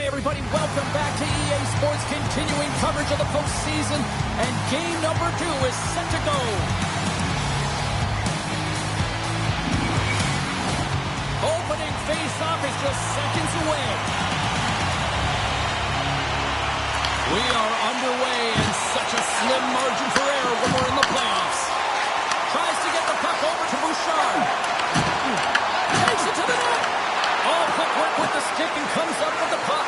everybody, welcome back to EA Sports, continuing coverage of the postseason, and game number 2 is set to go. Opening face-off is just seconds away. We are underway, and such a slim margin for error when we're in the playoffs. Tries to get the puck over to Bouchard. Takes it to the net. Oh, quick work with the stick and comes up with the puck.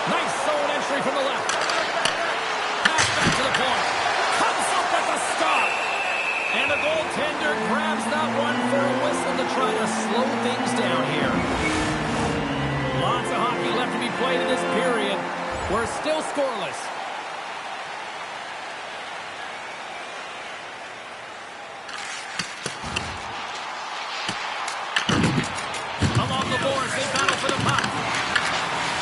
Nice zone entry from the left. Pass back to the point. Comes up with a stop. And the goaltender grabs that one for a whistle to try to slow things down here. Lots of hockey left to be played in this period. We're still scoreless. Along the boards, they battle for the puck.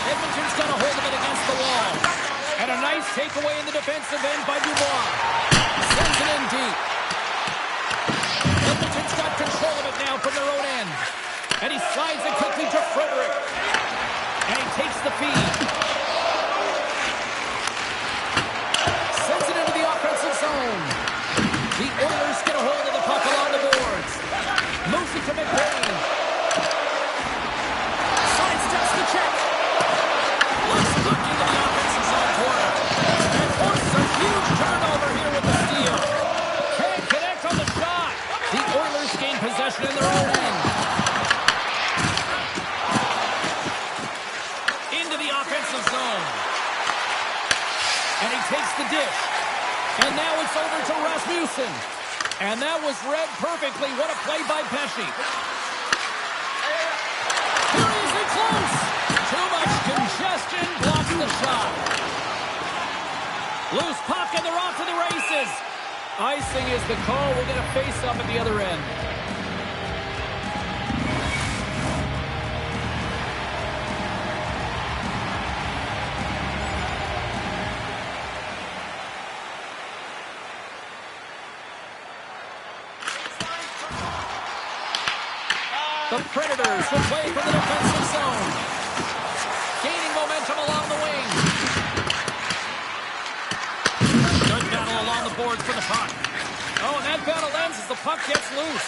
Edmonton's got a hold of it against the wall. And a nice takeaway in the defensive end by Dubois. Sends it in deep. Edmonton's got control of it now from their own end. And he slides it quickly to Frederick. And he takes the feed. Sends it into the offensive zone. The Oilers get a hold of the puck along the boards. Moves it to McBain. Sidesteps the check. Looks good into the offensive zone corner. And forces a huge turnover here with the steal. Can't connect on the shot. The Oilers gain possession in their own end. Into the offensive zone. And he takes the dish. And now it's over to Rasmussen. And that was read perfectly. What a play by Pesce. Seriously close. Too much congestion. Blocks the shot. Loose puck and they're off to the races. Icing is the call. We'll get a face-up at the other end. The Predators will play from the defensive zone. Gaining momentum along the wing. Good battle along the boards for the puck. Oh, and that battle ends as the puck gets loose.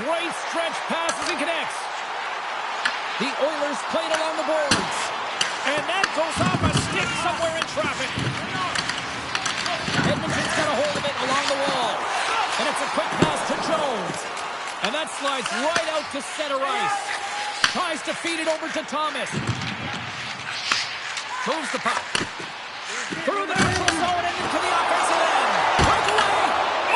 Great stretch passes and connects. The Oilers played along the boards. And that goes off a stick somewhere in traffic. Edmonton's got a hold of it along the wall. And it's a quick pass to Jones. And that slides right out to center ice. Tries to feed it over to Thomas. Moves the puck. Through the neutral zone and into the offensive end. Right away.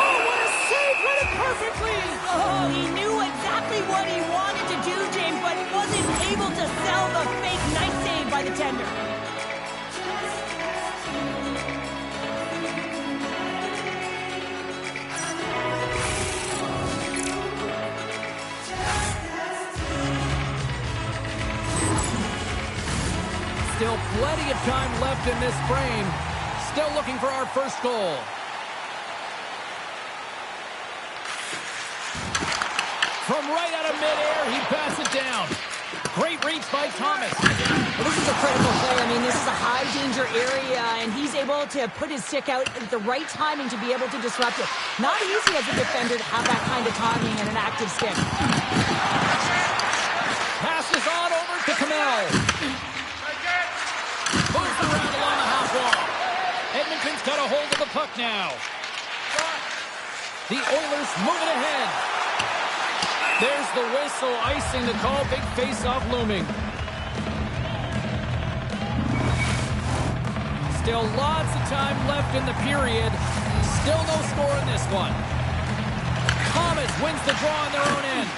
Oh, what a save. Read it perfectly. Oh, he knew exactly what he wanted to do, James, but wasn't able to sell the fake nice save by the tender. Still plenty of time left in this frame. Still looking for our first goal. From right out of midair, he passes it down. Great reach by Thomas. Well, this is a critical play. I mean, this is a high-danger area, and he's able to put his stick out at the right timing to be able to disrupt it. Not easy as a defender to have that kind of timing and an active stick. Passes on over to Kamel. Moves around along the half wall. Edmonton's got a hold of the puck now. The Oilers moving ahead. There's the whistle, icing the call. Big face-off looming. Still lots of time left in the period. Still no score in this one. Thomas wins the draw on their own end.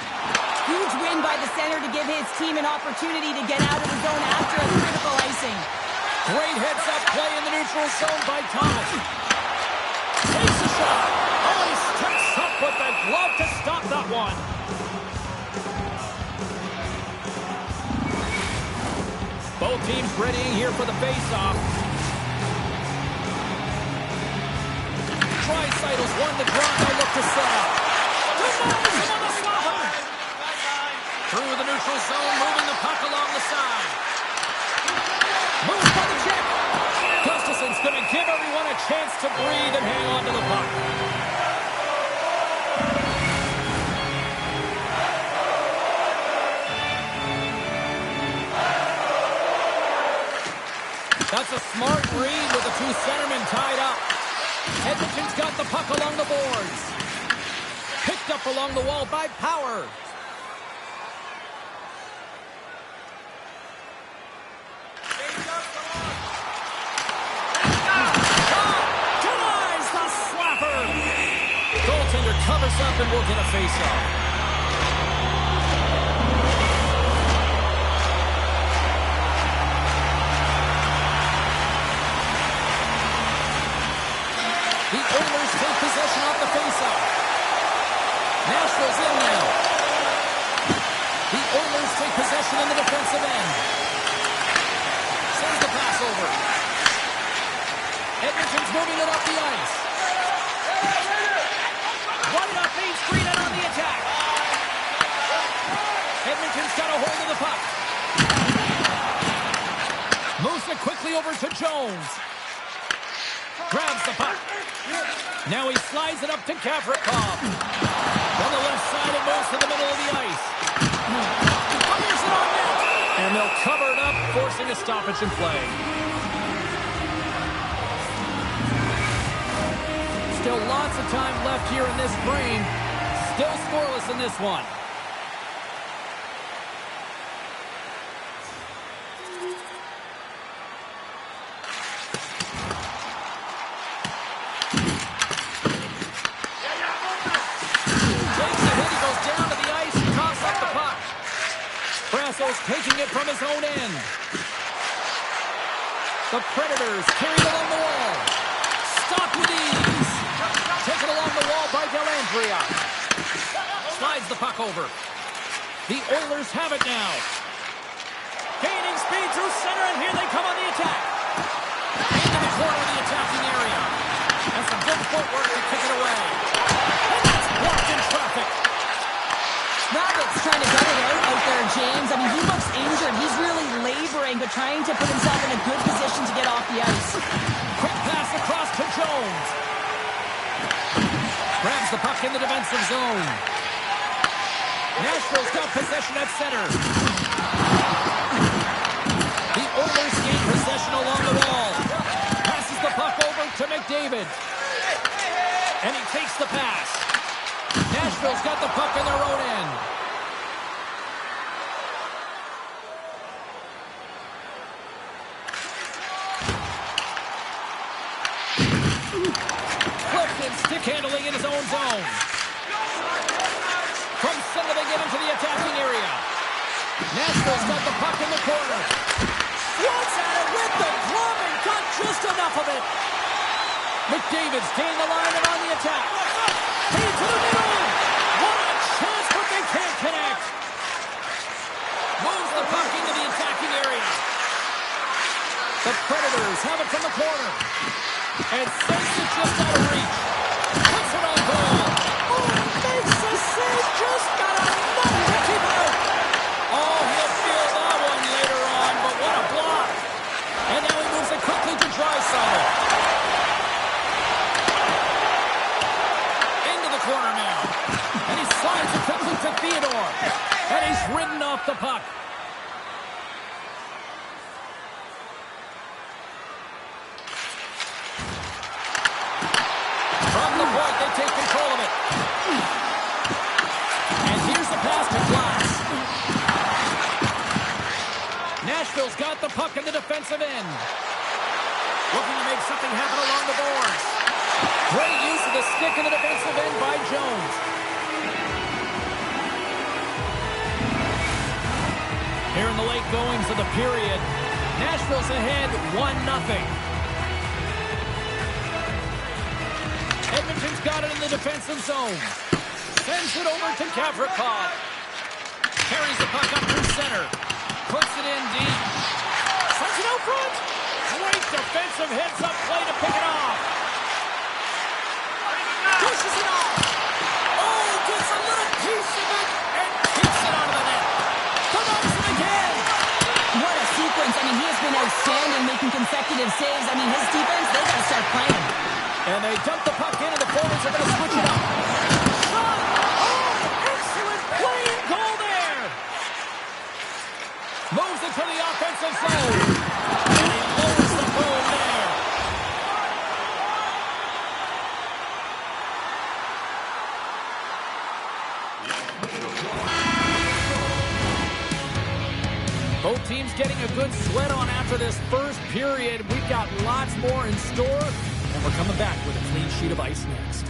Huge win by the center to give his team an opportunity to get out of the zone after a critical icing. Great heads-up play in the neutral zone by Thomas. Takes a shot. Oh, he steps up with the glove to stop that one. Both teams readying here for the face-off. Draisaitl's won the draw. They look to set up. Denies him on the slaughter. Through the neutral zone, moving the puck along the side. Moves by the check. Gustafson's going to give everyone a chance to breathe and hang on to the puck. That's a smart read with the two centermen tied up. Edmonton's got the puck along the boards. Picked up along the wall by Power. Denies the slapper. Goaltender covers up and will get a face-off. The Oilers take possession off the faceoff. Nashville's in now. The Oilers take possession in the defensive end. Sends the pass over. Edmonton's moving it up the ice. Right up Main Street and on the attack. Edmonton's got a hold of the puck. Moves it quickly over to Jones. Grabs the puck. Now he slides it up to Gavrikov. From the left side, it moves to the middle of the ice. Fires it on net. And they'll cover it up, forcing a stoppage in play. Still lots of time left here in this frame. Still scoreless in this one. Taking it from his own end. The Predators carry it along the wall. Stop with ease. Taken along the wall by Dellandrea. Slides the puck over. The Oilers have it now. Gaining speed through center, and here they come on the attack. Into the corner of the attacking area. And some good footwork to kick it away. And that's blocked in traffic. Robert's trying to get it out there, James. I mean, he looks injured. He's really laboring, but trying to put himself in a good position to get off the ice. Quick pass across to Jones. Grabs the puck in the defensive zone. Nashville's got possession at center. The Oilers gain possession along the wall. Passes the puck over to McDavid. And he takes the pass. Nashville's got the puck in their own end. Clifton stick handling in his own zone. From center they get into the attacking area. Nashville's got the puck in the corner. Swats at it with the glove and got just enough of it. McDavid's gained the line and on the attack. Feed to the middle. What a chance, but they can't connect. Moves the puck into the attacking area. The Predators have it from the corner. And sends it just out of reach. Puts it on goal. Oh, makes the save. Just got enough to keep it out. Oh, he'll feel that one later on, but what a block. And now he moves it quickly to Draisaitl. Into the corner now. And he slides it quickly to Theodore. And he's ridden off the puck. From the point, they take control of it. And here's the pass to Glass. Nashville's got the puck in the defensive end. Looking to make something happen along the boards. Great use of the stick in the defensive end by Jones. Here in the late goings of the period, Nashville's ahead 1-0. Edmonton's got it in the defensive zone. Sends it over to Gavrikov. Carries the puck up through center. Puts it in deep. Sends it out front. Great defensive heads-up play to pick it off. Pushes it off. Oh, gets a little piece of it and kicks it out of the net. outstanding, making consecutive saves. I mean, his defense, they got to start playing. And they dump the puck in, and the forwards are going to switch it up. Shot! Oh, excellent play and goal there! Moves it to the offensive zone. And he lowers the phone there. Both teams getting a good sweat on after this first period. We've got lots more in store, and we're coming back with a clean sheet of ice next.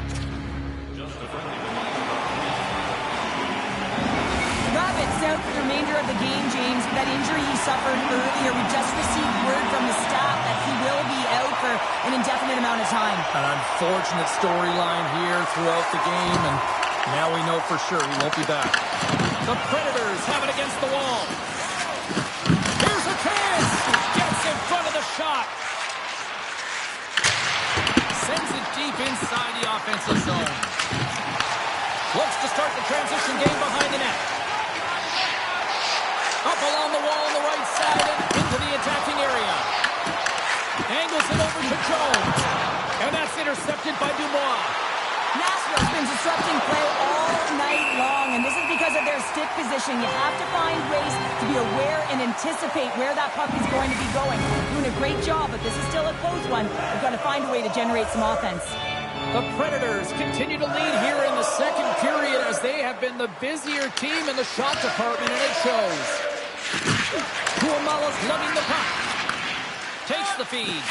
Rabbits out for the remainder of the game, James. That injury he suffered earlier, we just received word from the staff that he will be out for an indefinite amount of time. An unfortunate storyline here throughout the game, and now we know for sure he won't be back. The Predators have it against the wall. Here's a chance. Gets in front of the shot. Sends it deep inside the offensive zone. Looks to start the transition game behind the net. Up along the wall on the right side and into the attacking area. Angles it over to Jones. And that's intercepted by Dubois. Nashville's been disrupting play all night long, and this is because of their stick position. You have to find ways to be aware and anticipate where that puck is going to be going. Doing a great job, but this is still a close one. We've got to find a way to generate some offense. The Predators continue to lead here in the second period as they have been the busier team in the shot department, and it shows. Tuomala's lugging the puck. Takes the feed.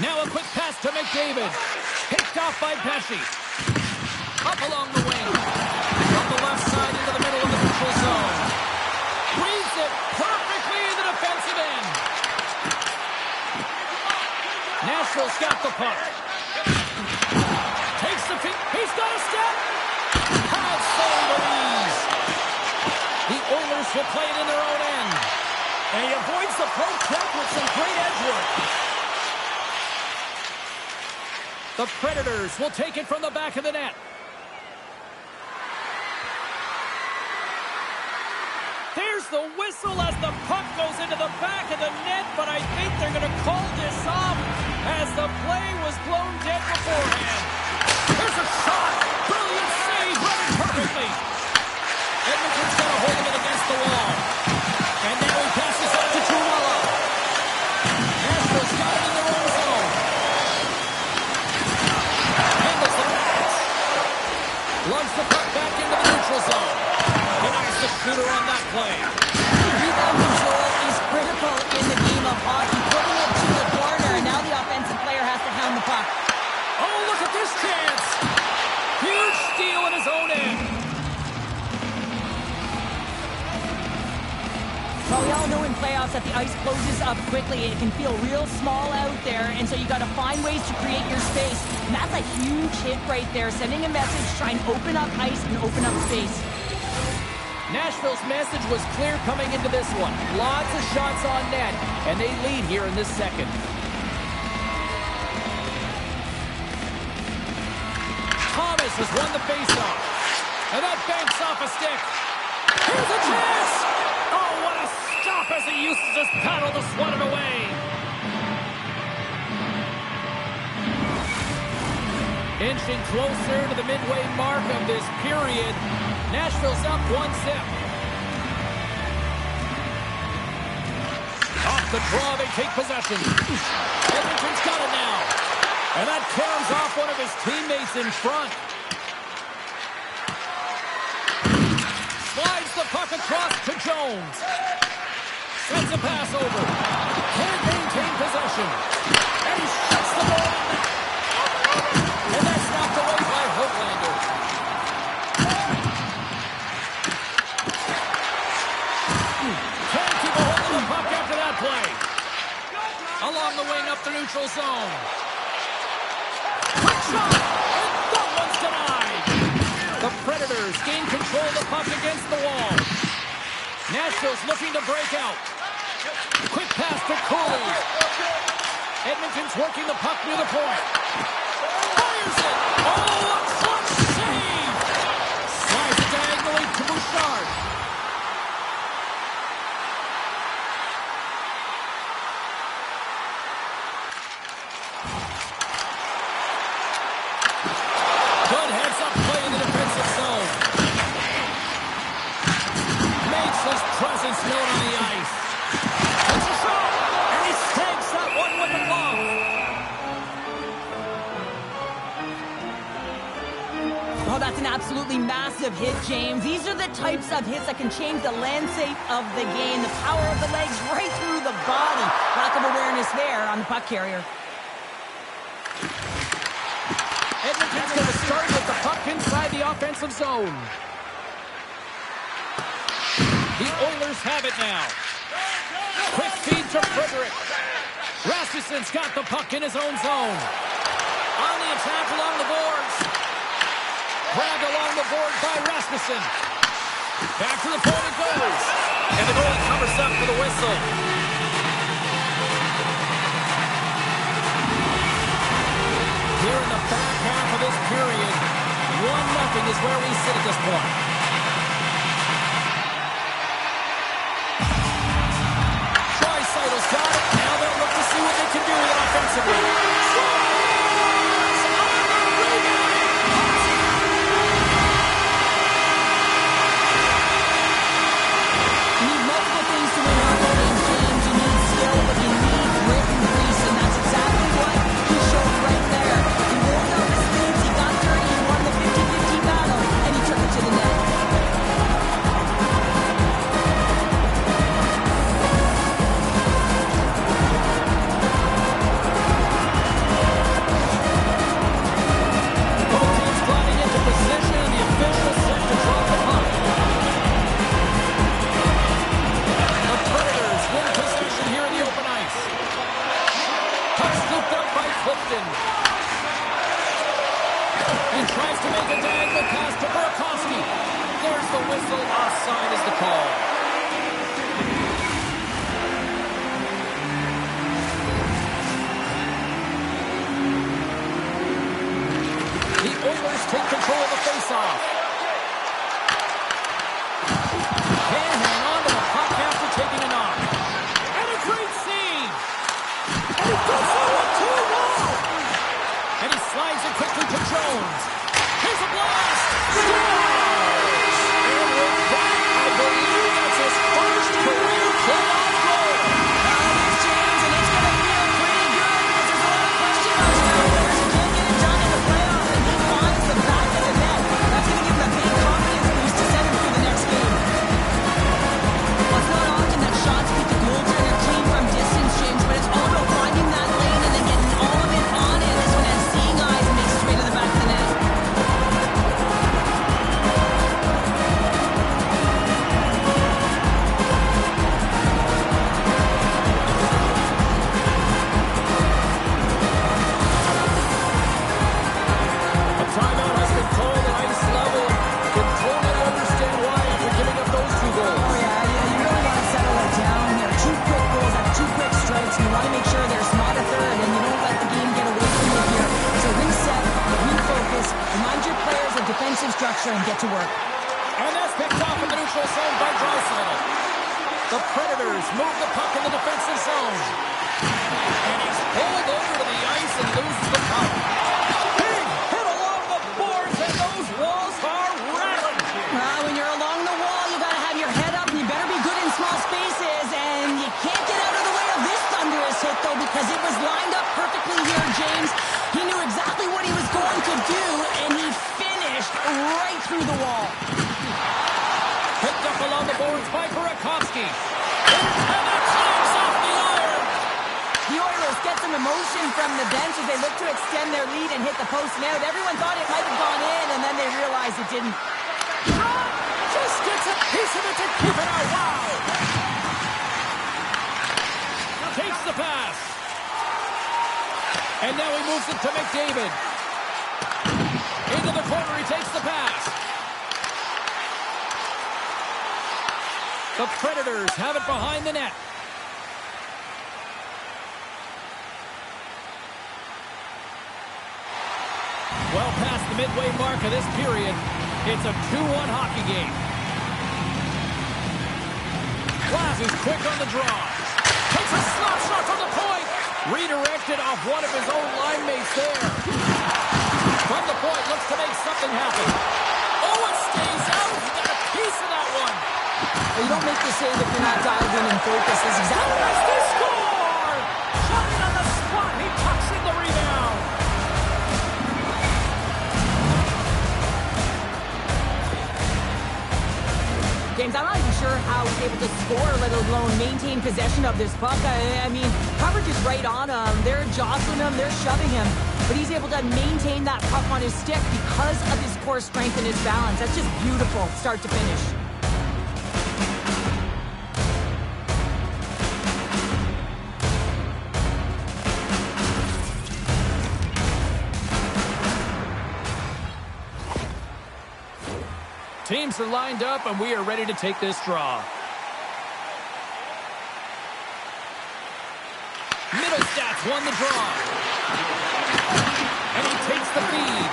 Now a quick pass to McDavid. Picked off by Pesce. Up along the wing. From the left side into the middle of the neutral zone. Reads it perfectly in the defensive end. Nashville's got the puck. Takes the feed. He's got a step. Has save Louise. The Oilers will play it in their own end. And he avoids the poke check with some great edge work. The Predators will take it from the back of the net. There's the whistle as the puck goes into the back of the net, but I think they're going to call this off as the play was blown dead beforehand. There's a shot. Brilliant save, running perfectly. Edmonton's got a hold of it against the wall. And now he passes up to Tuomala. Nashville's got it in their own zone. Handles the pass. Lugs the puck back into the neutral zone. Denies the shooter on that play. Rebound control is critical in the game of hockey. Putting it to the corner, and now the offensive player has to hound the puck. Oh, look at this chance. Huge steal in his own end. Well, we all know in playoffs that the ice closes up quickly. It can feel real small out there, and so you got to find ways to create your space. And that's a huge hit right there, sending a message, trying to open up ice and open up space. Nashville's message was clear coming into this one. Lots of shots on net, and they lead here in this second. Thomas has won the faceoff, and that banks off a stick. Here's a chance! Oh, what a stop as he uses his paddle to swat it away. Inching closer to the midway mark of this period. Nashville's up 1-0. Off the draw, they take possession. Edmonton's got it now. And that tears off one of his teammates in front. Slides the puck across to Jones. Sends a pass over. Can't maintain possession. And he shuts the ball. And that's knocked away by Höglander. Can't keep a hold of the puck after that play. Along the wing up the neutral zone. Quick shot. And that one's denied. The Predators gain control of the puck against the wall. Nashville's looking to break out. Quick pass to Cooley. Edmonton's working the puck near the point. Fires it. Oh, a clutch save. Slides it diagonally to Bouchard. Good heads-up play in the defensive zone. Makes his presence known on the ice. Takes a shot, and he stakes that one with the glove. Oh, that's an absolutely massive hit, James. These are the types of hits that can change the landscape of the game. The power of the legs right through the body. Lack of awareness there on the puck carrier. Edmonton's going to start with the puck inside the offensive zone. The Oilers have it now. Quick feed to Frederick. Rasmussen's got the puck in his own zone. On the attack along the boards. Grabbed along the board by Rasmussen. Back to the point it goes. And the goalie covers up for the whistle. Here in the back half of this period, 1-0 is where we sit at this point. Draisaitl's got it. Now they'll look to see what they can do with it offensively. You need multiple things to win hockey games, James. You need skill, but you need grit and grease, and that's exactly what he showed right there. He rolled up his sleeves, he got dirty, he won the 50-50 battle, and he took it to the net. Both teams gliding into position, and the official set to drop the puck. The Predators win possession here in the open ice. Puck scooped up by Clifton. He tries to make a diagonal pass to Burakovsky. There's the whistle. Offside is the call. The Oilers take control of the faceoff. Can't hang on to the puck after taking a knock. And a great save. And he puts it with 2-1. And he slides it quickly to Jones. Here's a blast. Scores! And with that, I believe that's his first career playoff goal. James, and it's going to feel pretty good because there's a lot of question marks now. Oilers can't get it done in the playoffs, and he finds the back of the net. That's going to give him a big confidence boost to send him through the next game. Well, it's not often that shots beat the goaltender clean from distance, James, but it's all about finding that lane and then getting all of it on in. This one has seeing eyes and makes its way to the back of the net. A timeout has been called at ice level. Can totally understand why after giving up those 2 goals. Oh, yeah, you really want to settle it down here. 2 quick goals after 2 quick strikes, and you want to make sure there's not a third, and you don't let the game get away from you here. So reset, refocus, remind your players of defensive structure, and get to work. And that's picked off in the neutral zone by Draisaitl. The Predators move the puck in the defensive zone. And he's pulled over to the ice and loses the puck. Big hit along the boards, and those walls are rattling. When you're along the wall, you got to have your head up, and you better be good in small spaces, and you can't get out of the way of this thunderous hit, though, because it was lined up perfectly here, James. He knew exactly what he was going to do, and he finished right through the wall. Picked up along the boards by Burakovsky. And it climbs off the iron. The Oilers get some emotion from the bench as they look to extend their lead and hit the post and out. Everyone thought it might have gone in, and then they realized it didn't. Just gets a piece of it to keep it out. Wow. Takes the pass. And now he moves it to McDavid. Into the corner, he takes the pass. The Predators have it behind the net. Well past the midway mark of this period, it's a 2-1 hockey game. Glass is quick on the draw. Takes a slap shot from the point. Redirect Finished it off one of his own line mates there. From the point, looks to make something happen. Oh, it stays out. He got a piece of that one. Well, you don't make the save if you're not dialed in and focused. This is exactly Does they score? Shot it on the spot. He tucks in the rebound. James, I'm not even sure how he's able to score, let alone maintain possession of this puck. I mean, coverage is right on him. They're jostling him. They're shoving him. But he's able to maintain that puck on his stick because of his core strength and his balance. That's just beautiful, start to finish. Teams are lined up, and we are ready to take this draw. Middlestats won the draw. And he takes the feed.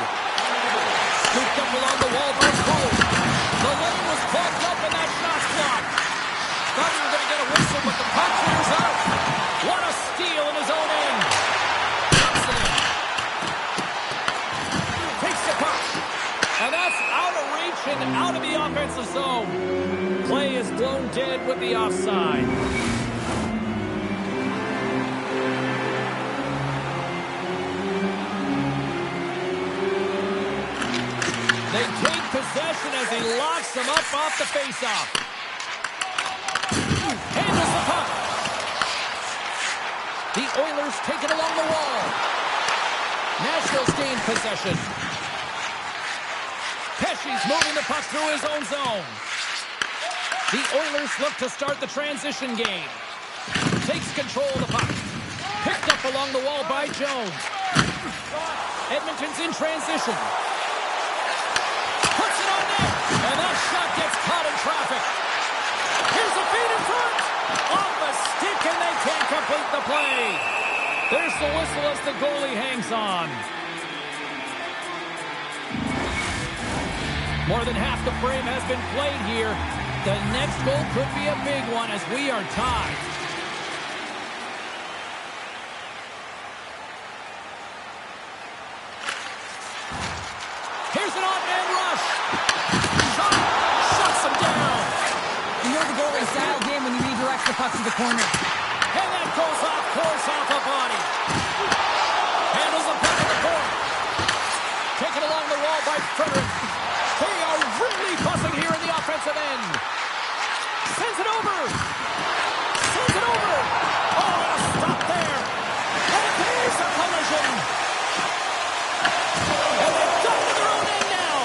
Scooped up along the wall by Cole. The lane was clogged up, and that shot's blocked. Thought we were going to get a whistle, but the puck clears out. What a steal in his own end. Takes the puck. And that's out of reach and out of the offensive zone. Play is blown dead with the offside. They take possession as he locks them up off the faceoff. Handles the puck. The Oilers take it along the wall. Nashville's gained possession. Pesci's moving the puck through his own zone. The Oilers look to start the transition game. Takes control of the puck. Picked up along the wall by Jones. Edmonton's in transition. Puts it on net. And that shot gets caught in traffic. Here's a feed in front. Off a stick, and they can't complete the play. There's the whistle as the goalie hangs on. More than half the frame has been played here. The next goal could be a big one as we are tied. Here's an off-man rush. Shot. Shuts him down. You know the goalie's dialed in when he redirects the puck to the corner. And that goes off course off a body. Handles the puck at the point. Taken along the wall by Frederick. They are really buzzing here in the offensive end. Sends it over. Sends it over. Oh, and a stop there. And there's a collision. And they've done it to their own end now.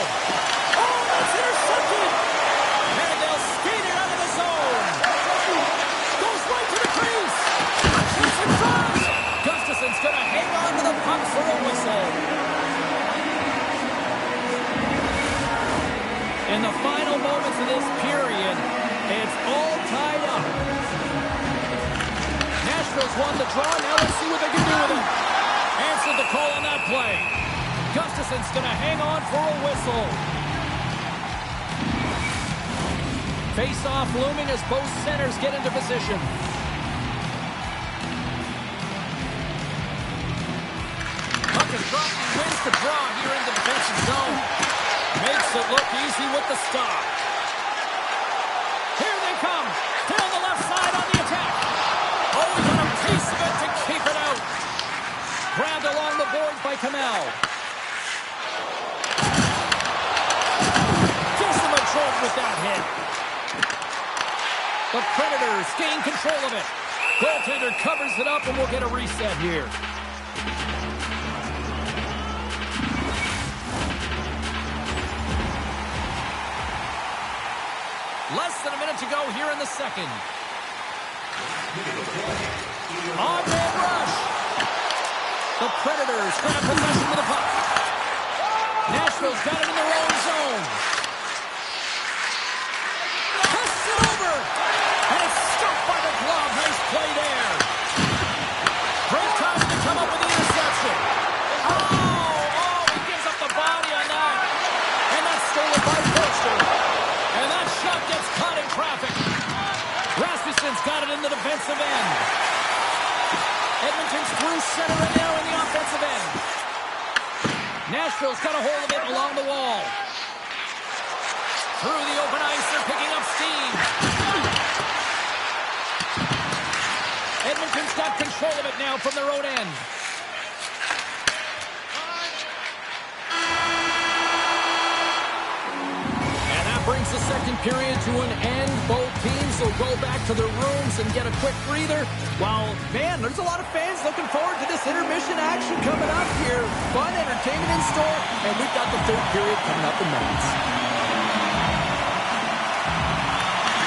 Oh, that's intercepted. And they'll skate it out of the zone. Goes right to the crease. Shoots in front. Gustafson's going to hang on to the puck for a whistle. In the final moments of this period, it's all tied up. Nashville's won the draw. Now let's see what they can do with it. Answered the call on that play. Gustafson's going to hang on for a whistle. Face-off looming as both centers get into position. Puck is dropped and wins the draw here in the defensive zone. Makes it look easy with the stop. Here they come. Still on the left side on the attack. Oh, he got a piece of it to keep it out. Grabbed along the boards by Kamel. Gives him a jolt with that hit. The Predators gain control of it. Goaltender covers it up, and we'll get a reset here. Less than a minute to go here in the second. On-man rush. The Predators grab possession of the puck. Nashville's got it in their own zone. Puts it over. And it's stopped by the glove. Nice play there. Great time to come up with the interception. Oh, he gives up the body on that. And that's stolen by Forster. And that shot gets caught in traffic. Rasmussen's got it in the defensive end. Edmonton's through center and now in the offensive end. Nashville's got a hold of it along the wall. Through the open ice, they're picking up steam. Edmonton's got control of it now from their own end. And that brings the second period to an end. Both teams will go back to their rooms and get a quick breather. Well, man, there's a lot of fans looking forward to this intermission action coming up here. Fun entertainment in store, and we've got the third period coming up in minutes.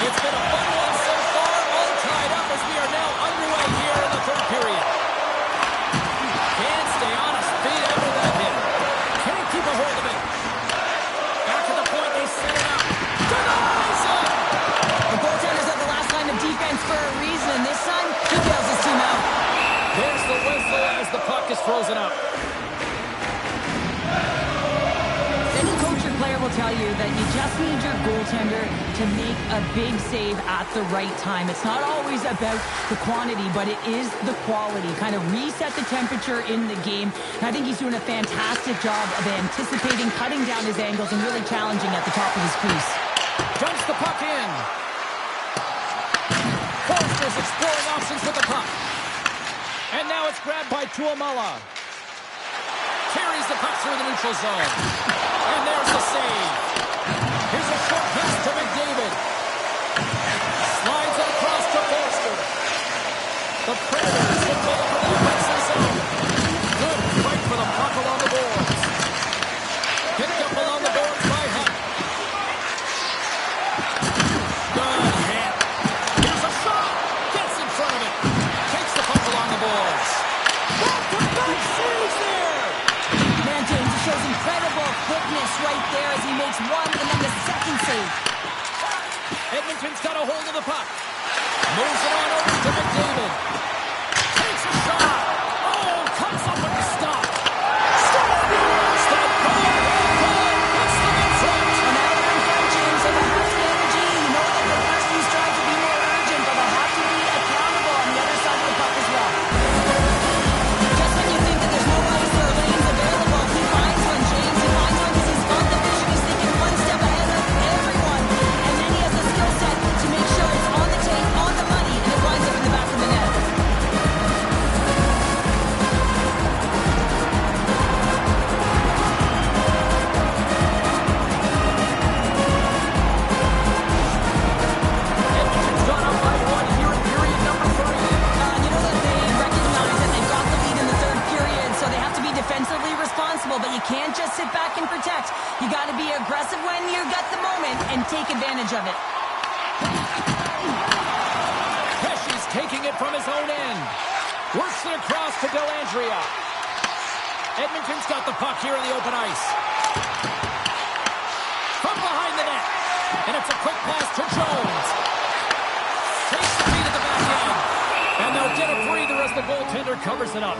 It's been a fun one so far, all tied up as we are now underway here in the third period. Can't stay on his feet after that hit. Can't keep a hold of it. Back to the point, they set it up. Denies it! The goaltender's at the last line of defense for a reason. This time, he bails his team out. There's the whistle as the puck is frozen up. Any coach or player will tell you that you just need your goaltender to make a big save at the right time. It's not always about the quantity, but it is the quality. Kind of reset the temperature in the game. And I think he's doing a fantastic job of anticipating, cutting down his angles, and really challenging at the top of his crease. Dumps the puck in. Forster's exploring options with the puck. And now it's grabbed by Tuomala. Carries the puck through the neutral zone. And there's the save. Here's a short pass to McDavid. Slides it across to Forster. The Predators get ball from the offensive zone. Good fight for the puck along the boards. Picked up along the boards by Hunt. Good hit. Here's a shot. Gets in front of it. Takes the puck along the boards. Back-to-back saves there. Man, James, he shows incredible quickness right there as he makes one and then the second save. Edmonton's got a hold of the puck. Moves it on over to McDavid. Takes a shot. Oh, comes up with the stop. Stop. Stop. Good. Puts them in front. And now they're in front, James, so they have the energy. You know that the first few strides will be more urgent, but they'll have to be accountable on the other side of the puck as well. Just when you think that there's no ice or lanes available, he finds one, James. He finds one because he's on the vision. He's thinking one step ahead of everyone. And then he has the skill set to make sure it's on the tape, on the money, and it winds up in the back of the net. Edmonton's gone up by one here in period number 3. You know that they recognize that they've got the lead in the third period, so they have to be defensively responsible, but you can't just sit back and protect. You got to be aggressive when you got the moment and take advantage of it. Pesci's taking it from his own end. Works it across to Dellandrea. Edmonton's got the puck here in the open ice. From behind the net. And it's a quick pass to Jones. Takes the feed at the back end. And they'll get a breather as the goaltender covers it up.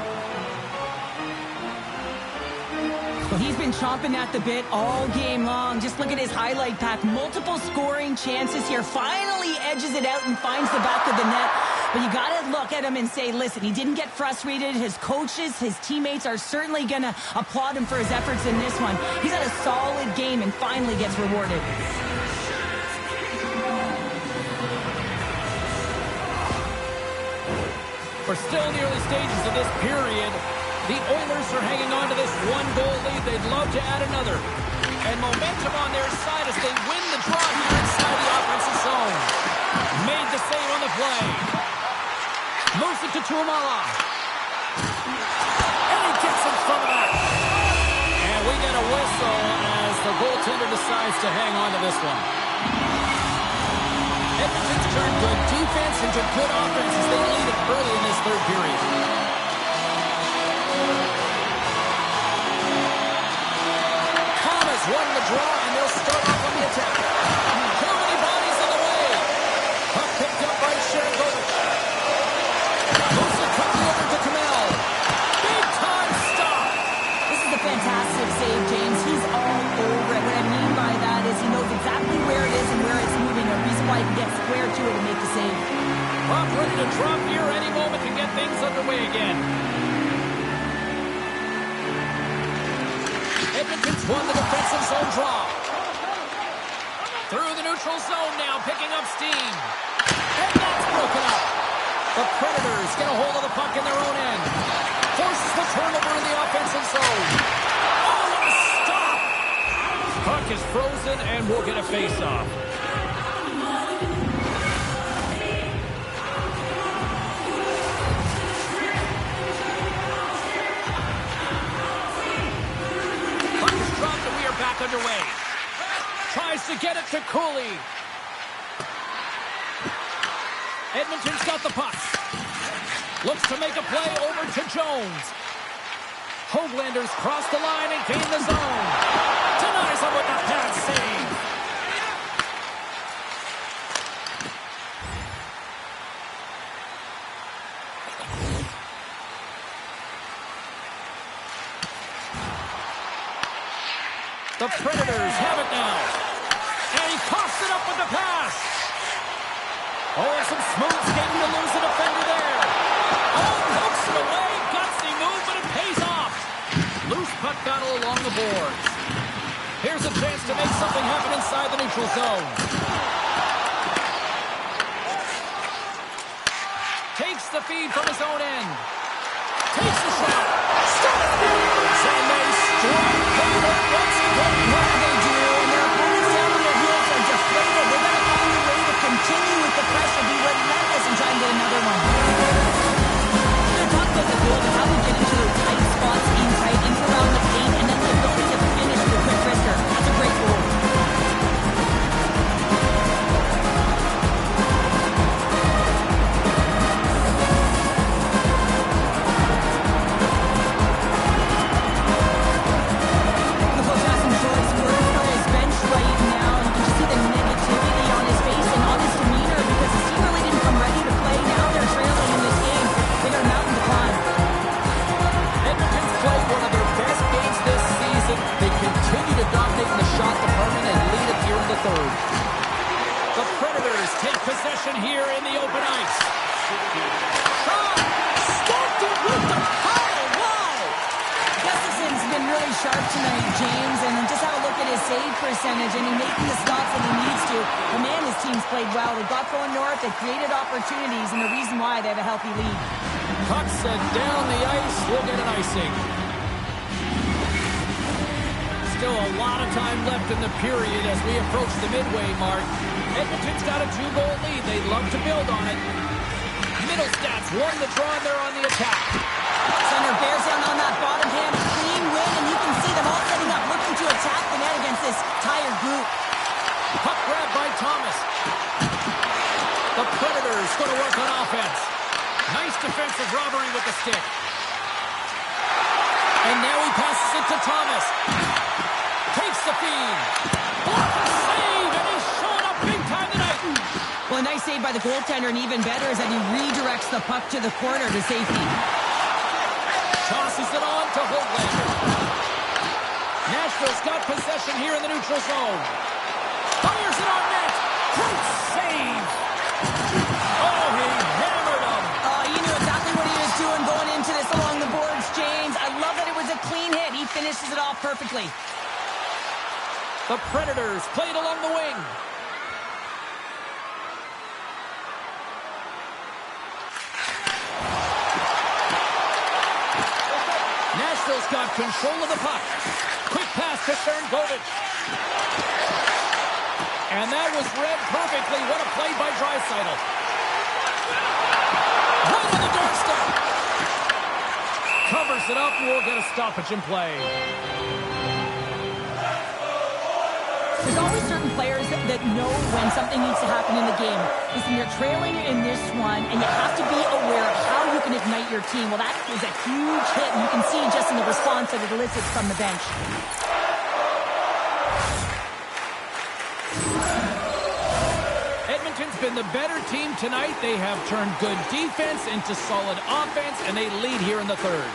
Well, he's been chomping at the bit all game long. Just look at his highlight pack. Multiple scoring chances here. Finally edges it out and finds the back of the net. But you got to look at him and say, listen, he didn't get frustrated. His coaches, his teammates are certainly going to applaud him for his efforts in this one. He's had a solid game and finally gets rewarded. We're still in the early stages of this period. The Oilers are hanging on to this one-goal lead. They'd love to add another. And momentum on their side as they win the draw here inside the offensive zone. Made the save on the play. Moves it to Tuomala. And he gets in front of that. And we get a whistle as the goaltender decides to hang on to this one. Edmonton's turned good defense into good offense as they lead it early in this third period. Thomas won the draw, and they'll start off on the attack. Too many bodies in the way. Puck picked up by Shergovic. Moves the puck over to Kamel. Big time stop. This is a fantastic save, James. He's all over it. What I mean by that is he knows exactly where it is and where it's moving. A reason why he can get square to it and make the save. Puck ready to drop here any moment to get things underway again. Predators won the defensive zone draw. Through the neutral zone now, picking up steam. And that's broken up. The Predators get a hold of the puck in their own end. Forces the turnover in the offensive zone. Oh, what a stop! Puck is frozen and we'll get a face-off. Puck is dropped and we are back underway. Tries to get it to Cooley. Edmonton's got the puck. Looks to make a play over to Jones. Hoaglanders cross the line and gain the zone. Denies him with the pass save. The Predators have it now. And he coughs it up with the pass. Oh, and some smooth skating to lose the defender there. Oh, pokes it away. Gutsy move, but it pays off. Loose puck battle along the boards. Here's a chance to make something happen inside the neutral zone. Takes the feed from his own end. Takes the shot. And they strike forward once again. What do they do? And their opponents down on their heels are deflated. They're going to find a way to continue with the pressure, be relentless, and try and get another one. We're talking about the goal and how we get into those tight spots inside, into around the paint, and then the ability to finish with a quick wrister. That's a great goal. The Predators take possession here in the open ice. Shot! Stopped it with the power! Wow! Gustafson's been really sharp tonight, James, and just have a look at his save percentage, and he's making the stops that he needs to. But man, his team's played well. They got going north, they created opportunities, and the reason why they have a healthy lead. Puck sent down the ice. We'll get an icing. Still a lot of time left in the period as we approach the midway mark. Edmonton's got a 2-goal lead. They'd love to build on it. Middlestats won the draw and they're on the attack. Center bears down on that bottom hand, clean win, and you can see them all setting up, looking to attack the net against this tired group. Puck grab by Thomas. The Predators going to work on offense. Nice defensive robbery with the stick. And now he passes it to Thomas. Takes the feed. Block the save, and he's showing up big time tonight. Well, a nice save by the goaltender, and even better is that he redirects the puck to the corner to safety. Tosses it on to Hoaglander. Nashville's got possession here in the neutral zone. Fires it on net. Great save. Oh, he hammered him. You knew exactly what he was doing going into this along the boards, James. I love that it was a clean hit. He finishes it off perfectly. The Predators played along the wing. Nashville's got control of the puck. Quick pass to Sternkovic. And that was read perfectly. What a play by Draisaitl. Right on the doorstep. Covers it up and we'll get a stoppage in play. There's always certain players that know when something needs to happen in the game. Listen, you're trailing in this one, and you have to be aware of how you can ignite your team. Well, that is a huge hit, and you can see just in the response that it elicits from the bench. Edmonton's been the better team tonight. They have turned good defense into solid offense, and they lead here in the third.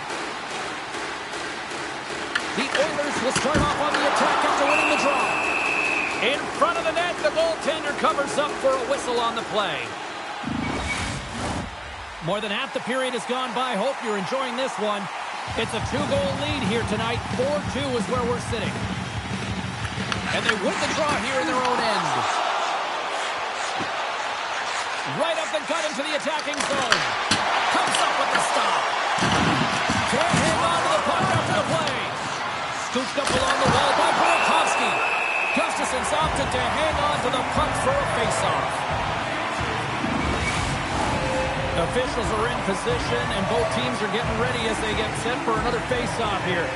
The Oilers will start off on the attack after winning the draw. In front of the net, the goaltender covers up for a whistle on the play. More than half the period has gone by. Hope you're enjoying this one. It's a 2-goal lead here tonight. 4-2 is where we're sitting. And they win the draw here in their own end. Right up the gut into the attacking zone. Comes up with the stop. Can't hang on to the puck after the play. Scooped up along the wall by Burakovsky. Gustafson's opted to hang on to the puck for a faceoff. Officials are in position, and both teams are getting ready as they get set for another faceoff here.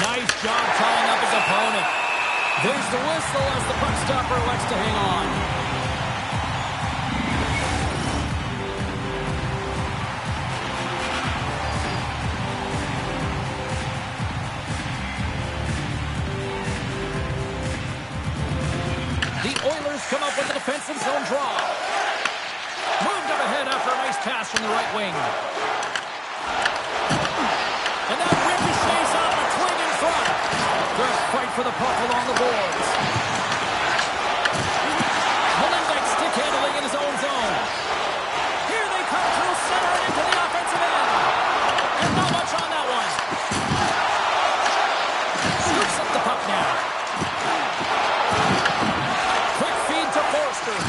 Nice job tying up his opponent. There's the whistle as the puck stopper elects to hang on. The Oilers come up with a defensive zone draw. Moved up ahead after a nice pass from the right wing. And that ricochets off the twig in front. Good fight for the puck along the boards. Malenbeck stick handling in his own zone. Here they come through center and into the offensive end. And not much on that one. Scoops up the puck now. Quick feed to Forster.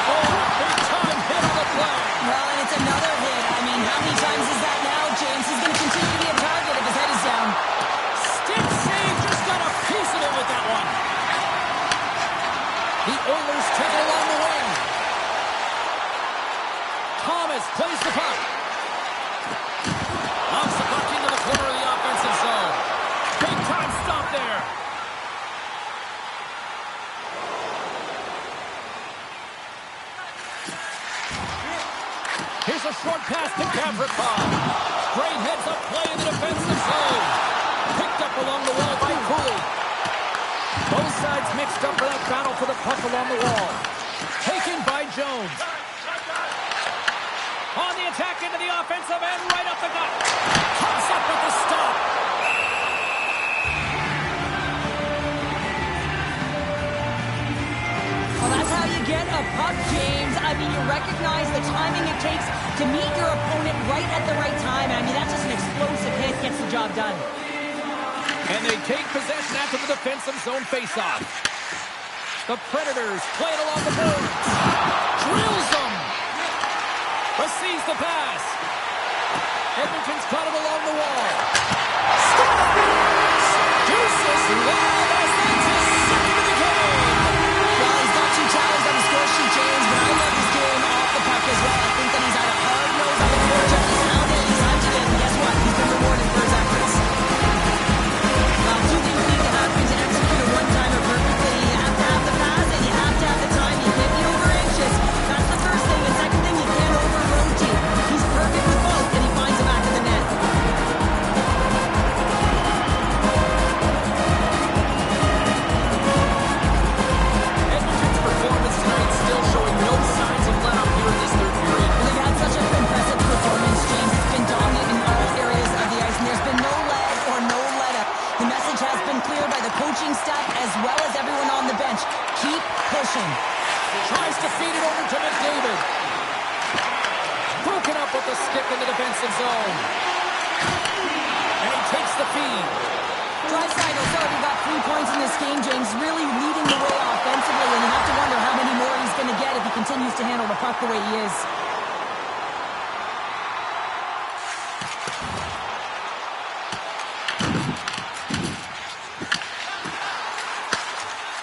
Oh, big time hit on the play. Well, and it's another hit. I mean, how many times is that now, James? He's going to continue to be a target if his head is down. Stick save, just got a piece of it with that one. The Oilers take it along the wing. Thomas plays the puck. Knocks the puck into the corner of the offensive zone. Big time stop there. Here's a short pass to Gavrikov. Great heads-up play in the defensive zone. Picked up along the wall by Cooley. Both sides mixed up for that battle for the puck along the wall. Taken by Jones. On the attack into the offensive end, right up the gut. Comes up with the stop. Well, that's how you get a puck, James. I mean, you recognize the timing it takes to meet your opponent right at the right time. I mean, that's just an explosive hit, gets the job done. And they take possession after the defensive zone faceoff. The Predators play it along the boards. Drills them. Receives the pass. Edmonton's got it along the wall. Deuces live as that's his second of the game. Well, he's not too challenged on the score sheet, James, but I love his game off the puck as well. I think that he's had a hard nose on the forecheck. He's hounded, he's hunted it, and guess what? He's been rewarded for his efforts. Now, two things need to happen to execute a one-timer perfectly. You have to have the pass, and you have to have the time. You can't be over anxious. That's the first thing. The second thing, you can't over-rotate. He's perfect with both, and he finds the back of the net. Edmonton's performance tonight still showing no signs of let-up here in this third period. Well, they've had such an impressive performance, James. It's been dominant in all areas of the ice, and there's been no lag or no let-up. The message has been clear by the coaching staff as well as everyone on the bench. Keep pushing. Tries to feed it over to McDavid. Broken up with the stick in the defensive zone. And he takes the feed. Draisaitl's already got 3 points in this game, James, really leading the way offensively, and you have to wonder how many more he's going to get if he continues to handle the puck the way he is.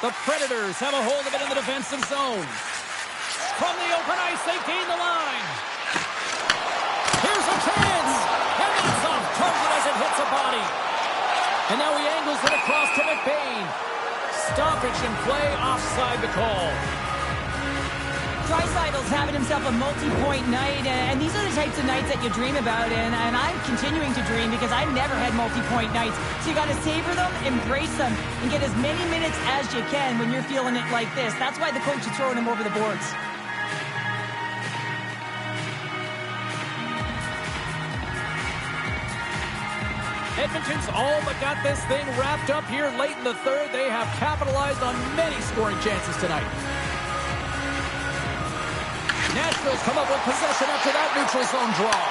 The Predators have a hold of it in the defensive zone. From the open ice, they gain the line. Here's a chance. And that's off target as it hits a body. And now he angles it across to McBain. Stoppage in play, offside the call. Draisaitl's having himself a multi-point night, and these are the types of nights that you dream about, and I'm continuing to dream because I've never had multi-point nights. So you got to savor them, embrace them, and get as many minutes as you can when you're feeling it like this. That's why the coach is throwing him over the boards. Edmonton's all but got this thing wrapped up here late in the third. They have capitalized on many scoring chances tonight. Nashville's come up with possession after that neutral zone draw.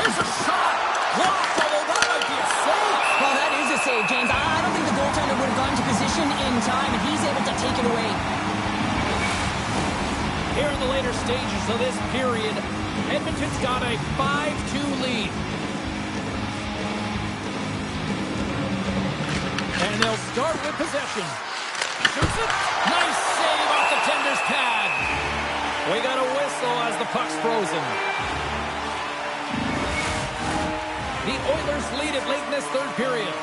Here's a shot. Blocked, although that might be a save. Well, that is a save, James. I don't think the goaltender would have gone to position in time, and he's able to take it away. Here in the later stages of this period, Edmonton's got a 5-2 lead. And they'll start with possession. Shoots it. Nice save off the tender's pad. We got a whistle as the puck's frozen. The Oilers lead it late in this third period.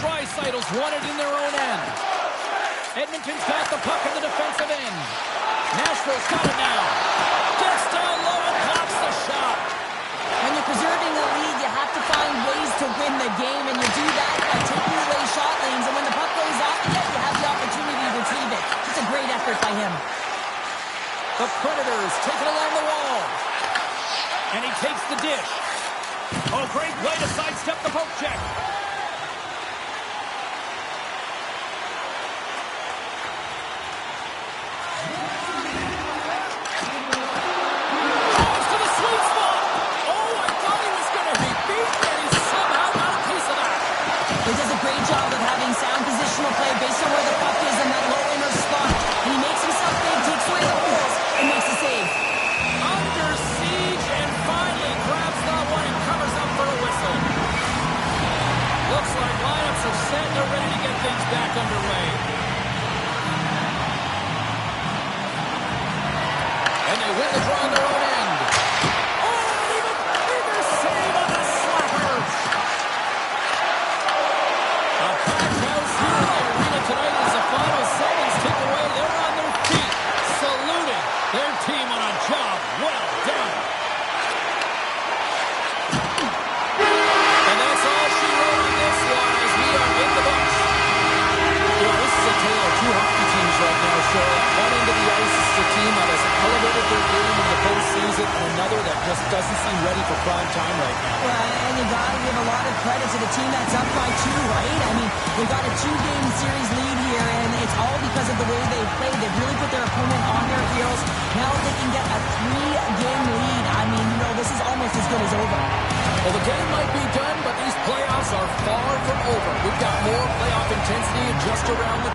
Draisaitl's won it in their own end. Edmonton's got the puck in the defensive end. Nashville's got it now. Gets down low and pops the shot. When you're preserving a lead, you have to find ways to win the game, and you do that by taking away shot lanes. And when the puck goes off the net, you have the opportunity to retrieve it. Just a great effort by him. The Predators take it along the wall. And he takes the dish. Oh, great way to sidestep the poke check. Drives to the sweet spot. Oh, I thought he was going to be beaten, and he somehow got a piece of that. He does a great job of having sound positional play based on where the puck is in that low inner spot. And he makes himself big, takes away the holes, and makes a save. Under siege and finally grabs that one and covers up for a whistle. Looks like lineups are set. They're ready to get things back underway. And they win the draw on their own end. Oh, even bigger save on the slapper. A packed house here in the arena tonight as the final seconds tick away. They're on their feet, saluting their team on a job well done. And that's all she wrote on this one as we are in the books. You know, this is a tale of two hockey teams right now, Cheryl. At one end of the ice is a team that has elevated their game in the postseason, and another that just doesn't seem ready for prime time right now. Well, and you got to give a lot of credit to the team that's up by 2, right? I mean, they got a 2-game series lead here, and it's all because of the way they played. They've really put their opponent on their heels. Now they can get a 3-game lead. I mean, you know, this is almost as good as over. Well, the game might be done, but these playoffs are far from over. We've got more playoff intensity just around the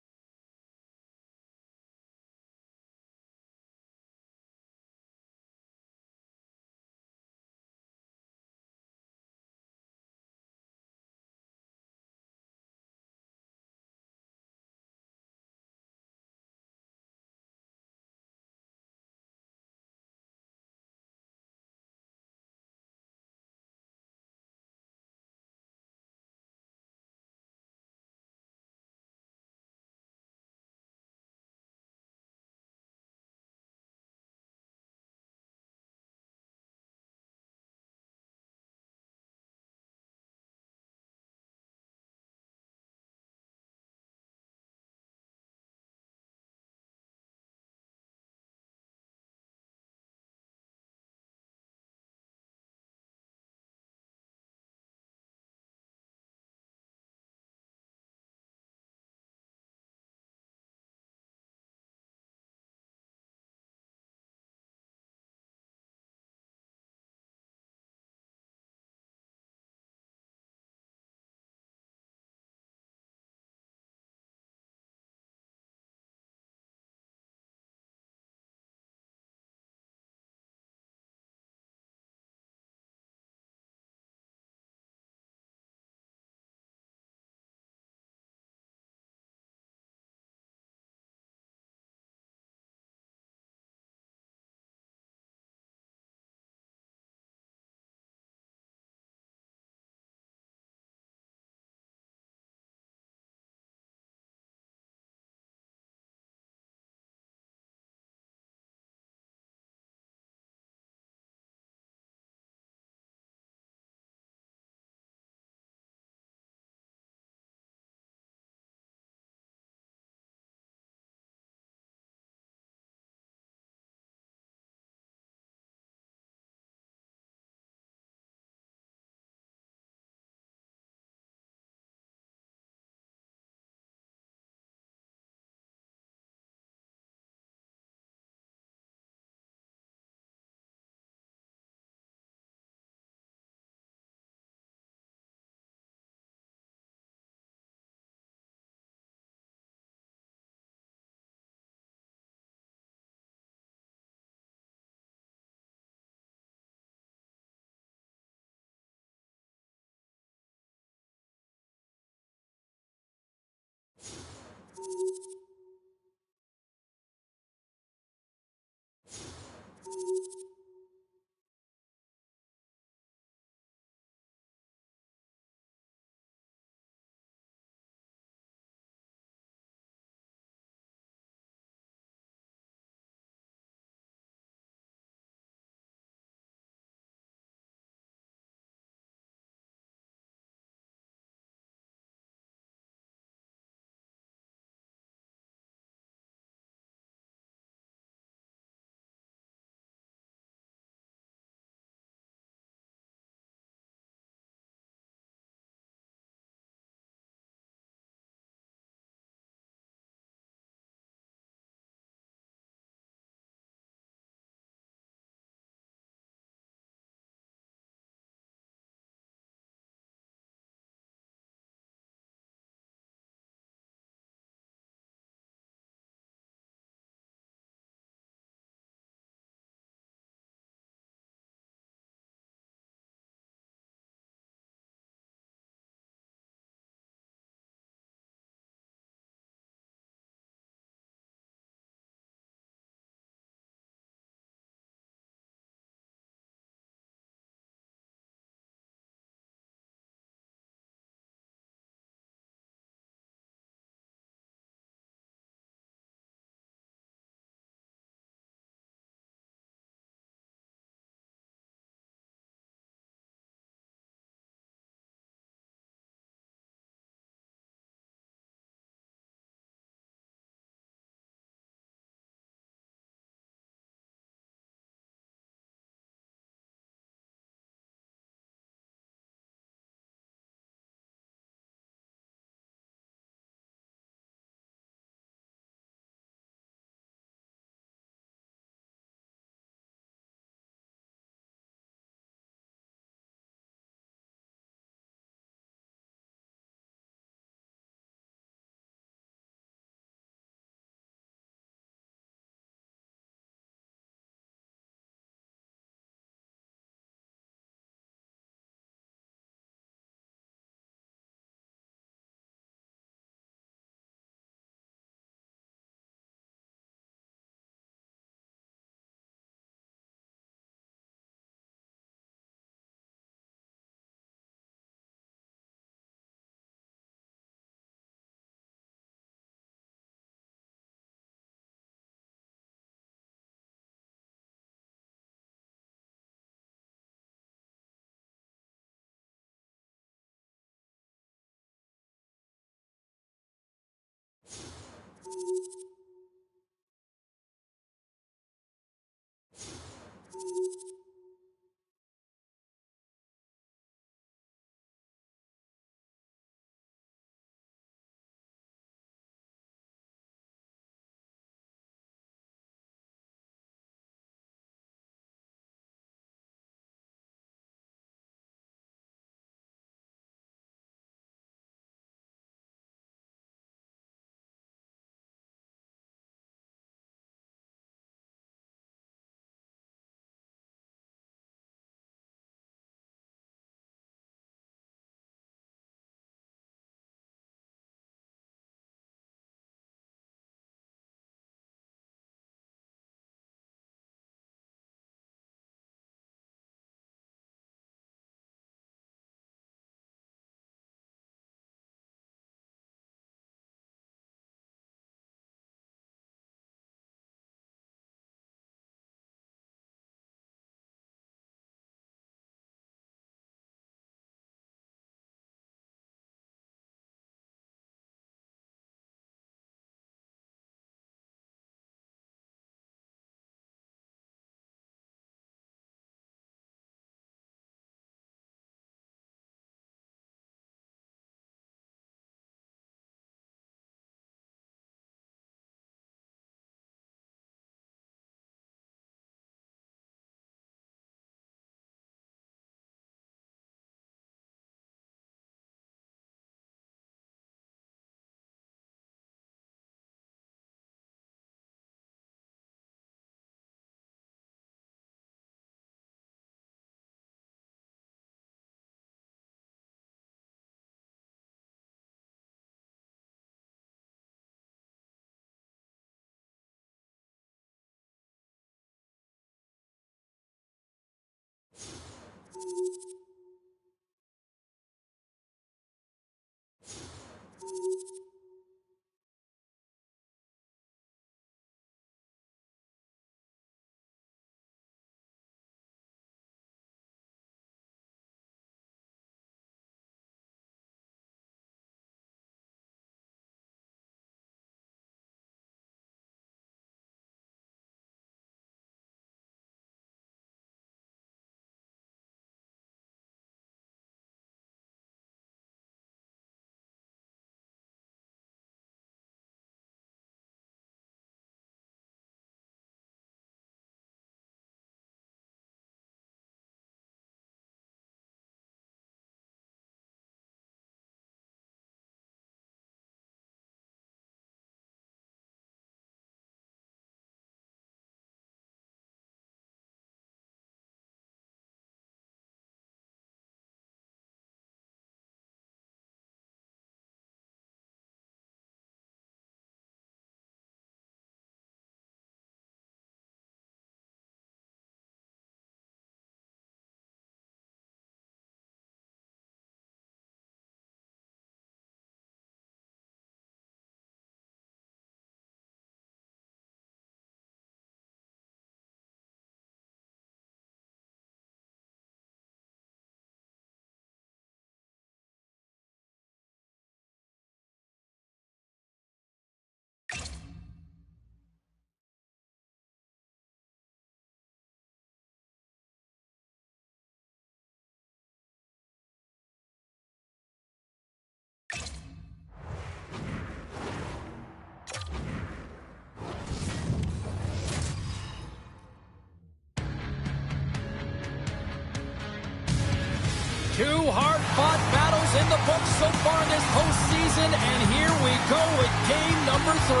Two hard-fought battles in the books so far in this postseason, and here we go with game number 3.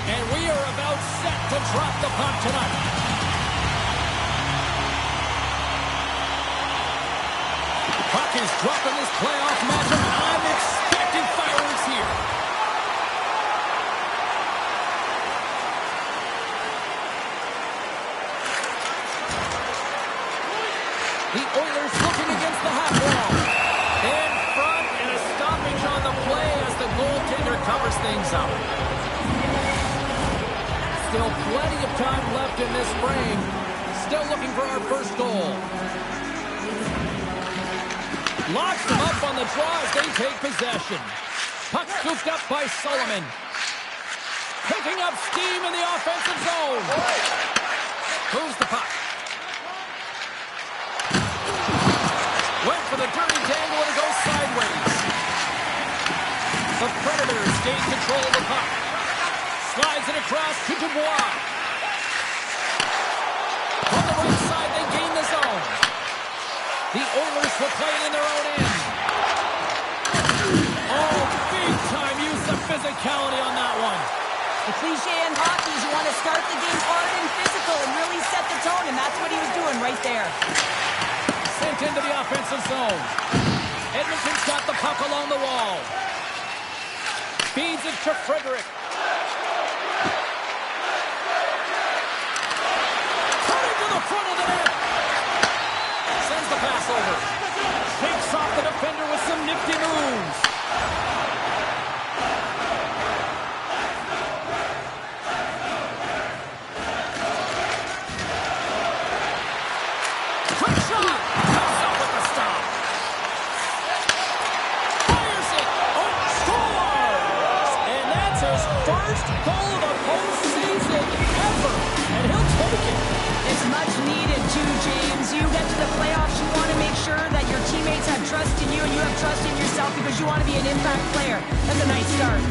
And we are about set to drop the puck tonight. Puck is dropped in this playoff matchup, and I'm expecting fireworks here. The Oilers looking against the half wall. In front, and a stoppage on the play as the goaltender covers things up. Still plenty of time left in this frame. Still looking for our first goal. Locks them up on the draw as they take possession. Puck scooped up by Sullivan. Picking up steam in the offensive zone. Moves the puck. Went for the dirty dangle and it goes sideways. The Predators gain control of the puck. Slides it across to Dubois. On the right side, they gain the zone. The Oilers will play it in their own end. Oh, big-time use of physicality on that one. The cliche in hockey is you want to start the game hard and physical and really set the tone, and that's what he was doing right there. Sent into the offensive zone. Edmonton's got the puck along the wall. Feeds it to Frederick. Turning to the front of the net. Sends the pass over. Takes off the defender with some nifty moves. Quick shot. Comes up with the stop. Fires it. Oh, scores! And that's his first goal of the postseason ever. And he'll take it. It's much needed too, James. You get to the playoffs, you want to make sure that your teammates have trust in you and you have trust in yourself because you want to be an impact player. That's a nice start.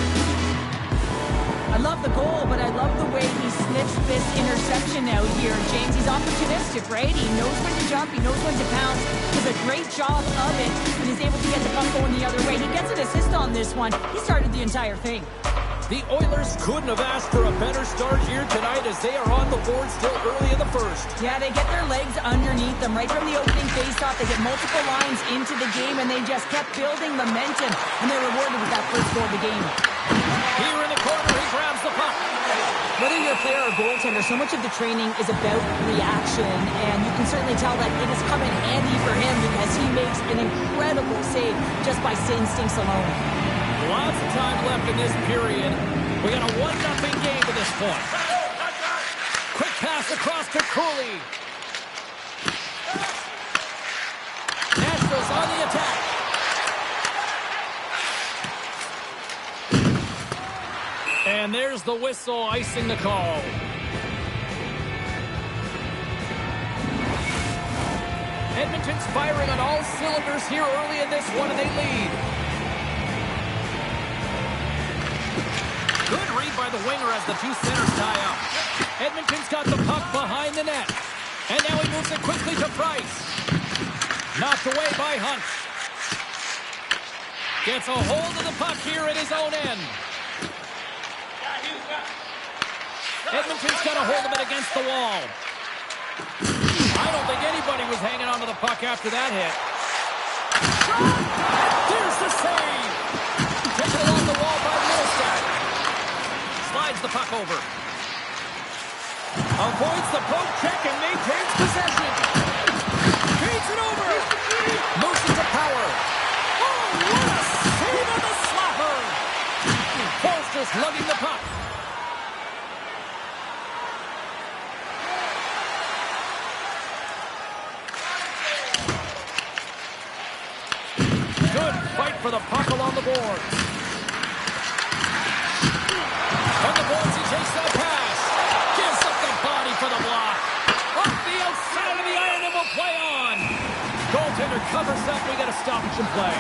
I love the goal, but I love the way he sniffs this interception out here, James. He's opportunistic, right? He knows when to jump, he knows when to pounce. Does a great job of it, and he's able to get the puck going the other way. He gets an assist on this one. He started the entire thing. The Oilers couldn't have asked for a better start here tonight as they are on the board still early in the first. Yeah, they get their legs underneath them right from the opening faceoff. They get multiple lines into the game, and they just kept building momentum, and they're rewarded with that first goal of the game. Here in the corner, he grabs the puck. Whether you you're a player or goaltender, so much of the training is about reaction, and you can certainly tell that it has come in handy for him because he makes an incredible save just by instincts alone. Lots of time left in this period. We got a 1-0 game to this point. Quick pass across to Cooley. Nashville's on the attack. And there's the whistle icing the call. Edmonton's firing on all cylinders here early in this one, and they lead. Good read by the winger as the two centers tie up. Edmonton's got the puck behind the net. And now he moves it quickly to Price. Knocked away by Hunt. Gets a hold of the puck here at his own end. Edmonton's got a hold of it against the wall. I don't think anybody was hanging onto the puck after that hit. Shot! There's the save! Taken along the wall by Middlestat. Slides the puck over. Avoids the poke check and maintains possession. Feeds it over. Moves it to Power. Oh, what a save on the slapper! Foster's lugging the puck. For the puck along the boards. On the boards, he takes that pass. Gives up the body for the block. Off the outside of the iron and will play on. Goaltender covers up. We got a stoppage in play.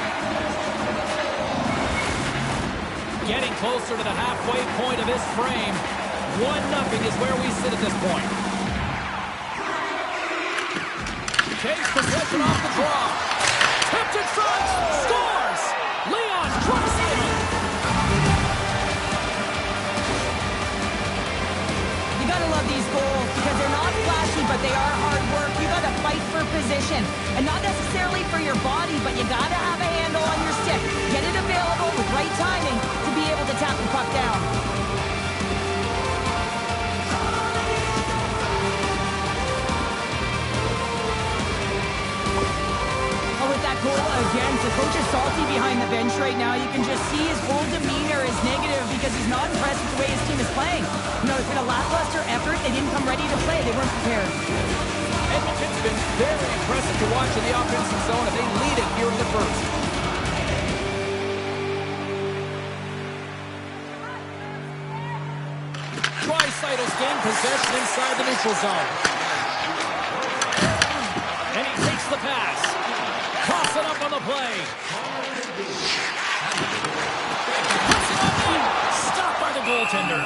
Getting closer to the halfway point of this frame. 1-0 is where we sit at this point. Takes possession off the draw. Tipped in front. Scores! Leon Draisaitl. You gotta love these goals because they're not flashy, but they are hard work. You gotta fight for position. And not necessarily for your body, but you gotta have a handle on your stick. Get it available with right timing to be able to tap the puck down. Goal again. The coach is salty behind the bench right now. You can just see his whole demeanor is negative because he's not impressed with the way his team is playing. You know, it's been a lackluster effort. They didn't come ready to play. They weren't prepared. Edmonton's been very impressive to watch in the offensive zone, and they lead it here in the first. Draisaitl's gained possession inside the neutral zone. And he takes the pass. Toss it up on the play. Puts it on in. Stopped by the goaltender.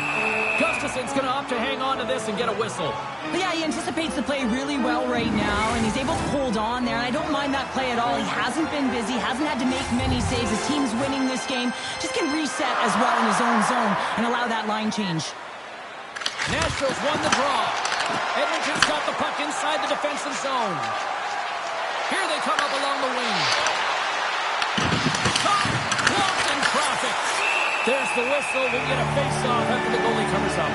Gustafson's going to opt to hang on to this and get a whistle. But yeah, he anticipates the play really well right now, and he's able to hold on there. And I don't mind that play at all. He hasn't been busy, hasn't had to make many saves. His team's winning this game. Just can reset as well in his own zone and allow that line change. Nashville's won the draw. Edmonton's got the puck inside the defensive zone. Here they come up along the wing. Shot! Blocked in traffic. There's the whistle. We get a face-off after the goalie covers up.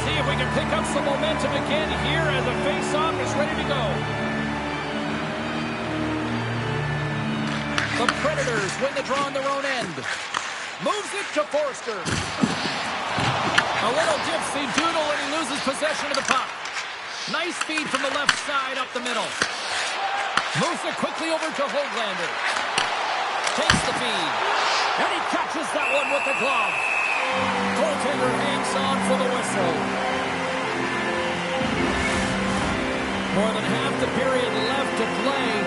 See if we can pick up some momentum again here as the face-off is ready to go. The Predators win the draw on their own end. Moves it to Forster. A little dipsy doodle and he loses possession of the puck. Nice feed from the left side up the middle. Moves it quickly over to Höglander. Takes the feed. And he catches that one with the glove. Goaltender hangs on for the whistle. More than half the period left to play.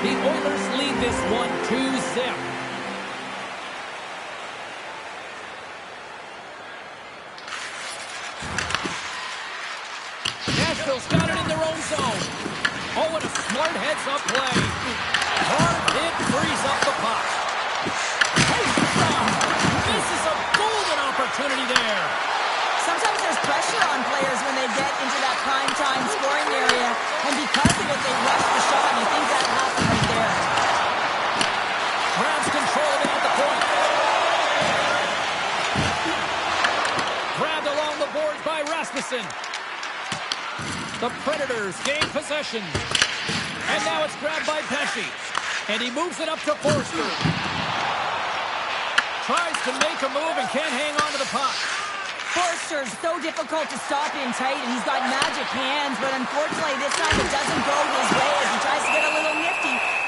The Oilers lead this one 2-0. Nashville's got it in their own zone. Oh, and a smart heads-up play. Hard hit frees up the puck. This is a golden opportunity there. Sometimes there's pressure on players when they get into that prime time scoring area, and because of it, they rush the shot, and you think that happened right there. Grabs control of it at the point. Houston. The Predators gain possession. And now it's grabbed by Pesce. And he moves it up to Forster. Tries to make a move and can't hang on to the puck. Forster's so difficult to stop in tight, and he's got magic hands, but unfortunately this time it doesn't go his way as he tries to get a little nifty.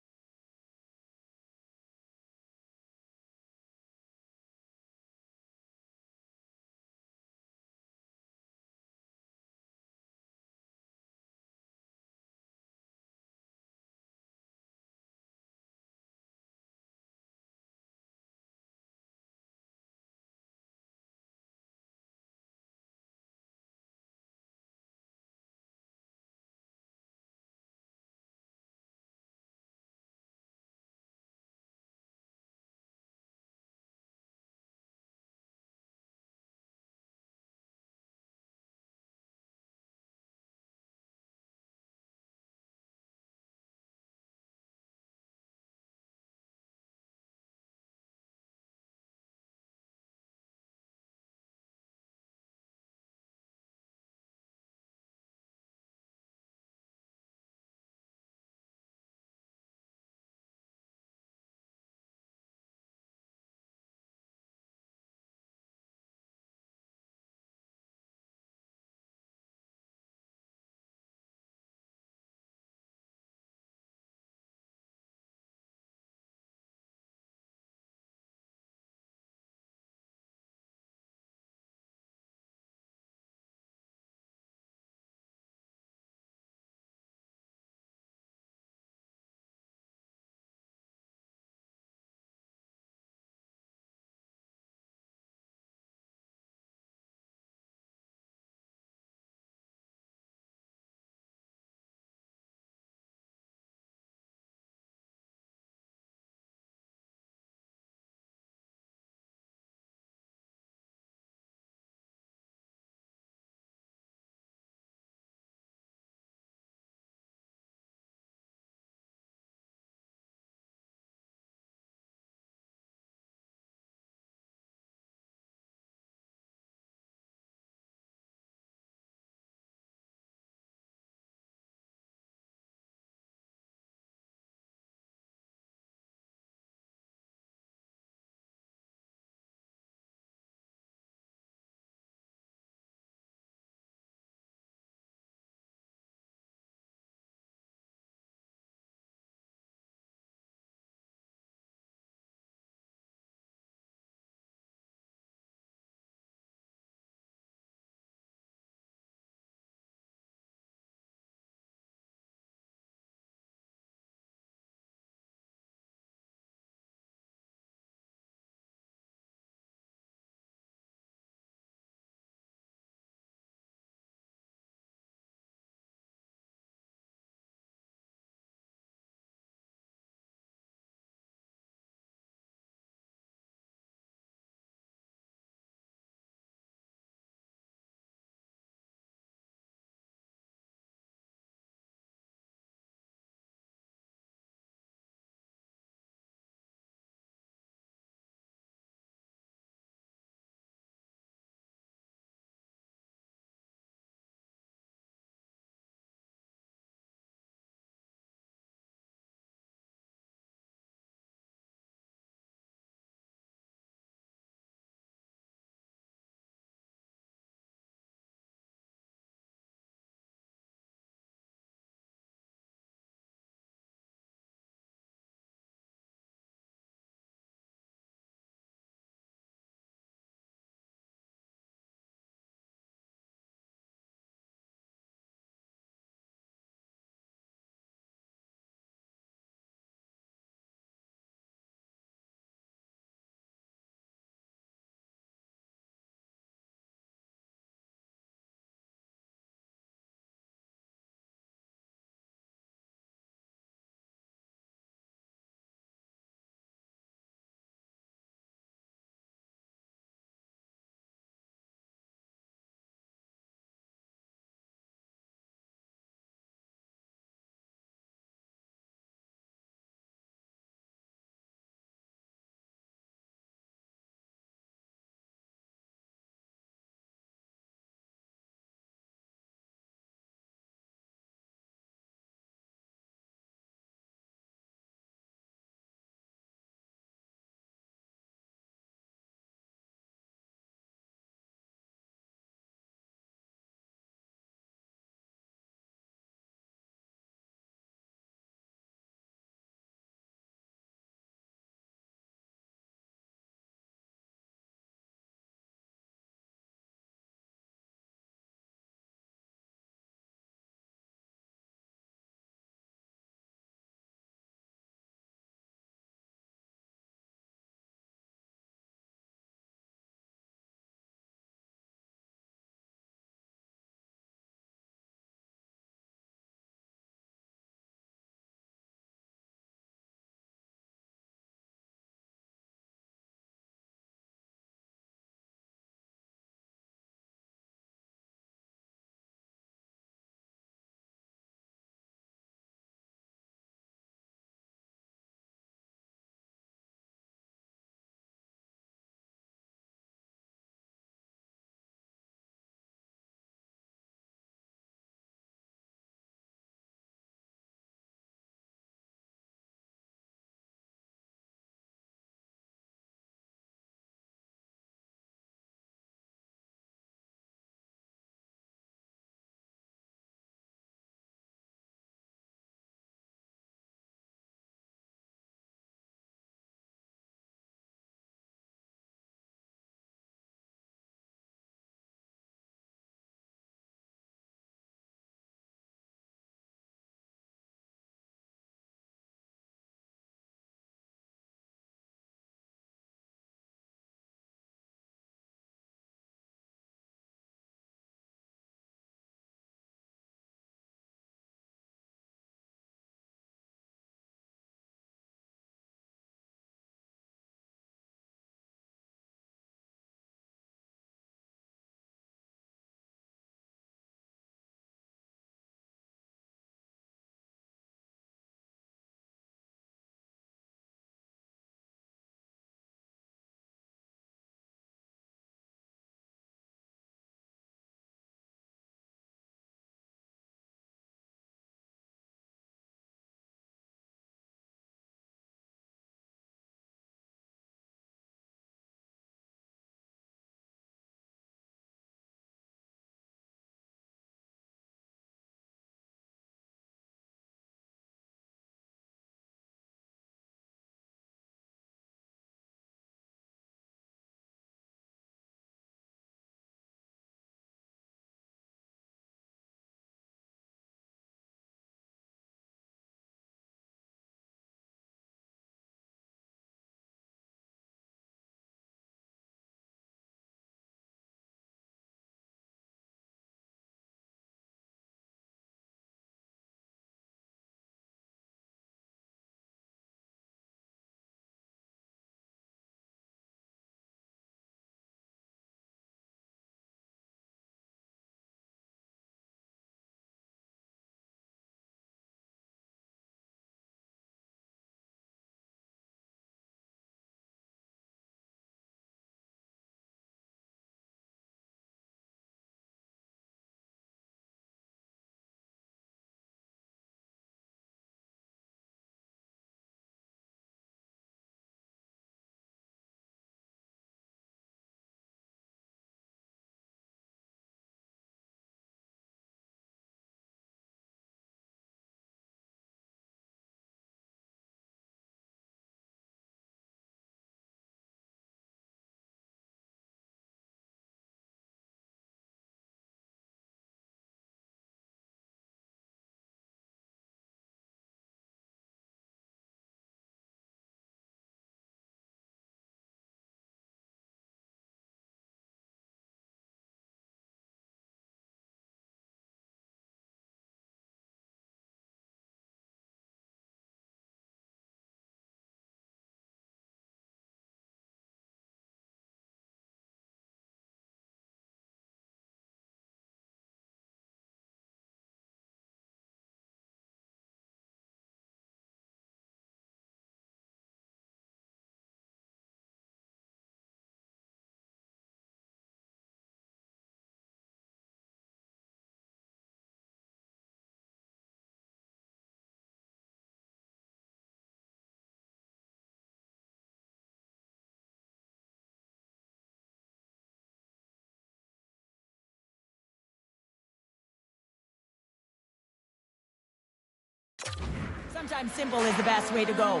Sometimes simple is the best way to go.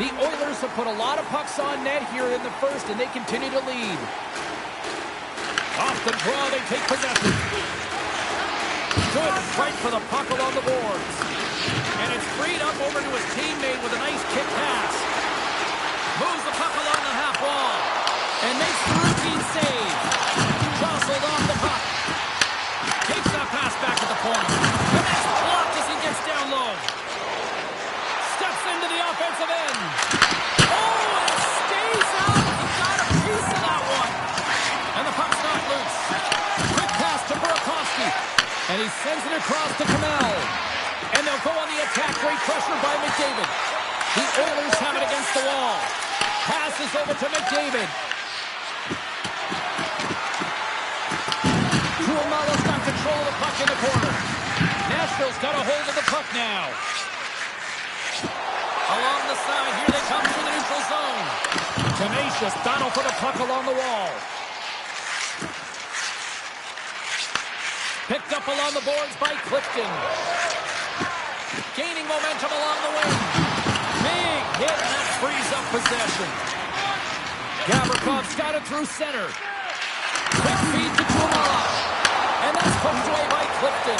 The Oilers have put a lot of pucks on net here in the first, and they continue to lead. Off the draw, they take possession. Good fight for the puck along the boards. And it's freed up over to his teammate with a nice kick pass. Moves the puck along the half wall. And makes the routine save. Jostled off the puck. Takes that pass back at the corner. And that's blocked as he gets down low. Steps into the offensive end. Oh, it stays out. He got a piece of that one. And the puck's not loose. Quick pass to Burakovsky. And he sends it across to Kamel. And they'll go on the attack. Great pressure by McDavid. The Oilers have it against the wall. Passes over to McDavid. Tuomala's got control of the puck in the corner. Nashville's got a hold of the puck now. Along the side, here they come to the neutral zone. Tenacious battle for the puck along the wall. Picked up along the boards by Clifton. Gaining momentum along the wing. Big hit, and that frees up possession. Gavrikov's got it through center. Quick feed to Tuomala. And that's pushed away by Clifton.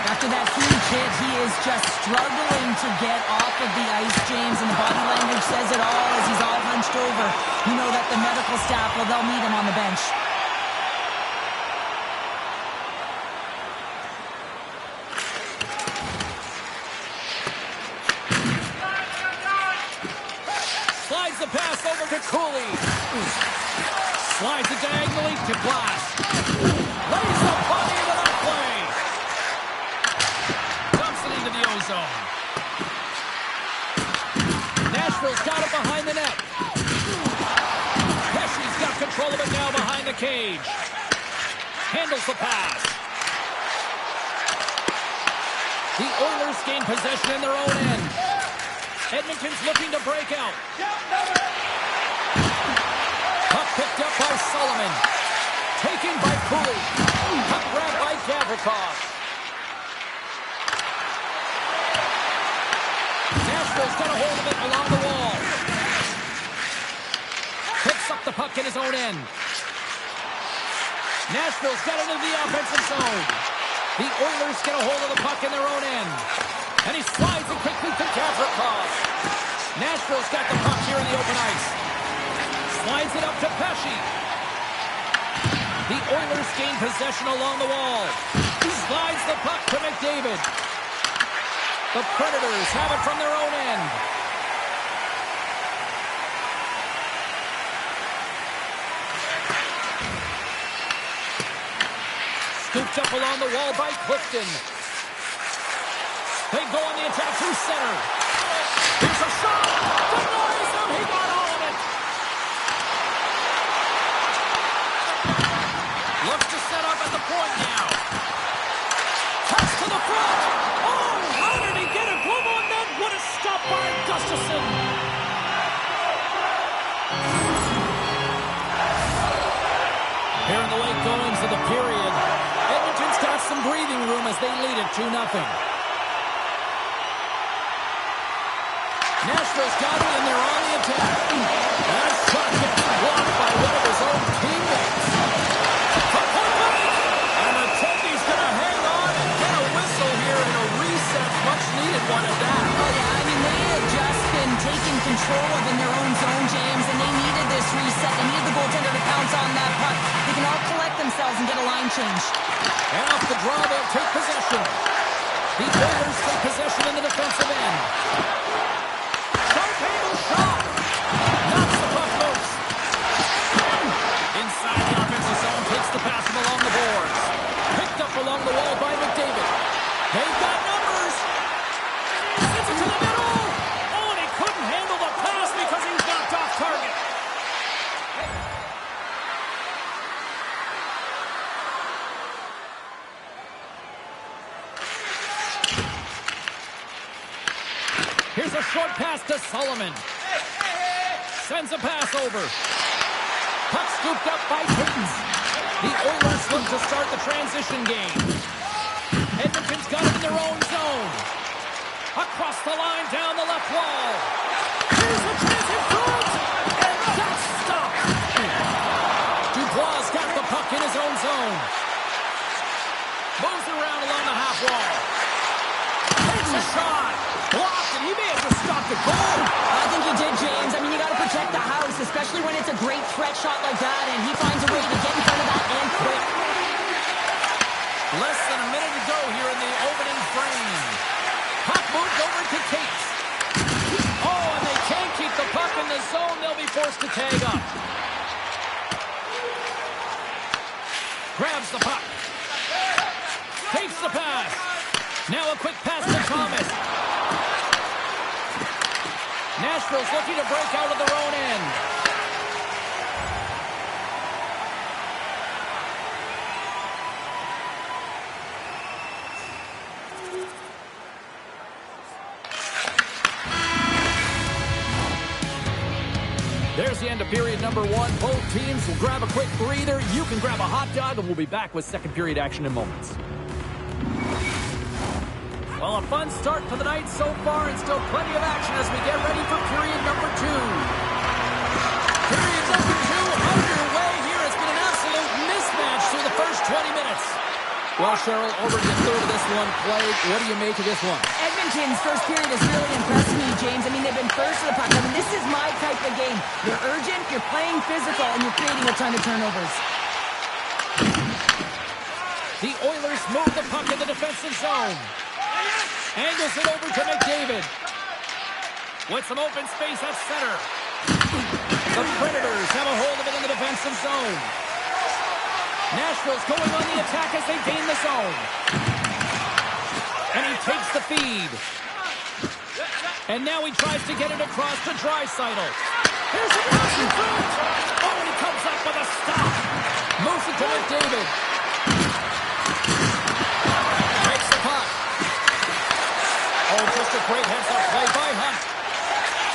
After that huge hit, he is just struggling to get off of the ice, James, and the body language says it all as he's all hunched over. You know that the medical staff, well, they'll meet him on the bench. Slides the pass over to Cooley. Slides it diagonally to Glass. Lays the puck into that play. Dumps it into the ozone. Nashville's got it behind the net. Pesci's got control of it now behind the cage. Handles the pass. The Oilers gain possession in their own end. Edmonton's looking to break out. Puck picked up by Sullivan. Taken by Cooley. Puck grabbed by Gavrikov. Nashville's got a hold of it along the wall. Picks up the puck in his own end. Nashville's got it into the offensive zone. The Oilers get a hold of the puck in their own end. And he slides it quickly to Gavrikov. Nashville's got the puck here in the open ice. Slides it up to Pesci. The Oilers gain possession along the wall. Slides the puck to McDavid. The Predators have it from their own end. Scooped up along the wall by Clifton. They go on the attack through center. Here's a shot. Denies him. He got all of it. Looks to set up at the point now. Pass to the front. Oh, how did he get a glove on that? What a stop by Gustafsson. Here in the late goings of the period, Edmonton's got some breathing room as they lead it 2-0. Nashville's got it, and they're on the attack. That shot gets blocked by one of his own teammates. And the Teddy's going to hang on and get a whistle here in a reset. Much needed one at that. Oh, yeah, I mean, they had just been taken control of in their own zone, James, and they needed this reset. They needed the goaltender to pounce on that puck. They can all collect themselves and get a line change. And off the draw, they'll take possession. The Oilers take possession in the defensive end. Shot! Knocks the puck loose. Inside the offensive zone, takes the pass from along the boards. Picked up along the wall by McDavid. They've got numbers. Sends it to the middle. Oh, and he couldn't handle the pass because he was knocked off target. Here's a short pass to Sullivan. Sends a pass over. Puck scooped up by Higgins. The Oilers look to start the transition game. Edmonton's got it in their own zone. Across the line, down the left wall. Here's the chance in front, and that's stopped. Dubois got the puck in his own zone. Moves around along the half wall. Takes a shot. Blocked, and he may have just stopped the goal. I think he did, James. I mean, you got to protect the house, especially when it's a great threat shot like that, and he finds a way to get in front of that and quick. Less than a minute to go here in the opening frame. Puck moved over to Cates. Oh, and they can't keep the puck in the zone. They'll be forced to tag up. Grabs the puck. Takes the pass. Now a quick pass to Thomas. Nashville's looking to break out of their own end. There's the end of period number one. Both teams will grab a quick breather. You can grab a hot dog, and we'll be back with second period action in moments. Well, a fun start to the night so far, and still plenty of action as we get ready for period number two. Period number two underway here. It's been an absolute mismatch through the first 20 minutes. Well, Cheryl, over to the third of this one played. What do you make of this one? Edmonton's first period has really impressed me, James. I mean, they've been first to the puck. I mean, this is my type of game. You're urgent, you're playing physical, and you're creating a ton of turnovers. The Oilers move the puck in the defensive zone. Angles it over to McDavid. With some open space at center. The Predators have a hold of it in the defensive zone. Nashville's going on the attack as they gain the zone. And he takes the feed. And now he tries to get it across to Draisaitl. Here's the pass in front. Oh, and he comes up with a stop. Moves it to McDavid. Takes the puck. Oh, just a great heads-up play by Hunt.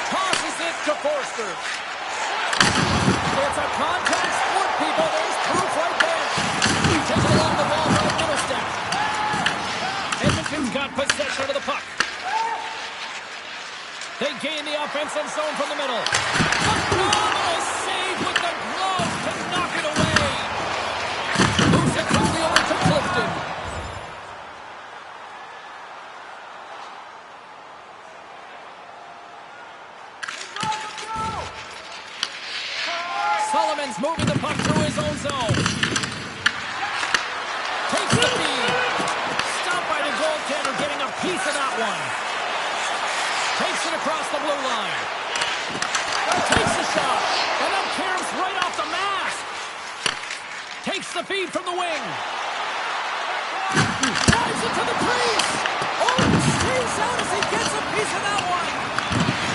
Tosses it to Forster. It's a contact sport, people. There's proof right there. Takes it along the wall by Middlestat. Edmonton's got possession of the puck. They gain the offensive zone from the middle. Phenomenal save with the glove to knock it away. Moves it quickly over to Clifton. Solomon's moving the puck through his own zone. Takes the feed. Stopped by the goaltender, getting a piece of that one. Takes it across the blue line. Takes the shot. And up Cairns right off the mask. Takes the feed from the wing. Drives it to the crease. Oh, stays out as he gets a piece of that one.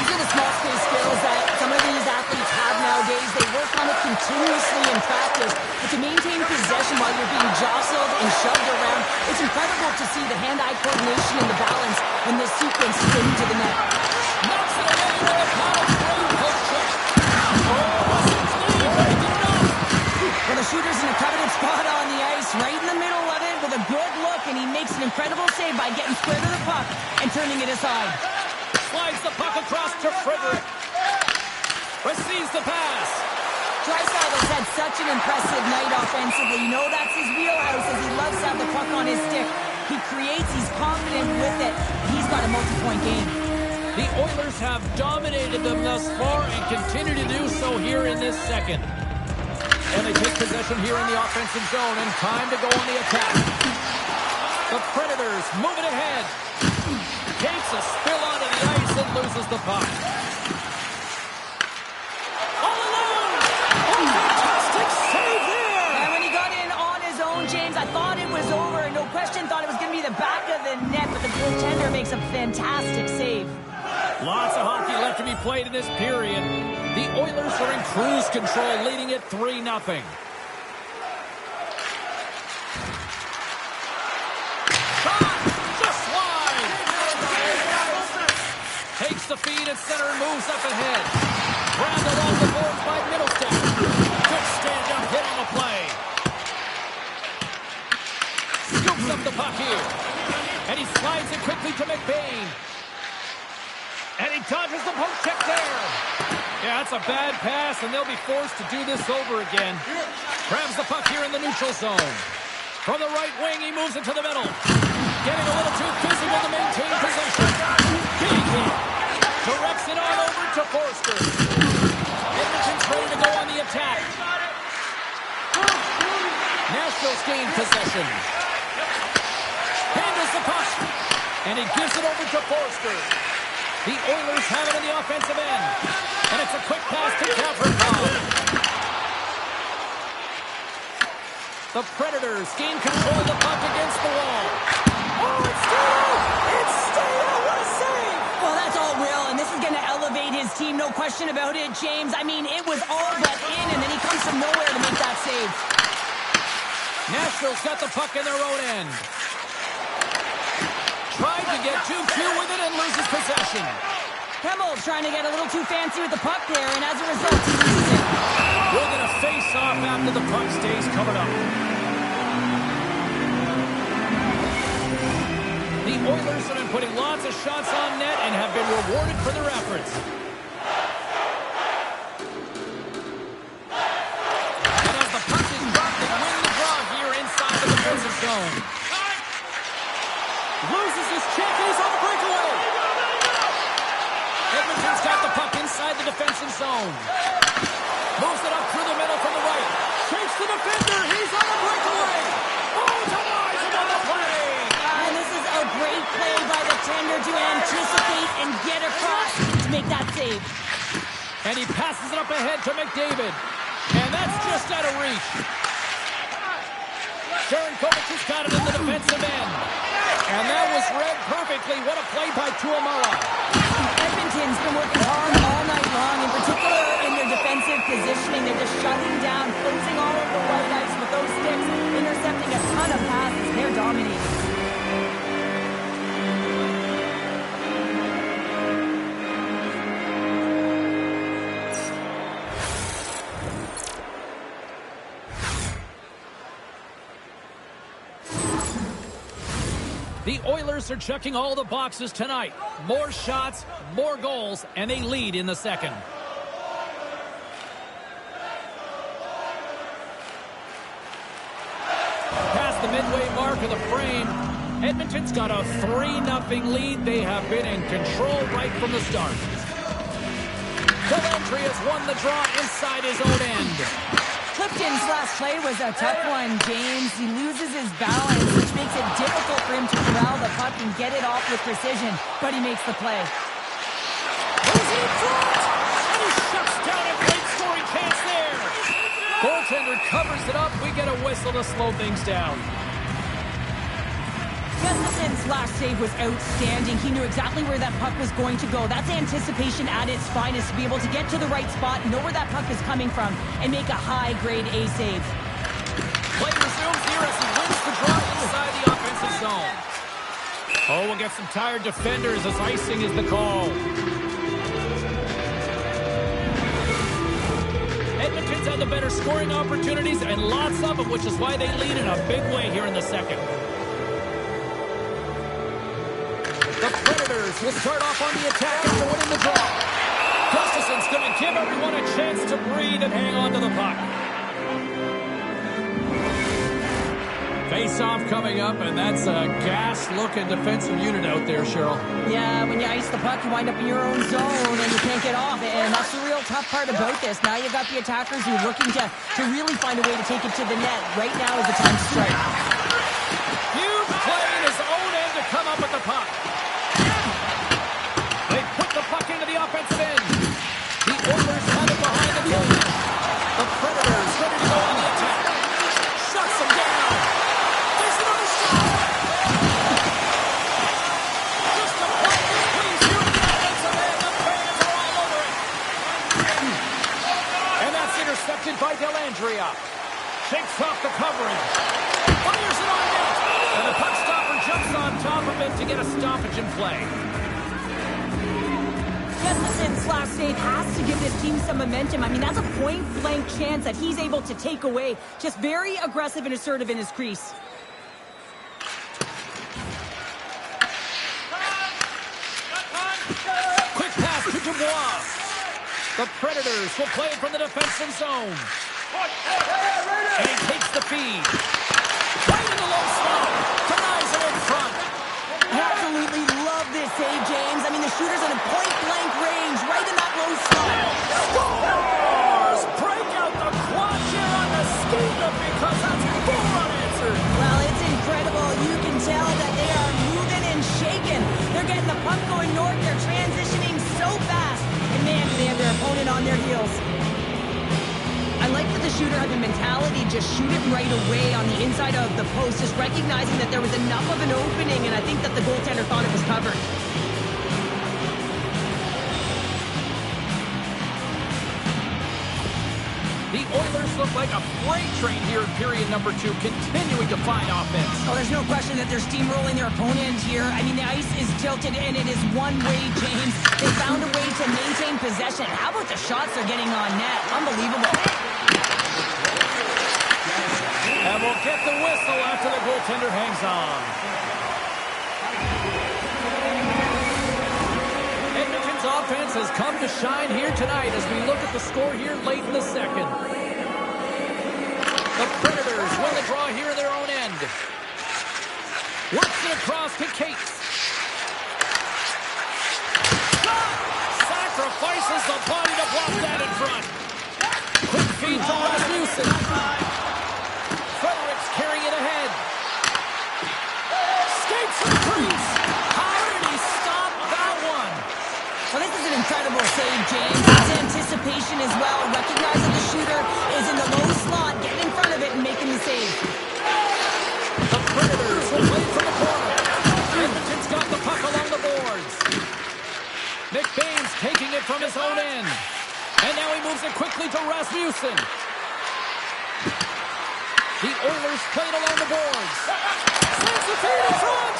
These are the small space skills that some of these athletes have nowadays. They work on it continuously in practice. But to maintain possession while you're being jostled and shoved around, it's incredible to see the hand-eye coordination and the balance when this sequence is into the net. Knocks it away with a power through post check. Oh, Washington's lead, but he did enough. Well, the shooter's in a coveted spot on the ice, right in the middle of it with a good look, and he makes an incredible save by getting square to the puck and turning it aside. Slides the puck across to Frederick. Receives the pass. Draisaitl's had such an impressive night offensively. You know that's his wheelhouse as he loves to have the puck on his stick. He creates, he's confident with it. He's got a multi-point game. The Oilers have dominated them thus far and continue to do so here in this second. And they take possession here in the offensive zone and time to go on the attack. The Predators move it ahead. Takes a spill onto the ice and loses the puck. All alone! Oh, fantastic save there! And when he got in on his own, James, I thought it was over. No question, thought it was going to be the back of the net, but the goaltender makes a fantastic save. Lots of hockey left to be played in this period. The Oilers are in cruise control, leading it 3-0. Shot! Just wide! Takes the feed at center and moves up ahead. Grabbed along the boards by Middlestat. Good stand-up hit on the play. Scoops up the puck here. And he slides it quickly to McBain. And he dodges the poke check there. Yeah, that's a bad pass, and they'll be forced to do this over again. Grabs the puck here in the neutral zone. From the right wing, he moves it to the middle. Getting a little too physical to maintain possession. Big hit. Directs it on over to Forster. Edmonton's ready to go on the attack. Nashville's gained possession. Handles the puck. And he gives it over to Forster. The Oilers have it on the offensive end. And it's a quick pass to Gavrikov. The Predators gain control of the puck against the wall. Oh, it's Steel! It's Steel! What a save! Well, that's all Will, and this is going to elevate his team, no question about it, James. I mean, it was all but in, and then he comes from nowhere to make that save. Nashville's got the puck in their own end. Tried to get too cute with it and loses possession. Hemmel trying to get a little too fancy with the puck there, and as a result, he loses it. We're going to face off after the puck stays covered up. The Oilers have been putting lots of shots on net and have been rewarded for their efforts. And as the puck is dropped, they win the draw here inside the defensive zone. Loses his check, and he's on the breakaway. Edmonton's got the puck inside the defensive zone. Moves it up through the middle from the right. Shakes the defender. He's on the breakaway. Oh, denies him on the play. And this is a great play by the tender to anticipate and get across to make that save. And he passes it up ahead to McDavid. And that's just out of reach. Sharankovic has got it in the defensive end. And that was read perfectly. What a play by Tuomarra. Edmonton's been working hard all night long, in particular in their defensive positioning. They're just shutting down, closing all of the white ice with those sticks, intercepting a ton of passes. They're dominating. The Oilers are checking all the boxes tonight. More shots, more goals, and they lead in the second. Past the midway mark of the frame, Edmonton's got a 3-0 lead. They have been in control right from the start. Dellandrea has won the draw inside his own end. Clifton's last play was a tough one, James. He loses his balance, which makes it difficult for him to corral the puck and get it off with precision, but he makes the play. Goes in front, and he shuts down a great scoring chance there. Goaltender covers it up. We get a whistle to slow things down. Gustafson's last save was outstanding. He knew exactly where that puck was going to go. That's anticipation at its finest, to be able to get to the right spot, know where that puck is coming from, and make a high-grade A save. Play resumes here as he wins the draw inside the offensive zone. Oh, we'll get some tired defenders as icing is the call. Edmonton's had the better scoring opportunities, and lots of them, which is why they lead in a big way here in the second. The Predators will start off on the attack after winning the draw. Gustafson's going to give everyone a chance to breathe and hang on to the puck. Face-off coming up, and that's a gas-looking defensive unit out there, Cheryl. Yeah, when you ice the puck, you wind up in your own zone, and you can't get off it, and that's the real tough part about this. Now you've got the attackers who are looking to really find a way to take it to the net. Right now is the time to strike. Huge play in his own end to come up with the puck. They put the puck into the offensive end. The Oilers have it behind the goal. The Predators ready to go on the attack. Shuts them down. There's another shot. Just a play this squeeze here in the offensive end. The fans are all over it. And that's intercepted by Dellandrea. Shakes off the coverage. Fires it on net. And the puck stopper jumps on top of it to get a stoppage in play. Gustafson's last save has to give this team some momentum. I mean, that's a point-blank chance that he's able to take away. Just very aggressive and assertive in his crease. Dubois. The Predators will play it from the defensive zone. And he takes the feed. Right in the low slot. Denies it in front. I absolutely love this save, James. I mean, the shooter's in a point-blank range, right in that low slot. Scores! Break out the quad here on the scuba because that's 4 unanswered. Well, it's incredible. You can tell that they are moving and shaking. They're getting the puck going north. They're transitioning so fast. And man, do they have their opponent on their heels. I like that the shooter had the mentality, just shoot it right away on the inside of the post, just recognizing that there was enough of an opening, and I think that the goaltender thought it was covered. The Oilers look like a freight train here in period number 2, continuing to find offense. Oh, there's no question that they're steamrolling their opponent here. I mean, the ice is tilted, and it is one way, James. They found a way to maintain possession. How about the shots they're getting on net? Unbelievable. And we'll get the whistle after the goaltender hangs on. Edmonton's offense has come to shine here tonight as we look at the score here late in the second. The Predators win the draw here in their own end. Works it across to Cates. Sacrifices the body to block that in front. Quick feed to Rasmussen. Frederic's carrying it ahead. Skates and crease. How did he stop that one? Well, this is an incredible save, James. It's anticipation as well. Recognizing the shooter is in the low slot, getting in front of it and making the save. The Predators will play from the corner. Edmonton's got the puck along the boards. McBain's taking it from his own end. And now he moves it quickly to Rasmussen. The Oilers play it along the boards. Sends the feed in front.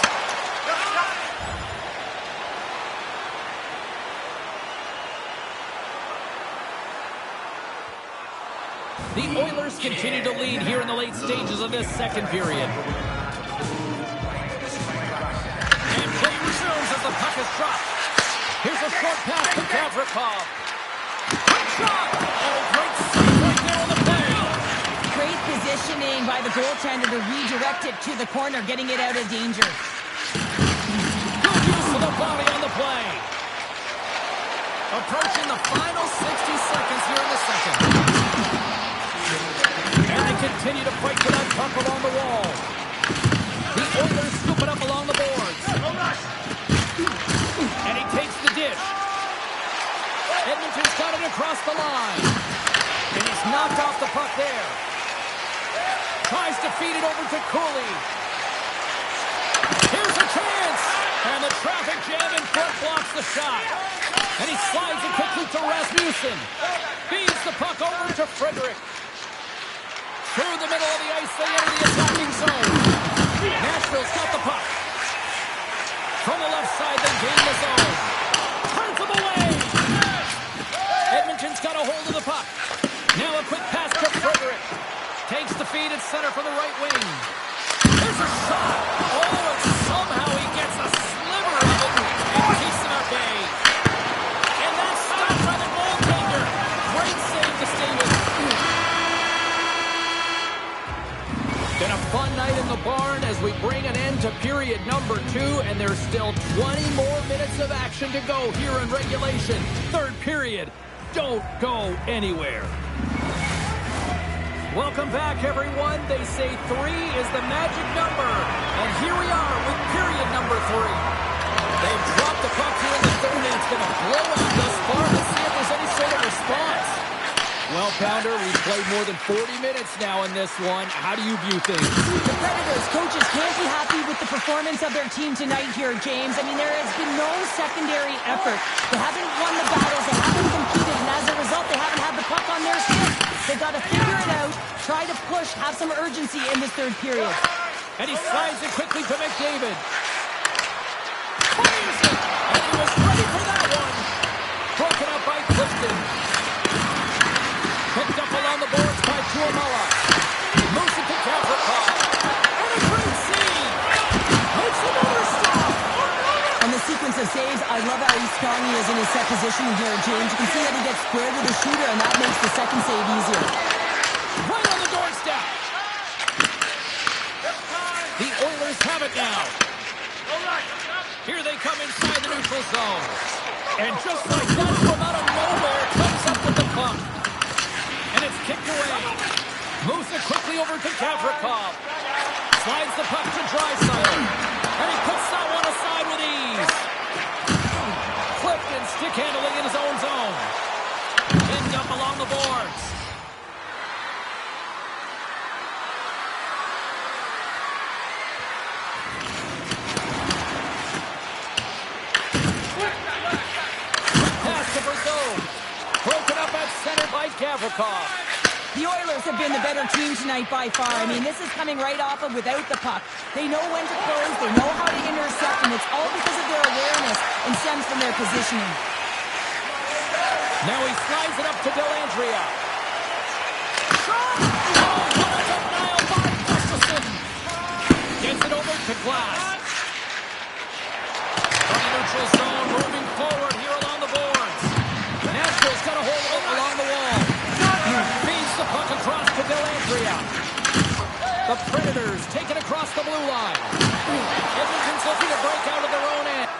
The Oilers continue to lead here in the late stages of this second period. And play resumes as the puck is dropped. Here's a short pass to Gavrikov. Quick shot! Oh, great save right there on the play. Great positioning by the goaltender to redirect it to the corner, getting it out of danger. Good use of the body on the play. Approaching the final 60 seconds here in the second. And they continue to fight for that puck along the wall. The Oilers scoop it up along the boards. And he takes the dish. Edmonton's got it across the line. And he's knocked off the puck there. Tries to feed it over to Cooley. Here's a chance. And the traffic jam in front blocks the shot. And he slides it quickly to Rasmussen. Feeds the puck over to Frederic. Through the middle of the ice, they enter the attacking zone. Nashville's got the puck. From the left side, they gain the zone. Turns them away. Edmonton's got a hold of the puck. Now a quick pass to Frederic. Takes the feed at center from the right wing. There's a shot. Oh, and somehow he gets a sliver of it and keeps it at bay. And that's stopped by the goaltender. Great save to stay with. Been a fun night in the barn as we bring an end to period number 2, and there's still 20 more minutes of action to go here in regulation. Third period. Don't go anywhere. Welcome back, everyone. They say 3 is the magic number. And here we are with period number 3. They've dropped the puck here in the third, and it's been a blowout thus far. Let's see if there's any sort of response. Well, Pounder, we've played more than 40 minutes now in this one. How do you view things? The Predators coaches can't be happy with the performance of their team tonight here, James. I mean, there has been no secondary effort. They haven't won the battles. They haven't competed. And as a result, they haven't had the puck on their stick. They've got to figure it out, try to push, have some urgency in this third period. And he slides it quickly to McDavid. Fires it! And he was ready for that one. Broken up by Clifton. Picked up along the boards by Tuomala. Moves it to Gavrikov. And a great save. Makes another stop. On the sequence of saves, I love how he's strong. He he is in his set position here, James. You can see that he gets squared with the shooter, and that makes the second save easier. Right on the doorstep. The Oilers have it now. Here they come inside the neutral zone. And just like that, from out of nowhere, comes up with the puck. And it's kicked away. Moves it quickly over to Gavrikov. Slides the puck to Draisaitl. And he puts that one aside with ease. Flipped and stick handling in his own zone. Pinned up along the boards. Pass to Brazeau. Broken up at center by Gavrikov. The Oilers have been the better team tonight by far. I mean, this is coming right off of without the puck. They know when to close, they know how to intercept, and it's all because of their awareness and stems from their positioning. Now he slides it up to Dellandrea. Shot! Oh, that's a mile by Gustafsson. Gets it over to Glass. From the neutral zone, moving forward here along the boards. Nashville's got a hold of it along the wall. Feeds the puck across to Dellandrea. The Predators take it across the blue line. Edmonton's looking to break out of their own end.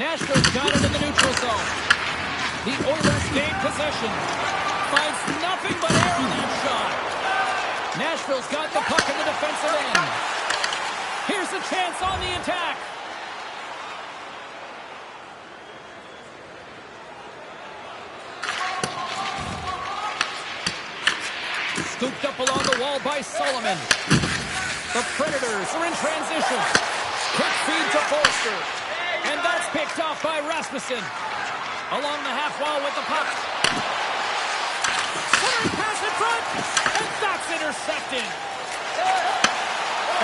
Nashville's got it in the neutral zone. The Oilers gain possession. Finds nothing but air on that shot. Nashville's got the puck in the defensive end. Here's a chance on the attack. Scooped up along the wall by Solomon. The Predators are in transition. Quick feed to Foerster. And that's picked off by Rasmussen. Along the half wall with the puck. Centering pass in front. And that's intercepted.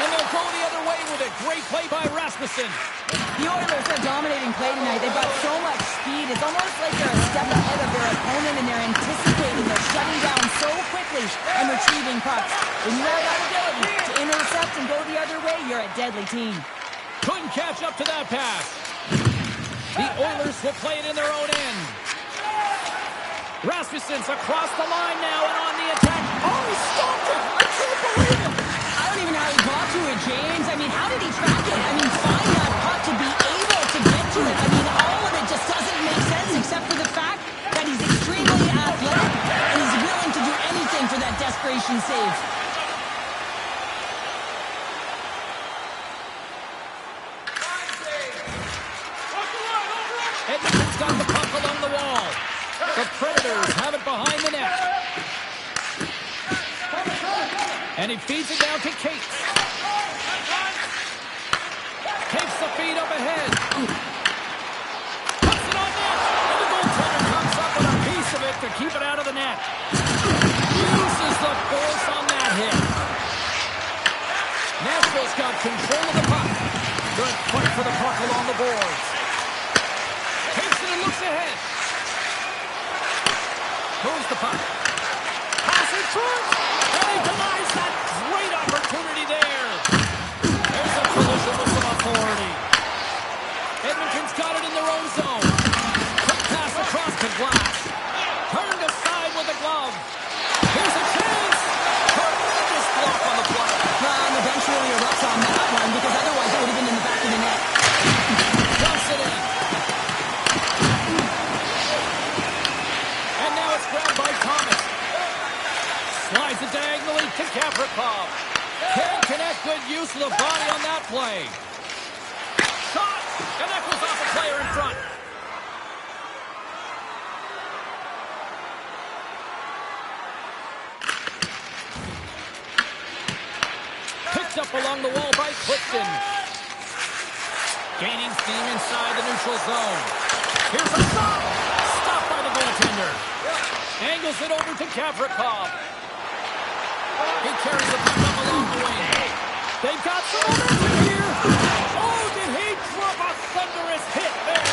And they'll go the other way with it. Great play by Rasmussen. The Oilers are dominating play tonight. They've got so much speed. It's almost like they're a step ahead of their opponent, and they're anticipating. They're shutting down so quickly and retrieving pucks. When you have that ability to intercept and go the other way, you're a deadly team. Couldn't catch up to that pass. The Oilers will play it in their own end. Rasmussen's across the line now and on the attack. Oh, he stopped it! I can't believe it! I don't even know how he got to it, James. I mean, how did he track it? I mean, find that puck to be able to get to it. I mean, all of it just doesn't make sense except for the fact that he's extremely athletic and he's willing to do anything for that desperation save. Edmonton's got the puck along the wall. The Predators have it behind the net. And he feeds it down to Cates. Takes the feed up ahead. Puts it on net. And the goaltender comes up with a piece of it to keep it out of the net. Uses the force on that hit. Nashville's got control of the puck. Good fight for the puck along the boards. Takes it and looks ahead. Moves the puck. Pass it through. And he denies that great opportunity there. There's a collision with some authority. Edmonton's got it in their own zone. Quick pass across the glass. Turned aside with a glove. Here's a chance. Tremendous block on the play. The bench really erupts on that one because otherwise it would have been in the back of the net. Dumps it in. And now it's grabbed by Thomas. Slides it diagonally to Gavrikov. Can't connect. Good use of the body on that play. Shot! And that goes off a player in front. Picked up along the wall by Clifton. Gaining steam inside the neutral zone. Here's a shot! Stopped by the goaltender. Angles it over to Gavrikov. He carries the puck up along the wing. They've got some momentum here. Oh, did he drop a thunderous hit there?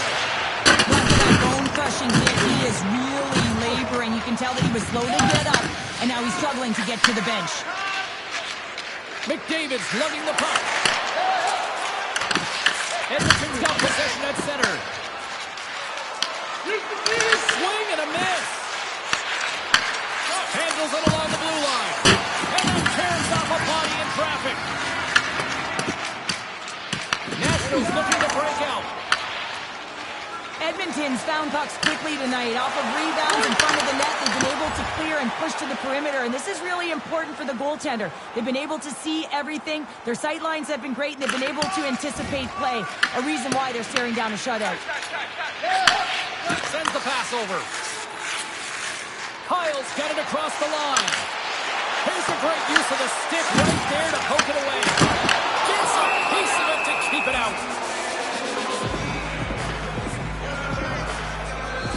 After that bone-crushing hit, he is really laboring. You can tell that he was slow to get up, and now he's struggling to get to the bench. McDavid's lugging the puck. Edmonton's got possession at center. Swing and a miss. Handles it along the blue line. And then tears off a body in traffic. Nashville's looking to break out. Edmonton's found pucks quickly tonight. Off of rebounds in front of the net, they've been able to clear and push to the perimeter, and this is really important for the goaltender. They've been able to see everything. Their sight lines have been great, and they've been able to anticipate play, a reason why they're staring down a shutout. Sends the pass over. Kyle's got it across the line. Here's a great use of the stick right there to poke it away. Gets a piece of it to keep it out.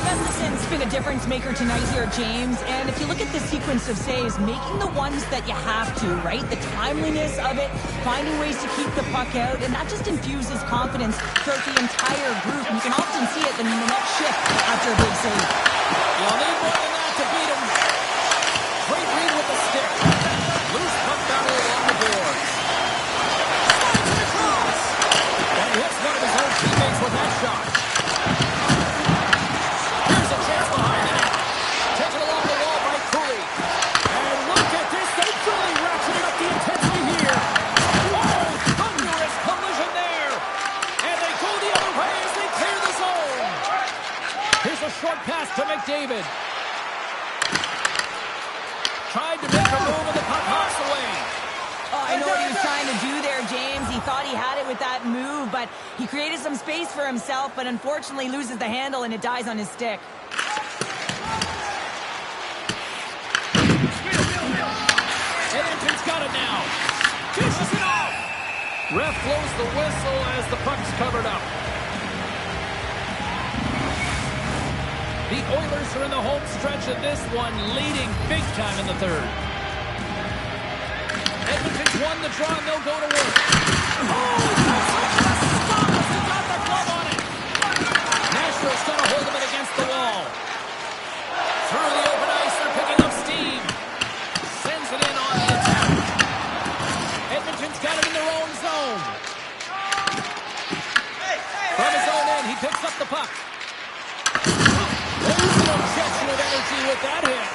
Gustafson's been a difference maker tonight here, James. And if you look at the sequence of saves, making the ones that you have to, right? The timeliness of it, finding ways to keep the puck out, and that just infuses confidence throughout the entire group. And you can often see it in the next shift after a big save. You'll need more than that to beat him. Great read with the stick. Loose puck battle along the boards. Slides it across. And he hits one of his own teammates with that shot. Here's a chance behind the net. Taken along the wall by Cooley. And look at this. They've really ratcheted up the intensity here. Oh, thunderous collision there. And they go the other way as they clear the zone. short pass to McDavid. Tried to make a move, and the puck hops away. Oh, I know what he was trying to do there, James. He thought he had it with that move, but he created some space for himself, but unfortunately loses the handle, and it dies on his stick. Edmonton's got it now. Dishes it off. Ref blows the whistle as the puck's covered up. The Oilers are in the home stretch of this one, leading big time in the third. Edmonton's won the draw, and they'll go to work. Oh, he got the glove on it. Nashville's going to hold him against the wall. Through the open ice, they're picking up steam. Sends it in on the attack. Edmonton's got it in their own zone. From his own end, he picks up the puck. There's an injection of energy with that hit.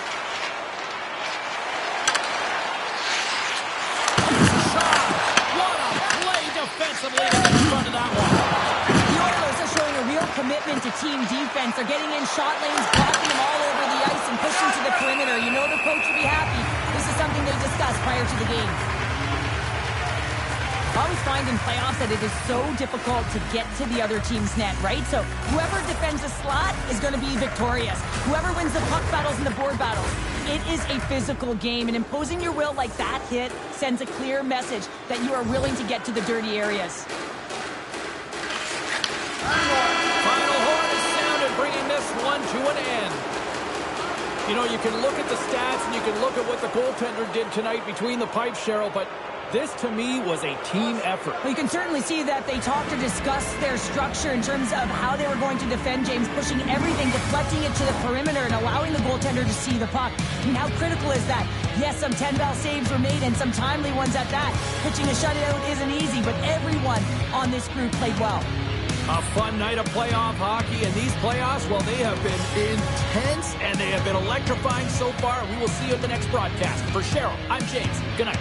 Shot. What a play defensively to get in front of that one. The Oilers are showing a real commitment to team defense. They're getting in shot lanes, blocking them all over the ice, and pushing to the perimeter. You know the coach will be happy. This is something they discussed prior to the game. I always find in playoffs that it is so difficult to get to the other team's net, right? So whoever defends a slot is going to be victorious. Whoever wins the puck battles and the board battles. It is a physical game, and imposing your will like that hit sends a clear message that you are willing to get to the dirty areas. Final horn is sounded, bringing this one to an end. You know, you can look at the stats and you can look at what the goaltender did tonight between the pipes, Cheryl, but this, to me, was a team effort. Well, you can certainly see that they talked or discussed their structure in terms of how they were going to defend James, pushing everything, deflecting it to the perimeter, and allowing the goaltender to see the puck. I mean, how critical is that? Yes, some 10-ball saves were made, and some timely ones at that. Pitching a shutout isn't easy, but everyone on this group played well. A fun night of playoff hockey, and these playoffs, well, they have been intense, and they have been electrifying so far. We will see you at the next broadcast. For Cheryl, I'm James. Good night.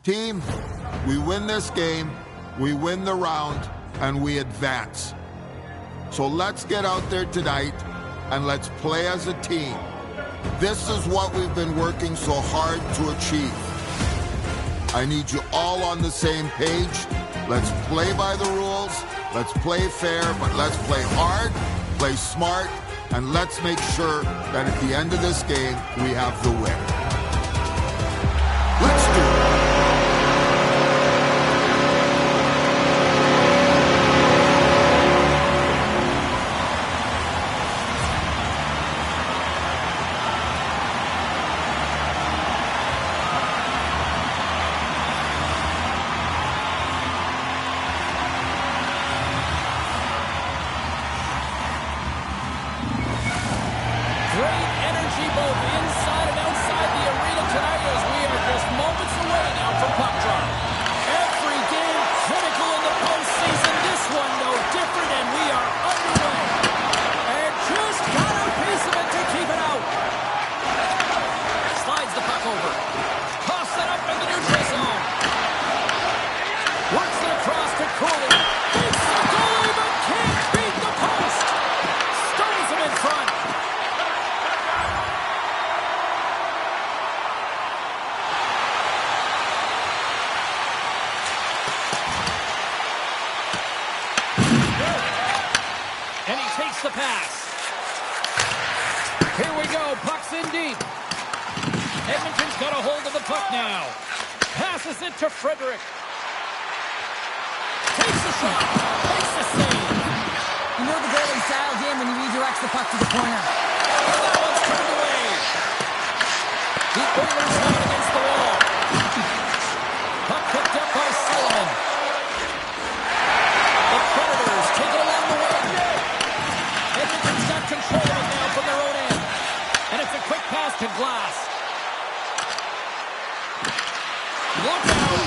Team, we win this game, we win the round, and we advance. So let's get out there tonight and let's play as a team. This is what we've been working so hard to achieve. I need you all on the same page. Let's play by the rules, let's play fair, but let's play hard, play smart, and let's make sure that at the end of this game, we have the win. Let's do it. The pass. Here we go. Puck's in deep. Edmonton's got a hold of the puck now. Passes it to Frederick. Takes the shot. Makes the save. You know the goalie's dialed in when he redirects the puck to the corner. And that one's turned away. The Oilers have it against the wall. Puck picked up by Sullivan. The Predators take it along the wing. Edmonton's got control of it now from their own end. And it's a quick pass to Glass. Look out!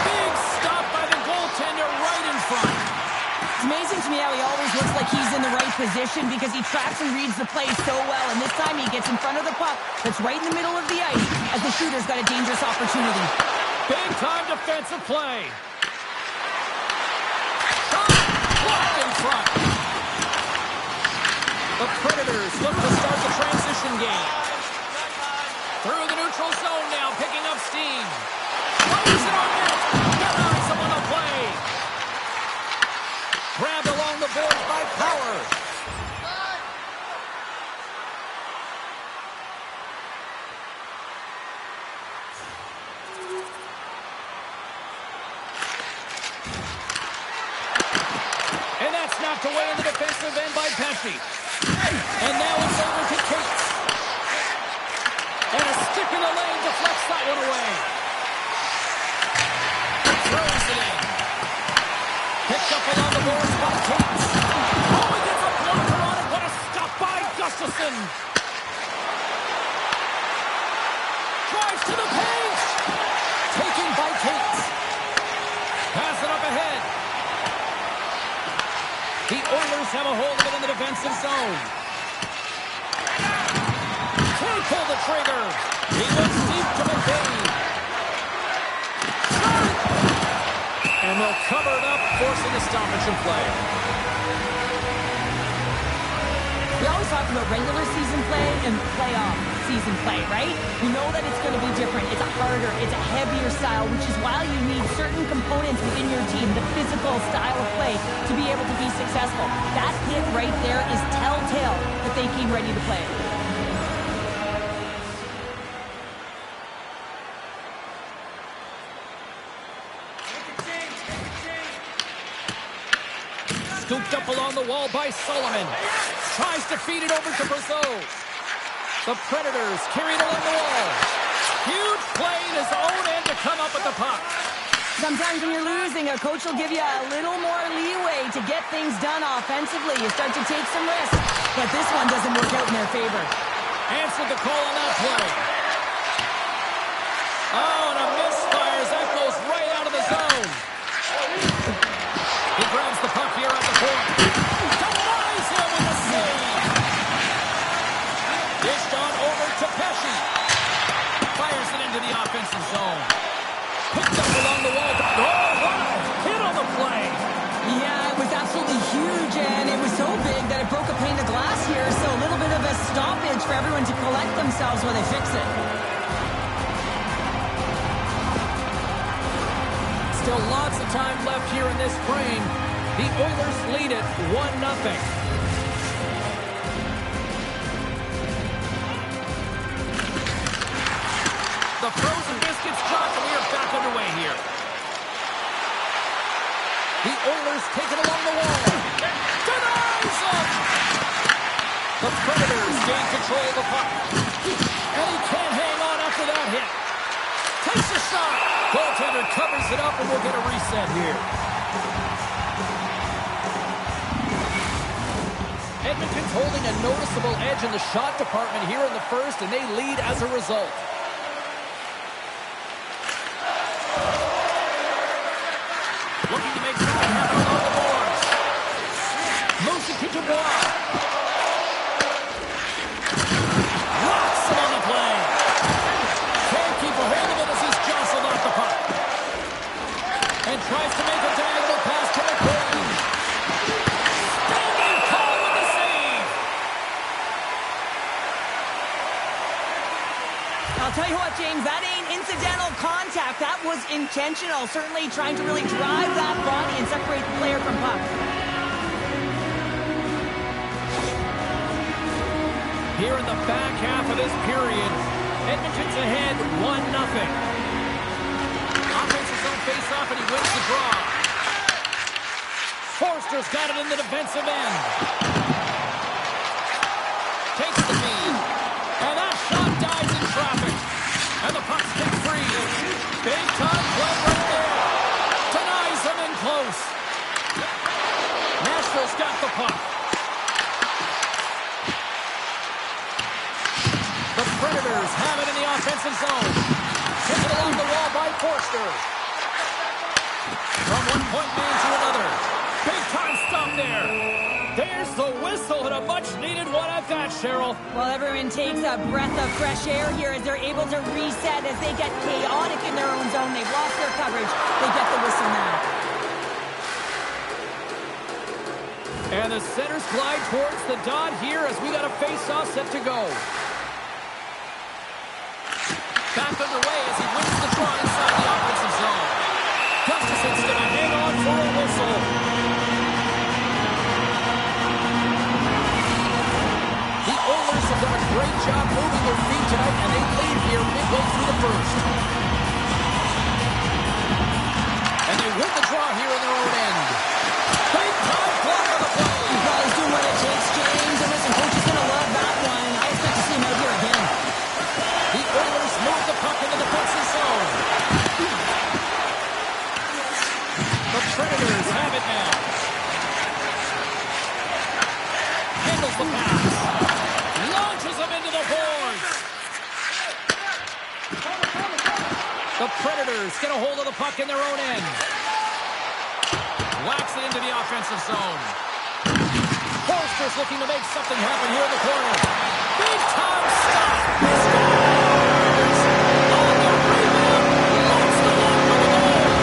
Big stop by the goaltender right in front. It's amazing to me how he always looks like he's in the right position because he tracks and reads the play so well. And this time he gets in front of the puck that's right in the middle of the ice as the shooter's got a dangerous opportunity. Big time defensive play. Shot blocked in front. The Predators look to start the transition game. Through the neutral zone now, picking up steam. Plays it on net. Denies him on the play. Grabbed along the boards by Power. And that's knocked away in the defensive end by Pesci. And now it's over to Cates. And a stick in the lane deflects that one away. Throws it in. Picked up along the boards by Cates. Oh, he gets a blocker on it. What a stop by Gustafsson. Drives to the paint. Taken by Cates. Pass it up ahead. The Oilers have a hold of it in the defensive zone. Can't pull the trigger. He looks deep to McCabe. And they'll cover it up, forcing a stoppage in play. We always talk about regular season play and playoff season play, right? You know that it's going to be different. It's a harder, it's a heavier style, which is why you need certain components within your team, the physical style of play, to be able to be successful. That hit right there is telltale that they came ready to play. Scooped up along the wall by Sullivan. Tries to feed it over to Brazeau. The Predators carried along the wall. Huge play in his own end to come up with the puck. Sometimes when you're losing, a coach will give you a little more leeway to get things done offensively. You start to take some risks, but this one doesn't work out in their favor. Answered the call on that play. Oh, and a misfires. That goes right out of the zone. He grabs the puck here at the point. Denies him with a save. Dished on over to Pesci. Fires it into the offensive zone. Picked up along the wall. Oh, what a hit on the play. Yeah, it was absolutely huge, and it was so big that it broke a pane of glass here, so a little bit of a stoppage for everyone to collect themselves while they fix it. Still lots of time left here in this frame. The Oilers lead it 1-0. The frozen biscuits drop, and we are back underway here. The Oilers take it along the wall. Denies them! The Predators gain control of the puck. And he can't hang on after that hit. Takes a shot. Goaltender covers it up, and we'll get a reset here. Edmonton's holding a noticeable edge in the shot department here in the first, and they lead as a result. Looking to make something happen along the boards. Moose to Dubois. Locks him on the play. Can't keep a hold of it as he's jostled off the puck. And tries to make a diagonal pass to McQuaid. Standing tall with the save. I'll tell you what, James, that ain't incidental contact. That was intentional, certainly trying to really drive that body and separate the player from puck. Here in the back half of this period, Edmonton's ahead 1-0. Offenses don't face off, and he wins the draw. Forster's got it in the defensive end. Takes the feed. And that shot dies in traffic. And the puck's kicked free. Big time play right there. Denies him in close. Nashville's got the puck. The Predators have it in the offensive zone. Taken along the wall by Forster. From one point man to another. Big time stop there. There's the whistle and a much-needed one at that, Cheryl. Well, everyone takes a breath of fresh air here as they're able to reset as they get chaotic in their own zone. They've lost their coverage. They get the whistle now. And the centers glide towards the dot here as we got a face-off set to go. Back underway as he wins the draw inside the offensive zone. Gustafson's going to hang on for a whistle. The Oilers have done a great job moving their feet tonight, and they lead here midway through the first. And they win the draw here in their own end. Big time block on the play. He's doing what it takes, James. And listen, coach is going to love that one. I expect to see him out here again. The Oilers move the puck into the defensive zone. The Predators have it now. Handles the pass. Launches him into the boards. The Predators get a hold of the puck in their own end. Whacks it into the offensive zone. Forster's looking to make something happen here in the corner. Big time stop. Scores! On the rebound. Launch the lock for the goal.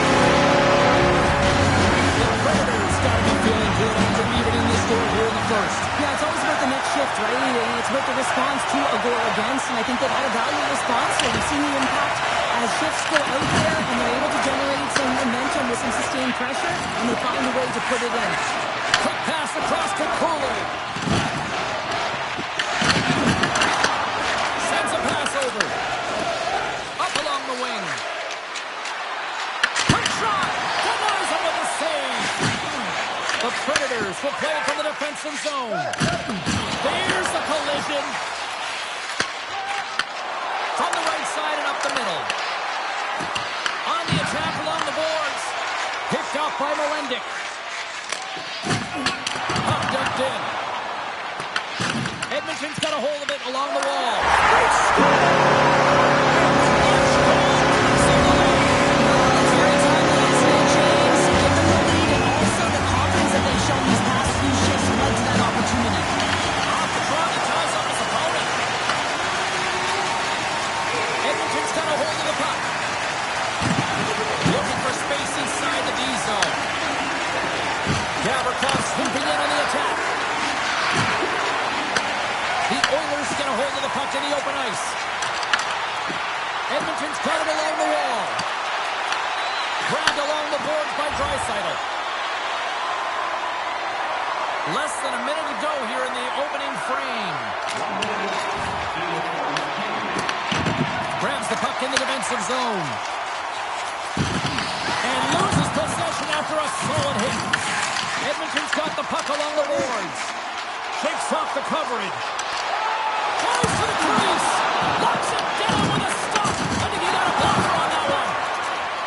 The Predators got to be feeling good after evening this score here in the first. Yeah, it's always about the next shift, right? And it's about the response to a goal against, and I think they've had a valuable response here. We've seen the impact as shifts go out there, and they're able to generate some momentum with some sustained pressure, and they find a way to put it in. Quick pass across to Cooley. Sends a pass over. Up along the wing. Quick shot. Denies him with a save. The Predators will play it from the defensive zone. There's the collision. From the right side and up the middle. On the attack along the boards. Picked up by Melendick. Puck dumped in. Edmonton's got a hold of it along the wall. Great score! puck in the open ice. Edmonton's got it along the wall. Grabbed along the boards by Draisaitl. Less than a minute to go here in the opening frame. Grabs the puck in the defensive zone. And loses possession after a solid hit. Edmonton's got the puck along the boards. Shakes off the coverage. Goes to the crease. Locks it down with a stop. I think he got a blocker on that one.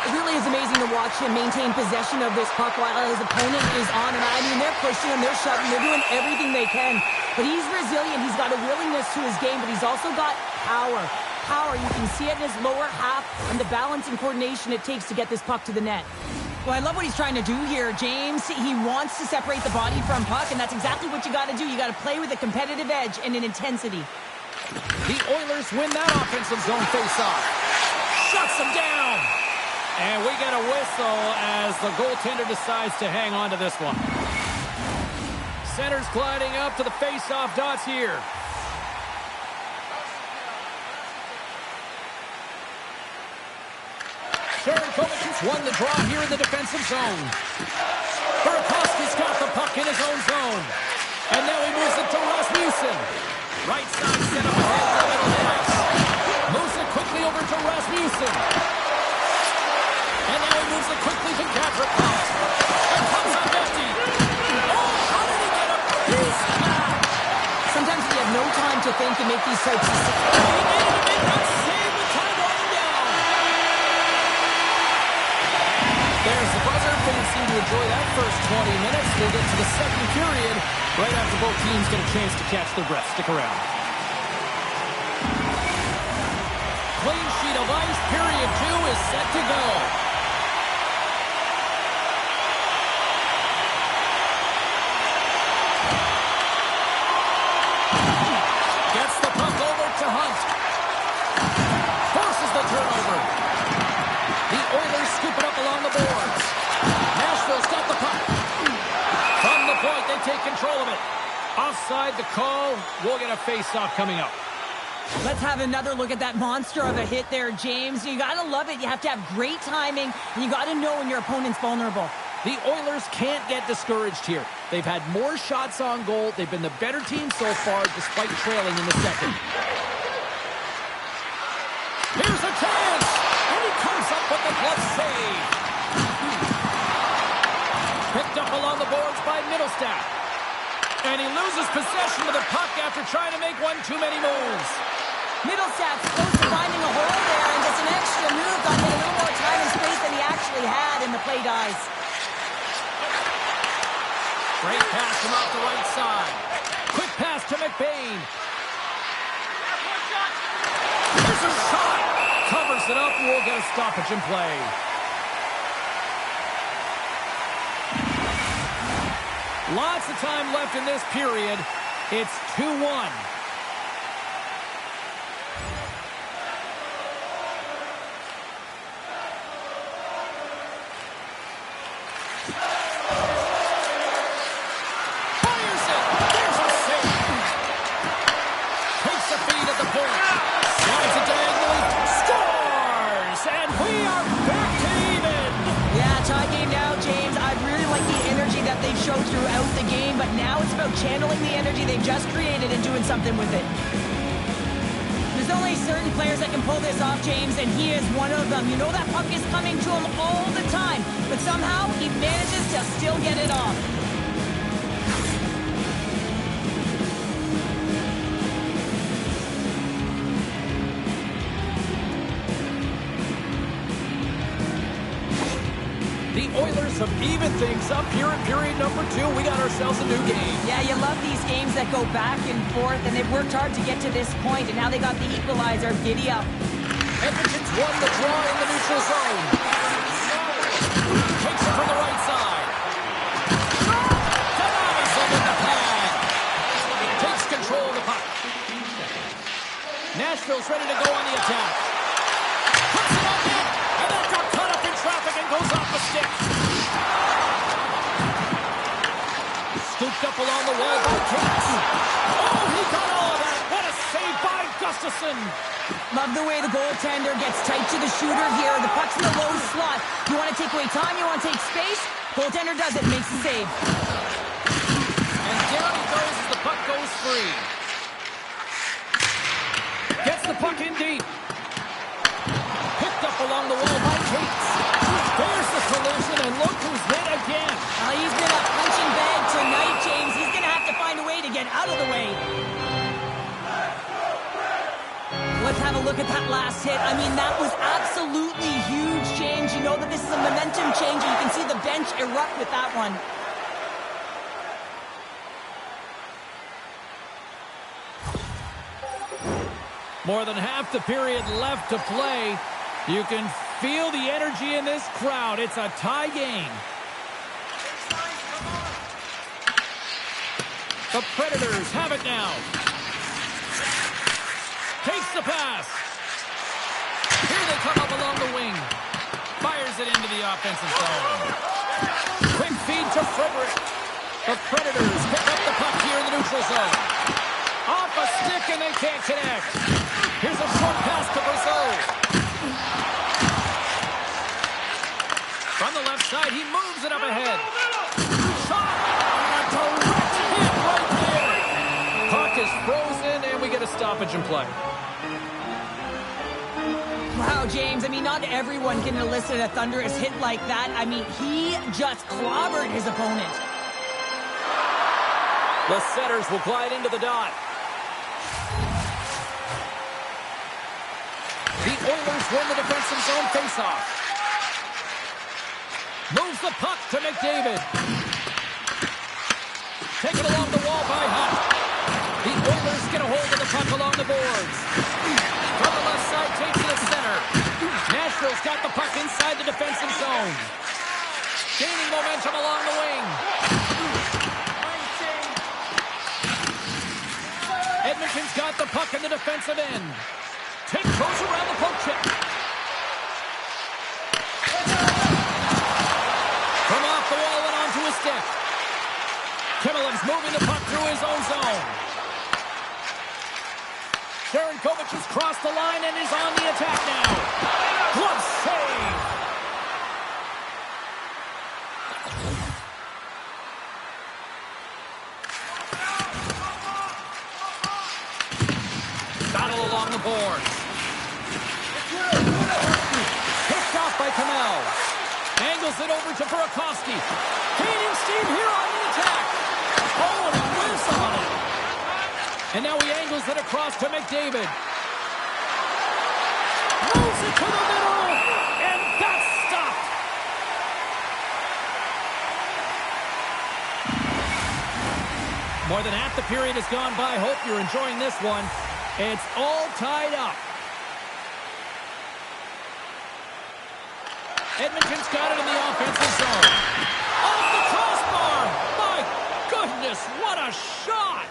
It really is amazing to watch him maintain possession of this puck while his opponent is on. And I mean, they're pushing him, they're shoving, they're doing everything they can. But he's resilient. He's got a willingness to his game, but he's also got power. Power, you can see it in his lower half and the balance and coordination it takes to get this puck to the net. Well, I love what he's trying to do here, James. He wants to separate the body from puck, and that's exactly what you got to do. You got to play with a competitive edge and an intensity. The Oilers win that offensive zone faceoff. Shuts them down. And we get a whistle as the goaltender decides to hang on to this one. Center's gliding up to the faceoff dots here. Sharangovic's won the draw here in the defensive zone. Burakovsky's got the puck in his own zone. And now he moves it to Rasmussen. Right side set up ahead in the middle of the ice. Moves it quickly over to Rasmussen. And now he moves it quickly to Gavrikov. And comes up empty. Oh, how did he get a piece of that? Sometimes you have no time to think and make these types of He needed to make that save with time running down. There's the buzzer. Fans seem to enjoy that first 20 minutes. We'll get to the second period right after both teams get a chance to catch their breath. Stick around. Clean sheet of ice. Period 2 is set to go. Gets the puck over to Hunt. Forces the turnover. The Oilers scoop it up along the boards. Nashville's got the puck. From the point, they take control of it. Offside the call. We'll get a face-off coming up. Let's have another look at that monster of a hit there, James. You got to love it. You have to have great timing, and you got to know when your opponent's vulnerable. The Oilers can't get discouraged here. They've had more shots on goal. They've been the better team so far, despite trailing in the second. Here's a chance! And he comes up with the glove save. Picked up along the boards by Middlestat. And he loses possession of the puck after trying to make one too many moves. Middlestat's close to finding a hole there, and just an extra move got him a little more time and space than he actually had, and the play dies. Great pass from off the right side. Quick pass to McBain. Here's a shot. Covers it up, and we'll get a stoppage in play. Lots of time left in this period. It's 2-1. Fires it. There's a save. Takes the feed at the point. Slides it diagonally. Scores! And we are back to even. Yeah, tie game now, James. I really like the energy that they've shown throughout the game, but now it's about channeling the energy they've just created and doing something with it. There's only certain players that can pull this off, James, and he is one of them. You know that puck is coming to him all the time, but somehow he manages to still get it off. The Oilers have evened things up here in period number 2. We got ourselves a new game. Yeah, you love these games that go back and forth, and they've worked hard to get to this point, and now they got the equalizer. Giddy up. Edmonton's won the draw in the neutral zone. Takes it from the right side. Denies him with the pad. Takes control of the puck. Nashville's ready to go on the attack. Puts it on net, and that got caught up in traffic and goes off the stick. Scooped up along the wall by Cass. Oh, he got all of that. What a save by Gustafson. Love the way the goaltender gets tight to the shooter here. The puck's in the low slot. You want to take away time, you want to take space? Goaltender does it, makes the save. And down he goes as the puck goes free. Gets the puck in deep. Picked up along the wall by Cates. There's the collision, and look who's hit again. He's been a punching bag tonight, James. He's going to have to find a way to get out of the way. Let's have a look at that last hit. I mean, that was absolutely huge, James. You know that this is a momentum changer. You can see the bench erupt with that one. More than half the period left to play. You can feel the energy in this crowd. It's a tie game. The Predators have it now. Takes the pass. Here they come up along the wing. Fires it into the offensive zone. Quick feed to Frederick. The Predators pick up the puck here in the neutral zone. Off a stick and they can't connect. Here's a short pass to Brazeau. From the left side, he moves it up ahead. Shot! A direct hit right there. Puck is frozen and we get a stoppage in play. Wow, James, I mean, not everyone can elicit a thunderous hit like that. I mean, he just clobbered his opponent. The setters will glide into the dot. The Oilers win the defensive zone faceoff. Moves the puck to McDavid. Taken along the wall by Hunt. The Oilers get a hold of the puck along the boards. From the left side, takes it to center. Nashville's got the puck inside the defensive zone. Gaining momentum along the wing. Edmonton's got the puck in the defensive end. Goes around the poke check. From off the wall and onto his stick. Kimmelin's moving the puck through his own zone. Darren Kovac has crossed the line and is on the attack now. Glove save. Battle along the boards. Picked off by Kamel. Angles it over to Burakovsky. Gaining steam here on the attack. Oh, and he whiffs on it. And now he angles it across to McDavid. Moves it to the middle. And that's stopped. More than half the period has gone by. Hope you're enjoying this one. It's all tied up. Edmonton's got it in the offensive zone. Off the crossbar! My goodness, what a shot!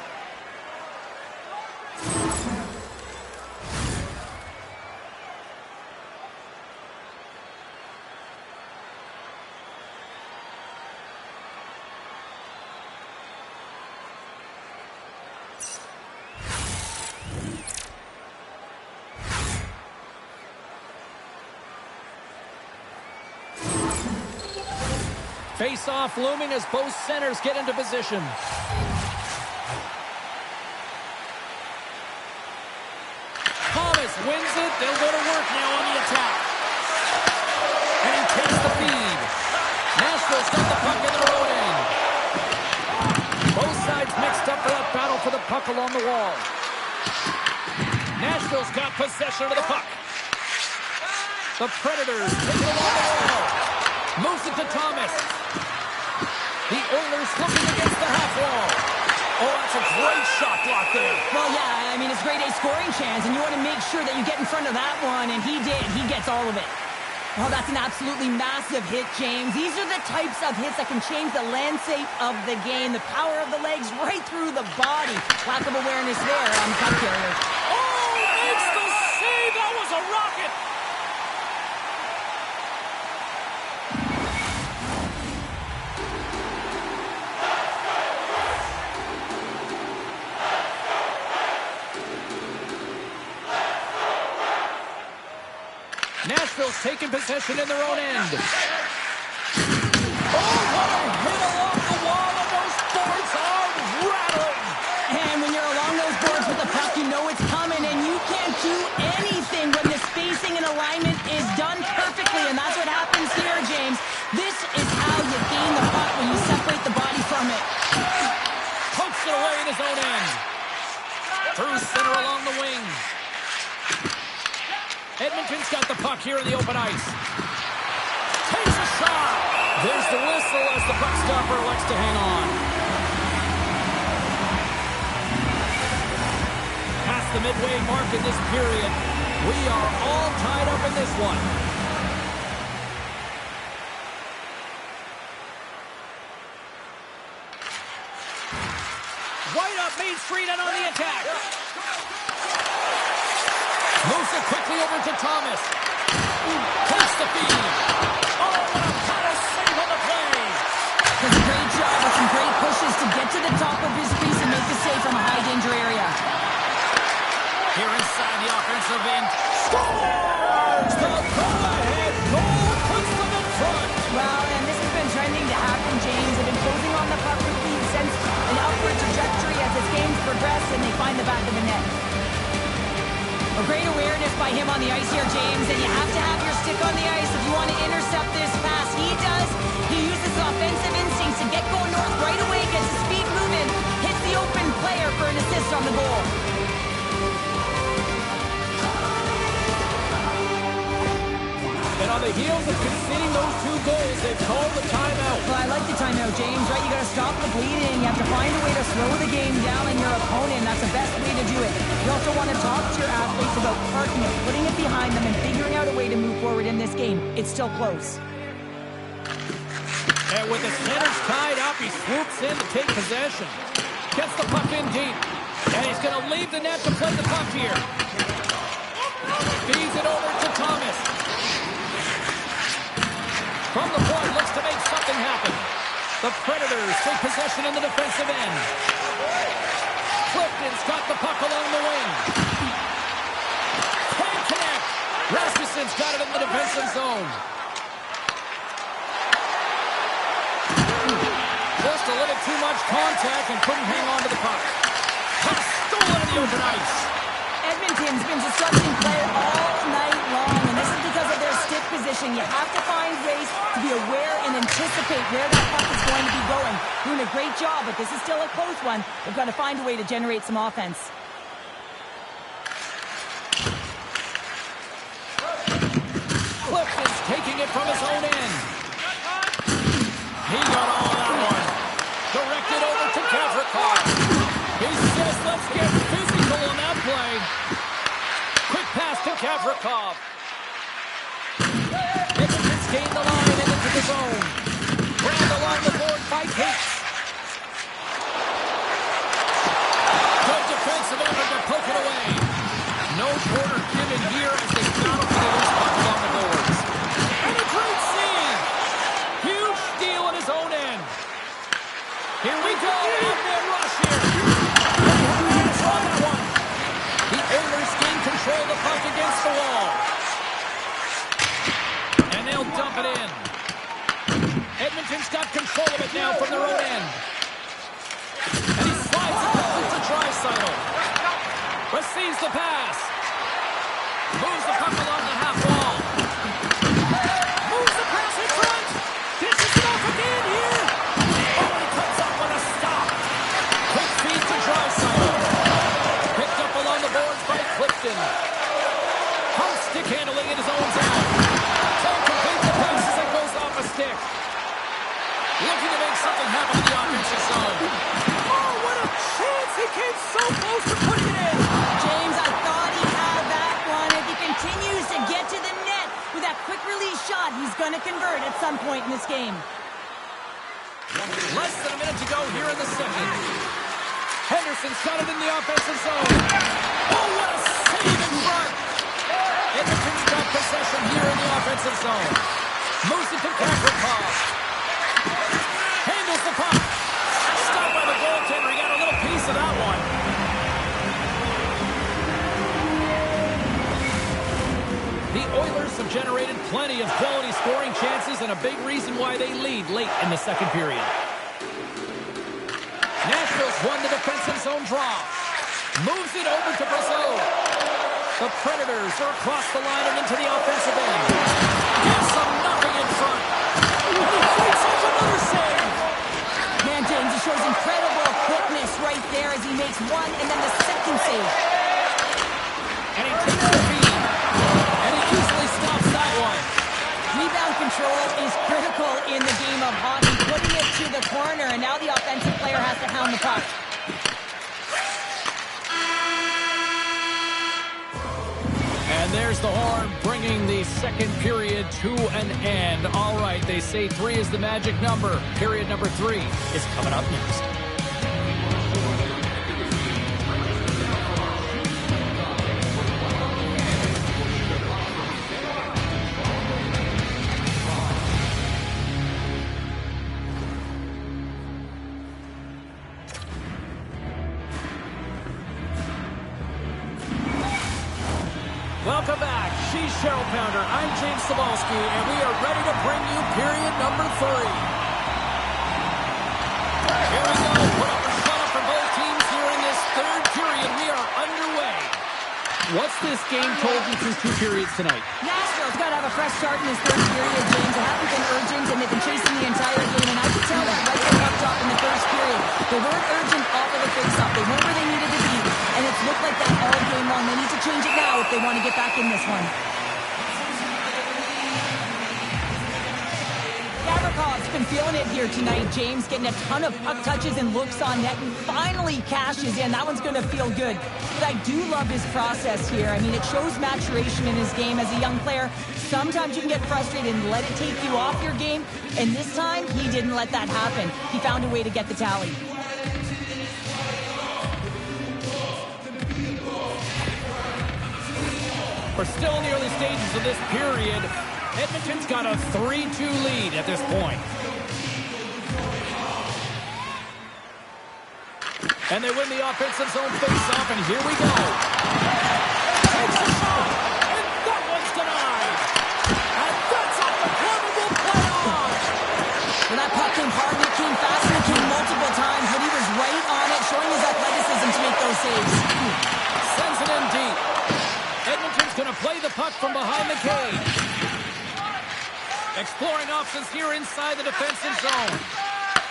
Face-off looming as both centers get into position. Thomas wins it. They'll go to work now on the attack. And he takes the feed. Nashville's got the puck in their own end. Both sides mixed up for that battle for the puck along the wall. Nashville's got possession of the puck. The Predators take it along the wall. Moves it to Thomas. The Oilers looking against the half wall. Oh, that's a great shot block there. Well, yeah, I mean, it's grade A scoring chance, and you want to make sure that you get in front of that one, and he did. He gets all of it. Oh, that's an absolutely massive hit, James. These are the types of hits that can change the landscape of the game. The power of the legs right through the body. Lack of awareness there on the puck carrier. Oh, makes the save. That was a rocket. Nashville's taking possession in their own end. Oh, what a hit along the wall, and those boards are rattling. And when you're along those boards with the puck, you know it's coming, and you can't do anything when the spacing and alignment is done perfectly, and that's what happens here, James. This is how you gain the puck when you separate the body from it. Pokes it away in his own end. Through center along the wing. Edmonton's got the puck here in the open ice. Takes a shot. There's the whistle as the puck stopper elects to hang on. Past the midway mark in this period, we are all tied up in this one. White up Main Street and on the attack. Moves it quickly over to Thomas. Takes the feed. Oh, what a power save on the play. Does a great job with some great pushes to get to the top of his crease and make the save from a high-danger area. Here inside the offensive end. Scores! The go-ahead goal puts them in front. Well, and this has been trending to happen, James. They've been closing on the puck quickly, sense an upward trajectory as this game's progressed, and they find the back of the net. A great awareness by him on the ice here, James, and you have to have your stick on the ice if you want to intercept this pass. He does. He uses offensive instincts to get going north right away, gets his speed moving, hits the open player for an assist on the goal. And on the heels of conceding those 2 goals, they've called the timeout. Well, I like the timeout, James, right? You got to stop the bleeding. You have to find a way to slow the game down on your opponent. That's the best way to do it. You also want to talk to your athletes about parking it, putting it behind them, and figuring out a way to move forward in this game. It's still close. And with the centers tied up, he swoops in to take possession. Gets the puck in deep. And he's going to leave the net to play the puck here. Feeds it over to Thomas. From the point, looks to make something happen. The Predators take possession in the defensive end. Clifton's got the puck along the wing. Can't connect. Rasmussen's got it in the defensive zone. Just a little too much contact and couldn't hang on to the puck. Puck stolen in the open ice. Edmonton's been disrupting play all night long, and this is because of their stick position. You have to find ways to be aware and anticipate where that puck is going to be going. Doing a great job, but this is still a close one. They've got to find a way to generate some offense. Clifton's taking it from his own end. He got all that one. Directed over to Gavrikov. He says, let's get physical on that play. Quick pass to Gavrikov. Edmonton's gained the line and into the zone. Grabbed along the board by Cates. Good defensive effort to poke it away. No quarter given here as they battle for the loose puck along the boards. And a great save. Huge steal in his own end. Here we go. One-man rush here. The Oilers gain control of the puck against the wall. And they'll dump it in. Edmonton's got control of it now from their own end. And he slides it quickly to Draisaitl. Receives the pass. Moves the puck along the half wall. Moves the pass in front. Dishes it off again here. Oh, he comes up with a stop. Quick feed to Draisaitl. Picked up along the boards by Clifton. Hung stick handling in his own zone. Trying to complete the pass as it goes off a stick. Looking to make something happen in the offensive zone. Oh, what a chance. He came so close to putting it in. James, I thought he had that one. If he continues to get to the net with that quick release shot, he's going to convert at some point in this game. Less than a minute to go here in the second. Henderson's got it in the offensive zone. Oh, what a save in front. Edmonton's got possession here in the offensive zone. Moves it to Gavrikov. Handles the puck. Stopped by the goaltender. He got a little piece of that one. The Oilers Stars have generated plenty of quality scoring chances and a big reason why they lead late in the second period. Nashville's won the defensive zone draw. Moves it over to Brazeau. The Predators are across the line and into the offensive end. Gives them nothing in front. And he fights off another save. Man, James, he shows incredible quickness right there as he makes one and then the second save. And he takes the feed. And he easily stops that one. Rebound control is critical in the game of hockey. Putting it to the corner, and now the offensive player has to hound the puck. And there's the horn, bringing the second period to an end. All right, they say 3 is the magic number. Period number 3 is coming up next. Welcome back. She's Cheryl Pounder. I'm James Cybulski, and we are ready to bring you period number 3. Here we go. Put up a shut up for both teams here in this third period. We are underway. What's this game told you through 2 periods tonight? Nashville's got to have a fresh start in this third period, James. It hasn't been urgent, and they've been chasing the entire game, and I could tell that right from up top in the first period. They weren't urgent off of the face-off. They weren't where they needed to be, and it's looked like that all game long. They need to change it now if they want to get back in this one. Gavrikov's been feeling it here tonight, James, getting a ton of puck touches and looks on net, and finally cashes in. That one's going to feel good. But I do love his process here. I mean, it shows maturation in his game as a young player. Sometimes you can get frustrated and let it take you off your game, and this time, he didn't let that happen. He found a way to get the tally. We're still in the early stages of this period. Edmonton's got a 3-2 lead at this point. And they win the offensive zone face-off, and here we go. Takes a shot, and that one's denied. And that's how the corner will play on. Well, that puck came hard, and it came fast, and it came multiple times, but he was right on it, showing his athleticism to make those saves. Sends it in deep. Edmonton's going to play the puck from behind the cage. Exploring options here inside the defensive zone.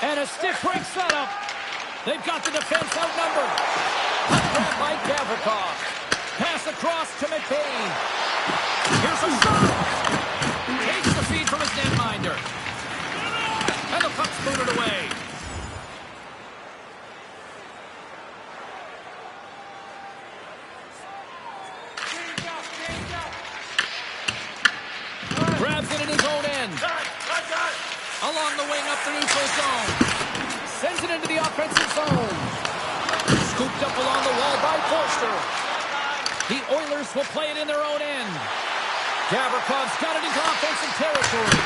And a stick break setup. They've got the defense outnumbered. Puck grabbed by Gavrikov. Pass across to McBain. Here's a shot. Takes the feed from his netminder. And the puck's booted away. Grabs it in his own end. Along the wing up the neutral zone. Sends it into the offensive zone. Scooped up along the wall by Forster. The Oilers will play it in their own end. Gavrikov's got it into offensive territory.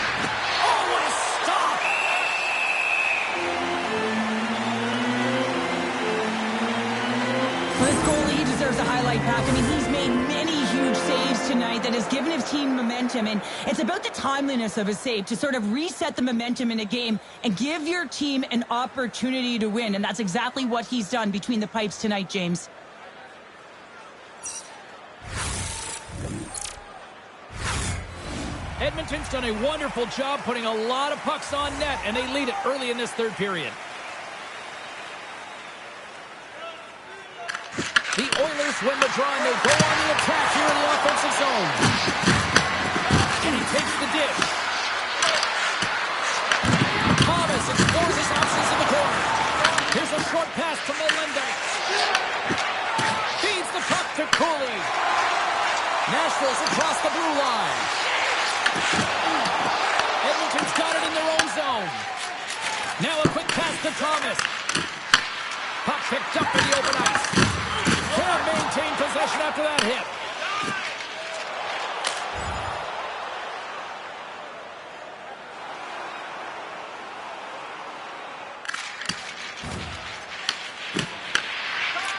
Oh, what a stop! For this goalie, he deserves a highlight pack. I mean, he's made many huge saves tonight that has given his team momentum, and it's about the timeliness of his save to sort of reset the momentum in a game and give your team an opportunity to win, and that's exactly what he's done between the pipes tonight, James. Edmonton's done a wonderful job putting a lot of pucks on net, and they lead it early in this third period. The Oilers win the draw, and they go on the attack here in the offensive zone. And he takes the dish. Thomas explores his options in the corner. Here's a short pass to Melendez. Feeds the puck to Cooley. Nashville's across the blue line. Edmonton's got it in their own zone. Now a quick pass to Thomas. Puck picked up in the open ice. Can't maintain possession after that hit.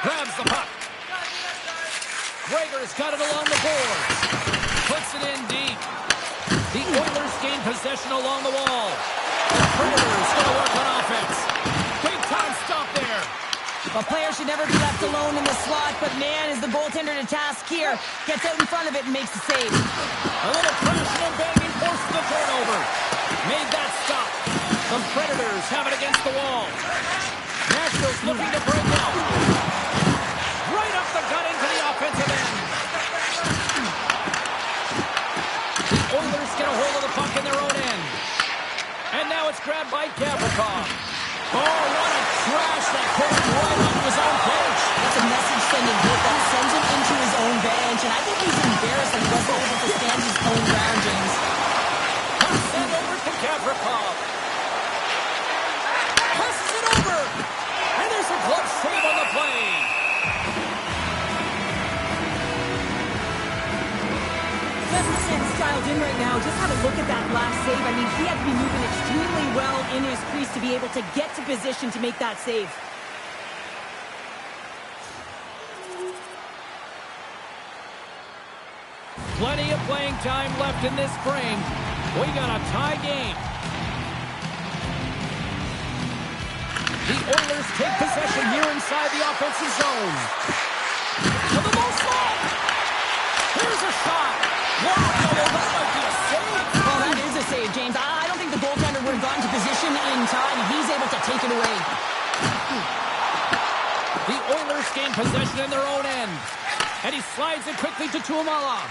Grabs the puck. Gregor's got it along the boards. Puts it in deep. possession along the wall. The Predators going to work on offense. Big time stop there. A player should never be left alone in the slot, but man, is the goaltender to task here. Gets out in front of it and makes the save. A little crashing and banging forces the turnover. Made that stop. The Predators have it against the wall. Nashville's looking to break out. Right up the gut into the offensive end. The Oilers get a hold of the puck in their own end. And now it's grabbed by Gavrikov. Oh, what a crash that put him right off his own bench. That's a message-sending hit that sends him into his own bench, and I think he's embarrassed that he wasn't able to stand his own ground, James. Pass that over to Gavrikov. Passes it over. And there's a glove save on the play. Gustafson's dialed in right now. Just have a look at that last save. I mean, he had to be moving extremely well in his crease to be able to get to position to make that save. Plenty of playing time left in this frame. We got a tie game. The Oilers take possession here inside the offensive zone. To the low slot. Here's a shot. Wow, that might be a save. Well, that is a save, James. I don't think the goaltender would have gotten to position in time. He's able to take it away. The Oilers gain possession in their own end. And he slides it quickly to Tuomaala.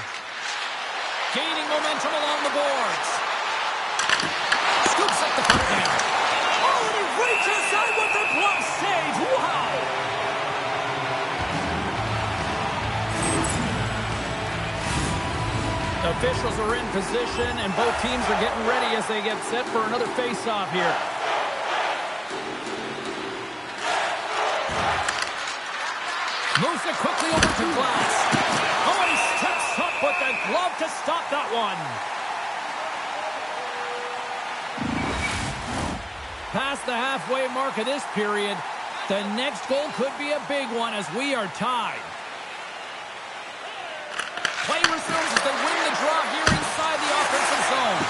Gaining momentum along the boards. Scoops up the puck now. Oh, and he reaches inside with the glove save. Wow! Officials are in position, and both teams are getting ready as they get set for another face-off here. Moves it quickly over to Glass. Oh, and he steps up with the glove to stop that one. Past the halfway mark of this period, the next goal could be a big one as we are tied. Play resumes as they win the draw here inside the offensive zone.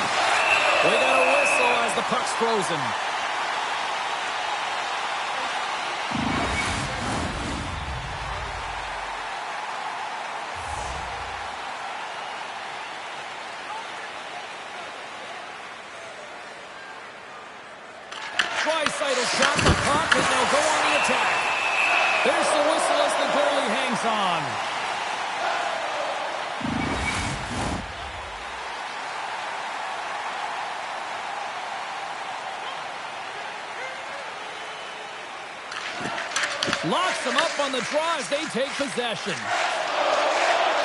We got a whistle as the puck's frozen. Draisaitl shot the puck, and they'll go on the attack. There's the whistle as the goalie hangs on. Locks them up on the draw as they take possession.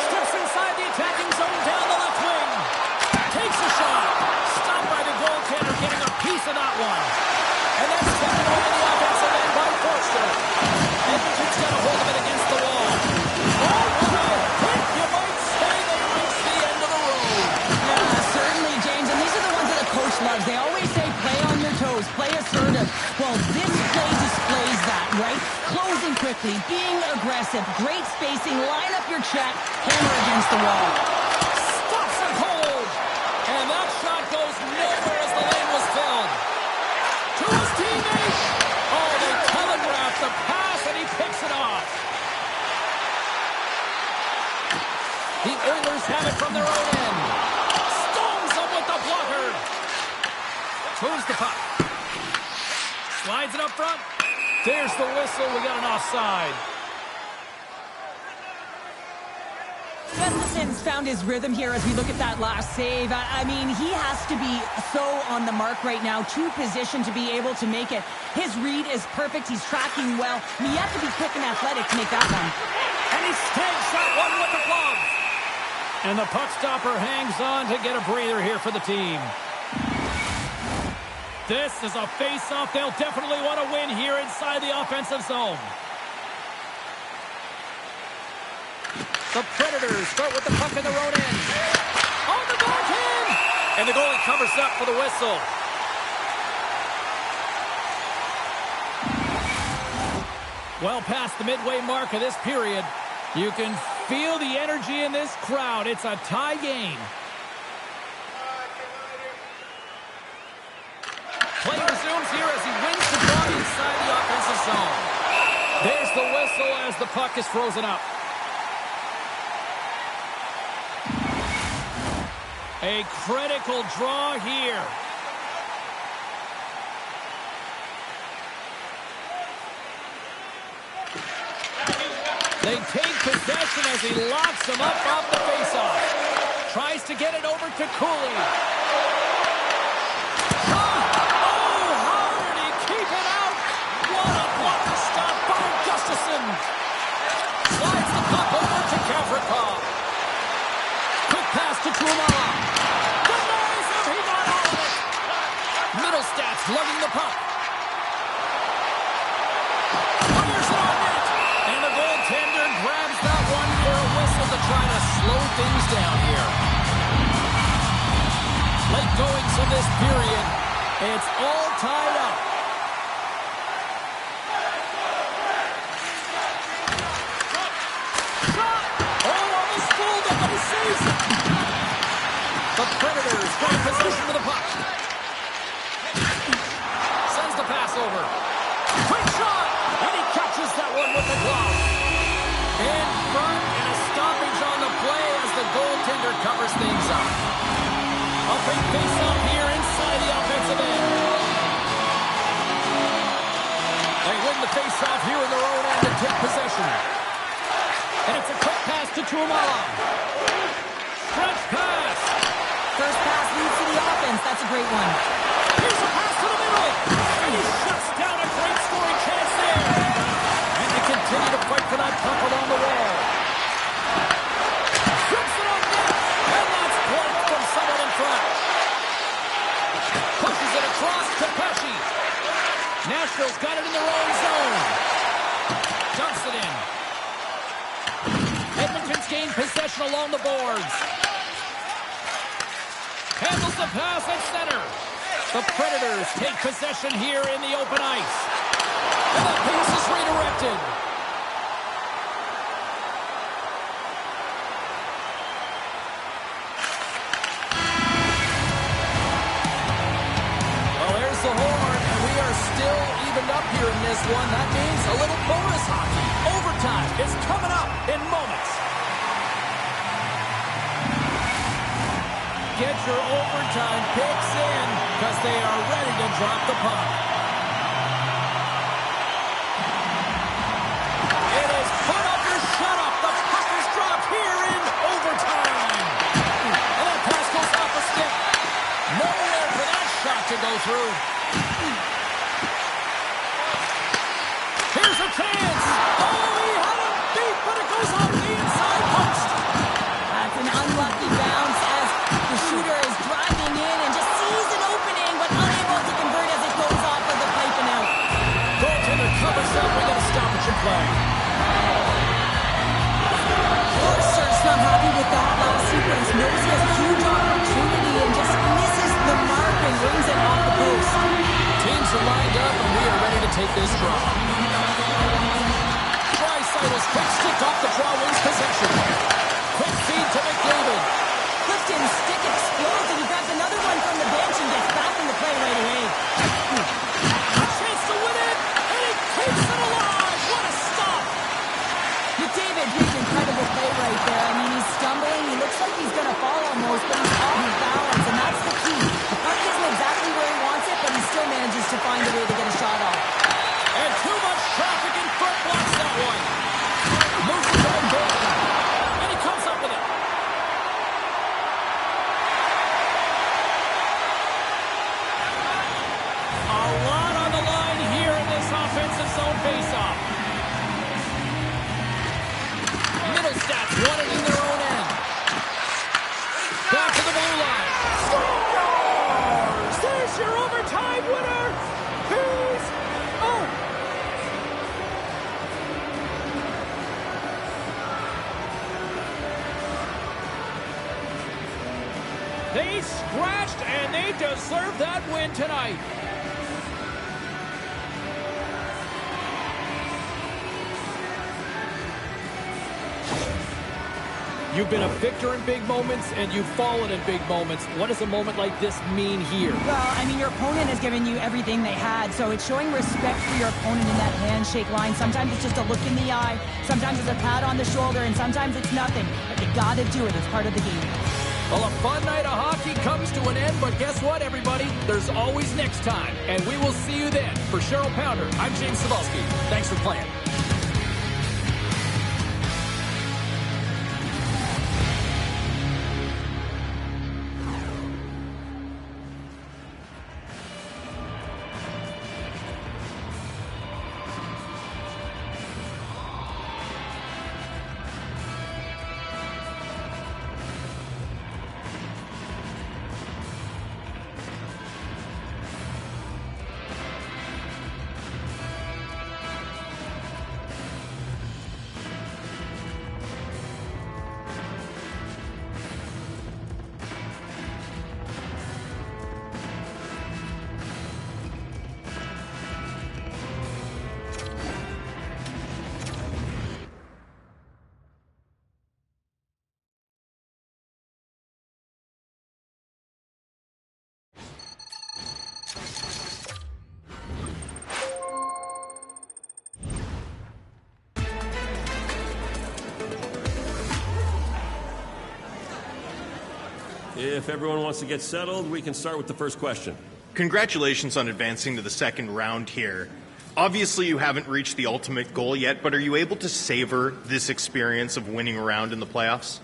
Steps inside the attacking zone down the left wing. Takes a shot. Stopped by the goaltender, getting a piece of that one. And that's taken away in the offensive end by Forster. Edmonton's got a hold of it against the wall. Oh, what a hit! You might say they reached the end of the road. Yeah, certainly, James. And these are the ones that the coach loves. They always say, play on your toes, play assertive. Well, this play displays that, right? Closing quickly, being aggressive, great spacing, line up your check, hammer against the wall. Stops it cold. And that shot goes nowhere as the lane was filled. To his teammate. Oh, they telegraphed the pass, and he picks it off. The Oilers have it from their own end. Stones them with the blocker. Moves the puck. Slides it up front. There's the whistle. We got an offside. Gustafson's found his rhythm here as we look at that last save. I mean, he has to be so on the mark right now, to position to be able to make it. His read is perfect. He's tracking well. I mean, you have to be quick and athletic to make that one. And he snags that one with the glove. And the puck stopper hangs on to get a breather here for the team. This is a face-off they'll definitely want to win here inside the offensive zone. The Predators start with the puck in their own end. On the backhand! And the goalie covers up for the whistle. Well past the midway mark of this period, you can feel the energy in this crowd. It's a tie game. zone. There's the whistle as the puck is frozen up. A critical draw here. They take possession as he locks him up off the faceoff. Tries to get it over to Cooley. Shot! Oh, how did he keep it out? What a blocker stop by Gustafsson. Slides the puck over to Gavrikov. Quick pass to Tuomarla. Denies him, he got all of it. Middlestats lugging the puck. Fires it on net. And the goaltender grabs that one for a whistle to try to slow things down here. Late goings of this period. It's all tied up. Shot! Oh, almost fooled him, but he saves it. The Predators got possession of the puck. Sends the pass over. Quick shot! And he catches that one with the glove. In front, and a stoppage on the play as the goaltender covers things up. A big face-off here inside the offensive end. They win the face-off here in their own end and take possession. And it's a quick pass to Tuomarla. Stretch pass. First pass leads to the offense. That's a great one. Here's a pass to the middle. And he shuts down a great scoring chance there. And they continue to fight for that puck along the wall. Shoots it on net. And that's blocked from someone in front. Pushes it across to Pesce. Nashville's got it in their own zone. Dumps it in. Edmonton's gained possession along the boards. Handles the pass at center. The Predators take possession here in the open ice. And the pass is redirected. Well, there's the horn, and we are still evened up here in this one. That means a little bonus hockey. Overtime is coming up in moments. Get your overtime picks in because they are ready to drop the puck. It is put up or shut up. The puck is dropped here in overtime. And that pass goes off a stick. Nowhere for that shot to go through. Here's a chance. Oh, he had him beat, but it goes off the inside post. That's an unlucky bounce as the shooter is driving in and just sees an opening, but unable to convert as it goes off of the pipe and out. Goaltender covers up. We got a stoppage in play. Forster's not happy with that last sequence. Knows he has a huge opportunity and just misses the mark and rings it off the post. Teams are lined up, and we are ready to take this draw. Draisaitl's quick stick off the draw wins possession. Quick feed to McDavid. Clifton's stick explodes and he grabs another one from the bench and gets back in the play right away. A chance to win it, and he keeps it alive. What a stop! McDavid made an incredible play right there. I mean, he's stumbling. He looks like he's going to fall almost, but he's off balance, and that's the key. The puck isn't exactly where he wants it, but he still manages to find a way to get a shot off. And too much traffic in front blocks that one. Moves it to McDavid, and he comes up with it. A lot on the line here in this offensive zone faceoff. Middlestats won it in their own end. Back to the blue line. Scores! There's your overtime winner. He's out. They scratched, and they deserve that win tonight. You've been a victor in big moments, and you've fallen in big moments. What does a moment like this mean here? Well, I mean, your opponent has given you everything they had, so it's showing respect for your opponent in that handshake line. Sometimes it's just a look in the eye, sometimes it's a pat on the shoulder, and sometimes it's nothing. But you gotta do it. It's part of the game. Well, a fun night of hockey comes to an end, but guess what, everybody? There's always next time, and we will see you then. For Cheryl Pounder, I'm James Cebulski. Thanks for playing. If everyone wants to get settled, we can start with the first question. Congratulations on advancing to the second round here. Obviously, you haven't reached the ultimate goal yet, but are you able to savor this experience of winning a round in the playoffs?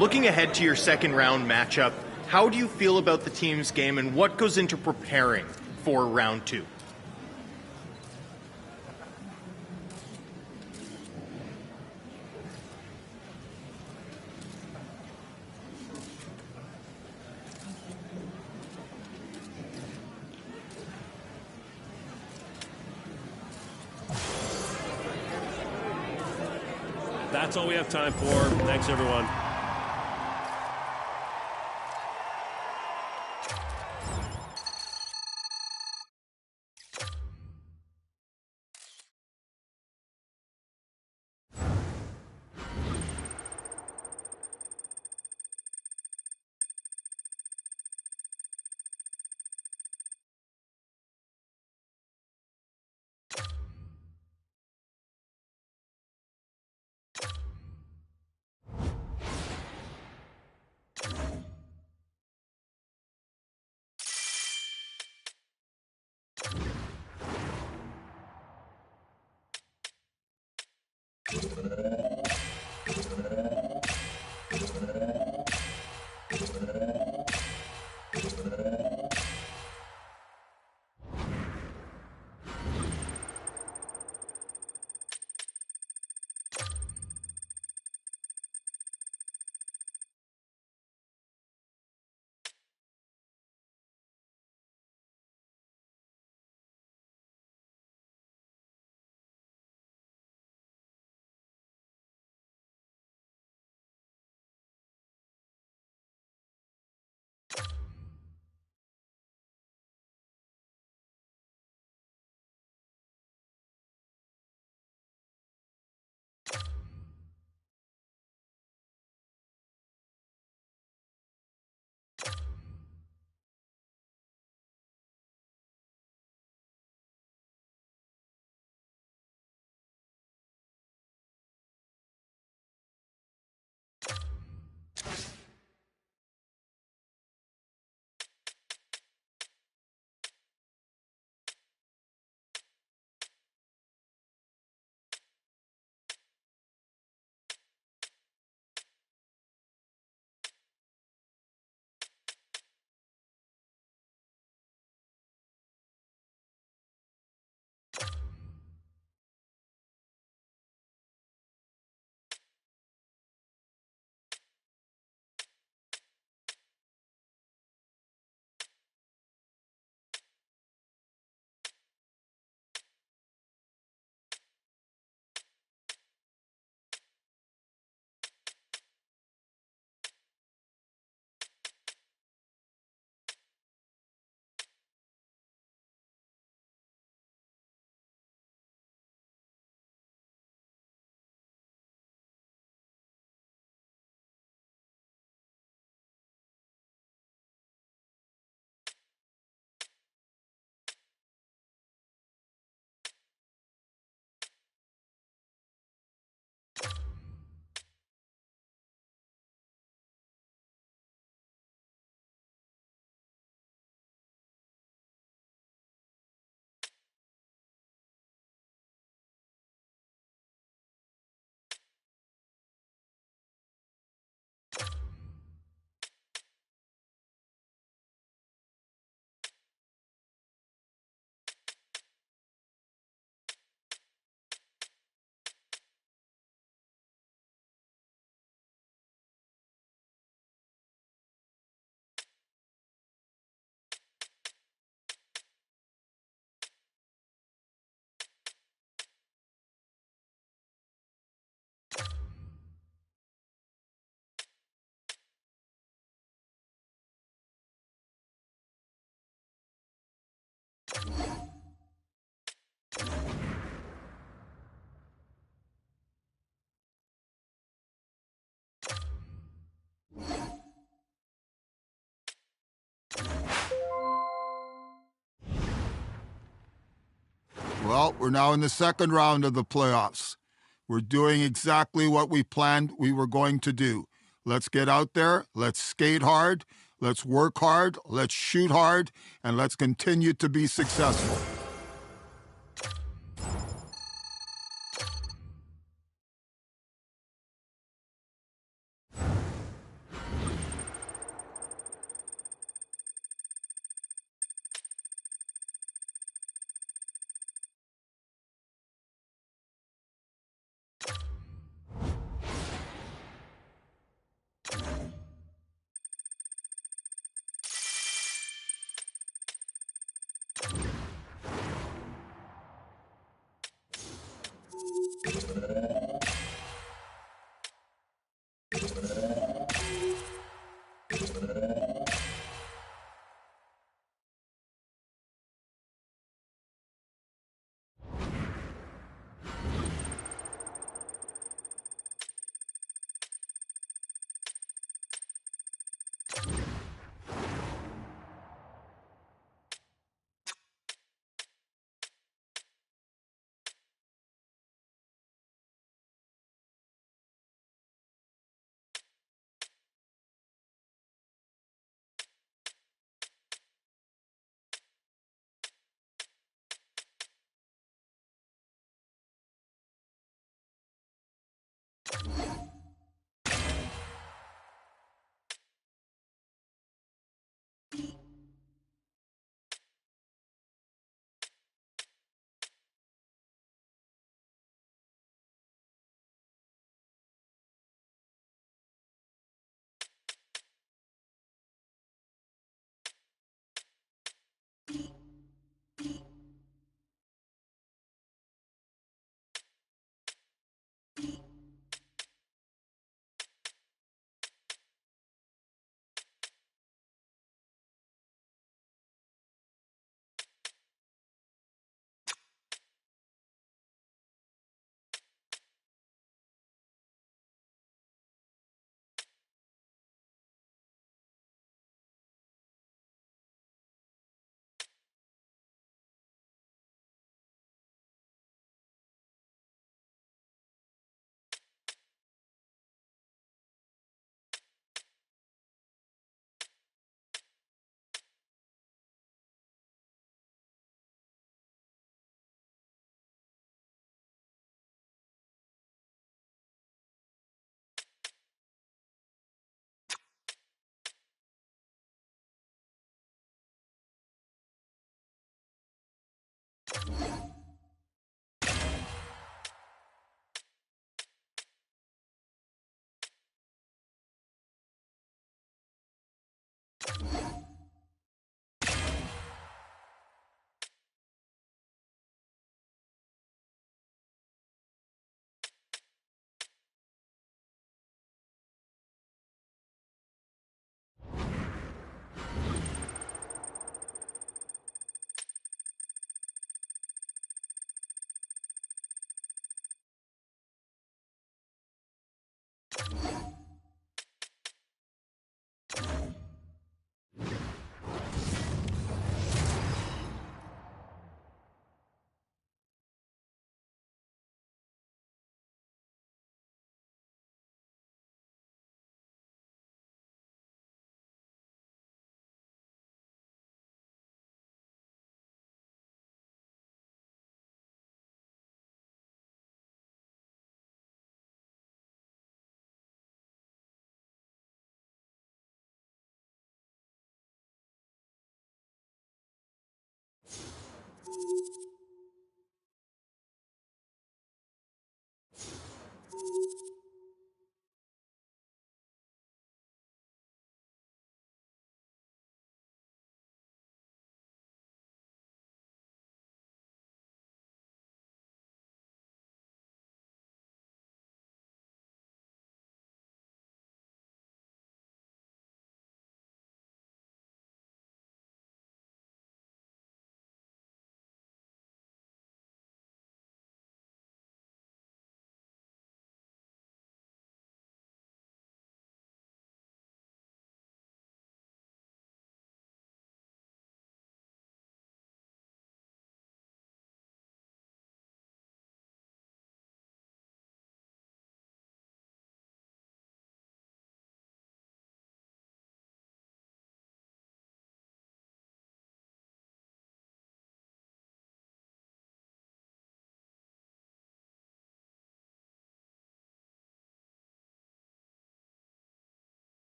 Looking ahead to your second round matchup, how do you feel about the team's game and what goes into preparing for round two? That's all we have time for. Thanks, everyone. Well, we're now in the second round of the playoffs. We're doing exactly what we planned we were going to do. Let's get out there, let's skate hard, let's work hard, let's shoot hard, and let's continue to be successful.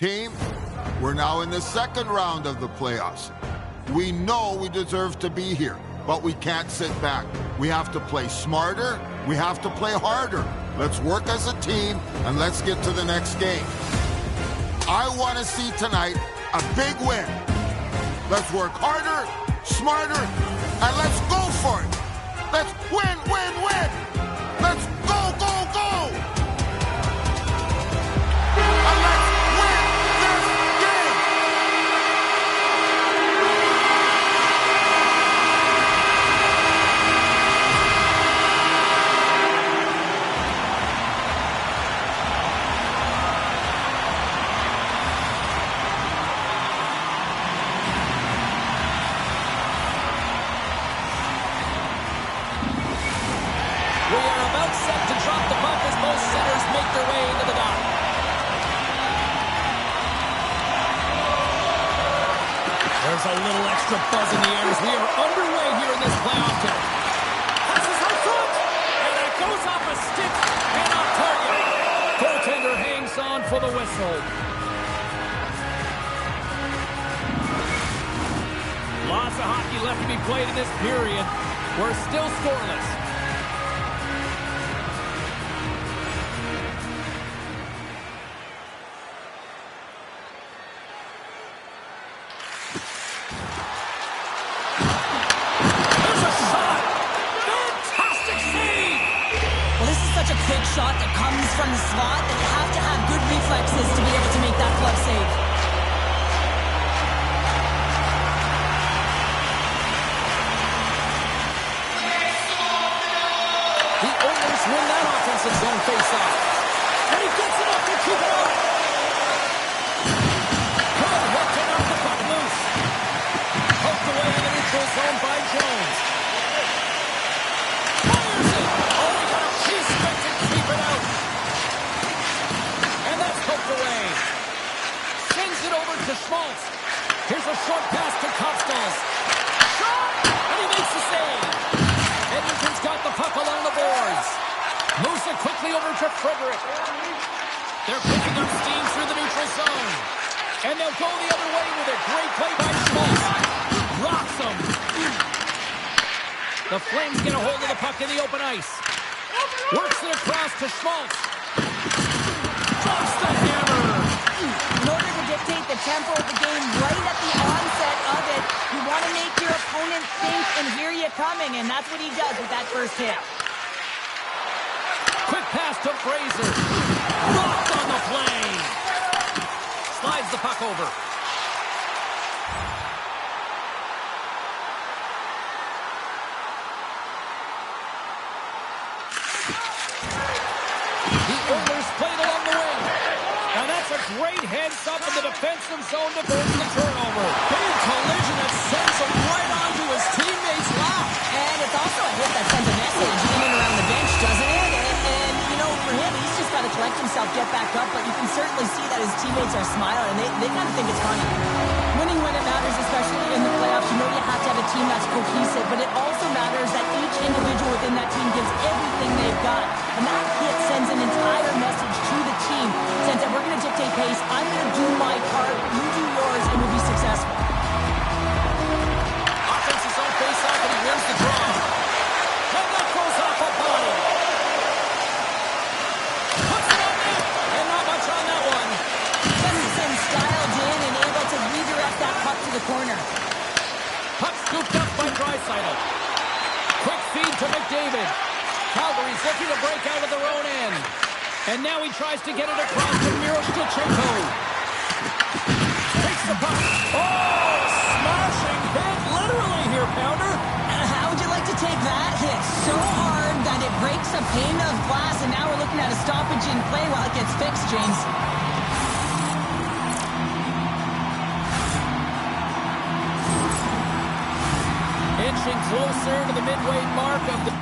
Team, we're now in the second round of the playoffs. We know we deserve to be here, but we can't sit back. We have to play smarter. We have to play harder. Let's work as a team, and let's get to the next game. I want to see tonight a big win. Let's work harder, smarter, and let's go for it. Let's win, win, win. Let's go, go, go. And let's win this game. We are about set to drop the puck as both centers make their way into the dock. There's a little extra buzz in the air as we are underway here in this playoff game. Passes out front, and it goes off a stick and off target. Goaltender hangs on for the whistle. Lots of hockey left to be played in this period. We're still scoreless. Such a quick shot that comes from the slot that you have to have good reflexes to be able to make that glove save. The Oilers win that offensive zone faceoff. And he gets it up to keep it up. Good work to knock the puck loose. Poked away in the neutral zone by Jones. Fires it. Oh, he got a piece of it to keep it out. And that's poked away. Sends it over to Schmaltz. Here's a short pass to Kopstals. Shot! And he makes the save. Edmonton's got the puck along the boards. Moves it quickly over to Frederick. They're picking up steam through the neutral zone. And they'll go the other way with it. Great play by Schmaltz. Rocks him. The Flames get a hold of the puck in the open ice. Works it across to Schmaltz. Drops the hammer. In order to dictate the tempo of the game right at the onset of it, you want to make your opponent think and hear you coming, and that's what he does with that first hit. Quick pass to Fraser. Rocked on the play. Slides the puck over. The Oilers played along the wing. And that's a great heads-up in the defensive zone to force the turnover. Big collision that sends him right onto his teammate's lap. And it's also a hit that sends a message in and around the bench, doesn't it? And you know, for him, he's just got to collect himself, get back up, but you can certainly see that his teammates are smiling, and they kind of think it's funny. Winning when it matters, especially in the playoffs, you know you have to have a team that's cohesive, but it also matters that each individual within that team gives everything they've got. And that hit sends an entire message to the team, saying that we're going to dictate pace, I'm going to do my part, you do yours, and we'll be successful. Offensive zone face-off, and he wins the draw. And that goes off a body. Puts it on net, and not much on that one. Gustafson styled in and able to redirect that puck to the corner. Puck scooped up by Draisaitl. Quick feed to McDavid. Calgary's looking to break out of their own end. And now he tries to get it across to Miroshnichenko. Takes the puck. Oh, smashing hit literally here, Pounder. How would you like to take that hit? So hard that it breaks a pane of glass, and now we're looking at a stoppage in play while it gets fixed, James. Inching closer to the midway mark of the...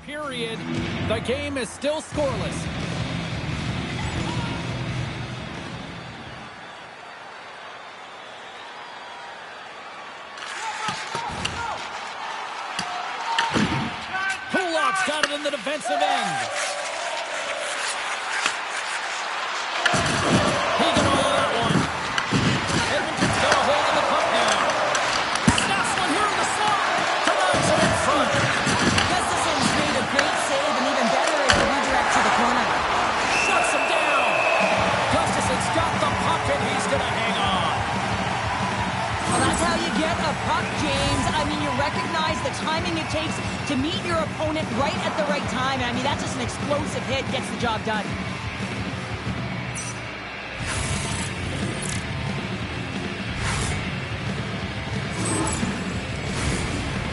period. The game is still scoreless. Kulak's got it in the defensive end. He got all of that one. Edmonton's got a hold of the puck now. Snaps one here in the slot. Drives it in front. Gustafson's made a great save, and even better is the redirect to the corner. Shuts him down. Gustafson's got the puck, and he's going to hang on. Well, that's how you get a puck, James. I mean, you recognize the timing it takes to meet your opponent right at the right time. I mean, that's just an explosive hit, gets the job done.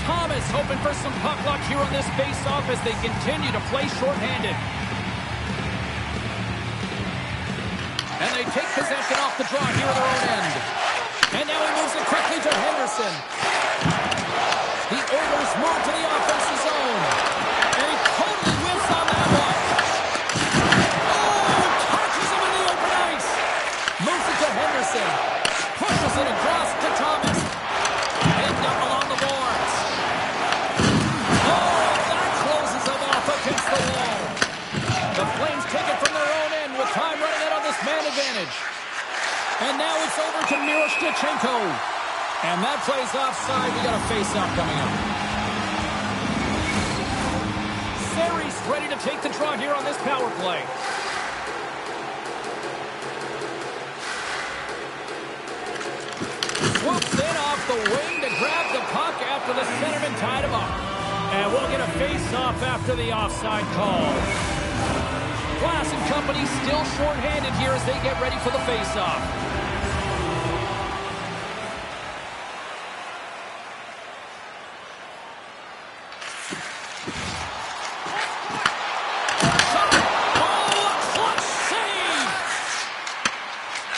Thomas hoping for some puck luck here on this face-off as they continue to play shorthanded. And they take possession off the draw here at their own end. And now he moves it quickly to Henderson. The Oilers move to the offensive zone. And he totally whiffs on that one. Oh, catches him in the open ice. Moves it to Henderson. Pushes it across to Thomas. And up along the boards. Oh, that closes him off against the wall. The Flames take it from their own end with time running out on this man advantage. And now it's over to Miroshnichenko. And that plays offside. We got a face-off coming up. Series ready to take the draw here on this power play. Swoops in off the wing to grab the puck after the centerman tied him up. And we'll get a face-off after the offside call. Glass and company still shorthanded here as they get ready for the face-off.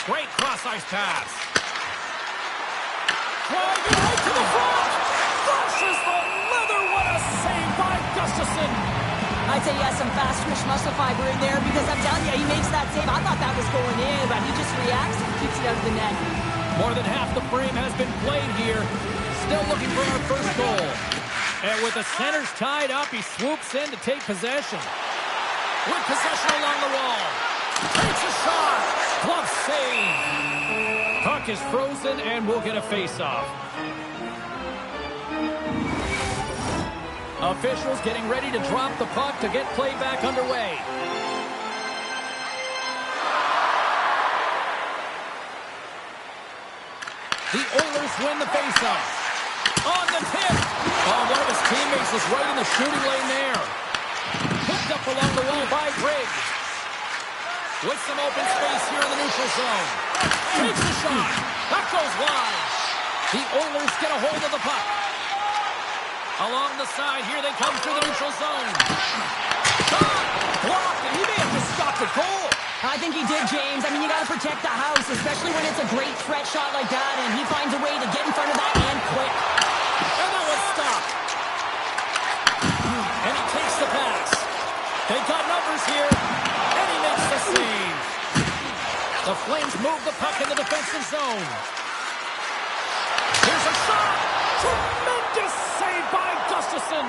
Great cross-ice pass. Driving right to the front. Flushes the leather. What a save by Gustafson. I'd say he has some fast twitch muscle fiber in there because I'm telling you, he makes that save. I thought that was going in, but he just reacts and keeps it out of the net. More than half the frame has been played here. Still looking for our first goal. And with the centers tied up, he swoops in to take possession. With possession along the wall. Takes a shot. Glove save. Puck is frozen, and we'll get a face-off. Officials getting ready to drop the puck to get play back underway. The Oilers win the face-off. On the tip. Oh, one of his teammates is right in the shooting lane there. Picked up along the wall by Briggs. With some open space here in the neutral zone. Takes the shot. That goes wide. The Oilers get a hold of the puck. Along the side, here they come through the neutral zone. Shot! Blocked, and he may have just stopped the goal. I think he did, James. I mean, you got to protect the house, especially when it's a great threat shot like that, and he finds a way to get in front of that and quick. And that one's stopped. And he takes the pass. They've got numbers here. And he makes the save. The Flames move the puck in the defensive zone. Here's a shot. Tremendous save by Gustafson.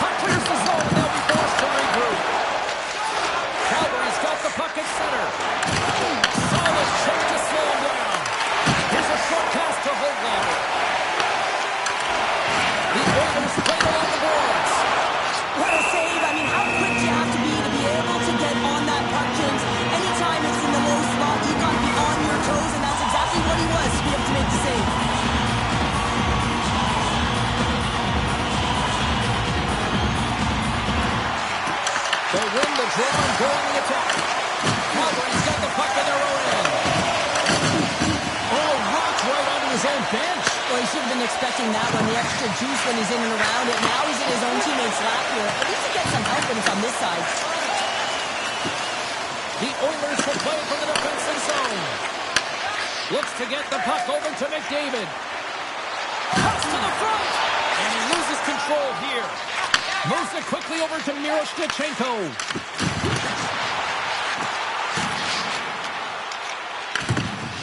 Puck clears the zone, and they'll be forced to regroup. Calgary's got the puck at center. Solid check to slow him down. Here's a short pass to Höglander. The Oilers play along the boards. What a save. I mean, how quick do you have to be able to get on that puck, James? Anytime it's in the low spot, you got to be on your toes, and that's exactly what he was to be able to make the save. They win the draw and go on the attack. Calgary's got the puck in their own end. Oh, rocked right onto his own bench. Well, he should have been expecting that one, the extra juice when he's in and around it. Now he's in his own teammate's lap here. At least he gets some help when it's on this side. The Oilers will play from the defensive zone. Looks to get the puck over to McDavid. Pass to the front. And he loses control here. Moves it quickly over to Miroshnichenko.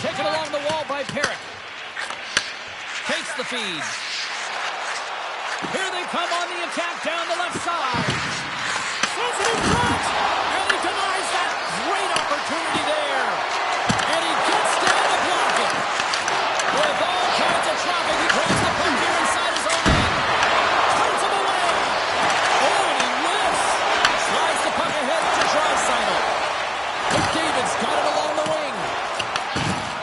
Taken along the wall by Perrick. Takes the feed. Here they come on the attack down the left side. Sends it in front. And he denies that great opportunity there. And he gets down to block it. With all kinds of traffic, he grabs the puck here inside his own end. Turns him away. Oh, and he lifts. Slides the puck ahead to Draisaitl. McDavid's got it along the wing.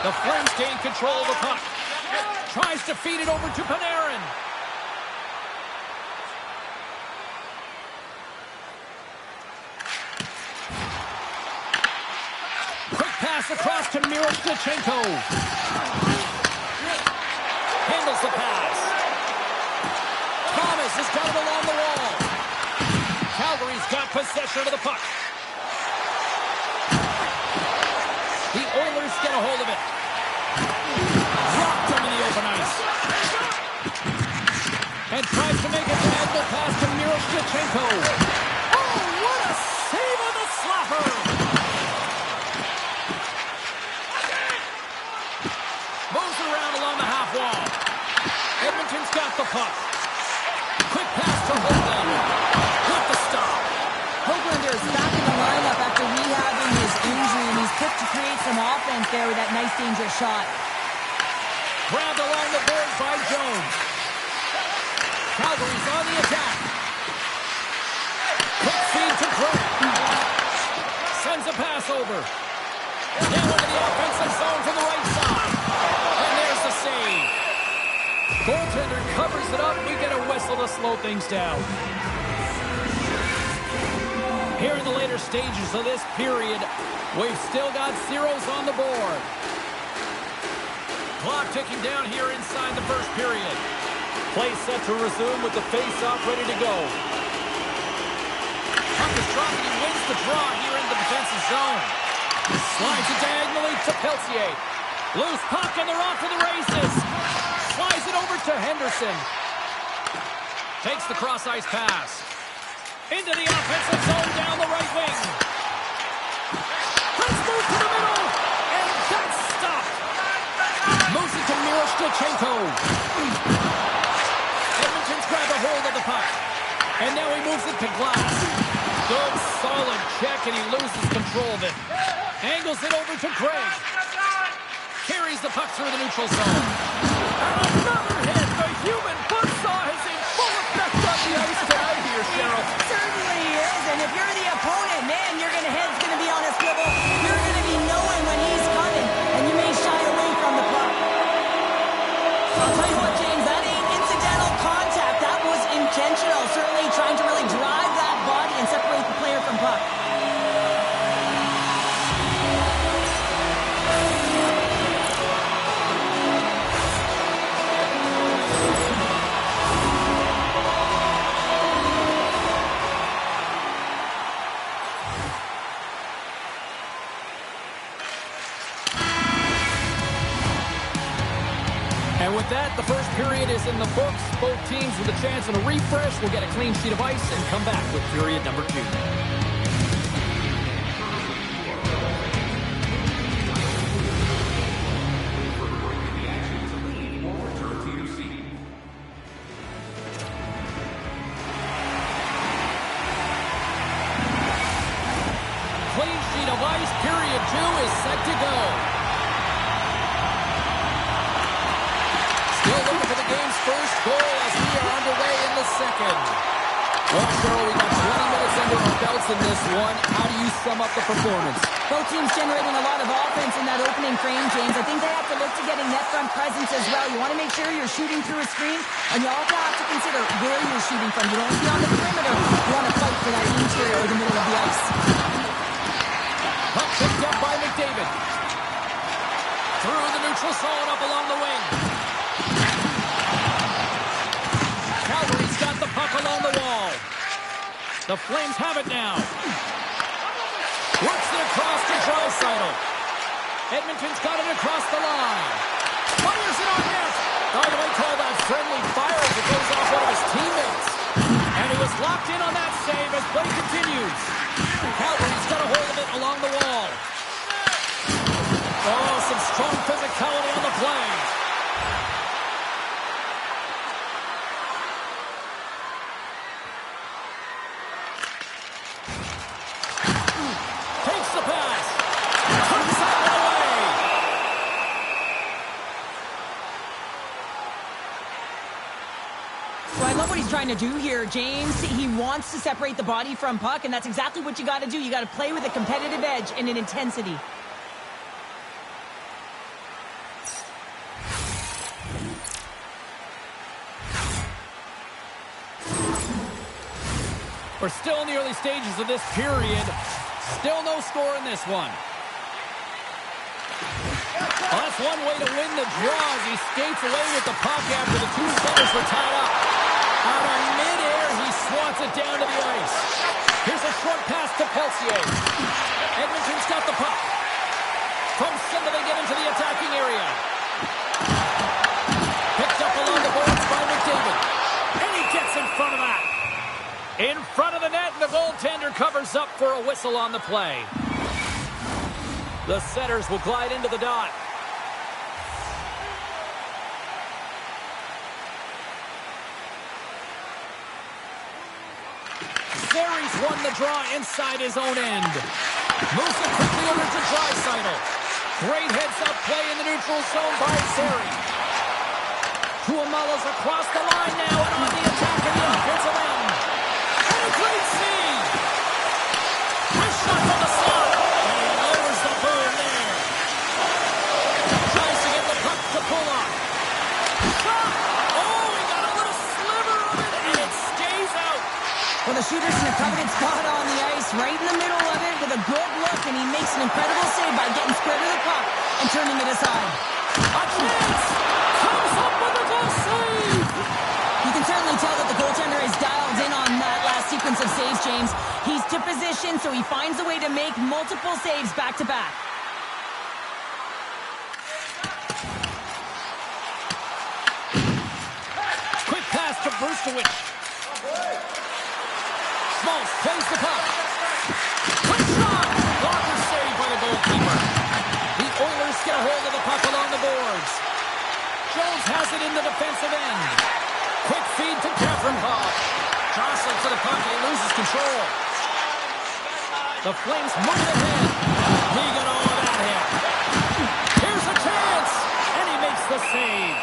The Flames gain control of the puck. Tries to feed it over to Panarin. Quick pass across to Miroshnichenko. Handles the pass. Thomas has got it along the wall. Calgary's got possession of the puck. The Oilers get a hold of it. Dropped him in the open ice. And tries to make a diagonal pass to Miroshnichenko. Oh, what a save on the slapper! Moves it around along the half wall. Edmonton's got the puck. Quick pass to Höglander. With the stop. Höglander is back in the lineup after rehabbing his injury, and he's quick to create some offense there with that nice dangerous shot. Grabbed along the boards by Jones. Calgary's on the attack. Quick feed to Gray. Sends a pass over. Now into the offensive zone from the right side. And there's the save. Goaltender covers it up. We get a whistle to slow things down. Here in the later stages of this period, we've still got zeros on the board. Clock ticking down here inside the first period. Play set to resume with the face-off ready to go. Puck is dropped and he wins the draw here in the defensive zone. Slides it diagonally to Peltier. Loose puck and they're off to the races. Slides it over to Henderson. Takes the cross-ice pass. Into the offensive zone down the right wing. Let's move to the middle. And that's stopped. Moves it to Miroshnichenko. Edmonton's grabbed a hold of the puck. And now he moves it to Glass. Good, solid check, and he loses control of it. Angles it over to Craig. Carries the puck through the neutral zone. And another hit. The human buzzsaw is in full effect on the ice tonight here, Cheryl. Certainly is, and if you're the opponent, man, your head's going to be on a swivel. You're going to be knowing when he's coming, and you may shy away from the puck. I'll tell you what, James, that ain't incidental contact. That was intentional, certainly trying to really drive that body and separate the player from puck. And with that, the first period is in the books. Both teams with a chance and a refresh will get a clean sheet of ice and come back with period number 2. Clean sheet of ice, period 2 is set to go. Still looking for the game's first goal as we are underway in the second. Well, Cheryl, we got 20 minutes under our belts in this one. How do you sum up the performance? Both teams generating a lot of offense in that opening frame, James. I think they have to look to getting net front presence as well. You want to make sure you're shooting through a screen, and you also have to consider where you're shooting from. You don't want to be on the perimeter. You want to fight for that interior or the middle of the ice. Puck picked up by McDavid. Through the neutral zone up along the wing. Calgary's got the puck along the wall. The Flames have it now. Works it across to Draisaitl. Edmonton's got it across the line. Fires it on net. Oh, they call that friendly fire as it goes off one of his teammates. And he was locked in on that save as play continues. Calgary's got a hold of it along the wall. Oh, some strong physicality on the play. Takes the pass. Tucks that one away. So I love what he's trying to do here, James. He wants to separate the body from puck, and that's exactly what you got to do. You got to play with a competitive edge and an intensity. We're still in the early stages of this period. Still no score in this one. Well, that's one way to win the draw as he skates away with the puck after the two centers were tied up. Out of midair, he swats it down to the ice. Here's a short pass to Peltier. Edmonton's got the puck. From center, they get into the attacking area. Picked up along the boards by McDavid. And he gets in front of that. In front of the net, and the goaltender covers up for a whistle on the play. The setters will glide into the dot. Zari's won the draw inside his own end. Moves it quickly over to Draisaitl. Great heads-up play in the neutral zone by Zary. Tuomalla's across the line now and on the attack in the offensive end. And a great save! Wrist shot from the slot. And he lowers the boom there. Tries to get the puck to pull off. Shot! Oh, he got a little sliver of it, and it stays out. Well, the shooter's in a coveted spot on the ice, right in the middle of it with a good look, and he makes an incredible save by getting square to the puck and turning it aside. A chance! Comes up with a goal save! You can certainly tell that the goaltender is dialed in on that last sequence of saves, James. He's to position, so he finds a way to make multiple saves back-to-back. Quick pass to Brustowicz. Schmaltz plays the puck. Quick shot! Blocker saved by the goalkeeper. The Oilers get a hold of the puck along the boards. Jones has it in the defensive end. Quick feed to Kafrenkoff. Jostling for the puck, and he loses control. The Flames move ahead. He got all of that hit. Here's a chance, and he makes the save.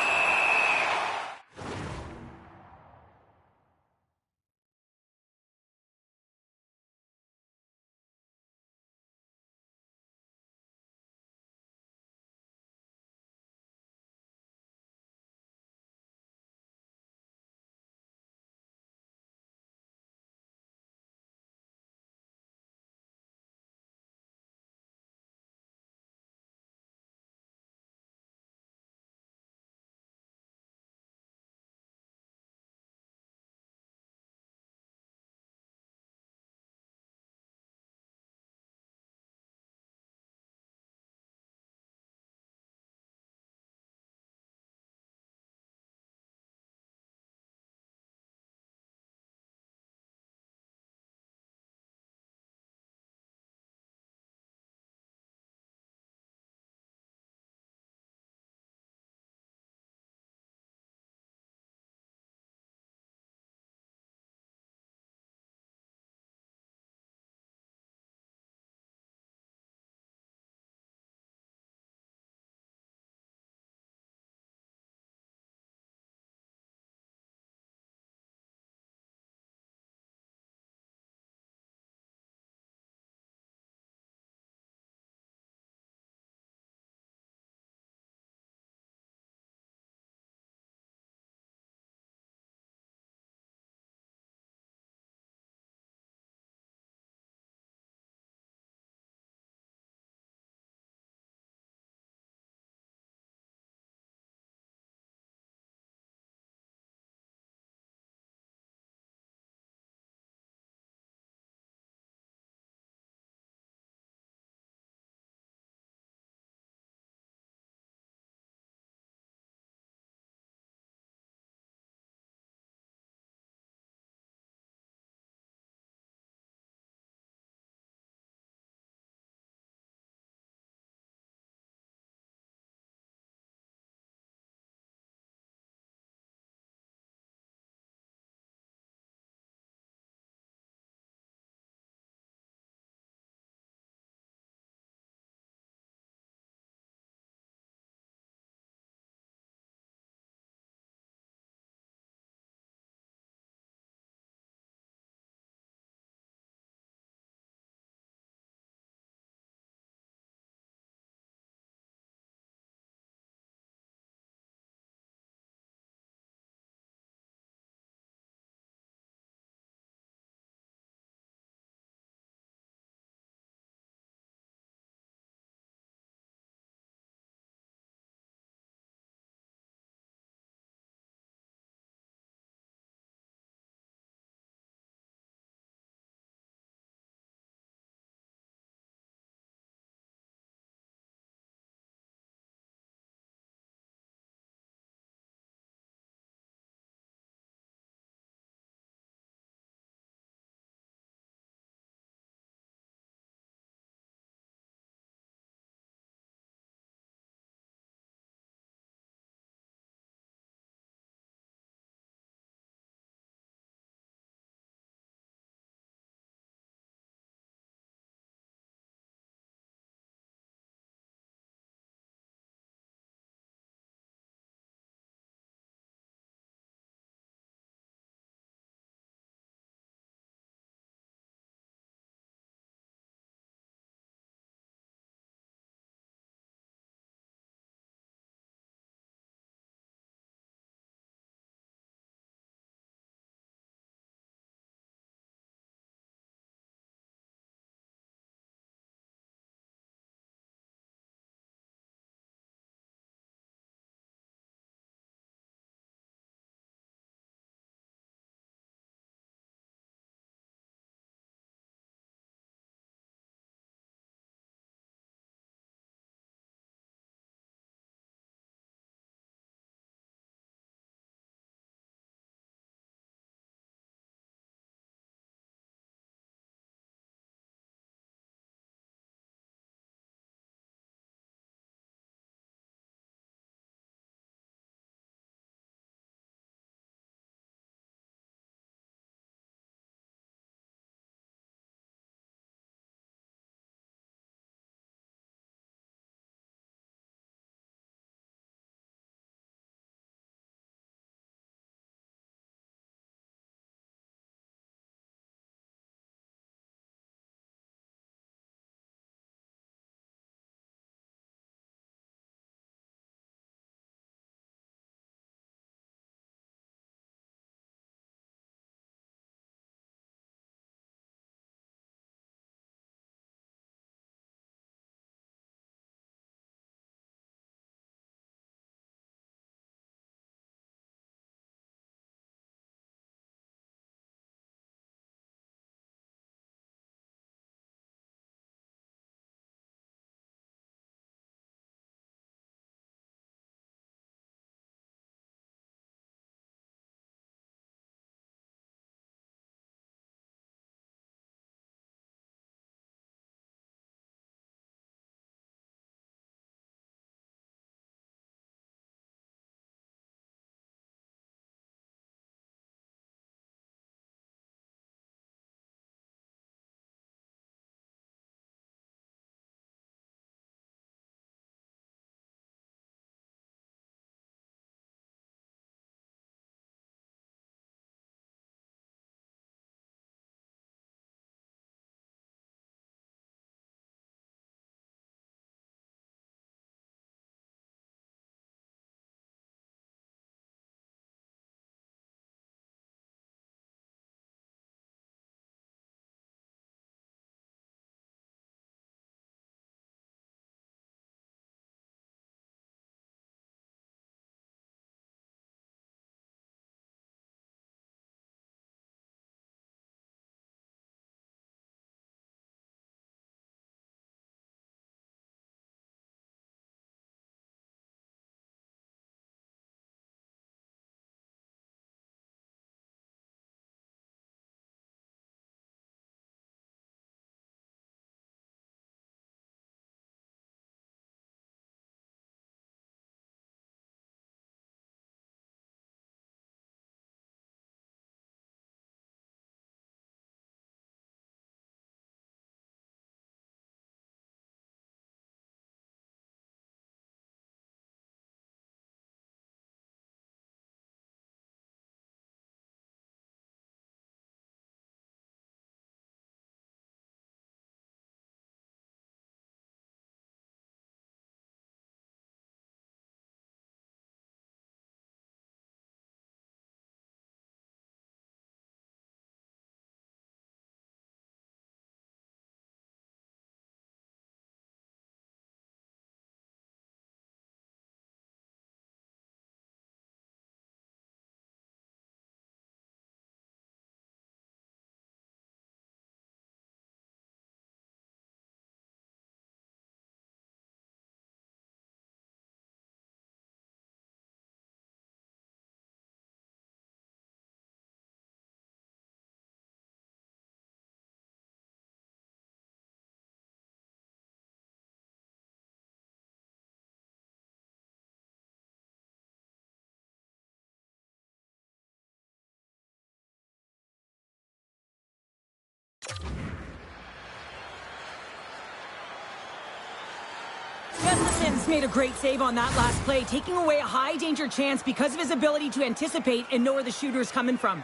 Edmonton's made a great save on that last play, taking away a high-danger chance because of his ability to anticipate and know where the shooter is coming from.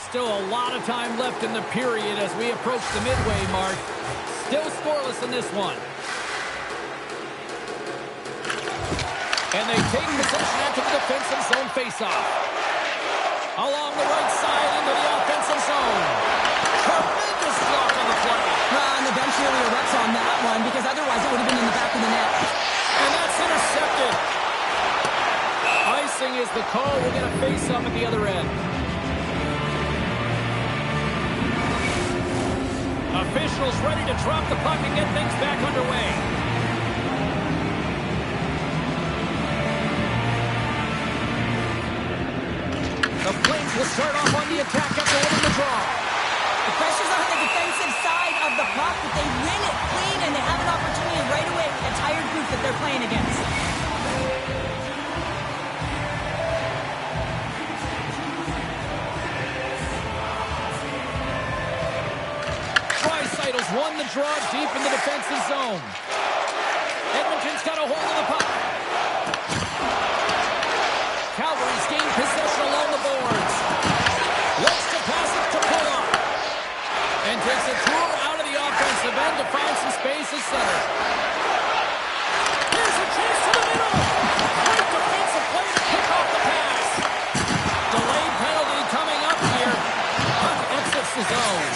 Still a lot of time left in the period as we approach the midway mark. Still scoreless in this one. And they take possession after the defensive zone faceoff. Along the right side into the offensive zone. Tremendous block on the play. And the bench really erupts on that one because otherwise it would have been in the back of the net. And that's intercepted. Icing is the call. We'll get a face-off at the other end. Officials ready to drop the puck and get things back underway. The Flames will start off on the attack after winning the draw. The pressure's on the defensive side of the puck, but they win it clean and they have an opportunity right away with a tired group that they're playing against. Draisaitl's won the draw deep in the defensive zone. Edmonton's got a hold of the puck. Calgary's gained possession along the boards. Looks to pass it to Pulock. And takes a tour out of the offensive end to find some space at center. Here's a chance to the middle. Great defensive play to pick off the pass. Delayed penalty coming up here. Puck exits the zone.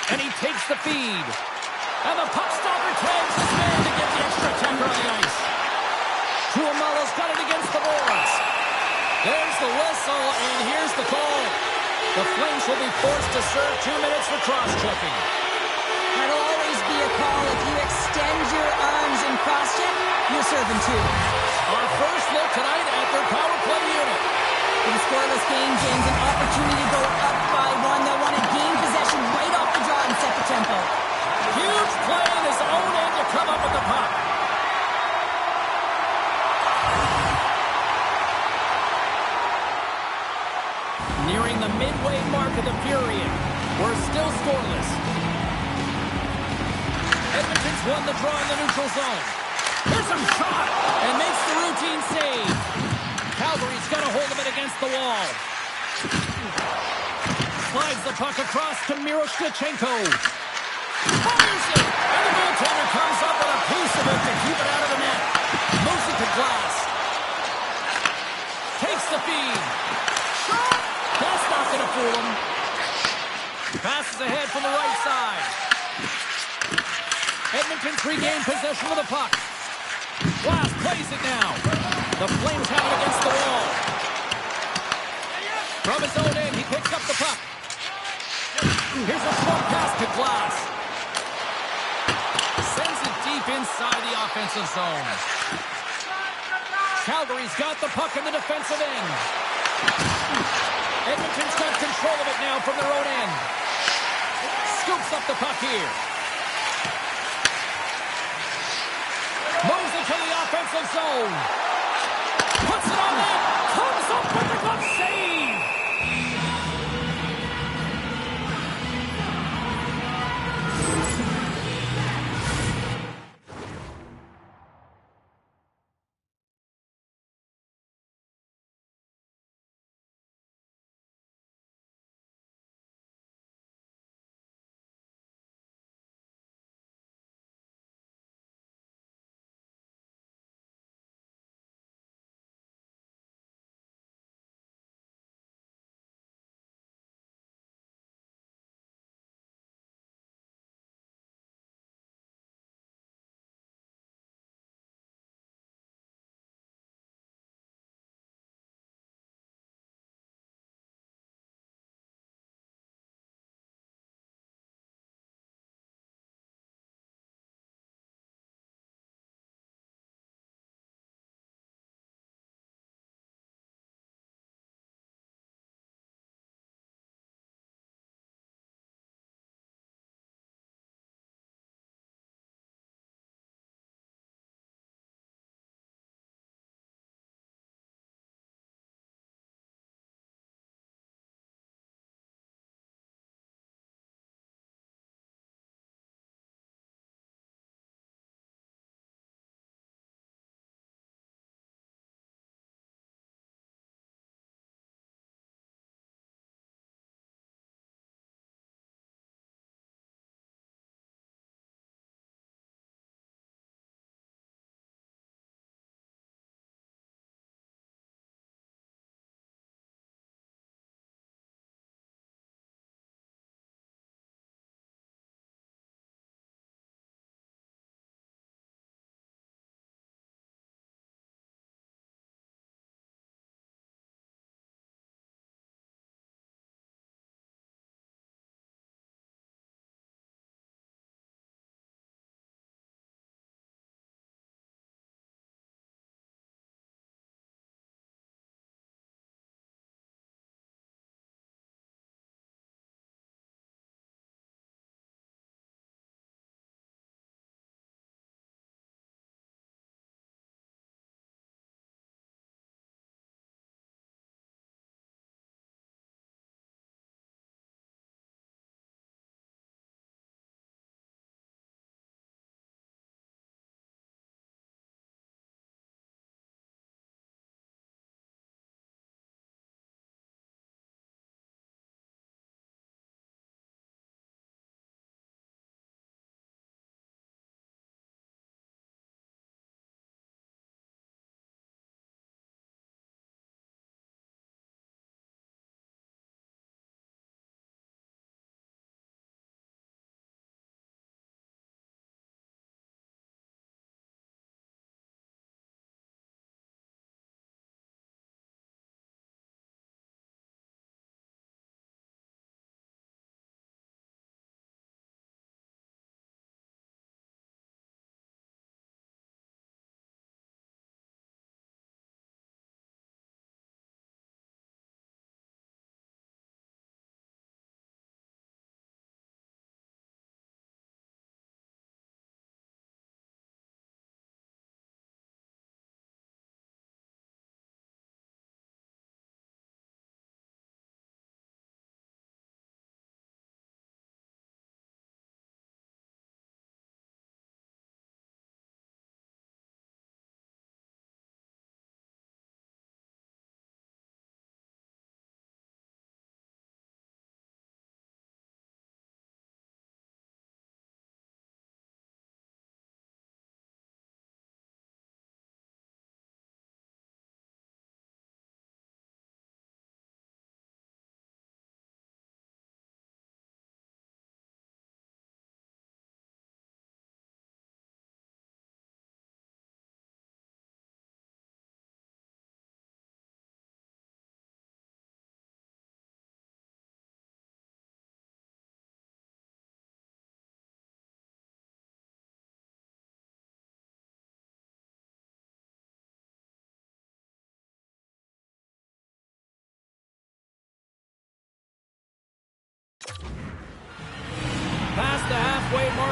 And he takes the feed. And the puck stopper tags his man to get the extra attacker on the ice. Tuomalu's got it against the boards. There's the whistle, and here's the call. The Flames will be forced to serve 2 minutes for cross-checking. That'll always be a call. If you extend your arms and cross-check, you're serving two. Our first look tonight at their power play unit. In a scoreless game, James, an opportunity to go up by one. They'll want to gain possession right off the draw and set the tempo. Huge play in his own end to come up with the puck. Nearing the midway mark of the period. We're still scoreless. Edmonton's won the draw in the neutral zone. Here's a shot and makes the routine save. Calgary's got a hold of it against the wall. Slides the puck across to Miroshnichenko. Fires it! And the goaltender comes up with a piece of it to keep it out of the net. Moves it to Glass. Takes the feed. Shot! That's not going to fool him. Passes ahead from the right side. Edmonton's regained possession of the puck. Glass plays it now. The Flames have it against the wall. From his own end, he picks up the puck. Here's a short pass to Glass. Sends it deep inside the offensive zone. Calgary's got the puck in the defensive end. Edmonton's got control of it now from their own end. Scoops up the puck here. Moves it to the offensive zone. Puts it on net. Comes up with the glove save.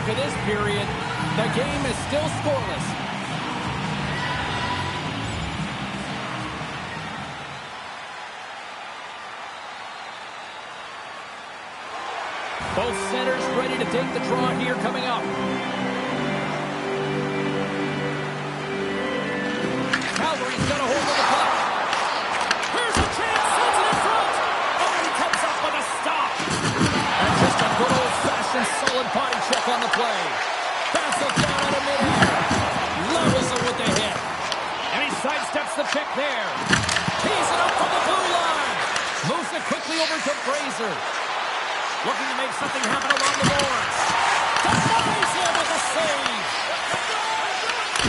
mark of this period. The game is still scoreless. Both centers ready to take the draw here coming up. Calgary's got a hold of the puck. Here's a chance, sends it in front. Oh, he comes up with a stop. And just a good old-fashioned solid body check on the play. Pass it down out of midair. Levels it with the hit. And he sidesteps the check there. Tees it up from the blue line. Moves it quickly over to Fraser. Looking to make something happen along the boards. Denies him with a save.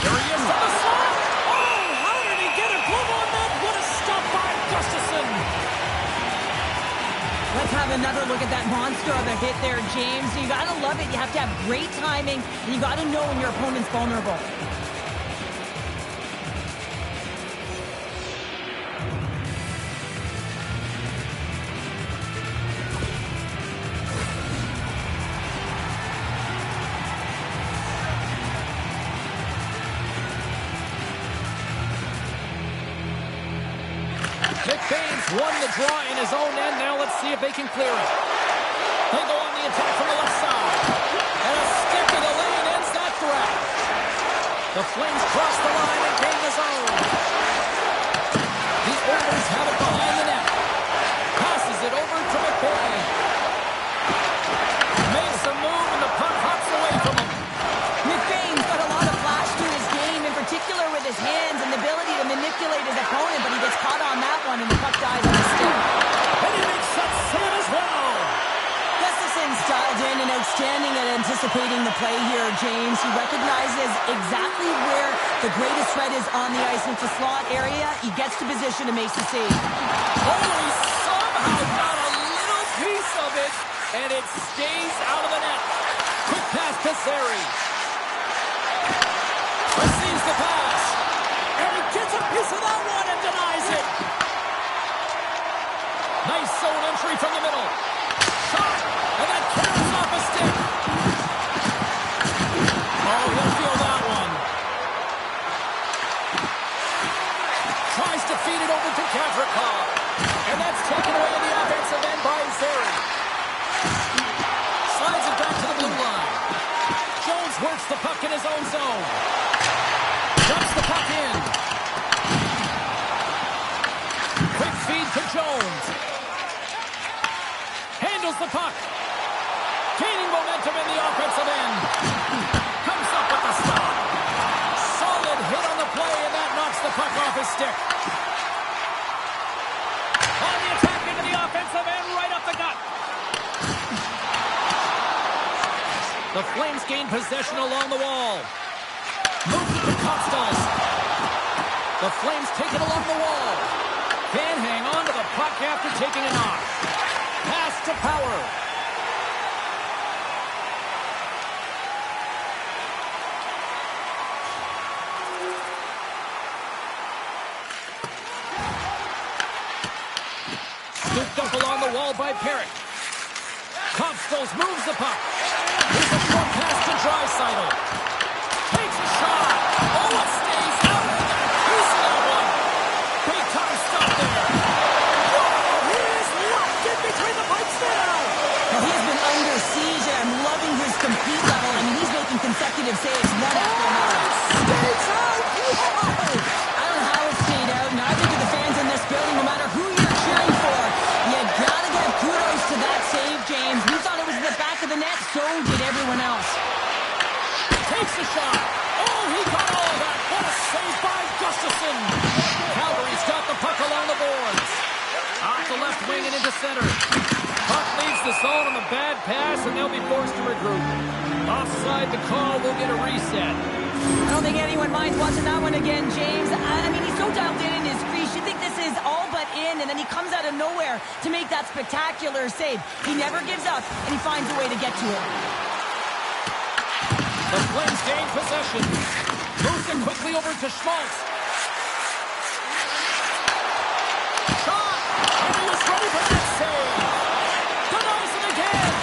There he is from the slot. Oh, how did he get a glove on that? What a stop by Gustafsson. Let's have another look at that monster of a hit there, James. You got to love it. You have to have great timing, and you got to know when your opponent's vulnerable. McBain's won the draw in his own end. Now let's see if they can clear it. They go on the attack from the left side. And a stick in the lane ends that threat. The Flames cross the line and gain the zone. The Oilers have it behind the net. Passes it over to McBain. Makes a move and the puck hops away from him. McBain's got a lot of flash to his game, in particular with his hands and the ability to manipulate his opponent, but he gets caught on that one and the puck dies on the stick. And he makes that save as well. Gustafsson's dialed in and outstanding at anticipating the play here, James. He recognizes exactly where the greatest threat is on the ice. It's a slot area. He gets to position and makes the save. Oh, he somehow got a little piece of it, and it stays out of the net. Quick pass to Sari. Receives the pass. And he gets a piece of that one and denies it. Nice zone entry from the middle. Shot. And that carries off a stick. Oh, he'll feel that one. Tries to feed it over to Gavrikov. And that's taken away in the offensive end by Zary. Slides it back to the blue line. Jones works the puck in his own zone. Dumps the puck in. Quick feed to Jones. Handles the puck. Gaining momentum in the offensive end. Comes up with the stop. Solid hit on the play, and that knocks the puck off his stick. On the attack into the offensive end, right up the gut. The Flames gain possession along the wall. Moves it to Costas. The Flames take it along the wall. Can't hang on to the puck after taking a knock. Pass to Power. Scooped up along the wall by Perrick. Costas moves the puck. Here's a short pass to Draisaitl. Takes a shot. Oh, it stays out. Piece of that one. Big time stop there. Whoa, he is locked in between the pipes now. Well, he has been under siege, and I'm loving his compete level. I mean, he's making consecutive saves one after another. Stays out. Whoa. I don't know how it stayed out. Neither do the fans in this building, no matter who you're cheering for. You gotta give kudos to that save, James. We thought it was the back of the net, so did everyone else. Takes a shot. Oh, he got all of that. What a save by Gustafsson. Calgary's got the puck along the boards. Off the left wing and into center. Puck leaves the zone on the bad pass, and they'll be forced to regroup. Offside the call, will get a reset. I don't think anyone minds watching that one again, James. I mean, he's so dialed in his crease. You think this is all but in, and then he comes out of nowhere to make that spectacular save. He never gives up, and he finds a way to get to it. The Flames gain possession. Moves it quickly over to Schmaltz. Shot! And he was ready for that save. Denies it again.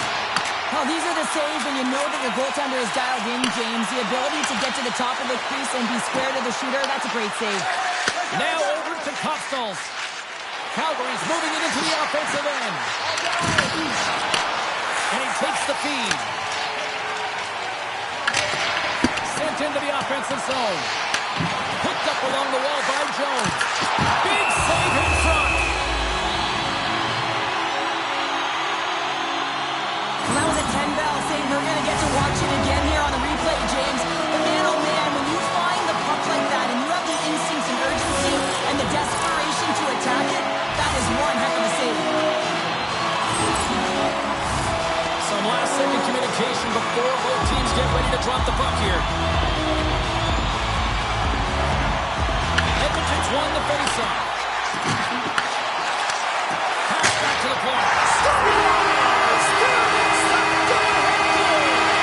Oh, these are the saves when you you know that your goaltender is dialed in, James. The ability to get to the top of the crease and be square to the shooter, that's a great save. Now over to Kopstals. Calgary's moving it into the offensive end. And he takes the feed. Sent into the offensive zone. Picked up along the wall by Jones. Big save in front. Well, that was a 10-bell save. We're going to get to watch it again here on the replay, James. But man, oh man, when you find the puck like that and you have the instincts and urgency and the desperation to attack it, that is one heck of a save. Some last-second communication before both teams get ready to drop the puck here. Edmonton's won the faceoff. Pass back to the point.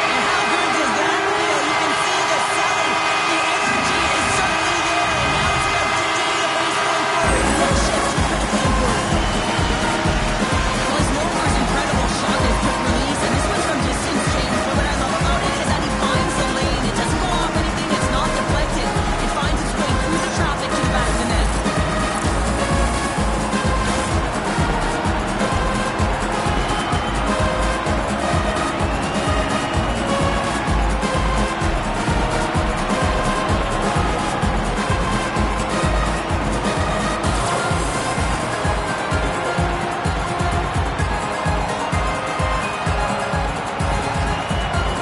And how good does that feel? You can see the selling. The energy is certainly there. And now it's about dictating the pace going forward. No shifts are critically important. Well, his Nover's incredible shot is quick release. And this one's from distance, James. But what I love about it is that he finds the lane. It doesn't go off anything. It's not deflected. It finds its way through the traffic to the back of the net.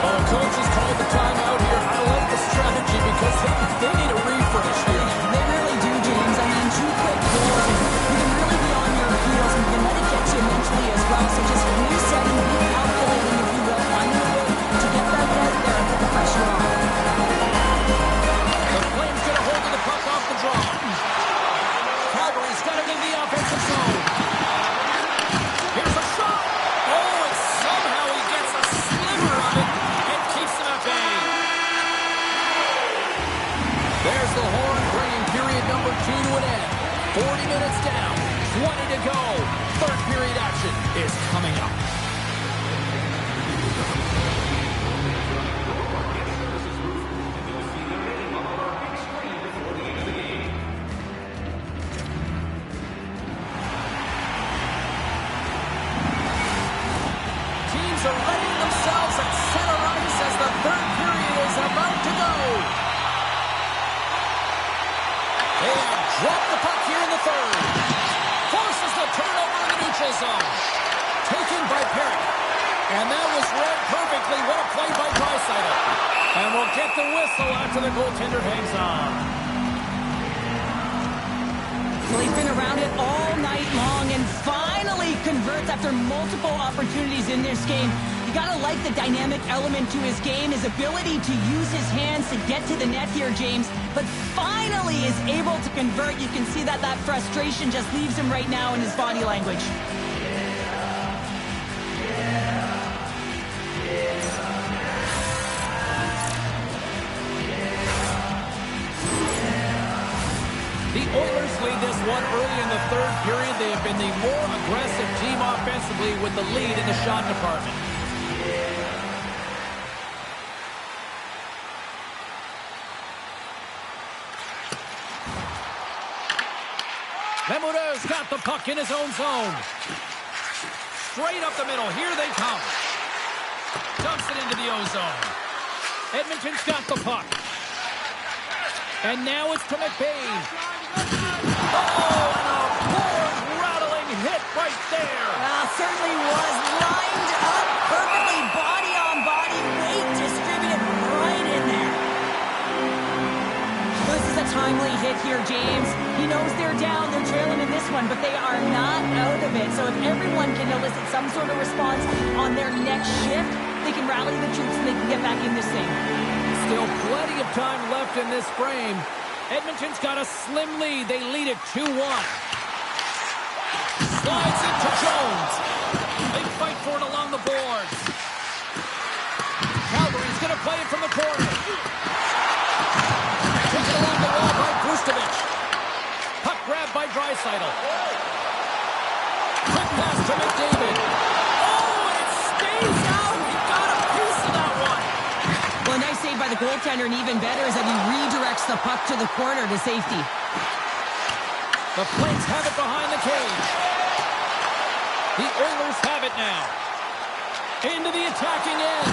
Well, the coach has called the timeout here. I like the strategy because they need a refresh here. They really do, James. I mean, 2 quick goals, and you can really be on your heels, and you can let it get you mentally as well. So just resetting, recalculating, if you will, finding a way to get back out there and put the pressure on. The Flames get a hold of the puck off the draw. Calgary's got it in the offensive zone. Here's a shot. Oh, and somehow he gets a sliver of it and keeps them at bay. There's the horn bringing period number 2 to an end. 40 minutes down, 20 to go. Third period action is coming up. Teams are readying themselves at center ice as the third period is about to go. They have dropped the puck here in the third. Forces the turnover in the neutral zone. Taken by Perry. And that was read perfectly. What a play by Draisaitl. And we'll get the whistle after the goaltender hangs on. Well, he's been around it all night long and finally converts after multiple opportunities in this game. You gotta like the dynamic element to his game, his ability to use his hands to get to the net here, James. But finally is able to convert. You can see that frustration just leaves him right now in his body language. The Oilers lead this one early in the third period. They have been the more aggressive team offensively with the lead in the shot department. Lemureau's got the puck in his own zone. Straight up the middle. Here they come. Dumps it into the O-zone. Edmonton's got the puck. And now it's to McBain. Oh, and a board-rattling hit right there. Certainly was lined up perfectly, body on body, weight distributed right in there. This is a timely hit here, James. He knows they're down, they're trailing in this one, but they are not out of it. So if everyone can elicit some sort of response on their next shift, they can rally the troops and they can get back in this thing. Still plenty of time left in this frame. Edmonton's got a slim lead. They lead it 2-1. Slides into Jones. Big fight for it along the boards. Calgary's going to play it from the corner. Taken along the wall by Vucevic. Puck grabbed by Draisaitl. Quick pass to McDavid. Oh, and it stays out. He got a piece of that goaltender, and even better is that he redirects the puck to the corner to safety. The Flames have it behind the cage. The Oilers have it now. Into the attacking end.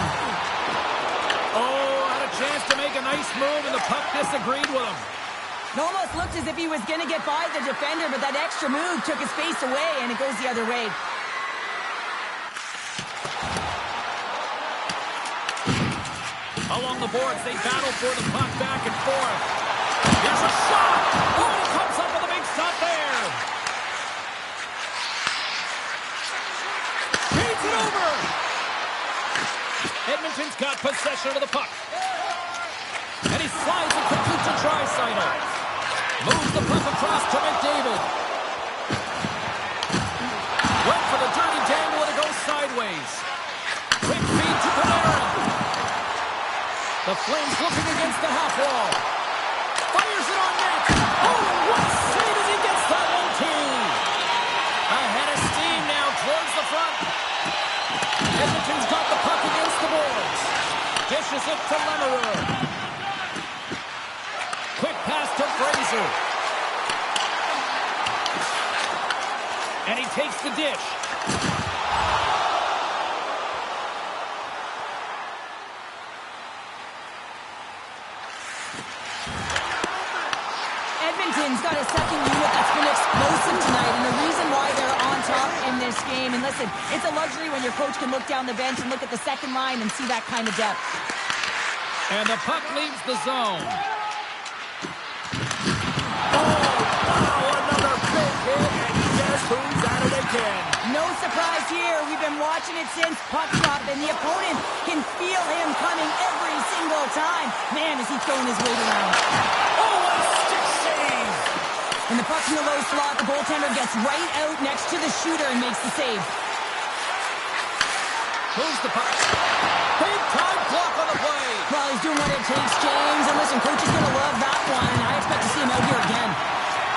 Oh, had a chance to make a nice move, and the puck disagreed with him. It almost looked as if he was going to get by the defender, but that extra move took his face away, and it goes the other way. Along the boards, they battle for the puck back and forth. Here's a shot! Oh, he comes up with a big shot there! Feeds it over! Edmonton's got possession of the puck. And he slides it quickly to Draisaitl. Moves the puck across to McDavid. Went for the dirty dangle and it goes sideways. Quick feed to Panarin. The Flames looking against the half wall. Fires it on net. Oh, what a save as he gets that one too. Ahead of steam now towards the front. Edmonton's got the puck against the boards. Dishes it to Lemereau. Quick pass to Fraser. And he takes the dish. Edmonton's got a second unit that's been explosive tonight, and the reason why they're on top in this game, and listen, it's a luxury when your coach can look down the bench and look at the second line and see that kind of depth. And the puck leaves the zone. Another big hit, and guess who's at it again? No surprise here. We've been watching it since puck drop, and the opponent can feel him coming every single time. Man, is he throwing his weight around. Oh, what a stick save! And the puck's in the low slot. The goaltender gets right out next to the shooter and makes the save. Moves the puck. Big time block on the play. Well, he's doing what it takes, James. And listen, coach is going to love that one, and I expect to see him out here again.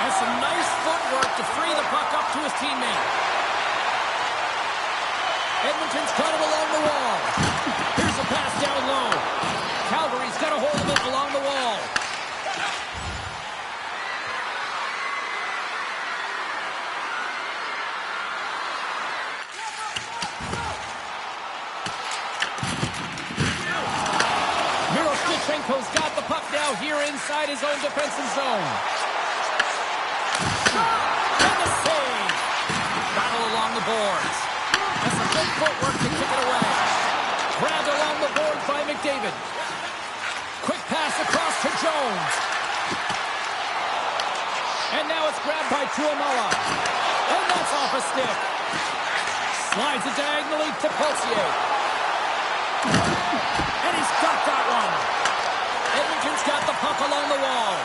And some nice footwork to free the puck up to his teammate. Edmonton's got it along the wall. Here's a pass down low. Calgary's got a hold of it along the wall. Miroshnichenko's got the puck now here inside his own defensive zone. And the save. Battle along the boards. That's some good footwork to kick it away. Grabbed along the boards by McDavid. Quick pass across to Jones. And now it's grabbed by Tuomola. And that's off a stick. Slides it diagonally to Peltier. And he's got that one. Edmonton's got the puck along the wall.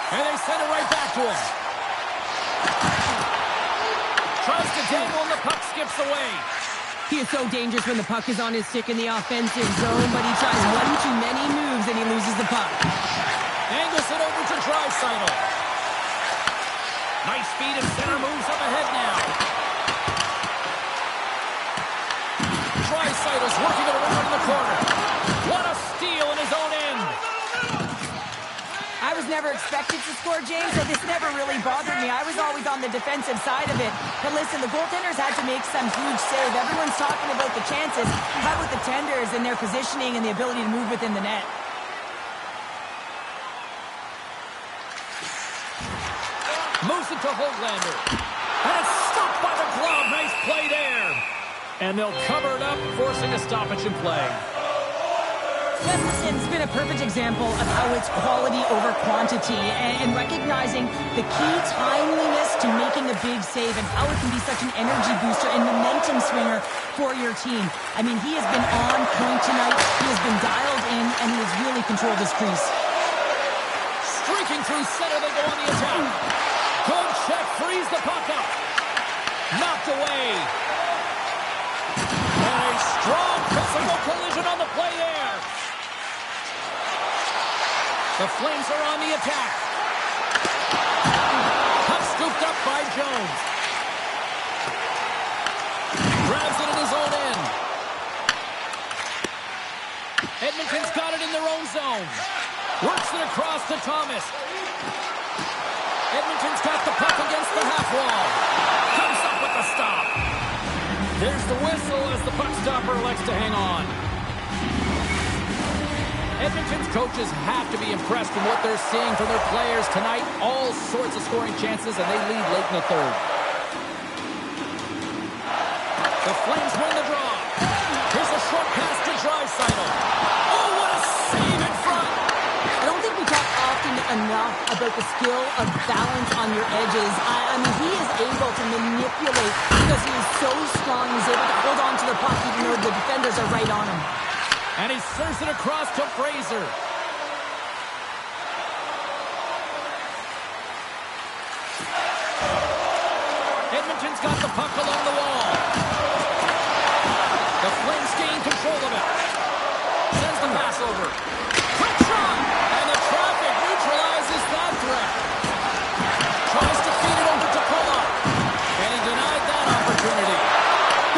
And they send it right back to him. Tries to dangle and the puck skips away. He is so dangerous when the puck is on his stick in the offensive zone, but he tries one too many moves and he loses the puck. Angles it over to Draisaitl. Nice speed and center moves up ahead now. Draisaitl's working it around in the corner. What a steal in his own end. I was never expected to score, James, so this never really bothered me. I was always on the defensive side of it. But listen, the goaltenders had to make some huge save. Everyone's talking about the chances. How about the tenders and their positioning and the ability to move within the net? Moves it to Höglander. And it's stopped by the glove. Nice play there. And they'll cover it up, forcing a stoppage in play. Gustafson's been a perfect example of how it's quality over quantity and recognizing the key timeliness to making a big save and how it can be such an energy booster and momentum swinger for your team. I mean, he has been on point tonight. He has been dialed in, and he has really controlled his crease. Streaking through center, they go on the attack. Good check, frees the puck up. Knocked away. And a strong physical collision on the play there. The Flames are on the attack. Puck scooped up by Jones. Grabs it in his own end. Edmonton's zone. Works it across to Thomas. Edmonton's got the puck against the half wall. Comes up with the stop. There's the whistle as the puck stopper elects to hang on. Edmonton's coaches have to be impressed with what they're seeing from their players tonight. All sorts of scoring chances, and they lead late in the third. The Flames win the draw. Here's a short pass to Draisaitl. Oh, what a save in front! I don't think we talk often enough about the skill of balance on your edges. I mean, he is able to manipulate because he is so strong. He's able to hold on to the puck even though the defenders are right on him. And he serves it across to Fraser. Edmonton's got the puck along the wall. The Flames gain control of it. Sends the pass over. Quick shot! And the traffic neutralizes that threat. Tries to feed it over to Pulla. And he denied that opportunity.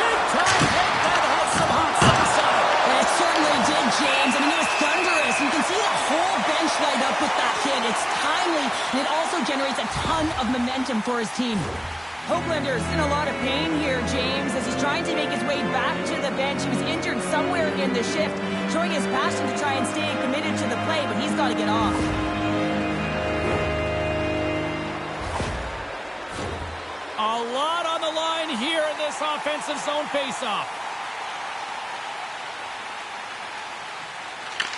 Big time hit that has some hot sauce on it. It certainly did, James. I mean, it was thunderous. You can see the whole bench light up with that hit. It's timely, and it also generates a ton of momentum for his team. Hoaglander's in a lot of pain here, James, as he's trying to make his way back to the bench. He was injured somewhere in the shift, showing his passion to try and stay committed to the play, but he's got to get off. A lot on the line here in this offensive zone faceoff.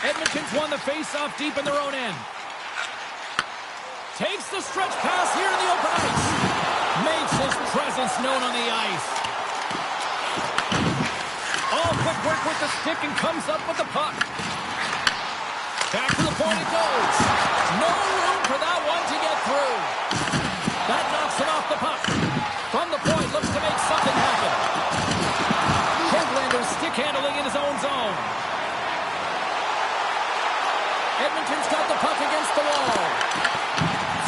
Edmonton's won the faceoff deep in their own end. Takes the stretch pass here in the open ice. Makes his presence known on the ice. All quick work with the stick and comes up with the puck. Back to the point it goes. No room for that one to get through. That knocks him off the puck. From the point, looks to make something happen. Hoaglander stick handling in his own zone. Edmonton's got the puck against the wall.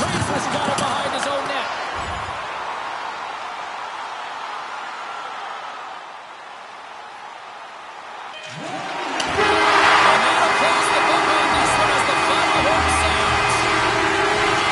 Fraser's got it behind his own net. And that'll close the book on this one as the final horn sounds.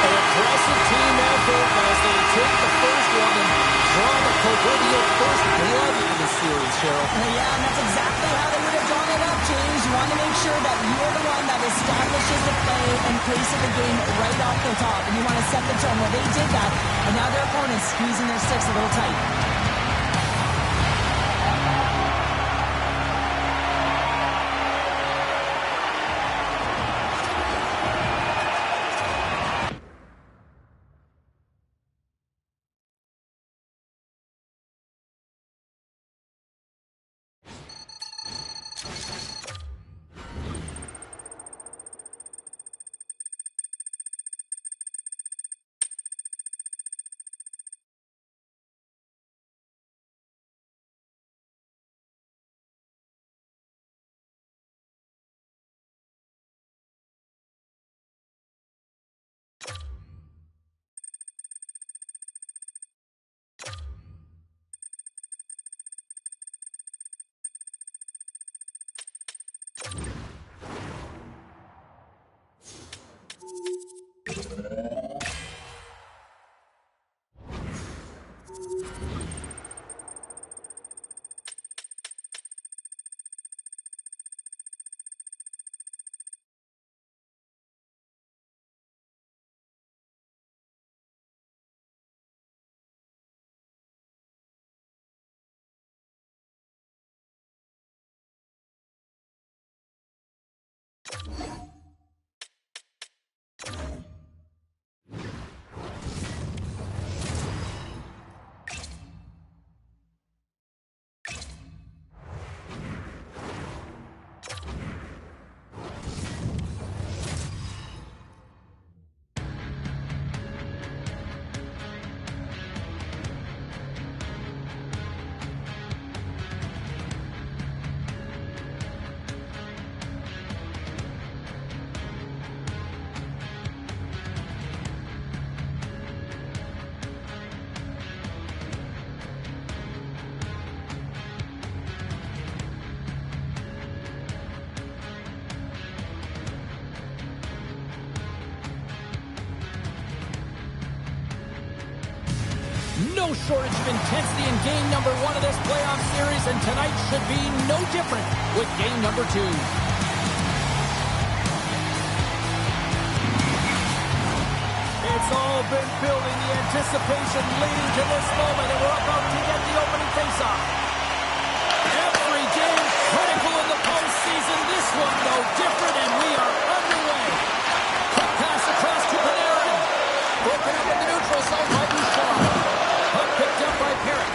An aggressive team effort as they take the first one and draw the proverbial first blood in the series, Cheryl. Yeah, and that's exactly how they would have drawn it up, James. You want to make sure that you're the one that establishes the play and pace of the game right off the top. And you want to set the tone. Well, they did that, and now their opponent's squeezing their sticks a little tight. no shortage of intensity in game number 1 of this playoff series, and tonight should be no different with game number 2. It's all been building, the anticipation leading to this moment, and we're about to get the opening faceoff. Every game critical in the postseason. This one, no different, and we are underway. Quick pass across to Panarin. Broken up in the neutral zone by Bouchard. Puck picked up by Parrott.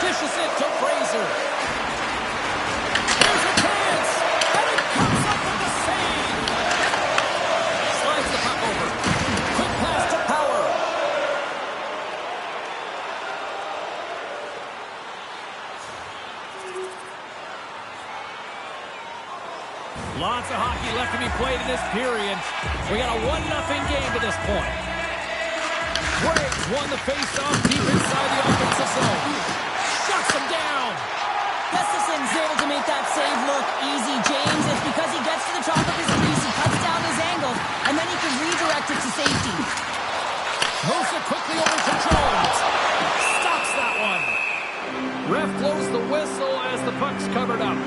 Dishes it to Fraser. Here's a chance, and it comes up with the save. Slides the puck over. Quick pass to Power. Lots of hockey left to be played in this period. We got a 1-0 game to this point. Graves won the face-off deep inside the offensive zone. Shuts him down. Gustafson's able to make that save look easy, James. It's because he gets to the top of his crease, he cuts down his angles, and then he can redirect it to safety. Moves it quickly over to Jones. Stops that one. Ref blows the whistle as the puck's covered up.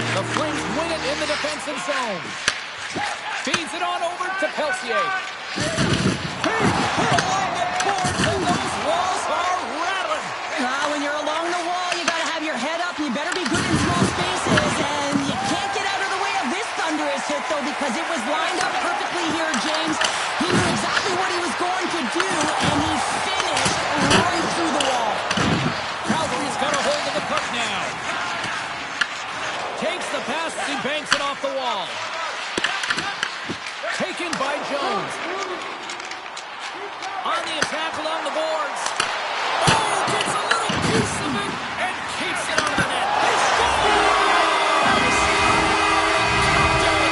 The Flames win it in the defensive zone. Feeds it on over to Peltier. Those walls are rattling. When you're along the wall, you got to have your head up, and you better be good in small spaces. And you can't get out of the way of this thunderous hit, though, because it was lined up perfectly here, James. He knew exactly what he was going to do, and he finished right through the wall. Calgary's got a hold of the puck now. Takes the pass as he banks it off the wall. Taken by Jones. On the attack along the boards. Oh, gets a little piece of it and keeps it out of the net. He scores! Captain!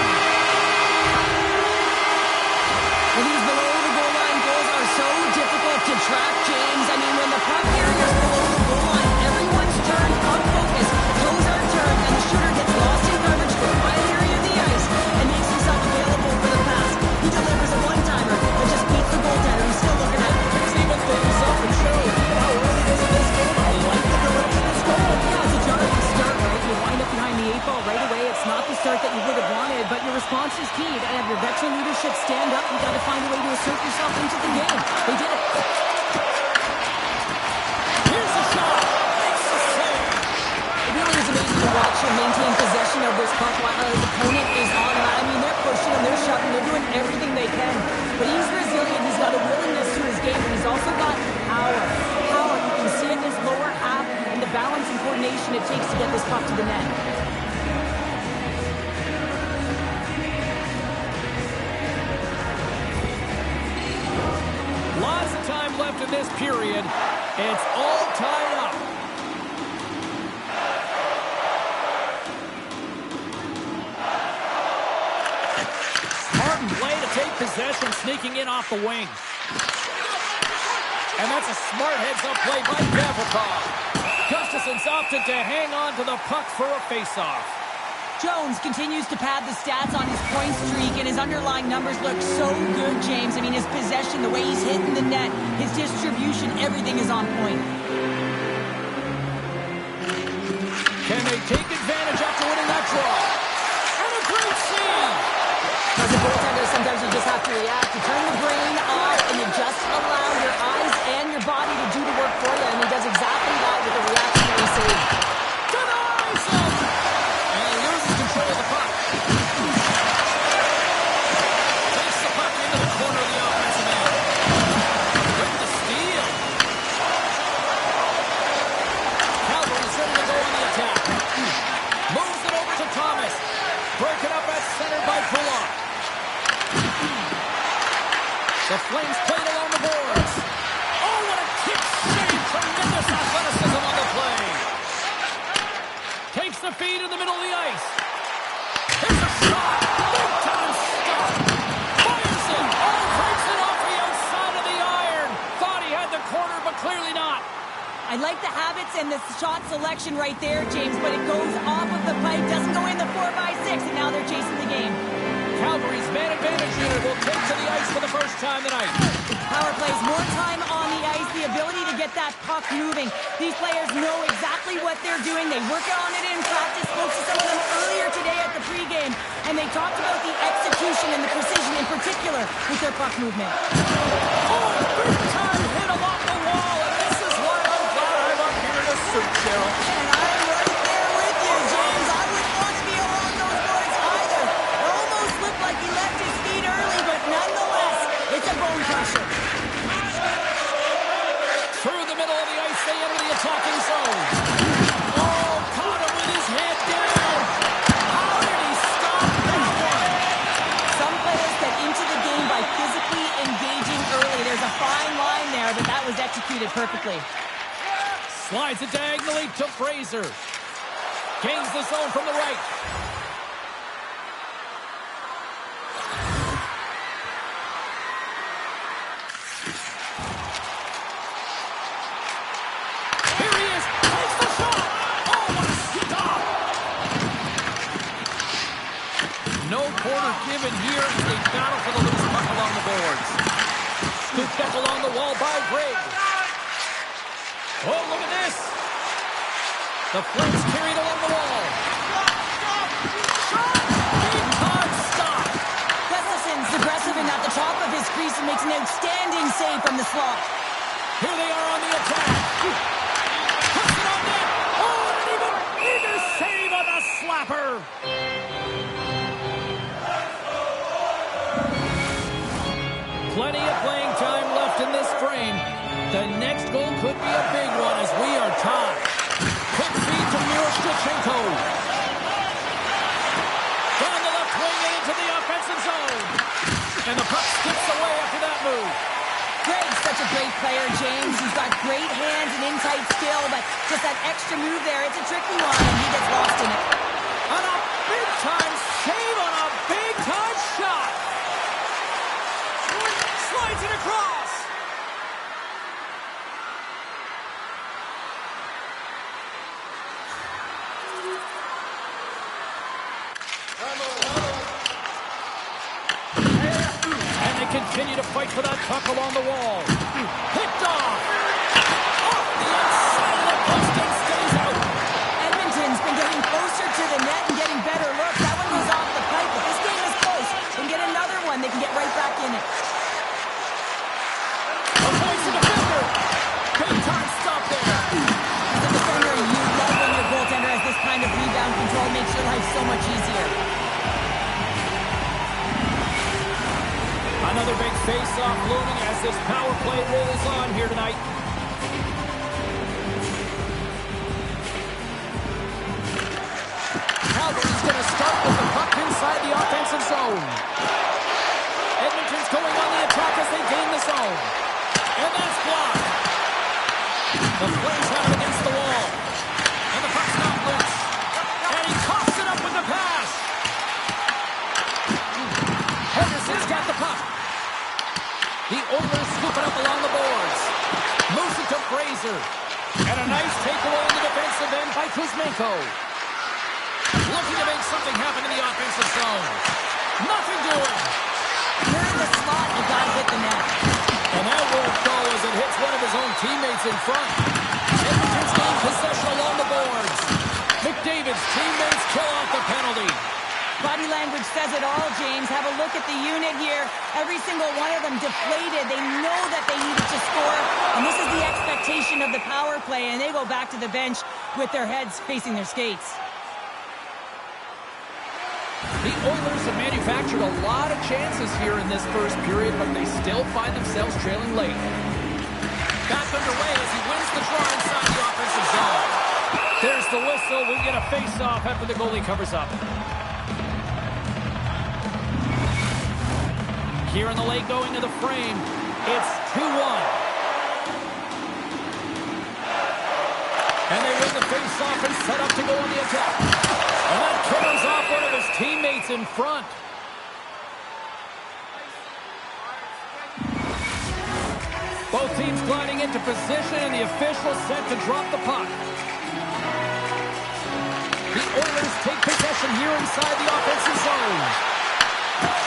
Well, these below the goal line goals are so difficult to track, James. I mean, when the puck carrier's below the goal line, everyone's turned on focus. Toes are turned, and the shooter gets lost in coverage to the wide area of the ice and makes himself available for the pass. He delivers a one-timer that just beats the goaltender. He's still looking at it. It's even things up and show how early it is in this game. I like the direction it's going. Yeah, it's a jarring start, right? You wind up behind the 8-ball right away. It's not the start that you would have wanted, but your response is key. You gotta have your veteran leadership stand up. You gotta find a way to assert yourself into the game. They did it. Here's a shot. Makes the save. It really is amazing to watch him maintain possession of this puck while his opponent is on him. I mean, they're pushing him, they're shoving, they're doing everything they can. But he's resilient. He's got a willingness to his game, and he's also got power. Power, you can see in this lower half, and the balance and coordination it takes to get this puck to the net. Lots of time left in this period. It's all tied up. Martin play to take possession, sneaking in off the wing. And that's a smart heads-up play by Gavrikov. Gustafson's opted to hang on to the puck for a face-off. Jones continues to pad the stats on his point streak, and his underlying numbers look so good, James. I mean, his possession, the way he's hitting the net, his distribution, everything is on point. Can they take advantage after winning that draw? And a great save! As a goaltender, sometimes you just have to react. You turn the brain off, and you just allow your eyes and your body to do the work for you, and he does exactly that with a reactionary save. Denies him! And loses control of the puck. Takes the puck into the corner of the offensive end. With the steal. Calgary's ready to go on the attack. Moves it over to Thomas. Break it up at center by Pullock. The Flames played along the boards. Oh, what a kick save! Tremendous athleticism on the play. Takes the feed in the middle of the ice. Here's a shot. Big time stop. Fires it. Oh, breaks it off the outside of the iron. Thought he had the corner, but clearly not. I I like the habits and the shot selection right there, James, but it goes off of the pipe, doesn't go in the 4x6, and now they're chasing the game. Calgary's man advantage unit will take to the ice for the first time tonight. Power plays, more time on the ice, the ability to get that puck moving. These players know exactly what they're doing. They work on it in practice. Spoke to some of them earlier today at the pregame, and they talked about the execution and the precision in particular with their puck movement. Oh, big time hit him off the wall, and this is why I'm glad I'm up here in a suit, Cheryl. And I'm right there with you, James. I wouldn't want to be along those boards either. It almost looked like he left his feet early, but nonetheless, it's a bone crusher. Through the middle of the ice, they enter the attacking zone. Oh, caught him with his head down. How did he stop that one? Some players get into the game by physically engaging early. There's a fine line there, but that was executed perfectly. Slides it diagonally to Fraser. Gains the zone from the right. Here he is. Takes the shot. Oh, what a stop. No quarter given here as they battle for the loose puck along the boards. Scooped up along the wall by Greg. Oh, look at this. The Flames carried along the wall. Big time stop. Gustafson's aggressive and at the top of his crease and makes an outstanding save from the slot. Here they are on the attack. Puts it on net. Oh, and an even bigger save on the slapper. Plenty of playing time left in this frame. The next goal could be a big one as we are tied. Quick feed to Miroshnichenko. Down the left wing and into the offensive zone. And the puck skips away after that move. Greg's such a great player, James. He's got great hands and in-tight skill, but just that extra move there, it's a tricky one, and he gets lost in it. On a big-time save on a big-time shot. Slides it across. And they continue to fight for that puck along the wall. Picked off. Off the inside of the post and stays out. Edmonton's been getting closer to the net and getting better looks. That one goes off the pipe, but this game is close. They can get another one. They can get right back in it. Avoids the defender. Big time stop there. As a defender, you love when your goaltender has this kind of rebound control. Makes your life so much easier. Another big face-off looming as this power play rolls on here tonight. Calgary's going to start with the puck inside the offensive zone. Edmonton's going on the attack as they gain the zone. And that's blocked. The Flames have it against the wall. And the puck's not loose. And he coughs it up with the pass. Henderson's got the puck. The Oilers scoop it up along the boards. Moves it to Fraser. And a nice takeaway in the defensive end by Kuzmenko. Looking to make something happen in the offensive zone. Nothing doing. You're in the slot. You got to hit the net. And that won't go as it hits one of his own teammates in front. Edmonton's gained possession along the boards. McDavid's teammates kill off the penalty. Body language says it all, James. Have a look at the unit here. Every single one of them deflated. They know that they needed to score, and this is the expectation of the power play, and they go back to the bench with their heads facing their skates. The Oilers have manufactured a lot of chances here in this first period, but they still find themselves trailing late. Back underway as he wins the draw inside the offensive zone. There's the whistle. We get a face-off after the goalie covers up. Here in the late going to the frame, it's 2-1. And they win the face-off and set up to go on the attack. And that kills off one of his teammates in front. Both teams gliding into position, and the official set to drop the puck. The Oilers take possession here inside the offensive zone.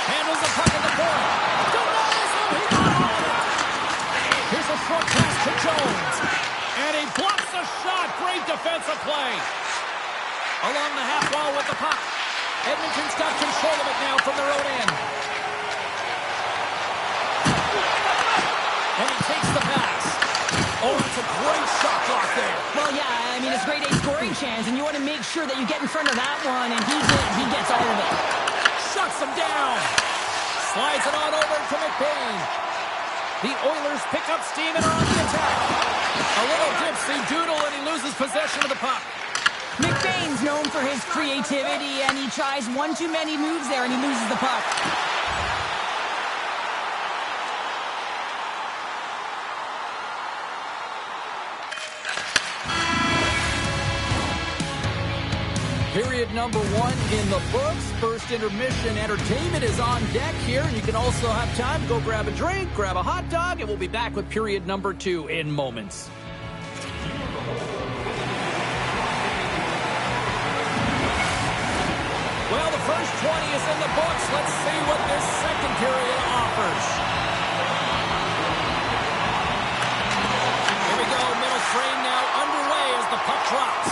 Handles the puck at the point. Denies him. He got all of it. Here's a short pass to Jones. And he blocks the shot. Great defensive play. Along the half wall with the puck. Edmonton's got control of it now from their own end. And he takes the pass. Oh, that's a great shot block there. Well, yeah, I mean, it's grade A scoring chance, and you want to make sure that you get in front of that one, and he gets all of it. Shuts him down. Slides it on over to McBain. The Oilers pick up steam and are on the attack. A little dipsy doodle, and he loses possession of the puck. McBain's known for his creativity, and he tries one too many moves there, and he loses the puck. Period number 1 in the books. First intermission entertainment is on deck here, and you can also have time to go grab a drink, grab a hot dog, and we'll be back with period number 2 in moments. Well, the first 20 is in the books. Let's see what this second period offers. Here we go, middle frame now underway as the puck drops.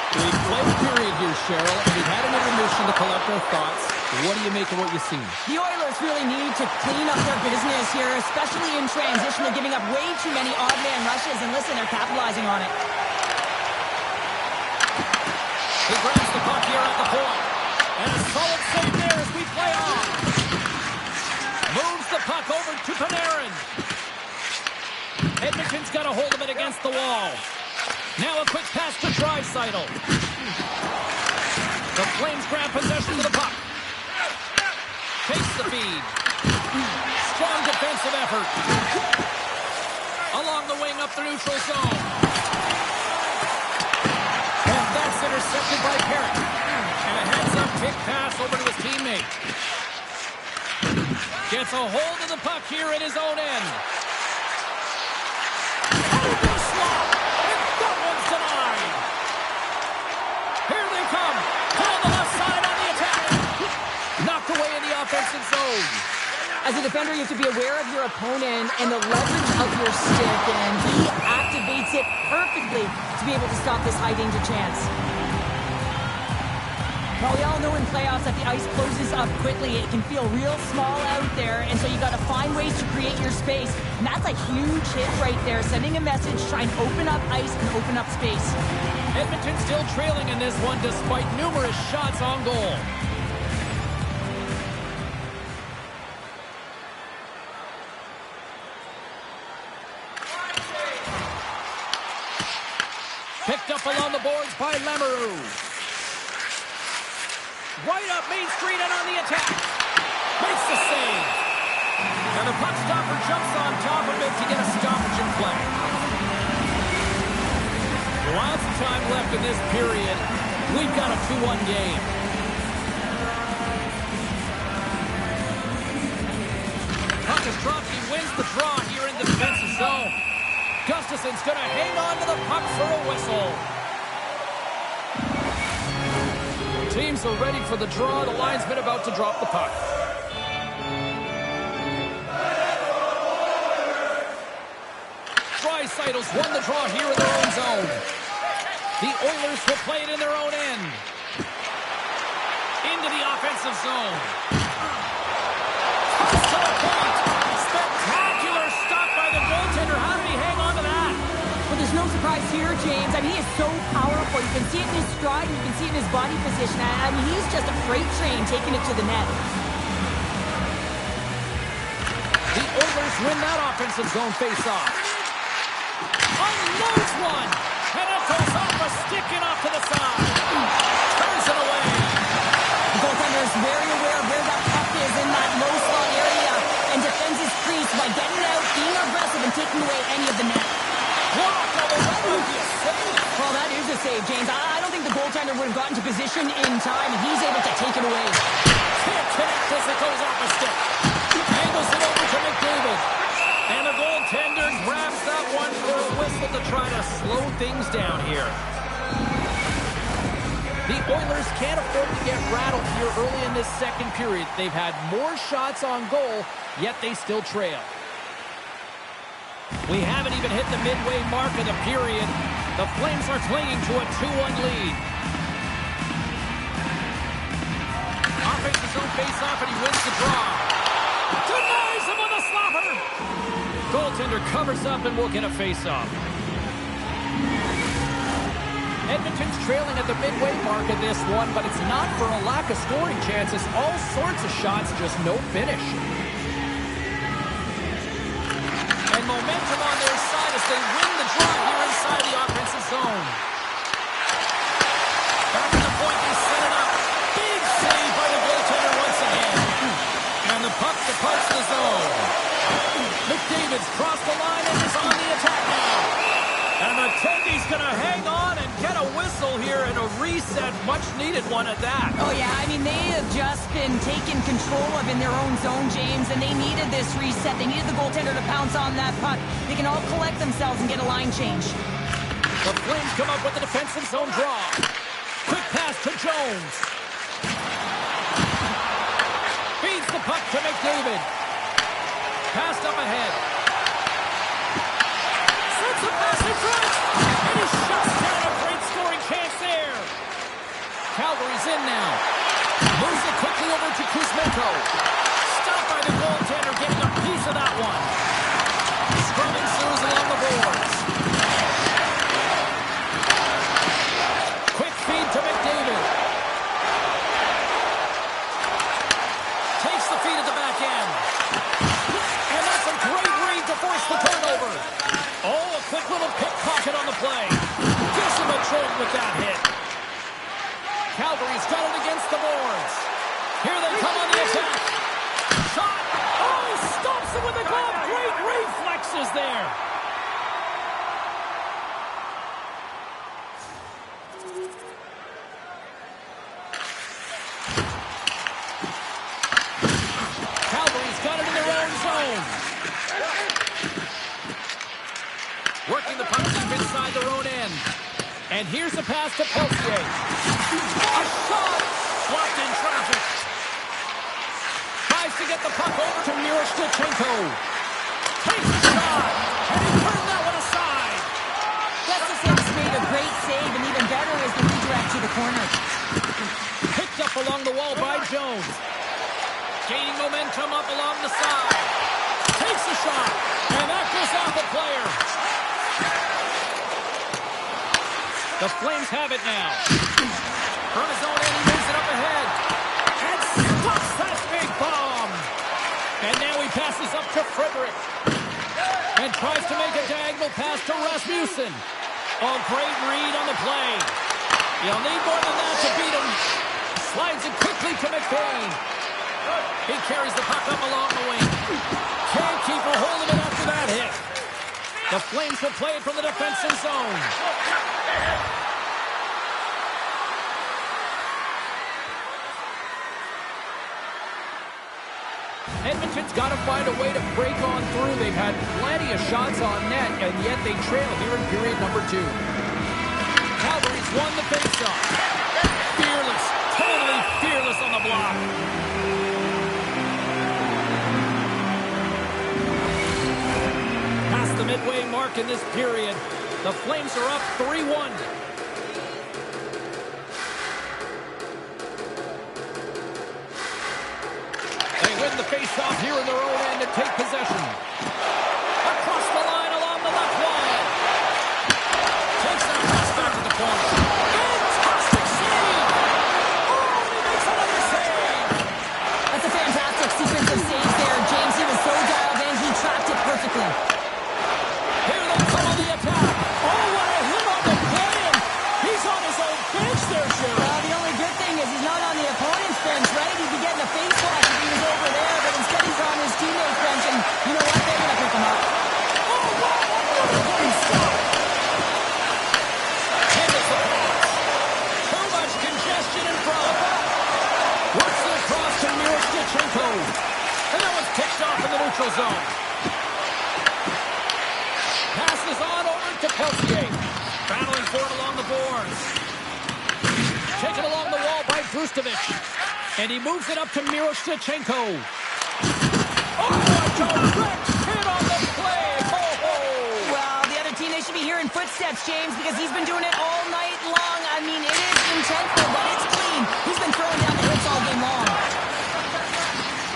We've played a period here, Cheryl, and we've had an intermission to collect our thoughts. What do you make of what you've seen? The Oilers really need to clean up their business here, especially in transition. They're giving up way too many odd man rushes, and listen, they're capitalizing on it. He grabs the puck here at the point. And a solid save there as we play on. Moves the puck over to Panarin. Edmonton's got a hold of it against the wall. Now a quick pass to Draisaitl. The Flames grab possession of the puck. Takes the feed. Strong defensive effort. Along the wing up the neutral zone. And that's intercepted by Perry. And a heads-up kick pass over to his teammate. Gets a hold of the puck here at his own end. Denied. Here they come. On the left side on the attack. Knocked away in the offensive zone. As a defender, you have to be aware of your opponent and the leverage of your stick, and he activates it perfectly to be able to stop this high-danger chance. Well, we all know in playoffs that the ice closes up quickly. It can feel real small out there, and so you got to find ways to create your space. And that's a huge hit right there, sending a message, trying to open up ice and open up space. Edmonton still trailing in this one despite numerous shots on goal. Picked up along the boards by Lemereau. Right up Main Street and on the attack. Makes the save. And the puck stopper jumps on top of it to get a stoppage in play. Lots of time left in this period. We've got a 2-1 game. Kotkastrovsky wins the draw here in the defensive zone. Gustafson's going to hang on to the puck for a whistle. Teams are ready for the draw. The linesman about to drop the puck. Draisaitl's won the draw here in their own zone. The Oilers will play it in their own end. Into the offensive zone. Pass to the point. Spectacular stop by the goaltender. How did he hang on to that? Well, there's no surprise here, James. I mean, he is so powerful. You can see it in his stride, and you can see it in his body position. I mean, he's just a freight train taking it to the net. The Oilers win that offensive zone face-off. Unloads one, and it goes off a stick and off to the side. Turns it away. The goaltender is very aware of where that puck is in that low slot area and defends his crease by getting out, being aggressive, and taking away any of the net. Blocked, although that might be a save. Well, that is a save, James. I don't think the goaltender would have gotten to position in time, and he's able to take it away. Can't connect as it goes off a stick. Angles it over to McDavid. And the goaltender grabs that one things down here. The Oilers can't afford to get rattled here early in this second period. They've had more shots on goal, yet they still trail. We haven't even hit the midway mark of the period. The Flames are clinging to a 2-1 lead. Offense his own face-off, and he wins the draw. Denies him with a slapper. Goaltender covers up and will get a face-off. Edmonton's trailing at the midway mark of this one, but it's not for a lack of scoring chances. All sorts of shots, just no finish. And momentum on their side as they win the draw here inside the offensive zone. Back to the point, they set it up. Big save by the goaltender once again. And the puck departs the zone. McDavid's crossed the line and is on the attack now. And McKenzie's going to hang on and get a whistle here and a reset, much needed one at that. Oh, yeah, I mean, they have just been taken control of in their own zone, James, and they needed this reset. They needed the goaltender to pounce on that puck. They can all collect themselves and get a line change. The Flames come up with the defensive zone draw. Quick pass to Jones. Feeds the puck to McDavid. Passed up ahead. Sends a pass in front. And he shuts down a great scoring chance there. Calgary's in now. Moves it quickly over to Kuzmenko. Stopped by the goaltender, getting a piece of that one. Scrum ensues along the boards. Quick feed to McDavid. Takes the feed at the back end. And that's a great read to force the turnover. Oh, a quick little pickpocket on the play. Gives him a choke with that hit. Calgary's got it against the boards. Here they come on the attack. Shot. Oh, he stops it with the glove. Great reflexes there. Calgary's got it in their own zone. Working the puck deep inside their own end. And here's the pass to Peltier. A shot! Blocked in traffic. Tries to get the puck over to Miroshnichenko. Takes a shot. And he turned that one aside. Gustafson's made a great save, and even better is the redirect to the corner. Picked up along the wall by Jones. Gaining momentum up along the side. Takes a shot. And that goes off the player. The Flames have it now. From his own end, he moves it up ahead. And stops that big bomb. And now he passes up to Frederick. And tries to make a diagonal pass to Rasmussen. Oh, great read on the play. You'll need more than that to beat him. Slides it quickly to McBain. He carries the puck up along the wing. Can't keep a hold of it after that hit. The Flames will play it from the defensive zone. Edmonton's got to find a way to break on through. They've had plenty of shots on net, and yet they trail here in period number 2. Calgary's won the faceoff. Fearless, totally fearless on the block. Past the midway mark in this period, the Flames are up 3-1. The face-off here in their own end to take possession. Across the line along the left wall. Takes that pass back to the corner. Fantastic save! Oh, he makes another save! That's a fantastic sequence of saves there, James. He was so dialed in, he trapped it perfectly. Here they come on the attack. Oh, what a hit on the play! He's on his own bench there, Sheriff. Well, the only good thing is he's not on the opponent's bench, right? He'd be getting a face-off if he was over there, but instead he's on his teammate's bench, and you know what? They're going to pick him up. Oh, wow! What a great stop! Handles the pass. Too much congestion in front. Works it across to Miroshnichenko. And that one's picked off in the neutral zone. Passes on over to Peltier. boards. Taken along the wall by Drustovic. And he moves it up to Miroshnichenko. Oh, a direct hit on the play. Well, the other team, they should be hearing footsteps, James, because he's been doing it all night long. I mean, it is intentful, but it's clean. He's been throwing down the hits all game long.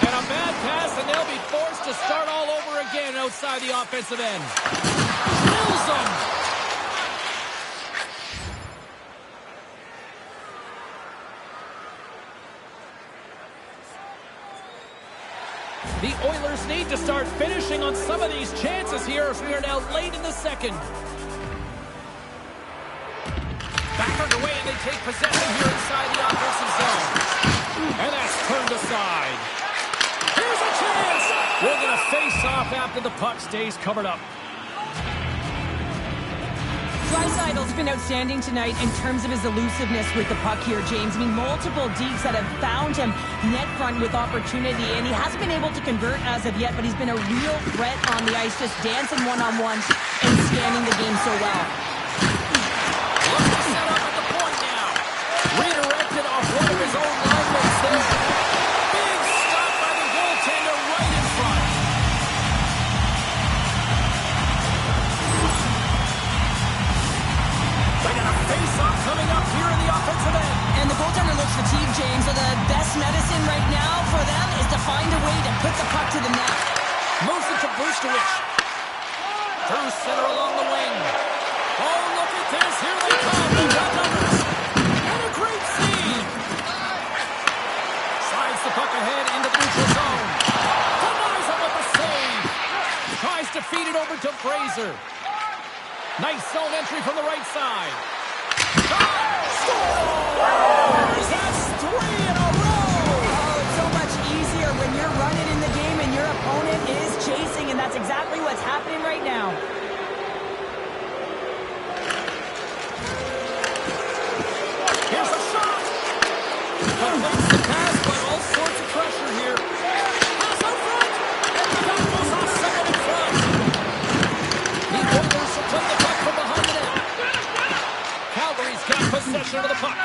And a bad pass, and they'll be forced to start all over again outside the offensive end. Drills them. The Oilers need to start finishing on some of these chances here as we are now late in the second. Back underway, and they take possession here inside the offensive zone. And that's turned aside. Here's a chance! We're going to face off after the puck stays covered up. Draisaitl's been outstanding tonight in terms of his elusiveness with the puck here, James. I mean, multiple deeks that have found him net front with opportunity, and he hasn't been able to convert as of yet, but he's been a real threat on the ice, just dancing one-on-one and scanning the game so well. Looks to set up at the point now. Redirected off one of his own linemates there. Big stop by the goaltender right in front. They got a face-off coming up here in the offensive end. And the goaltender looks fatigued, James, so the best medicine right now for them is to find a way to put the puck to the net. Moves it to Vucevic. Through center along the wing. Oh, look at this. Here they come. They've got numbers. And a great save. Slides the puck ahead into the neutral zone. Denies him with the save. Tries to feed it over to Fraser. Nice zone entry from the right side. Scores! That's 3 in a row! Oh, it's so much easier when you're running in the game and your opponent is chasing, and that's exactly what's happening right now. Here's a shot! Completes the pass, but all sorts of pressure here. Pass out front! That goes off someone in front. The Oilers will play the puck from behind the net. Calgary's got possession of the puck.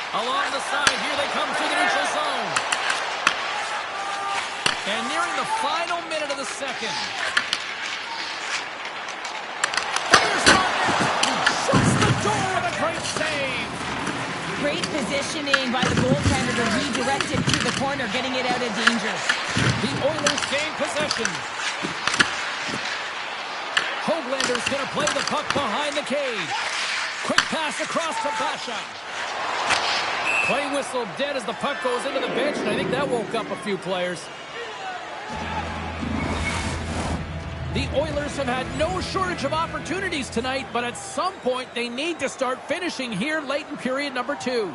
Along the side, here they come through the neutral zone. And nearing the final minute of the second. Here's Martin. Shuts the door with a great save. Great positioning by the goaltender to redirect it to the corner, getting it out of danger. The Oilers gain possession. Hoaglander's going to play the puck behind the cage. Quick pass across to Basha. Play whistle dead as the puck goes into the bench, and I think that woke up a few players. The Oilers have had no shortage of opportunities tonight, but at some point they need to start finishing here late in period number 2.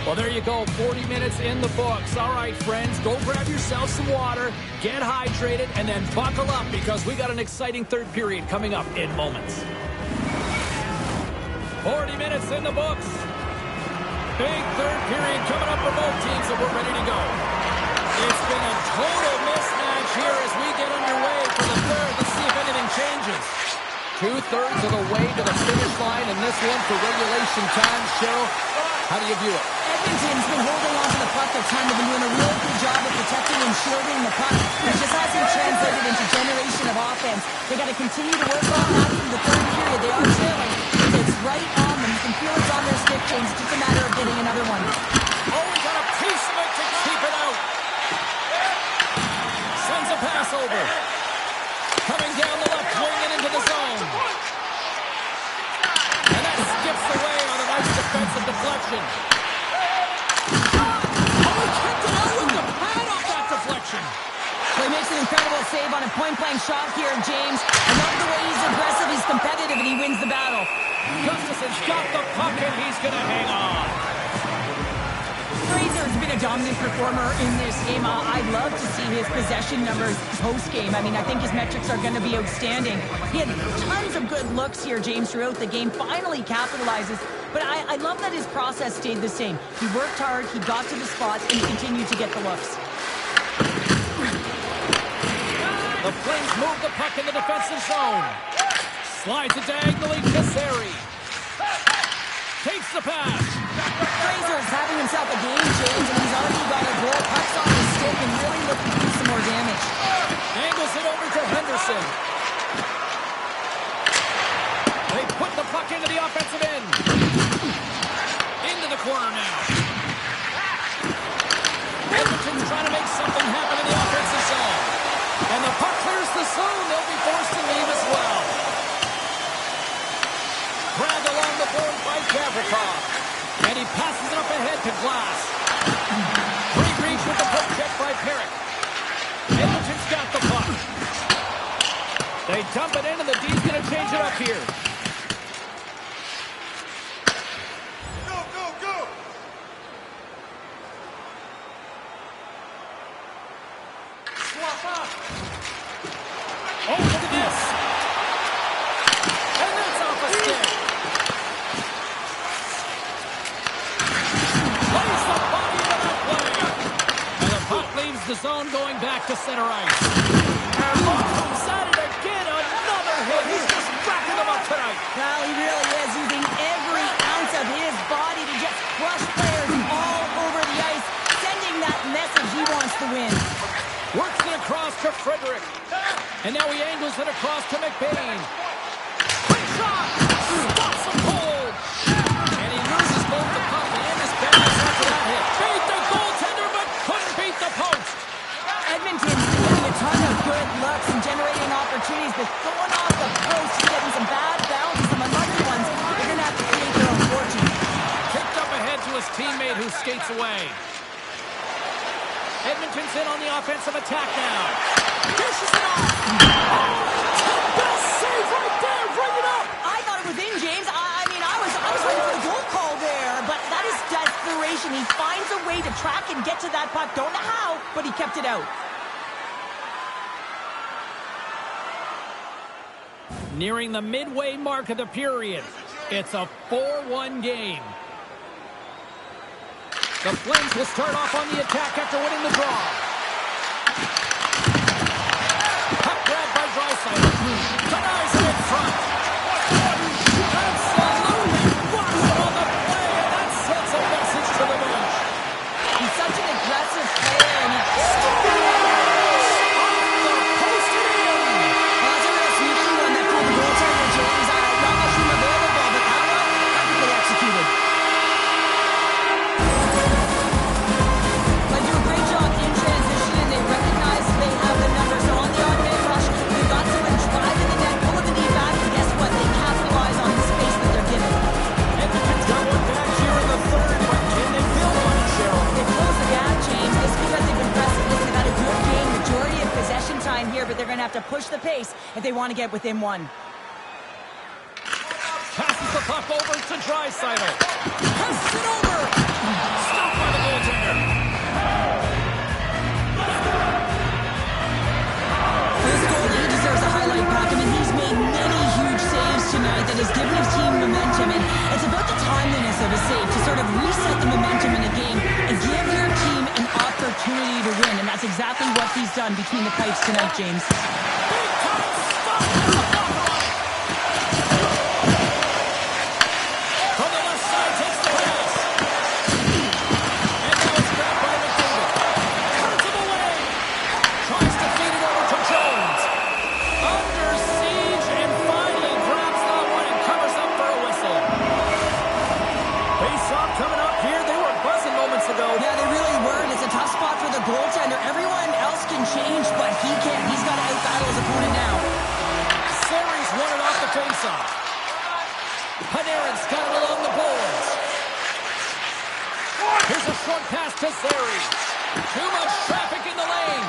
Well, there you go, 40 minutes in the books. All right, friends, go grab yourself some water, get hydrated, and then buckle up because we got an exciting third period coming up in moments. 40 minutes in the books. Big third period coming up for both teams, and we're ready to go. It's been a total mismatch here as we get underway for the third. Let's see if anything changes. 2/3 of the way to the finish line, and this one for regulation time. Cheryl, how do you view it? Edmonton's been holding on to the puck their time. They've been doing a real good job of protecting and shielding the puck. It just hasn't translated into generation of offense. They got to continue to work on that through the third period. They are trailing. It's right on them. You can feel it's on their stick, James. It's just a matter of getting another one. Oh, he got a piece of it to keep it out. Sends a pass over. Coming down the left wing and into the zone. And that skips away on a nice defensive deflection. So he makes an incredible save on a point-blank shot here, James. I love the way he's aggressive, he's competitive, and he wins the battle. Gustafson's got the puck, and he's going to hang on. Fraser's been a dominant performer in this game. I'd love to see his possession numbers post-game. I mean, I think his metrics are going to be outstanding. He had tons of good looks here, James, throughout the game. Finally capitalizes. But I love that his process stayed the same. He worked hard, he got to the spots, and he continued to get the looks. The Flames move the puck in the defensive zone. Slides it diagonally to Sari. Takes the pass. Fraser's having himself a game change, and he's already got a goal. Puck's on his stick and really looking to do some more damage. Angles it over to Henderson. They put the puck into the offensive end. Into the corner now. Edmonton's trying to make something happen in the offensive zone. And the puck clears the zone. They'll be forced to leave as well. Grabbed along the board by Gavrikov. And he passes it up ahead to Glass. Great reach with the poke check by Perrick. Edmonton's got the puck. They dump it in, and the D's going to change it up here. Go, go, go! Swap up. Oh, look at this. And that's off a stick. Plays the body into that play. And the puck leaves the zone going back to center ice. And Mark comes at it again. Another hit. He's just racking them up tonight. Well, he really is using every ounce of his body to just crush players all over the ice, sending that message he wants to win. Works it across to Frederick. And now he angles it across to McBain. Quick shot! Stops him cold! And he loses both the puck and his balance after that hit. Beat the goaltender, but couldn't beat the post. Edmonton's been getting a ton of good looks and generating opportunities, but going off the post, he's getting some bad bounces, some unlucky ones. They're going to have to create their own fortune. Kicked up ahead to his teammate who skates away. Edmonton's in on the offensive attack now. Dishes it off. Oh, best save right there. Bring it up. I thought it was in, James. I mean, I was ready for the goal call there, but that is desperation. He finds a way to track and get to that puck. Don't know how, but he kept it out. Nearing the midway mark of the period. It's a 4-1 game. The Flames will start off on the attack after winning the draw. Puck grabbed by Draisaitl. Denies it in front. Absolutely walks it on the play, and that sends a message to the bench. He's such an aggressive player, and he Off the post and in. That's a real sneaky one that pulled the goaltender, James. Not much room available, but that one, perfectly executed. But do a great job in transition, and they recognize they have the numbers. So on the odd man rush, they've got someone driving the net, pulling the knee back, and guess what? They capitalize on the space that they're given. Edmonton's got one back here in the third, but can they build on it, Cheryl? They close the gap, James. This is because they've been pressing. Listen, they've had a good game, majority of possession time here, but they're going to have to push the pace if they want to get within one. Passes the puck over to Draisaitl. Passes it over. Stopped by the goaltender. This goalie deserves a highlight pack. I mean, he's made many huge saves tonight that has given his team momentum, and it's about the timeliness of a save to sort of reset the momentum in a game and give your team an opportunity to win, and that's exactly what he's done between the pipes tonight, James. Big time stop. There's a blocker on it. From the left side, takes the pass. And now it's grabbed by McDavid. Turns him away. Tries to feed it over to Jones. Under siege and finally grabs that one and covers up for a whistle. Face-off coming up here. They were buzzing moments ago. Yeah, they really were, and it's a tough spot for the goaltender. Everyone else can change, but he can't. He's got to out-battle his opponent now. Sari's won it off the face-off. Panarin's got it along the boards. Here's a short pass to Sari. Too much traffic in the lane.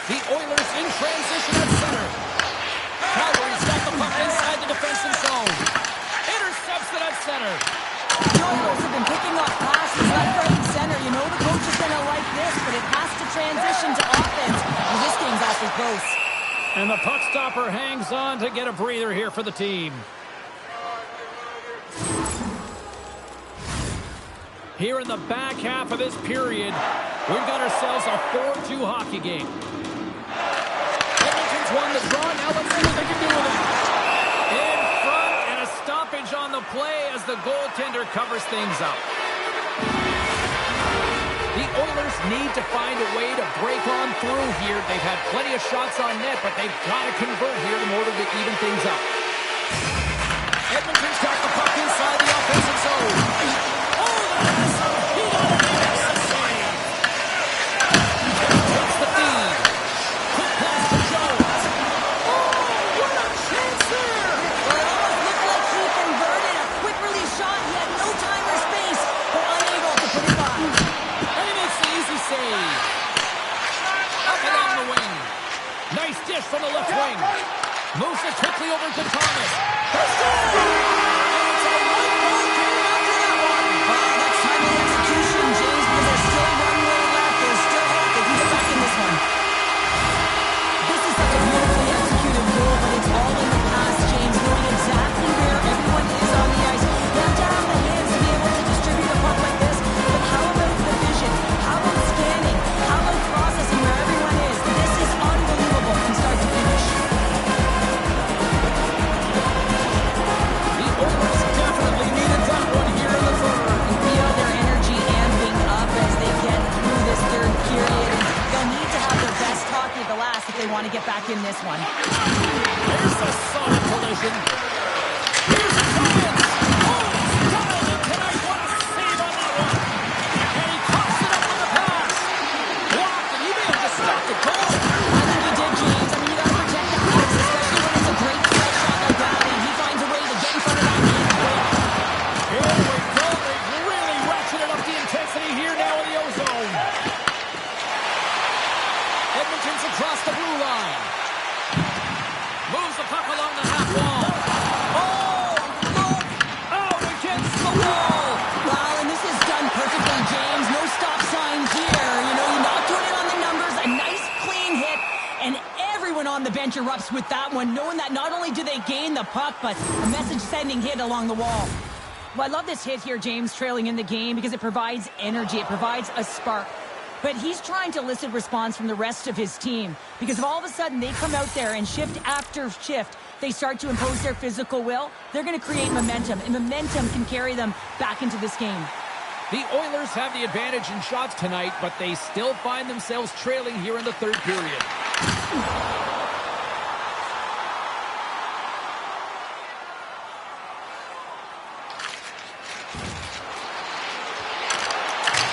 The Oilers in transition at center. Calgary's got the puck inside the defensive zone. Intercepts it at center. The Oilers have been picking up passes left, right, and center. You know the coach is going to like this, but it has to transition to offense. And this game's awfully close. And the puck stopper hangs on to get a breather here for the team. Here in the back half of this period, we've got ourselves a 4-2 hockey game. won the draw. Now let's see what they can do with it. In front, and a stoppage on the play as the goaltender covers things up. The Oilers need to find a way to break on through here. They've had plenty of shots on net, but they've got to convert here in order to even things up. Edmonton's got the puck inside the offensive zone. Oh, that has some heat on it. That's a save. Takes the feed. Quick pass to Jones. Oh, what a chance there. Well, it almost looked like he converted a quick release shot. He had no time or space, but unable to put it by. And he makes the easy save. Up along the wing. Nice dish from the left wing. Moves it quickly over to Thomas. And it's a 1-goal game after that one. That's timely execution, James, because there's still one more left. There's still hope they can get back in this one. This is such a beautifully executed goal, but it's all in the past, James, knowing exactly where everyone is on the ice. You have to have the hands to be able to distribute a puck like this, but how about the vision? How about scanning? How about processing where everyone is? This is unbelievable from start to finish. The Oilers definitely needed that one here in the third. You feel their energy amping up as they get through this third period. They'll need to have their best hockey at the last if they want to get back in this one. There's a solid collision. Here's a chance. Oh, he's dialed in tonight. What a save on that one. And he pops it up with a pass. Blocked, and he may have just stopped the goal. I think he did, James. I mean, you got to protect the ice, especially when it's a great threat shot like that, and he finds a way to get in front of that man quick. Here we go. They've really ratcheted up the intensity here now in the ozone. Edmonton's across the blue line. Moves the puck along the half wall. Oh, look! Out against the wall. Wow, and this is done perfectly, James. No stop sign here. You know, you're not doing it on the numbers. A nice, clean hit, and everyone on the bench erupts with that one, knowing that not only do they gain the puck, but a message-sending hit along the wall. Well, I love this hit here, James, trailing in the game, because it provides energy. It provides a spark. But he's trying to elicit response from the rest of his team, because if all of a sudden they come out there and shift after shift, they start to impose their physical will, they're going to create momentum, and momentum can carry them back into this game. The Oilers have the advantage in shots tonight, but they still find themselves trailing here in the third period.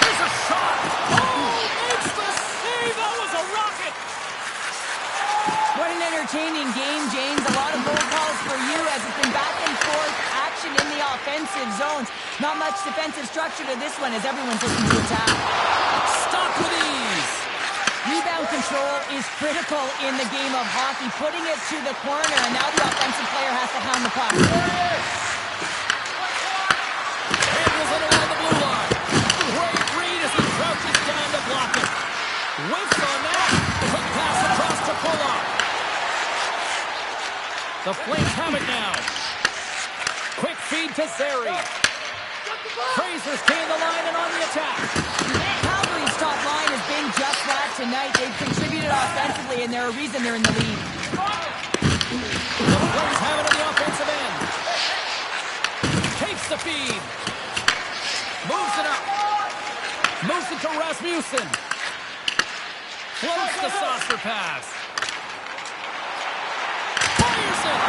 There's a shot! Oh, makes the save! That was a rocket! What an entertaining game, James. A lot of goal calls for you as it's been back and forth action in the offensive zones. Not much defensive structure to this one as everyone's looking to attack. Stopped with ease! Rebound control is critical in the game of hockey, putting it to the corner, and now the offensive player has to hound the puck. Handles it around the blue line. Great read as he crouches down to block it. Whiffs on that. Quick pass across to Pulock. The Flames have it now. Quick feed to Zary. Fraser's gained the line and on the attack. Calgary's top line has been just that tonight. They've contributed offensively, and they're a reason they're in the lead. The Flames have it on the offensive end. Takes the feed. Moves it up. Moves it to Rasmussen. Floats the saucer pass. Fires it.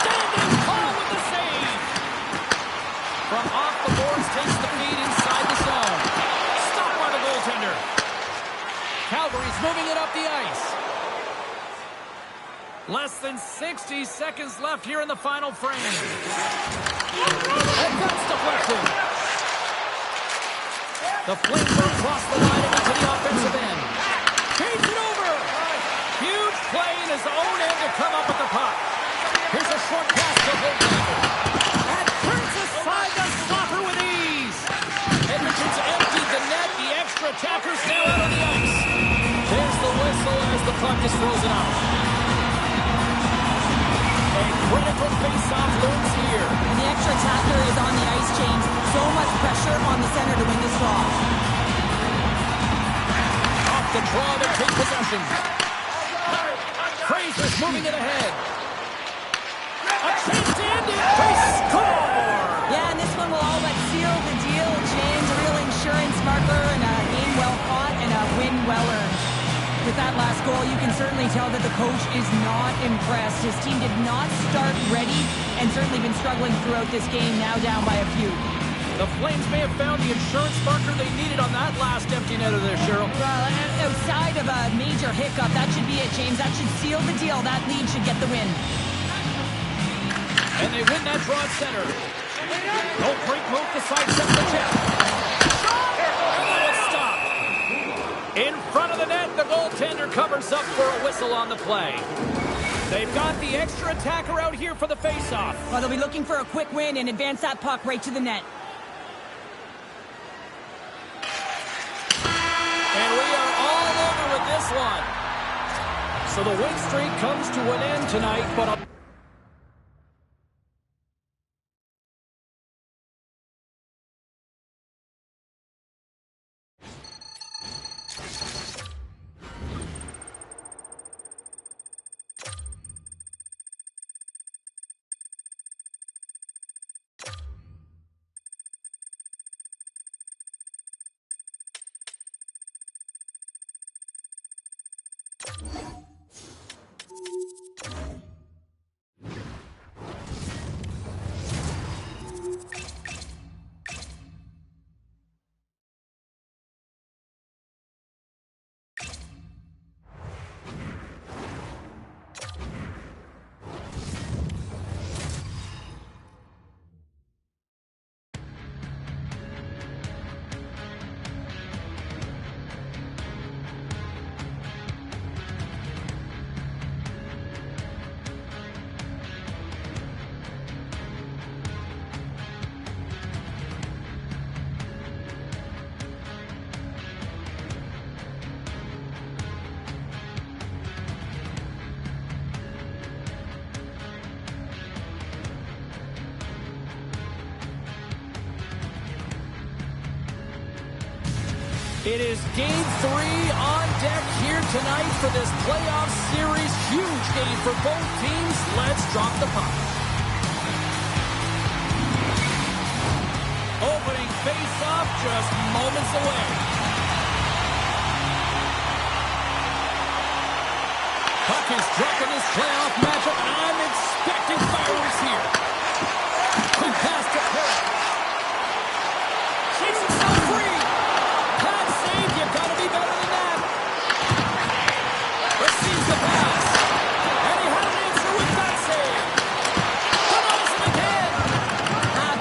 Standing tall with the save. From off the boards, takes the feed inside the zone. Stopped by the goaltender. Calgary's moving it up the ice. Less than 60 seconds left here in the final frame. And that's deflected. The Flames are across the line and into the offensive end. Change it over. Huge play in his own end to come up with the puck. Here's a short pass to Holtlander. And turns aside the stopper with ease. Edmonton's emptied the net. The extra attackers now out on the ice. There's the whistle as the puck is frozen up. A critical face-off looms here. And the extra attacker is on the ice, James. So much pressure on the center to win this draw. Off the draw, they take possession. Fraser's moving it ahead. A chance to end it. They score! Yeah, and this one will all but seal the deal, James. A real insurance marker and a game well fought and a win well earned. With that last goal, you can certainly tell that the coach is not impressed. His team did not start ready and certainly been struggling throughout this game, now down by a few. The Flames may have found the insurance marker they needed on that last empty netter there, Cheryl. Well, outside of a major hiccup, that should be it, James. That should seal the deal. That lead should get the win. And they win that draw at center. No break move to sidestep the chip. And that was stopped. In front of the net, the goaltender covers up for a whistle on the play. They've got the extra attacker out here for the faceoff. Well, they'll be looking for a quick win and advance that puck right to the net. And we are all over with this one. So the win streak comes to an end tonight, but it is Game 3 on deck here tonight for this playoff series. Huge game for both teams. Let's drop the puck. Opening face-off just moments away. Puck is dropped in this playoff matchup, and I'm expecting fireworks here. Quick pass to Perry. Shakes himself free. You've got to be better than that. Receives the pass. And he had an answer with that save. Come on again.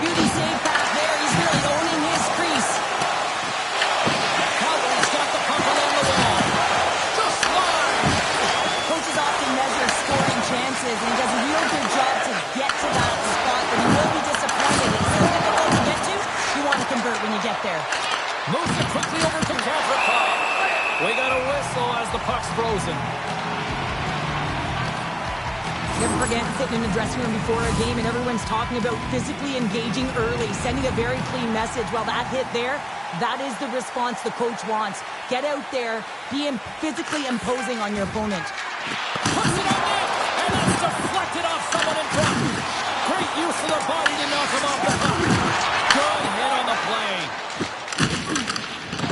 Beauty save pass there. He's really owning his crease. Cowboys got the puck along the wall. Just line. Coaches often measure scoring chances, and he does a real good job to get to that spot, but he will be disappointed. It's so difficult to get to. You want to convert when you get there. Moves it quickly over to Gavrikov. We got a whistle as the puck's frozen. Never forget sitting in the dressing room before a game and everyone's talking about physically engaging early, sending a very clean message. Well, that hit there, that is the response the coach wants. Get out there, be physically imposing on your opponent. Puts it on net, and that's deflected off someone in front. Great use of the body to knock him off the puck. Good hit on the play.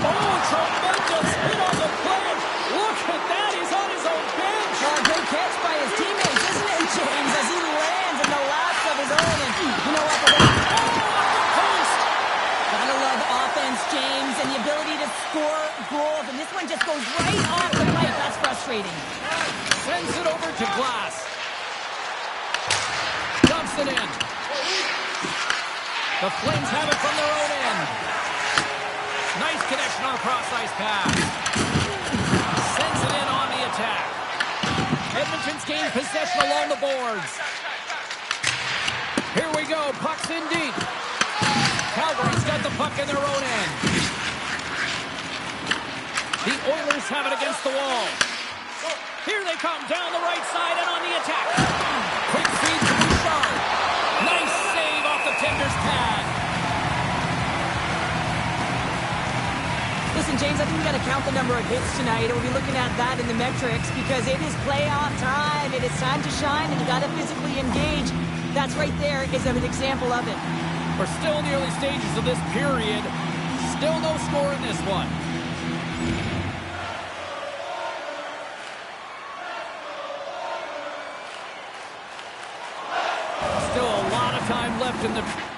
Oh, tremendous hit on the play. Look at that. He's on his own bench. Great catch by his teammates, isn't it, James? As he lands in the last of his own. And you know what? Post. Gotta love offense, James, and the ability to score goals. And this one just goes right off the pipe. That's frustrating. Sends it over to Glass. Dumps it in. The Flames have it from their own end. Nice connection on a cross-ice pass. Sends it in on the attack. Edmonton's gained possession along the boards. Here we go. Puck's in deep. Calgary's got the puck in their own end. The Oilers have it against the wall. Here they come down the right side and on the attack. Quick feed to Bouchard. Nice save off the tender's pad. Listen, Listen, James, I think we got to count the number of hits tonight, and we'll be looking at that in the metrics because it is playoff time. It is time to shine, and you got to physically engage. That's right there is an example of it. We're still in the early stages of this period. Still no score in this one. Still a lot of time left in the...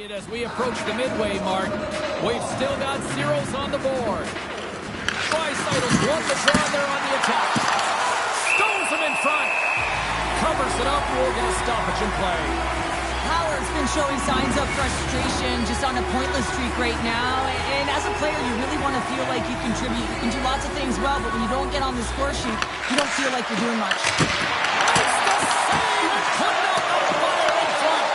As we approach the midway mark, we've still got zeros on the board. Draisaitl's won the draw there on the attack. Stones him in front. Covers it up. We'll get a stoppage in play. Howard's been showing signs of frustration, just on a pointless streak right now. And as a player, you really want to feel like you contribute. You can do lots of things well, but when you don't get on the score sheet, you don't feel like you're doing much. It's the save and putting out the fire in front.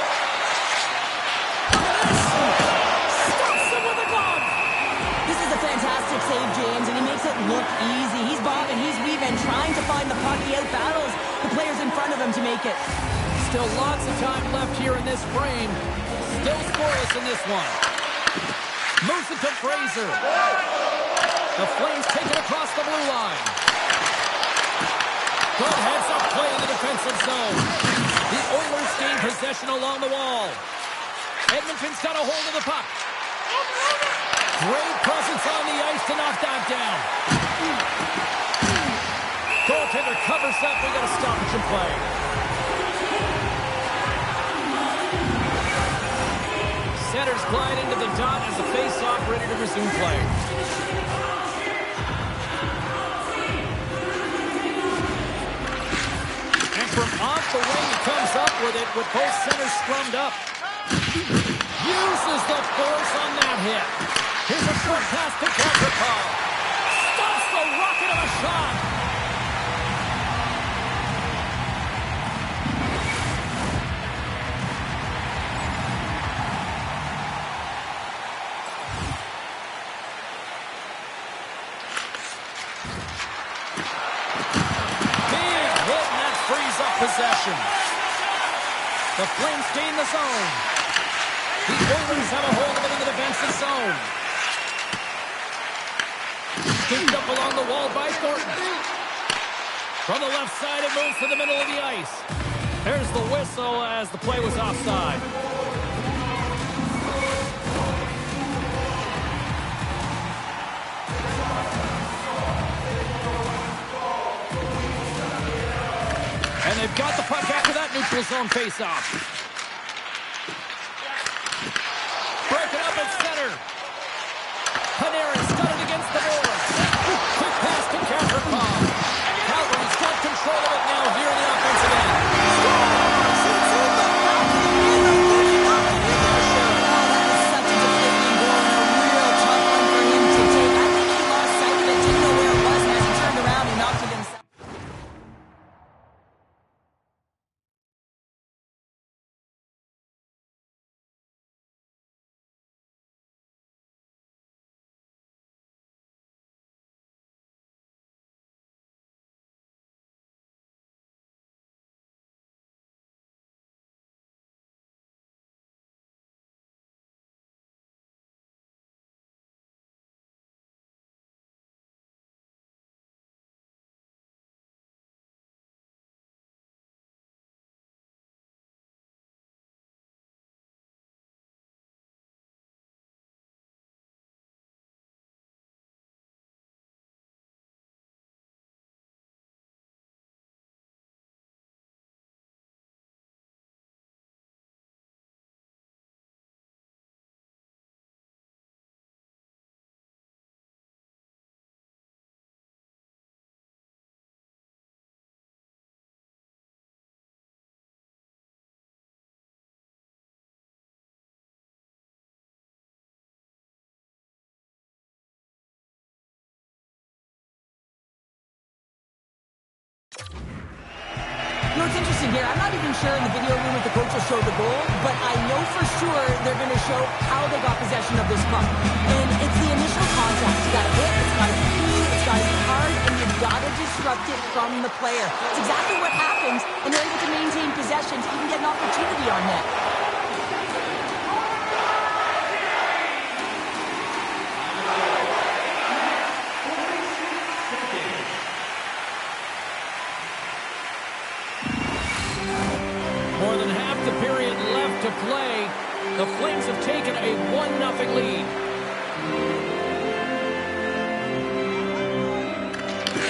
Fantastic save, James, and he makes it look easy. He's bobbing, he's weaving, trying to find the puck. He out-battles the players in front of him to make it. Still lots of time left here in this frame. Still scoreless in this one. Moves it to Fraser. The Flames take it across the blue line. Good heads-up play in the defensive zone. The Oilers gain possession along the wall. Edmonton's got a hold of the puck. Great presence on the ice to knock that down. breaks up. We got a stoppage in play. Centers glide into the dot as the face-off ready to resume play. And from off the wing, he comes up with it with both centers scrummed up. Uses the force on that hit. Here's a short pass to Kucherov. Stops the rocket of a shot. Big hit, and that frees up possession. The Flames stay in the zone. The Oilers have a hold of it in the defensive zone. Scooped up along the wall by Thornton. From the left side, it moves to the middle of the ice. There's the whistle as the play was offside. And they've got the puck after that neutral zone faceoff. Broken up at center. Panarin's got it against the boards. Quick pass to Kucherov. Calgary's got control of it now here in the offensive end. Such a deflating goal and a real tough one for him to take. I think he lost sight of it, didn't know where it was, and as he turned around, he knocked it inside. You know, it's interesting here. I'm not even sure in the video room if the coach will show the goal, but I know for sure they're going to show how they got possession of this puck. And it's the initial contact. You got to hit, it's got to be clean, it's got to be hard, and you've got to disrupt it from the player. It's exactly what happens, and they're able to maintain possession to even get an opportunity on net. More than half the period left to play. The Flames have taken a 1-0 lead.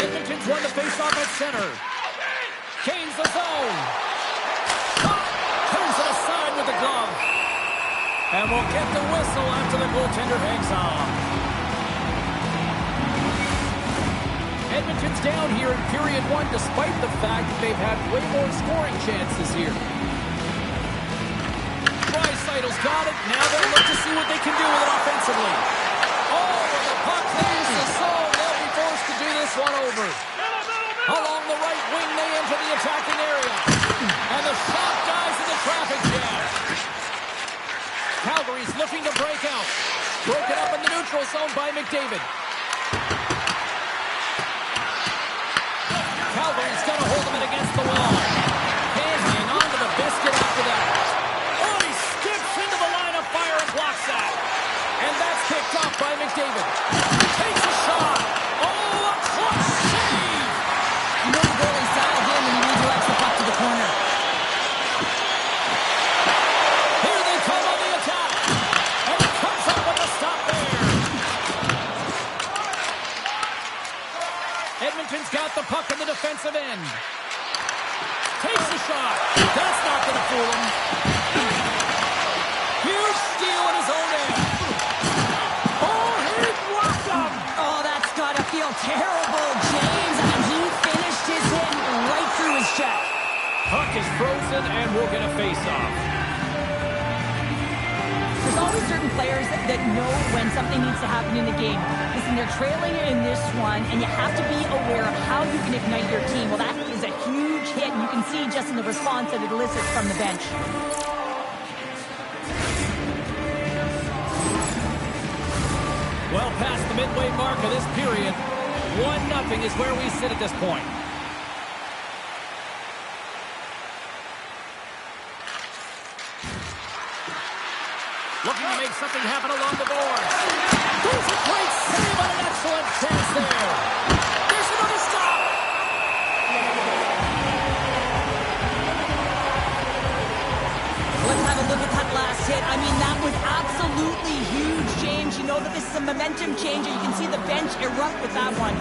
Edmonton's won the faceoff at center. Kane's the zone. Turns it aside with the glove. And we'll get the whistle after the goaltender hangs on. Edmonton's down here in period 1 despite the fact that they've had way more scoring chances here. Draisaitl's got it. Now they'll look to see what they can do with it offensively. Oh, the puck leaves the zone. They'll be forced to do this one over. Along the right wing, they enter the attacking area. And the shot dies in the traffic jam. Calgary's looking to break out. Broken up in the neutral zone by McDavid. Calgary's got a hold of it against the wall. Can't hang on to the biscuit after that. Oh, he skips into the line of fire and blocks that. And that's picked off by McDavid. Takes a shot. Oh, a clutch save. You know the goalie's dialed in when he redirects the puck to the corner. Here they come on the attack. And he comes up with a stop there. Edmonton Edmonton's got the puck in the defensive end. Takes a shot. That's not going to fool him. Huge steal in his own end. Oh, he blocked him. Oh, that's got to feel terrible, James. I mean, he finished his hit right through his check. Puck is frozen, and we'll get a face-off. There's always certain players that know when something needs to happen in the game. Listen, they're trailing in this one, and you have to be aware of how you can ignite your team. Well, that is a huge hit, and you can see just in the response that it elicits from the bench. Well past the midway mark of this period, 1-0 is where we sit at this point. Looking to make something happen along the boards. There's a great save on an excellent chance there. There's another stop. Let's have a look at that last hit. I mean, that was absolutely huge, James. You know that this is a momentum changer. You can see the bench erupt with that one.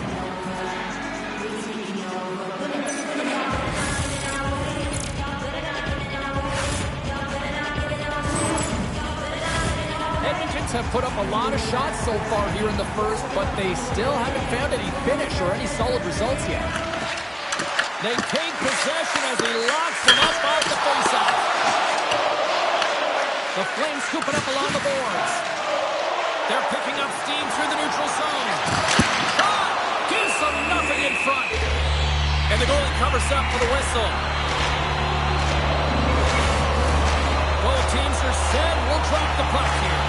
Edmonton's have put up a lot of shots so far here in the first, but they still haven't found any finish or any solid results yet. They take possession as he locks him up off the faceoff. The Flames scoop it up along the boards. They're picking up steam through the neutral zone. Shot! Gives them nothing in front. And the goalie covers up for the whistle. Both teams are set. We'll drop the puck here.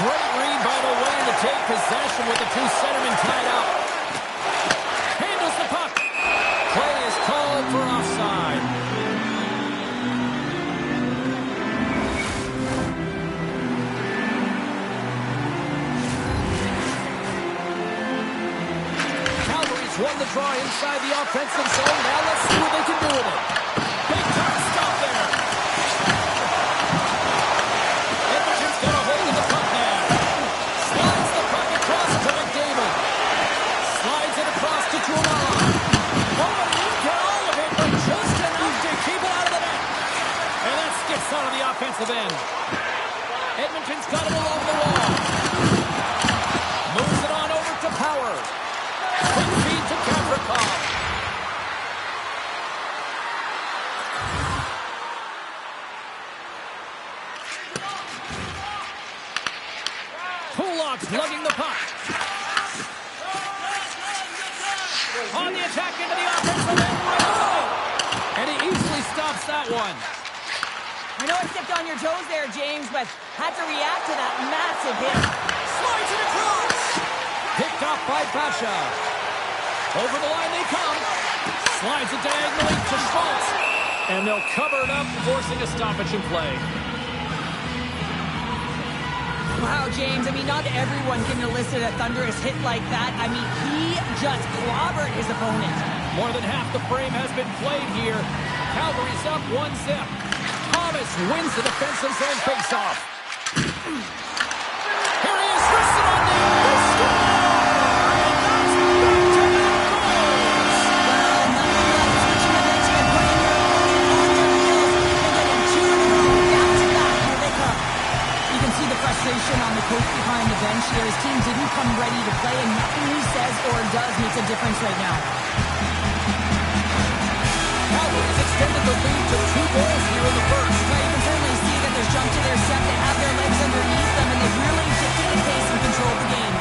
Great read by the Wayne to take possession with the two centermen tied up. Handles the puck. Play is called for offside. Calgary's won the draw inside the offensive zone. Now let's see what they can do with it. Big time stop there. Edmonton's got a hold of the puck now. Slides the puck across to McDavid. Slides it across to Trumala. Oh, he didn't get all of it, but just enough to keep it out of the net. And that skips out of the offensive end. Edmonton's got it along the wall. Moves it on over to Power. Quick feed to Gavrikov. Kulak's lugging the puck. On the attack into the offensive end right away. And he easily stops that one. I know I stepped on your toes there, James, but had to react to that massive hit. Slides it across. Picked off by Basha. Over the line they come. Slides it diagonally to Schmaltz. And they'll cover it up, forcing a stoppage in play. Wow, James, I mean, not everyone can elicit a thunderous hit like that. I mean, he just clobbered his opponent. More than half the frame has been played here. Calgary's up 1-0. Thomas wins the defensive zone faceoff. Here he is, wristed on the score! And that's back to back goals! Well, nothing like switching the bench and putting your opponent on their heels and getting two in a row back-to-back. Here they come. You can see the frustration on the coach behind the bench here. His team didn't come ready to play, and nothing he says or does makes a difference right now. Calgary's extended the lead to 2 goals here in the first. Now you can certainly see that there's jump to their step. They have their legs underneath them, and they've really dictated pace and controlled the game.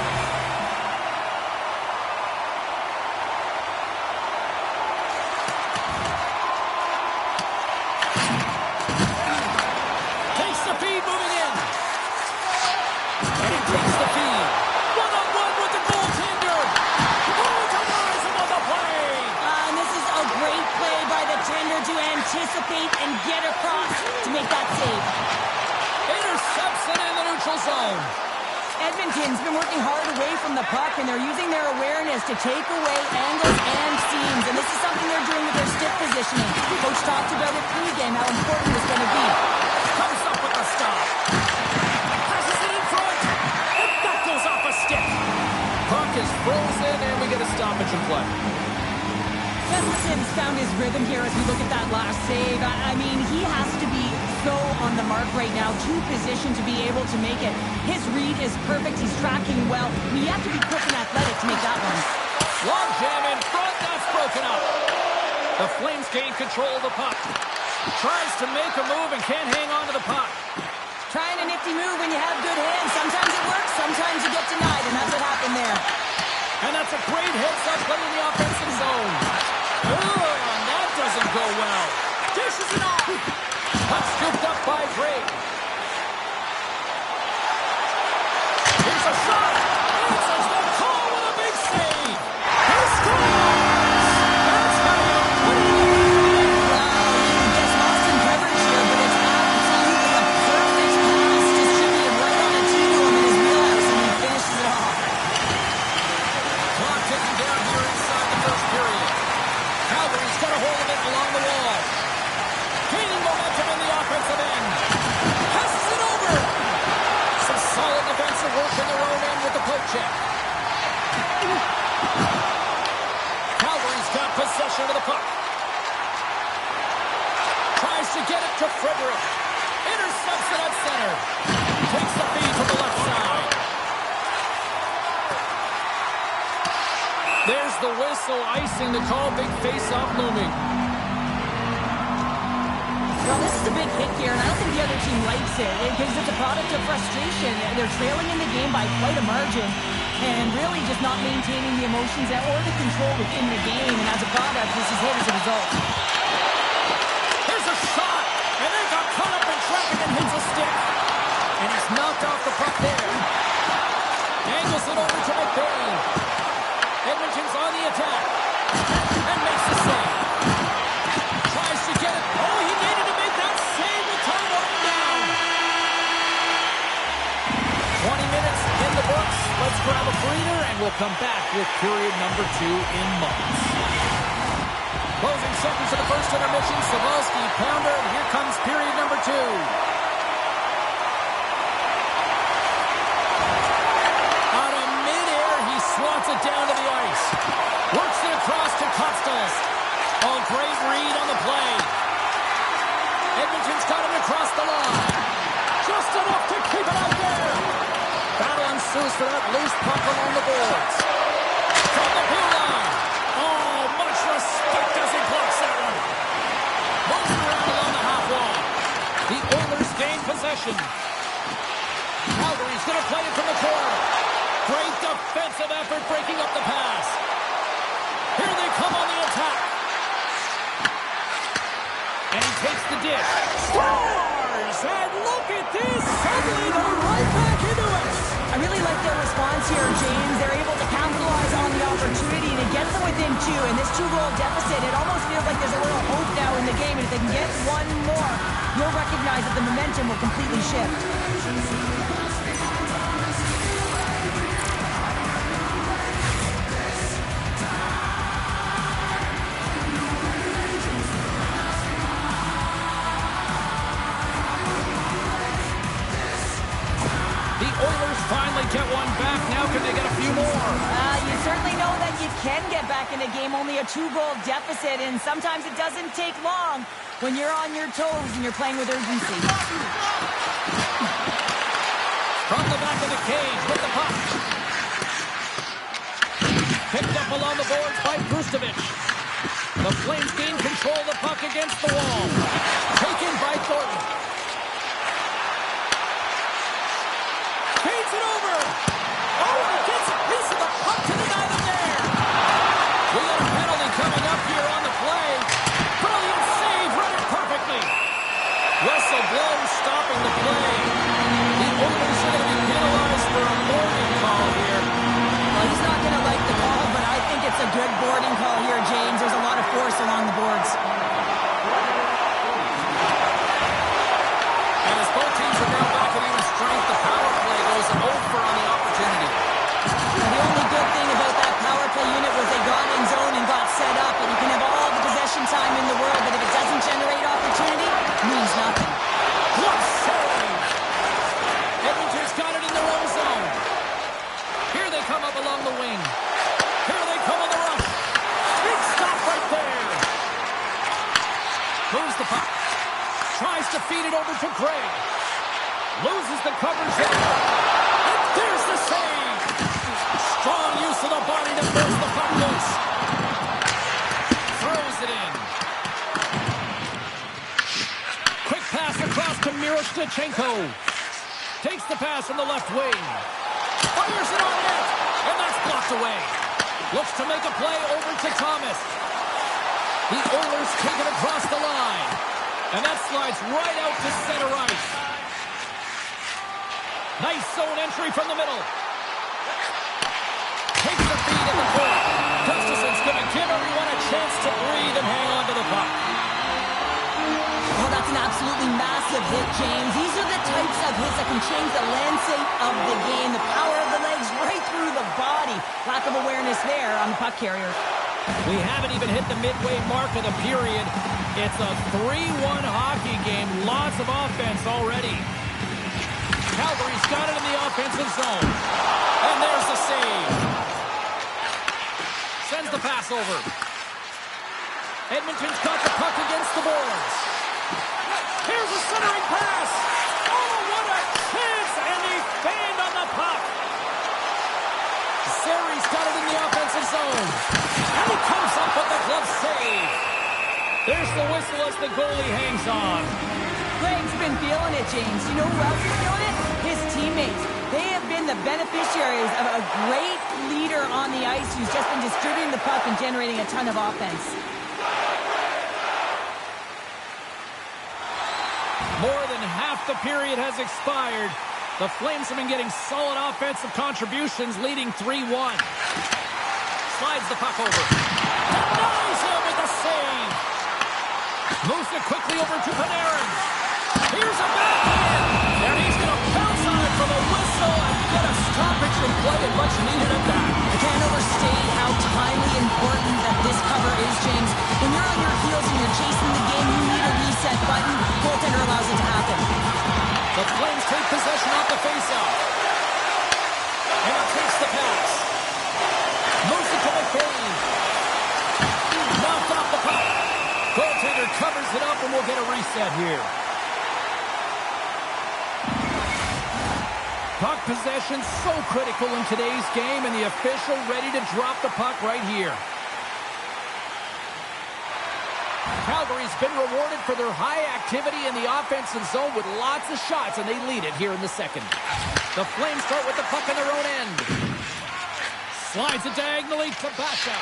Takes the feed, moving in. And he takes the feed. One-on-one with the goaltender. Oh, to rise above the play. And this is a great play by the tender to anticipate and get across to make that save. Intercepts it in the neutral zone. Edmonton's been working hard away from the puck, and they're using their awareness to take away angles and seams. And this is something they're doing with their stick positioning. Coach talked about it pregame, how important it's going to be. Comes up with the stop. Passes it in front. Sims found his rhythm here as we look at that last save. I mean, he has to be so on the mark right now, to position to be able to make it. His read is perfect. He's tracking well. I mean, you have to be quick and athletic to make that one. Long jam in front. That's broken up. The Flames gain control of the puck. Tries to make a move and can't hang on to the puck. Trying a nifty move when you have good hands. Sometimes it works, sometimes you get denied, and that's what happened there. And that's a great heads-up play in the offensive zone. And that doesn't go well. Dishes it off. Puck scooped up by Drake. Here's a shot. Answers the call with a big save. He scores! That's how you put it in. Wow, he gets lost in coverage here, but it's absolutely a perfect pass. Distributed right on a two to him in his wheelhouse, and he finishes it off. Clock ticking down here inside the first period. Calgary's got a hold of it along the wall. Gaining momentum in the offensive end. Passes it over. Some solid defensive work in their own end with the poke check. Calgary's got possession of the puck. Tries to get it to Frederick. Intercepts it at center. Takes the feed from the left side. There's the whistle, icing the call. Big face-off looming. Well, this is a big hit here, and I don't think the other team likes it because it's a product of frustration. They're trailing in the game by quite a margin and really just not maintaining the emotions or the control within the game. And as a product, this is hit as a result. Here's a shot, and they got caught up in traffic and hits a stick. And he's knocked off the puck there. Angles it over to McBain. Edmonton's on the attack and makes the save. Tries to get it. Oh, he needed to make that save with time running down. 20 minutes in the books. Let's grab a breather, and we'll come back with period number 2 in moments. Closing seconds of the first intermission. Savalsky, pounder, and here comes period number 2. Out of midair, he swats it down to the ice. Works it across to Kostas. Oh, great read on the play. Edmonton's got him across the line. Just enough to keep it out there. Battle ensues for that loose puck along the boards. From the blue line. Oh, much respect as he blocks that one. Moves around along the half wall. The Oilers gain possession. Calgary's going to play it from the corner. Great defensive effort breaking up the pass. Here they come on the attack. And he takes the dish. Scores! And look at this. Suddenly they're right back into it. I really like their response here, James. They're able to capitalize on the opportunity to get them within 2. And this 2-goal deficit, it almost feels like there's a little hope now in the game. And if they can get one more, you'll recognize that the momentum will completely shift. Finally get one back. Now can they get a few more? You certainly know that you can get back in a game. Only a 2-goal deficit, and sometimes it doesn't take long when you're on your toes and you're playing with urgency. From the back of the cage with the puck. Picked up along the boards by Krustovich. The Flames gain control of the puck against the wall. Taken by Thornton. Feeds it over. Oh, and he gets a piece of the puck to the guy there. We got a penalty coming up here on the play. Brilliant save, read it perfectly. Whistle blows, stopping the play. The Oilers are going to be penalized for a boarding call here. Well, he's not going to like the call, but I think it's a good boarding call here, James. There's a lot of force along the boards. to Craig. Loses the coverage there. And there's the save. Strong use of the body to force the puck loose. Throws it in. Quick pass across to Miroshnichenko. Takes the pass from the left wing. Fires it on net. And that's blocked away. Looks to make a play over to Thomas. The Oilers take it across the line. And that slides right out to center ice. Nice zone entry from the middle. Takes the feed in the corner. Gustafson's going to give everyone a chance to breathe and hang on to the puck. Oh, that's an absolutely massive hit, James. These are the types of hits that can change the landscape of the game. The power of the legs right through the body. Lack of awareness there on the puck carrier. We haven't even hit the midway mark of the period. It's a 3-1 hockey game. Lots of offense already. Calgary's got it in the offensive zone. And there's the save. Sends the pass over. Edmonton's got the puck against the boards. Here's a centering pass. Oh, what a chance! And he fanned on the puck. Zeri's got it in the offensive zone. And he comes up with the glove save. There's the whistle as the goalie hangs on. Greg's been feeling it, James. You know who else is feeling it? His teammates. They have been the beneficiaries of a great leader on the ice who's just been distributing the puck and generating a ton of offense. More than half the period has expired. The Flames have been getting solid offensive contributions, leading 3-1. Slides the puck over. Denies him with the save. Moves it quickly over to Panarin. Here's a backhand. And he's going to pounce on it for the whistle and get a stoppage in play, and much needed at that. I can't overstate how timely important that this cover is, James. When you're on your heels and you're chasing the game, you need a reset button. Goaltender allows it to happen. The Flames take possession off the faceoff. And it takes the pass. Moves it to McBain. Knocked off the puck. Goaltender covers it up, and we'll get a reset here. Puck possession so critical in today's game, and the official ready to drop the puck right here. Calgary's been rewarded for their high activity in the offensive zone with lots of shots, and they lead it here in the second. The Flames start with the puck in their own end. Slides it diagonally to Basha.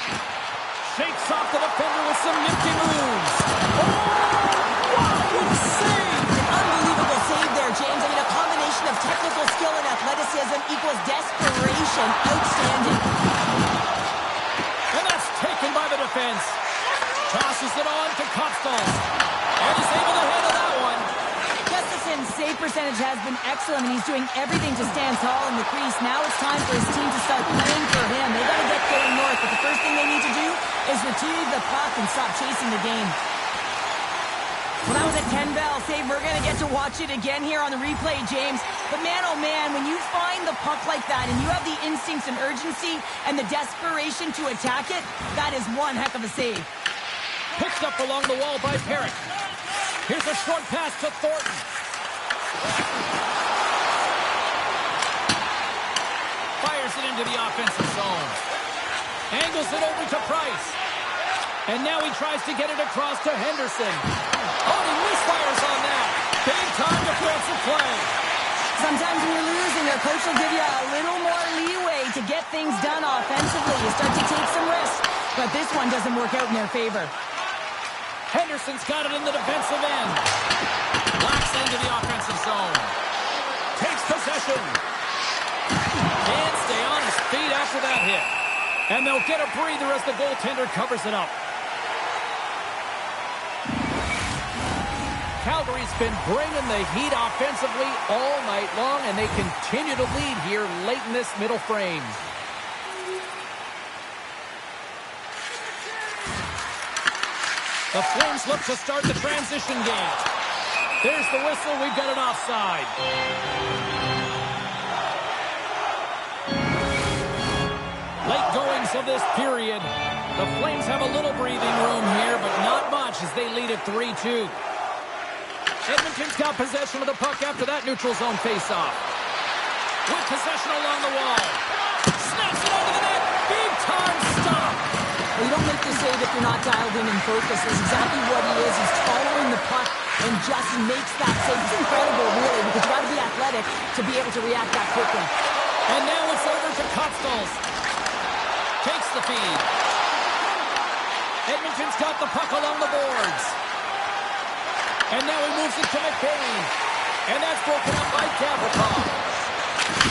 Shakes off the defender with some nifty moves. Oh, what a save! Unbelievable save there, James. I mean, a combination of technical skill and athleticism equals desperation. Outstanding. And that's taken by the defense. Tosses it on to Kopstol. And he's able to handle that one. Gustafson's save percentage has been excellent, and he's doing everything to stand tall in the crease. Now it's time for his team to start playing for him. They got to get going north, but the first thing they need to do is retrieve the puck and stop chasing the game. Well, that was a 10-bell save. We're going to get to watch it again here on the replay, James. But man, oh man, when you find the puck like that and you have the instincts and urgency and the desperation to attack it, that is one heck of a save. Picked up along the wall by Perrick. Here's a short pass to Thornton. Fires it into the offensive zone. Angles it over to Price. And now he tries to get it across to Henderson. Oh, he misfires on that. Big time defensive play. Sometimes when you're losing, your coach will give you a little more leeway to get things done offensively. You start to take some risks, but this one doesn't work out in their favor. Henderson's got it in the defensive end. Locks into the offensive zone. Takes possession. Can't stay on his feet after that hit. And they'll get a breather as the goaltender covers it up. Calgary's been bringing the heat offensively all night long, and they continue to lead here late in this middle frame. The Flames look to start the transition game. There's the whistle. We've got an offside. Late goings of this period. The Flames have a little breathing room here, but not much as they lead at 3-2. Edmonton's got possession of the puck after that neutral zone faceoff. With possession along the wall. Snaps it over the net. Big time stop. Well, you don't make the save if you're not dialed in and focused. That's exactly what he is. He's following the puck and just makes that save. It's incredible, really, because you got to be athletic to be able to react that quickly. And now it's over to Kopstals. Takes the feed. Edmonton's got the puck along the boards. And now he moves it to McBain. And that's broken up by Gavrikov.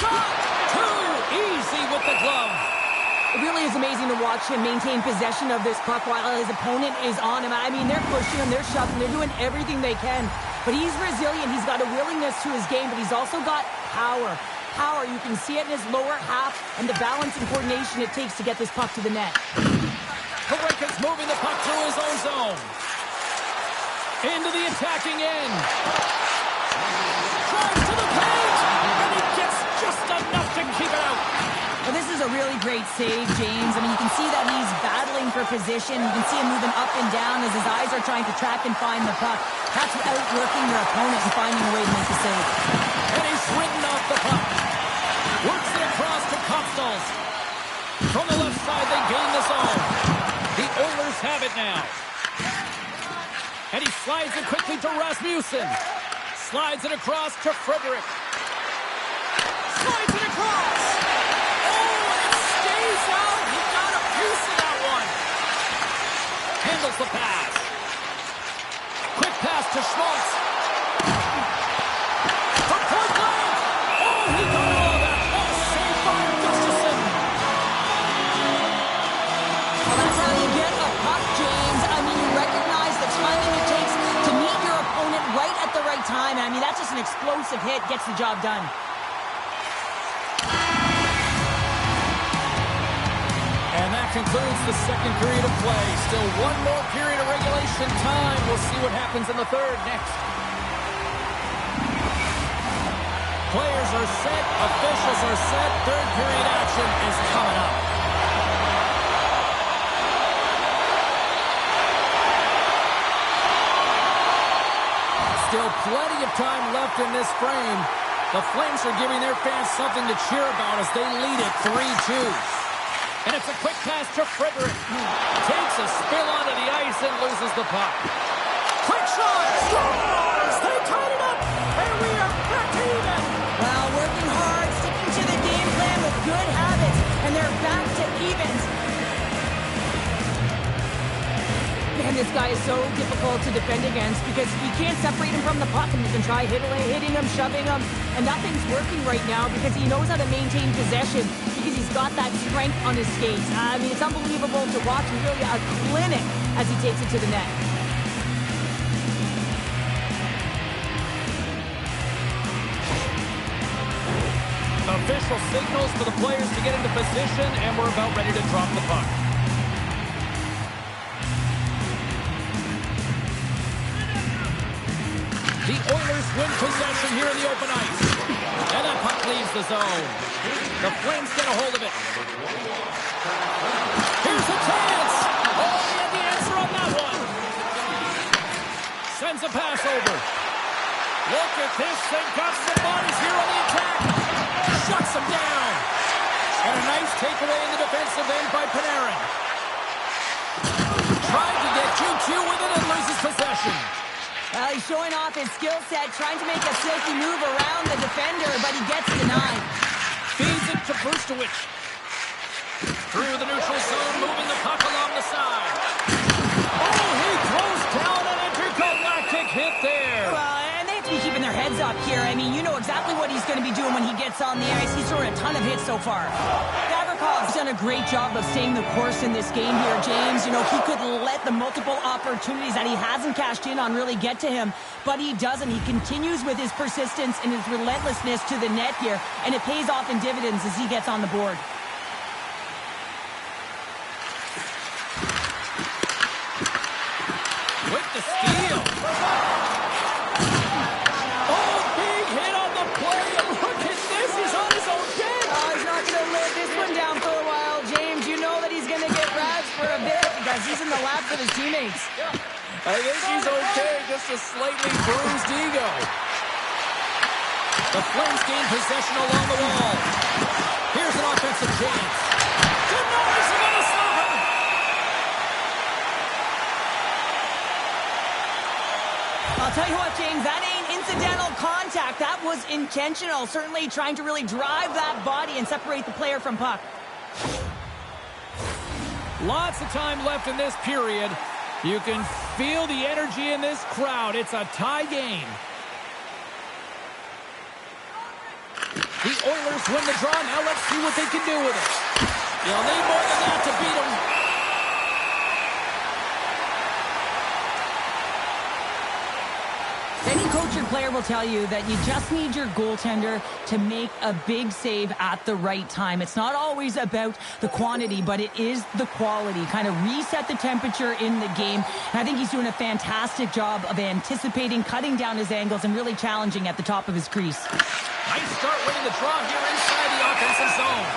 Shot! Too easy with the glove. It really is amazing to watch him maintain possession of this puck while his opponent is on him. I mean, they're pushing him, they're shoving, they're doing everything they can. But he's resilient. He's got a willingness to his game, but he's also got power. Power, you can see it in his lower half and the balance and coordination it takes to get this puck to the net. Parayka's moving the puck through his own zone. Into the attacking end. Drives to the paint, and he gets just enough to keep it out. Well, this is a really great save, James. I mean, you can see that he's battling for position. You can see him moving up and down as his eyes are trying to track and find the puck. That's outworking your opponent and finding a way to make the save. And he's ridden off the puck. Works it across to Kopstals. From the left side, they gain the zone. The Oilers have it now. And he slides it quickly to Rasmussen. Slides it across to Frederick. Slides it across. Oh, and it stays out. He got a piece of that one. Handles the pass. Quick pass to Schmaltz. From point blank. Oh, he got all of that. Oh, saved by Gustafsson. Well, that's how you get a puck, James. I mean, you recognize the timing it takes to meet your opponent right at the right time. I mean, that's just an explosive hit. Gets the job done. And that concludes the second period of play. Still one more period of regulation time. We'll see what happens in the third next. Players are set. Officials are set. Third period action is coming up. Still plenty of time left in this frame. The Flames are giving their fans something to cheer about as they lead it 3-2. And it's a quick pass to Frederick. Takes a spill onto the ice and loses the puck. Quick shot! Scores! They tied it up! And we are back to even! Well, working hard, sticking to the game plan with good habits, and they're back to evens. Man, this guy is so difficult to defend against because you can't separate him from the puck, and you can try hitting him, shoving him, and nothing's working right now because he knows how to maintain possession because he's got that strength on his skates. I mean, it's unbelievable to watch. He's really a clinic as he takes it to the net. Official signals for the players to get into position, and we're about ready to drop the puck. The Oilers win possession here in the open ice. And that puck leaves the zone. The Flames get a hold of it. Here's a chance. Oh, he had the answer on that one. Sends a pass over. Look at this. They've got some bodies here on the attack. Shuts them down. And a nice takeaway in the defensive end by Panarin. Tried to get 2-2 with it and loses possession. Well, he's showing off his skill set, trying to make a silky move around the defender, but he gets denied. Feeds it to Brustowicz. Through the neutral zone, moving the puck along the side. Oh, he throws down an intergalactic hit there. Well, and they have to be keeping their heads up here. I mean, you know exactly what he's going to be doing when he gets on the ice. He's throwing a ton of hits so far. Gavrikov's done a great job of staying the course in this game here, James. You know, he could let the multiple opportunities that he hasn't cashed in on really get to him, but he doesn't. He continues with his persistence and his relentlessness to the net here, and it pays off in dividends as he gets on the board. With the steal. Oh, big hit on the play. Look at this. He's on his own bench. Oh, he's not going to live this one down for a while, James. You know that he's going to get rags for a bit because he's in the laps with his teammates. I think he's okay, just a slightly bruised ego. The Flames gain possession along the wall. Here's an offensive chance. Denies him on the slapper. I'll tell you what, James, that ain't incidental contact. That was intentional. Certainly trying to really drive that body and separate the player from puck. Lots of time left in this period. You can feel the energy in this crowd. It's a tie game. The Oilers win the draw. Now let's see what they can do with it. You'll need more than that to beat them. Any coach or player will tell you that you just need your goaltender to make a big save at the right time. It's not always about the quantity, but it is the quality. Kind of reset the temperature in the game. And I think he's doing a fantastic job of anticipating, cutting down his angles, and really challenging at the top of his crease. Nice start winning the draw here inside the offensive zone.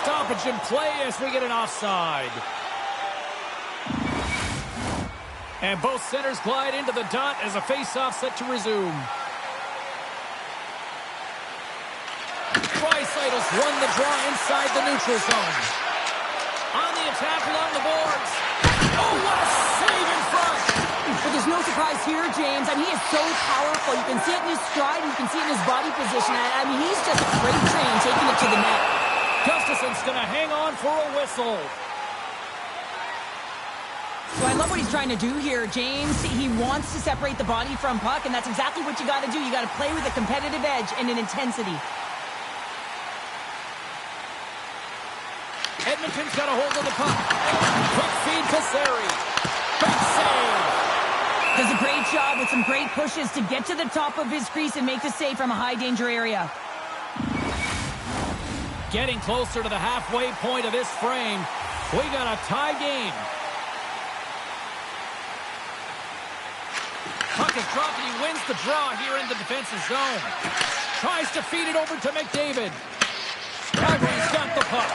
Stoppage in play as we get an offside. And both centers glide into the dot as a face-off set to resume. Draisaitl's won the draw inside the neutral zone. On the attack along the boards. Oh, what a save in front! But there's no surprise here, James. I mean, he is so powerful. You can see it in his stride. You can see it in his body position. I mean, he's just a freight train taking it to the net. Gustafson's going to hang on for a whistle. So I love what he's trying to do here, James. He wants to separate the body from puck, and that's exactly what you got to do. You got to play with a competitive edge and an intensity. Edmonton's got a hold of the puck. Quick feed to Sari. Big save. Does a great job with some great pushes to get to the top of his crease and make the save from a high-danger area. Getting closer to the halfway point of this frame. We got a tie game. Puck is dropped and he wins the draw here in the defensive zone. Tries to feed it over to McDavid. Calgary's got the puck.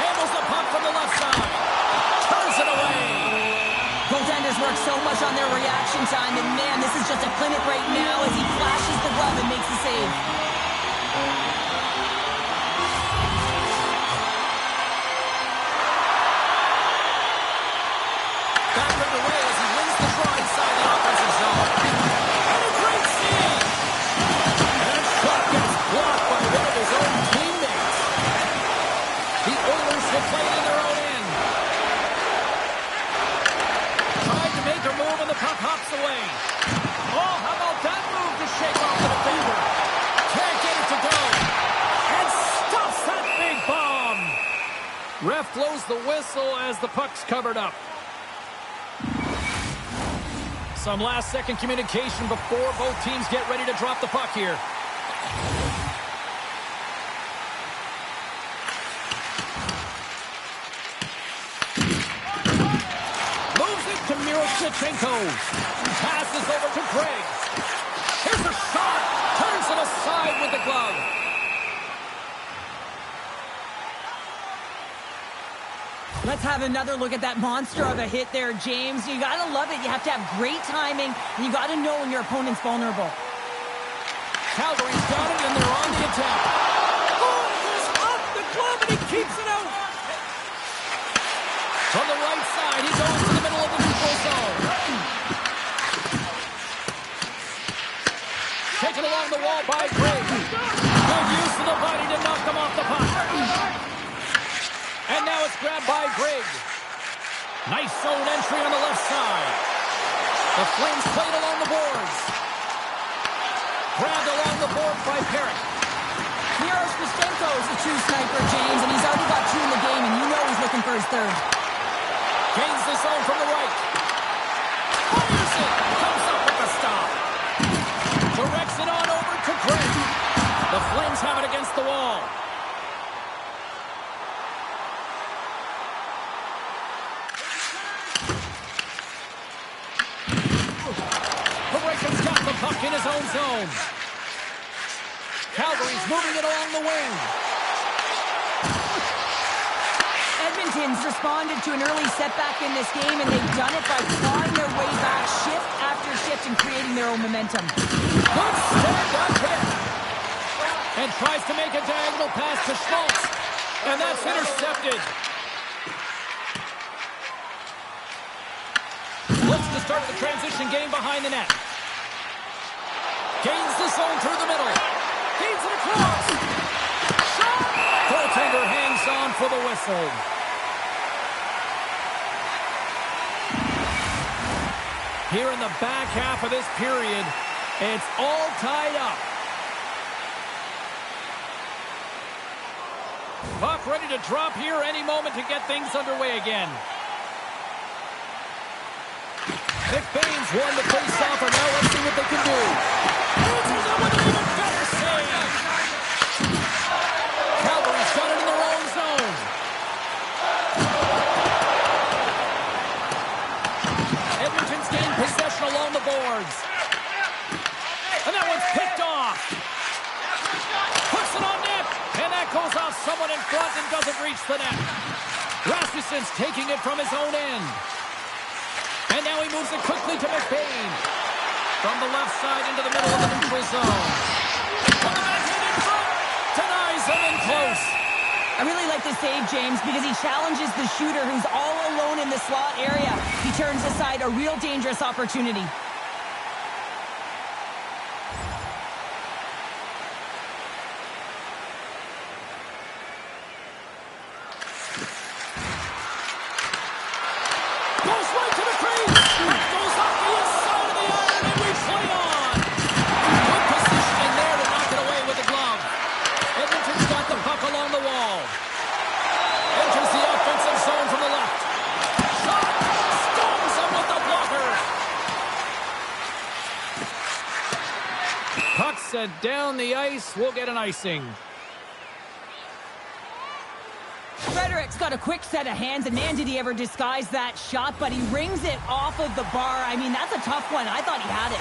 Handles the puck from the left side. Turns it away. Goaltenders work so much on their reaction time, and man, this is just a clinic right now as he flashes the glove and makes the save. Back underway as he wins the draw inside the offensive zone. And a great save. And a shot gets blocked by one of his own teammates. The Oilers will play it in their own end. Tried to make a move and the puck hops away. Oh, how about that move to shake off the defender? Can't get it to go. And stuffs that big bomb. Ref blows the whistle as the puck's covered up. Some last-second communication before both teams get ready to drop the puck here. Moves it to Miroshnichenko. Passes over to Gregg. Here's a shot. Turns it aside with the glove. Let's have another look at that monster of a hit there, James. You got to love it. You have to have great timing, and you got to know when your opponent's vulnerable. Calgary's got it, and they're on the attack. Oh, goes off the glove, and he keeps it out. From the right side, he goes to the middle of the neutral zone. Taken along the wall by Gregg. Good use of the body to knock them off the puck. And now it's grabbed by Gregg. Nice zone entry on the left side. The Flames played along the boards. Grabbed along the board by Perrick. Miroshnichenko is the true sniper, James, and he's already got two in the game, and you know he's looking for his third. Gains the zone from the right. Fires it. Comes up with the stop. Directs it on over to Gregg. The Flames have it against the wall. Parayko's got the puck in his own zone. Calgary's moving it along the wing. Edmonton's responded to an early setback in this game, and they've done it by clawing their way back shift after shift and creating their own momentum. Good stand-up hit. And tries to make a diagonal pass to Schmaltz. And that's intercepted. Looks to start the transition game behind the net. Gains the zone through the middle. Feeds it across. Shot! Goaltender hangs on for the whistle. Here in the back half of this period, it's all tied up. Puck ready to drop here any moment to get things underway again. Nick Baines won the face-off, and now let's see what they can do. Answers it with an even better save. Calgary's got it in their own zone. Edmonton's gained possession along the boards. And that one's picked off. Puts it on net. And that goes off someone in front and doesn't reach the net. Rasmussen's taking it from his own end. And now he moves it quickly to McBain. From the left side into the middle of the neutral zone. Put the backhand in front. Denies him in close. I really like this save, James, because he challenges the shooter who's all alone in the slot area. He turns aside a real dangerous opportunity. Down the ice, we'll get an icing. Frederick's got a quick set of hands, and man, did he ever disguise that shot, but he rings it off of the bar. I mean, that's a tough one. I thought he had it.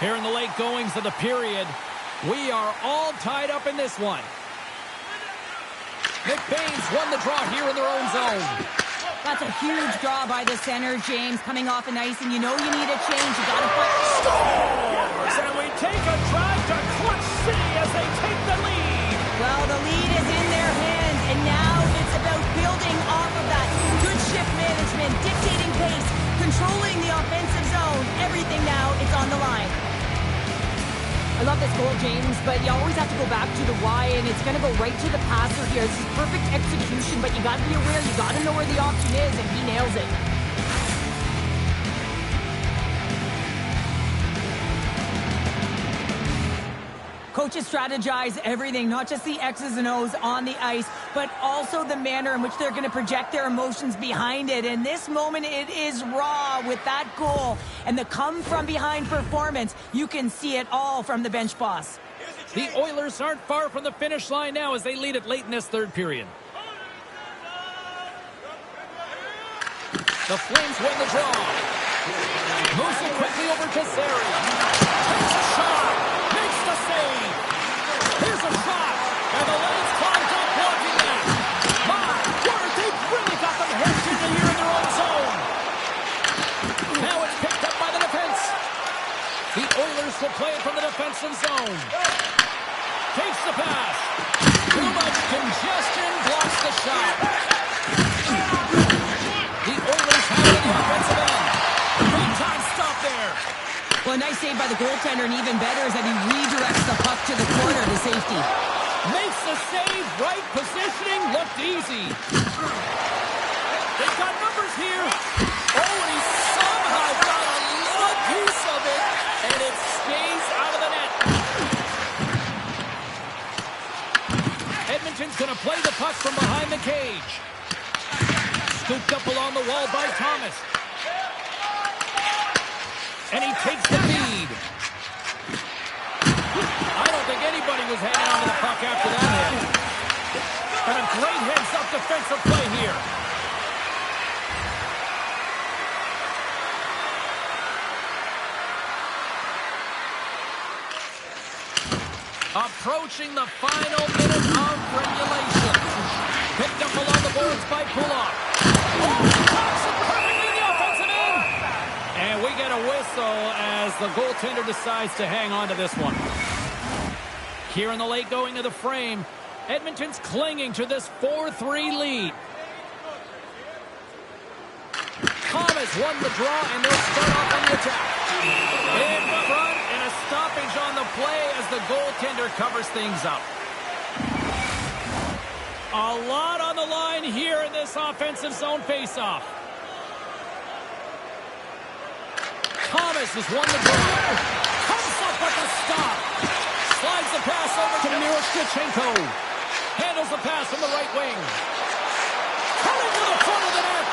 Here in the late goings of the period, we are all tied up in this one. Nick Baines won the draw here in their own zone. That's a huge draw by the center, James, coming off an ice, and you know you need a change. You got to put... Scores! And we take a drive to Clutch City as they take the lead. Well, the lead is in their hands, and now it's about building off of that. Good shift management, dictating pace, controlling the offensive zone. Everything now, it's on the line. I love this goal, James, but you always have to go back to the why, and it's going to go right to the passer here. This is perfect execution, but you got to be aware, you got to know where the option is, and he nails it. Coaches strategize everything, not just the X's and O's on the ice, but also the manner in which they're going to project their emotions behind it. In this moment, it is raw with that goal and the come-from-behind performance. You can see it all from the bench boss. The Oilers aren't far from the finish line now as they lead it late in this third period. The Flames win the draw. Moves it quickly over to Zary. Takes a shot. Makes the save. Here's a shot. And the Lions climbed up blocking that. My word, they've really got them hedged into here in their own zone. Now it's picked up by the defense. The Oilers will play it from the defensive zone. Takes the pass. Too much congestion. Blocks the shot. The Oilers have it on the offensive end. Big time stop there. Well, a nice save by the goaltender, and even better is that he redirects the puck to the corner to safety. Makes the save. Right positioning. Looked easy. They've got numbers here. Oh, and he somehow got a little piece of it, and it stays out of the net. Edmonton's going to play the puck from behind the cage. Scooped up along the wall by Thomas. And he takes the feed. I don't think anybody was hanging on to the puck after that hit. And a great heads-up defensive play here. Approaching the final minute of regulation. Picked up along the the boards by Pulock. Oh, he pops it perfectly in the offensive end. And we get a whistle as the goaltender decides to hang on to this one. Here in the late going of the frame, Edmonton's clinging to this 4-3 lead. Thomas won the draw, and they'll start off on the attack. In front, and a stoppage on the play as the goaltender covers things up. A lot on the line here in this offensive zone faceoff. Thomas has won the draw. Comes up with a stop. Slides the pass over to Miroshnichenko. Handles the pass from the right wing. Coming to the front of the net.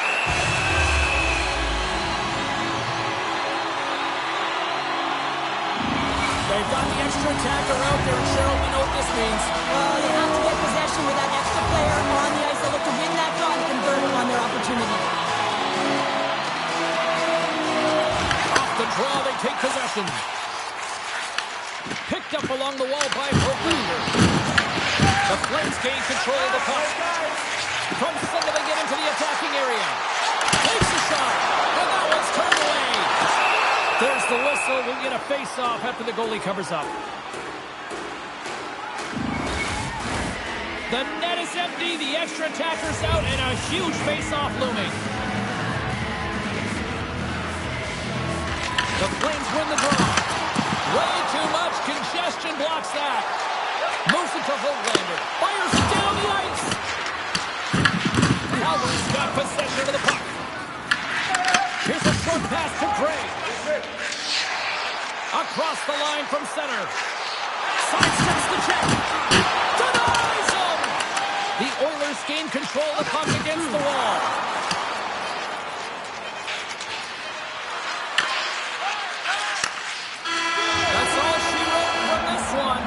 They've got the extra attacker out there, and Cheryl, we know what this means. Well, they have to get possession with that extra player on the ice. They look to win that draw and convert it on their opportunity. Off the draw, they take possession. Picked up along the wall by Verlander. The Flames gain control of the puck. From center, they get into the attacking area. Takes a shot, and that one's turned away. There's the whistle. We'll get a face-off after the goalie covers up. The net is empty. The extra attacker's out, and a huge face-off looming. The Flames win the draw. Way too much congestion blocks that. Moves it to Verlander. Fires down the ice. Calgary's got possession of the puck. Here's a short pass to Gray. Across the line from center. Sidesteps the check. Denies him! The Oilers gain control of the puck against the wall. That's all she wrote from this one.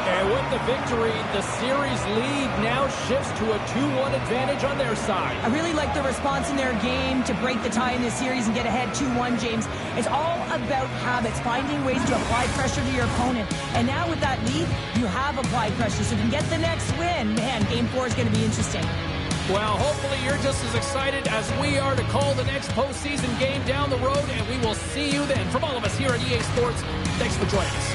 And with the victory, the series lead now shifts to a 2-1 advantage on their side. I really like the response in their game to break the tie in this series and get ahead 2-1, James. It's all about habits, finding ways to apply pressure to your opponent. And now with that lead, you have applied pressure. So if you can get the next win, man, Game 4 is going to be interesting. Well, hopefully you're just as excited as we are to call the next postseason game down the road, and we will see you then. From all of us here at EA Sports, thanks for joining us.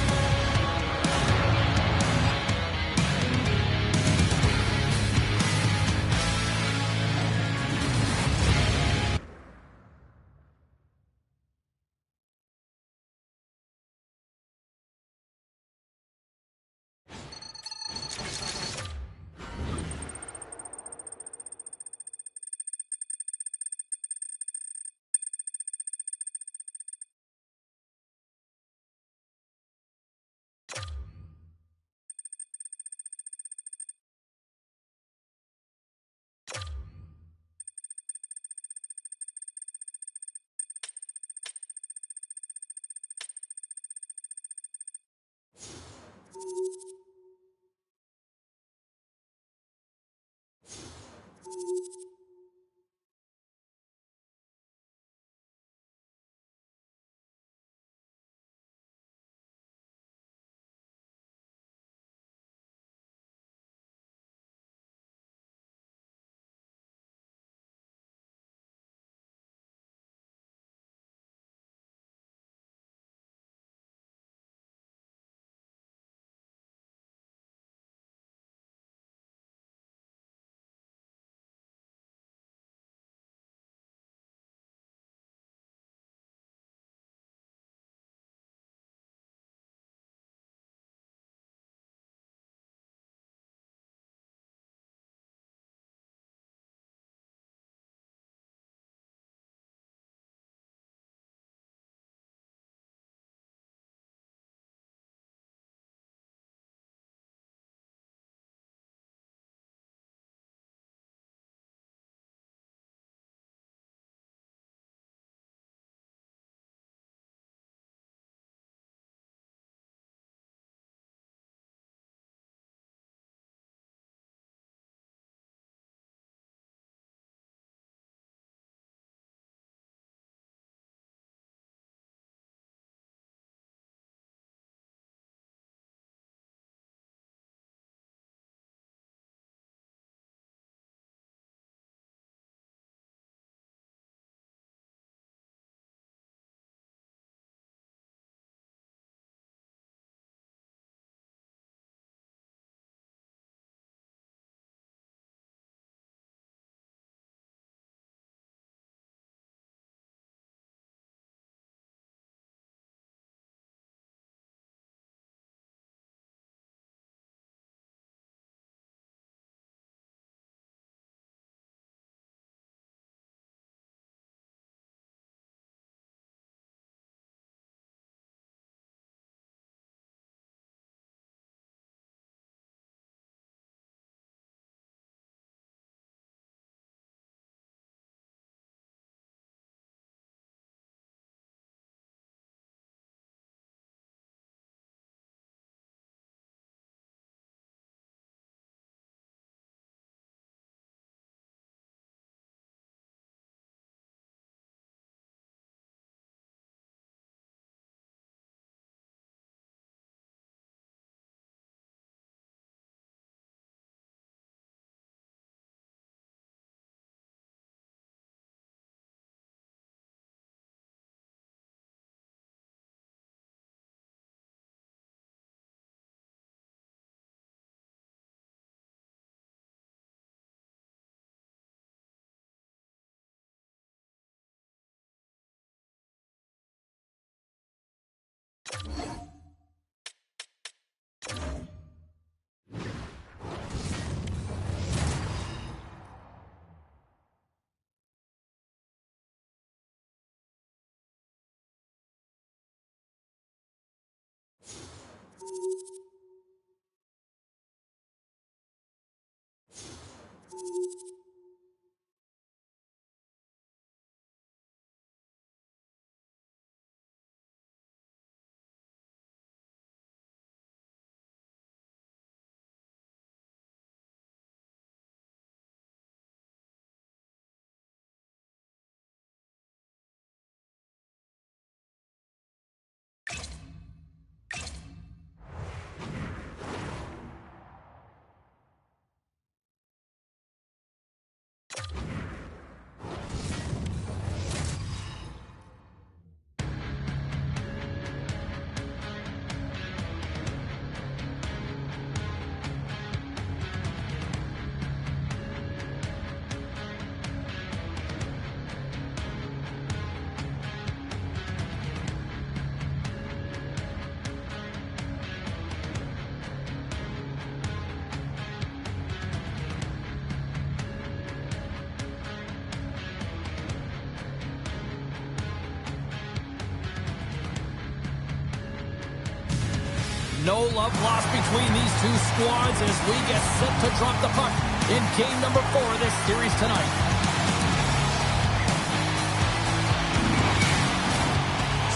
No love lost between these two squads as we get set to drop the puck in game number 4 of this series tonight.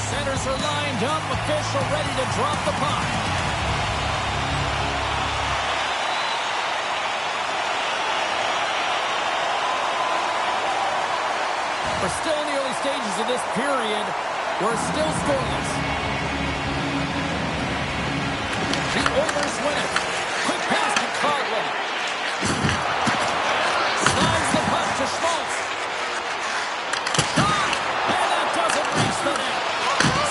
Centers are lined up, official ready to drop the puck. We're still in the early stages of this period. We're still scoreless. The Oilers win it. Quick pass to Coghlan. Slides the puck to Schmaltz. Shot! And that doesn't reach the net.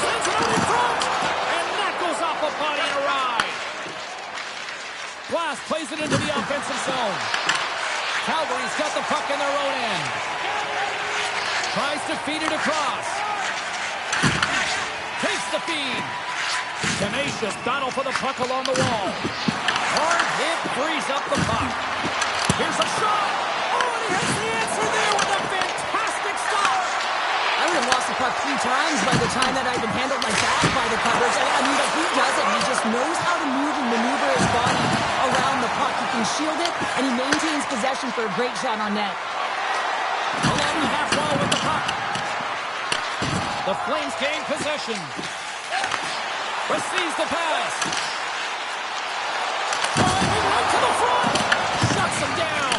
Sends it out in front. And that goes off a body and a ride. Glass plays it into the offensive zone. Calgary's got the puck in their own end. Tries to feed it across. Takes the feed. Tenacious battle for the puck along the wall. Hard hit frees up the puck. Here's a shot. Oh, and he has the answer there with a fantastic stop. I would have lost the puck 3 times by the time that I've been handled like that by the coverage. I mean, but he doesn't. He just knows how to move and maneuver his body around the puck. He can shield it, and he maintains possession for a great shot on net. Along the half wall with the puck. The Flames gain possession. Receives the pass. Driving right to the front. Shuts him down.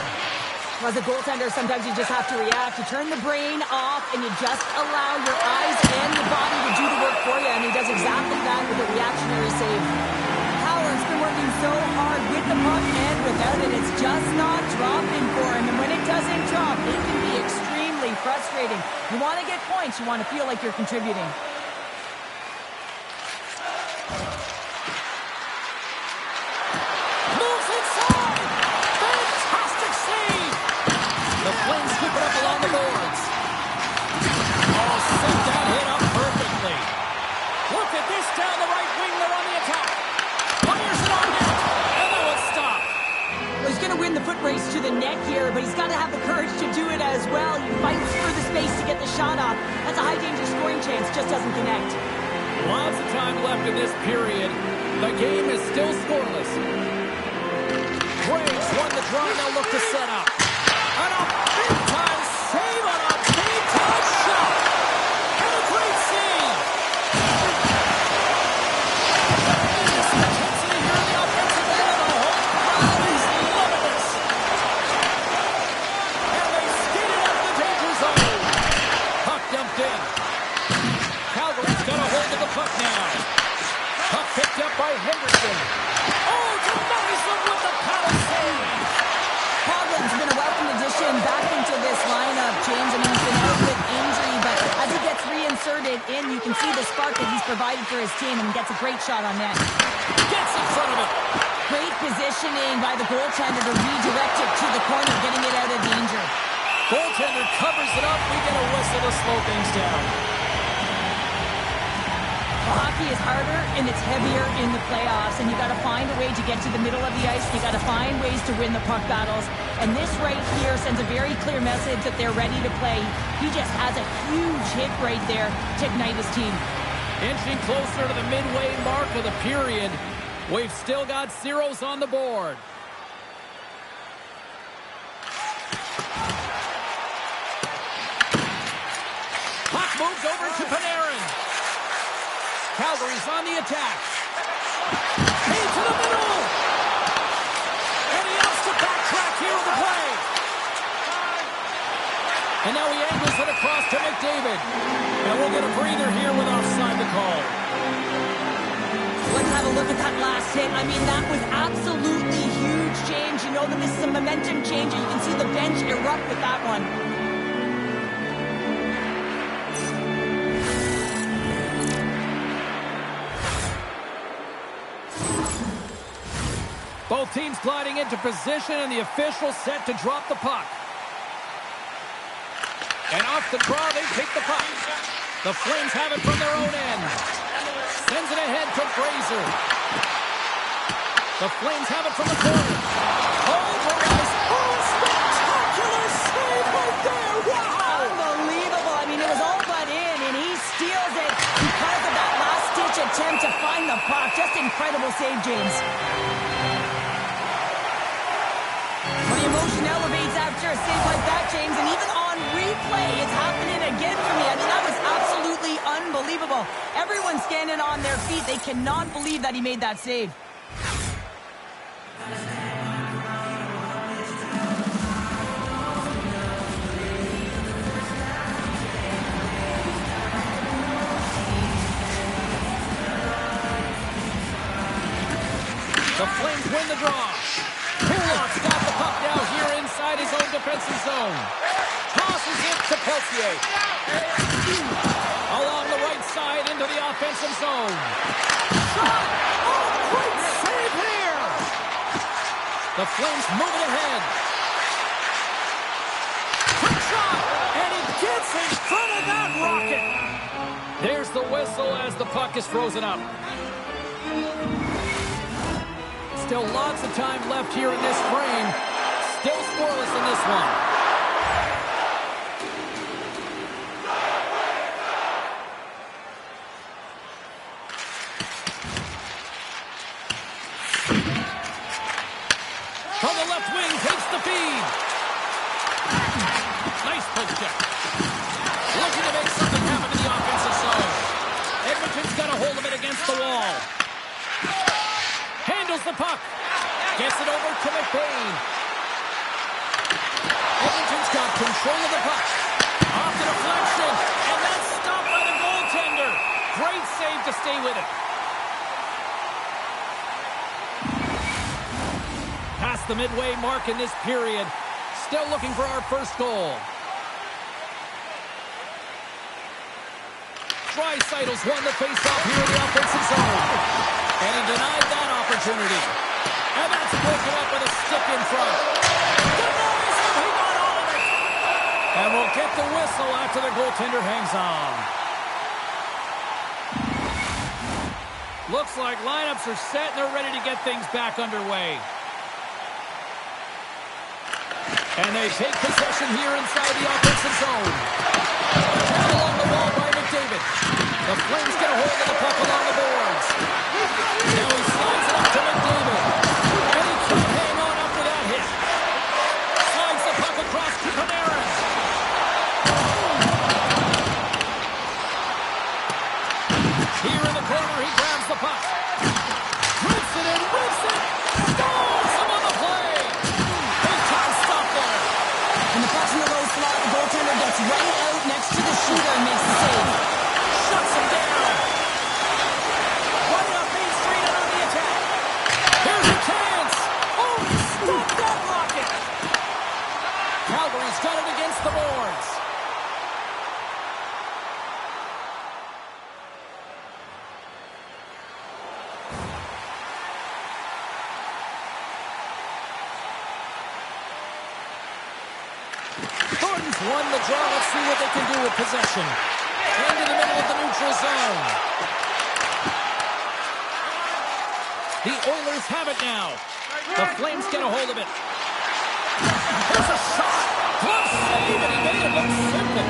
As a goaltender, sometimes you just have to react. You turn the brain off, and you just allow your eyes and your body to do the work for you, and he does exactly that with a reactionary save. Howard's been working so hard with the puck and without it. It's just not dropping for him, and when it doesn't drop, it can be extremely frustrating. You want to get points. You want to feel like you're contributing. The Flames scoop it up along the boards. Oh, set that hit up perfectly. Look at this down the right wing. They're on the attack. Fires it on net. And that was stopped. Well, he's going to win the foot race to the net here, but he's got to have the courage to do it as well. He fights for the space to get the shot off. That's a high-danger scoring chance. Just doesn't connect. Lots of time left in this period. The game is still scoreless. Braves won the draw. Now look to set up. And a big-time save on a big-time shot. And a great save. This intensity here in the offensive end of the whole crowd is loving this. And they skated out of the danger zone. Puck dumped in. Calgary's got a hold of the puck now. Puck picked up by Henderson. Oh, denies them with the paddle save. Coughlin's been a welcome addition back into this lineup, James. I mean, he's been out with injury, but as he gets reinserted in, you can see the spark that he's provided for his team, and gets a great shot on net. Gets in front of it. Great positioning by the goaltender to redirect it to the corner, getting it out of danger. Goaltender covers it up. We get a whistle to slow things down. Well, hockey is harder and it's heavier in the playoffs, and you got to find a way to get to the middle of the ice. You got to find ways to win the puck battles, and this right here sends a very clear message that they're ready to play. He just has a huge hit right there to ignite his team. Inching closer to the midway mark of the period. We've still got zeros on the board. Puck moves over to Panarin. Calgary's on the attack. Into the middle. And he opts to backtrack here with the play. And now he angles it across to McDavid. And we'll get a breather here with offside the call. Let's have a look at that last hit. I mean, that was absolutely huge, James. You know that this is a momentum changer. You can see the bench erupt with that one. Both teams gliding into position, and the official set to drop the puck. And off the draw, they take the puck. The Flames have it from their own end. Sends it ahead to Fraser. The Flames have it from the corner. Oh, Perez. Oh, spectacular save right there. Wow. Unbelievable. I mean, it was all but in, and he steals it because of that last-ditch attempt to find the puck. Just incredible save, James. The emotion elevates after a save like that, James, and even on replay, it's happening again for me. I mean, that was absolutely unbelievable. Everyone's standing on their feet. They cannot believe that he made that save. The Flames win the draw. Kulak's got the puck now here inside his own defensive zone. Tosses it to Peltier. Along the right side into the offensive zone. Shot! Oh, great save here! The Flames move it ahead. Quick shot! And he gets in front of that rocket. There's the whistle as the puck is frozen up. Still lots of time left here in this frame. Still scoreless in this one. From the left wing, takes the feed. Nice poke check. Looking to make something happen in the offensive zone. Edmonton's got a hold of it against the wall. Handles the puck. Gets it over to McBain. Edmonton's got control of the puck. Off the deflection. And that's stopped by the goaltender. Great save to stay with it. Past the midway mark in this period. Still looking for our first goal. Draisaitl's won the faceoff here in the offensive zone. And he denied that opportunity. And that's broken up with a stick in front. Denies him, he got all of it. And we'll get the whistle after the goaltender hangs on. Looks like lineups are set and they're ready to get things back underway. And they take possession here inside the offensive zone. Taken along the wall by McDavid. The Flames get a hold of the puck along the boards. Now he slides it up to McDavid. And he can't hang on after that hit. Slides the puck across to Panarin. Here in the corner, he grabs the puck. Rips it and rips it. Stalls him on the play. Big time stop there. And the puck's in the low slot. The goaltender gets right out next to the shooter and makes the save. Shuts him down. Running up Main Street and on the attack. Here's a chance. Oh, stop that rocket. Calgary's got it against the boards. Thornton's won the draw. Let's see what they can do with possession. Into the middle of the neutral zone. The Oilers have it now. The Flames get a hold of it. There's a shot. Glove save, and he made it look simple.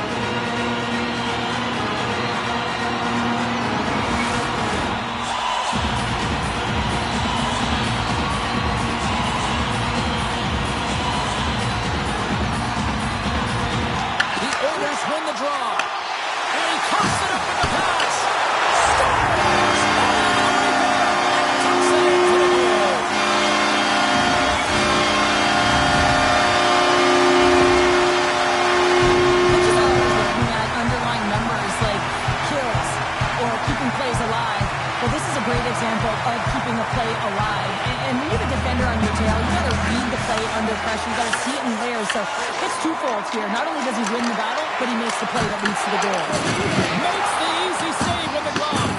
on your tail. You gotta read the play under pressure. You gotta see it in layers. So it's twofold here. Not only does he win the battle, but he makes the play that leads to the goal. Makes the easy save with the glove.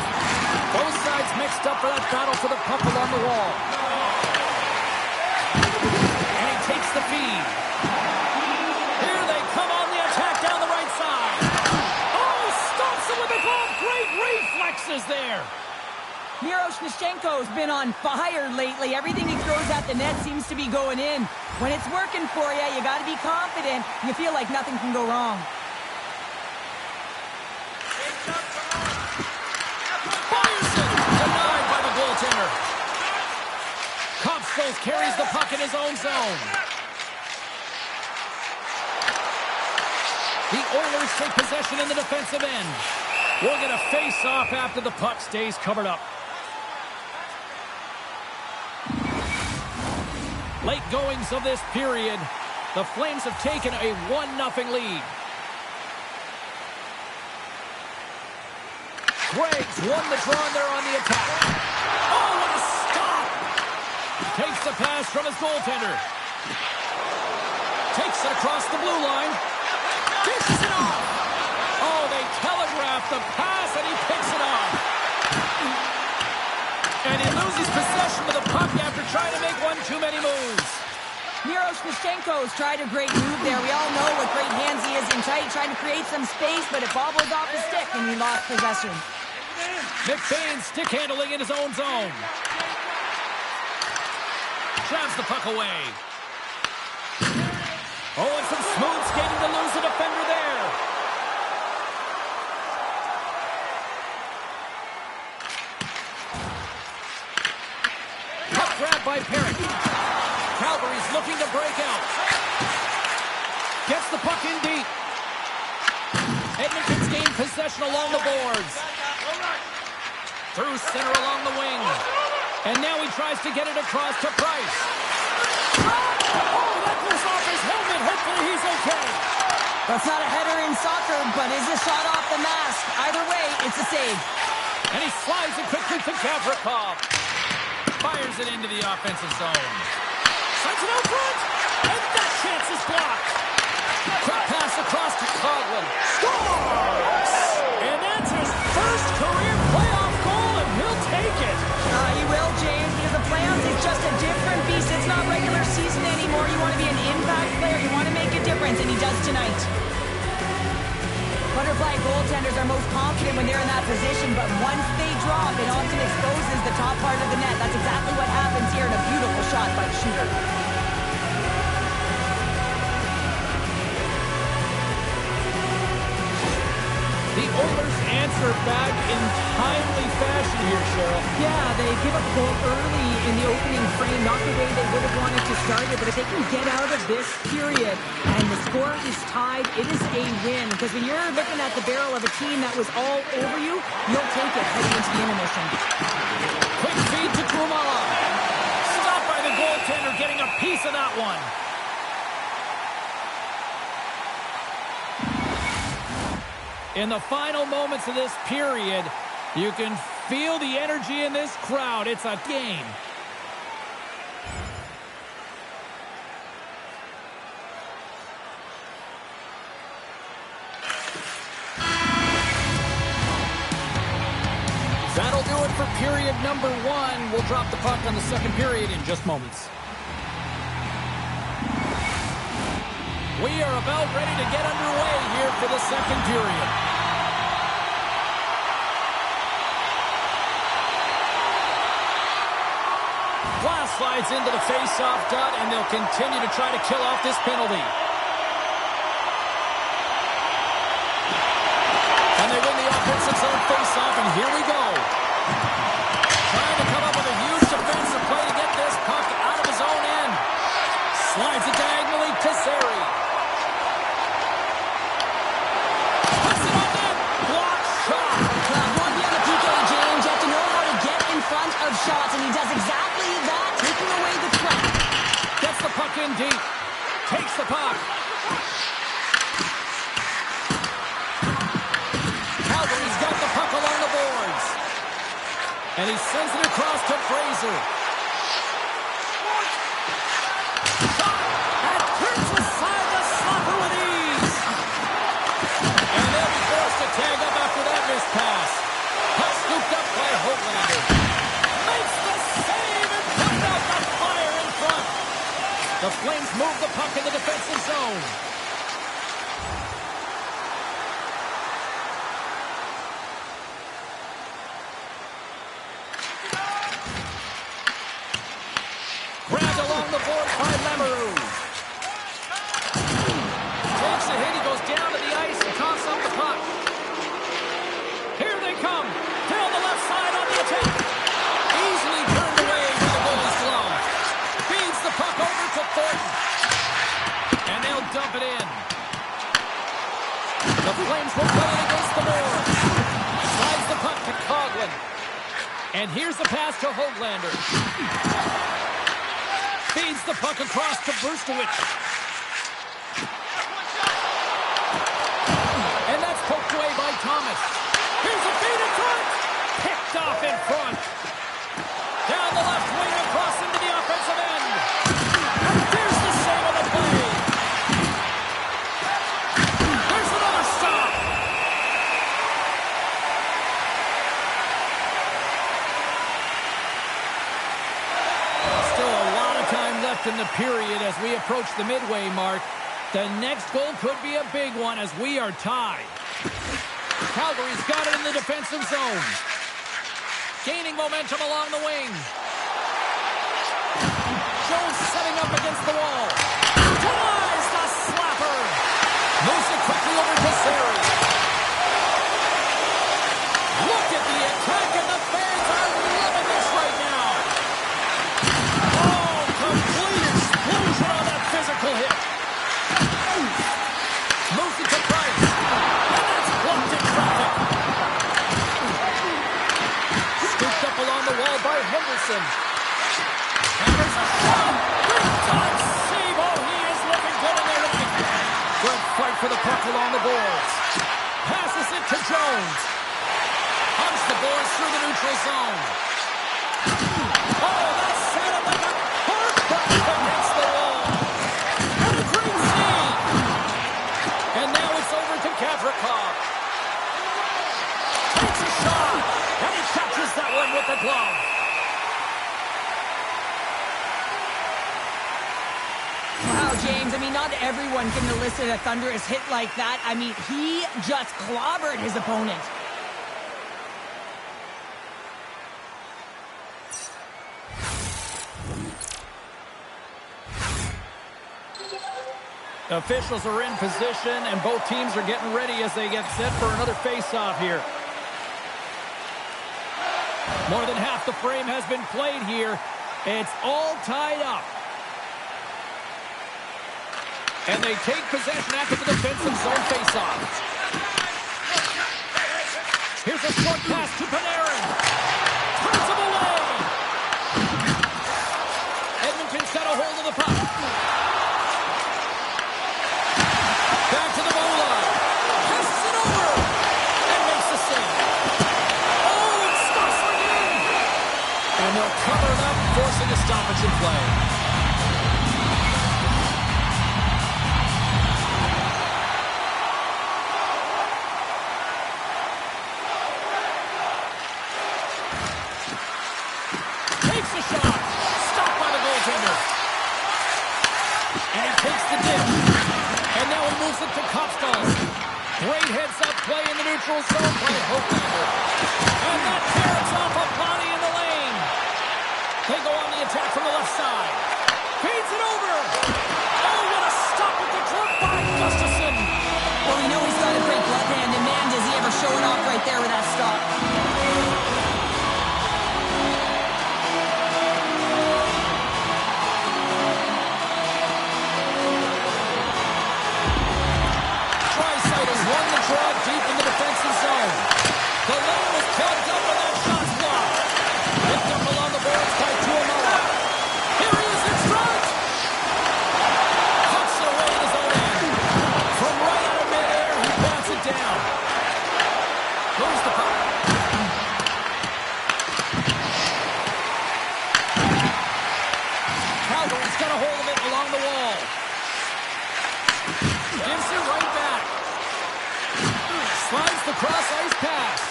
Both sides mixed up for that battle for the puck along the wall. And he takes the feed. Here they come on the attack down the right side. Oh, stops him with the glove. Great reflexes there. Miro Shevchenko's been on fire lately. Everything he throws at the net seems to be going in. When it's working for you, you got to be confident. You feel like nothing can go wrong. Fires it! Denied by the goaltender. Kopstos carries the puck in his own zone. The Oilers take possession in the defensive end. We'll get a face-off after the puck stays covered up. Late goings of this period, the Flames have taken a 1-0 lead. Greg's won the draw and they're on the attack. Oh, what a stop! Takes the pass from his goaltender. Takes it across the blue line. Dishes it off. Oh, they telegraph the pass and he picks it off. And he loses possession of the puck after trying to make one too many moves. Miro Shevchenko's tried a great move there. We all know what great hands he is in tight, trying to create some space, but it bobbled off his stick and he lost possession. McBain stick handling in his own zone. Grabs the puck away. Oh, and some smooth skating to lose the defender there. Puck grab by Perrick. Calgary's looking to break out. Gets the puck in deep. Edmonton's gained possession along the boards. Through center along the wing. And now he tries to get it across to Price. Oh, that goes off his helmet. Hopefully he's okay. That's not a header in soccer, but is a shot off the mask. Either way, it's a save. And he slides it quickly to Gavrikov. Fires it into the offensive zone. Sends it out front. And that chance is blocked. Quick pass across to Coghlan. Scores! And that's his first career playoff goal, and he'll take it. He will, James, because the playoffs is just a different beast. It's not regular season anymore. You want to be an impact player. You want to make a difference, and he does tonight. Butterfly goaltenders are most confident when they're in that position, but once they drop, it often exposes the top part of the net. That's exactly what happens here in a beautiful shot by the shooter. The Oilers answer back in timely fashion here, Cheryl. Yeah, they give up a goal early in the opening frame, not the way they would have wanted to start it, but if they can get out of this period and the score is tied, it is a win. Because when you're looking at the barrel of a team that was all over you, you'll take it heading into the intermission. Quick feed to Kumala. Stopped by the goaltender, getting a piece of that one. In the final moments of this period, you can feel the energy in this crowd. It's a game. That'll do it for period number 1. We'll drop the puck on the second period in just moments. We are about ready to get underway here for the second period. Glass slides into the face-off dot, and they'll continue to try to kill off this penalty. And they win the offensive zone face-off, and here we go. Trying to come up with a huge defensive play to get this puck out of his own end. Slides it diagonally to Sari. Puts it on net. Block shot. Going beyond the PK, James, you have to know how to get in front of shots, and he does exactly that, taking away the threat. Gets the puck in deep. Takes the puck. Calgary's got the puck along the boards. And he sends it across to Fraser. The Flames move the puck in the defensive zone. Grabbed along the boards by Lemereau. Takes a hit. He goes down to the ice and toss up the puck. Here they come. Down the left side on the attack. Easily turned away with the goalie's glove. Feeds the puck over to Thornton. And they'll dump it in. The Flames will play it against the boards. Slides the puck to Coghlan. And here's the pass to Höglander. Feeds the puck across to Brzustewicz. And that's poked away by Thomas. Here's a feed in front. Picked off in front. Down the left wing across into the offensive end. And there's the save of the play. There's another stop. Still a lot of time left in the period as we approach the midway mark. The next goal could be a big one as we are tied. Calgary's got it in the defensive zone. Gaining momentum along the wing. Jones setting up against the wall. Tries the slapper. Moves it quickly over to Sari. Look at the attack, and the fans are loving this right now. Oh, complete explosion on that physical hit. Moves it to Price. And that's blocked in traffic. Scooped up along the wall by Henderson. Hammers a shot. Big time save. Oh, he is looking good in there tonight. Good fight for the puck along the boards. Passes it to Jones. Hunts the boards through the neutral zone. Oh, that sounded like a hard puck against the wall. And a great save. And now it's over to Gavrikov. Takes a shot. And he catches that one with the glove. Wow, James, I mean, not everyone can elicit a thunderous hit like that. I mean, he just clobbered his opponent. Officials are in position, and both teams are getting ready as they get set for another face-off here. More than half the frame has been played here. It's all tied up. And they take possession after the defensive zone face-off. Here's a short pass to Panarin. Turns him away. Edmonton's got a hold of the puck. Back to the goal line. Passes it over. And makes the save. Oh, it stops again. And they'll cover it up, forcing a stoppage in play. Takes the shot. Stopped by the goaltender. And he takes the dish. And now he moves it to Kopstol. Great heads-up play in the neutral zone by Höglander. And that carrots off a body in the lane. They go on the attack from the left side. Feeds it over. Oh, what a stop with the glove by Gustafsson. Well, we know he's got a great glove hand, and man, does he ever show it off right there with that stop. Won the draw deep in the defensive zone. The lane was plugged up and that shot's blocked. Picked up along the boards by Tuomola. Here he is in front. Pucks it away in his own end. From right out of midair, he bats it down. Moves the puck. Calgary's got a hold of it along the wall. Gives it right back. Slides the cross-ice pass.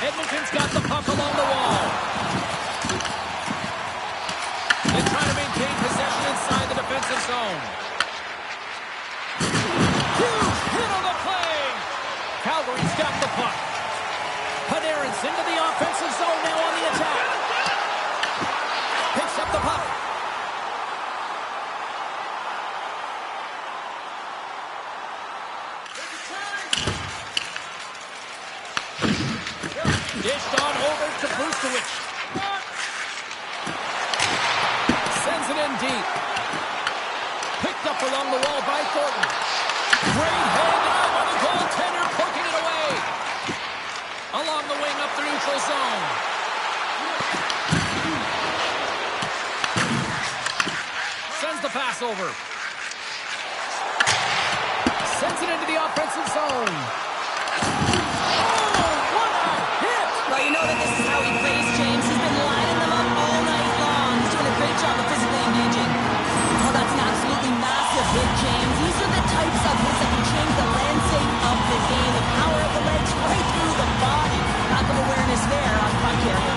Edmonton's got the puck along the wall. offensive zone. Huge hit on the play. Calgary's got the puck. Panarin's into the offensive zone now on the attack. Picks up the puck. Dished on over to Vucevic. Sends it in deep. Picked up along the wall by Thornton. Great hand out by the goaltender, poking it away. Along the wing up the neutral zone. Sends the pass over. Sends it into the offensive zone. Well, you know that this is how he plays, James. He's been lining them up all night long. He's doing a great job of physically engaging. Oh, that's an absolutely massive hit, James. These are the types of hits that can change the landscape of the game. The power of the legs right through the body. Lack of awareness there on puck carrier.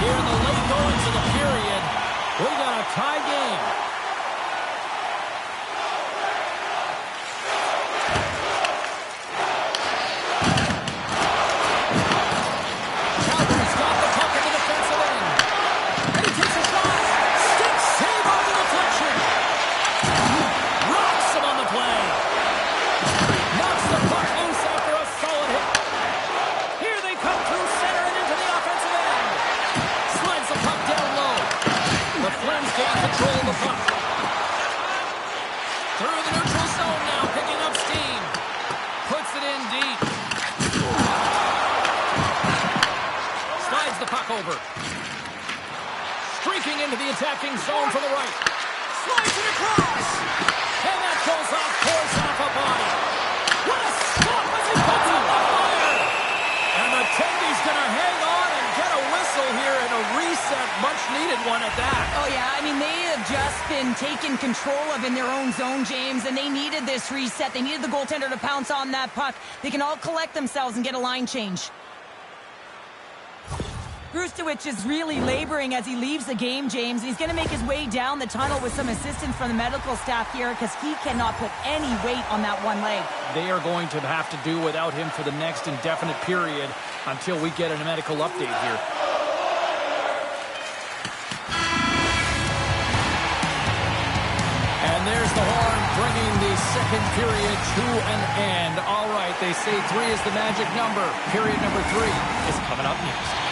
Here in the late goings of the period, we got a tie game. Streaking into the attacking zone for the right. Slides it across. And that goes off course off a body. What a stop as he puts up the fire. And McKenzie's going to hang on and get a whistle here and a reset. Much needed one at that. Oh, yeah. I mean, they have just been taken control of in their own zone, James, and they needed this reset. They needed the goaltender to pounce on that puck. They can all collect themselves and get a line change. Vucevic is really laboring as he leaves the game, James. He's going to make his way down the tunnel with some assistance from the medical staff here because he cannot put any weight on that one leg. They are going to have to do without him for the next indefinite period until we get a medical update here. And there's the horn bringing the second period to an end. All right, they say 3 is the magic number. Period number 3 is coming up next.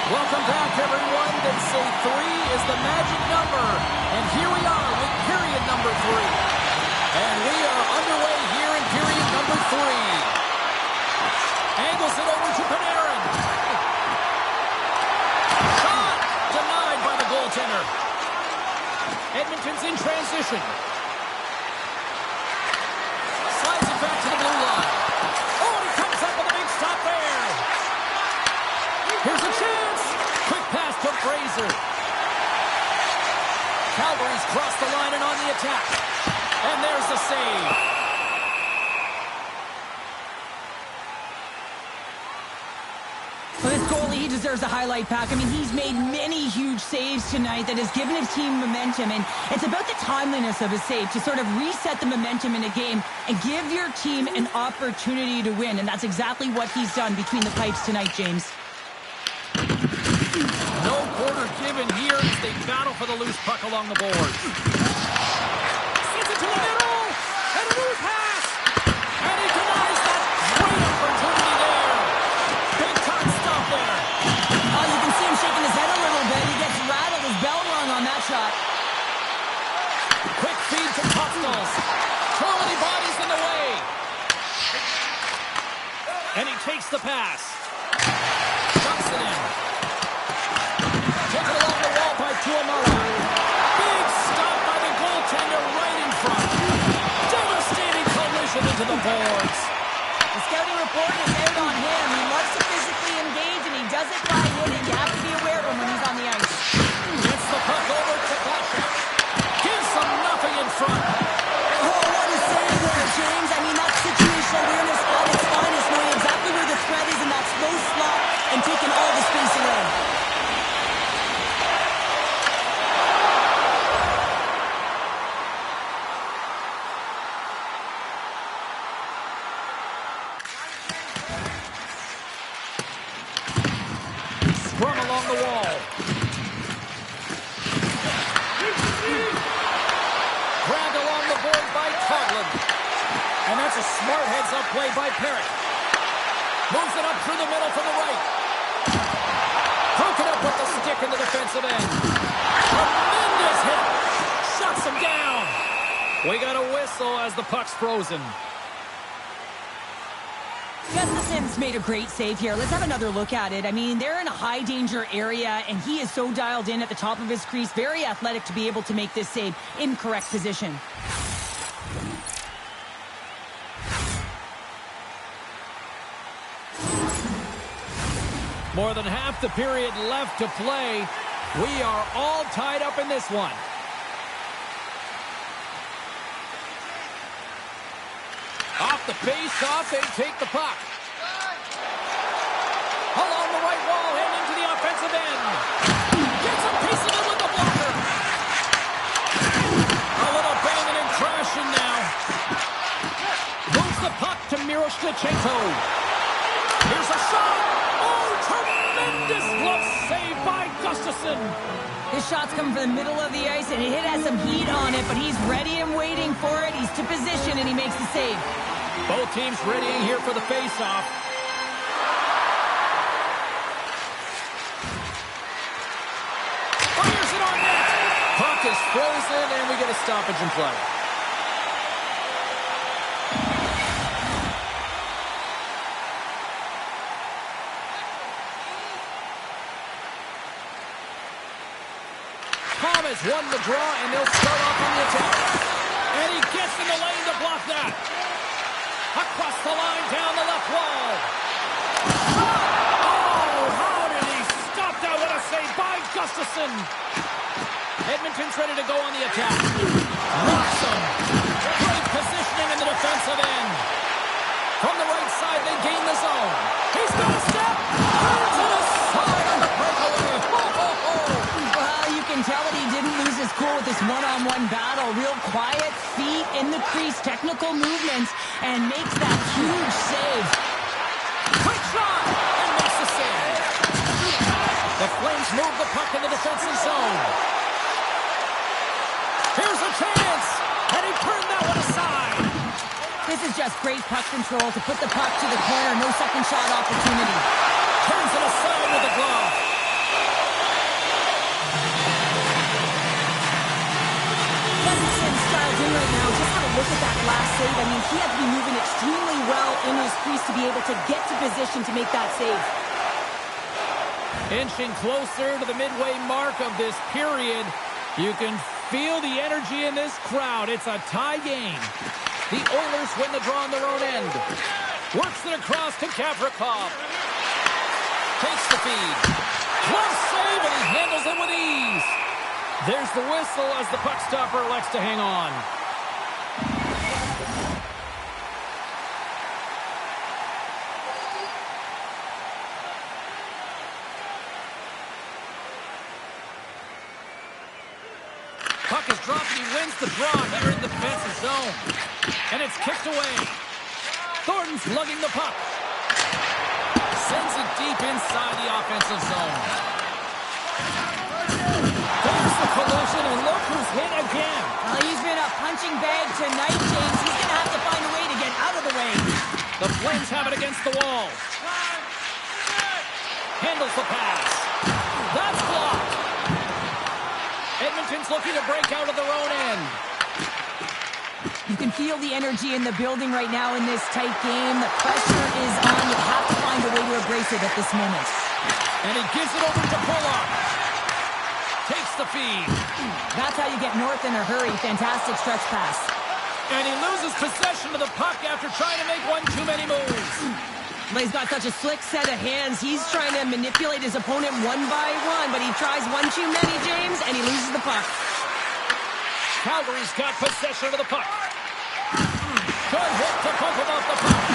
Welcome back, everyone. They say 3 is the magic number. And here we are with period number 3. And we are underway here in period number 3. Angles it over to Panarin. Shot denied by the goaltender. Edmonton's in transition. Slides it back to the blue line. Oh, he comes up with a big stop there. Here's a chance. Quick pass to Fraser. Calgary's crossed the line and on the attack. And there's the save. Well, this goalie, he deserves a highlight pack. I mean, he's made many huge saves tonight that has given his team momentum. And it's about the timeliness of his save to sort of reset the momentum in a game and give your team an opportunity to win. And that's exactly what he's done between the pipes tonight, James. No quarter given here as they battle for the loose puck along the boards. Sends it to the middle. And a loose pass. And he denies that great opportunity there. Big time stop there. Oh, you can see him shaking his head a little bit. He gets rattled, his bell rung on that shot. Quick feed to Topstalls. Totally bodies in the way. And he takes the pass. Dumps it in. Taken along the wall by Tuamala. Big stop by the goaltender right in front. Devastating collision into the boards. The scouting report is out on him. He loves to physically engage, and he does it by hitting. You have to be aware of him when he's on the ice. Gets the puck over to Bashak. Gives him nothing in front. Oh, what a save there, James. I mean, that's situational awareness at its finest, knowing exactly where the threat is in that slow slot and taking the wall. Grabbed along the board by Coughlin. And that's a smart heads-up play by Perry. Moves it up through the middle from the right. Broken up with the stick in the defensive end. Tremendous hit. Shuts him down. We got a whistle as the puck's frozen. Gustafson's made a great save here. Let's have another look at it. I mean, they're in a high-danger area, and he is so dialed in at the top of his crease. Very athletic to be able to make this save in correct position. More than half the period left to play. We are all tied up in this one. Off the face-off, they take the puck. Along the right wall and into the offensive end. Gets a piece of it with the blocker. A little banging and crashing now. Moves the puck to Miroshnichenko. Here's a shot. Oh, tremendous glove save by Gustafsson. His shot's coming from the middle of the ice, and it has some heat on it, but he's ready and waiting for it. He's to position, and he makes the save. Both teams readying here for the face-off. Fires it on net. Puck is frozen, and we get a stoppage in play. Thomas won the draw, and they'll start off on the attack. And he gets in the lane to block that. Across the line, down the left wall. Oh, how did he stop that? What a save by Gustafsson. Edmonton's ready to go on the attack. Rocks him. Great positioning in the defensive end. From the right side, they gain the zone. He's got a step. To the side on the breakaway. Well, you can tell that he didn't lose his cool with this one-on-one battle. Real quiet, feet in the crease, technical movements, and makes that huge save. Quick shot! And makes the save. The Flames move the puck in the defensive zone. Here's a chance! And he turned that one aside. This is just great puck control to put the puck to the corner. No second shot opportunity. Turns it aside with the glove. Gustafsson's dialed in right now. Just have a look at that last save. I mean, he has to be moving extremely well in his crease to be able to get to position to make that save. Inching closer to the midway mark of this period. You can feel the energy in this crowd. It's a tie game. The Oilers win the draw on their own end. Works it across to Gavrikov. Takes the feed. Glove save, and he handles it with ease. There's the whistle as the puck stopper elects to hang on. Puck is dropped, and he wins the draw here in the defensive zone. And it's kicked away. Thornton's lugging the puck. Sends it deep inside the offensive zone. There's the collision, and look who's hit again. Well, he's been a punching bag tonight, James. He's going to have to find a way to get out of the way. The Flames have it against the wall. Handles the pass. That's blocked. Edmonton's looking to break out of their own end. You can feel the energy in the building right now in this tight game. The pressure is on. You have to find a way to embrace it at this moment. And he gives it over to Pulock. Takes the feed. That's how you get north in a hurry. Fantastic stretch pass. And he loses possession of the puck after trying to make one too many moves. But he's got such a slick set of hands. He's trying to manipulate his opponent one by one, but he tries one too many, James, and he loses the puck. Calgary's got possession of the puck. Good hit to bump him off the puck.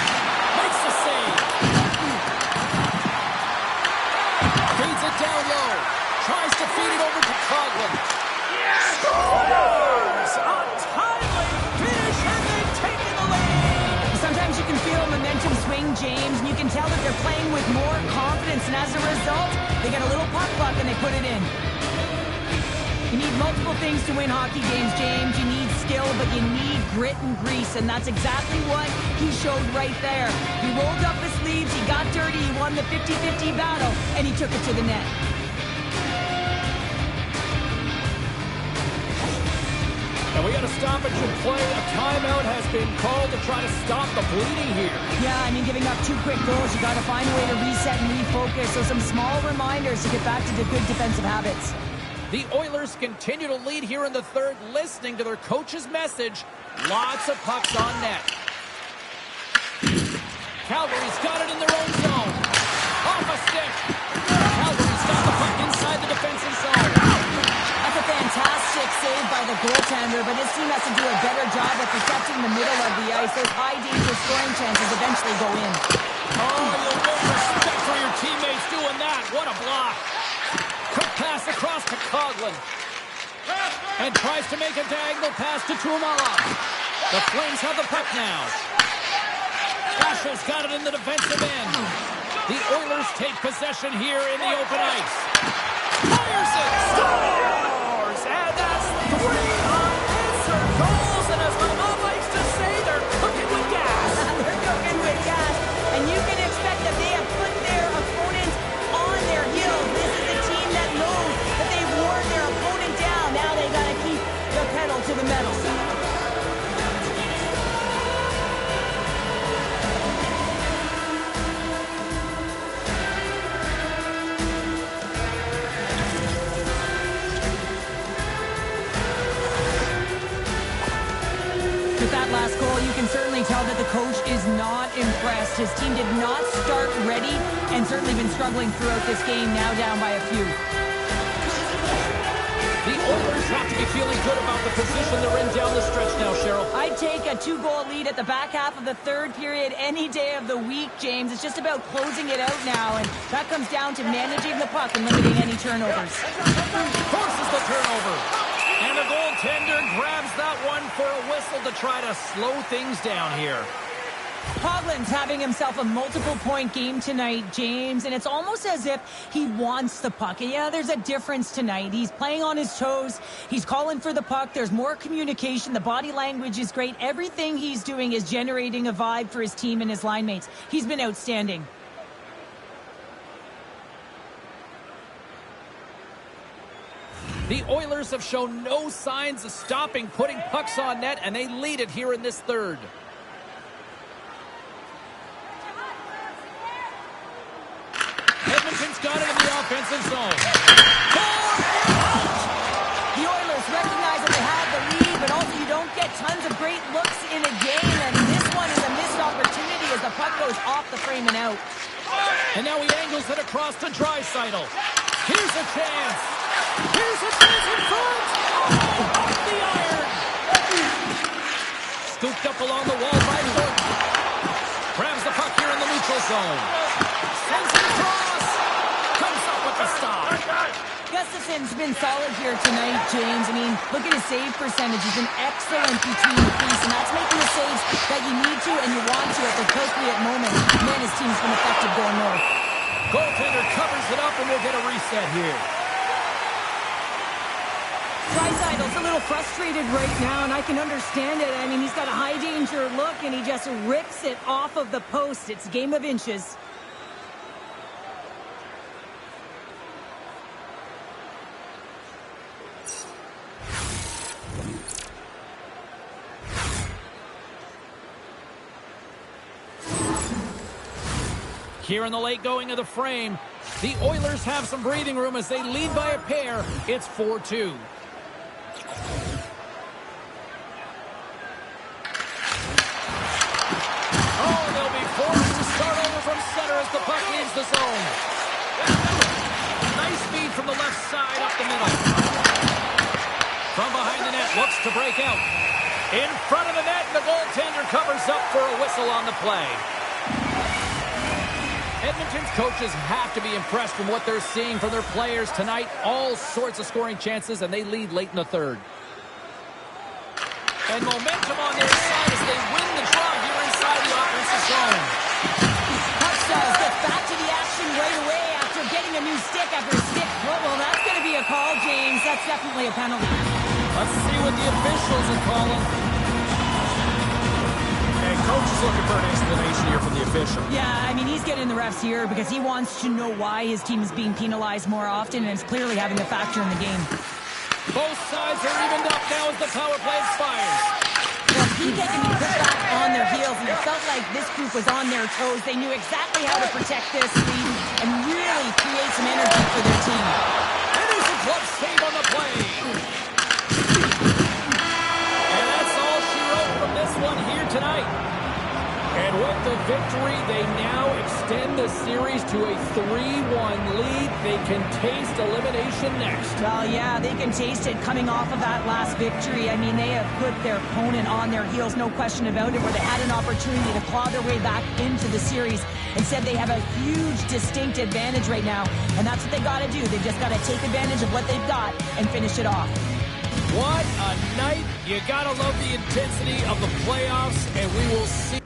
Makes the save. Feeds it down low. Tries to feed it over to Coughlin. Scores! A timely finish, and they've taken the lead. Sometimes you can feel momentum swing game, James, and you can tell that they're playing with more confidence, and as a result, they get a little puck luck and they put it in. You need multiple things to win hockey games, James. You need skill, but you need grit and grease, and that's exactly what he showed right there. He rolled up his sleeves, he got dirty, he won the 50-50 battle, and he took it to the net. And we got a stoppage in play. A timeout has been called to try to stop the bleeding here. Yeah, I mean, giving up 2 quick goals, you got to find a way to reset and refocus. So some small reminders to get back to the good defensive habits. The Oilers continue to lead here in the third, listening to their coach's message. Lots of pucks on net. Calgary's got it in their own zone. Off a stick. Calgary's got the puck inside the defensive zone. That's a fantastic save by the goaltender, but his team has to do a better job of protecting the middle of the ice. Those high-danger scoring chances eventually go in. Oh, you'll get respect for your teammates doing that. What a block. Quick pass across to Coghlan. And tries to make a diagonal pass to Tuomarov. The Flames have the puck now. Asha's got it in the defensive end. The Oilers take possession here in the open ice. Fires it! Scores! And that's 3 unanswered goals. And as my mom likes to say, they're cooking with gas. They're cooking with gas. And you can expect that they have put their opponent on their heels. This is a team that knows that they've worn their opponent down. Now they got to keep the pedal to the metal. With that last goal, you can certainly tell that the coach is not impressed. His team did not start ready and certainly been struggling throughout this game, now down by a few. The Oilers have to be feeling good about the position they're in down the stretch now, Cheryl. I'd take a 2-goal lead at the back half of the third period any day of the week, James. It's just about closing it out now, and that comes down to managing the puck and limiting any turnovers. Forces the turnover. And the goaltender grabs that one for a whistle to try to slow things down here. Coghlan's having himself a multiple-point game tonight, James, and it's almost as if he wants the puck. And yeah, there's a difference tonight. He's playing on his toes. He's calling for the puck. There's more communication. The body language is great. Everything he's doing is generating a vibe for his team and his line mates. He's been outstanding. The Oilers have shown no signs of stopping putting pucks on net, and they lead it here in this third. Edmonton's got it in the offensive zone. The Oilers recognize that they have the lead, but also you don't get tons of great looks in a game, and this one is a missed opportunity as the puck goes off the frame and out. And now he angles it across to Draisaitl. Here's a chance. Here's a chance in front. Oh, off the iron. Scooped up along the wall by Thornton. Grabs the puck here in the neutral zone. Sends it across. Comes up with the stop. Gustafson's been solid here tonight, James. I mean, look at his save percentage. He's been excellent between the crease, and that's making the saves that you need to and you want to at the appropriate moment. Man, his team's been effective going north. Goaltender covers it up, and we'll get a reset here. Draisaitl's a little frustrated right now, and I can understand it. I mean, he's got a high-danger look, and he just rips it off of the post. It's a game of inches. Here in the late going of the frame, the Oilers have some breathing room as they lead by a pair. It's 4-2. Oh, they'll be forced to start over from center as the puck leaves the zone. Nice feed from the left side up the middle. From behind the net, looks to break out. In front of the net, the goaltender covers up for a whistle on the play. Edmonton's coaches have to be impressed from what they're seeing from their players tonight. All sorts of scoring chances, and they lead late in the third. And momentum on their side as they win the draw here inside the offensive zone. that's definitely a penalty. Let's see what the officials are calling. And coach is looking for an explanation here from the official. Yeah, I mean, he's getting the refs here because he wants to know why his team is being penalized more often, and it's clearly having a factor in the game. Both sides are evened up now as the power play expires. Well, PK can be put back on their heels, and it felt like this group was on their toes. They knew exactly how to protect this lead and really create some energy for their team. And there's a glove save on the play. And that's all she wrote from this one here tonight. And with the victory, they now extend the series to a 3-1 lead. They can taste elimination next. Well, yeah, they can taste it coming off of that last victory. I mean, they have put their opponent on their heels, no question about it, where they had an opportunity to claw their way back into the series. Instead, they have a huge, distinct advantage right now, and that's what they got to do. They've just got to take advantage of what they've got and finish it off. What a night. You got to love the intensity of the playoffs, and we will see.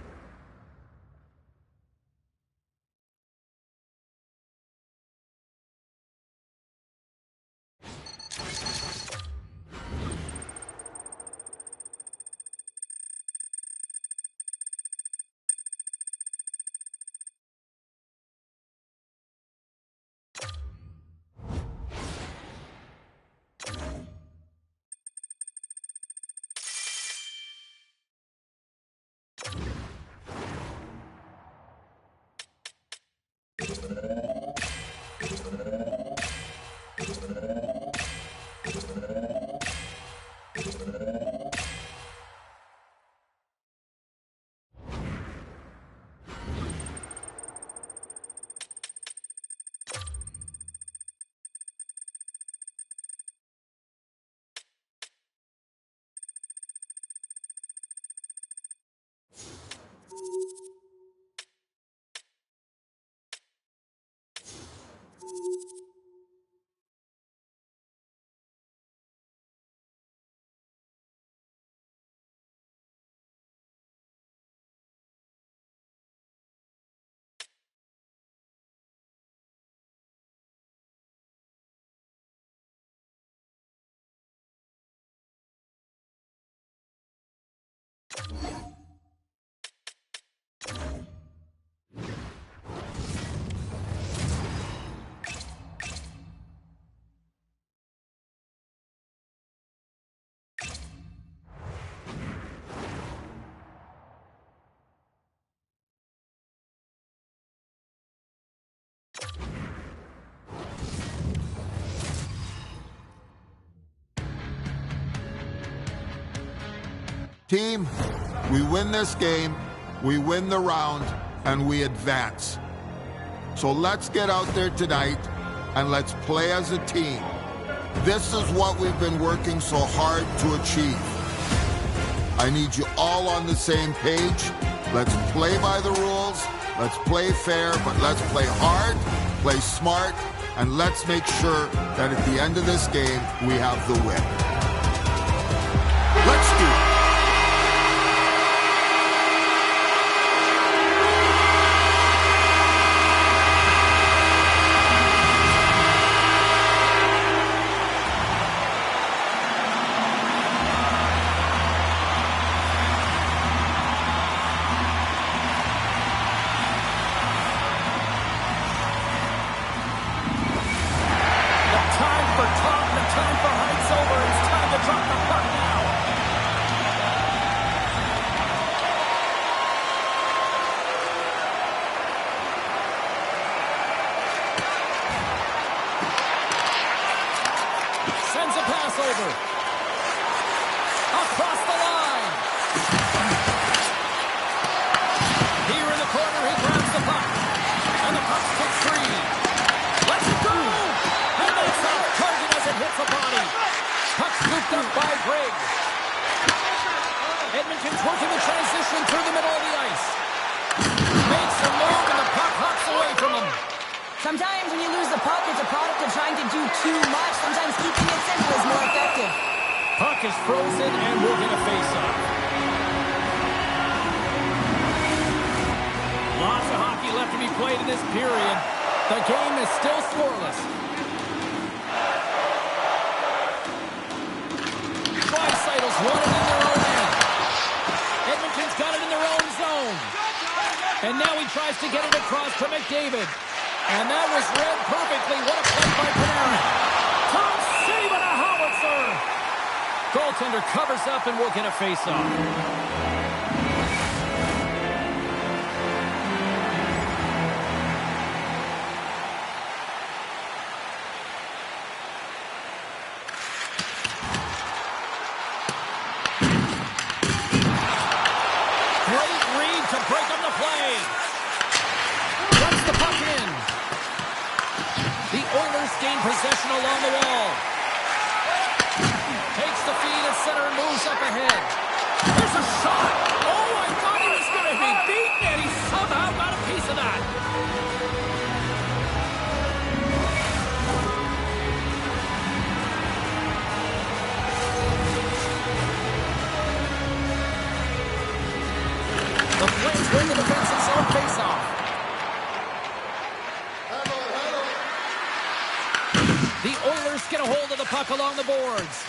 Team, we win this game, we win the round, and we advance. So let's get out there tonight and let's play as a team. This is what we've been working so hard to achieve. I need you all on the same page. Let's play by the rules, let's play fair, but let's play hard, play smart, and let's make sure that at the end of this game, we have the win. Let's do it. Sends a pass over. Across the line. Here in the corner, he grabs the puck. And the puck's kicked free. Lets it go. And that's off target as it hits the body. Puck scooped up by Greg. Edmonton's working the transition through the middle of the ice. Makes a move and the puck hops away from him. Sometimes when you lose the puck, it's a product of trying to do too much. Sometimes keeping it simple is more effective. Puck is frozen, and we're going to face off. Lots of hockey left to be played in this period. The game is still scoreless. And now he tries to get it across to McDavid. And that was read perfectly. What a play by Panarin. Top save and a howitzer. Goaltender covers up and will get a face-off. Possession along the wall. Takes the feed at center and moves up ahead. There's a shot. Oh, I thought he was going to be beaten, and he somehow got a piece of that. The Flames win the defensive zone faceoff. The Oilers get a hold of the puck along the boards.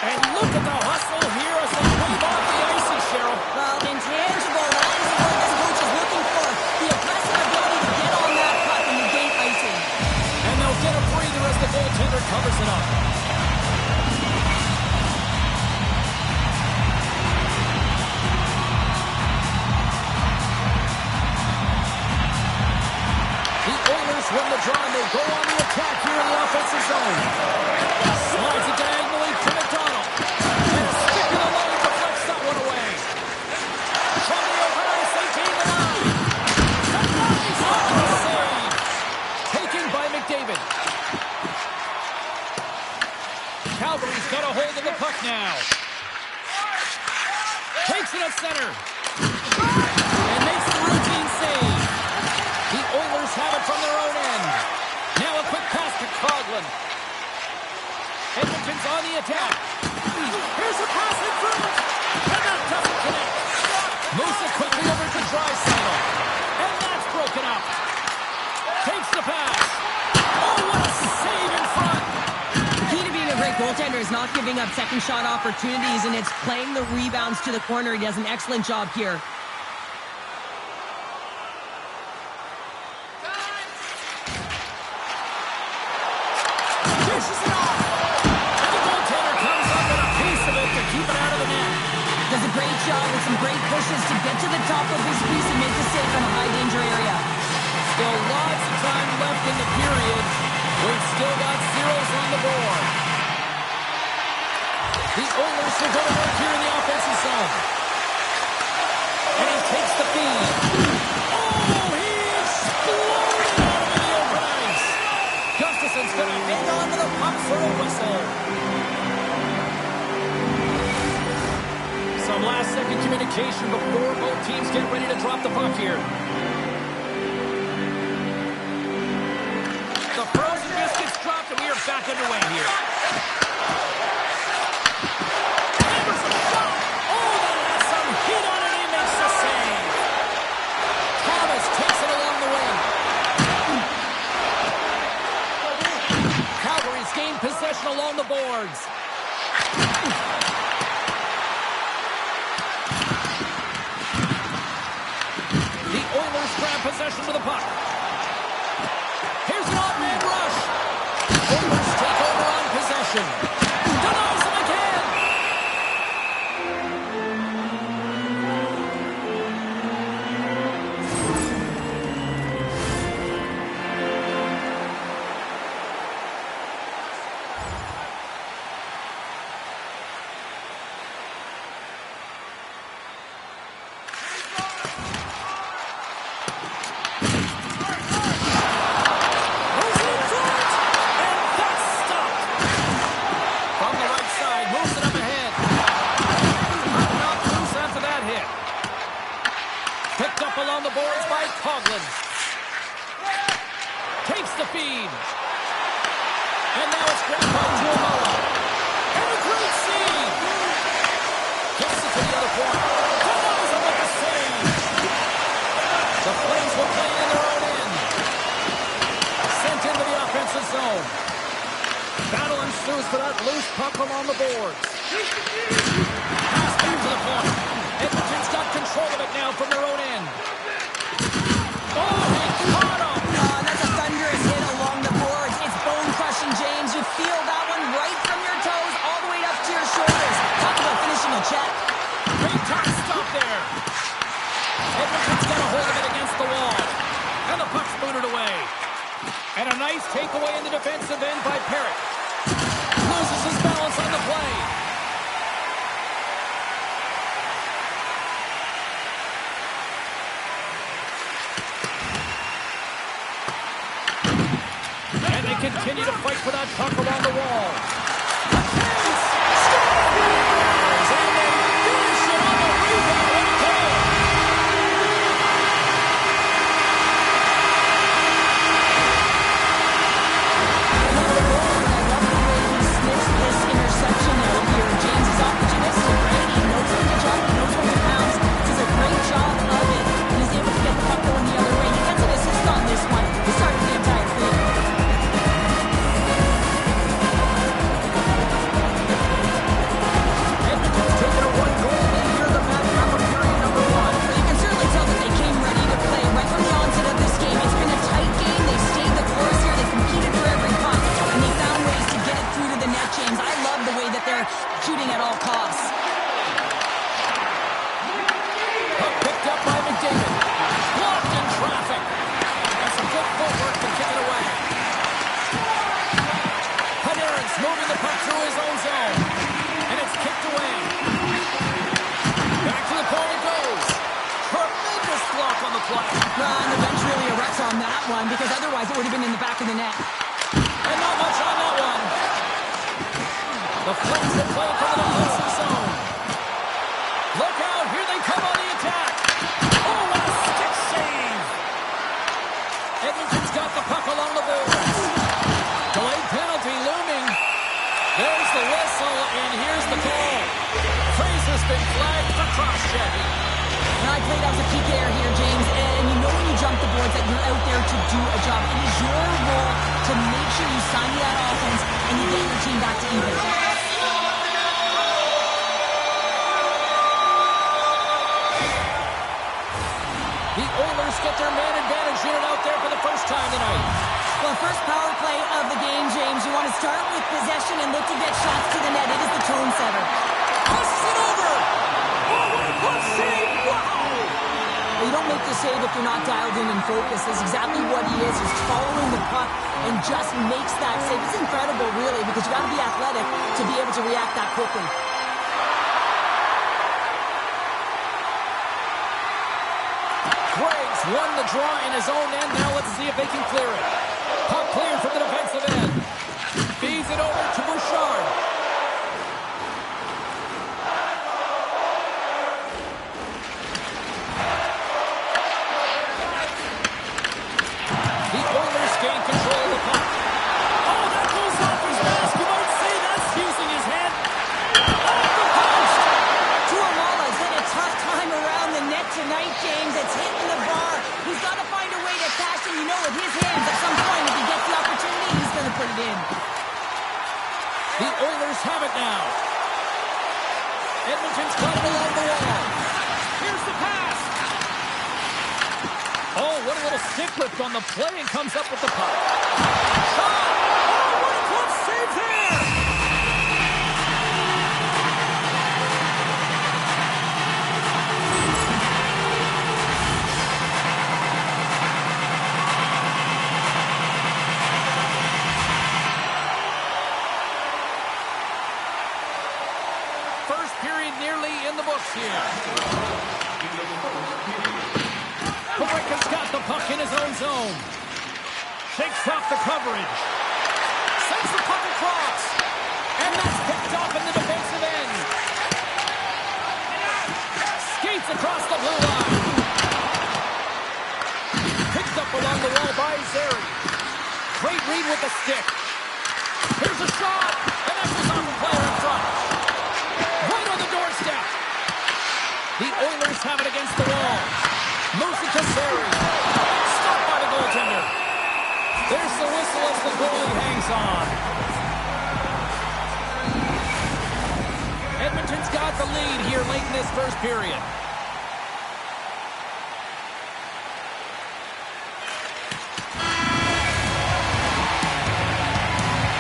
And look at the hustle here as they move off the icy, Cheryl. Well, intangible. That is the word this coach is looking for. The aggressive ability to get on that puck and negate icing. And they'll get a breather as the goaltender covers it up. Win the draw, and they go on the attack here in the offensive zone. Slides it diagonally to McDonald. And a stick in the line deflects that one away. From the open ice, they gain the line. Nice save. Taken by McDavid. Calgary's got a hold of the puck now. Takes it at center. And makes the routine save. The Oilers have it from their own end. Now a quick pass to Coghlan. Edmonton's on the attack. Here's a pass in front. And that doesn't connect. Moves it quickly over to Draisaitl. And that's broken up. Takes the pass. Oh, what a save in front. The key to being a great goaltender is not giving up second shot opportunities, and it's playing the rebounds to the corner. He does an excellent job here. With some great pushes to get to the top of his piece and make the save in a high-danger area. Still lots of time left in the period. We've still got zeros on the board. The Oilers will go to work here in the offensive zone. And he takes the feed. Oh, he exploded out of the open ice. Gustafson's going to hang on to the puck for a whistle. Some last-second communication before both teams get ready to drop the puck here. The frozen biscuits dropped, and we are back underway here. Anderson shot! Oh, that has some heat on it. He makes the save. Thomas takes it along the wing. Calgary's gained possession along the boards. Grab possession with the puck. Here's an odd-man rush. Oilers take over on possession. Denies him again. Along the boards by Coghlan. Takes the feed. And now it's grabbed by Tuomola. And a great save. Gets it to the other point. Denies him with the save. The Flames will play in their own end. Sent into the offensive zone. Battle ensues for that loose puck along the boards. Pass back to the point. Edmonton's got control of it now from their own end. Oh, he caught him! That's a thunderous hit along the boards. It's bone-crushing, James. You feel that one right from your toes all the way up to your shoulders. Talk about finishing a check. Big time stop there. Edmonton's got a hold of it against the wall. And the puck's booted away. And a nice takeaway in the defensive end by Parrott. Loses his balance on the play. And they continue to fight for that puck along the wall. A chance! Scores! And they finish it on the rebound. What a goal! This interception out here. James is opportunistic, right? He knows when to jump, he knows when to pounce. Does a great job of it. And he's able to get the puck going the other way. He gets an assist on this one. He started the entire thing. Edmonton's taken a one-goal lead here in the back half of period number one. Well, you can certainly tell that they came ready to play right from the onset of this game. It's been a tight game. They stayed the course here. They competed for every puck. And they found ways to get it through to the net, James. I love the way that they're shooting at all costs. Puck picked up by McDavid. Blocked in traffic. That's some good footwork to kick it away. Panarin's moving the puck through his own zone. And it's kicked away. Back to the point it goes. Tremendous block on the play. And the bench really erects on that one because otherwise it would have been in the back of the net. And not much on that one. The Flames are playing from the defensive zone. Look out, here they come on the attack. Oh, what a stick save. Edmonton's got the puck along the boards. Delayed penalty looming. There's the whistle, and here's the call. Fraser's been flagged for cross-checking. And I played as a PKer here, James, and you know when you jump the boards that you're out there to do a job. It is your role to make sure you sign that offense and you get your team back to even. The Oilers get their man advantage unit out there for the first time tonight. Well, first power play of the game, James. You want to start with possession and look to get shots to the net. It is the tone setter. Passes it over. Oh, what a good save. Wow. Well, you don't make the save if you're not dialed in and focused. That's exactly what he is. He's following the puck and just makes that save. It's incredible, really, because you got to be athletic to be able to react that quickly. Greg's won the draw in his own end. Now let's see if they can clear it. Puck cleared from the defensive end. Feeds it over to Bouchard. The Oilers gain control of the puck. Oh, that goes off his mask. You might say that's using his head. Off the post. Tuamala's had a tough time around the net tonight, James. It's hitting the bar. He's got to find a way to cash in. You know, with his hands, at some point, if he gets the opportunity, he's going to put it in. The Oilers have it now. Edmonton's got it along the wall. Here's the pass. Oh, what a little stick lift on the play and comes up with the puck. Shot. Oh, what a close save there. First period nearly in the books here. Pareka's got the puck in his own zone. Shakes off the coverage. Sends the puck across. And that's picked off in the defensive end. Skates across the blue line. Picked up along the wall by Zary. Great read with the stick. Here's a shot. And that goes off the player in front. Right on the doorstep. The Oilers have it against the wall. Moves it to Zary. Stopped by the goaltender. There's the whistle as the goalie hangs on. Edmonton's got the lead here late in this first period.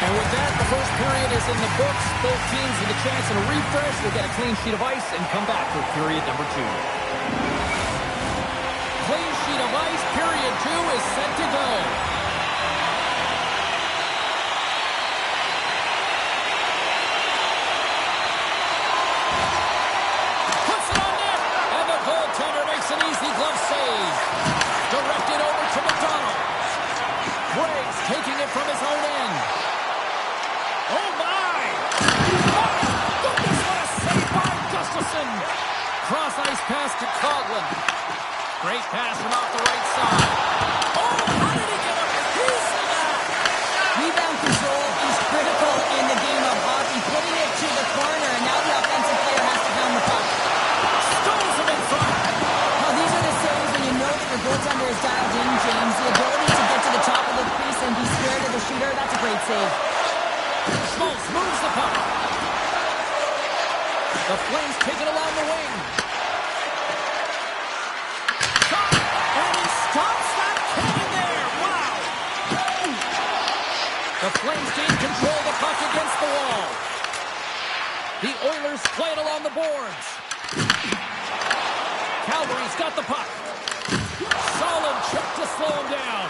And with that, the first period is in the books. Both teams with a chance at a refresh. We'll get a clean sheet of ice and come back for period number 2. Clean sheet of ice, period 2 is set to go. Puts it on net, and the goaltender makes an easy glove save. Directed over to McDonald. Briggs taking it from his own end. Oh, my! My goodness, what a save by Gustafsson! Cross-ice pass to Coghlan. Great pass from off the right side. Oh, how did he get up a piece of that? Rebound control is critical in the game of hockey. Putting it to the corner, and now the offensive player has to pound the puck. Stones him in front. Now, these are the saves when you know that your goaltender is dialed in, James. The ability to get to the top of the crease and be scared of the shooter, that's a great save. Schultz moves the puck. The Flames take it along the wing. Shot, and he stops that cannon there. Wow. The Flames gain control of the puck against the wall. The Oilers play it along the boards. Calgary's got the puck. Solid check to slow him down.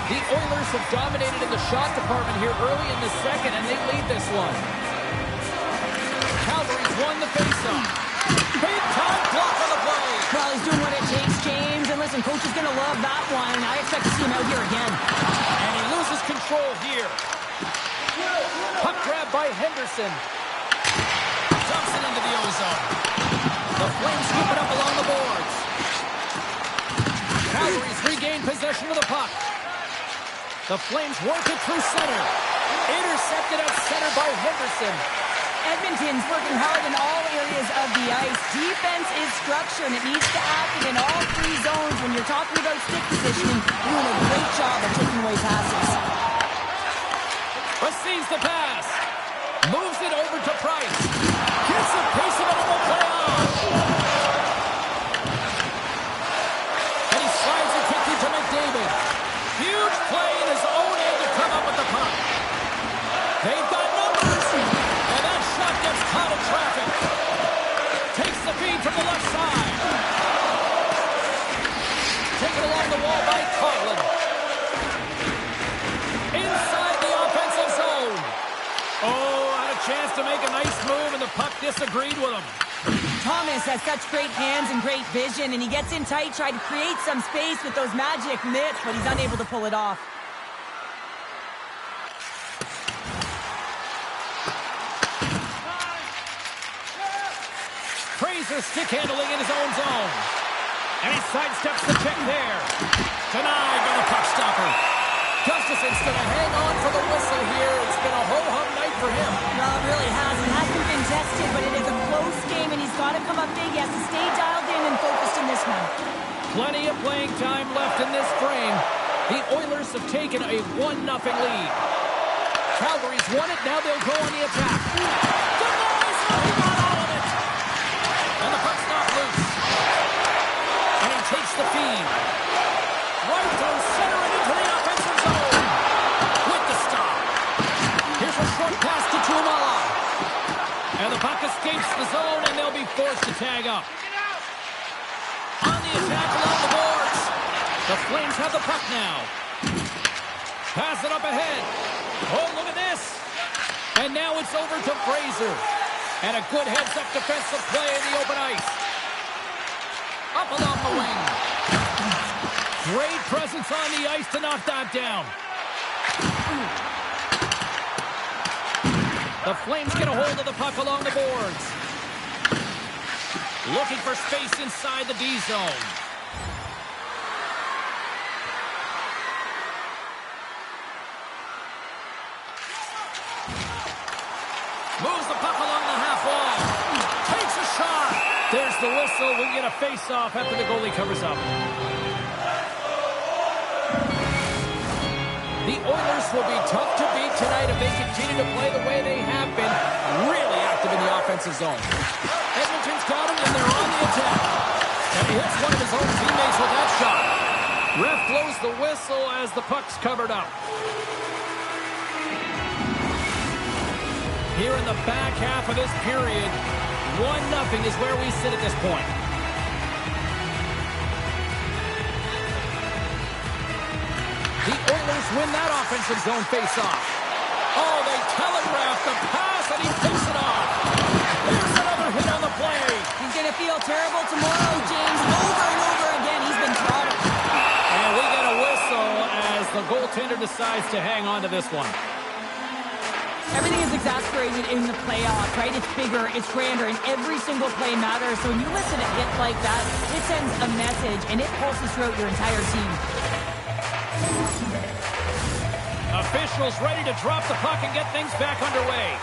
The Oilers have dominated in the shot department here early in the second, and they lead this one. Calgary's won the faceoff. Big time block on the play. Well, he's doing what it takes, James. And listen, coach is going to love that one. I expect to see him out here again. And he loses control here. Puck grab by Henderson. Dumps it into the ozone. The Flames scoop it up along the boards. Calgary's regained possession of the puck. The Flames work it through center. Intercepted at center by Henderson. Edmonton's working hard in all areas of the ice. Defense is structure, and it needs to happen in all 3 zones. When you're talking about stick positioning, you're doing a great job of taking away passes. Receives the pass. Moves it over to Price. Gets a piece of it and will play on. And he slides it quickly to McDavid. Huge play in his own end to come up with the puck. They've got numbers. And that shot gets caught in traffic. Takes the feed from the left side. Taken along the wall by Coghlan. Inside the offensive zone. Oh, had a chance to make a nice move, and the puck disagreed with him. Thomas has such great hands and great vision, and he gets in tight, tried to create some space with those magic mitts, but he's unable to pull it off. Fraser stick handling in his own zone. And he sidesteps the check there. Denied by the puck stopper. Gustafsson's going to hang on for the whistle here. It's been a ho-hum night for him. Well, it really has. It hasn't been tested, but it is a close game, and he's got to come up big. He has to stay dialed in and focused in this one. Plenty of playing time left in this frame. The Oilers have taken a 1-0 lead. Calgary's won it. Now they'll go on the attack. Denies, but he got all of it. And the puck's not loose. And he takes the feed. Right down center and into the offensive zone. With the stop. Here's a short pass to Tuomala. And the puck escapes the zone, and they'll be forced to tag up. On the attack along the boards. The Flames have the puck now. Pass it up ahead. Oh, look at this. And now it's over to Fraser. And a good heads-up defensive play in the open ice. Up along the wing. Great presence on the ice to knock that down. The Flames get a hold of the puck along the boards. Looking for space inside the D zone. Moves the puck along the half wall. Takes a shot. There's the whistle. We'll get a face-off after the goalie covers up. Oilers will be tough to beat tonight if they continue to play the way they have been, really active in the offensive zone. Edmonton's got him, and they're on the attack. And he hits one of his own teammates with that shot. Ref blows the whistle as the puck's covered up. Here in the back half of this period, 1-0 is where we sit at this point. The Oilers win that offensive zone face-off. Oh, they telegraph the pass, and he picks it off. There's another hit on the play. He's going to feel terrible tomorrow, James. Over and over again, he's been taught. And we get a whistle as the goaltender decides to hang on to this one. Everything is exasperated in the playoffs, right? It's bigger, it's grander, and every single play matters. So when you listen to hits like that, it sends a message, and it pulses throughout your entire team. Officials ready to drop the puck and get things back underway.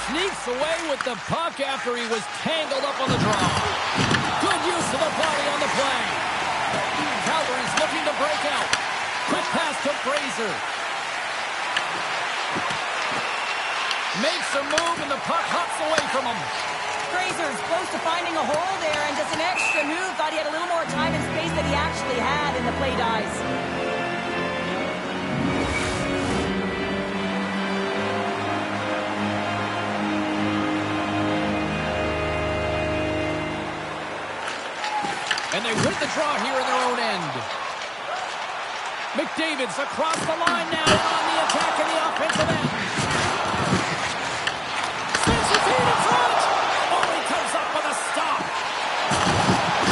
Sneaks away with the puck after he was tangled up on the draw. Good use of the body on the play. Calgary's looking to break out. Quick pass to Fraser. Makes a move and the puck hops away from him. Fraser's close to finding a hole there and does an extra move. Thought he had a little more time and space than he actually had, and the play dies. And they win the draw here in their own end. McDavid's across the line now and on the attack in the offensive end. Sends the feed in front. Oh, he comes up with a stop.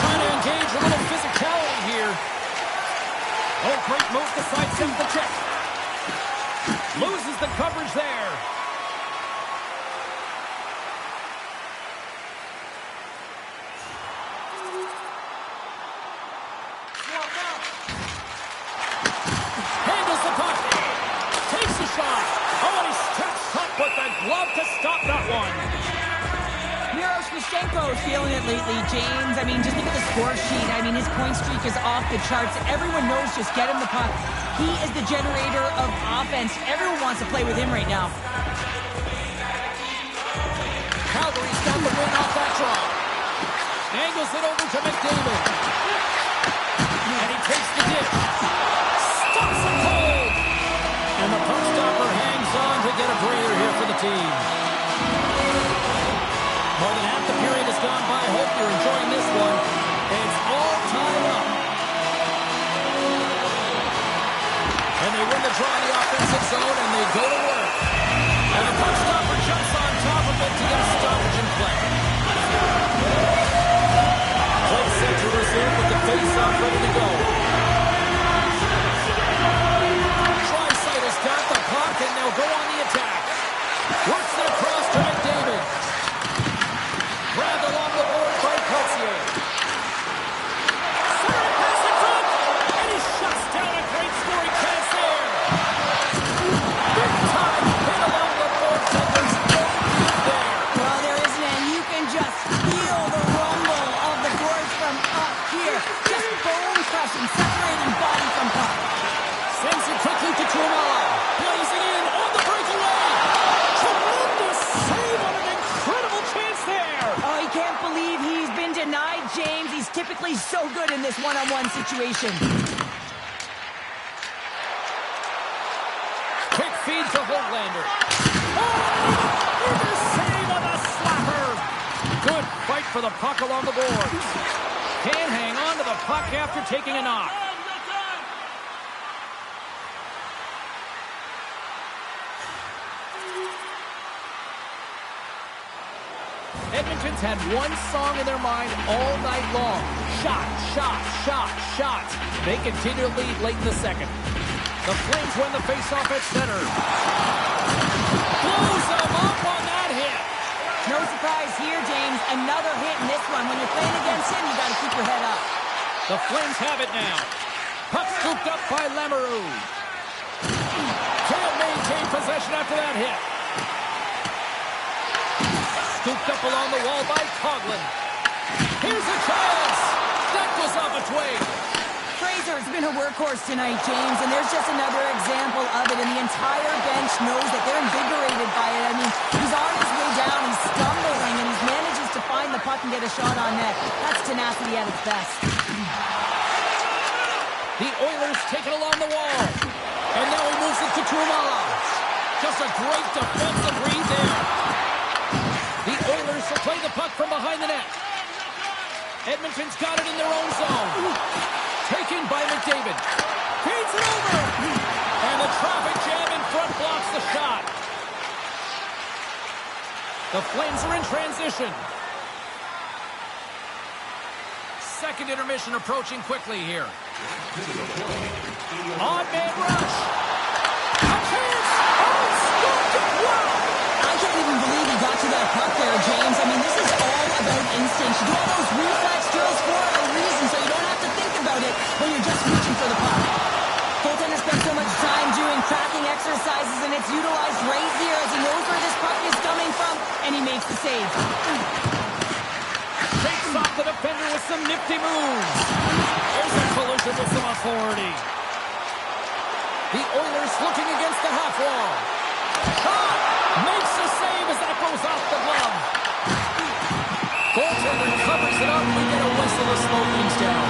Trying to engage a little physicality here. Oh, great move to sidestep the check. Loses the coverage there. Love to stop that one. Miroshnichenko's feeling it lately, James. I mean, just look at the score sheet. I mean, his point streak is off the charts. Everyone knows just get him the puck. He is the generator of offense. Everyone wants to play with him right now. Calgary's got the win off that draw. Angles it over to McDavid. And he takes the dish. Stops it cold. And the puck stopper hangs on to get a breather here for the team. More than half the period has gone by. Hope you're enjoying this one. It's all tied up. And they win the draw in the offensive zone, and they go to work. And the puck stopper jumps on top of it to get a stoppage in play. Play set to resume with the face-off ready to go. Got the puck, and they'll go on the attack. Works it across to McDavid. Grabbed along the board by Peltier. Center pass in front, and he shuts down a great scoring chance there. Big time hit along the boards, and there's no lead there. Well, there isn't, and you can just feel the rumble of the boards from up here. Just bone-crushing, separating body from puck. Sends it quickly to Trumala. Plays it in on the breakaway. Tremendous save on an incredible chance there. Oh, he can't believe he's been denied, James. He's typically so good in this one-on-one situation. Quick feed to Hoglander. Oh, the save on the slapper. Good fight for the puck along the boards. Can't hang on to the puck after taking a knock. Edmonton's had one song in their mind all night long. Shot, shot, shot, shot. They continue to lead late in the second. The Flames win the faceoff at center. Blows them up on that hit. No surprise here, James. Another hit in this one. When you're playing against him, you got to keep your head up. The Flames have it now. Puck scooped up by Lemereau. Can't maintain possession after that hit. Scooped up along the wall by Coghlan. Here's a chance. That was off a twig. Fraser's been a workhorse tonight, James, and there's just another example of it, and the entire bench knows that they're invigorated by it. I mean, he's on his way down, he's stumbling, and he manages to find the puck and get a shot on net. That's tenacity at its best. The Oilers take it along the wall. And now he moves it to Trumala. Just a great defensive read there. The Oilers will play the puck from behind the net. Edmonton's got it in their own zone. Taken by McDavid. Feeds it over. And the traffic jam in front blocks the shot. The Flames are in transition. Second intermission approaching quickly here. On-man rush. A chance. Oh, stopped it. Wow. I can't even believe he got to that puck there, James. I mean, this is all about instinct. You do all those reflex drills for a reason, so you don't have to think about it when you're just reaching for the puck. Colton has spent so much time doing tracking exercises, and it's utilized right here as he knows where this puck is coming from, and he makes the save. Takes off the defender with some nifty moves. There's a collision with some authority. The Oilers looking against the half wall. Shot! Makes the save as that goes off the glove. Goaltender covers it up. We get a whistle to slow things down.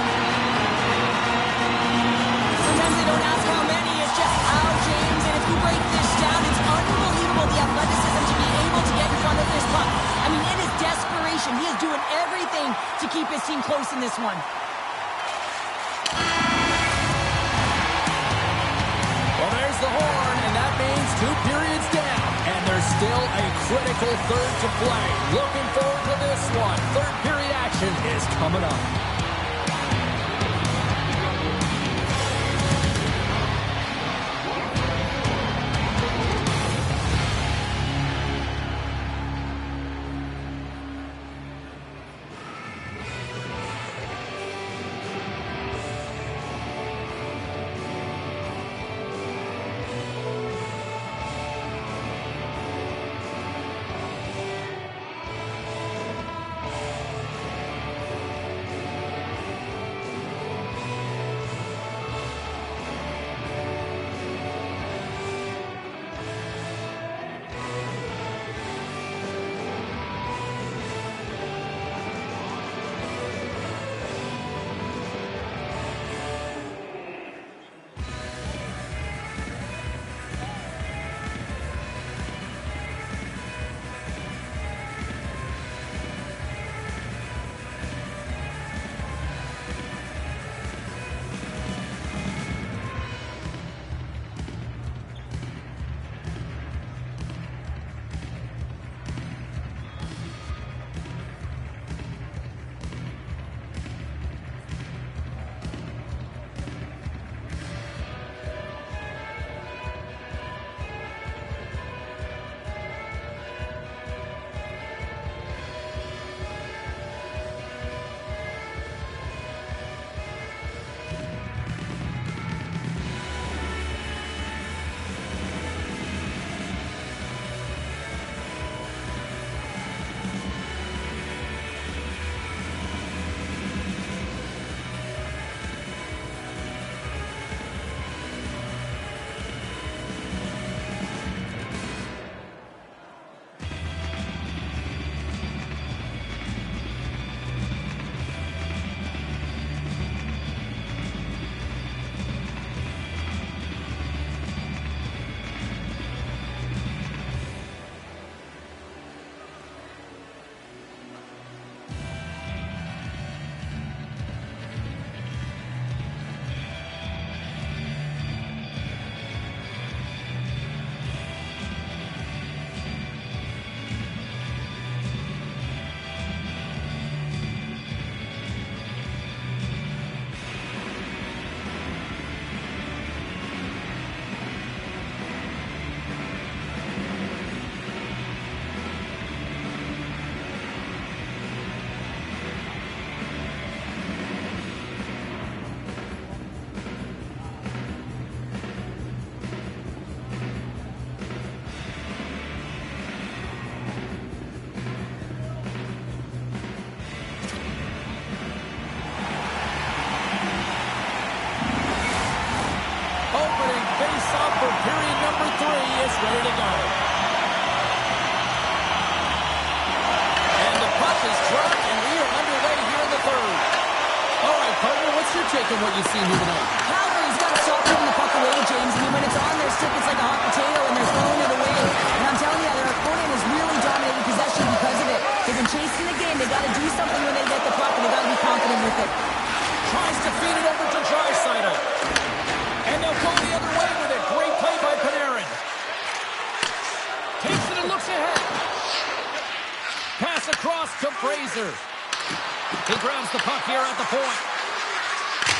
Sometimes they don't ask how many, it's just how, James. And if you break this down, it's unbelievable the athleticism to be able to get in front of this puck. I mean, it is desperation. He is doing everything to keep his team close in this one. Well, there's the horn, and that means 2 periods down. And there's still a critical third to play. Looking forward to this one. Third period action is coming up. three is ready to go. And the puck is dropped, and we are underway here in the third. All right, partner, what's your take on what you've seen here tonight? Calgary's got to stop putting the puck away, James. I mean, when it's on their stick, it's like a hot potato, and they're throwing it away. And I'm telling you, their opponent is really dominating possession because of it. They've been chasing the game. They got to do something when they get the puck, and they got to be confident with it. Tries to feed it over to Draisaitl. And they'll go the other way with it. Great play by Panarin. Takes it and looks ahead. Pass across to Fraser. He grabs the puck here at the point.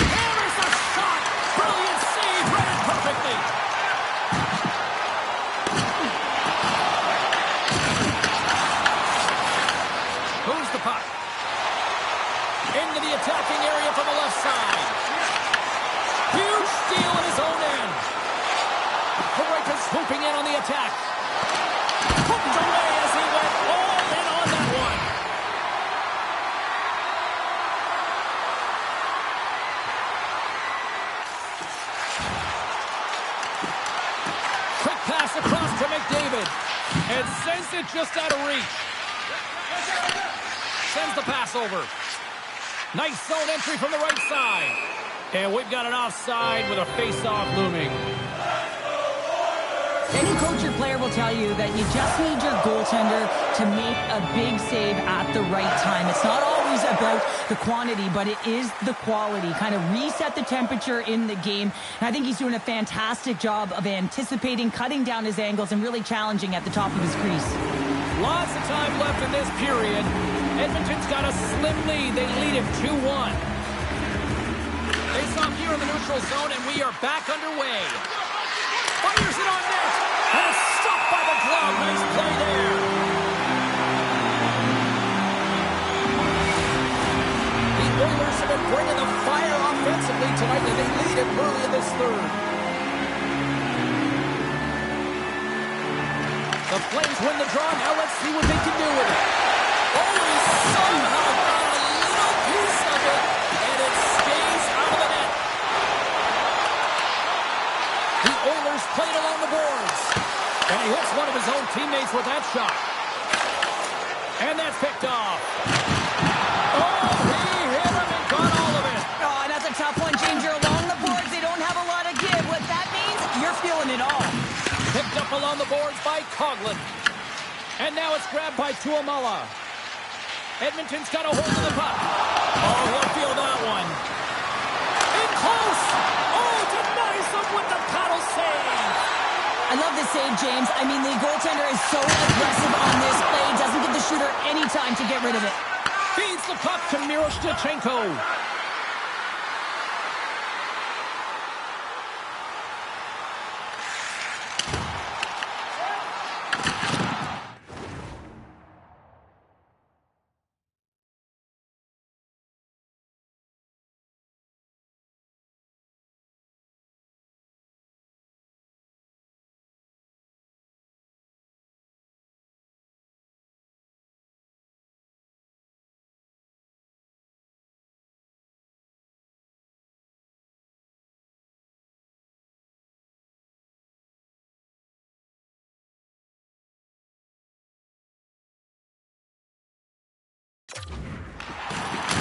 Hammers a shot. Brilliant save. Read it perfectly. Who's the puck? Into the attacking area from the left side. Huge steal in his own end. Karikas swooping in on the attack. Hooked away as he went all in on that one. Quick pass across to McDavid. And sends it just out of reach. Sends the pass over. Nice zone entry from the right side. And we've got an offside with a face-off looming. Any coach or player will tell you that you just need your goaltender to make a big save at the right time. It's not always about the quantity, but it is the quality. Kind of reset the temperature in the game. And I think he's doing a fantastic job of anticipating, cutting down his angles, and really challenging at the top of his crease. Lots of time left in this period. Edmonton's got a slim lead. They lead him 2-1. Face off here in the neutral zone, and we are back underway. Fires it on net, and it's stopped by the glove. Nice play there. The Oilers have been bringing the fire offensively tonight, and they lead it early in this third. The Flames win the draw. Now let's see what they can do with it. Oh, he somehow got a little piece of it, and it stays out of the net. The Oilers played along the boards, and he hits one of his own teammates with that shot. And that's picked off. Oh, he hit him and got all of it. Oh, and that's a tough one, James. You're along the boards. They don't have a lot of give. What that means, you're feeling it all. Picked up along the boards by Coghlan. And now it's grabbed by Tuomola. Edmonton's got a hold of the puck. Oh, he'll feel that one. In close. Oh, denies him with the paddle save. I love this save, James. I mean, the goaltender is so aggressive on this play. Doesn't give the shooter any time to get rid of it. Feeds the puck to Miroshnichenko.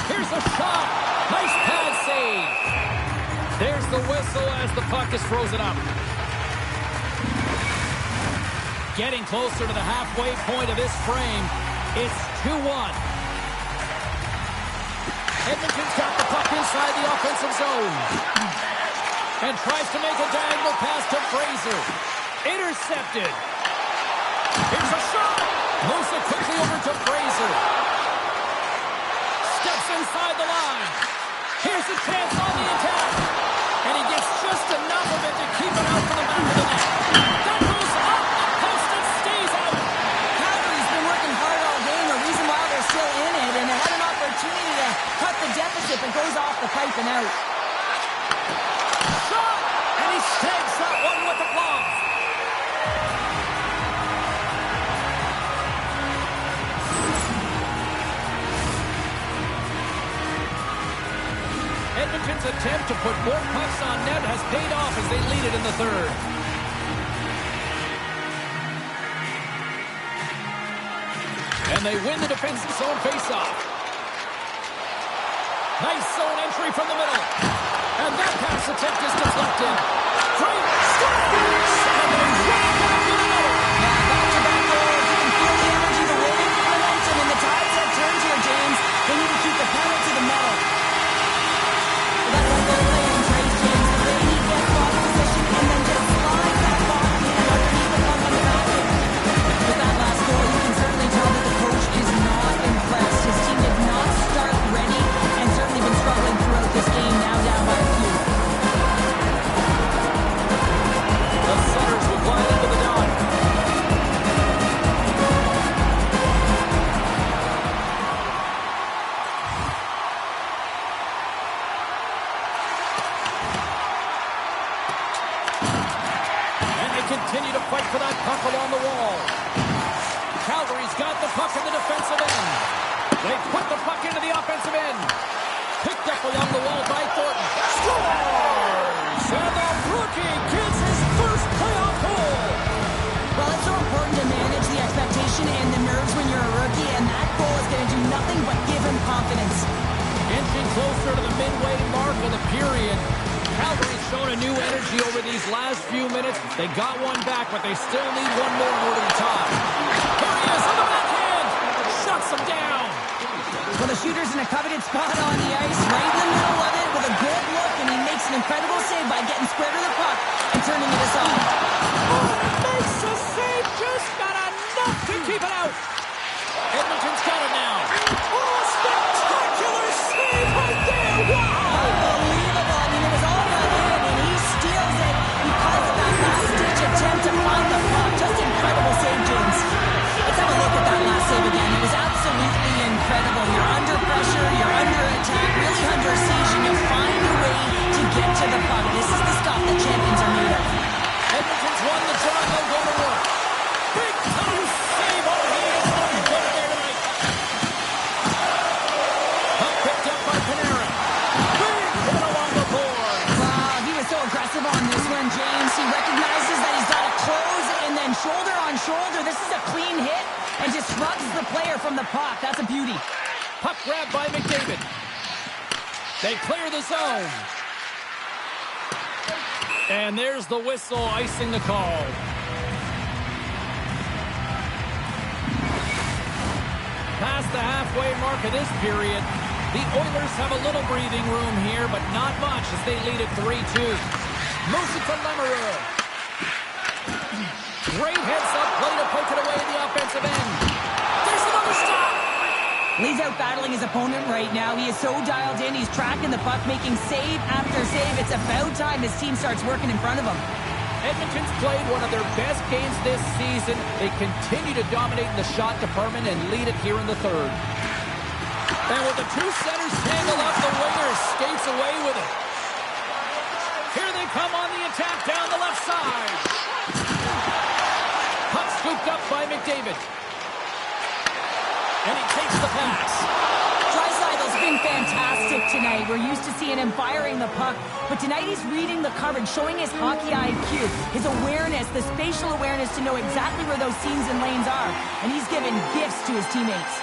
Here's a shot. Nice pad save. There's the whistle as the puck is frozen up. Getting closer to the halfway point of this frame. It's 2-1. Edmonton's got the puck inside the offensive zone. And tries to make a diagonal pass to Fraser. Intercepted. Here's a shot. Moves it quickly over to Fraser. Steps inside the line. Here's a chance on the attack. And he gets just enough of it to keep it out to the back of the net. That goes up the post and stays out. Calgary's been working hard all game. The reason why they're still in it, and they had an opportunity to cut the deficit, but goes off the pipe and out. Shot! And he snags that one with the glove. Edmonton's attempt to put more pucks on net has paid off as they lead it in the third. And they win the defensive zone faceoff. Nice zone entry from the middle. And that pass attempt is deflected. Great scores! And they run back in the middle. Yeah, back-to-back goals. You can feel the energy, the wave, the momentum, and the tides have turned here, James. They need to keep the pedal to the metal. Well, that's a good play in Trace James. The way he gets off position and then just slides that bottom hand underneath the puck on the back end. With that last goal, you can certainly tell that the coach is not impressed. His team did not start ready and certainly been struggling throughout this game, now down by a few. The Senators will glide into the dot. And they continue to fight for that puck along the wall. Calgary's got the puck in the defensive end. They put the puck into the offensive end. Picked up along the wall by Thornton. Scores! And the rookie gets his first playoff goal. Well, it's so important to manage the expectation and the nerves when you're a rookie, and that goal is going to do nothing but give him confidence. Inching closer to the midway mark of the period. Calgary's shown a new energy over these last few minutes. They got one back, but they still need one more in order to tie. Here he is on the backhand. Shuts him down. Well, the shooter's in a coveted spot on the ice, right in the middle of it, with a good look, and he makes an incredible save by getting square to the puck and turning it aside. Makes a save, just got enough to keep it out. Edmonton's got it now. Oh, spectacular save right there. Wow. Unbelievable. I mean, it was all done in, and he steals it because of that last-ditch attempt to find the puck. Just incredible save, James. Let's have a look at that last save again. It was absolutely incredible. You're under pressure, you're under attack, really under siege, and you find a way to get to the puck. This is the stuff that champions are made of. Edmonton's won the draw, they'll go to work. Big time save. Oh, he is looking good there tonight. Puck picked up by Panarin. Big hit along the board. Wow, he was so aggressive on this one, James. He recognizes that he's got to close and then shoulder on shoulder. This is a clean hit and disrupts the player from the puck. That's a beauty. Puck grabbed by McDavid. They clear the zone. And there's the whistle icing the call. Past the halfway mark of this period, the Oilers have a little breathing room here, but not much as they lead at 3-2. Moves it to Lemereux. Great heads-up play to poke it away in the offensive end. There's another stop. Lee's out battling his opponent right now. He is so dialed in. He's tracking the puck, making save after save. It's about time his team starts working in front of him. Edmonton's played one of their best games this season. They continue to dominate in the shot department and lead it here in the third. And with the two centers tangled up, the winger skates away with it. Here they come on the attack down the left side. Puck scooped up by McDavid. And he takes the pass. Draisaitl's been fantastic tonight. We're used to seeing him firing the puck, but tonight he's reading the coverage, showing his hockey IQ, his awareness, the spatial awareness to know exactly where those seams and lanes are, and he's given gifts to his teammates.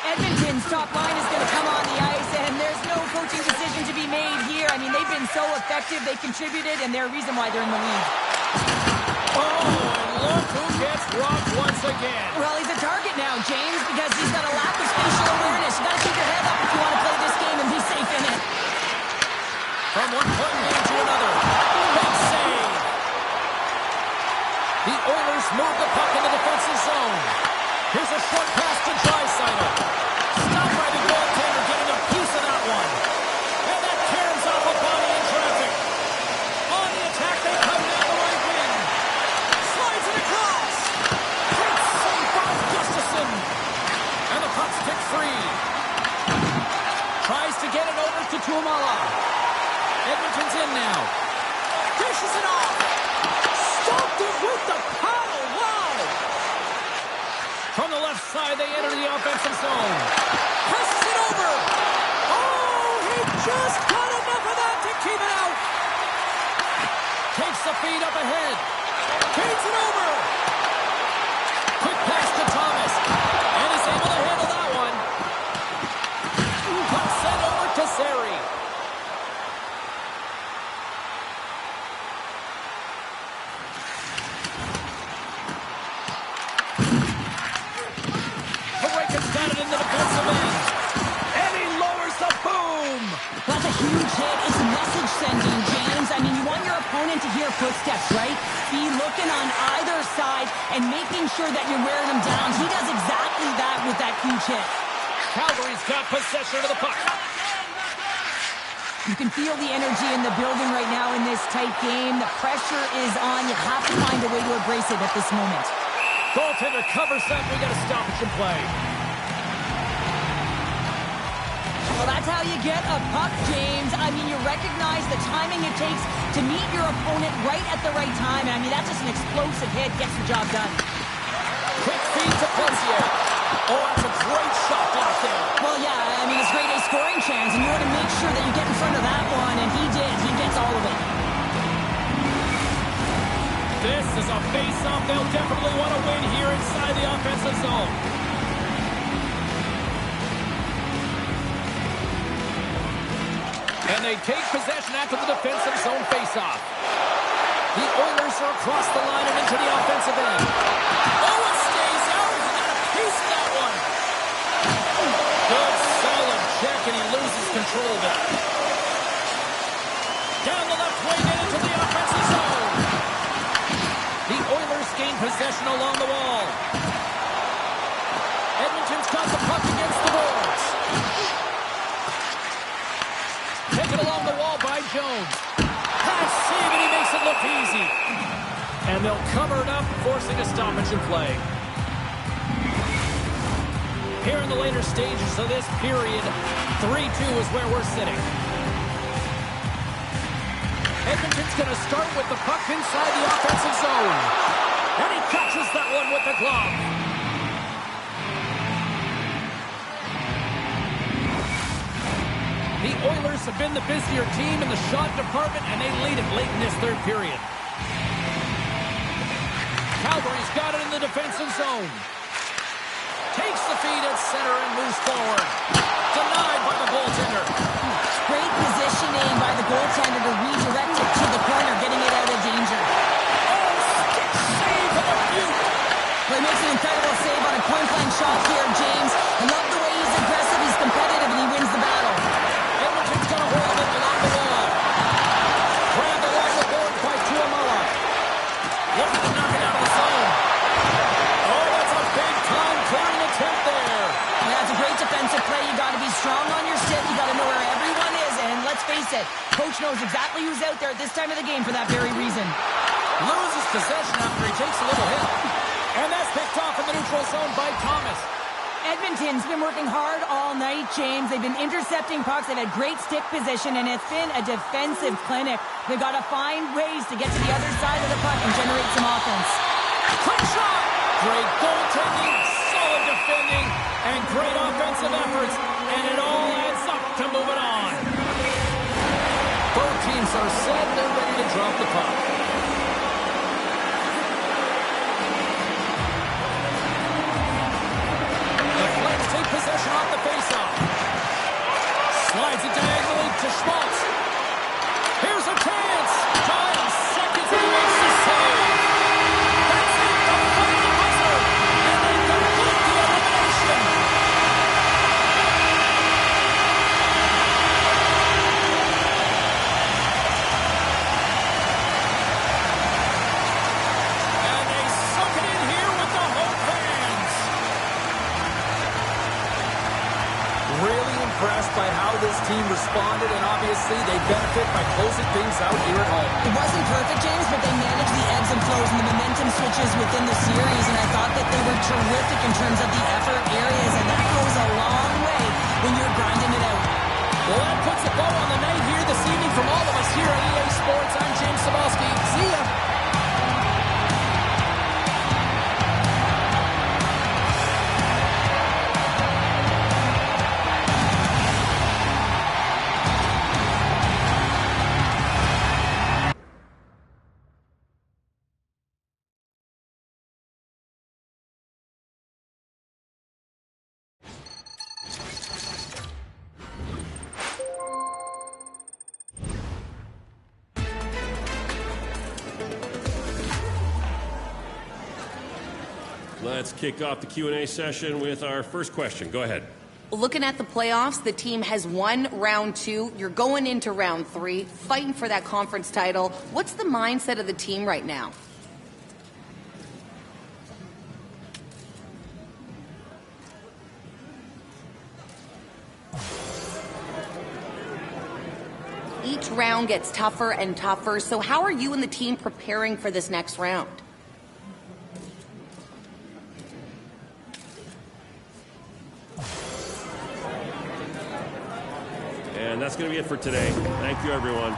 Edmonton's top line is going to come on the ice, and there's no coaching decision to be made here. I mean, they've been so effective, they contributed, and they're a reason why they're in the lead. Oh, and look who gets rocked once again. Well, he's a target now, James, because he's got a lack of spatial awareness. You got to keep your head up if you want to play this game and be safe in it. From one point lead to another. Big save. The Oilers move the puck in the defensive zone. Here's a short pass to Draisaitl. Stopped by the goaltender, getting a piece of that one. And that tears off a body in traffic. On the attack, they come down the right wing. Slides it across. Great save by Gustafsson. And the puck's kicked free. Tries to get it over to Tuomala. Edmonton's in now. Dishes it off. Stopped it with the paddle. Wow. From the left side, they enter the offensive zone. Presses it over. Oh, he just got enough of that to keep it out. Takes the feed up ahead. Blockades it over. Quick pass to Thomas. And he's able to handle that one. Puck sent over to Sari. Parayka's got it in the defensive end. And he lowers the boom. That's a huge hit. It's message sending, James. I mean, you want your opponent to hear footsteps, right? Be looking on either side and making sure that you're wearing them down. He does exactly that with that huge hit. Calgary's got possession of the puck. You can feel the energy in the building right now in this tight game. The pressure is on. You have to find a way to embrace it at this moment. Goaltender covers that. We got a stoppage in play. Well, that's how you get a puck, James. I mean, you recognize the timing it takes to meet your opponent right at the right time. I mean, that's just an explosive hit. Gets the job done. Quick feed to Peltier. Oh, that's a great shot block there. Well, yeah, I mean, it's a grade A scoring chance, and you want to make sure that you get in front of that one, and he did. He gets all of it. This is a face-off they'll definitely want to win here inside the offensive zone. And they take possession after the defensive zone face-off. The Oilers are across the line and into the offensive end. Oh, it stays out. He got a piece of that one. Good, solid check, and he loses control of it. Down the left wing and into the offensive zone. The Oilers gain possession along the wall. Edmonton's got the puck against the boards. Taken along the wall by Jones. Pass save, and he makes it look easy. And they'll cover it up, forcing a stoppage in play. Here in the later stages of this period, 3-2 is where we're sitting. Edmonton's going to start with the puck inside the offensive zone. And he catches that one with the glove. The Oilers have been the busier team in the shot department, and they lead it late in this third period. Calgary's got it in the defensive zone. Takes the feed at center and moves forward. Denied by the goaltender. Great positioning by the goaltender to redirect it to the corner, getting it out of danger. Oh, stick save of the Butte. Well, he makes an incredible save on a point-blank shot here, James. I love the way he's aggressive, he's competitive, and he wins the battle. Edmonton's got a hold of it along the wall. Grabbed along the boards by Tuamala. Looking to knock it out of the zone. Oh, that's a big-time clearing attempt there. Yeah, it's a great defensive play. You got to be strong on your stick. You got to know where everyone is. And let's face it, coach knows exactly who's out there at this time of the game for that very reason. Loses possession after he takes a little hit. And that's picked off in the neutral zone by Thomas. Edmonton's been working hard all night, James. They've been intercepting pucks. They've had great stick position, and it's been a defensive clinic. They've got to find ways to get to the other side of the puck and generate some offense. Quick shot. Great goaltending, solid defending, and great offensive efforts. And it all adds up to moving on. Both teams are set. They're ready to drop the puck. Take possession off the faceoff. Slides it diagonally to Schmaltz. Here's a chance. Time seconds and he makes the save. That's it. The final buzzer. And they complete the elimination. And they suck it in here with the home fans. Really impressed by how this team responded, and obviously they benefit by closing things out here at home. It wasn't perfect, James, but they managed the ebbs and flows and the momentum switches within the series, and I thought that they were terrific in terms of the effort areas, and that goes a long way when you're grinding it out. Well, that puts a bow on the night here this evening from all of us here at EA Sports. I'm James Cybulski. See ya. let's kick off the Q&A session with our first question. Go ahead. Looking at the playoffs, the team has won round 2. You're going into round 3, fighting for that conference title. What's the mindset of the team right now? Each round gets tougher and tougher, so how are you and the team preparing for this next round? And that's going to be it for today. Thank you, everyone.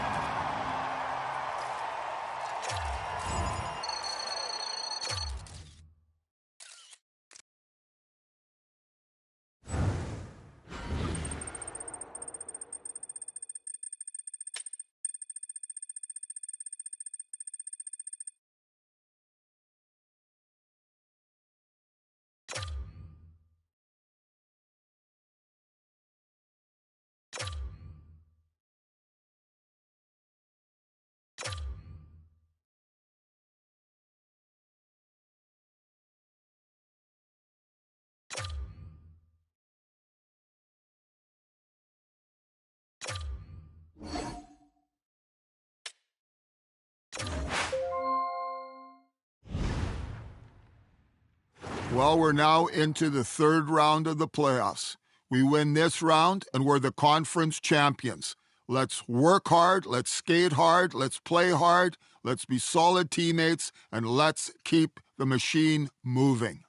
Well, we're now into the third round of the playoffs. We win this round, and we're the conference champions. Let's work hard, let's skate hard, let's play hard, let's be solid teammates, and let's keep the machine moving.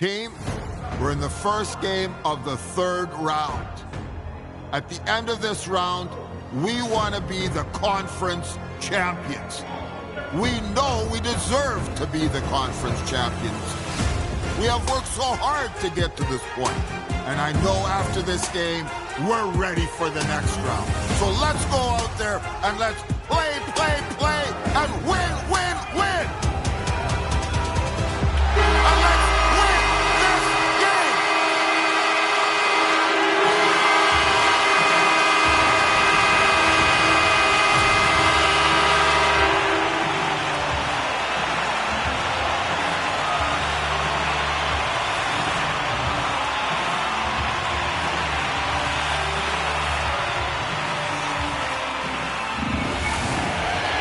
Team, we're in the first game of the third round. At the end of this round, we want to be the conference champions. We know we deserve to be the conference champions. We have worked so hard to get to this point. And I know after this game, we're ready for the next round. So let's go out there and let's play, and win, win, win! And let's win this game!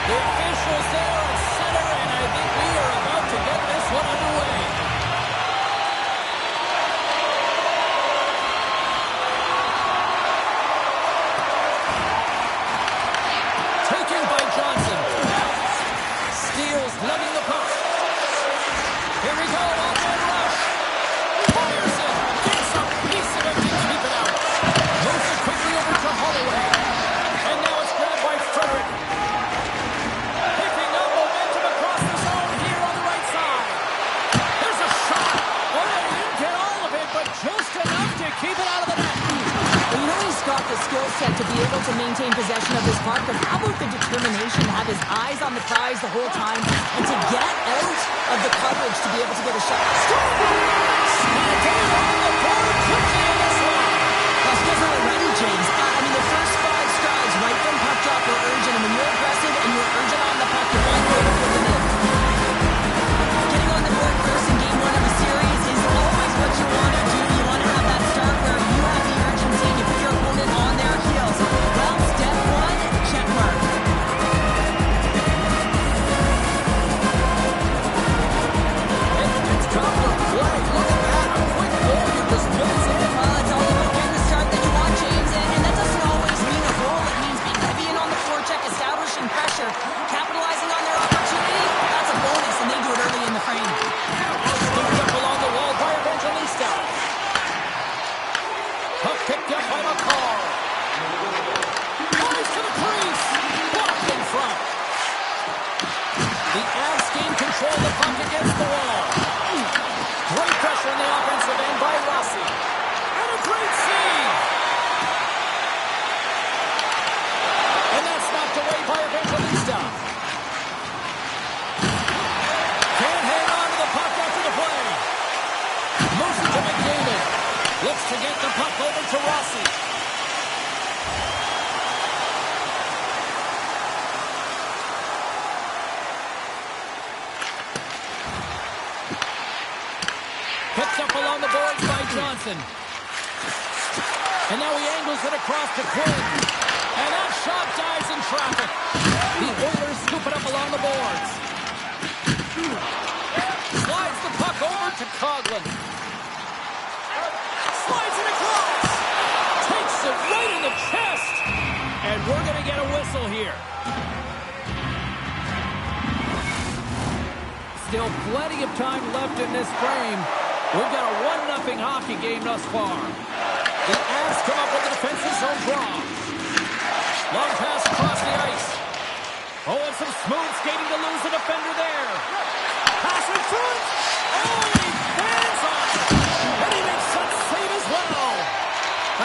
The officials there at center, and I think we are about to get this one underway. Taken by Johnson. Steals, lugging the puck. Here we go, on-man rush. Fires it. Gets a piece of it to keep it out. Moves it quickly over to Holloway. And now it's grabbed by Frederick. Picking up momentum across the zone here on the right side. There's a shot. Oh, he didn't get all of it, but just enough to keep it out of the net. Well, you know he's got the skill set to be able to maintain possession of this puck, but how about the determination to have his eyes on the prize the whole time and to get out of the coverage to be able to get a shot? Snapping on the board quickly in this one. Now, skills are already, James. I mean, the first 5 strides right from puck drop are urgent, and when you're aggressive and you're urgent on the puck, you're going to be able to put them in. Getting on the board first in game 1 of a series is always what you want to do. You want to have that start where you have the urgency and you put your opponent on their heels. Well, step 1, check mark. It's come to play. Look at that. A quick goal. You just miss it. Well, it's all about getting the start that you want, James, and that doesn't always mean a goal. It means being heavy in on the forecheck, establishing pressure, capitalizing on their opportunity. That's a bonus, and they do it early in the frame. Scooped up along the wall by Evangelista. Puck picked up by McCall. Flies to the crease. Blocked in front. The Avs gain control of the puck against the wall. Great pressure in the offensive end by Rossi. And a great save. And that's knocked away by Evangelista. Can't hang on to the puck after the play. Moves it to McDavid. Looks to get the puck over to Rossi. Picked up along the boards by Johnson. And now he angles it across to Quinn. And that shot dies in traffic. The Oilers scoop it up along the boards. Slides the puck over to Coghlan. Slides it across. Takes it right in the chest. And we're going to get a whistle here. Still plenty of time left in this frame. We've got a 1-0 hockey game thus far. The Avs come up with the defensive zone draw. Long pass across the ice. Oh, and some smooth skating to lose the defender there. Pass in front. Oh, he fans on it. And he makes that save as well.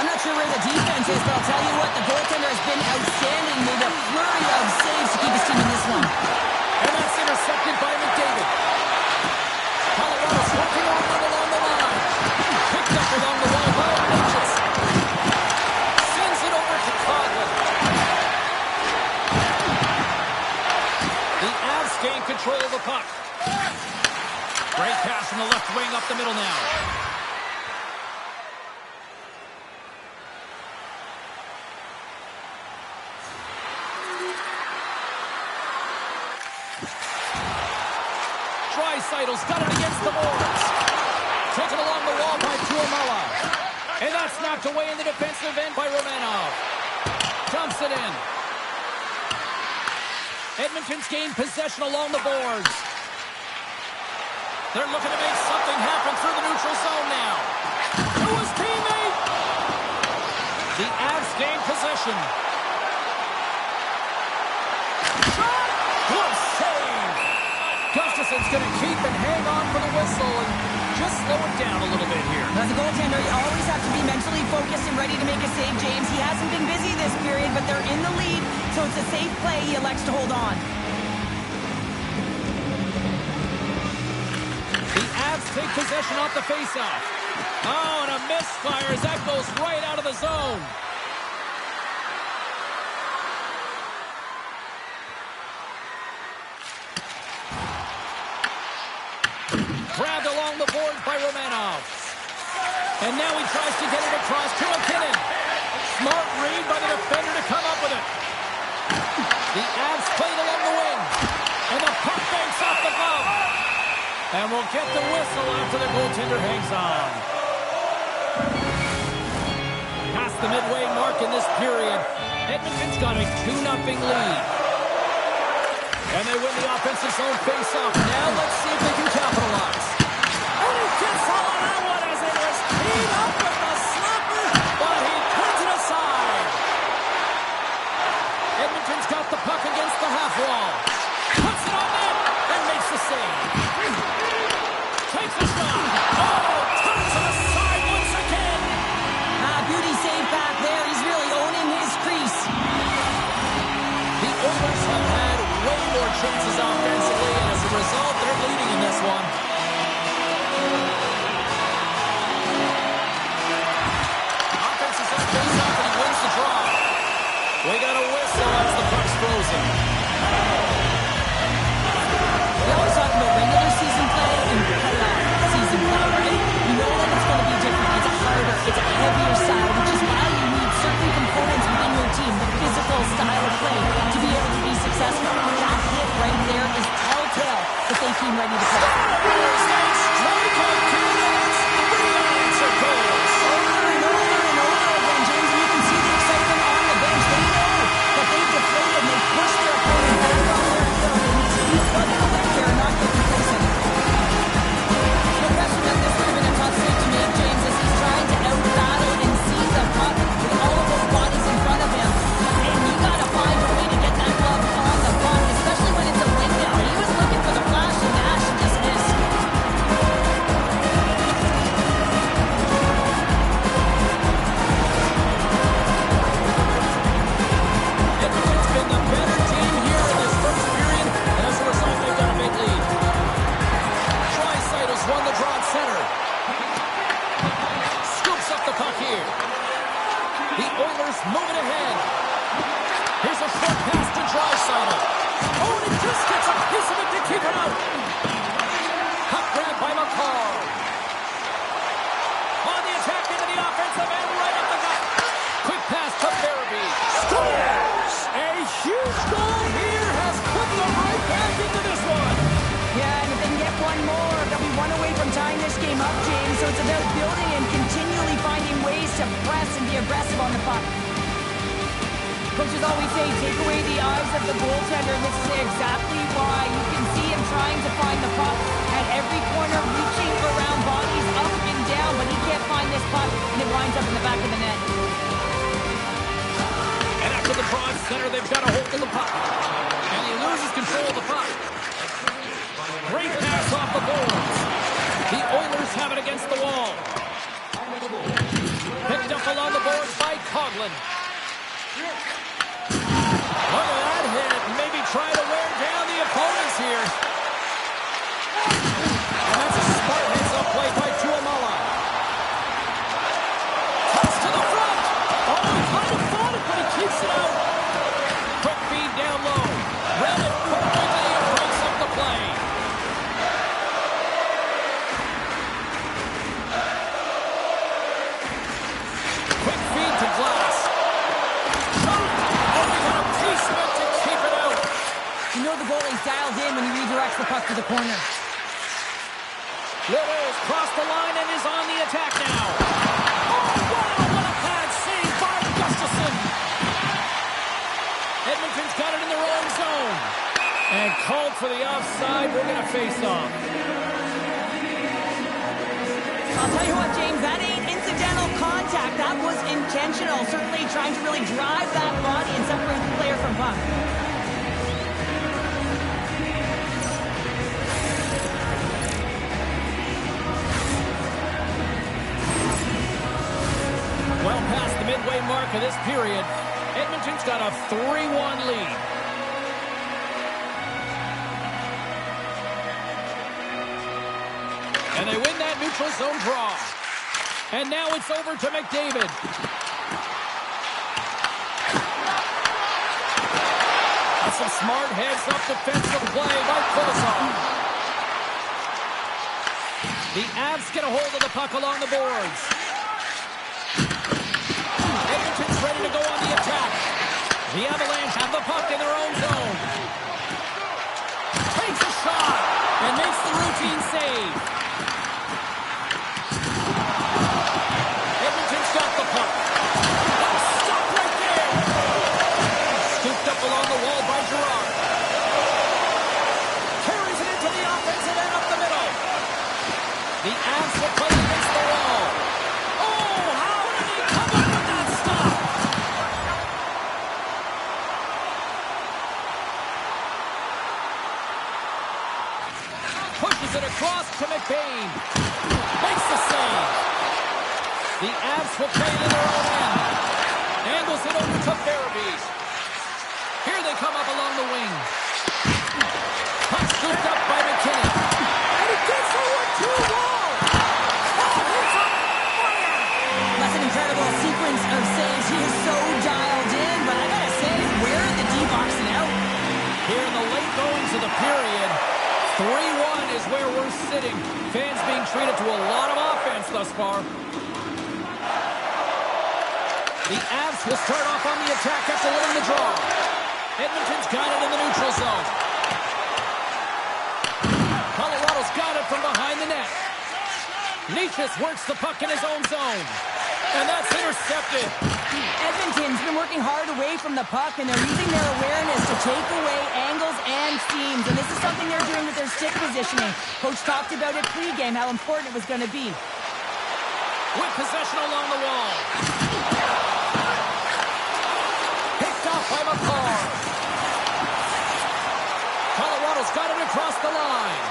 I'm not sure where the defense is, but I'll tell you what, the goaltender has been outstanding. Made a flurry of saves to keep his team in this one. And that's intercepted by McDavid. Colorado smoking on along the line. Picked up along the wall by Natchez. Sends it over to Coghlan. The Avs gain control of the puck. Great pass from the left wing up the middle now. Draisaitl's got it against the boards. Taken along the wall by Tuomala. And that's knocked away in the defensive end by Romanov. Dumps it in. Edmonton's gained possession along the boards. They're looking to make something happen through the neutral zone now. To his teammate. The Avs gain possession. Shot! Good save! Gustafson's going to keep and hang on for the whistle and just slow it down a little bit here. As a goaltender, you always have to be mentally focused and ready to make a save, James. He hasn't been busy this period, but they're in the lead, so it's a safe play. He elects to hold on. The Avs take possession off the faceoff. Oh, and a misfire as that goes right out of the zone. Grabbed along the boards by Romanov. And now he tries to get it across to McKinnon. Smart read by the defender to come up with it. The Avs played along the wing. And the puck banks off the glove. And we'll get the whistle after the goaltender hangs on. Past the midway mark in this period, Edmonton's got a 2-0 lead. And they win the offensive zone face-off. Now let's see if they can capitalize. And he gets all on that one as it is teed up with the slapper, but he puts it aside. Edmonton's got the puck against the half wall. Puts it on net and makes the save. Takes a shot. Oh, turns it aside once again. Beauty save back there. He's really owning his crease. The Oilers have had way more chances offensively, and as a result, they're leading in this one. Offense is on face-off, and he wins the draw. We got a whistle as the puck's frozen. We always talk about regular season play and playoff season play, right? You know that it's going to be different. It's harder. It's a heavier side, which is why you need certain components within your team, the physical style of play, to be able to be successful. That hit right there is telltale that they seem ready to play. Over and over and over again, James, and you can see the excitement on the bench. They know that they've deflated and they've pushed their opponent back on their heel. They need to keep plugging away here and not get complacent. No question that this would have been a tough save to make, James, as he's trying to out-battle and seize the puck with all of those bodies in front of him. And you got to find a way to get that glove on the puck, especially when it's a wing now. He was looking for the flash and dash and just missed. Edmonton's been the better team here in this first period, and as a result, they've got a big lead. Draisaitl has won the draw at center. Scoops up the puck here. The Oilers moving ahead. Here's a short pass to Draisaitl. Oh, and he just gets a piece of it to keep it out. Puck grab by McCall. On the attack into the offensive end, right up the gut. Quick pass to Farabee. Scores! A huge goal here has put them right back into this one. Yeah, and if they can get one more, they'll be one away from tying this game up, James. So it's about building and continually finding ways to press and be aggressive on the puck. Coaches always say, take away the eyes of the goaltender. This is exactly why. You can see him trying to find the puck at every corner, reaching around bodies up and down, but he can't find this puck, and it winds up in the back of the net. And after the draw at center, they've got a hold of the puck. And he loses control of the puck. Great pass off the boards. The Oilers have it against the wall. Picked up along the boards by Coghlan. Look at that hit. Maybe try to wear down the opponents here. And that's a smart heads-up play by Tuamala. Toss to the front. Oh, he kind of fought it, but he keeps it out. Quick feed down low. Ran it perfectly and breaks up the play. Quick feed to Glass. You know the goalie's dialed in when he redirects the puck to the corner. Little's crossed the line and is on the attack now. Oh, wow, what a pad save by Gustafsson. Edmonton's got it in their own zone. And called for the offside. We're going to face off. I'll tell you what, James, that ain't incidental contact. That was intentional. Certainly trying to really drive that body and separate the player from puck. Well past the midway mark of this period, Edmonton's got a 3-1 lead. And they win that neutral zone draw. And now it's over to McDavid. That's some smart heads-up defensive play by Kulisov. The Avs get a hold of the puck along the boards. Edmonton's ready to go on the attack. The Avalanche have the puck in their own zone. Takes a shot and makes the routine save. Edmonton's got the puck. Stop right there. Scooped up along the wall by Girard. Carries it into the offensive end up the middle. The Avs will play against the wall. Oh, how did he come up with that stop? Pushes it across to McBain. Makes the save. The Avs will play it in their own end. Angles it over to Farabee. Here they come up along the wing. Puck scooped up by McKinnon. And he gets forward to the wall. Oh, he's on fire. That's an incredible sequence of saves. He is so dialed in, but I gotta say, where are the D-boxing out? Here in the late goings of the period, 3-1 is where we're sitting. Fans being treated to a lot of offense thus far. The Avs will start off on the attack after winning the draw. Edmonton's got it in the neutral zone. Colorado's got it from behind the net. Necas works the puck in his own zone. And that's intercepted. Edmonton's been working hard away from the puck, and they're using their awareness to take away angles and seams. And this is something they're doing with their stick positioning. Coach talked about it pregame, how important it was going to be. With possession along the wall. Picked off by McCarr. Colorado's got it across the line.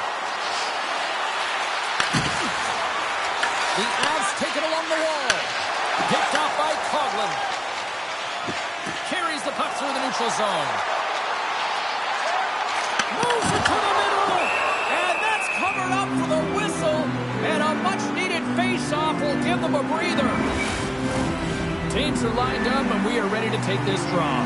The Avs take it along the wall. Picked off by Coghlan. Carries the puck through the neutral zone. Moves it to the middle. And that's covered up for the whistle. And a much-needed face-off will give them a breather. Teams are lined up, and we are ready to take this draw.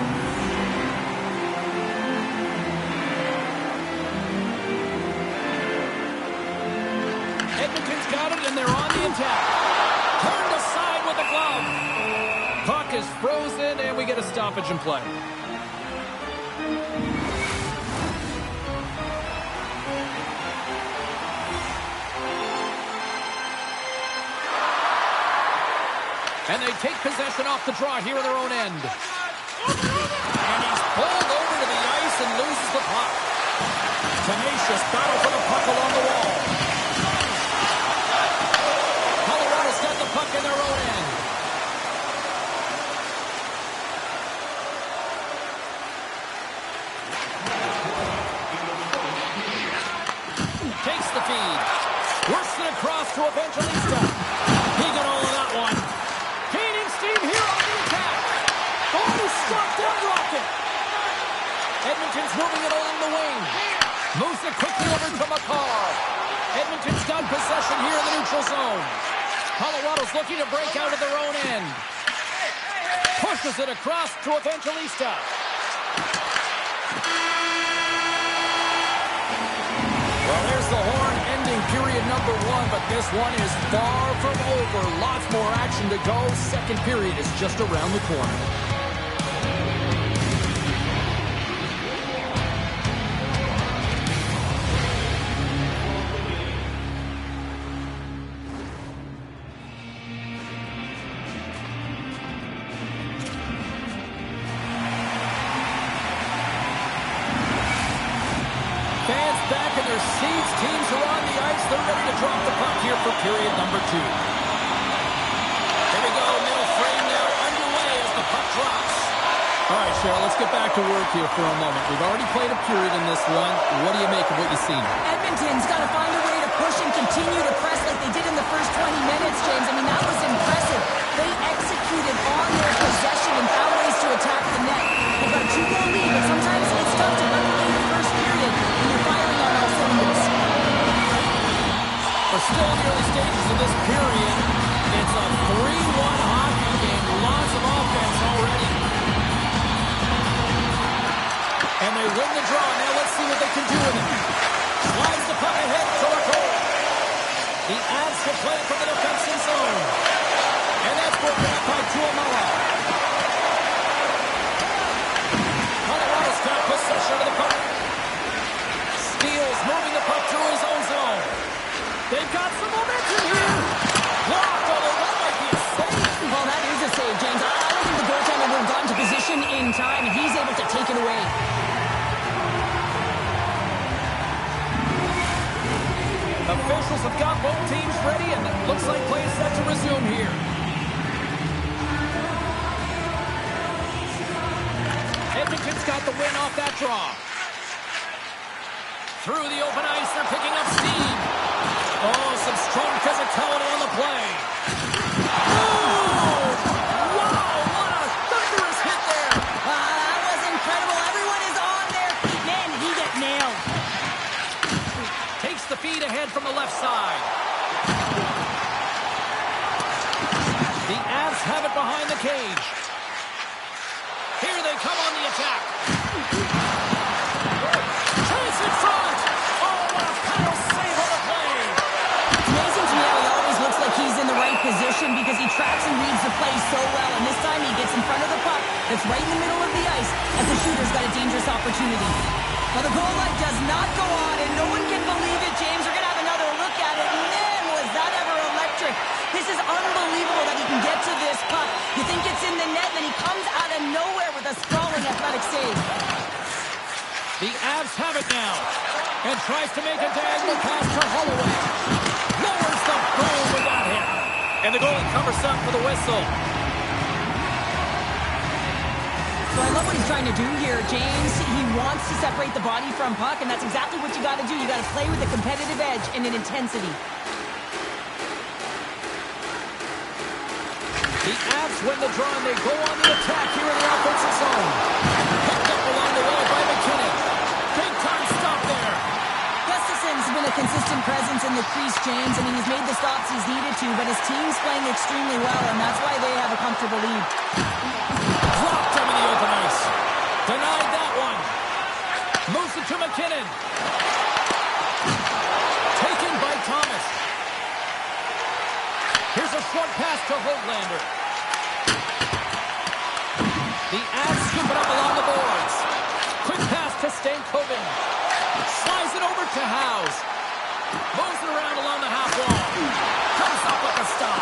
Edmonton's got it, and they're on the attack. Turned aside with the glove. Puck is frozen, and we get a stoppage in play. And they take possession off the draw here in their own end. And he's pulled over to the ice and loses the puck. Tenacious battle for the puck along the wall. Colorado's got the puck in their own end. Takes the feed. Works it across to Evangelista. He got all of that one. Gaining steam here on the attack. Oh, he struck that rocket. Edmonton's moving it along the wing. Moves it quickly over to McCarr. Edmonton's got possession here in the neutral zone. Colorado's looking to break out of their own end. Pushes it across to Evangelista. Well, there's the horn ending period number 1, but this one is far from over. Lots more action to go. Second period is just around the corner. Fans back in their seats. Teams are on the ice. They're ready to drop the puck here for for period number 2. Here we go, middle frame now underway as the puck drops. All right, Cheryl, let's get back to work here for a moment. We've already played a period in this one. What do you make of what you've seen? Edmonton's got to find a way to push and continue to press like they did in the first 20 minutes, James. I mean, that was impressive. They executed on their possession and found ways to attack the net. They've got a 2-goal lead, but sometimes it's tough to replicate the first period when you're firing on all cylinders. We're still in the early stages of this period. It's a 3-1 hockey game. Lots of offense already. And they win the draw. Now let's see what they can do with it. Slides the puck ahead to a goal. The Avs will play from the defensive zone. And that's broken up by Tuomaala. Colorado's got possession of the puck. Steele's moving the puck through his own zone. They've got some momentum here. Blocked, although that might be a save. Well, that is a save, James. I don't think the goaltender would have gotten to position in time, and he's able to take it away. Officials have got both teams ready, and it looks like play is set to resume here. Edmonton's got the win off that draw. Through the open ice, they're picking up steam. Oh, some strong physicality on the play. Oh! Wow, what a thunderous hit there. That was incredible. Everyone is on their feet. Man, did he get nailed. Takes the feed ahead from the left side. The Avs have it behind the cage. Here they come on the attack. Chase in front. Oh, what a paddle save on the play. It's amazing to me how he always looks like he's in the right position because he tracks and reads the play so well. And this time he gets in front of the puck that's right in the middle of the ice as the shooter's got a dangerous opportunity. Now the goal line does not go on, and no one can believe it, James. We're going to have another look at it. Man, was that ever electric. This is unbelievable that he can get to this puck. You think it's in the net, then he comes out of nowhere with a sprawling athletic save. The Avs have it now. And tries to make a diagonal pass to Holloway. Lowers the goal with that hit. And the goalie covers up for the whistle. So I love what he's trying to do here, James. He wants to separate the body from puck, and that's exactly what you got to do. You got to play with a competitive edge and an intensity. The Avs win the draw, and they go on the attack here in the offensive zone. Picked up along the wall by McKinnon. Big time stop there. Gustafson's been a consistent presence in the crease, James. I mean, he's made the stops he's needed to, but his team's playing extremely well, and that's why they have a comfortable lead. Dropped him in the open ice. Denied that one. Moves it to McKinnon. Taken by Thomas. Here's a short pass to Höglander. The Avs scoop it up along the boards. Quick pass to Stankoven. Slides it over to House. Moves it around along the half wall. Comes up with a stop.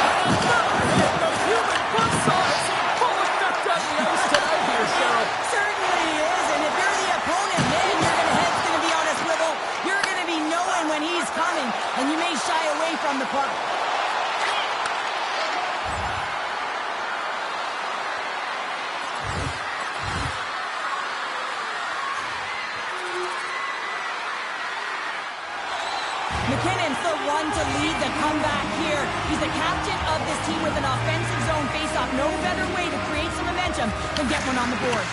And another hit. The human buzzsaw is in full effect on the ice tonight here, Cheryl. Certainly is, and if you're the opponent, man, your head's going to be on a swivel. You're going to be knowing when he's coming, and you may shy away from the puck. McKinnon's the one to lead the comeback here. He's the captain of this team with an offensive zone faceoff. No better way to create some momentum than get one on the board.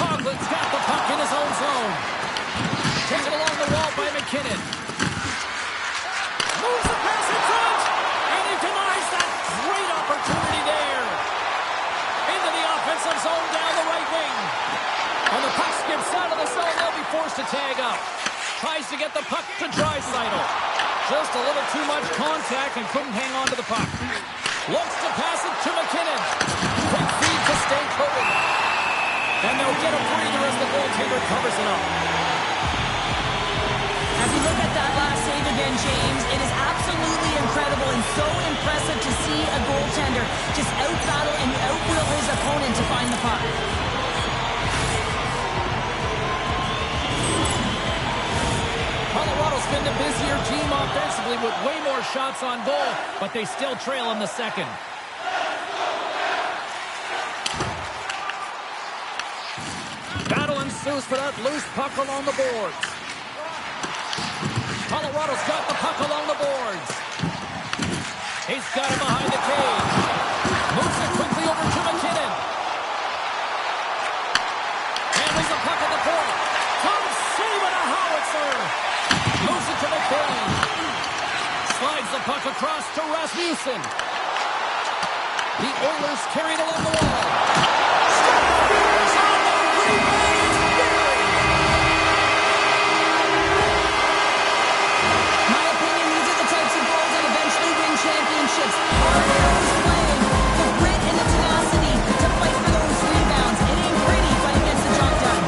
Coughlin's got the puck in his own zone. Taken along the wall by McKinnon. Moves the pass in front, and he denies that great opportunity there. Into the offensive zone down the right wing. And the puck skips out of the zone. They'll be forced to tag up. Tries to get the puck to Draisaitl. Just a little too much contact and couldn't hang on to the puck. Looks to pass it to McKinnon. Quick feed to Stankoven. And they'll get a breather as the goaltender covers it up. As you look at that last save again, James, it is absolutely incredible and so impressive to see a goaltender just out-battle and out-will his opponent to find the puck. Colorado's been been the busier team offensively with way more shots on goal, but they still trail in the second. Battle ensues for that loose puck along the boards. Colorado's got the puck along the boards. He's got it behind the cage. Moves it quickly over to McKinnon. Handles the puck at the point. Tom saving a howitzer. Moves it to McKinnon. Slides the puck across to Rasmussen. The Oilers carried along the wall. Fires on the rebound. My opinion, these are the types of goals that eventually win championships. Hard-nosed playing, the grit and the tenacity to fight for those rebounds. It ain't pretty, but it gets the job done.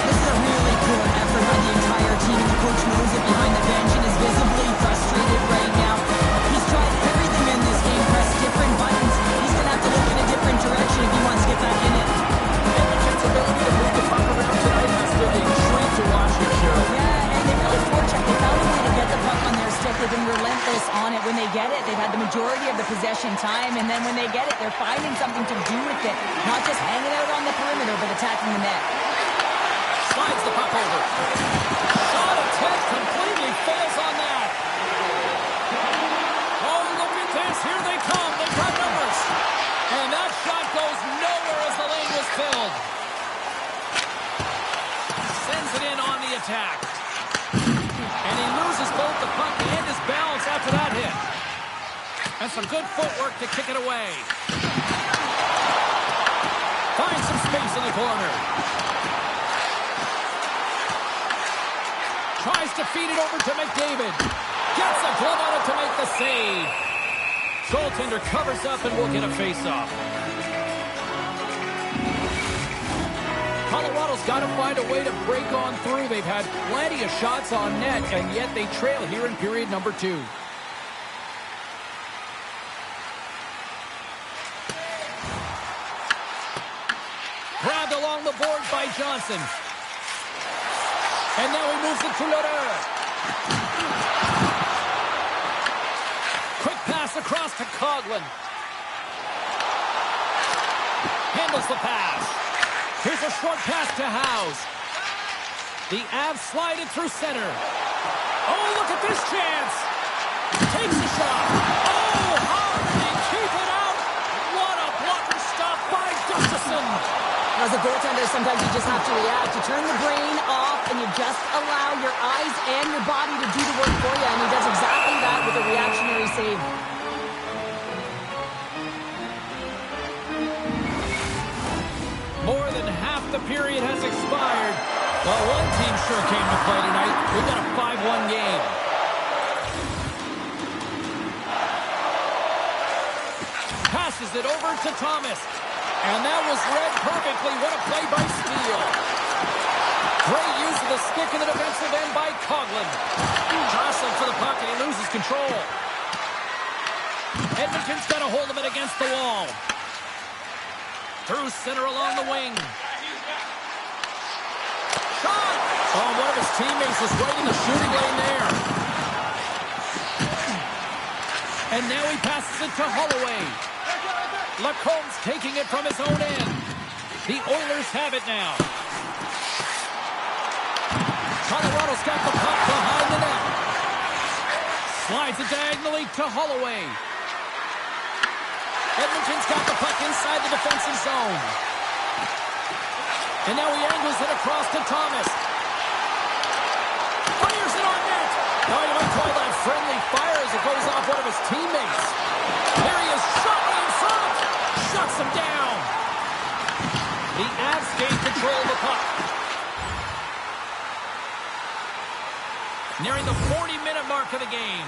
This is a really poor effort by the entire team. The coach knows it behind the bench and is visibly frustrated right now. He's tried everything in this game, pressed different buttons. He's going to have to look in a different direction if he wants to get back in it. Edmonton's ability to move the puck around tonight has been a treat to watch here, Cheryl. Yeah, and they really forecheck. They found a way to get the puck on their stick. They've been relentless on it. When they get it, they've had the majority of the possession time, and then when they get it, they're finding something to do with it. Not just hanging out on the perimeter, but attacking the net. Slides the puck over. Shot attempt completely fails on that. Oh, look at this. Here they come. They've got numbers. And that shot goes nowhere as the lane was filled. Sends it in on the attack. And he loses both the puck and his balance after that hit. And some good footwork to kick it away. Finds some space in the corner. Tries to feed it over to McDavid. Gets a glove on it to make the save. Goaltender covers up and will get a face-off. Colorado's got to find a way to break on through. They've had plenty of shots on net, and yet they trail here in period number 2. Grabbed along the boards by Johnson. And now he moves it to Lodeur. Quick pass across to Coghlan. Handles the pass. Here's a short pass to House. The Avs slide it through center. Oh, look at this chance. Takes a shot. Oh, hard, and they keep it out. What a blocker stop by Gustafsson. As a goaltender, sometimes you just have to react. You turn the brain off, and you just allow your eyes and your body to do the work for you, and he does exactly that with a reactionary save. More than half the period has expired. Well, one team sure came to play tonight. We've got a 5-1 game. Passes it over to Thomas. And that was read perfectly. What a play by Steele. Great use of the stick in the defensive end by Coghlan. Jostling for the puck, and he loses control. Edmonton's got a hold of it against the wall. Through center along the wing. Shot! Oh, one of his teammates was right in the shooting lane there. And now he passes it to Holloway. Lacomb's taking it from his own end. The Oilers have it now. Colorado's got the puck behind the net. Slides it diagonally to Holloway. Edmonton's got the puck inside the defensive zone. And now he angles it across to Thomas. Fires it on net. Oh, you might call that friendly fire as it goes off one of his teammates. There he is, shot right in front. Shuts him down. The Avs gain control of the puck. Nearing the 40-minute mark of the game.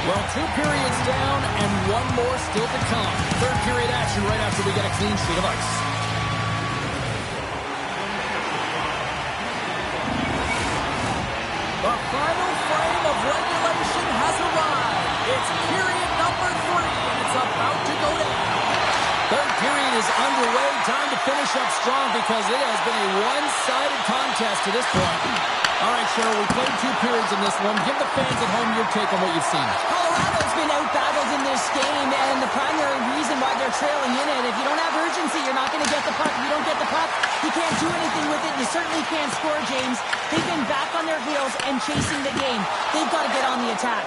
Well, 2 periods down and 1 more still to come. Third period action right after we get a clean sheet of ice. The final frame of regulation has arrived. It's period number 3, and it's about to go down. Third period is underway. Time to finish up strong because it has been a one-sided contest to this point. All right, Cheryl, we played 2 periods in this one. Give the fans at home your take on what you've seen. Colorado's been out-battled in this game, and the primary reason why they're trailing in it, if you don't have urgency, you're not going to get the puck. If you don't get the puck, you can't do anything with it. You certainly can't score, James. They've been back on their heels and chasing the game. They've got to get on the attack.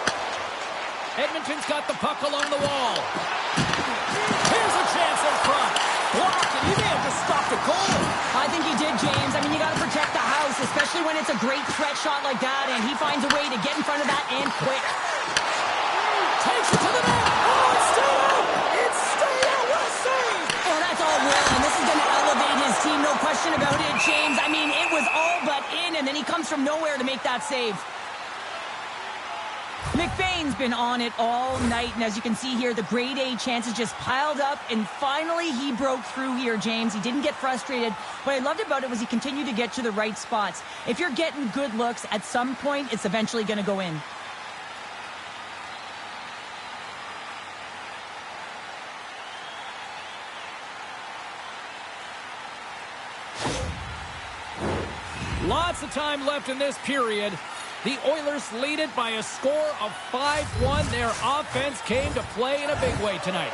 Edmonton's got the puck along the wall. Here's a chance in front. Blocked, and he may have just stopped a goal. I think he did, James. I mean, you got to protect the house, especially when it's a great threat shot like that, and he finds a way to get in front of that and quick. Takes it to the net. Oh, it's stayed out. It's stayed out. What a save. Oh, that's all Will, and this is going to elevate his team, no question about it, James. I mean, it was all but in, and then he comes from nowhere to make that save. McBain's been on it all night, and as you can see here, the grade A chances just piled up, and finally he broke through here, James. He didn't get frustrated. What I loved about it was he continued to get to the right spots. If you're getting good looks, at some point, it's eventually going to go in. Lots of time left in this period. The Oilers lead it by a score of 5-1. Their offense came to play in a big way tonight.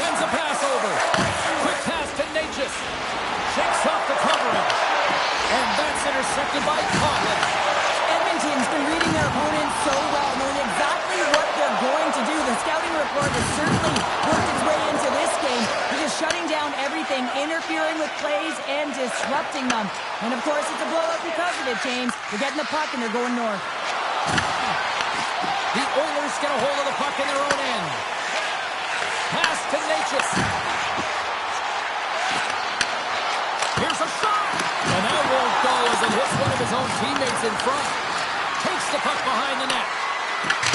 Sends a pass over. Quick pass to Natchez. Shakes off the coverage. And that's intercepted by Coghlan. Edmonton's been reading their opponent so well, knowing exactly what they're going to do. The scouting report has certainly worked its way into this game. They're just shutting down everything, interfering with plays, and disrupting them. And, of course, it's a blowout because of it, James. They're getting the puck, and they're going north. The Oilers get a hold of the puck in their own end. Pass to Natchez. Here's a shot. And that won't go as it hits one of his own teammates in front. Takes the puck behind the net.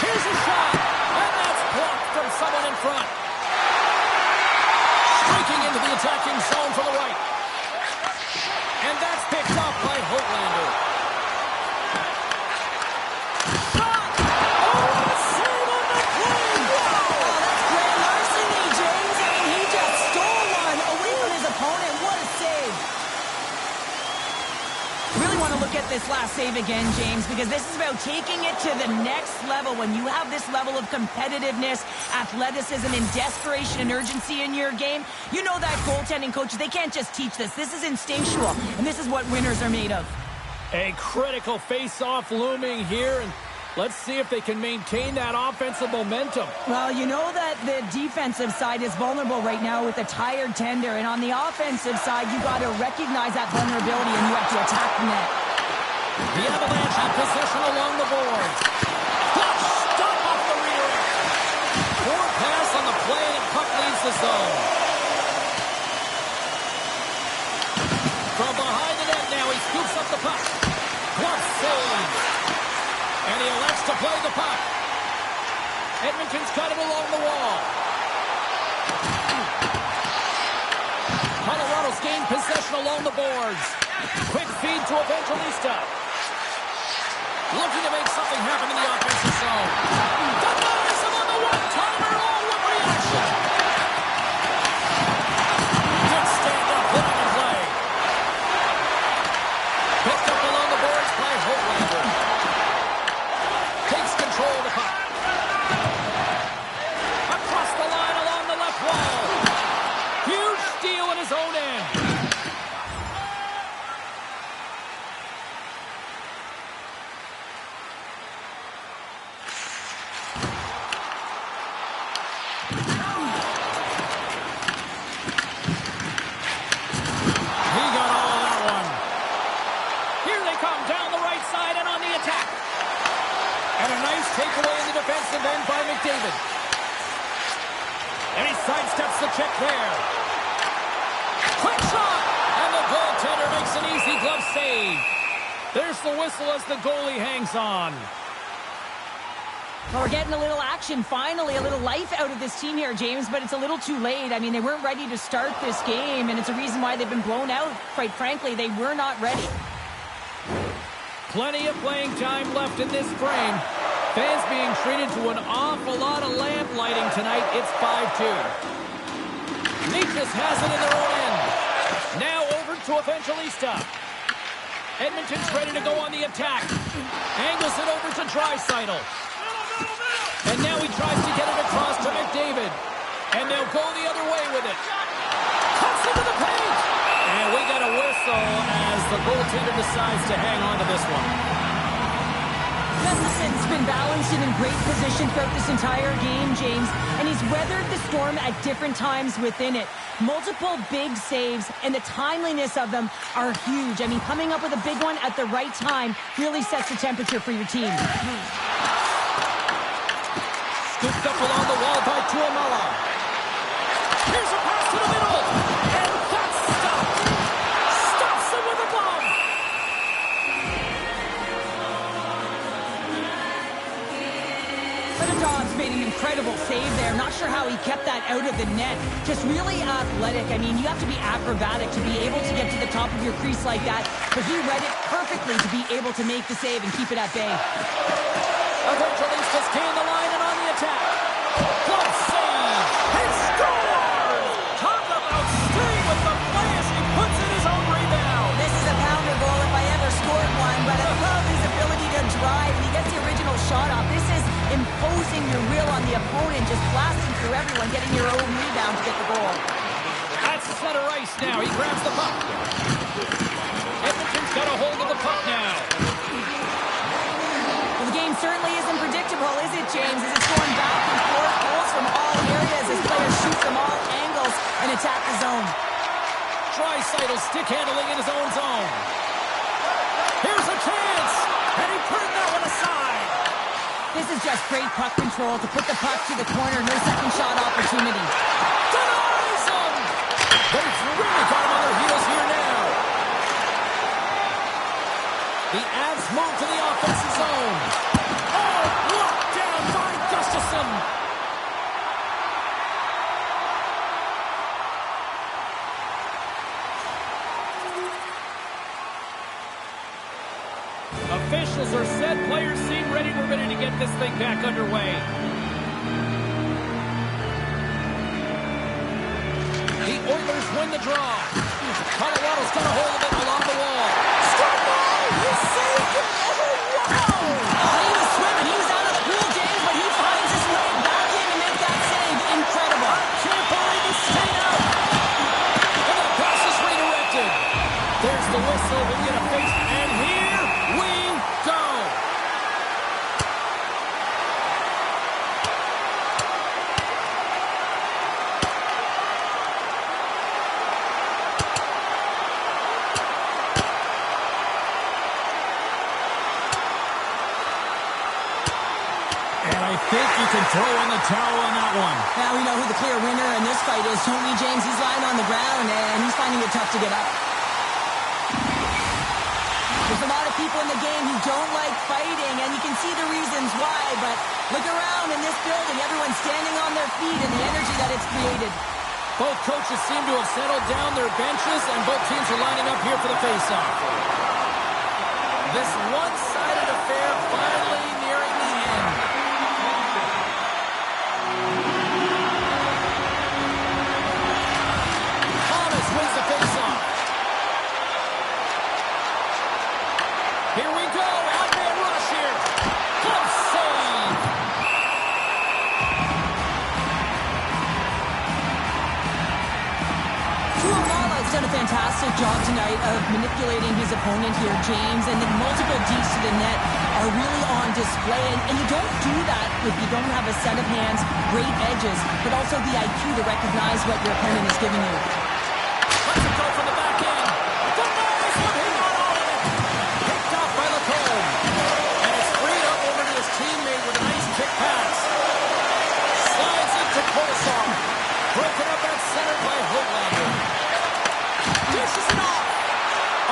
Here's a shot. And that's blocked from someone in front. Streaking into the attacking zone from the right. And that's picked up by Hoglander. Shot! Oh, what a save on the play! Oh, that's grand larceny, James. I mean, he just stole one away from his opponent. What a save. Really want to look at this last save again, James, because this is about taking it to the next level. When you have this level of competitiveness, athleticism, and desperation and urgency in your game, you know that goaltending coaches, they can't just teach this. This is instinctual, and this is what winners are made of. A critical face-off looming here, and let's see if they can maintain that offensive momentum. Well, you know that the defensive side is vulnerable right now with a tired tender, and on the offensive side, you got to recognize that vulnerability, and you have to attack the net. The Avalanche in possession along the boards. Clutch stop off the rear. Poor pass on the play, and puck leaves the zone. From behind the net now, he scoops up the puck. Glove save. And he elects to play the puck. Edmonton's got it along the wall. Colorado's gained possession along the boards. Quick feed to Evangelista. Looking to make something happen in the offensive zone. Denies him on the one-timer. Oh, what reaction! Good stand-up hit on the play. Picked up along the boards by Hoglander. Takes control of the puck. Across the line along the left wall. Huge steal in his own end. He got all of that one. Here they come down the right side and on the attack. And a nice takeaway in the defensive end by McDavid. And he sidesteps the check there. Quick shot! And the goaltender makes an easy glove save. There's the whistle as the goalie hangs on. Well, we're getting a little action, finally, a little life out of this team here, James, but it's a little too late. I mean, they weren't ready to start this game, and it's a reason why they've been blown out. Quite frankly, they were not ready. Plenty of playing time left in this frame. Fans being treated to an awful lot of lamp lighting tonight. It's 5-2. Necas has it in their own end. Now over to Evangelista. Edmonton's ready to go on the attack. Angles it over to Draisaitl. And now he tries to get it across to McDavid. And they'll go the other way with it. Cuts into the paint. And we got a whistle as the goaltender decides to hang on to this one. Gustafson's been balanced and in great position throughout this entire game, James, and he's weathered the storm at different times within it. Multiple big saves, and the timeliness of them are huge. I mean, coming up with a big one at the right time really sets the temperature for your team. Scooped up along the wall by Tuomala. Here's a pass to the middle, and that's stopped. Stops him with a glove. Dobbs made an incredible save there. Not sure how he kept that out of the net. Just really athletic. I mean, you have to be acrobatic to be able to get to the top of your crease like that. But he read it perfectly to be able to make the save and keep it at bay. Evangelistas gain the line and on the attack. Glove save. He scores! Talk about staying with the play as he puts in his own rebound. This is a pounder goal if I ever scored one, but I love his ability to drive, and he gets the original shot off. This is imposing your will on the opponent, just blasting through everyone, getting your own rebound to get the goal. That's center ice now. He grabs the puck. Edmonton's got a hold of the puck now. Well, the game certainly isn't predictable, is it, James? As it's going back and forth, goals from all areas as players shoot from all angles and attack the zone. Draisaitl stick handling in his own zone. Here's a chance, and he turned that one aside. This is just great puck control to put the puck to the corner. No second shot opportunity. Denies him! They've really got him on their heels here now. The Avs move to the offensive zone. Oh, blocked down by Gustafsson. Officials are set. Players seem ready. We're ready to get this thing back underway. The Oilers win the draw. Colorado's got a hold of it along the wall. Strike ball! He saved it! Oh, wow! He was swimming. He was out of the pool, James, but he finds his way back in to make that save. Incredible. Can't believe he stayed out. And the pass is redirected. There's the whistle. We'll get a face. And here we go. I think you can throw in the towel on that one. Now we know who the clear winner in this fight is, don't we, James? He's lying on the ground, and he's finding it tough to get up. There's a lot of people in the game who don't like fighting, and you can see the reasons why, but look around in this building. Everyone's standing on their feet and the energy that it's created. Both coaches seem to have settled down their benches, and both teams are lining up here for the face-off. This one-sided affair finally nearing the end. Thomas wins the face-off. Here we go. Outman rush here. Glove save. Tuomala's done a fantastic job tonight of manipulating his opponent here, James, and the multiple Ds to the net are really on display. And you don't do that if you don't have a set of hands, great edges, but also the IQ to recognize what your opponent is giving you. Let's go from the back end. Denies one. He got all of it. Picked off by Lacombe. And it's freed up over to his teammate with a nice kick pass. Slides into Korosov. Broken up at center by Höglander. Dishes it off.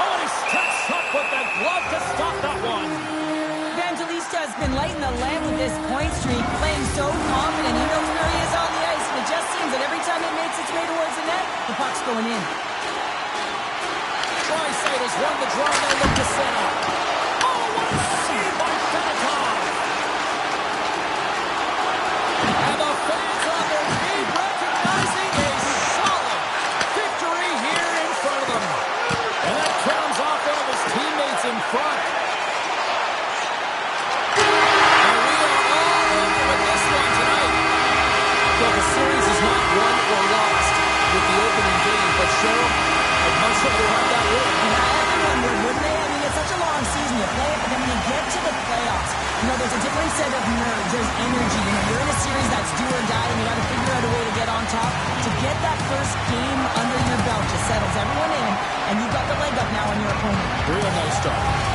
Oh, and he steps up with that glove to stop that one. Evangelista has been lighting the lamp with this point streak, playing so confident. He knows where he is on the ice, and it just seems that every time it makes its way towards the net, the puck's going in. Draisaitl's won the draw, now look to set up. Oh, mindset of nerves. There's energy. You know, you're in a series that's do or die, and you got to figure out a way to get on top. To get that first game under your belt just settles everyone in, and you've got the leg up now on your opponent. Real nice start.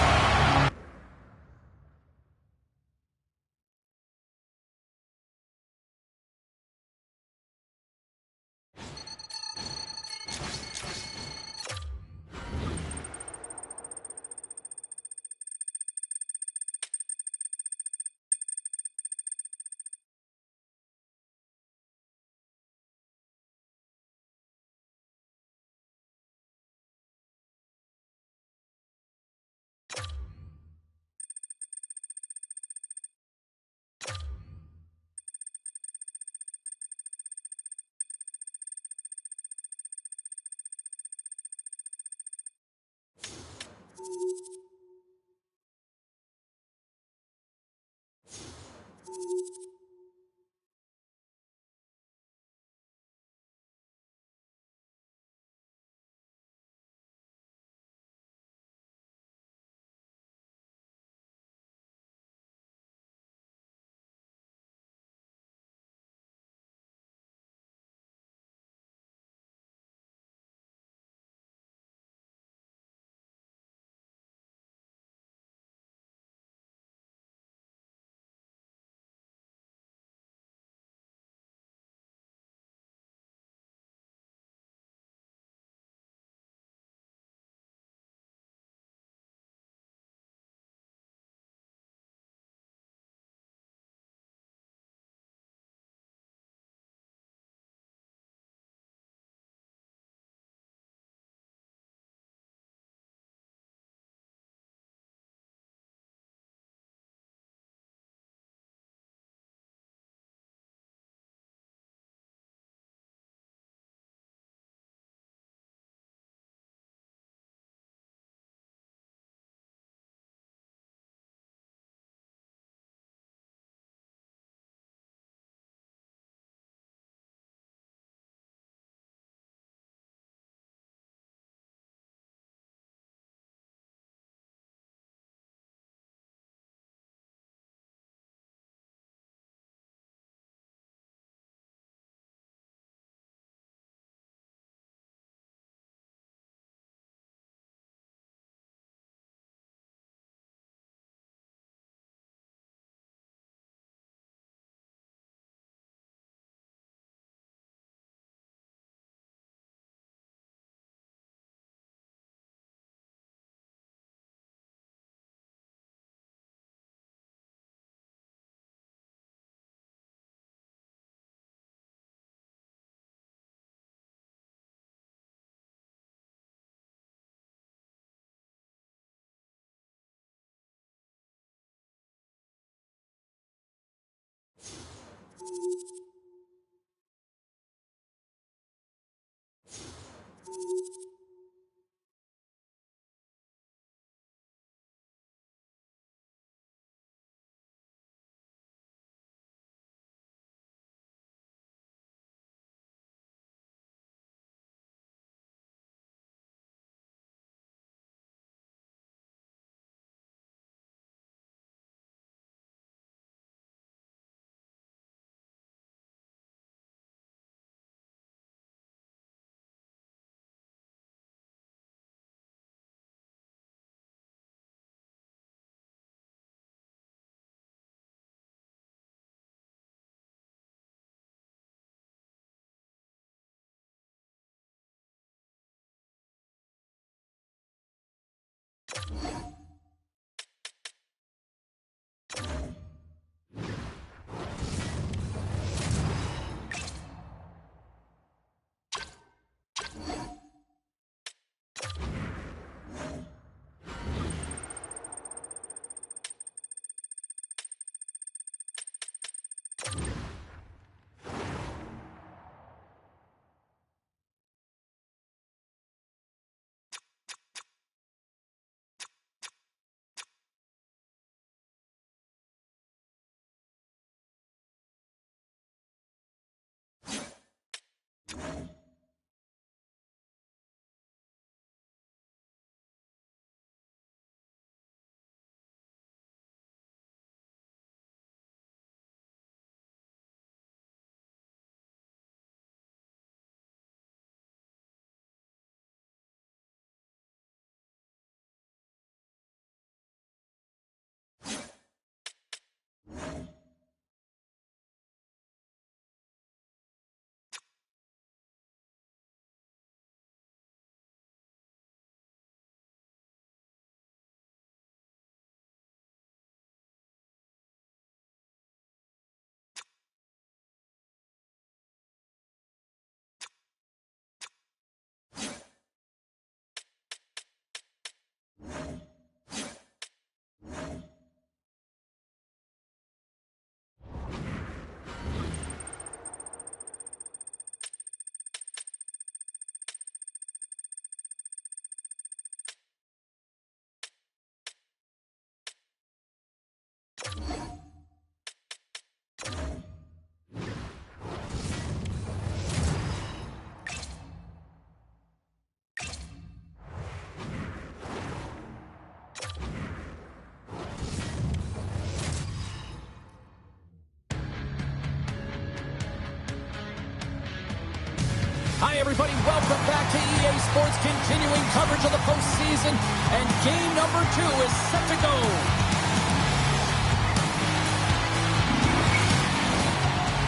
Hi, everybody. Welcome back to EA Sports, continuing coverage of the postseason, and game number 2 is set to go.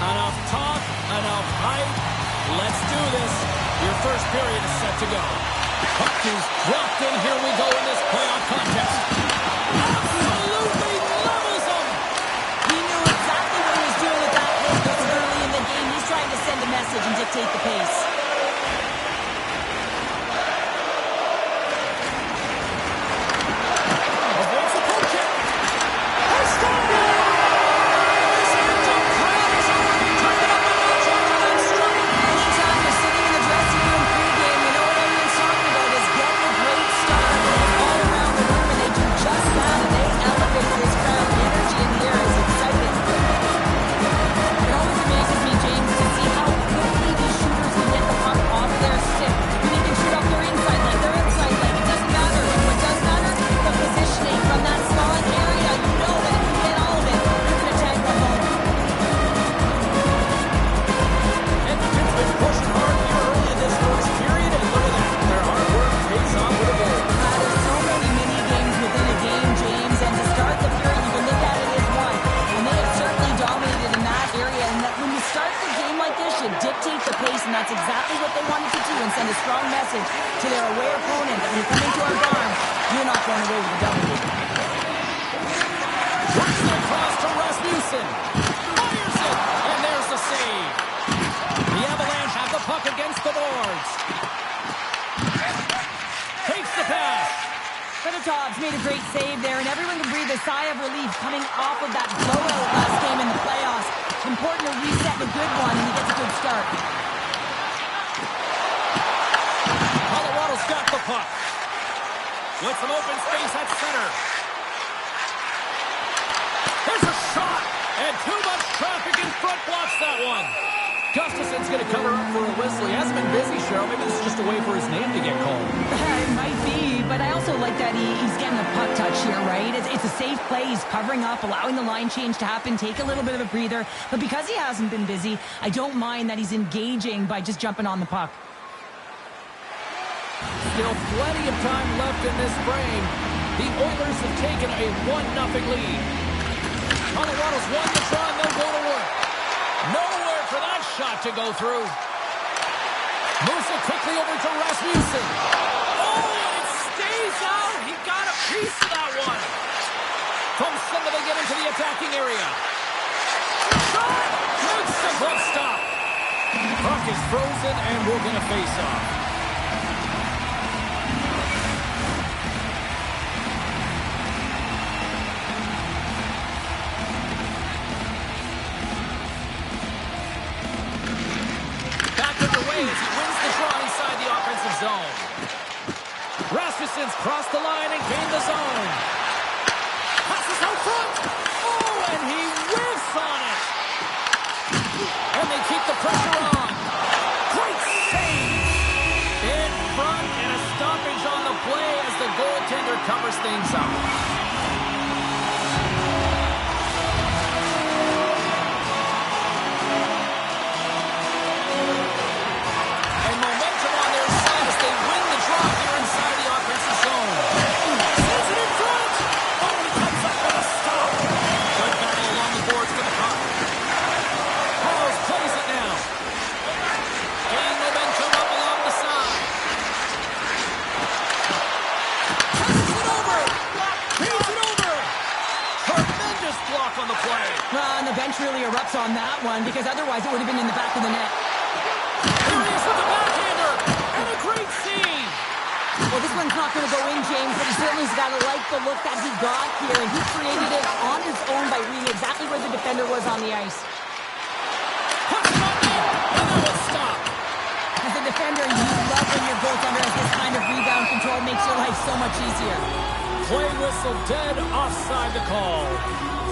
Enough talk, enough hype. Let's do this. Your first period is set to go. Puck is dropped in. Here we go in this playoff contest. Absolutely levels them. He knew exactly what he was doing at that point. This early in the game, he's trying to send a message and dictate the pace. Avoids the poke check. They score! Anytime you're sitting in the dressing room pregame, you know what everyone's talking about is getting a great start all around the room, and they do just that, and they elevate this crowd. The energy in here is exciting. It always amazes me, James, to see how quickly these shooters can get the puck off their stick. I mean, they can shoot up their inside leg, their outside leg. It doesn't matter. And what does matter? The positioning from that slot area. You know that if you get all of it, you're going to tag one home. Edmonton's been pushing hard here early in this first period, and look at that. Their hard work pays off with a goal. There's so many mini games within a game, James, and to start the period, you can look at it as one. And they have certainly dominated in that area. And that when you start the game like this, you dictate the pace, and that's exactly what they wanted to do, and send a strong message to their away opponent that when you come into our barn, you're not going away with a W. Works it across to Rasmussen. Fires it, and there's the save. The Avalanche have the puck against the boards. Takes the pass. Fedotov made a great save there, and everyone can breathe a sigh of relief coming off of that blowout last game in the playoffs. Important to reset a good one, and he gets a good start. Colorado's got the puck. With some open space at center. Here's a shot, and too much traffic in front blocks that one. Gustafson's going to cover up for a whistle. He hasn't been busy, Cheryl. Maybe this is just a way for his name to get called. It might be, but I also like that he's getting a puck touch here, right? It's a safe play. He's covering up, allowing the line change to happen, take a little bit of a breather. But because he hasn't been busy, I don't mind that he's engaging by just jumping on the puck. Still plenty of time left in this frame. The Oilers have taken a 1-0 lead. Colorado's won the draw, and they'll go to work. Nowhere for that shot to go through. Moves it quickly over to Rasmussen. Oh, and it stays out. He got a piece of that one. From center, they get into the attacking area. Shot! Makes the glove stop. Puck is frozen, and we're going to face off. As he wins the draw inside the offensive zone. Rasmussen's crossed the line and gained the zone. Passes out front. Oh, and he whiffs on it. And they keep the pressure on. Great save. In front and a stoppage on the play as the goaltender covers things up. On the play. And the bench really erupts on that one because otherwise it would have been in the back of the net. Here he is with the backhander and a great save. Well, this one's not going to go in, James, but he certainly's got to like the look that he got here, and he created it on his own by reading exactly where the defender was on the ice. Puts it on net, and that will stop. As a defender, you love when your goaltender has this kind of rebound control. It makes your life so much easier. Play whistle dead, offside the call.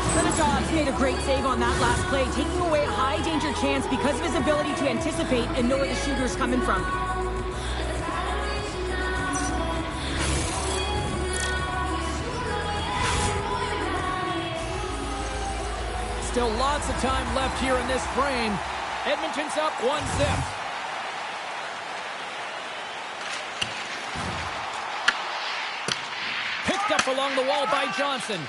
Fedotov made a great save on that last play, taking away a high-danger chance because of his ability to anticipate and know where the shooter's coming from. Still lots of time left here in this frame. Edmonton's up 1-0. off along the wall by Johnson.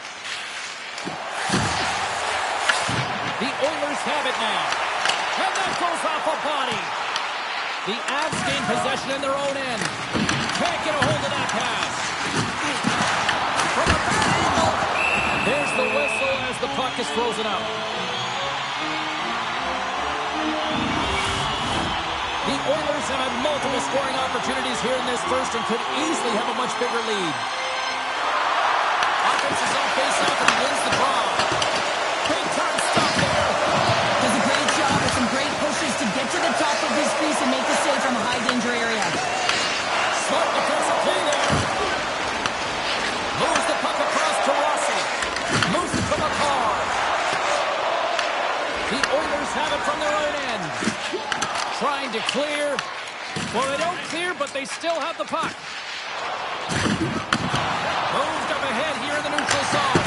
The Oilers have it now. And that goes off a body. The Avs gain possession in their own end. Can't get a hold of that pass. From a bad angle. There's the whistle as the puck is frozen up. The Oilers have had multiple scoring opportunities here in this first and could easily have a much bigger lead. Offense is on face-off and he wins the draw. Big-time stop there. Does a great job with some great pushes to get to the top of his crease and make the save from a high-danger area. Smart defensive play there. Moves the puck across to Rossi. Moves it from Makar. The Oilers have it from their own end. Trying to clear. Well, they don't clear, but they still have the puck. Moved up ahead here in the neutral zone.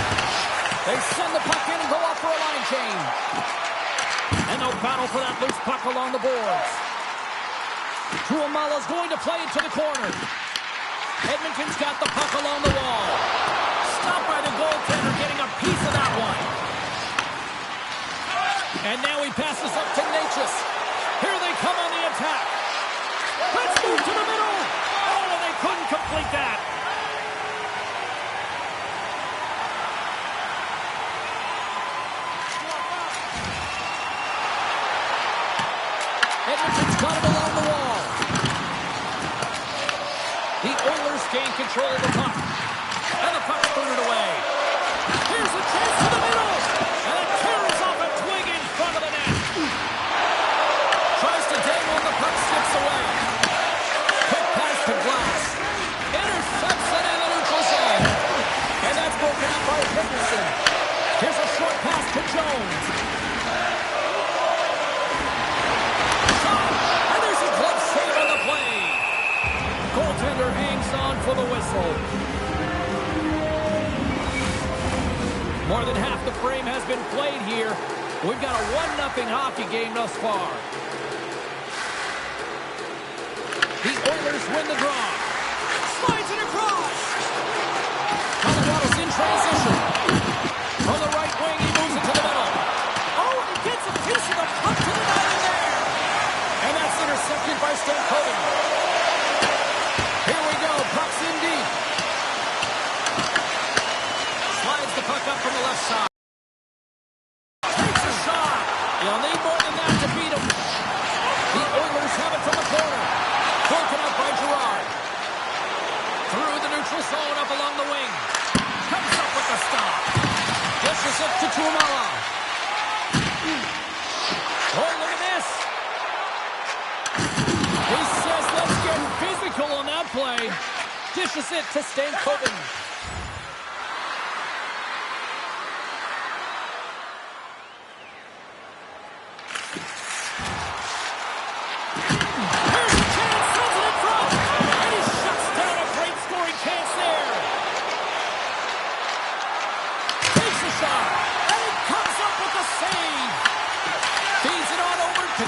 They send the puck in and go off for a line change. And no battle for that loose puck along the boards. Tuomala's going to play it to the corner. Edmonton's got the puck along the wall. Stopped by the goaltender, getting a piece of that one. And now he passes up to Necas. Here they come on the attack. Let's move to the middle. Oh, and they couldn't complete that. Edmonton's got him along the wall. The Oilers gain control of the puck. And the puck's booted away. Here's a chance to the middle. And it tears off a twig in front of the net. Tries to dangle and the puck slips away. Quick pass to Glass. Intercepts it in the neutral zone. And that's broken out by Henderson. Here's a short pass to Jones. Shot. And there's a glove save on the play. Goaltender hangs on for the whistle. More than half the frame has been played here. We've got a 1-0 hockey game thus far. The Oilers win the draw. Slides it across. Colorado's in transition. From the right wing, he moves it to the middle. Oh, and he gets a piece of the puck to the net in there. And that's intercepted by Stankoven. Here we go. Puck's in deep. Slides the puck up from the left side. Takes a shot. You'll need more than that to beat him. The Oilers have it from the corner. Broken up by Gerard. Through the neutral zone up along the wing. Comes up with the stop. Dishes it to Tuomala. Oh, look at this. He says, let's get physical on that play. Dishes it to Stankoven.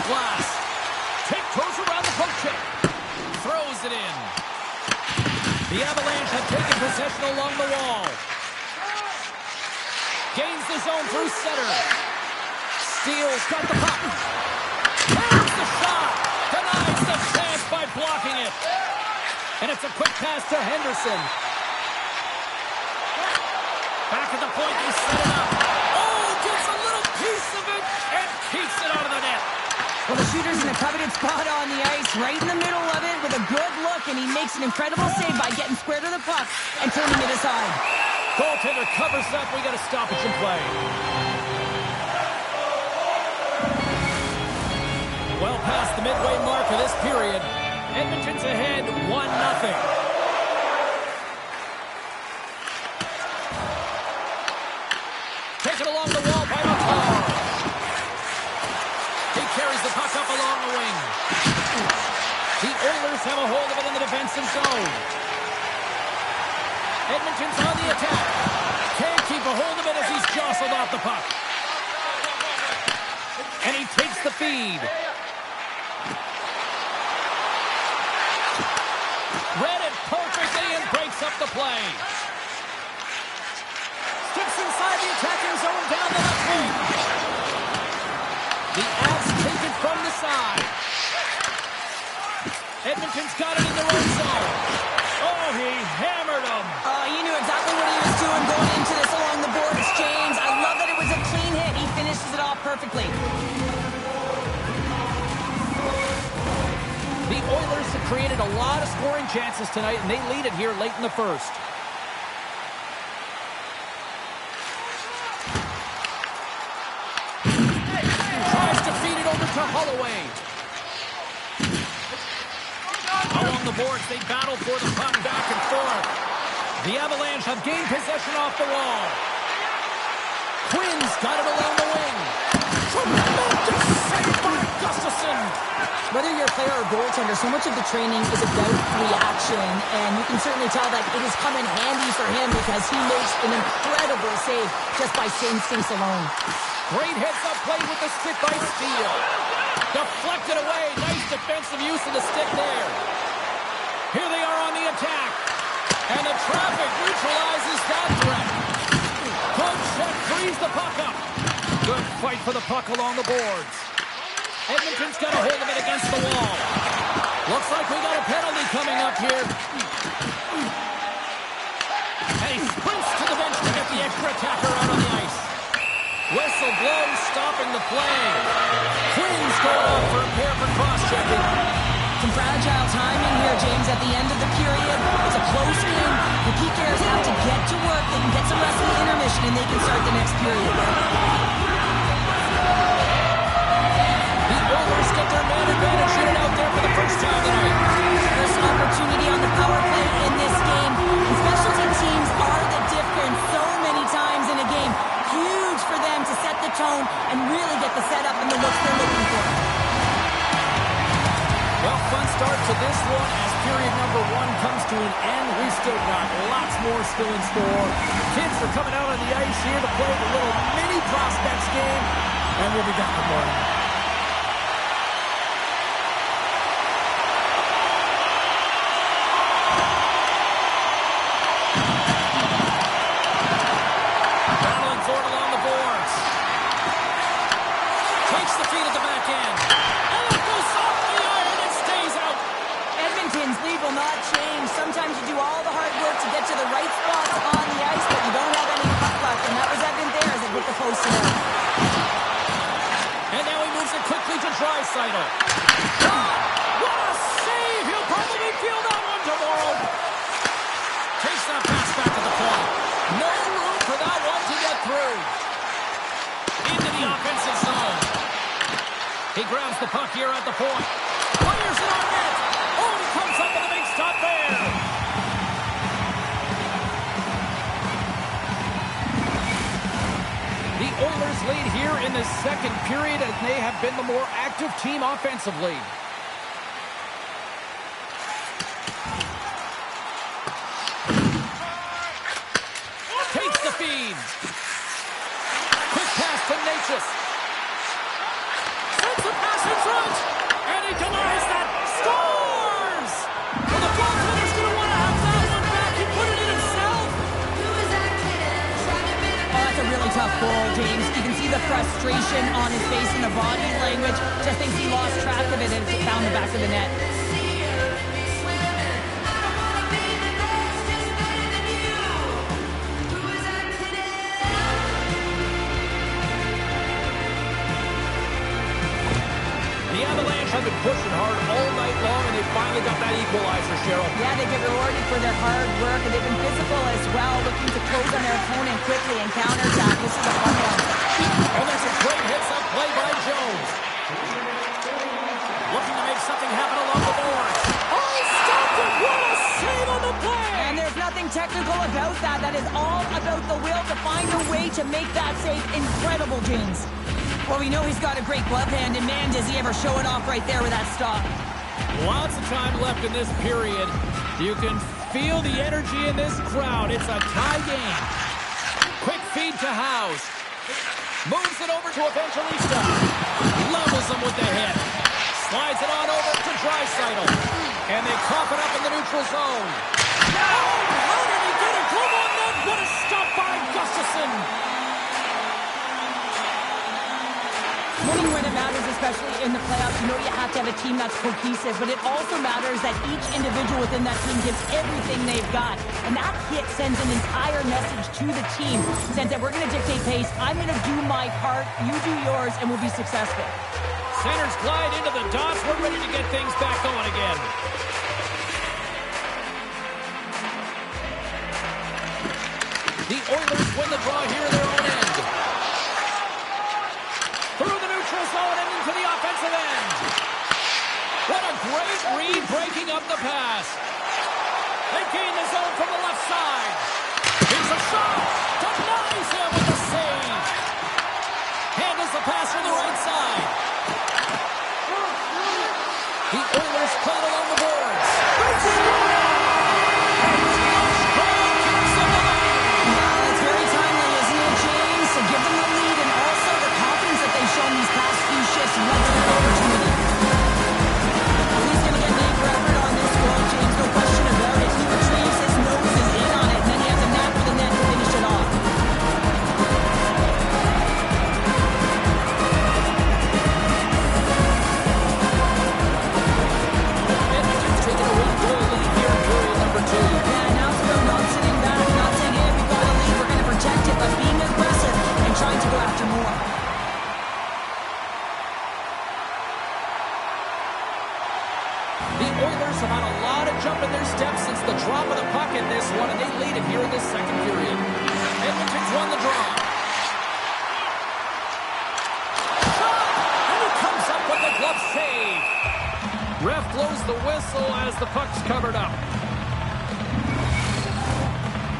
Glass. Tiptoes around the poke check. Throws it in. The Avalanche have taken possession along the wall. Gains the zone through center. Steele's got the puck. There's the shot. Denies the chance by blocking it. And it's a quick pass to Henderson. Back at the point, they set it up. Oh, gets a little piece of it and keeps it out of the net. Well, the shooter's in a coveted spot on the ice, right in the middle of it with a good look, and he makes an incredible save by getting square to the puck and turning it aside. Goaltender covers up. We got a stoppage in play. Well past the midway mark of this period. Edmonton's ahead 1-0. Taken along the wall by Makar. He carries the puck up along the wing. The Oilers have a hold of it in the defensive zone. Edmonton's on the attack. Can't keep a hold of it as he's jostled off the puck. And he takes the feed. Read it perfectly and breaks up the play. Edmonton's got it in the red zone. Oh, he hammered him. He knew exactly what he was doing going into this along the boards, James. I love that it was a clean hit. He finishes it off perfectly. The Oilers have created a lot of scoring chances tonight, and they lead it here late in the first. Tries to feed it over to Holloway. Along the boards, they battle for the puck back and forth. The Avalanche have gained possession off the wall. Quinn's got it along the wing. Tremendous save by Gustafsson. Whether you're a player or goaltender, so much of the training is about reaction, and you can certainly tell that it has come in handy for him because he makes an incredible save just by instincts alone. Great heads-up play with the stick by Steele. Deflected away. Nice defensive use of the stick there. Here they are on the attack. And the traffic neutralizes that threat. Good check, frees the puck up. Good fight for the puck along the boards. Edmonton's got a hold of it against the wall. Looks like we got a penalty coming up here. And he sprints to the bench to get the extra attacker out on the ice. Whistle blows, stopping the play. Quinn's going off for a pair for cross-checking. Some fragile timing here, James, at the end of the period. It's a close game. The PKers have to get to work. They can get some rest in the intermission, and they can start the next period. The Oilers get their man advantage unit out there for the first time tonight. First opportunity on the power play in this game. And specialty teams are the difference so many times in a game. Huge for them to set the tone and really get the setup and the looks they're looking for. Well, fun start to this one as period number 1 comes to an end. We've still got lots more still in store. Kids are coming out on the ice here to play the little mini prospects game, and we'll be back in the morning. Battling for it along the boards. Takes the feed at the back end. And it goes off the iron and stays out. Edmonton's lead will not change. Sometimes you do all the hard work to get to the right spots on the ice, but you don't have any puck luck, and that was evident there as it hit the post and out. And now he moves it quickly to Draisaitl. What a save! He'll probably feel that one tomorrow. Takes that pass back to the point. No room for that one to get through. Into the offensive zone. He grabs the puck here at the point. Fires it on net. Oh, he comes up with a big stop there. The Oilers lead here in the second period, and they have been the more active team offensively. Takes the feed. Quick pass to Natchez. Sends the pass in front, and he denies that. Scores! Well, the goaltender's going to want to have that one back. He put it in himself. Oh, that's a really tough goal, James. You can see the frustration on his face and the body language. Just thinks he lost track of it and it found the back of the net. The Avalanche have been pushing hard all night long, and they finally got that equalizer, Cheryl. Yeah, they get rewarded for their hard work, and they've been physical as well, looking to close on their opponent quickly and counterattack. This is a fun one. And there's a great hits-up play by Jones. Looking to make something happen along the boards. Oh, stopped it! What a save on the play! And there's nothing technical about that. That is all about the will to find a way to make that save incredible, James. Well, we know he's got a great glove hand, and man, does he ever show it off right there with that stop. Lots of time left in this period. You can feel the energy in this crowd. It's a tie game. Quick feed to House. Moves it over to Evangelista. Levels him with the hit. Slides it on over to Draisaitl. And they cough it up in the neutral zone. Oh, how did he get it? Come on, net. What a stop by Gustafsson. Winning when it matters, especially in the playoffs, you know you have to have a team that's cohesive, but it also matters that each individual within that team gives everything they've got. And that hit sends an entire message to the team, says that we're going to dictate pace, I'm going to do my part, you do yours, and we'll be successful. Centers glide into the dots. We're ready to get things back going again. The Oilers win the draw here in their own end. Through the neutral zone and into the offensive end. What a great read breaking up the pass. They gain the zone from the left side. Here's a shot. Denies him with the save. Handles the pass from the right side. The Oilers play it along the boards. It's very timely, isn't it, James? To give them the lead and also the confidence that they've shown these past few shifts and whether they're opportunity. He's going to get named for effort on this goal, James. No question about it. He retrieves his nose, is in on it, and then he has a knack for the net to finish it off.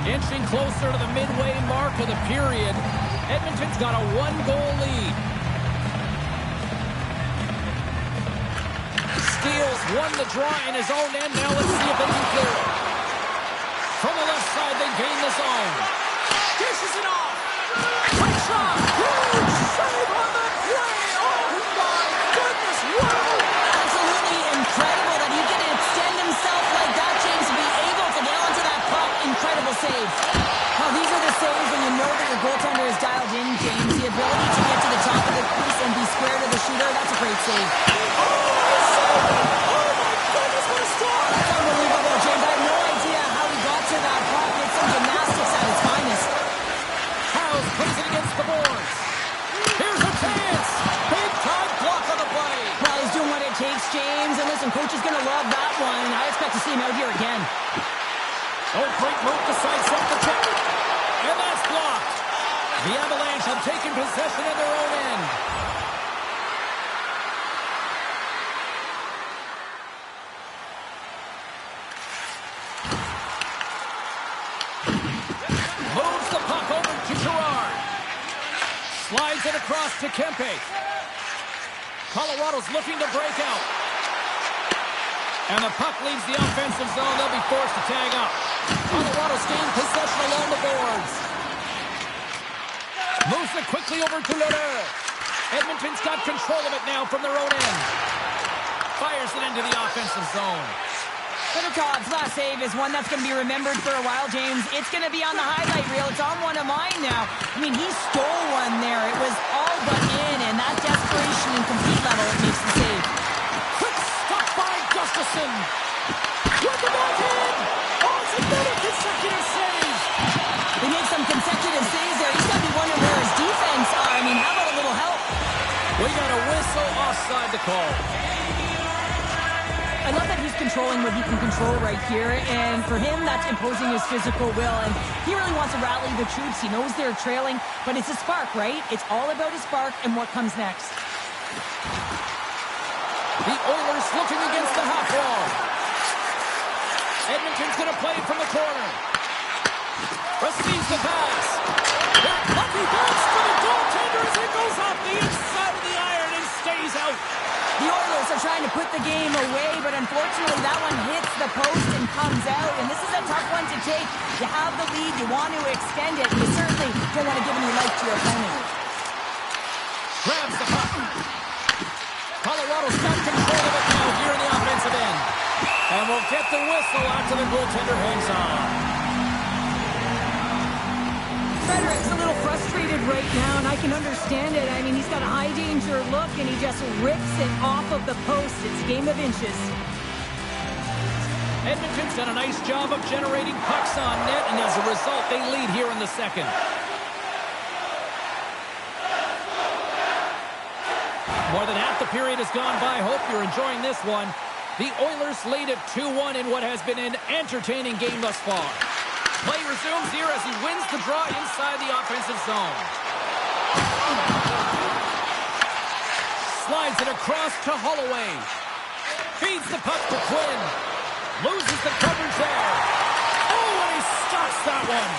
Inching closer to the midway mark of the period. Edmonton's got a one-goal lead. Steals won the draw in his own end. Now let's see if they can clear it. From the left side, they gain the zone. Dishes it off. Quick shot. Huge save on the play. Oh, my goodness. Wow. Absolutely incredible that he can extend himself like that, James, to be able to get onto that puck. Incredible save. Now, these are the saves when you know that your goaltender is dialed in, James. The ability to get to the top of the crease and be square to the shooter, that's a great save. Oh, my goodness, what a start. That's unbelievable, James. I have no idea how he got to that puck. It's some gymnastics at its finest. Howes plays it against the boards. Here's a chance. Big time block on the play. Well, he's doing what it takes, James. And listen, coach is going to love that one. I expect to see him out here again. Oh, great move to sidestep the check. And that's blocked. The Avalanche have taken possession of their own end. Moves the puck over to Girard. Slides it across to Kempe. Colorado's looking to break out. And the puck leaves the offensive zone. They'll be forced to tag up. Colorado's gained possession along the boards. Moves it quickly over to Lheureux. Edmonton's got control of it now from their own end. Fires it into the offensive zone. Fedorkov's last save is one that's going to be remembered for a while, James. It's going to be on the highlight reel. It's on one of mine now. I mean, he stole one there. It was all but in, and that desperation and complete level, it makes the save. Quick stop by Gustafsson. With the backhand. Oh, it's another consecutive save. They make some consecutive saves there. He's got to be wondering where his defense are. I mean, how about a little help? We got a whistle offside to call. I love that he's controlling what he can control right here, and for him, that's imposing his physical will, and he really wants to rally the troops. He knows they're trailing, but it's a spark, right? It's all about a spark and what comes next. The Oilers looking against the half wall. Edmonton's going to play it from the corner. Receives the pass. Lucky pass to the goaltender as it goes off the inside of the iron and stays out. The Oilers are trying to put the game away, but unfortunately that one hits the post and comes out, and this is a tough one to take. You have the lead, you want to extend it, you certainly don't want to give any life to your opponent. Grabs the puck. Colorado's got control of it now here in the offensive end. And we'll get the whistle after the goaltender hangs on. Frederic's a little frustrated right now, and I I can understand it. I mean, he's got a high danger look, and he just rips it off of the post. It's a game of inches. Edmonton's done a nice job of generating pucks on net, and as a result, they lead here in the second. More than half the period has gone by. Hope you're enjoying this one. The Oilers lead at 2-1 in what has been an entertaining game thus far. Play resumes here as he wins the draw inside the offensive zone. Slides it across to Holloway. Feeds the puck to Quinn. Loses the coverage there. Oh, and he stops that one.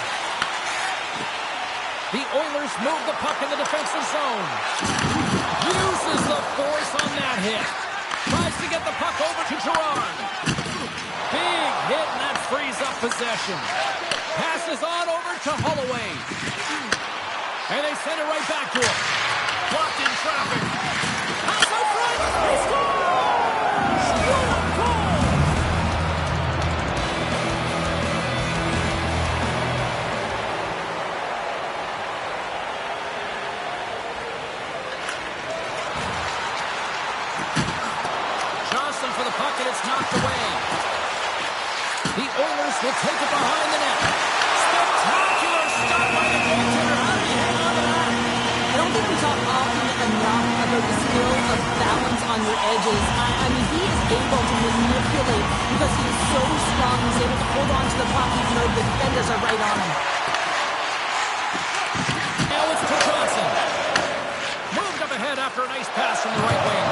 The Oilers move the puck in the defensive zone. Uses the force on that hit. Tries to get the puck over to Girard. Big hit, and that frees up possession. Passes on over to Holloway. And they send it right back to him. Blocked in traffic. Pass out front. They score! Stuart goal! Johnson for the puck, and it's knocked away. The Oilers will take it behind the net. Spectacular stop by the goaltender. How do you hang on to that? I don't think we talk often enough about the skill of balance on your edges. I mean, he is able to manipulate because he is so strong. He's able to hold on to the puck even though the defenders are right on him. Now it's to Johnson. Moved up ahead after a nice pass from the right wing.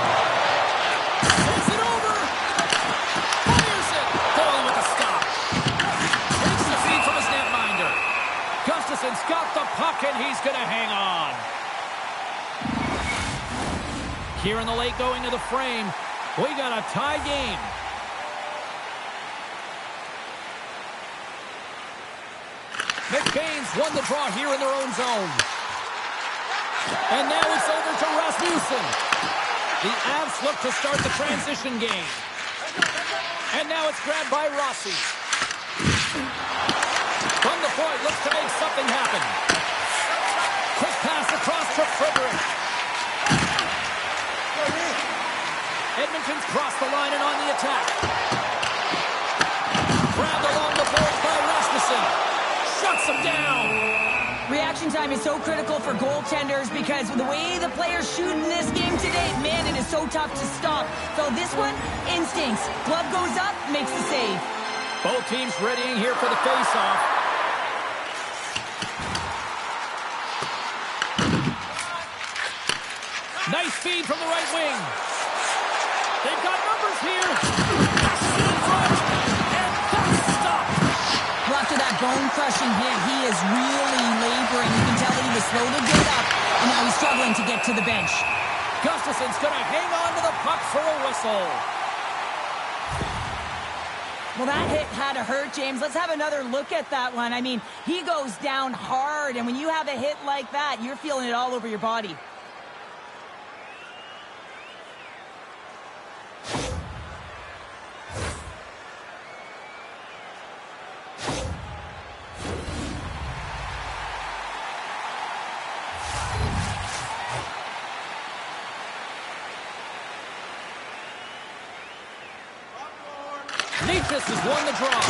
Sends it over. Fires it. Going with a stop. Takes the feed from his netminder. Gustafson's got the puck, and he's going to hang on. Here in the late going to the frame, we got a tie game. McBain's won the draw here in their own zone. And now it's over to Rasmussen. The Avs look to start the transition game. And now it's grabbed by Rossi. From the point, looks to make something happen. Quick pass across to Frederick. Edmonton's crossed the line and on the attack. Grabbed along the boards by Rasmussen. Shuts him down. Reaction time is so critical for goaltenders because the way the players shoot in this game today, man, it is so tough to stop. So this one, instincts. Glove goes up, makes the save. Both teams readying here for the face-off. Nice feed from the right wing. They've got numbers here. Passes in front. And that's stopped. Well, after that bone-crushing hit, he is really laboring. You can tell that he was slow to get up, and now he's struggling to get to the bench. Gustafson's going to hang on to the puck for a whistle. Well, that hit had to hurt, James. Let's have another look at that one. I mean, he goes down hard, and when you have a hit like that, you're feeling it all over your body. Necas has won the draw.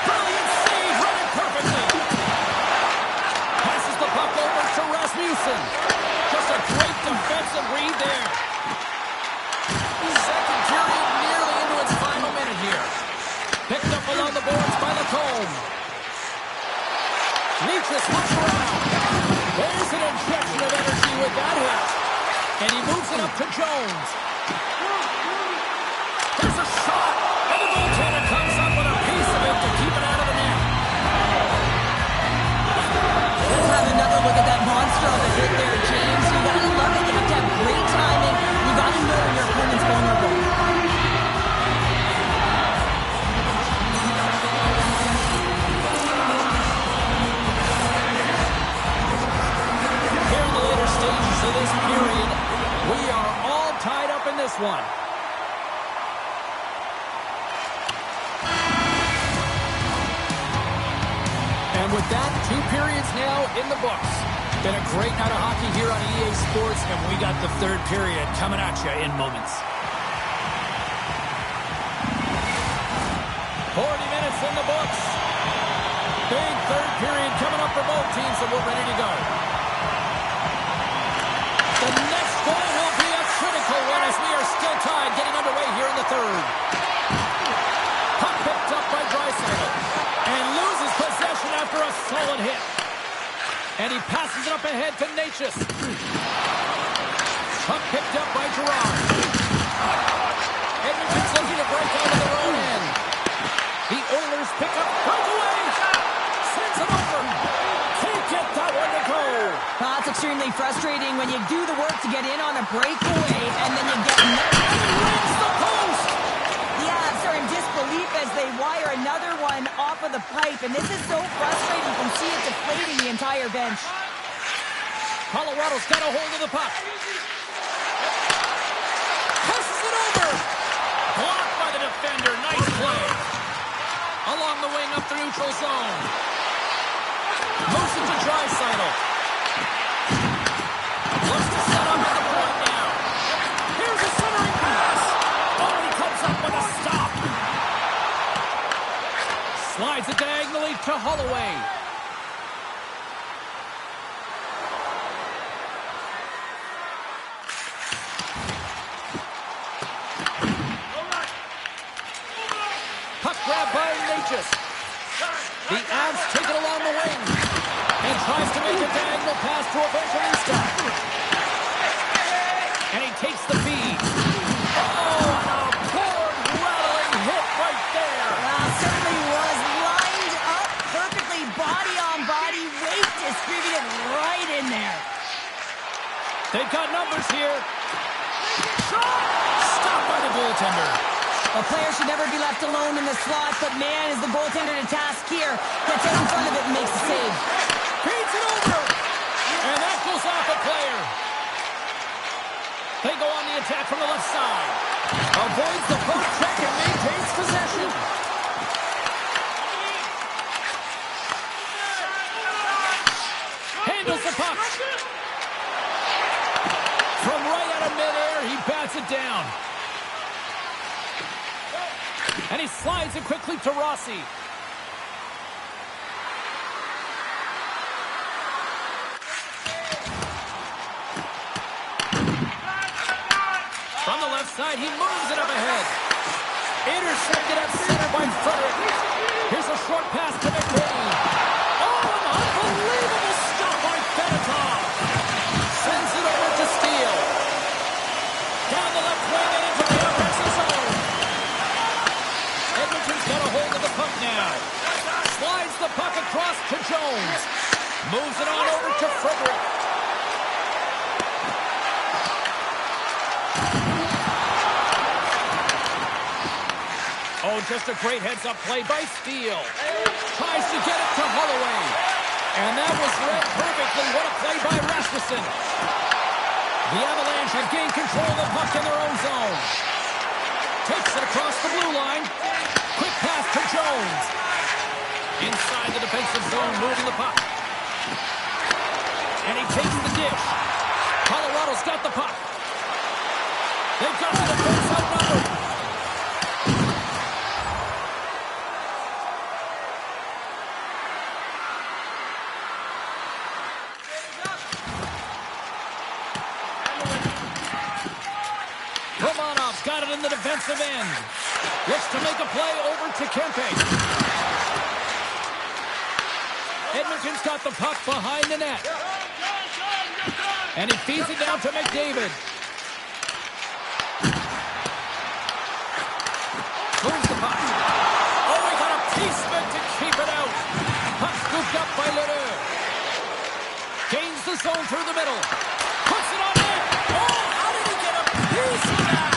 Brilliant save, running perfectly. Passes the puck over to Rasmussen. Just a great defensive read there. Second period nearly into its final minute here. Picked up along the boards by Lacombe. Necas looks around. There's an injection of energy with that hit. And he moves it up to Jones. There's a shot. And the goaltender comes up with a piece of it to keep it out of the net. Let's have another look at that monster of a hit there, James. You gotta love it. You have to have great timing. You gotta know when your opponent's vulnerable. Here in the later stages of this period, we are all tied up in this one. And with that, 2 periods now in the books. Been a great night of hockey here on EA Sports, and we got the third period coming at you in moments. 40 minutes in the books. Big third period coming up for both teams, and we're ready to go. The next goal will be a critical one as we are still tied, getting underway here in the third. Puck picked up by Draisaitl, and loses possession after a solid hit. And he passes it up ahead to Necas. Puck picked up by Girard. Edmonton's looking to break out of their own end. The Oilers pick up breakaway. Sends it over. Can't get that one to go. That's extremely frustrating when you do the work to get in on a breakaway and then you get nothing. And he wins the post. The Avs are in disbelief as they wire another one off of the pipe, and this is so frustrating. You can see it deflating the entire bench. Colorado's got a hold of the puck. Passes it over. Blocked by the defender. Nice play. Along the wing up the neutral zone. Moves it to Draisaitl. Looks to set up at the point now. Here's a centering pass. Oh, he comes up with a stop. Slides it diagonally to Holloway. Puck grab by Necas. The Avs take it along the wing and tries to make a diagonal pass to Evangelista. And he takes the feed. Oh, and a board-rattling hit right there. Well, certainly was lined up perfectly, body on body, weight distributed right in there. They've got numbers here. Shot! Stopped by the goaltender. A player should never be left alone in the slot, but man, is the goaltender to task here. Gets out in front of it and makes the save. Feeds it over. And that goes off a player. They go on the attack from the left side. Avoids the puck check and maintains possession. Handles the puck. From right out of midair, he bats it down. And he slides it quickly to Rossi. From the left side, he moves it up ahead. Intercepted at center by Frederic. Here's a short pass to McDavid. Oh, an unbelievable stop by Fedotov. Sends it over to Steele. Down the left wing and into the offensive zone. Edmonton's got a hold of the puck now. Slides the puck across to Jones. Moves it on over to Frederic. Oh, just a great heads-up play by Steele. Tries to get it to Holloway. And that was read perfectly. What a play by Rasmussen. The Avalanche have gained control of the puck in their own zone. Takes it across the blue line. Quick pass to Jones. Inside the defensive zone, moving the puck. And he takes the dish. Colorado's got the puck. They've got the defense outnumbered. Romanov's got it in the defensive end. Looks to make a play over to Kempe. Edmonton's got the puck behind the net. And he feeds it down to McDavid. Moves the puck. Oh, he got a pieceman to keep it out. Puck scooped up by Leroux. Gains the zone through the middle. Puts it on in. Oh, how did he get a piece of that?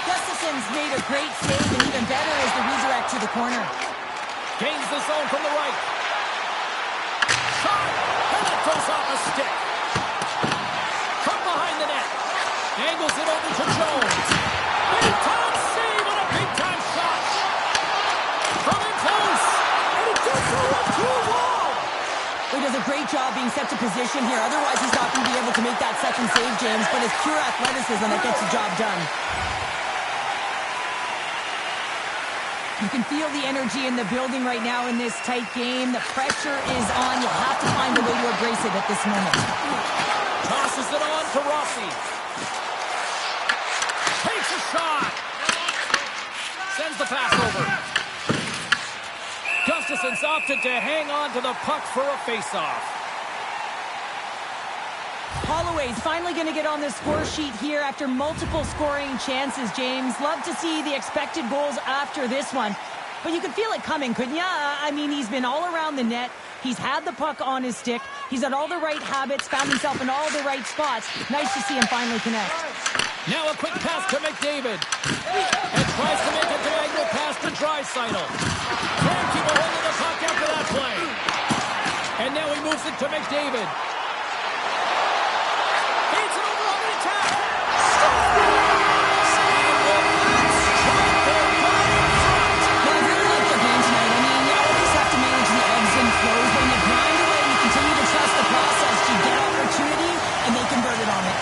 Gustafson's made a great save, and even better is the redirect to the corner. Gains the zone from the right. Shot! And it goes off a stick. From behind the net. Angles it over to Jones. Big-time save and a big-time shot. From in close. And he gets through a 2-wall. He does a great great job being set to position here. Otherwise, he's not going to be able to make that second save, James. But it's pure athleticism that gets the job done. You can feel the energy in the building right now in this tight game. The pressure is on. You have to find a way to embrace it at this moment. Tosses it on to Rossi. Takes a shot. Sends the pass over. Gustafson's opted to hang on to the puck for a faceoff. Holloway's finally going to get on the score sheet here after multiple scoring chances, James. Love to see the expected goals after this one. But you could feel it coming, couldn't you? I mean, he's been all around the net. He's had the puck on his stick. He's had all the right habits, found himself in all the right spots. Nice to see him finally connect. Now a quick pass to McDavid. And tries to make a diagonal pass to Draisaitl. Can't keep a hold of the puck after that play. And now he moves it to McDavid. Feeds it over on the attack. Well, I really like their game tonight. I mean, you always have to manage the ebbs and flows. When you grind away, you continue to trust the process. You get opportunity, and they convert it on it.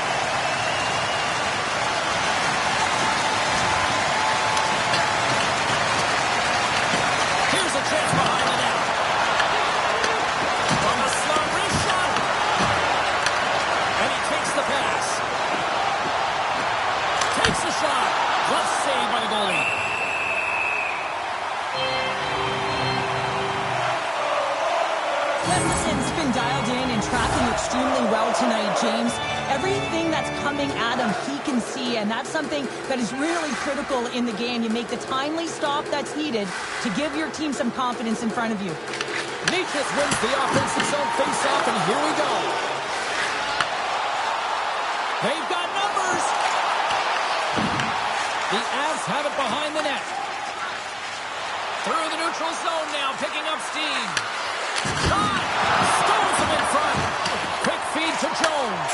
Here's a chance behind the net. From a slot, wrist shot. And he takes the pass. Takes the shot. Glove saved by the goalie. Edmonton's been dialed in and tracking extremely well tonight, James. Everything that's coming at him, he can see, and that's something that is really critical in the game. You make the timely stop that's needed to give your team some confidence in front of you. Necas wins the offensive zone face-off, and here we go. They've got numbers. The Avs have it behind the net. Through the neutral zone now, picking up steam. Shot! Stones him in front. Quick feed to Jones.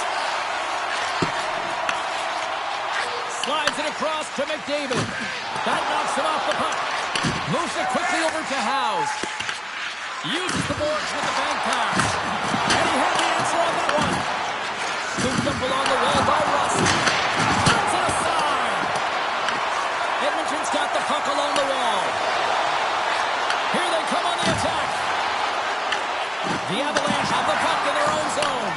Slides it across to McDavid. That knocks it off the puck. Moves it quickly over to House. Uses the boards with the bank pass. And he had the answer on that one. Scooped up along the wall by Rossi. Turns it aside. Edmonton's got the puck along the wall. Here they come on the attack. The Avalanche have the puck in their own zone.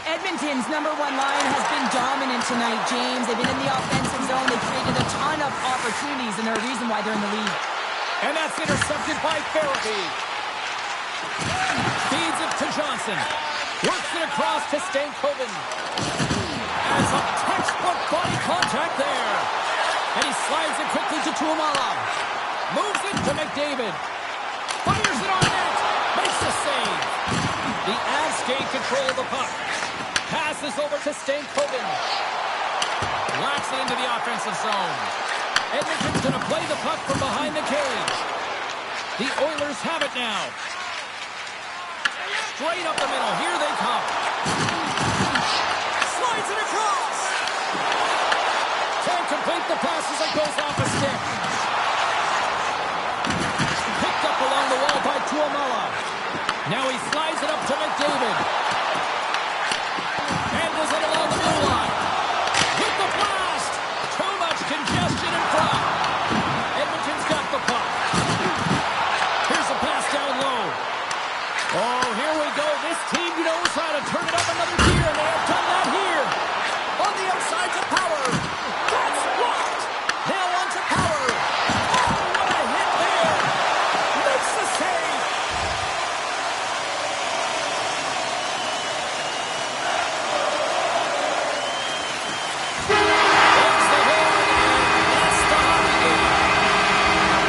Edmonton's number one line has been dominant tonight, James. They've been in the offensive zone. They've created a ton of opportunities, and they're a reason why they're in the lead. And that's intercepted by Farabee. Feeds it to Johnson. Works it across to Stankoven. And some textbook body contact there. And he slides it quickly to Tuomala. Moves it to McDavid. Fires it on net. Makes the save. The Avs gain control of the puck. Passes over to Stankoven. Locks it into the offensive zone. Edmonton's going to play the puck from behind the cage. The Oilers have it now. Straight up the middle. Here they come. Slides it across. Can't complete the pass as it goes off a stick. Picked up along the wall by Tuomala. Now he slides it up to McDavid. Handles it along the blue line. With the blast. Too much congestion in front. Edmonton's got the puck. Here's a pass down low. Oh, here we go. This team knows how to turn it up another gear, and they have done that here. On the outside to Power. That's blocked. Now on to Power. Oh, what a hit there. Makes the save. There's the horn, and that's the hockey game.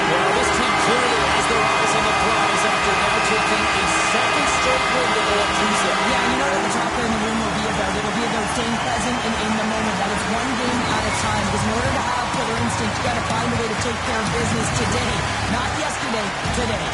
Well, this team clearly has their eyes on the prize after now taking a second straight win to go up 2-0. Yeah, you know what the talk in the room will be about. It'll be about staying present and in the moment. That is one game at a time. Because in order to have killer instinct, you got to find a way to take care of business today. Not yesterday, today.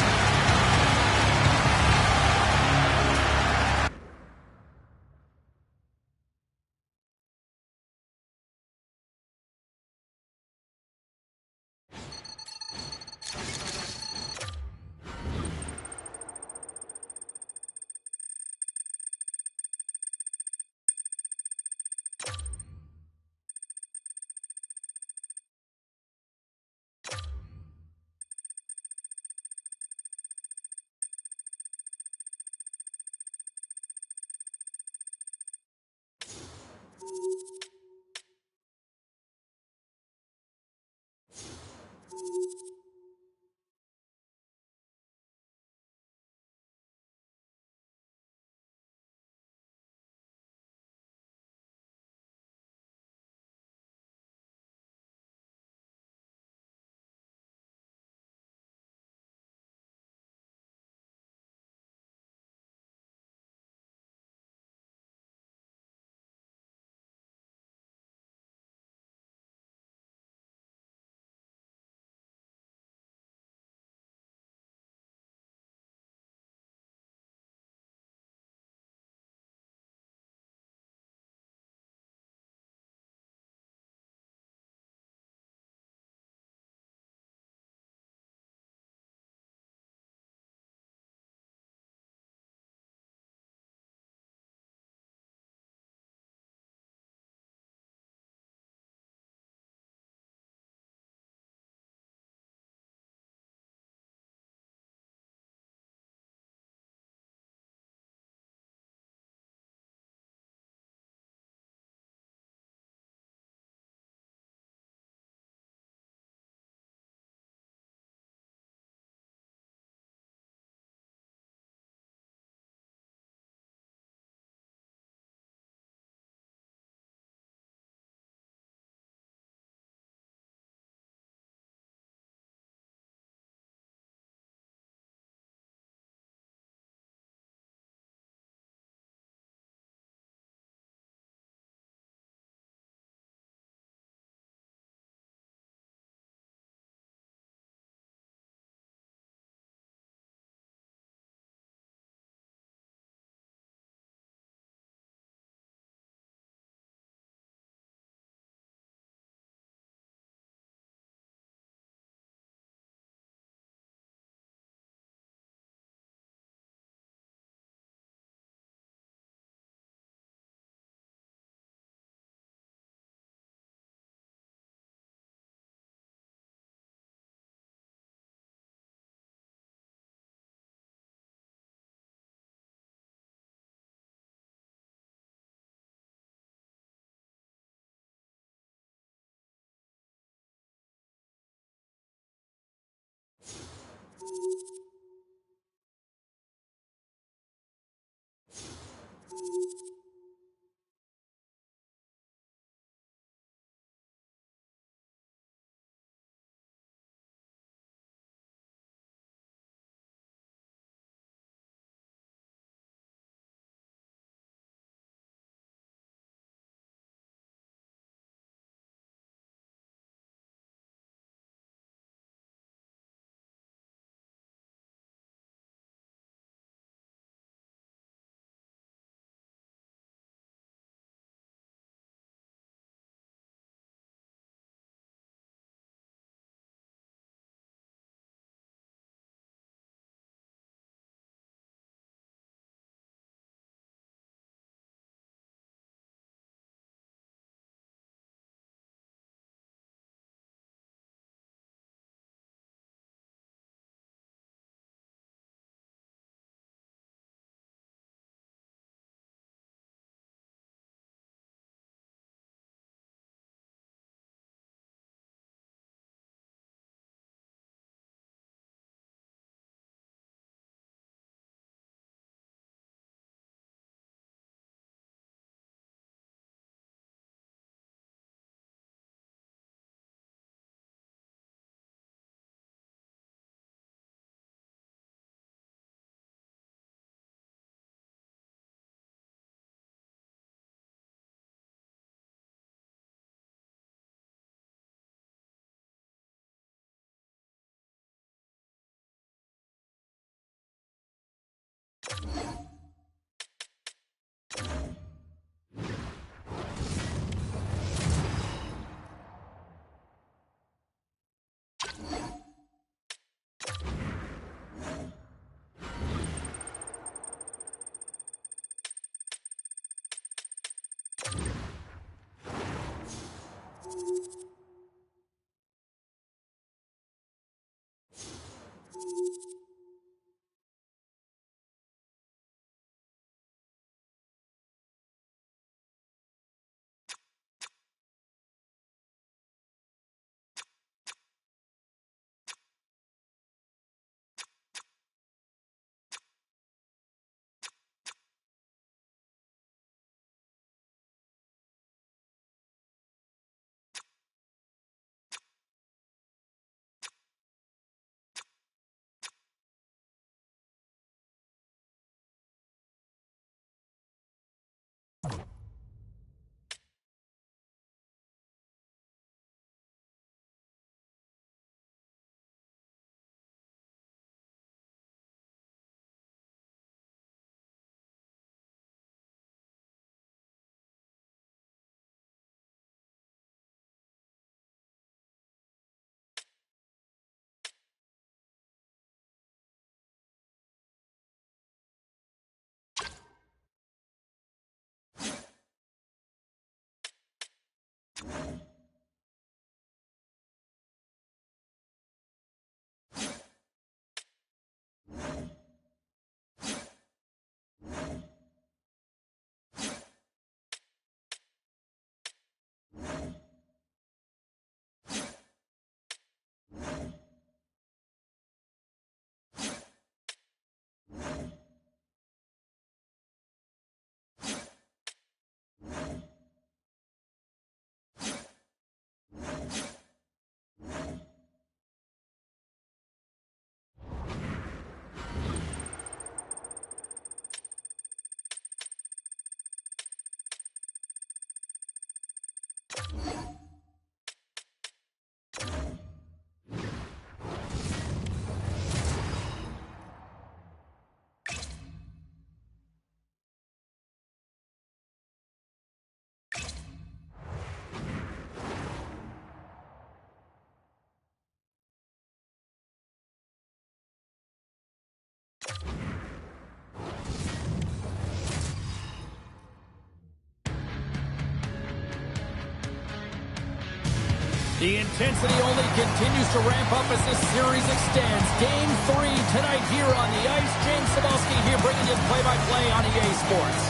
The intensity only continues to ramp up as this series extends. Game 3 tonight here on the ice. James Cybulski here bringing you play-by-play on EA Sports.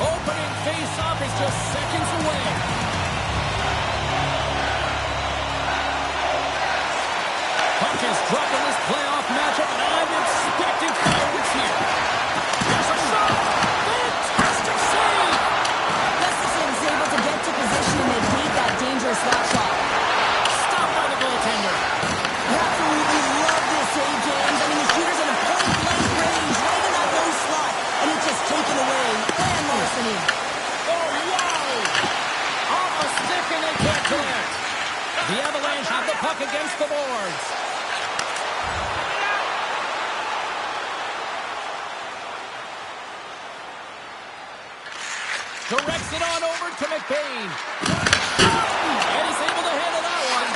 Opening face-off is just seconds away. Puck is dropped in this playoff matchup, and I'm expecting fireworks here. There's a shot! Fantastic save! Gustafson's able to get to position and they beat that dangerous slap shot. Stopped by the goaltender. I absolutely love this save, James. I mean, the shooter's in a point-blank range, right in that low slot, and it's just taken away. And larceny. Oh, wow! Off a stick and they can't connect. The Avalanche have the puck against the boards. Directs it on over to McBain. And he's able to handle that one.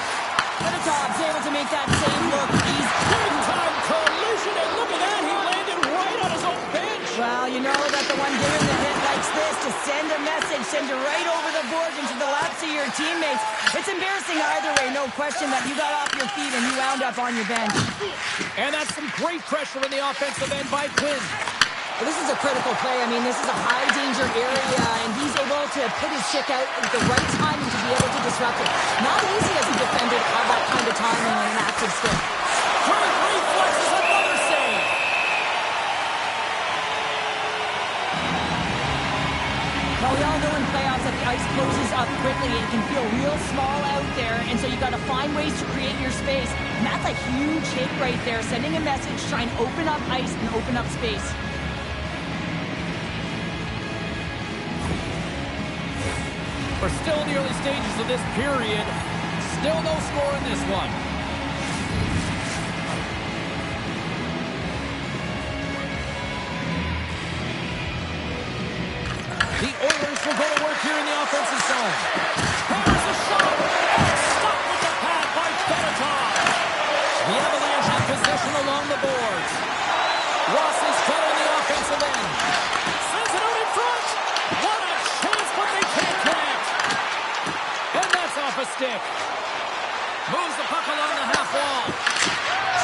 Middleton's able to make that same look. He's Big-time collision, and look at that. He landed right on his own bench. well, you know that the one giving the hit likes this to send a message, send you right over the boards into the laps of your teammates. It's embarrassing either way, no question that you got off your feet and you wound up on your bench. And that's some great pressure in the offensive end by Quinn. Well, this is a critical play. I mean, this is a high-danger area, and he's able to put his stick out at the right time and to be able to disrupt it. Not easy as a defender to have that kind of timing on an active stick. Great reflexes, another save. Now, we all know in playoffs that the ice closes up quickly. It can feel real small out there, and so you got to find ways to create your space. And that's a huge hit right there, sending a message, trying to open up ice and open up space. We're still in the early stages of this period. Still no score in this one. The Oilers will go to work here in the offensive zone. Here's a shot. Stopped with the pad by Benetton. The Avalanche have possession along the boards. Ross is cut on the offensive end. Sends it out in front. What a chance, but they can't connect. And that's off a stick. Moves the puck along the half wall.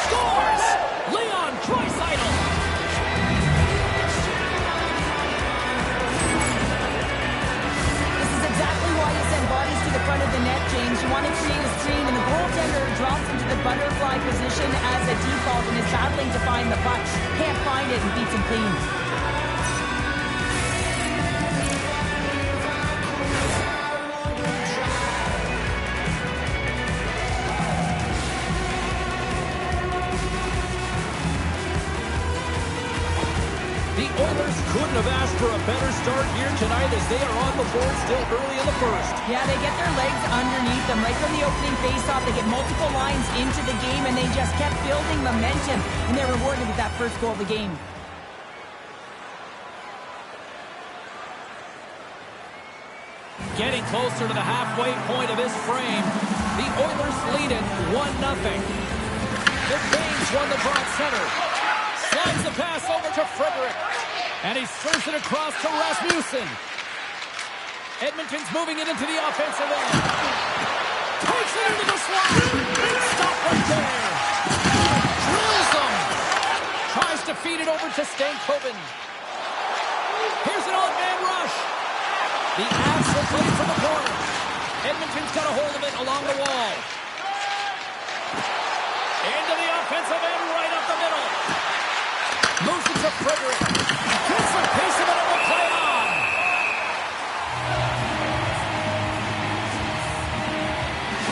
Scores! Leon Draisaitl. This is exactly why you send bodies to the front of the net, James. You want to create a screen, and the goaltender drops into the butterfly position as a default and is battling to find the puck. Can't find it and beats him clean. The Oilers couldn't have asked for a better start here tonight as they are on the board still early in the first. Yeah, they get their legs underneath them right from the opening faceoff. They get multiple lines into the game, and they just kept building momentum, and they're rewarded with that first goal of the game. Getting closer to the halfway point of this frame, the Oilers lead it 1-0. McBain's won the draw at center. Slides the pass over to Frederick. And he serves it across to Rasmussen. Edmonton's moving it into the offensive end. Takes it into the slot. Stop right there. Drills them. Tries to feed it over to Stankoven. Here's an odd-man rush. The Avs will play it from the corner. Edmonton's got a hold of it along the wall. Into the offensive end, right up the middle. Moves it to Frederick. Gets a piece of it and will play on.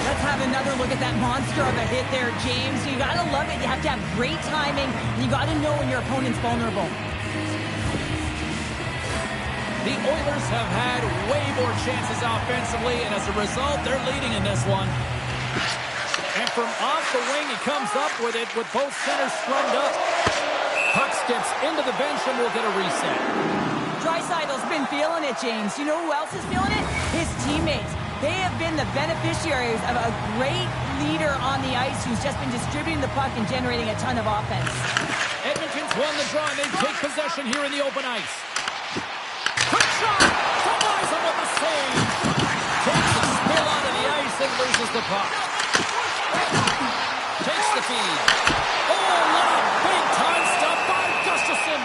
Let's have another look at that monster of a hit there, James. You gotta love it. You have to have great timing, and you gotta know when your opponent's vulnerable. The Oilers have had way more chances offensively, and as a result, they're leading in this one. And from off the wing, he comes up with it with both centers strummed up. Puck skips into the bench and will get a reset. Draisaitl's been feeling it, James. You know who else is feeling it? His teammates. They have been the beneficiaries of a great leader on the ice who's just been distributing the puck and generating a ton of offense. Edmonton's won the draw, and they take possession here in the open ice. Quick shot! Flies him with the save. Takes a spill onto the ice and loses the puck. Takes the feed. Oh, what a big-time stop by Gustafsson.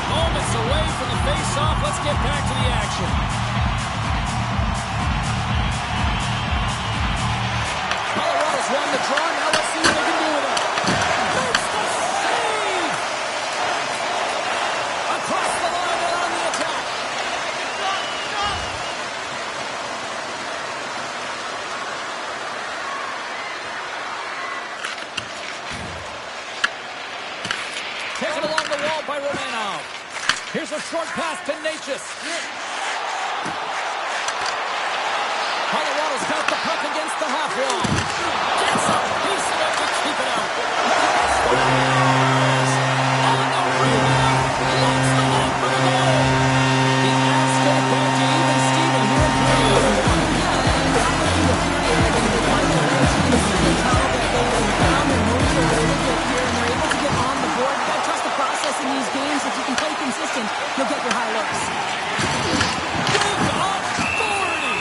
Moments away from the face-off. Let's get back to the action. Colorado's won the draw. Now let's see what they can do with it. Makes the save! Across the line and on the attack. Taken along the wall by Romanov. Here's a short pass to Necas. Colorado's got the puck against the half wall. Gets a piece of it to keep it out. On the rebound. Lots the ball for the goal. The Avs get it back to even Steven here in play. These games, if you can play consistent, you'll get your high looks. With authority.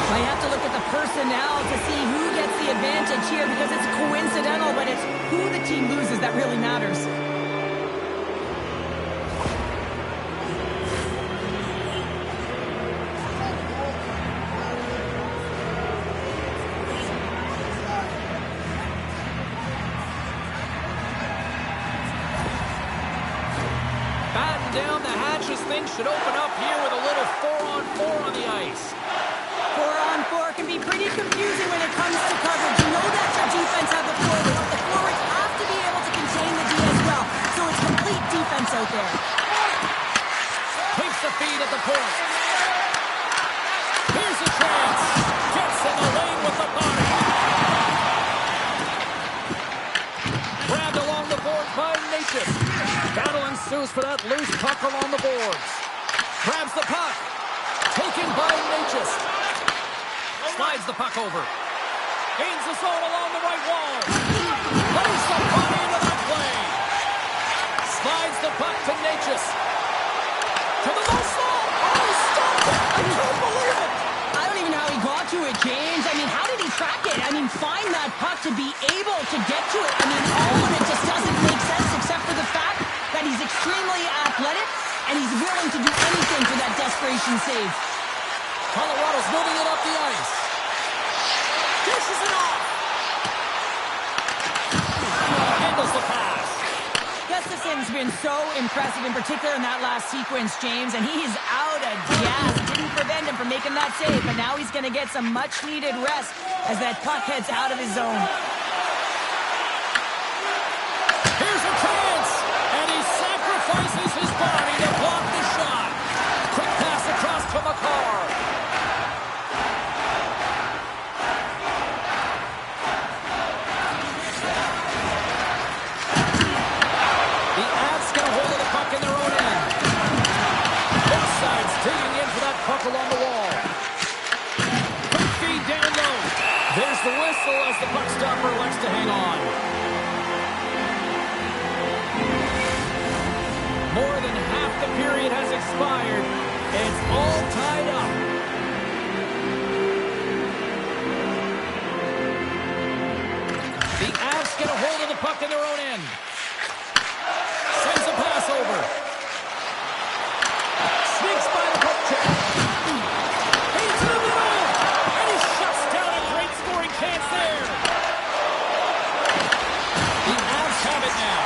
Well, you have to look at the personnel to see who gets the advantage here because it's coincidental, but it's who the team loses that really matters. Down the hatches, things should open up here with a little 4-on-4 on the ice. 4-on-4 can be pretty confusing when it comes to coverage. You know that your defense have the forwards, but the forwards have to be able to contain the D as well. So it's complete defense out there. Takes the feed at the point. Here's a chance. Gets in the lane with the body. Grabbed along the board by Necas. Battle ensues for that loose puck along the boards. Grabs the puck. Taken by Necas. Slides the puck over. Gains the zone along the right wall. Lays the body into that play. Slides the puck to Necas. To the low slot. Oh, he stopped it. I can't believe it. I don't even know how he got to it, James. I mean, how did he track it? I mean, find that puck to be able to get to it. I mean, all of it just doesn't make sense except for the fact that he's extremely athletic and he's willing to do anything for that desperation save. Colorado's moving it up the ice. Dishes it off. Handles the pass. Gustafsson's been so impressive, in particular in that last sequence, James, and he's out of gas. Didn't prevent him from making that save, but now he's going to get some much-needed rest as that puck heads out of his zone. Here's a chance, and he sacrifices his body to block the shot. Quick pass across to Makar. The Avs get a hold of the puck in their own end. Both sides digging in for that puck along the wall. Quick feed down low. There's the whistle. whistle as the puck stopper elects to hang on. More than half the period has expired. It's all tied up. The Avs get a hold of the puck in their own end. Sends a pass over. Sneaks by the puck check. He's in the middle. And he shuts down a great scoring chance there. The Avs have it now.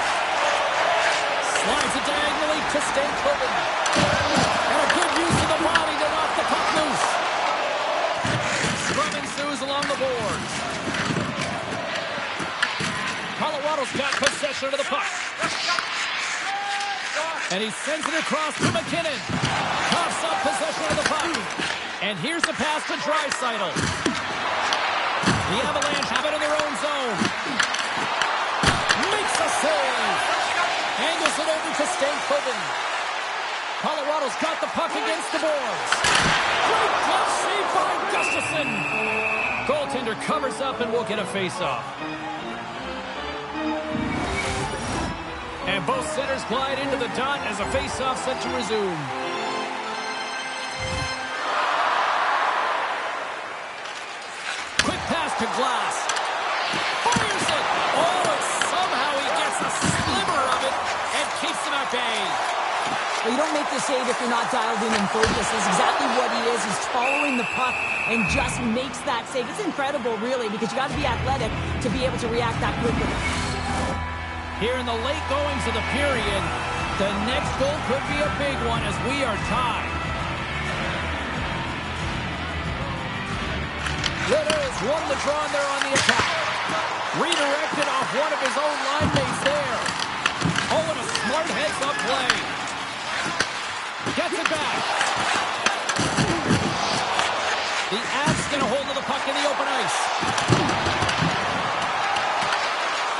Slides it diagonally to Stankoven. And a good use of the body to knock the puck loose. Scrum ensues along the boards. Colorado's got possession of the puck. And he sends it across to McKinnon. Coughs up possession of the puck. And here's the pass to Draisaitl. The Avalanche have it in their own zone. Makes a save. Angles it over to Stankoven. Colorado's got the puck against the boards. Great glove save by Gustafsson. Goaltender covers up and will get a face-off. And both centers glide into the dot as a face-off set to resume. Quick pass to Glass. Fires it. Oh, and somehow he gets a sliver of it and keeps him at bay. Well, you don't make the save if you're not dialed in and focused. That's exactly what he is. He's following the puck and just makes that save. It's incredible, really, because you got to be athletic to be able to react that quickly. Here in the late goings of the period, the next goal could be a big one as we are tied. Litters won the draw there on the attack. Redirected off one of his own line mates there. Oh, and a smart heads-up play. Gets it back. The Avs get a hold of the puck in the open ice.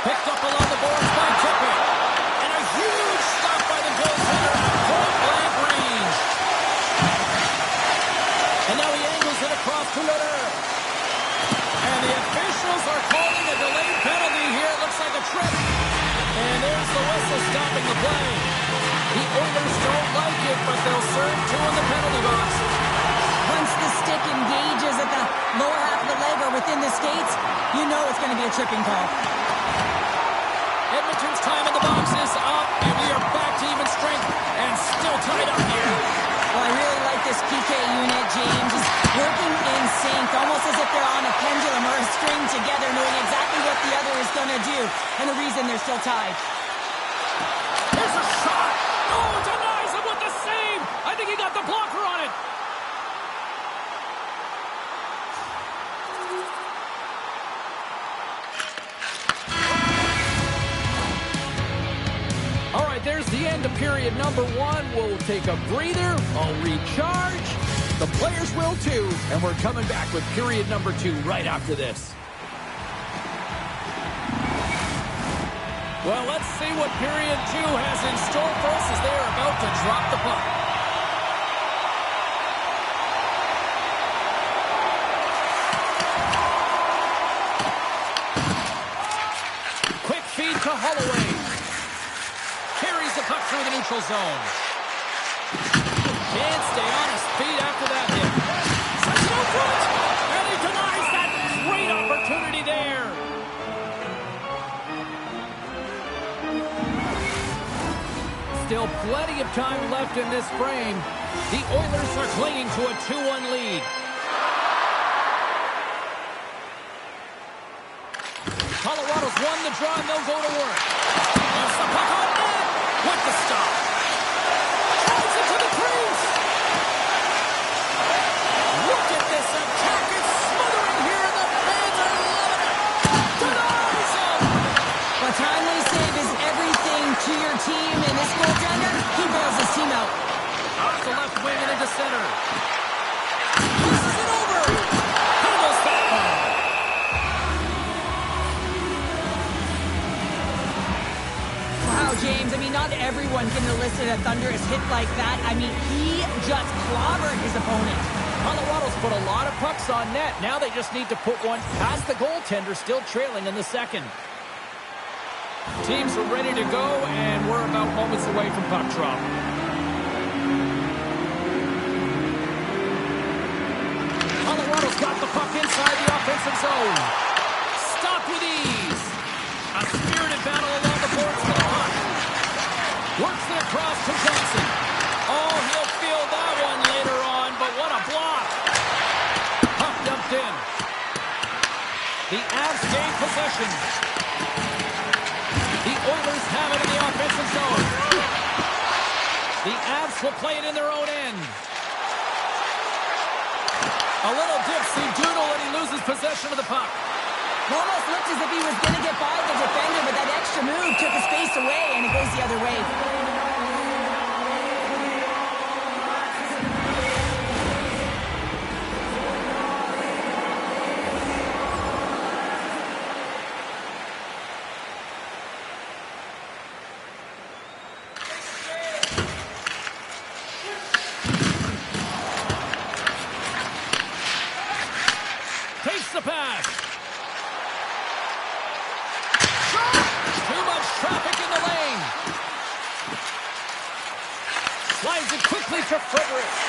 Picked up along the boards by Tippett. And a huge stop by the goaltender at point-blank range. And now he angles it across to Litter. And the officials are calling a delayed penalty here. It looks like a trip. And there's the whistle stopping the play. The Oilers don't like it, but they'll serve two in the penalty box. Once the stick engages at the lower half of the leg or within the skates, you know it's going to be a tripping call. Edmonton's time in the box is up, and we are back to even strength and still tied up here. Well, I really like this PK unit, James. Is working in sync, almost as if they're on a pendulum or a string together, knowing exactly what the other is going to do, and the reason they're still tied. Here's a shot. Oh, denies him with the save. I think he got the blocker on it. All right, there's the end of period number one. We'll take a breather. I'll recharge. The players will too. And we're coming back with period number two right after this. Well, let's see what period two has in store for us as they are about to drop the puck. Quick feed to Holloway. Carries the puck through the neutral zone. Can't stay on his feet after that hit. Sends it out front, and he denies that great opportunity there. Still plenty of time left in this frame. The Oilers are clinging to a 2-1 lead. Colorado's won the draw, and they'll go to work. Gets the puck on net with the stop. Drives it to the crease. Look at this attack. It's smothering here, and the fans are loving it. Denies him. A timely save is everything to your team, and this goaltender, he bails his team out. Off the left wing and into center. Pushes it over. Handles that one. Wow, James, I mean, not everyone can elicit a thunderous hit like that. I mean, he just clobbered his opponent. Colorado's put a lot of pucks on net. Now they just need to put one past the goaltender, still trailing in the second. Teams are ready to go, and we're about moments away from puck drop. Colorado's got the puck inside the offensive zone. Stopped with ease. A spirited battle along the boards for the puck. Works it across to Johnson. Oh, he'll feel that one later on, but what a block. Puck dumped in. The Avs gain possession. The Oilers have it in the offensive zone. The Avs will play it in their own end. A little dipsy doodle and he loses possession of the puck. Almost looked as if he was going to get by the defender, but that extra move took his face away, and it goes the other way. Takes the pass. Too much traffic in the lane. Slides it quickly to Fredericks.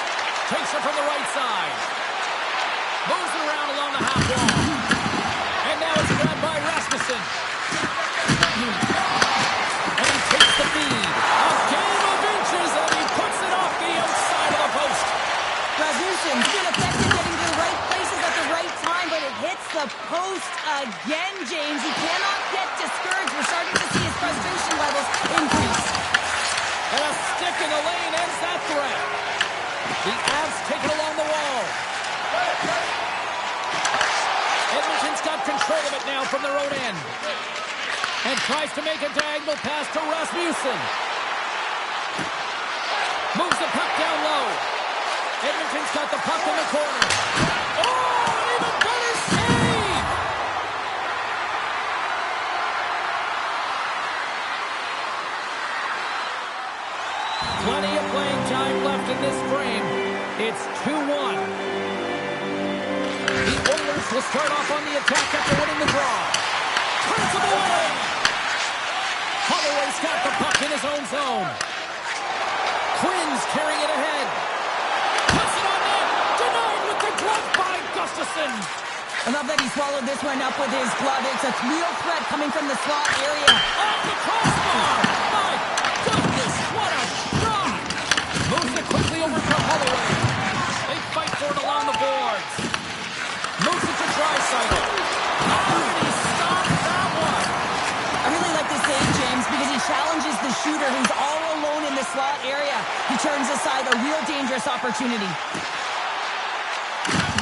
Takes it from the right side. Moves it around along the half wall. And now it's grabbed by Rasmussen. And he takes the feed. A game of inches, and he puts it off the outside of the post. Rasmussen's been effective getting to the right places at the right time, but it hits the post again, James. He cannot get discouraged. We're starting to see his frustration levels increase. And a stick in the lane ends that threat. The Avs take it along the wall. Edmonton's got control of it now from their own end. And tries to make a diagonal pass to Rasmussen. Moves the puck down low. Edmonton's got the puck in the corner. Oh, even better save! Plenty of playing time left in this frame. It's 2-1. The Oilers will start off on the attack after winning the draw. Turns him away! Holloway's got the puck in his own zone. Quinn's carrying it ahead. Puts it on net. Denied with the glove by Gustafsson. I love that he swallowed this one up with his glove. It's a real threat coming from the slot area. Off the crossbar. My goodness, what a shot. Moves it quickly over to Holloway. They fight for it along the boards. Moves it to Draisaitl. Oh, and he stopped that one. I really like this save, James, because he challenges the shooter who's all alone in the slot area. He turns aside a real dangerous opportunity.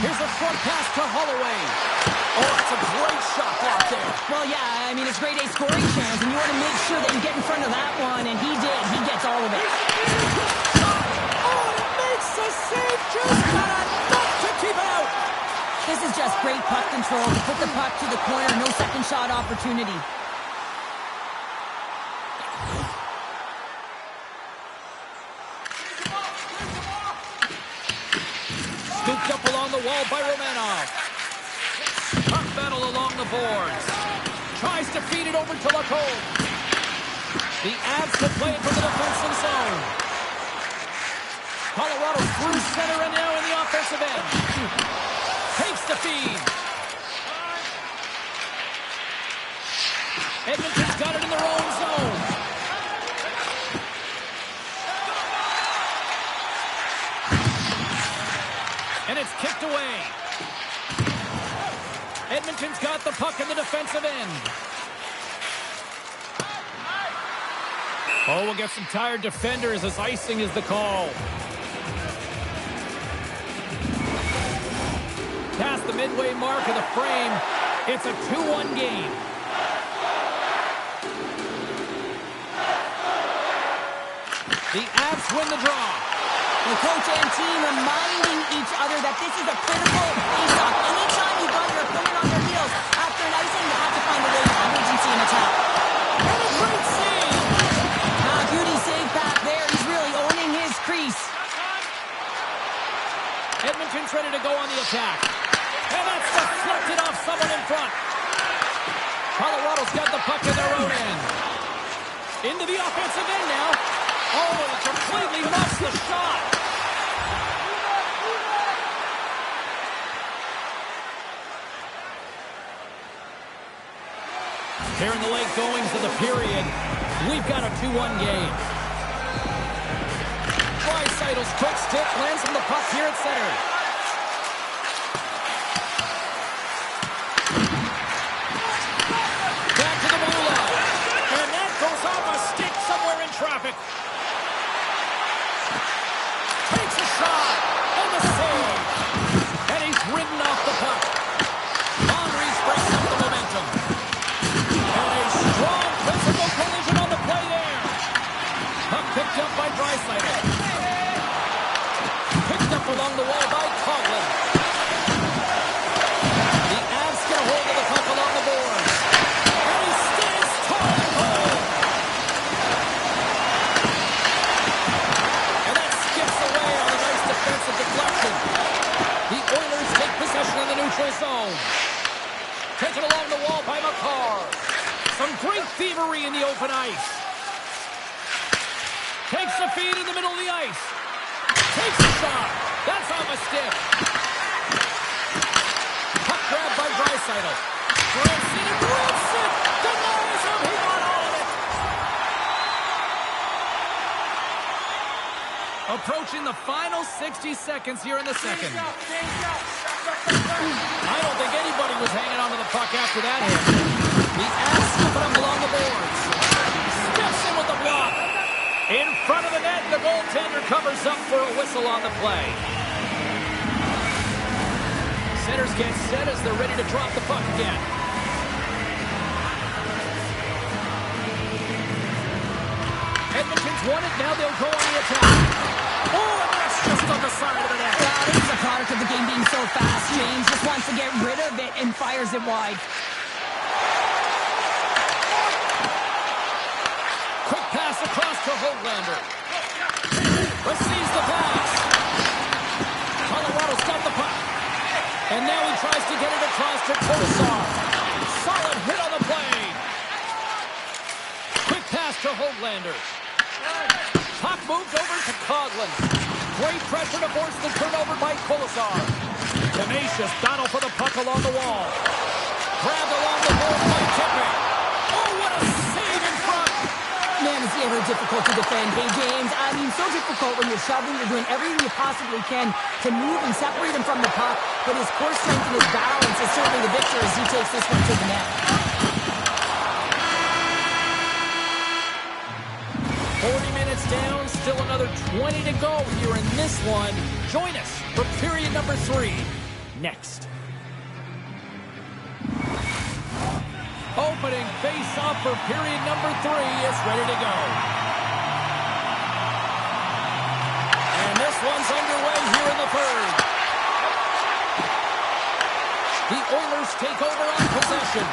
Here's a front pass to Holloway. Oh, that's a great shot block there. Well, yeah, I mean, it's grade A scoring chance, and you want to make sure that you get in front of that one, and he did. He gets all of it. Oh, it makes the save, just not enough to keep it out. This is just great puck control to put the puck to the corner. No second shot opportunity. Scooped up along the wall by Romanov. Puck battle along the boards. Tries to feed it over to Lacombe. The Avs will play it from the defensive zone. Colorado through center and now in the offensive end. Takes the feed. Edmonton's got it in their own zone. And it's kicked away. Edmonton's got the puck in the defensive end. Oh, we'll get some tired defenders as icing is the call. Past the midway mark of the frame, it's a 2-1 game. The Avs win the draw. The coach and team reminding each other that this is a critical face-off. Anytime you've got your opponent on their heels after an icing, you have to find a way to have urgency in attack. And a great save! Beauty save back there. He's really owning his crease. Edmonton's ready to attack. And that's deflected off someone in front. Colorado's got the puck in their own end. Into the offensive end now. Oh, he completely lost the shot. Here in the late goings of the period, we've got a 2-1 game. Draisaitl's quick stick lands from the puck here at center. Back to the blue line. And that goes off a stick somewhere in traffic. Takes a shot. And the save. And he's ridden off the puck. Henry's breaks up the momentum. And a strong physical collision on the play there. Puck picked up by Draisaitl. Picked up along the wall by Coghlan. The Avs get a hold of the puck along the boards. And he stays tall and hold. And that skips away on a nice defensive deflection. The Oilers take possession in the neutral zone. Taken along the wall by Makar. Some great thievery in the open ice. Takes the feed in the middle of the ice. Takes a shot. That's off a stick. Puck grabbed by Draisaitl. Grabs it and rips it. Denies him. He got all of it. Approaching the final 60 seconds here in the second. I don't think anybody was hanging on to the puck after that hit. The Avs skip it up along the boards. Steps in with the block. In front of the net, the goaltender covers up for a whistle on the play. Centers get set as they're ready to drop the puck again. Edmonton's won it, now they'll go on the attack. Oh, and that's just on the side of the net. Wow, this is a product of the game being so fast. James just wants to get rid of it and fires it wide. Quick pass across to Höglander. Receives the pass. Colorado's got the puck. And now he tries to get it across to Kolesar. Solid hit on the play. Quick pass to Höglander. Puck moved over to Coghlan. Great pressure to force the turnover by Kolesar. Tenacious battle for the puck along the wall. Grabbed along the board by Tippett. Oh, what a save in front. Man, is he ever difficult to defend. Hey, James, I mean, so difficult when you're shoving, you're doing everything you possibly can to move and separate him from the puck, but his core strength and his balance is certainly the victor as he takes this one to the net. 40 minutes down, still another 20 to go here in this one. Join us for period number 3 next. Opening face-off for period number 3 is ready to go. And this one's underway here in the third. The Oilers take over on possession.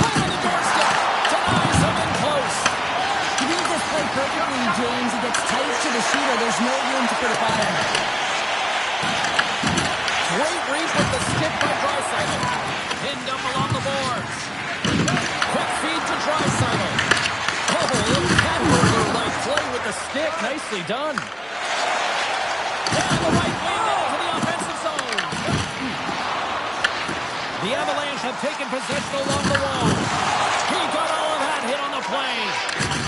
Right on the doorstep. Denies him in close. He reads this play perfectly, James. He gets tight to the shooter. There's no room to put a puck in. Great read with the stick by Draisaitl. Pinned up along the boards. Quick feed to Draisaitl. Oh, a little hamburger-like play with the stick. Nicely done. Down the right wing into the offensive zone. The Avalanche have taken possession along the wall. He got all of that hit on the play.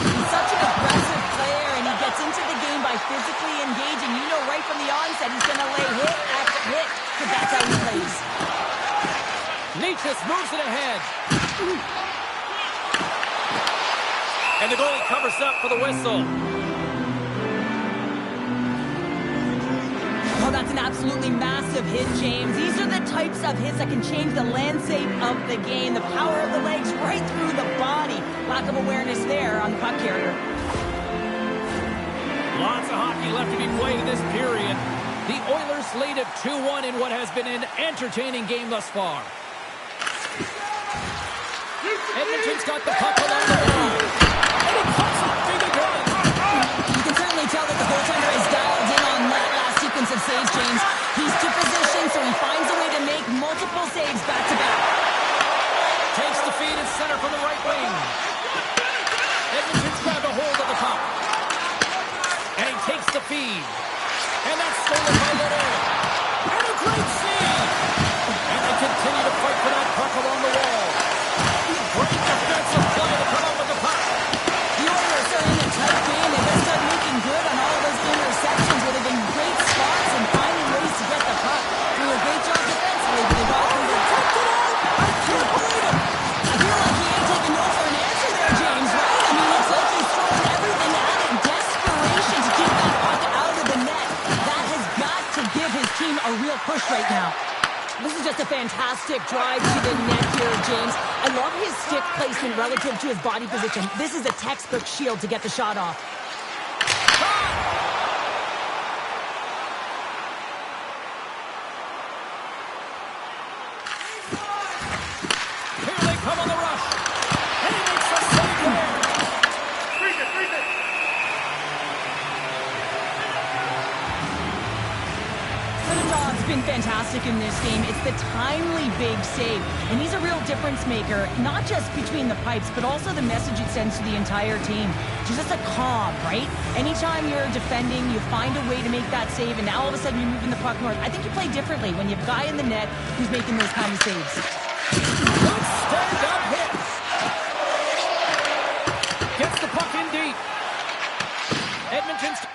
He's such an aggressive player, and he gets into the game by physically engaging. You know right from the onset he's going to lay hit after hit, because that's how he plays. Necas moves it ahead. And the goalie covers up for the whistle. Oh, that's an absolutely massive hit, James. These are the types of hits that can change the landscape of the game. The power of the legs right through the body. Lack of awareness there on the puck carrier. Lots of hockey left to be played in this period. The Oilers lead at 2-1 in what has been an entertaining game thus far. Edmonton's got the puck along the wall. And he cuts it big again. You can certainly tell that the goaltender is dialed in on that last sequence of saves, James. He's too positioned gets the feed. And that's stolen by Lodero. And a great save. And they continue to fight for that puck along the wall. Great defensive play to come up with the puck. The Oilers are in a tight game. They gotta start making good on all of those interceptions where they've been great spots and finding ways to get the puck. Doing a great job defensively, but they've also been tucked it out. I can't believe it. I feel like he ain't taking no for an answer there, James, right? I mean, it's like he's throwing everything at it in desperation to keep that puck out of the net. That has got to give his team a real push right now. This is just a fantastic drive to the net here, James. I love his stick placement relative to his body position. This is a textbook shield to get the shot off. Here they come on the rush. And he makes the save there. The dog's been fantastic in this game. It's the timely big save. And he's a real difference maker, not just between the pipes, but also the message it sends to the entire team. She's just a calm, right? Anytime you're defending, you find a way to make that save, and now all of a sudden you're moving the puck north. I think you play differently when you have a guy in the net who's making those kind of saves. Good stand-up hit. Gets the puck in deep. Edmonton's...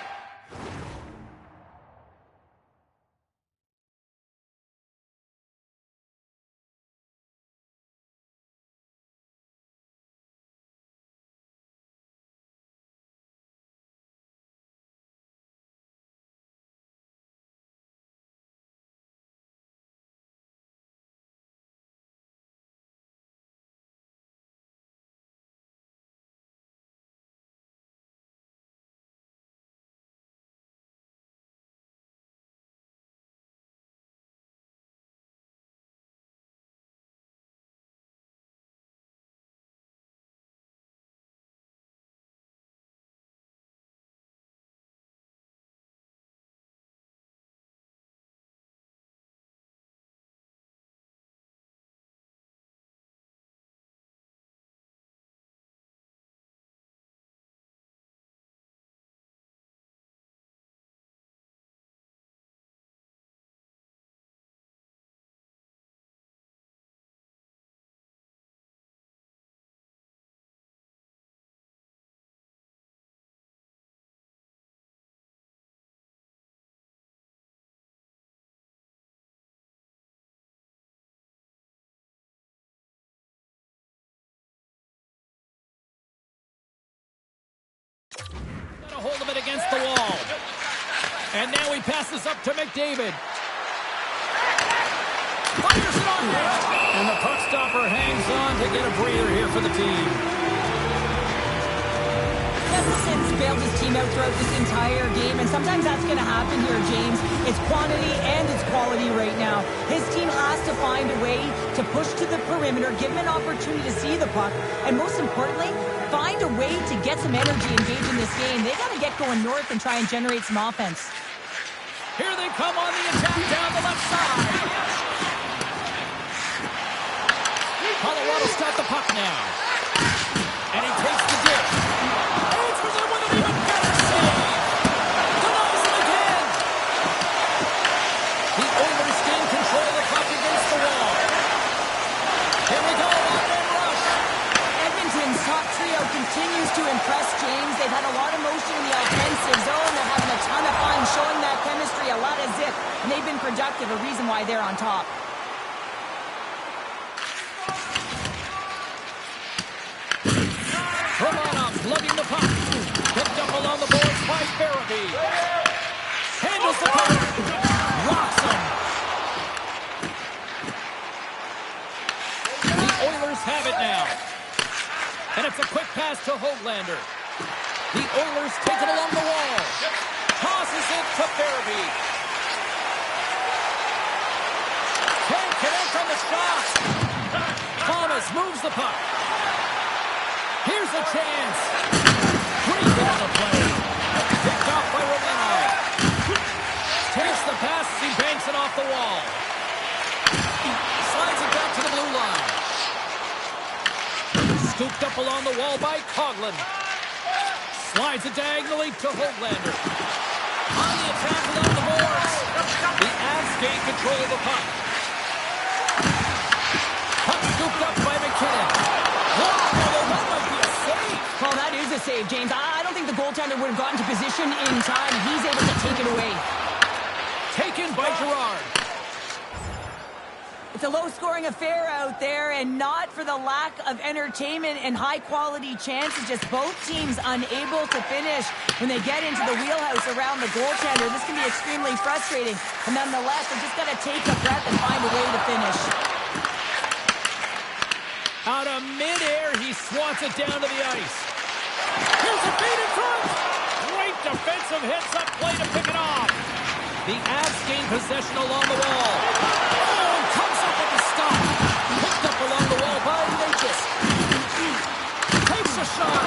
Got a hold of it against the wall. And now he passes up to McDavid. Fires it on net. And the puck stopper hangs on to get a breather here for the team. Gustafson's bailed his team out throughout this entire game, and sometimes that's going to happen here, James. It's quantity and it's quality right now. His team has to find a way to push to the perimeter, give him an opportunity to see the puck, and most importantly, find a way to get some energy engaged in this game. They got to get going north and try and generate some offense. Here they come on the attack down the left side. Colorado stop the puck now. And he takes the dip. Answers it with an even better save. Denies it again. The Oilers gain control of the puck against the wall. Here we go, one-man rush. Edmonton's top trio continues to impress, James. They've had a lot of motion in the offensive zone. They're having a ton of fun, showing that chemistry, a lot of zip, and they've been productive, a reason why they're on top. Romana lugging the puck. Picked up along the boards by Farabee. Handles the puck. Rocks him. The Oilers have it now. And it's a quick pass to Höglander. The Oilers take it along the wall. Tosses it to Farabee. Can't connect on the shot. Thomas moves the puck. Here's a chance. Great hit on the play. Picked off by Romanov. Takes the pass as he banks it off the wall. Slides it back to the blue line. Scooped up along the wall by Coghlan. Slides it diagonally to Höglander. On the attack along the boards. The Avs gain control of the puck. Puck scooped up by McKinnon. Wow, that might be a save. Well, that is a save, James. I don't think the goaltender would have gotten to position in time. He's able to take it away. Taken by Gerard. It's a low-scoring affair out there, and not for the lack of entertainment and high-quality chances. Just both teams unable to finish when they get into the wheelhouse around the goaltender. This can be extremely frustrating. And nonetheless, they just got to take a breath and find a way to finish. Out of midair, he swats it down to the ice. Here's a feed in front. Great defensive hits up play to pick it off. The Avs gain possession along the wall. Oh, comes up with the stop. Picked up along the wall by Lakis. Takes a shot.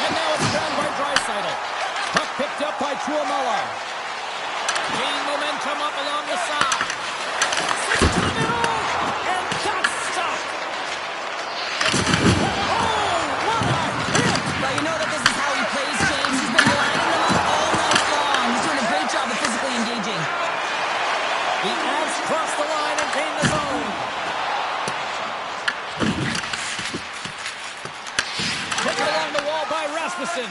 And now it's found by Draisaitl. Puck picked up by Tuomola. Gaining momentum up along the side. Six to the middle. And that's stopped. Oh, what a hit. Well, you know that this is how he plays, James. He's been lining them up all night long. He's doing a great job of physically engaging. The Avs cross the line and gain the zone. Put it along the wall by Rasmussen.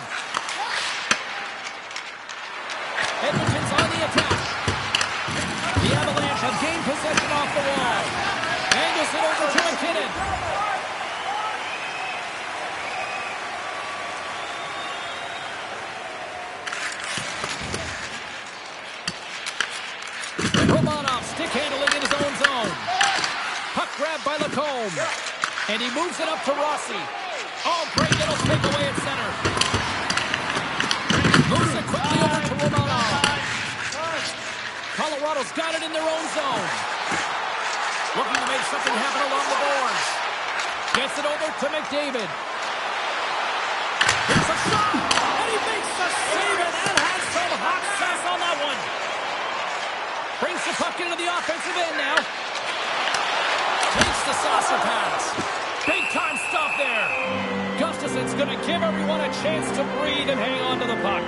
Edmonton's on the attack. The Avalanche have gained possession off the wall. Angles it over to McKinnon. Romanov stick handling in his own zone. Puck grabbed by Lacombe. And he moves it up to Rossi. Oh, great little takeaway at center. Moves it quickly over to Romanov. Colorado's got it in their own zone. Looking to make something happen along the boards. Gets it over to McDavid. Here's a shot. And he makes the save, and that has some hot sauce on that one. Brings the puck into the offensive end now. Takes the saucer pass. Big time stop there. Gustafson's going to give everyone a chance to breathe and hang on to the puck.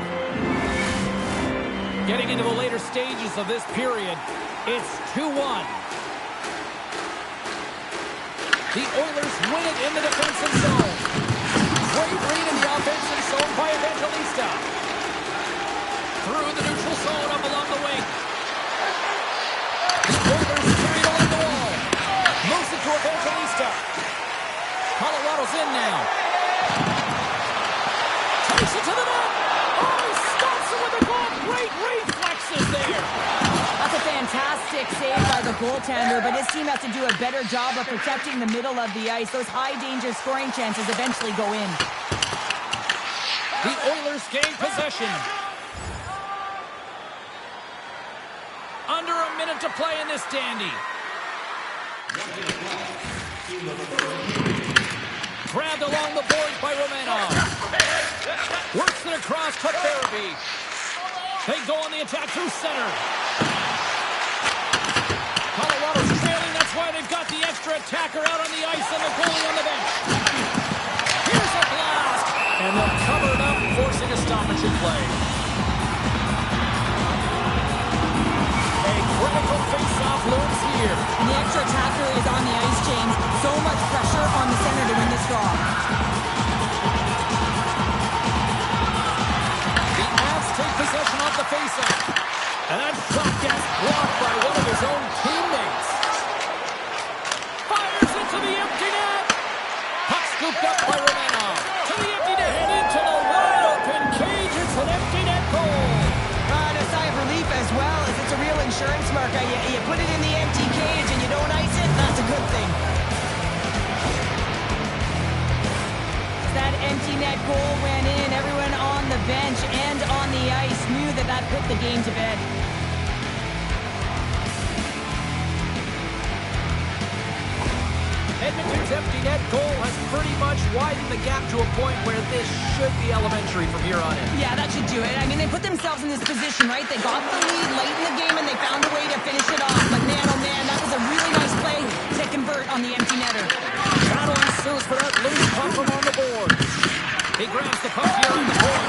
Getting into the later stages of this period, it's 2-1. The Oilers win it in the defensive zone. Great read in the offensive zone by Evangelista. Through the neutral zone up along the wing. The Oilers carry it along the wall. Moves it to Evangelista. Colorado's in now. Takes it to the net. Oh, he stops it with a goal. Great reflexes there. That's a fantastic save by the goaltender, but his team has to do a better job of protecting the middle of the ice. Those high-danger scoring chances eventually go in. The Oilers gain possession. Under a minute to play in this dandy. Grabbed along the boards by Romanov. Works it across to Farabee. They go on the attack through center. Colorado's trailing. That's why they've got the extra attacker out on the ice and the goalie on the bench. Here's a blast. And they'll cover it up, forcing a stoppage in play. A critical face-off looms here. And the extra attacker is on the ice, James. So much pressure on the center to win this draw. The Avs take possession off the face-off. And that shot gets blocked by one of his own teammates. Fires into the empty net. Puck scooped up by Romanov. To the empty net. And into the wide open cage. It's an empty net goal. And a sigh of relief as well, as it's a real insurance marker. You put it in the empty cage and you don't ice it, that's a good thing. That empty net goal went in. Everyone on the bench and on the ice knew that that put the game to bed. Edmonton's empty net goal has pretty much widened the gap to a point where this should be elementary from here on in. Yeah, that should do it. I mean, they put themselves in this position, right? They got the lead late in the game and they found a way to finish it off. But man, oh man, that was a really nice play to convert on the empty netter. Battle ensues for that loose puck from on the board. He grabs the puck here on the board.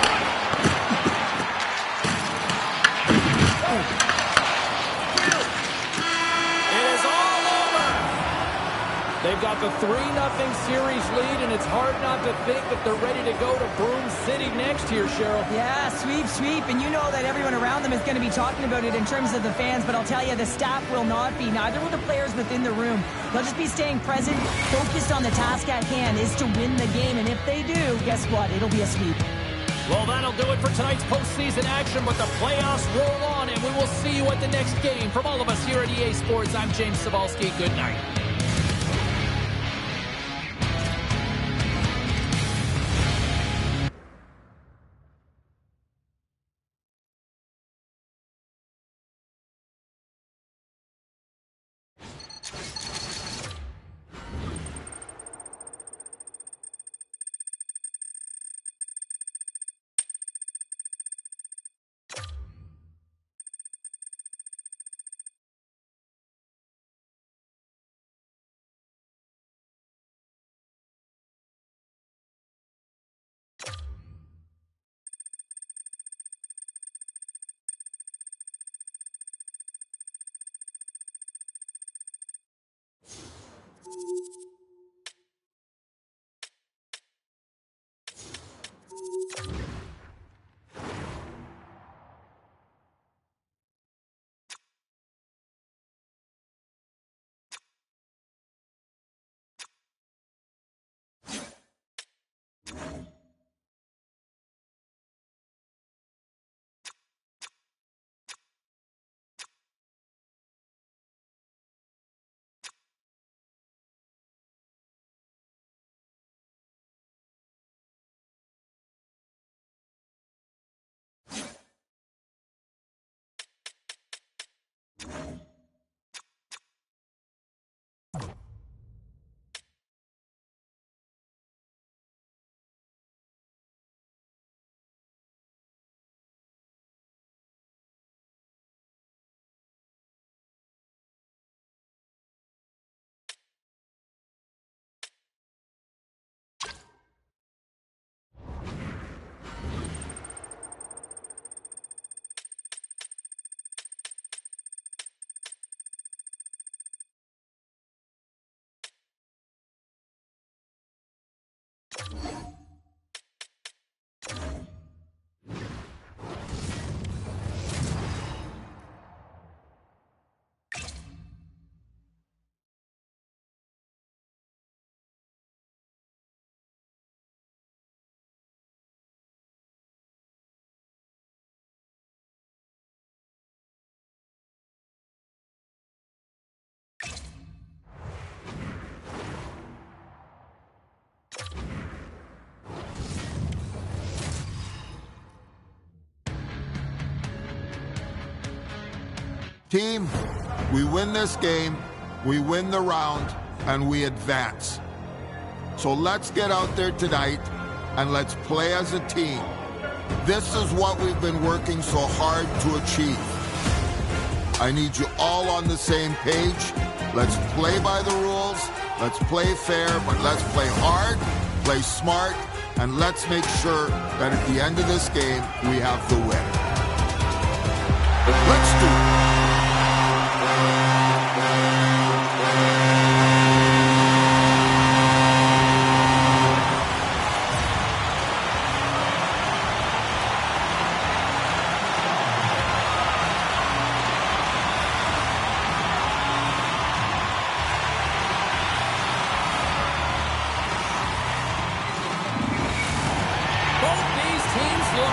with a 3-0 series lead, and it's hard not to think that they're ready to go to Broome City next here, Cheryl. Yeah, sweep, and you know that everyone around them is going to be talking about it in terms of the fans, but I'll tell you, the staff will not be. Neither will the players within the room. They'll just be staying present, focused on the task at hand, is to win the game, and if they do, guess what? It'll be a sweep. Well, that'll do it for tonight's postseason action, but the playoffs roll on, and we will see you at the next game. From all of us here at EA Sports, I'm James Cybulski. Good night. Team, we win this game, we win the round, and we advance. So let's get out there tonight and let's play as a team. This is what we've been working so hard to achieve. I need you all on the same page. Let's play by the rules, let's play fair, but let's play hard, play smart, and let's make sure that at the end of this game, we have the win. Let's do it.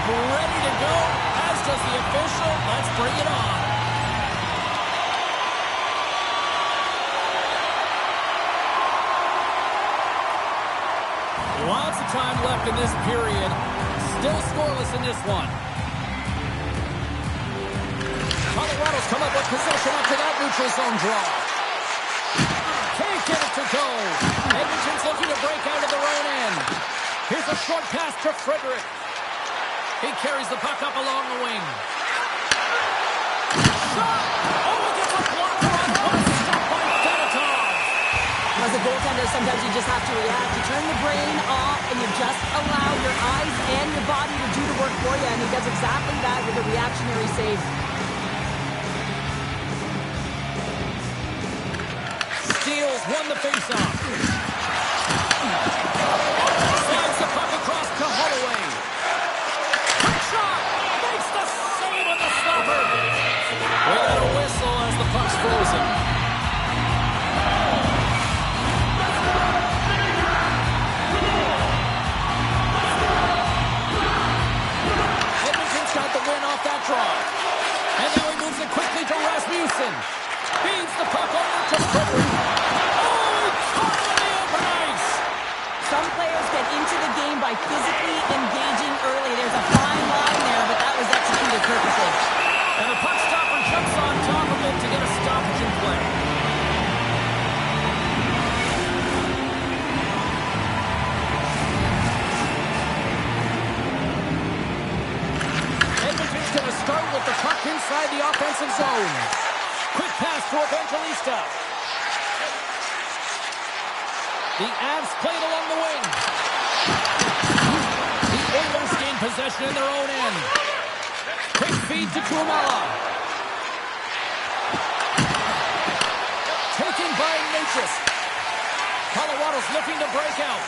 Ready to go, as does the official. Let's bring it on. Lots of time left in this period. Still scoreless in this one. Colorado's come up with possession after that neutral zone draw. Can't get it to go. Edmonton's looking to break out of their own end. Here's a short pass to Frederick. He carries the puck up along the wing. Shot! Oh, he gets a block run. What a stop by Fedotov. As a goaltender, sometimes you just have to react. You turn the brain off and you just allow your eyes and your body to do the work for you, and he does exactly that with a reactionary save. Steals won the faceoff. Slides the puck across to Holloway. Quick shot! Makes the save on the stopper. Without a whistle as the puck's frozen. Edmonton's got the win off that draw. And now he moves it quickly to Rasmussen. Feeds the puck over to Frederick. Oh, he caught him in the open ice. Some players get into the game by physically engaging early. There's a fine line there, but that was executed perfectly. And the puck stopper jumps on top of it to get a stoppage in play. Edmonton's going to start with the puck inside the offensive zone. Quick pass to Evangelista. The Avs played along the wing. The Oilers gain possession in their own end. Quick feed to Tuomala. Taken by Natchez. Colorado's looking to break out.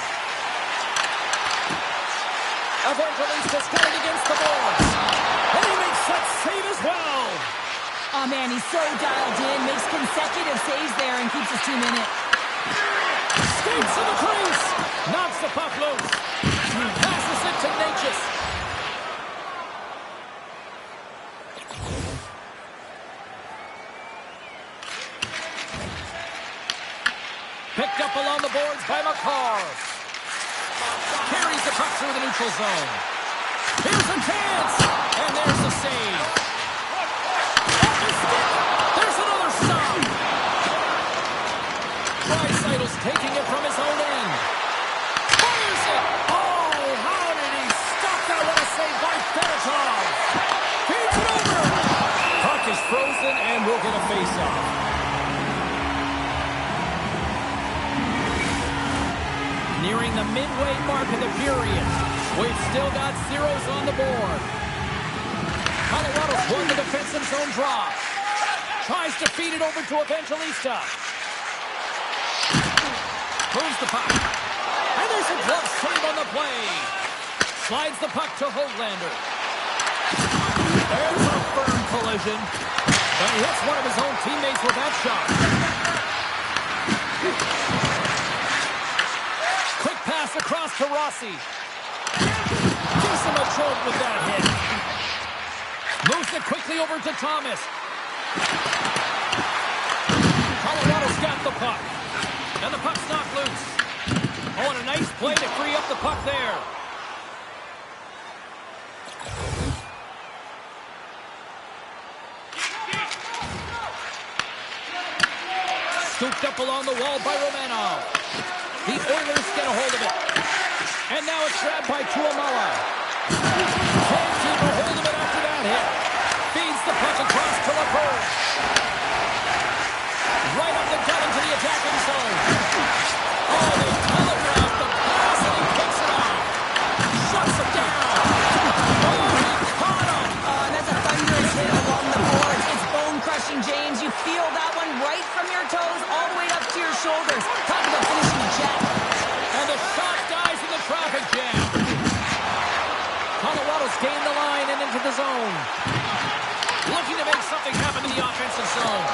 Evangelista's got it against the boards. And he makes that save as well. Oh, man, he's so dialed in. Makes consecutive saves there and keeps his team in it. Skates in the crease. Knocks the puck loose. Passes it to Natchez. Picked up along the boards by McCarr. Carries the puck through the neutral zone. Here's a chance. And there's the save. There's another stop. Draisaitl's taking it from his own end. Fires it. Oh, how did he stop that? What a save by Fedotov. Feeds it over. Puck is frozen and we'll get a face-off. Nearing the midway mark of the period. We've still got zeros on the board. Colorado's won the defensive zone draw. Tries to feed it over to Evangelista. Moves the puck. And there's a glove save on the play. Slides the puck to Höglander. There's a firm collision. But he hits one of his own teammates with that shot. Quick pass across to Rossi. Gives him a choke with that hit. Moves it quickly over to Thomas. Colorado's got the puck. And the puck's knocked loose. Oh, and a nice play to free up the puck there. Scooped up along the wall by Romanov. The Oilers get a hold of it. And now it's grabbed by Tuomala. Can't keep a hold of it after that hit. Feeds the puck across to LaBerge. Right up the gut into the attacking zone. Oh, they telegraph the pass and he picks it off. Shuts it down. Oh, he caught him. And that's a thunderous hit along the boards. It's bone-crushing, James. You feel that one right from your toes all the way up to your shoulders. Talk about finishing the jet. And the shot dies in the traffic jam. Colorado's gained the line and into the zone. Looking to make something happen in the offensive zone.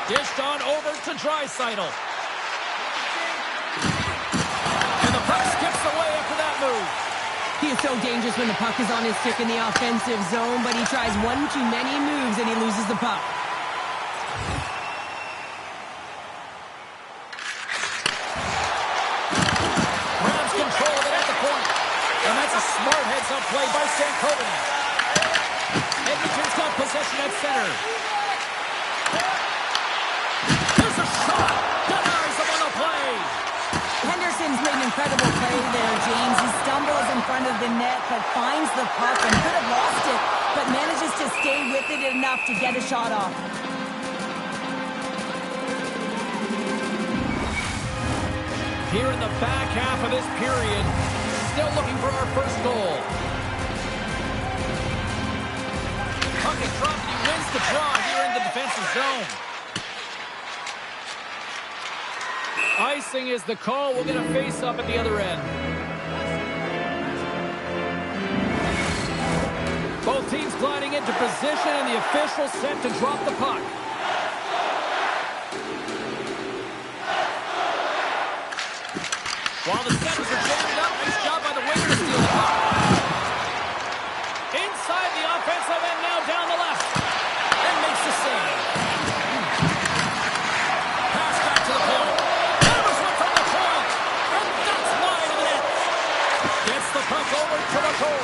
Dished on over to Draisaitl. And the puck skips away after that move. He is so dangerous when the puck is on his stick in the offensive zone, but he tries one too many moves and he loses the puck. Grabs control of it at the point. And that's a smart heads-up play by Stankoven. Edmonton's got possession at center. There's a shot. Denies him on the play. Henderson's made an incredible play there, James. He stumbles in front of the net, but finds the puck and could have lost it, but manages to stay with it enough to get a shot off. Here in the back half of this period, still looking for our first goal. Puck is dropped and he wins the draw here in the defensive zone. Icing is the call. We'll get a face-up at the other end. Both teams gliding into position, and the official set to drop the puck. While the centers are jammed up, nice job by the winger to steal the puck. Inside the offensive end, now down the left. And makes the save. Pass back to the point. Hammers one from the point. And that's wide of the net. Gets the puck over to the goal.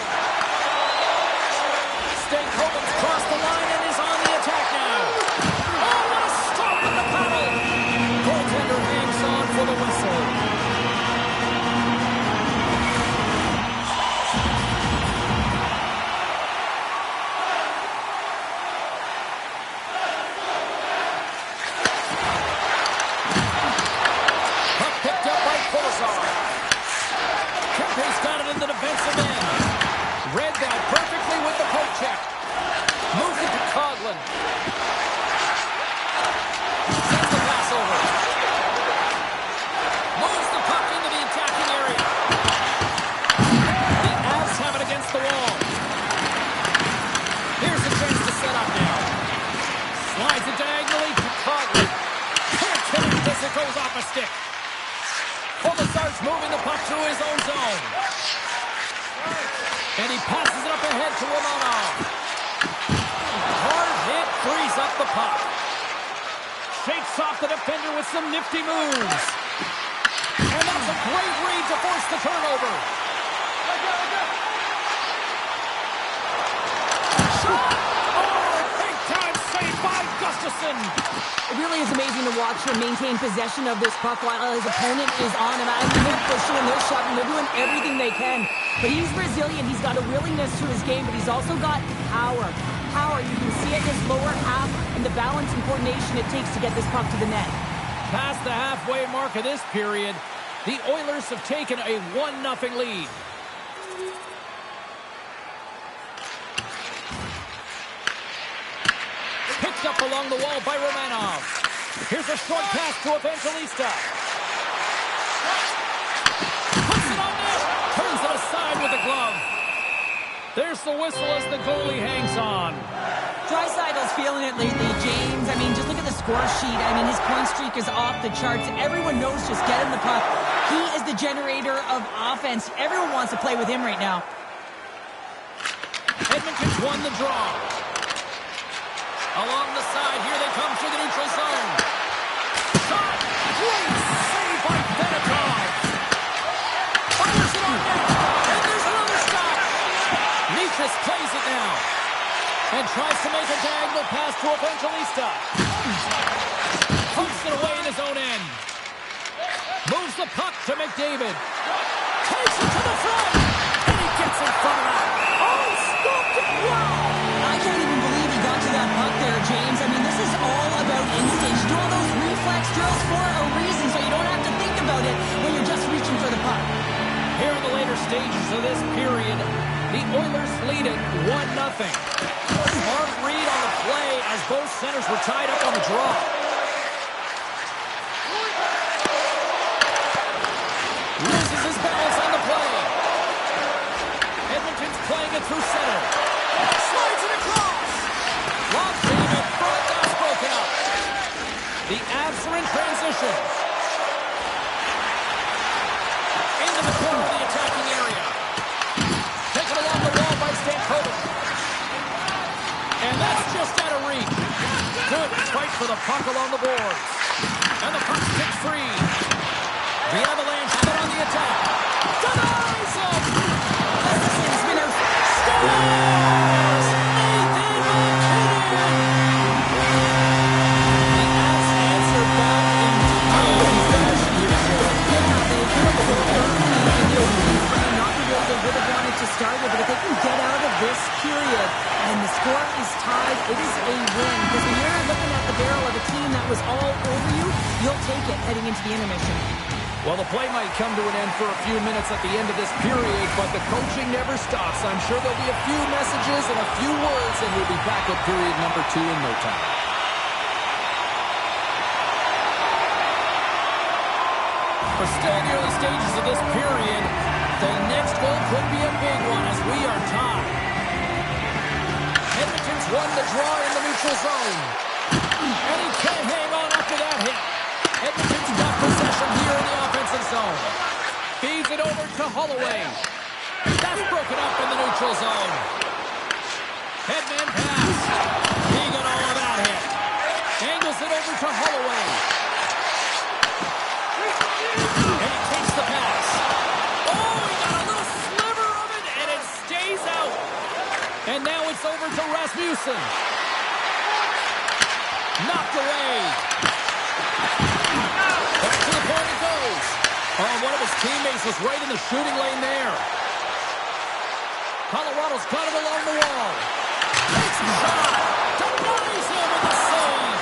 Stankoven's crossed the line and is on the attack now. Oh, what a stop with the paddle. Goaltender hangs on for the whistle. Puck picked up by Kolosar. Kempe's got it in the defensive end. Read that perfectly with the poke check. Moves it to Coghlan. Sends the pass over. Moves the puck into the attacking area. The Avs have it against the wall. Here's a chance to set up now. Slides it diagonally to Coghlan. Can't hit it as it goes off a stick. Kolosar's moving the puck through his own zone. And he passes it up ahead to Romanov. Hard hit, frees up the puck. Shakes off the defender with some nifty moves. And that's a great read to force the turnover. Shot! Oh, big time save by Gustafsson. It really is amazing to watch him maintain possession of this puck while his opponent is on him. I mean, they're pushing and they're shoving. They're doing everything they can. But he's resilient. He's got a willingness to his game, but he's also got power. Power, you can see it in his lower half and the balance and coordination it takes to get this puck to the net. Past the halfway mark of this period, the Oilers have taken a 1-0 lead. Picked up along the wall by Romanov. Here's a short pass to Evangelista. Puts it on net. Turns it aside with a glove. There's the whistle as the goalie hangs on. Dreisaitl's feeling it lately, James. I mean, just look at the score sheet. I mean, his point streak is off the charts. Everyone knows just get him the puck. He is the generator of offense. Everyone wants to play with him right now. Edmonton's won the draw. Along the side, here they come through the neutral zone. Shot! Great save by Benetov. Fires it on net. And there's another stop. Nichas plays it now. And tries to make a diagonal pass to Evangelista. Pokes it away in his own end. Moves the puck to McDavid. Takes it to the front. And he gets in front of that. Oh, stopped it. Wow. I can't even believe he got to that puck there, James. I mean, this is all about instinct. You do all those reflex drills for a reason, so you don't have to think about it when you're just reaching for the puck. Here in the later stages of this period, the Oilers lead it 1-0. Smart read on the play as both centers were tied up on the draw. Loses his balance on the play. Edmonton's playing it through center. Slides it across. Long jam in front, that's broken up. The Avs are in transition. Into the corner of the attacking area. Taken along the wall by Stankoven. And that's just out of reach. Good fight for the puck along the boards. And the puck's kicked free. The Avalanche have it on the attack. Denies him! Gustafsson's been out. Scores! Nathan MacKinnon! The Avs answer back in dominant fashion here, Joe. Yeah, they could have scored early in the opening frame. Not the way they would have wanted to start it, but if they can get out of this period and the score is tied, it is a win. Because when you're looking at the barrel of a team that was all over you, you'll take it heading into the intermission. Well, the play might come to an end for a few minutes at the end of this period, but the coaching never stops. I'm sure there'll be a few messages and a few words, and we'll be back at period number 2 in no time. We're still in the early stages of this period. The next goal could be a big one as we are tied. Edmonton's won the draw in the neutral zone. And he can't hang on after that hit. Edmonton's got possession here in the offensive zone. Feeds it over to Holloway. That's broken up in the neutral zone. Headman pass. He got all of that hit. Angles it over to Holloway. And he takes the pass. Oh, he got a little sliver of it, and it stays out. And now it's over to Rasmussen. Knocked away. Back to the point it goes. Oh, one of his teammates was right in the shooting lane there. Colorado's got it along the wall. Takes the shot. Denies him with the save.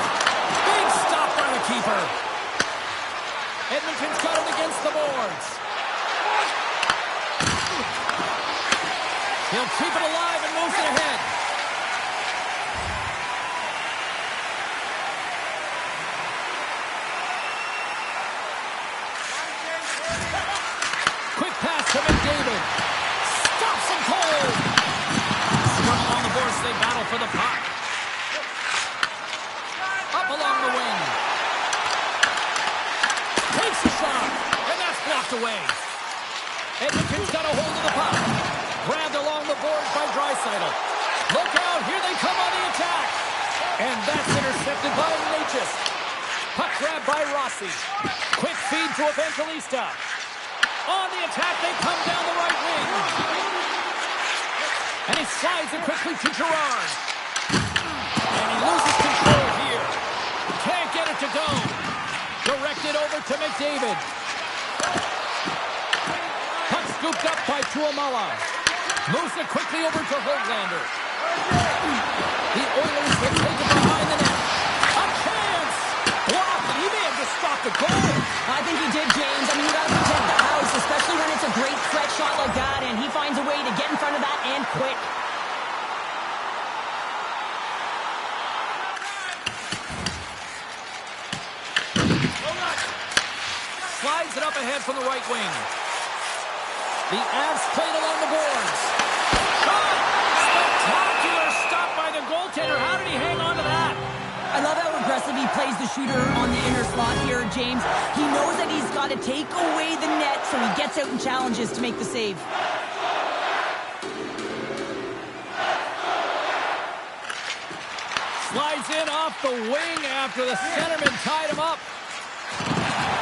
Big stop by the keeper. Edmonton's got it against the boards. He'll keep it alive and moves it ahead. Quick pass to McDavid. Stops him cold. Struck on the boards. They battle for the puck. Up along the wing. Takes the shot. And that's blocked away. Edmonton's got a hold of the puck. Grabbed along the boards by Draisaitl. Look out. Here they come on the attack. And that's intercepted by Necas. Puck grabbed by Rossi. Quick feed to Evangelista. On the attack, they come down the right wing. And he slides it quickly to Girard. And he loses control here. Can't get it to go. Directed over to McDavid. Puck scooped up by Tuomala. Moves it quickly over to Höglander. The Oilers will take it behind the net. A chance! Blocked, and he may have just stopped the goal. I think he did, James. I mean, you got to protect the house, especially when it's a great threat shot like that, and he finds a way to get in front of that and quick. Slides it up ahead from the right wing. The Avs played along the boards. Shot! Spectacular stop by the goaltender. How did he hang on to that? I love how aggressive he plays the shooter on the inner slot here, James. He knows that he's got to take away the net, so he gets out and challenges to make the save. Slides in off the wing after the centerman tied him up.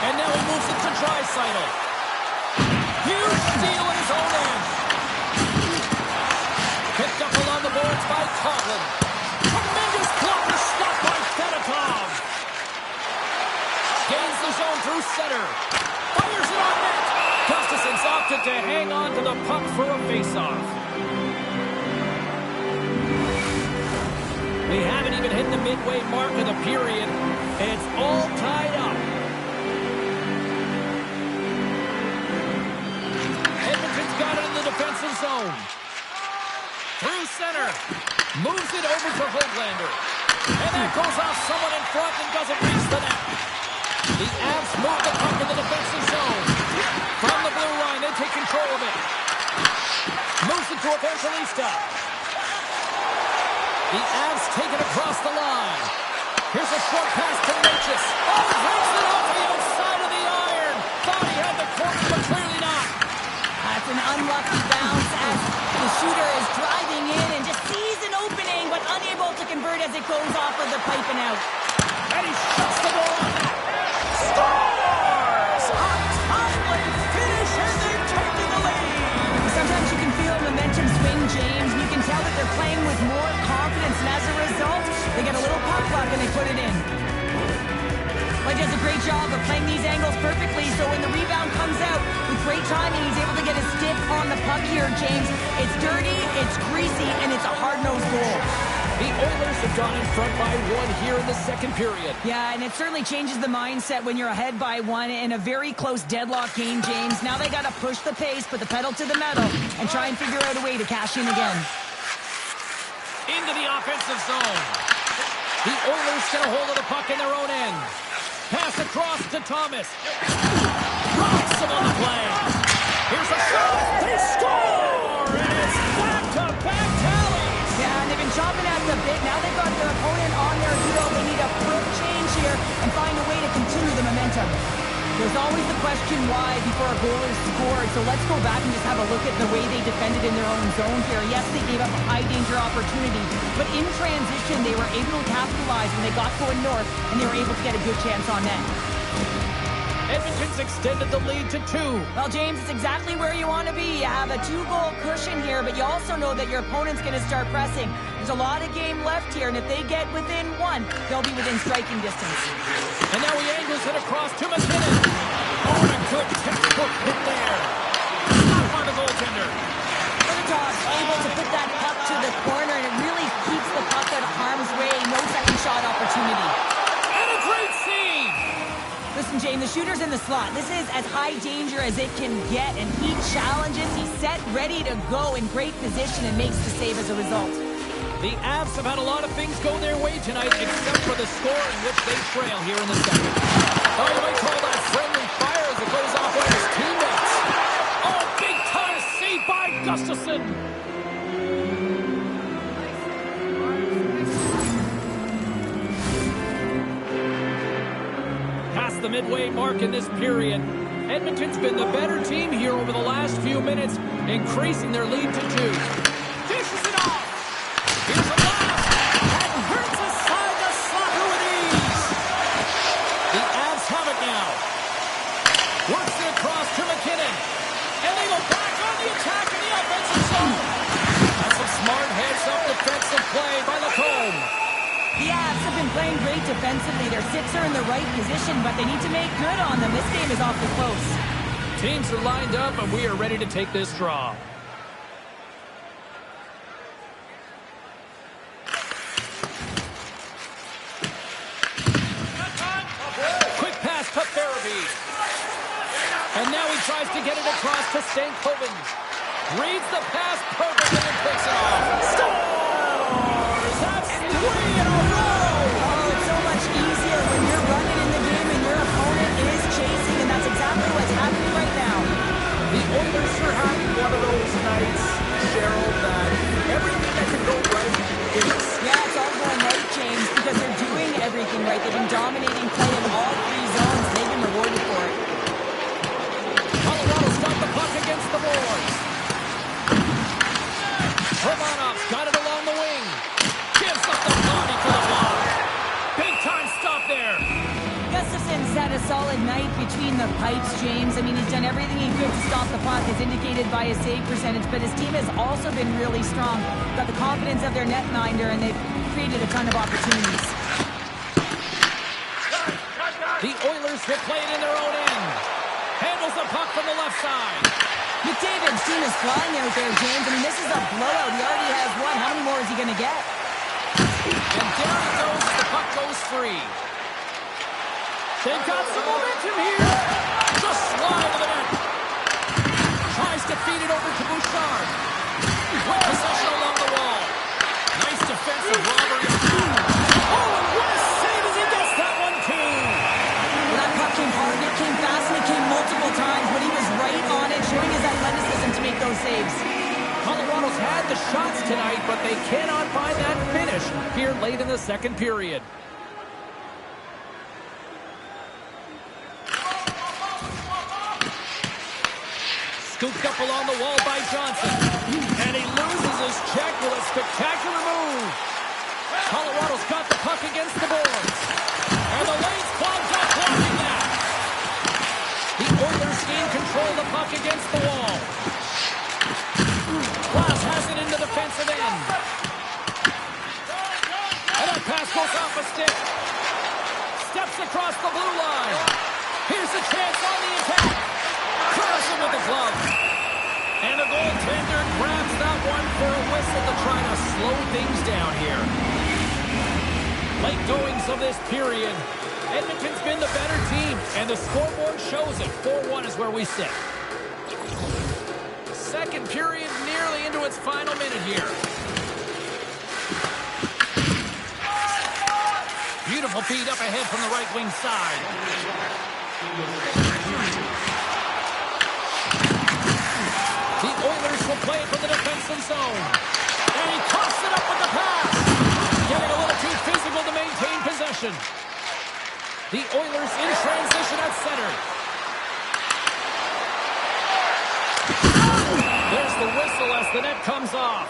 And now he moves it to Draisaitl. Huge steal in his own end. Picked up along the boards by Coghlan. Tremendous blocker stop by Fedotov. Gains the zone through center. Fires it on net. Gustafson's opted to hang on to the puck for a faceoff. We haven't even hit the midway mark of the period, and it's all tied up. Edmonton's got it in the defensive zone. Through center. Moves it over to Höglander. And that goes off someone in front and doesn't reach the net. The Avs move the puck in the defensive zone. From the blue line, they take control of it. Moves it to Evangelista. The Avs take it across the line. Here's a short pass to Necas. Oh, he breaks it off the outside of the iron. Thought he had the corner, but clearly not. That's an unlucky bounce as the shooter is driving in and just sees an opening, but unable to convert as it goes off of the pipe and out. And he shuts the goal on that. Scores! A timely finish, and they've taken the lead. Sometimes you can feel momentum swing, James. You can tell that they're playing with more confidence, and as a result, they get a little puck luck and they put it in. Well, he does a great job of playing these angles perfectly, so when the rebound comes out with great timing, he's able to get his stick on the puck here, James. It's dirty, it's greasy, and it's a hard-nosed goal. The Oilers have gone in front by one here in the second period. Yeah, and it certainly changes the mindset when you're ahead by one in a very close deadlock game, James. Now they got to push the pace, put the pedal to the metal, and try and figure out a way to cash in again. Into the offensive zone. The Oilers get a hold of the puck in their own end. Pass across to Thomas. Drops him on the play. Here's a shot. They score! And it's back-to-back tallies. Yeah, and they've been chopping at the bit. Now they've got their opponent on their heel. They need a quick change here and find a way to continue the momentum. There's always the question why before a goal is scored, so let's go back and just have a look at the way they defended in their own zone here. Yes, they gave up a high-danger opportunity, but in transition, they were able to capitalize when they got going north, and they were able to get a good chance on net. Edmonton's extended the lead to 2. Well, James, it's exactly where you want to be. You have a 2-goal cushion here, but you also know that your opponent's going to start pressing. There's a lot of game left here, and if they get within 1, they'll be within striking distance. And now he angles it across to McKinnon. Oh, and a good textbook hit there. Stopped by the goaltender. Bertog's able to put that puck to the corner, and it really keeps the puck out of harm's way. No second shot opportunity. And a great save. Listen, Jane, the shooter's in the slot. This is as high danger as it can get, and he challenges. He's set, ready to go, in great position, and makes the save as a result. The Avs have had a lot of things go their way tonight, except for the score in which they trail here in the second. Oh, you might call that friendly fire as it goes off one of his teammates. Oh, big-time save by Gustafsson. Past the midway mark in this period, Edmonton's been the better team here over the last few minutes, increasing their lead to 2. Dishes it off. Here's a blast, and hurts aside the soccer with ease. The Avs have it now. Works it across to McKinnon. And they go back on the attack in the offensive zone. That's some smart heads-up defensive play by Lacombe. The Avs have been playing great defensively. Their sticks are in the right position, but they need to make good on them. This game is awfully close. Teams are lined up, and we are ready to take this draw. And now he tries to get it across to Stankoven. Reads the pass perfectly and picks it off. Scores! That's 3 in a row! Oh, it's so much easier when you're running in the game and your opponent is chasing, and that's exactly what's happening right now. The Oilers are having one of those nights, Cheryl, that everything that can go right is. Yeah, it's all going right, James, because they're doing everything right. They've been dominating play in all 3 zones. They've been rewarded for it. Colorado's got the puck against the boards. Romanov's got it along the wing. Gives up the body for the block. Big time stop there. Gustafsson's had a solid night between the pipes, James. I mean, he's done everything he could to stop the puck, as indicated by his save percentage, but his team has also been really strong. Got the confidence of their netminder, and they've created a ton of opportunities. The Oilers will play it in their own end. Handles the puck from the left side. McDavid's team is flying out there, James. I mean, this is a blowout. He already has 1. How many more is he going to get? And down it goes. The puck goes free. They've got some momentum here. Just slide to the net. Tries to feed it over to Bouchard. With possession along the wall. Nice defensive robbery. Oh, and what a save as he gets that one, too. Well, that puck came hard, it came fast, and it came multiple times, but he was right on it, showing his athleticism to make those saves. Colorado's had the shots tonight, but they cannot find that finish here late in the second period. Scooped up along the wall by Johnson. And he loses his check with a spectacular move. Colorado's got the puck against the boards. And the lane's clogged up blocking that. The Oilers gain control of the puck against the wall. Glass has it into the defensive end. And that pass goes off a stick. Steps across the blue line. Here's a chance on the attack. Carlson with the glove. And the goaltender grabs that one for a whistle to try to slow things down here. Late goings of this period. Edmonton's been the better team, and the scoreboard shows it. 4-1 is where we sit. Second period nearly into its final minute here. Beautiful feed up ahead from the right wing side. They'll play it from the defensive zone. And he coughs it up with the pass. Getting a little too physical to maintain possession. The Oilers in transition at center. There's the whistle as the net comes off.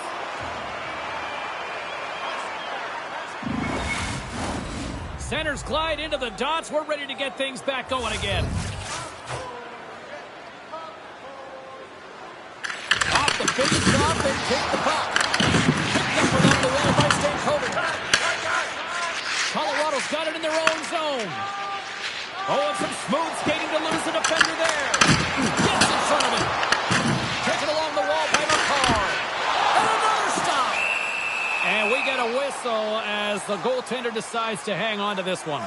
Centers glide into the dots. We're ready to get things back going again. Off the face off and kick the puck. Picked up along the wall by Stankoven. Colorado's got it in their own zone. Oh, and some smooth skating to lose the defender there. Gets in front of him. Taken along the wall by McCarr. And another stop. And we get a whistle as the goaltender decides to hang on to this one.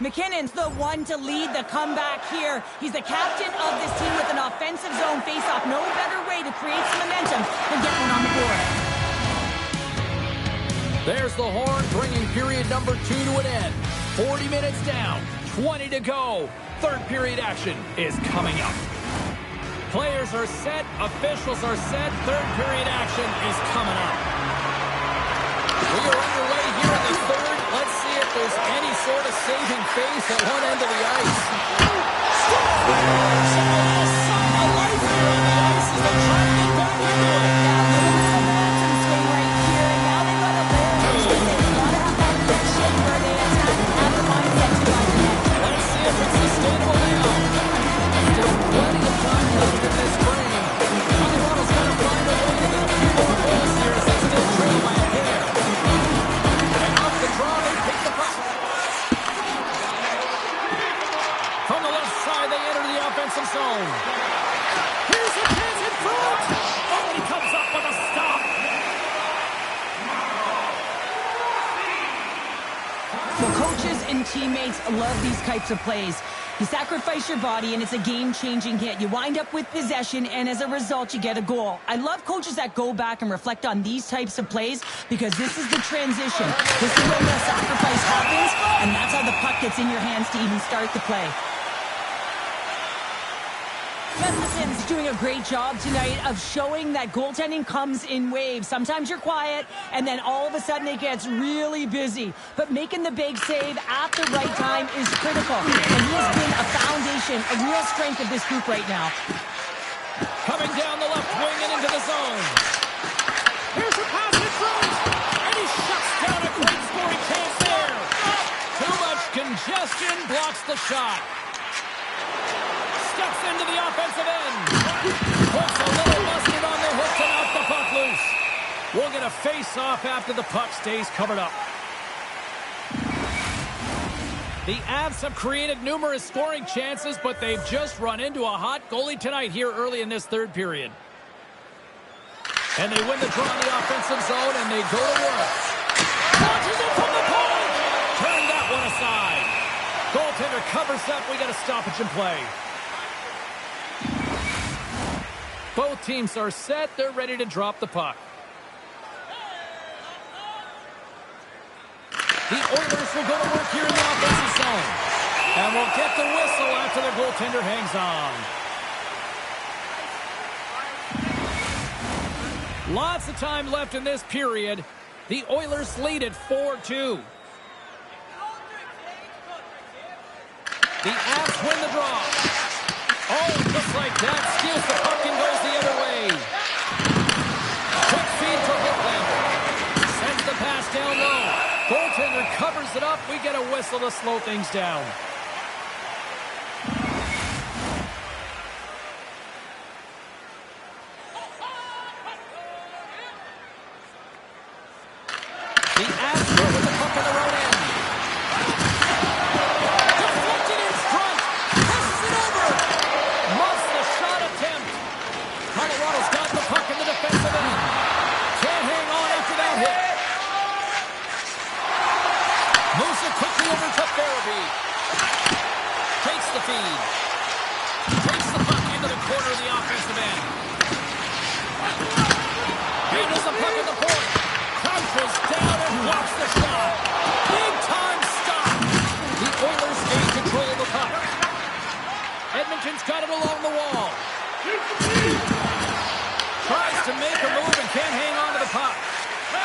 McKinnon's the one to lead the comeback here. He's the captain of this team with an offensive zone faceoff. No better way to create some momentum than get one on the board. There's the horn, bringing period number 2 to an end. 40 minutes down, 20 to go. Third period action is coming up. Players are set, officials are set. Third period action is coming up. We are underway here in the third. Let's see if there's any sort of saving face at one end of the ice. Let's see if it's sustainable now. Still plenty of time left in this frame. Colorado's got to find a way to get a few more goals here as they still trail by a hair. And off the draw, they pick the puck. From the left side, they enter the offensive zone. Here's a chance in front. Oh, he comes up with a stop. Well, coaches and teammates love these types of plays. You sacrifice your body, and it's a game-changing hit. You wind up with possession, and as a result, you get a goal. I love coaches that go back and reflect on these types of plays because this is the transition. This is when the sacrifice happens, and that's how the puck gets in your hands to even start the play. Gustafson's doing a great job tonight of showing that goaltending comes in waves. Sometimes you're quiet, and then all of a sudden it gets really busy. But making the big save at the right time is critical. And he has been a foundation, a real strength of this group right now. Coming down the left wing and into the zone. Here's a pass in front. And he shuts down a great scoring chance there. Too much congestion blocks the shot. Steps into the offensive end. Puts a little mustard on the hook to knock the puck loose. We'll get a face-off after the puck stays covered up. The Avs have created numerous scoring chances, but they've just run into a hot goalie tonight here early in this third period. And they win the draw in the offensive zone, and they go to work. Launches it from the point. Turn that one aside. Goaltender covers up. We got a stoppage in play. Both teams are set. They're ready to drop the puck. The Oilers will go to work here in the offensive zone. And we'll get the whistle after the goaltender hangs on. Lots of time left in this period. The Oilers lead at 4-2. The Avs win the draw. Oh, just like that, steals the puck and goes the other way. Quick feed to Whitlander. Sends the pass down low. Goaltender covers it up. We get a whistle to slow things down. The Avs go with the puck on the right end. Deflected in front. Passes it over. Muffs the shot attempt. Colorado's got the puck in the defensive end. Can't hang on after that hit. Moves it quickly over to Farabee. Takes the feed. Takes the puck into the corner of the offensive end. Handles the puck at the point. Crouches down and blocks the shot. Big time stop. The Oilers gain control of the puck. Edmonton's got it along the wall. Tries to make a move and can't hang on to the puck.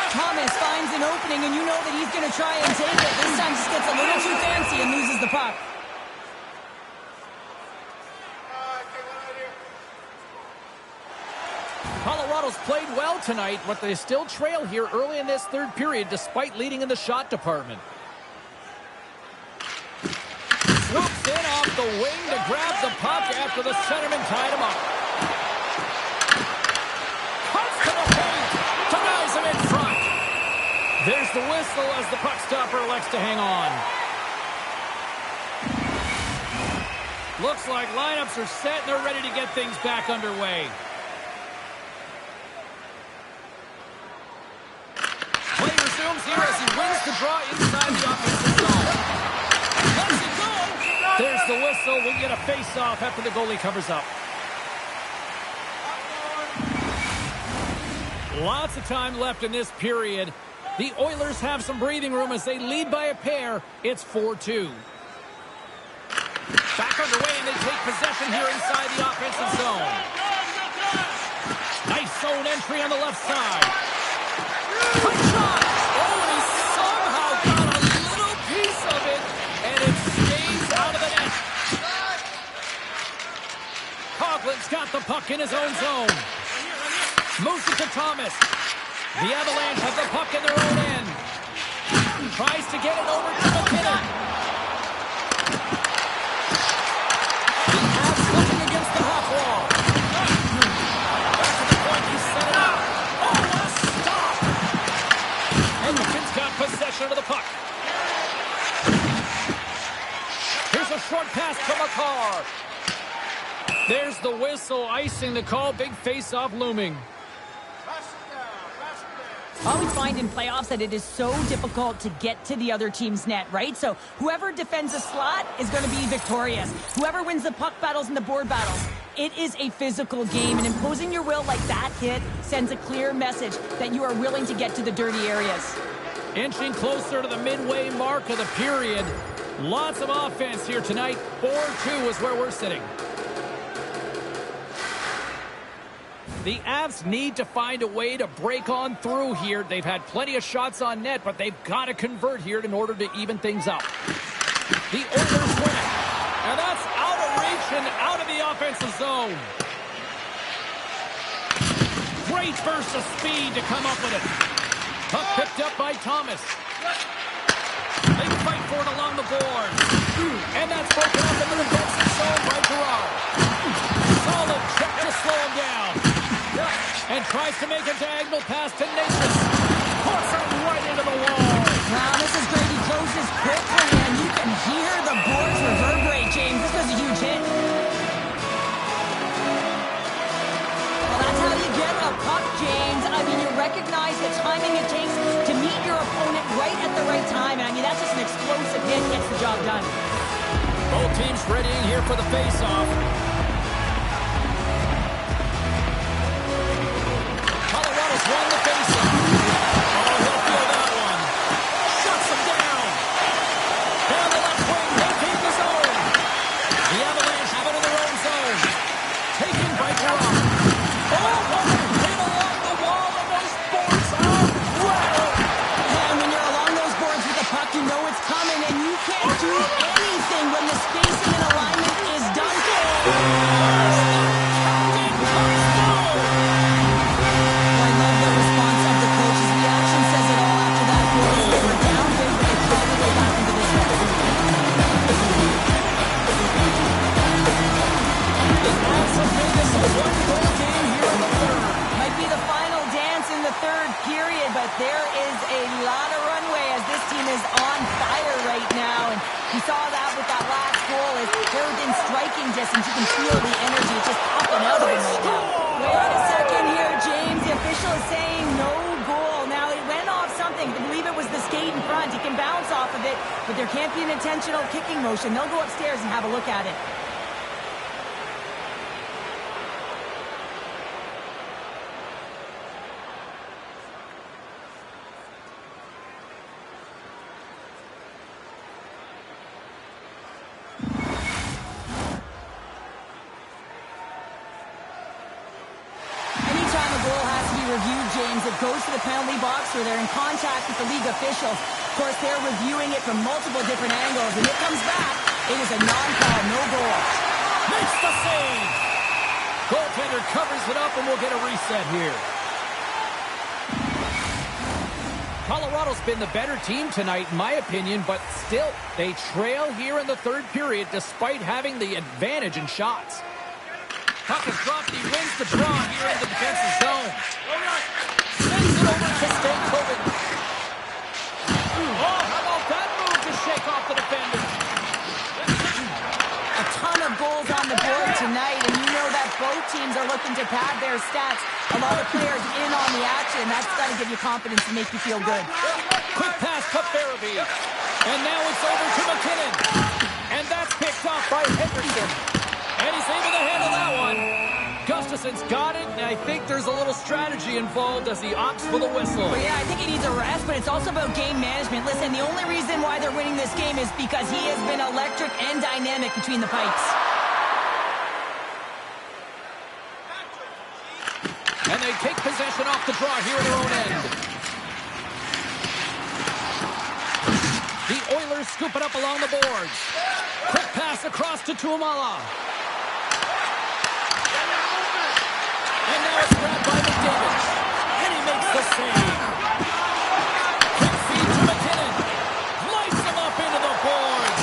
Thomas finds an opening, and you know that he's going to try and take it. This time just gets a little too fancy and loses the puck. Colorado's played well tonight, but they still trail here early in this third period despite leading in the shot department. Swoops in off the wing to grab the puck after the centerman tied him up. Cuts to the paint, denies him in front. There's the whistle as the puck stopper elects to hang on. Looks like lineups are set and they're ready to get things back underway. Play resumes here as he wins the draw inside the offensive zone. Let's it go! There's the whistle. We'll get a face-off after the goalie covers up. Lots of time left in this period. The Oilers have some breathing room as they lead by a pair. It's 4-2. Back underway, and they take possession here inside the offensive zone. Nice zone entry on the left side. Quick shot! Oh, and he somehow got a little piece of it, and it stays out of the net. Coughlin's got the puck in his own zone. Moves it to Thomas. The Avalanche have the puck in their own end. Tries to get it over to McKinnon. The Avs looking against the half wall. Back to the point, he set it up. Oh, what a stop! Edmonton's got possession of the puck. Here's a short pass to Makar. There's the whistle, icing the call. Big face-off looming. I always find in playoffs that it is so difficult to get to the other team's net, right? So whoever defends a slot is going to be victorious. Whoever wins the puck battles and the board battles. It is a physical game, and imposing your will like that hit sends a clear message that you are willing to get to the dirty areas. Inching closer to the midway mark of the period. Lots of offense here tonight. 4-2 is where we're sitting. The Avs need to find a way to break on through here. They've had plenty of shots on net, but they've got to convert here in order to even things up. The Oilers win it. And that's out of reach and out of the offensive zone. Great burst of speed to come up with it. Puck picked up by Thomas. They fight for it along the boards. And that's broken up into the defensive zone by Gerard. Solid check to slow him down. And tries to make a diagonal pass to Nathan. Puts it right into the wall. Wow, this is great. He closes quickly, and you can hear the boards reverberate, James. This was a huge hit. Well, that's how you get a puck, James. I mean, you recognize the timing it takes to meet your opponent right at the right time. And I mean, that's just an explosive hit. Gets the job done. Both teams readying here for the face-off. Colorado's won the face-off. Oh, he'll feel that one. Shuts him down. Down the left wing, vacate the zone. The Avalanche have it in their own zone. Taken by Gerard. Oh, what a hit along the wall, and those boards are rattled. And when you're along those boards with the puck, you know it's coming, and you can't do anything when the spacing and alignment is done. But there is a lot of runway as this team is on fire right now. And you saw that with that last goal. As they're within striking distance, you can feel the energy just popping out of them right now. Wait a second here, James. The official is saying no goal. Now, it went off something. I believe it was the skate in front. He can bounce off of it, but there can't be an intentional kicking motion. They'll go upstairs and have a look at it. goes to the penalty box where they're in contact with the league officials. Of course, they're reviewing it from multiple different angles, and it comes back. It is a non-call, no goal. Makes the save. Goaltender covers it up, and we'll get a reset here. Colorado's been the better team tonight, in my opinion, but still, they trail here in the third period despite having the advantage in shots. Puck is dropped. He wins the draw here in the defensive zone. Sends it over to Stankoven. Oh, how about that move to shake off the defender? A ton of goals on the board tonight, and you know that both teams are looking to pad their stats. A lot of players in on the action. That's got to give you confidence and make you feel good. Quick pass to Farabee. And now it's over to McKinnon. And that's picked off by Henderson. And he's able to handle that one. Gustafson's got it, and I think there's a little strategy involved as he opts for the whistle. Well, yeah, I think he needs a rest, but it's also about game management. Listen, the only reason why they're winning this game is because he has been electric and dynamic between the pipes. And they take possession off the draw here at their own end. The Oilers scoop it up along the boards. Quick pass across to Tuomala. And now it's grabbed by McDavid. And he makes the save. Quick feed to McKinnon. Lights him up into the boards.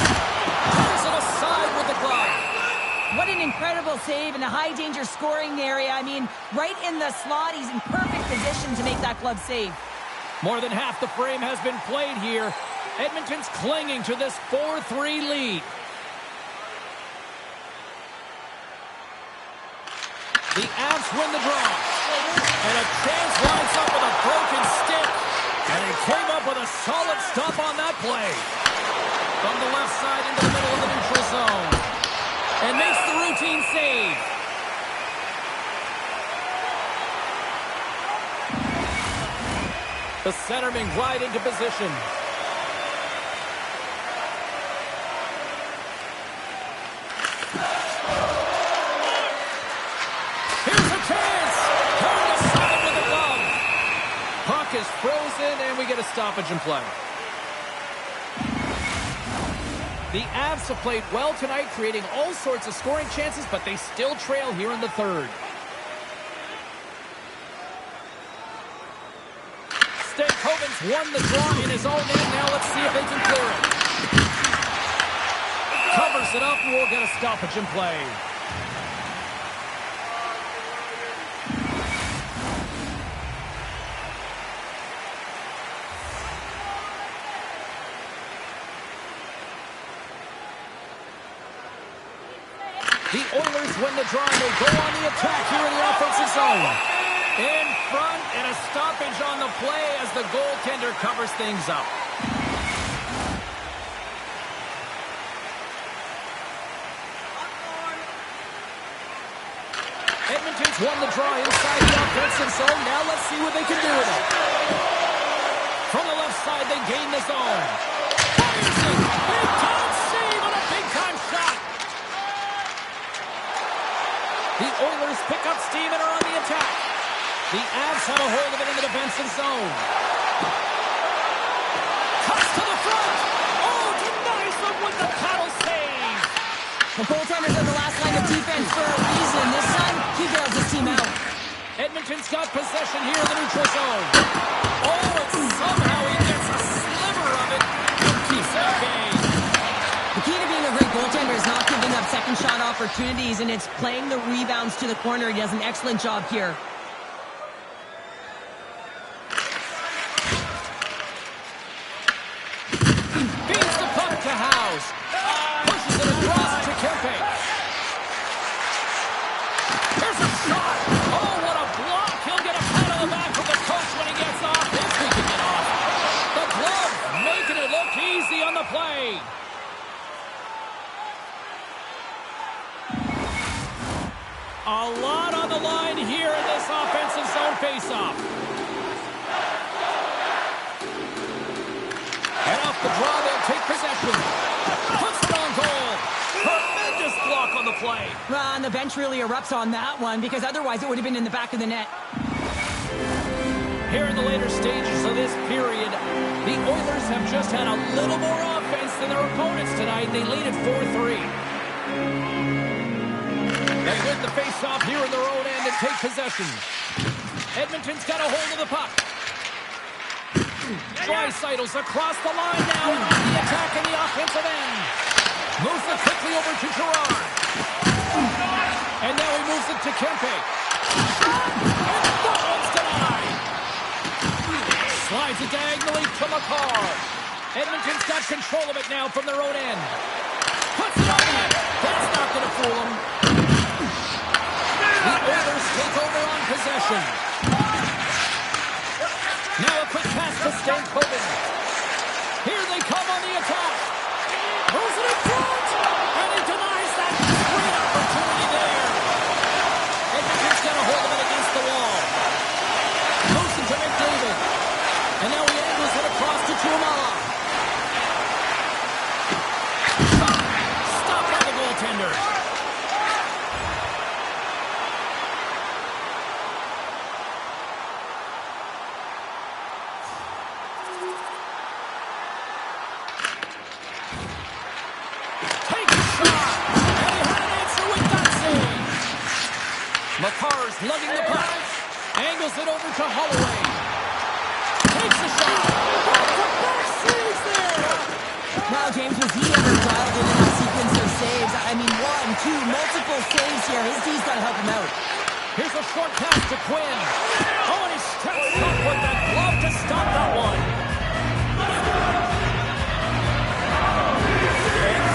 Turns it aside with the glove. What an incredible save in a high-danger scoring area. I mean, right in the slot, he's in perfect position to make that glove save. More than half the frame has been played here. Edmonton's clinging to this 4-3 lead. The Avs win the draw. And a chance lines up with a broken stick. And he came up with a solid stop on that play. From the left side into the middle of the neutral zone. And makes the routine save. The centerman glide into position. Here's a chance. Turned aside with a glove. Puck is frozen, and we get a stoppage in play. The Avs have played well tonight, creating all sorts of scoring chances, but they still trail here in the third. Stankoven's won the draw in his own end. Now let's see if they can clear it. Covers it up, and we'll get a stoppage in play. The Oilers win the draw, and they go on the attack here in the offensive zone. In front, and a stoppage on the play as the goaltender covers things up. Edmonton's won the draw inside the offensive zone. Now let's see what they can do with it. From the left side, they gain the zone. Fires it! Big-time save on a big-time shot! The Oilers pick up steam and are on the attack. The Avs have a hold of it in the defensive zone. Cuts to the front. Oh, denies them with the paddle save. The goaltender's on the last line of defense for a reason. This time, he bails his team out. Edmonton's got possession here in the neutral zone. Oh, and somehow he gets a sliver of it and keeps that game. The key to being a great goaltender is not giving up second shot opportunities, and it's playing the rebounds to the corner. He does an excellent job here. Beats the puck to House. Pushes it across to Kempe. Here's a shot. Oh, what a block. He'll get a pat on the back from the coach when he gets off. If he can get off. The glove making it look easy on the play. A lot on the line here in this offensive zone faceoff. And off the draw, they'll take possession. Puts it on goal. Tremendous block on the play. Well, and the bench really erupts on that one, because otherwise it would have been in the back of the net. Here in the later stages of this period, the Oilers have just had a little more offense than their opponents tonight. They lead at 4-3. They win the face-off here in their own end and take possession. Edmonton's got a hold of the puck. Draisaitl's across the line now and on the attack in the offensive end. Moves it quickly over to Girard. And now he moves it to Kempe. And that one's denied. Slides it diagonally to Makar. Edmonton's got control of it now from their own end. Puts it on net. That's not going to fool him. The Oilers take over on possession. Now a quick pass to Stankoven. Here they come on the attack. Moves it in front. And he denies that great opportunity there. Edmonton's got a hold of it against the wall. Moves it to McDavid. And now he angles it across to Tuomala. Stopped by the goaltender. Makar's lugging the puck. Angles it over to Holloway. Takes a shot. Wow, James, was he ever dialed in that sequence of saves? I mean, 1, 2, multiple saves here. His D's got to help him out. Here's a short pass to Quinn. Oh, and he steps up with that glove to stop that one.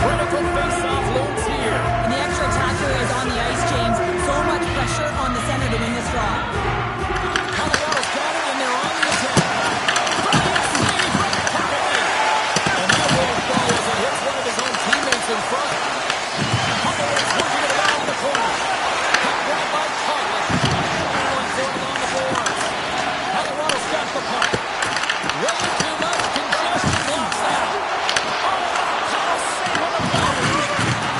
Critical face-off looms here. And the extra attacker is on the ice, James. So much pressure on the center to win this draw. Colorado's got it, and they're on the attack. Brilliant save from Holloway. And that little ball as it hits one of his own teammates in front. Holloway's working it around the corner. Cut right by Carlin. Allen for it on the boards. Colorado's got the puck. Way too much congestion. Blocks that.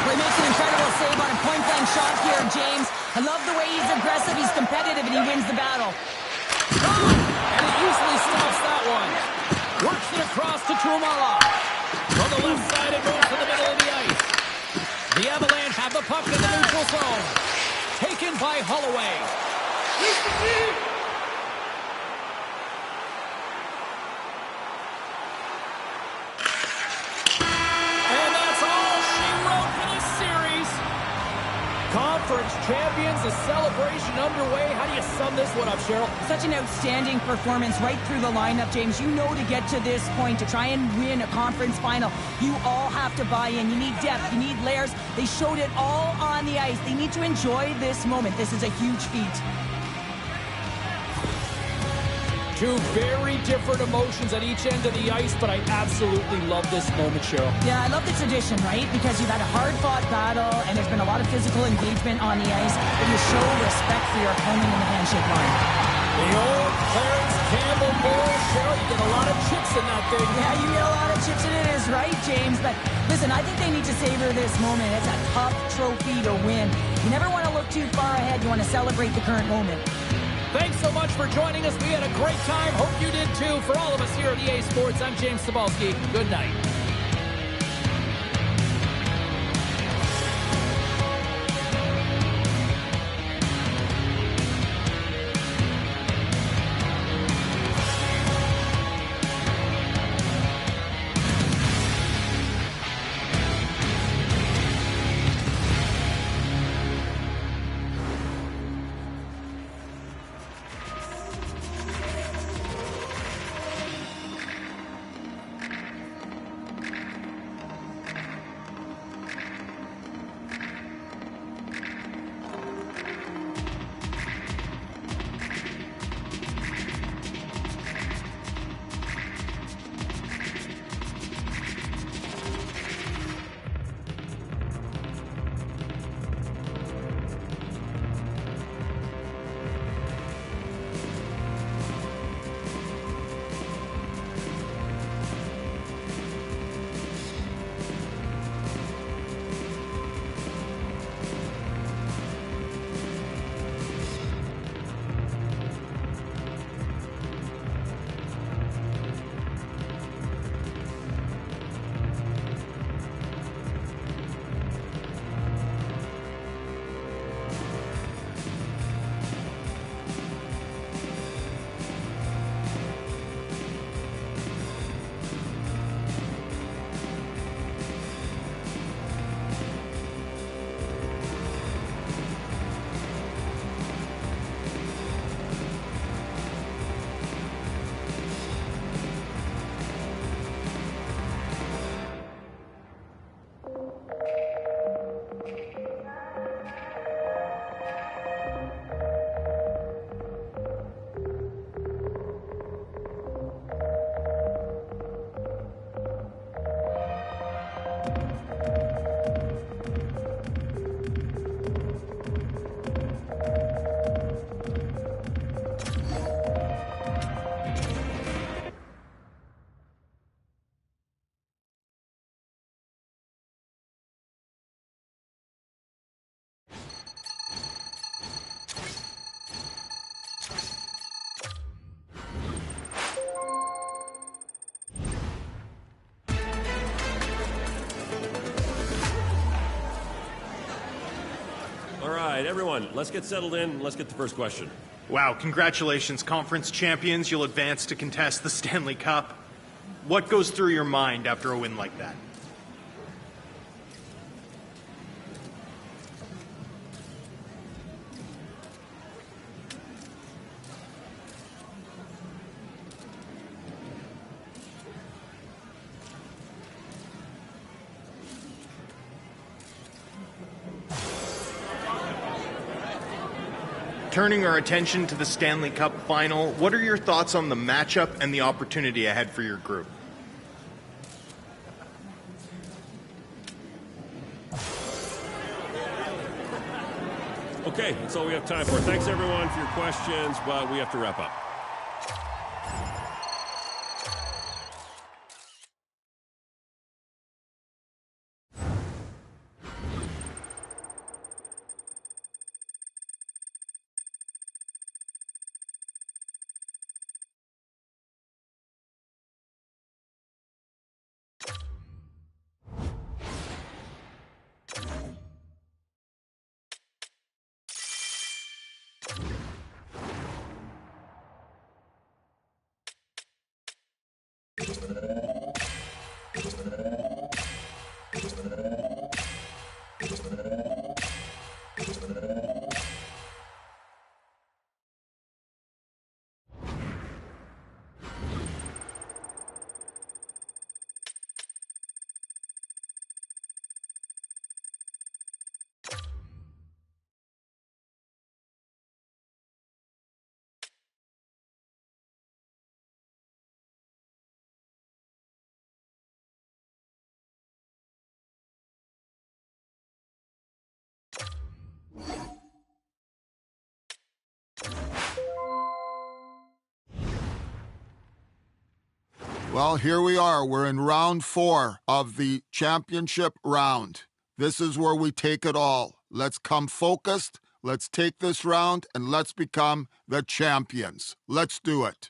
He makes an incredible save on a point-blank shot here, James. I love the way he's aggressive, he's competitive, and he wins the battle. And he easily stops that one. Works it across to Tuomala. From the left side, it moves to the middle of the ice. The Avalanche have the puck in the neutral zone. Taken by Holloway. And that's all she wrote for this series. Conference champions, a celebration underway. How do you sum this one up, Cheryl? Such an outstanding performance right through the lineup, James. You know, to get to this point, to try and win a conference final, you all have to buy in. You need depth, you need layers. They showed it all on the ice. They need to enjoy this moment. This is a huge feat. Two very different emotions at each end of the ice, but I absolutely love this moment, Cheryl. Yeah, I love the tradition, right? Because you've had a hard-fought battle, and there's been a lot of physical engagement on the ice, but you show respect for your opponent in the handshake line. The old Clarence Campbell ball, Cheryl, you get a lot of chips in that thing. Yeah, you get a lot of chips in it, is right, James. But listen, I think they need to savor this moment. It's a tough trophy to win. You never want to look too far ahead. You want to celebrate the current moment. Thanks so much for joining us. We had a great time. Hope you did too. For all of us here at EA Sports, I'm James Cybulski. Good night. right, everyone, let's get settled in. Let's get the first question. Wow, congratulations, conference champions. You'll advance to contest the Stanley Cup. What goes through your mind after a win like that? Turning our attention to the Stanley Cup final, what are your thoughts on the matchup and the opportunity ahead for your group? Okay, that's all we have time for. Thanks, everyone, for your questions, but we have to wrap up. Well, here we are. We're in round 4 of the championship round. This is where we take it all. Let's come focused. Let's take this round and let's become the champions. Let's do it.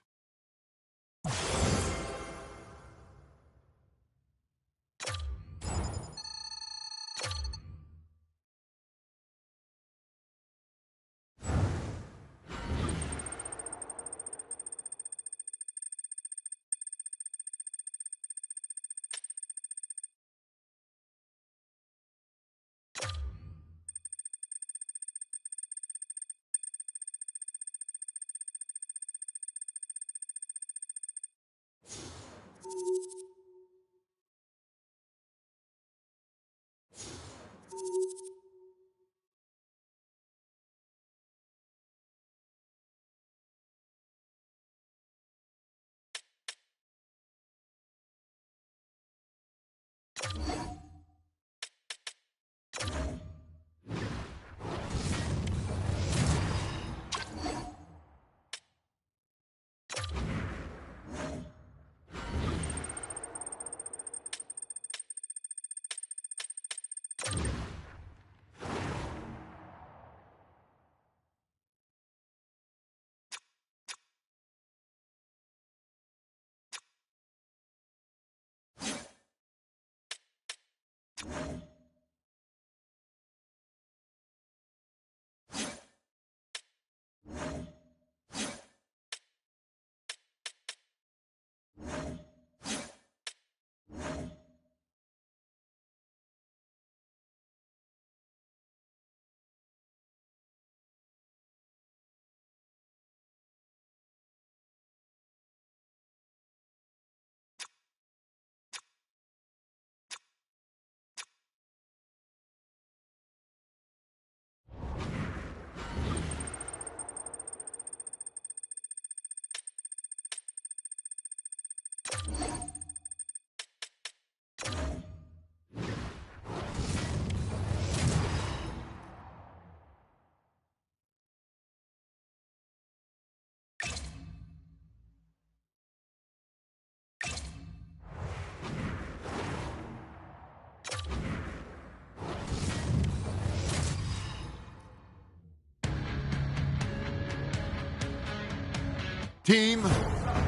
Team,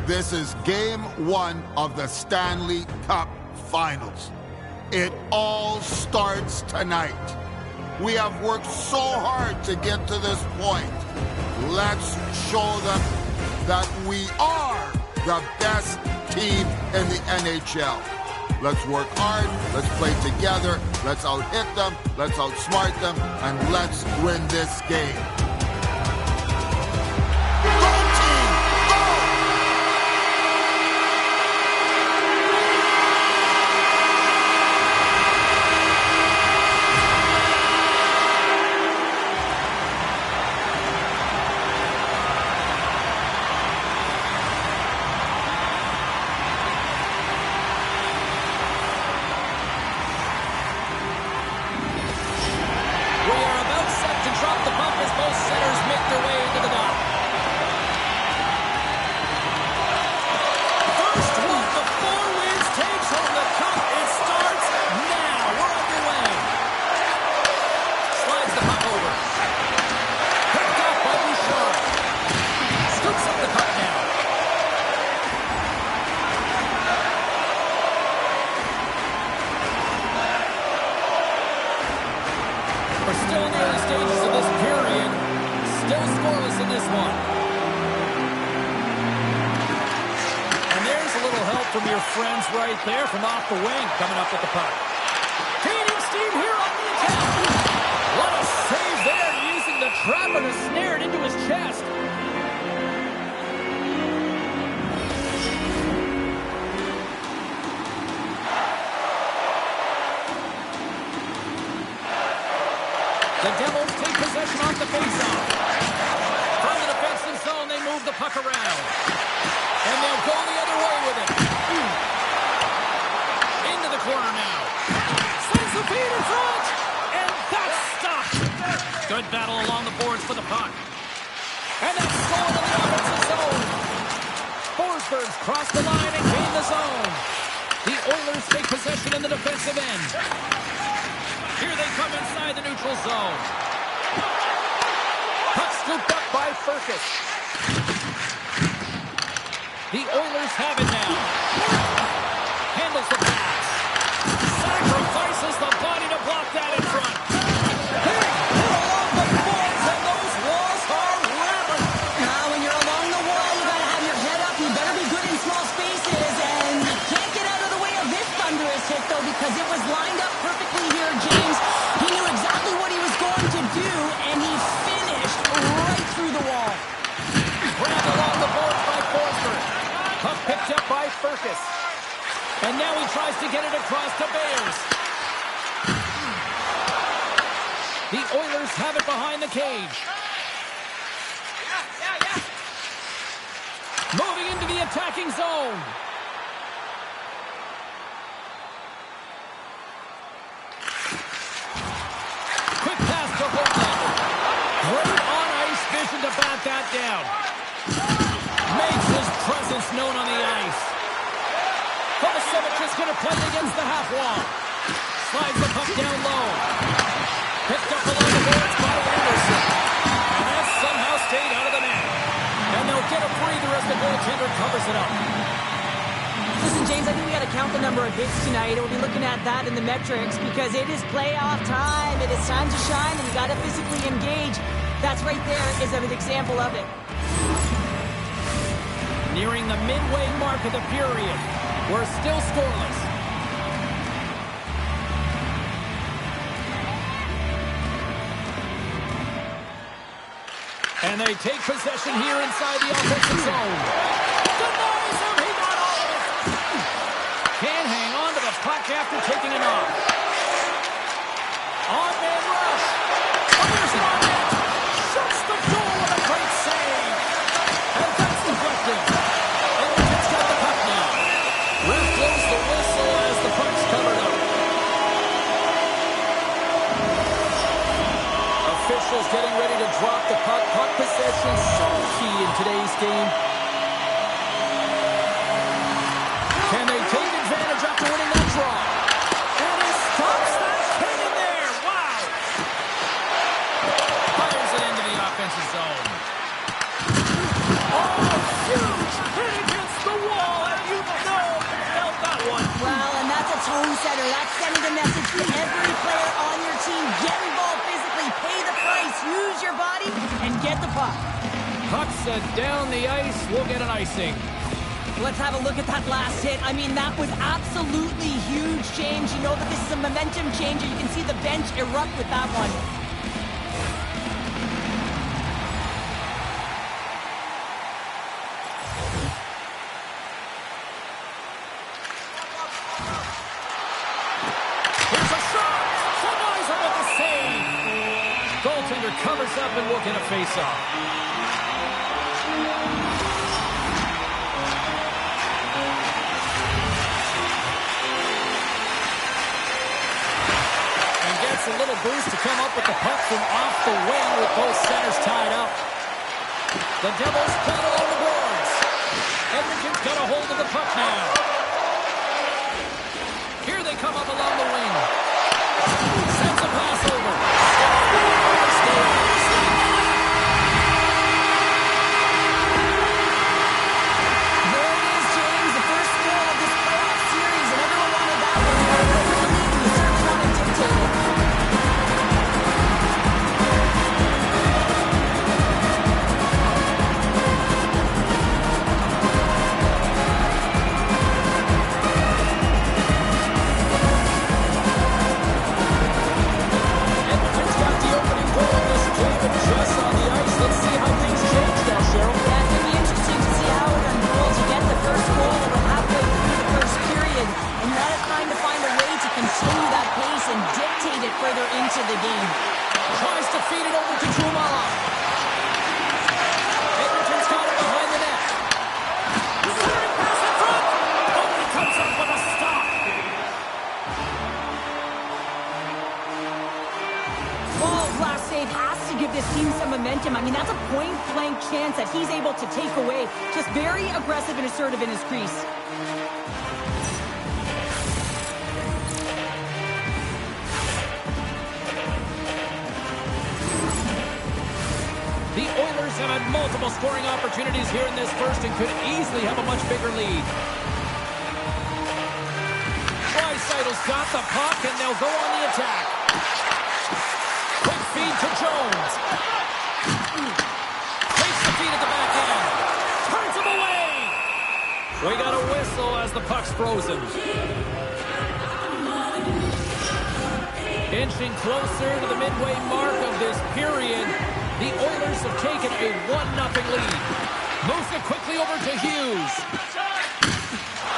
this is Game 1 of the Stanley Cup Finals. It all starts tonight. We have worked so hard to get to this point. Let's show them that we are the best team in the NHL. Let's work hard, let's play together, let's out-hit them, let's outsmart them, and let's win this game. Go team, go! We're still in the early stages of this period. Still scoreless in this one. And there's a little help from your friends right there from off the wing coming up with the puck. Gaining steam here on the attack. What a save there, using the trap and a snare into his chest. The Devils take possession off the faceoff. From the defensive zone, they move the puck around. And they'll go the other way with it. Into the corner now. Sends the feed in front. And that's stopped. Good battle along the boards for the puck. And that's stolen in the offensive zone. Forsberg's crossed the line and gained the zone. The Oilers take possession in the defensive end. Here they come inside the neutral zone. Puck scooped up by Furcus. The Oilers have it now. Handles the pass. Sacrifices the body to block that in front. Hit along the boards, and those walls are rampant. Now, when you're along the wall, you gotta have your head up. You better be good in small spaces, and you can't get out of the way of this thunderous hit, though, because it was lined up perfectly here, James. He knew exactly what he was going to do, and he finished right through the wall. Grabbed along the boards by Forsberg. Puck picked up by Furcus. And now he tries to get it across to Bears. The Oilers have it behind the cage. Moving into the attacking zone. Quick pass to Hoaglander. Great on-ice vision to bat that down. Makes his presence known on the ice. Kovacevic is going to play against the half wall. Slides the puck down low. Picked up along the boards by Anderson. And that somehow stayed out of the net. And they'll get a breather as the goaltender covers it up. Listen, James, I think we got to count the number of hits tonight. We'll be looking at that in the metrics because it is playoff time. It is time to shine, and you got to physically engage. That's right there is an example of it. Nearing the midway mark of the period. We're still scoreless. And they take possession here inside the offensive zone. Denies him. He got all of it. Can't hang on to the puck after taking it off. On-man rush. Fires it on net. Shuts the goal with a great save. And that's deflected. And the Jets got the puck now. Ref blows the whistle as the puck's covered up. Officials getting ready to drop the puck. Puck possession so key in today's game. Can they take advantage after winning that draw? And he stops that cannon there. Wow. Fires it into the offensive zone. Oh, huge hit against the wall. And you know he felt that one. Well, and that's a tone setter. That's sending a message to every player on your team. Get involved use your body, and get the puck. Puck sent down the ice. We'll get an icing. Let's have a look at that last hit. I mean, that was absolutely huge, James. You know that this is a momentum changer. You can see the bench erupt with that one. Here's a shot. Sennheiser with the save. Goaltender covers up and we'll get a face-off. A little boost to come up with the puck from off the wing with both centers tied up. The Devils put it along the boards. Edmonton's got a hold of the puck now. Here they come up along the wing. Sends a pass over. There it is, James. The first goal of this playoff series, and everyone wanted that one. You certainly want to dictate it. Further into the game. Tries to feed it over to Trumala. Edmonton's got it behind the net. Sliding pass in front. Oh, he comes up with a stop. Ball's last save has to give this team some momentum. I mean, that's a point-blank chance that he's able to take away. Just very aggressive and assertive in his crease. The Oilers have had multiple scoring opportunities here in this first and could easily have a much bigger lead. Draisaitl's got the puck and they'll go on the attack. Quick feed to Jones. Takes the feed at the back end. Turns him away. We got a whistle as the puck's frozen. Inching closer to the midway mark of this period. The Oilers have taken a 1-0 lead. Moves it quickly over to Hughes.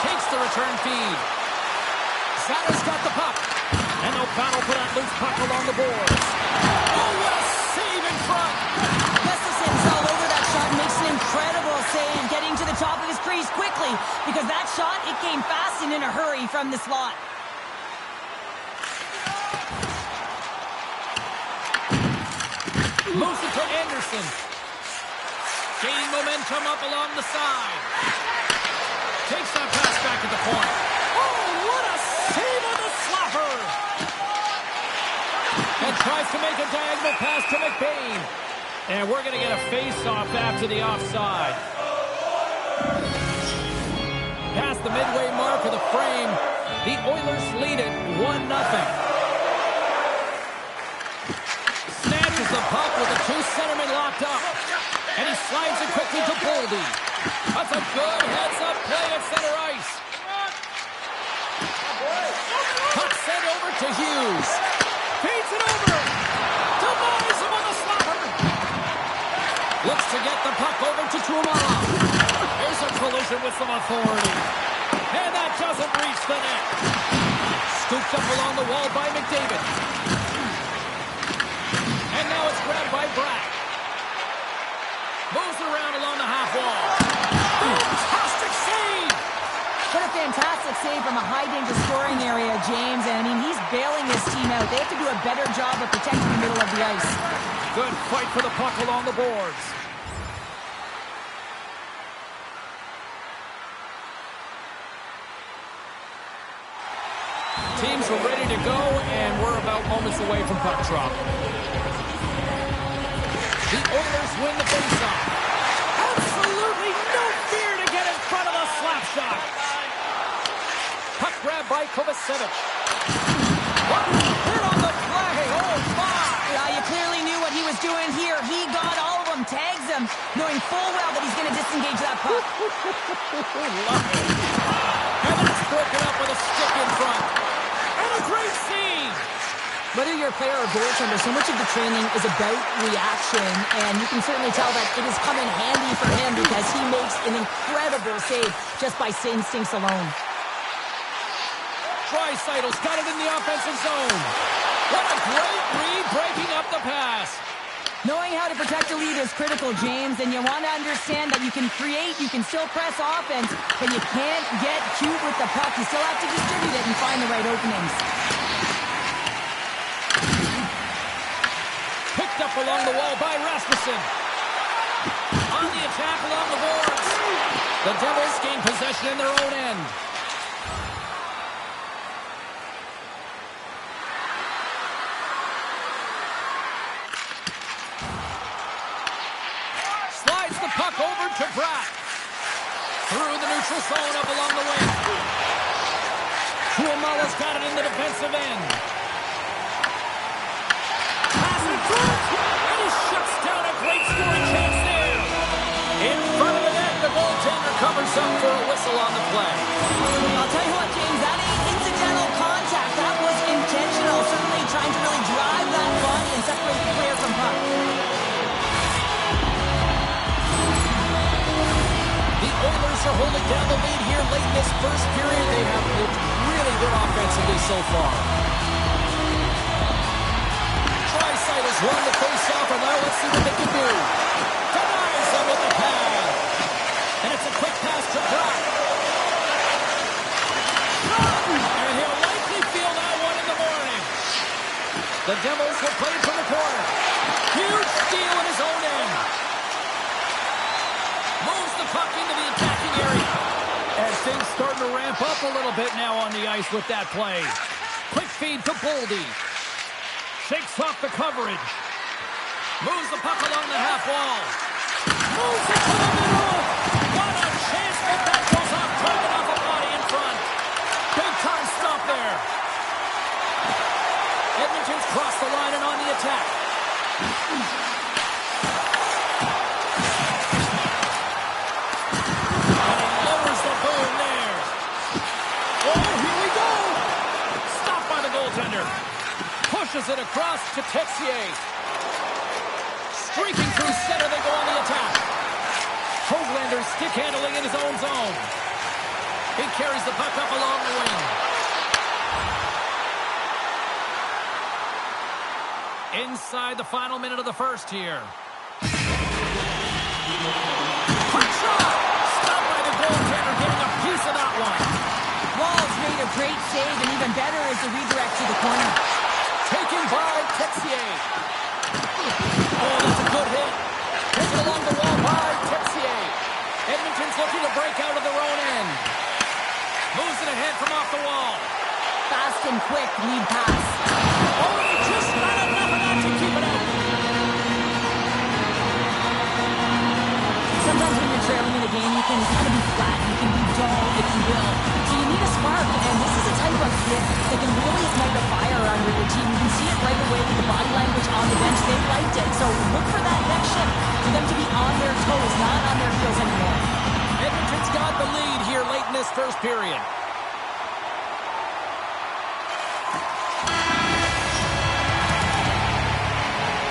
Takes the return feed. Zada's got the puck. And O'Connell put that loose puck along the boards. Oh, what a save in front. Gustafson's all over that shot and makes an incredible save, getting to the top of his crease quickly, because that shot, it came fast and in a hurry from the slot. Moves it to Anderson. Gaining momentum up along the side. Takes that pass back at the point. Oh, what a save on the slapper! And tries to make a diagonal pass to McBain. And we're going to get a face-off after the offside. Past the midway mark of the frame, the Oilers lead it 1-0. The puck with the two centermen locked up. And he slides it quickly to Boldy. That's a good heads-up play at center ice. Puck sent over to Hughes. Feeds it over. Denies him on the slapper. Looks to get the puck over to Trumala. There's a collision with some authority. And that doesn't reach the net. Scooped up along the wall by McDavid. And now it's grabbed by Brack. Moves around along the half wall. Fantastic save! What a fantastic save from a high-danger scoring area, James. And, I mean, he's bailing his team out. They have to do a better job of protecting the middle of the ice. Good fight for the puck along the boards. Teams are ready to go, and we're about moments away from puck drop. The Oilers win the faceoff. Absolutely no fear to get in front of the slap shot. Puck grab by Kovacevic. Hit on the play. Oh, my. Yeah, you clearly knew what he was doing him, knowing full well that he's going to disengage that puck. And then it's broken up with a stick in front. And a great save! Whether you're a player or goaltender, so much of the training is about reaction, and you can certainly tell that it has come in handy for him because he makes an incredible save just by instincts alone. Draisaitl's got it in the offensive zone. What a great read, breaking up the pass. Knowing how to protect a lead is critical, James, and you want to understand that you can create, you can still press offense, but you can't get cute with the puck. You still have to distribute it and find the right openings. Picked up along the wall by Rasmussen. On the attack along the boards. The Devils gain possession in their own end. Slides the puck over to Bratt. Through the neutral zone up along the wing. Tuomala's got it in the defensive end. And he shuts down a great scoring chance there. In front of the net, the goaltender covers up for a whistle on the play. I'll tell you what, James, that ain't incidental contact. That was intentional, certainly trying to really drive that line and separate the player from puck. The Oilers are holding down the lead here late in this first period. They have looked really good offensively so far. Draisaitl's won the face-off, and now let's see what they can do. Denies them with the pad. And it's a quick pass to Bratt. And he'll likely feel that one in the morning. The Devils will play from the corner. Huge steal in his own end. Moves the puck into the attacking area. And things starting to ramp up a little bit now on the ice with that play. Quick feed to Boldy. Shakes off the coverage. Moves the puck along the half wall. Moves it to the middle. What a chance, but that goes off target off a body in front. Big time stop there. Edmonton's crossed the line and on the attack. And he lowers the boom there. Oh, here we go. Stopped by the goaltender. Pushes it across to Texier. Streaking through center, they go on the attack. Hoglander stick handling in his own zone. He carries the puck up along the wing. Inside the final minute of the first here. Quick shot! Stopped by the goaltender, getting a piece of that one. Wall's made a great save, and even better is the redirect to the corner. Taken by Texier. Oh, that's a good hit. Taken along the wall by Texier. Edmonton's looking to break out of their own end. Moves it ahead from off the wall. Fast and quick lead pass. Oh, he just not enough of that to keep it out. Sometimes when you're trailing in a game, you can kind of be flat, you can be dull, if you will. So you need a spark, and this is a type of hit that can really ignite a fire under your team. You can see it right away with the body language on the bench. They liked it. So look for that next shift, for them to be on their toes, not on their heels anymore. Edmonton's got the lead here late in this first period.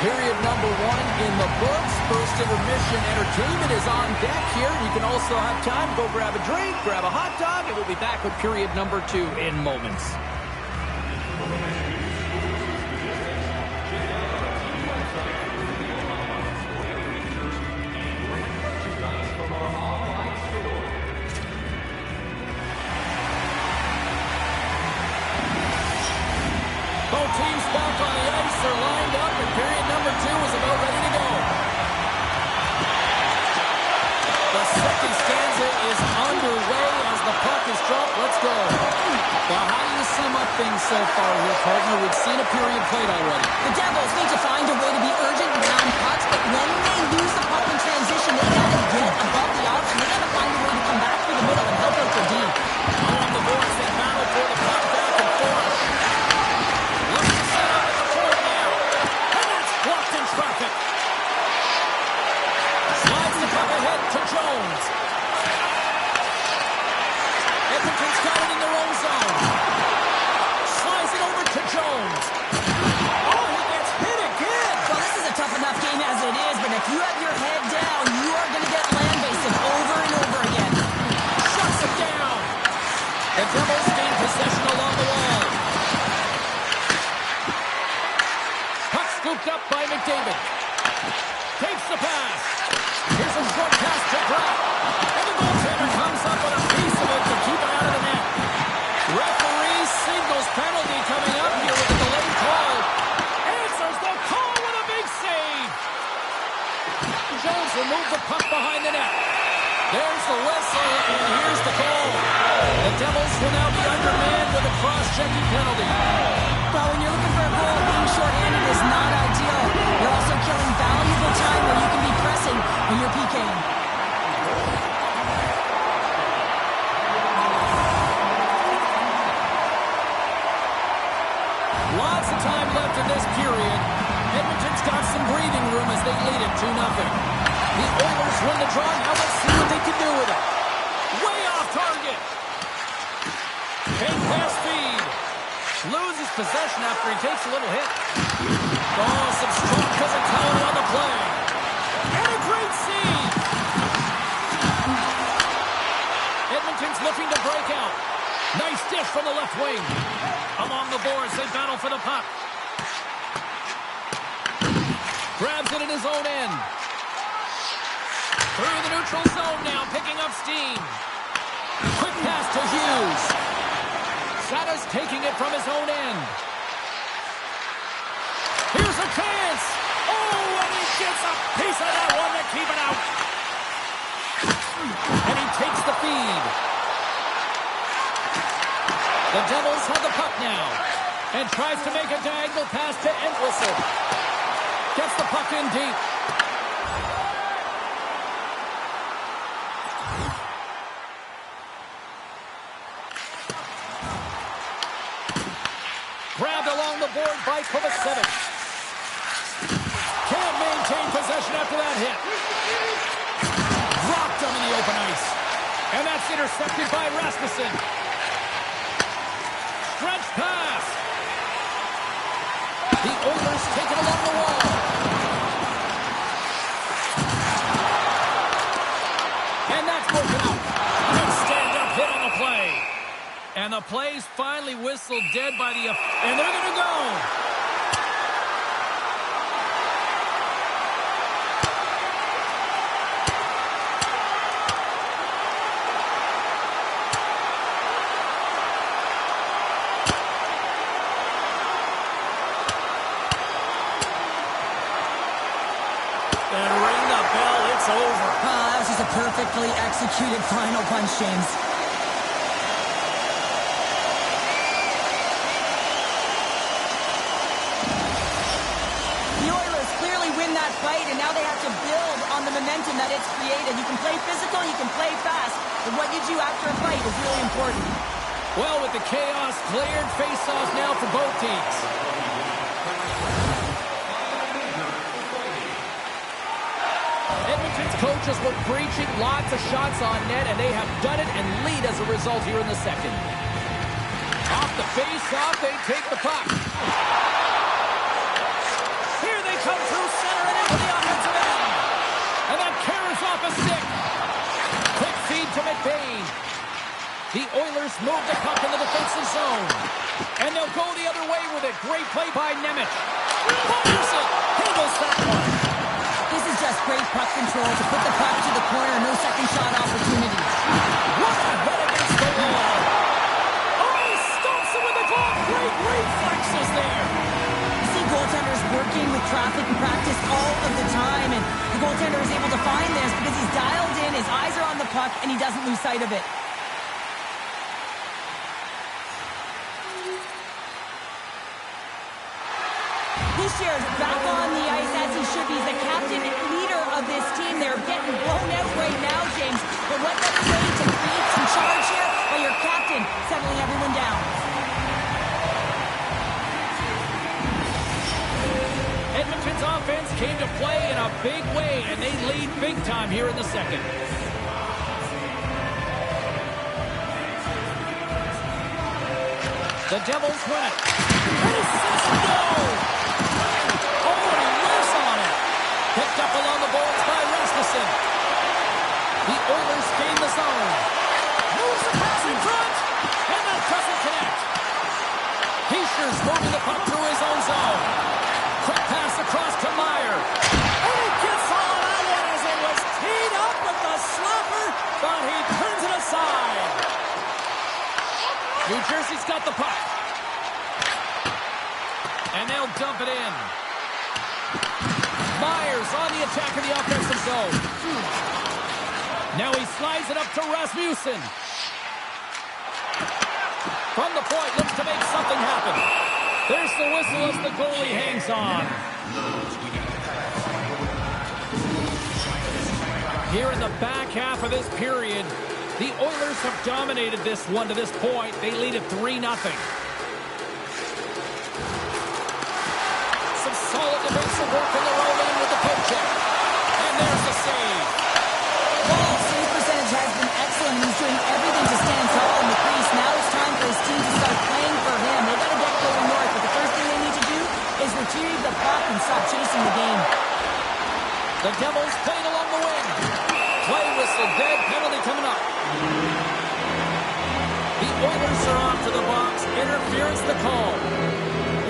Period number one in the books. First intermission entertainment is on deck here. You can also have time to go grab a drink, grab a hot dog, and we'll be back with period number two in moments. Both teams back on the ice. They're lined up, and period number two is about ready to go. The second stanza is underway as the puck is dropped. Let's go. Well, how do you sum up things so far here, partner? We've seen a period played already. The Devils need to find a way to be urgent around pucks, but when they lose the puck in transition, they got to get above the option. They got to find a way to come back through the middle and help out their D. Along the boards, they battle for the puck back and forth. Looking to set up at the point now. And that's blocked in traffic. if you have your head down, you are going to get land-based over and over again. Shuts it down. The Devils gain possession along the wall. Puck scooped up by McDavid. Takes the pass. Here's a short pass to Brock. And the goaltender comes up with a piece of it to keep it out of the net. Referee signals penalty coming up here with a delayed call. Answers the call with a big save. Jones removed the puck behind the net. There's the whistle, and here's the call. The Devils will now be undermanned with a cross-checking penalty. Well, when you're looking for a goal, being shorthanded is not ideal. You're also killing valuable time where you can be pressing when you're PKing. Lots of time left in this period. Edmonton's got some breathing room as they lead it 2-0. The Oilers win the draw. Now let's see what they can do with it. Way off target. Fake pass feed. Loses possession after he takes a little hit. Oh, some strong physicality on the play. And a great save. Edmonton's looking to break out. Nice dish from the left wing. Along the boards, they battle for the puck. Grabs it in his own end. Through the neutral zone now, picking up steam. Quick pass to Hughes. Sada's taking it from his own end. Here's a chance. Oh, and he gets a piece of that one to keep it out. And he takes the feed. The Devils have the puck now. And tries to make a diagonal pass to Entwistle. Gets the puck in deep. Grabbed along the board by Kovacevic. Can't maintain possession after that hit. Dropped him in the open ice. And that's intercepted by Rasmussen. Stretch pass. The Oilers take it along the wall. And that's broken up. Good stand-up hit on the play. And the play's finally whistled dead by the... And they're going to go. And ring the bell, it's over. That was just a perfectly executed final punch, James. The Oilers clearly win that fight, and now they have to build on the momentum that it's created. You can play physical, you can play fast, but what you do after a fight is really important. Well, with the chaos cleared, face-off now for both teams. Edmonton's coaches were preaching lots of shots on net, and they have done it and lead as a result here in the second. Off the face-off, they take the puck. Here they come through center and into the offensive end. And that carries off a stick. Quick feed to McBain. The Oilers move the puck in the defensive zone. And they'll go the other way with it. Great play by Nemec. Fires it. Handles that one. This is just great puck control to put the puck to the corner, no second shot opportunities. What a hit against the wall. Oh, he stomps it with the glove. Great reflexes there. You see goaltenders working with traffic and practice all of the time, and the goaltender is able to find this because he's dialed in, his eyes are on the puck, and he doesn't lose sight of it. He's back on the ice as he should be. He's the captain and leader of this team. They're getting blown out right now, James. But what better way to create some charge here by your captain settling everyone down? Edmonton's offense came to play in a big way, and they lead big time here in the second. The Devils win it. And he says no! Oh, and he lives on it. Picked up up along the boards by Rasmussen. The Oilers gain the zone. Moves the pass in front, and that doesn't connect. Hischier's moving the puck through his own zone. Quick pass across to Meyer. And he gets all that one as it was teed up with the slapper, but he turns it aside. New Jersey's got the puck. And they'll dump it in. Myers on the attack in the offensive zone. Now he slides it up to Rasmussen. From the point, looks to make something happen. There's the whistle as the goalie hangs on. Here in the back half of this period, the Oilers have dominated this one to this point. They lead at 3-0. Some solid defensive work in the roll in with the poke check. And there's the save. Ball save percentage has been excellent. He's doing everything to stand tall in the crease. Now it's time for his team to start playing for him. They got to get going north, but the first thing they need to do is retrieve the puck and stop chasing the game. The Devils playing along the wing. Play whistle, dead penalty coming up. The Oilers are off to the box. Interference the call.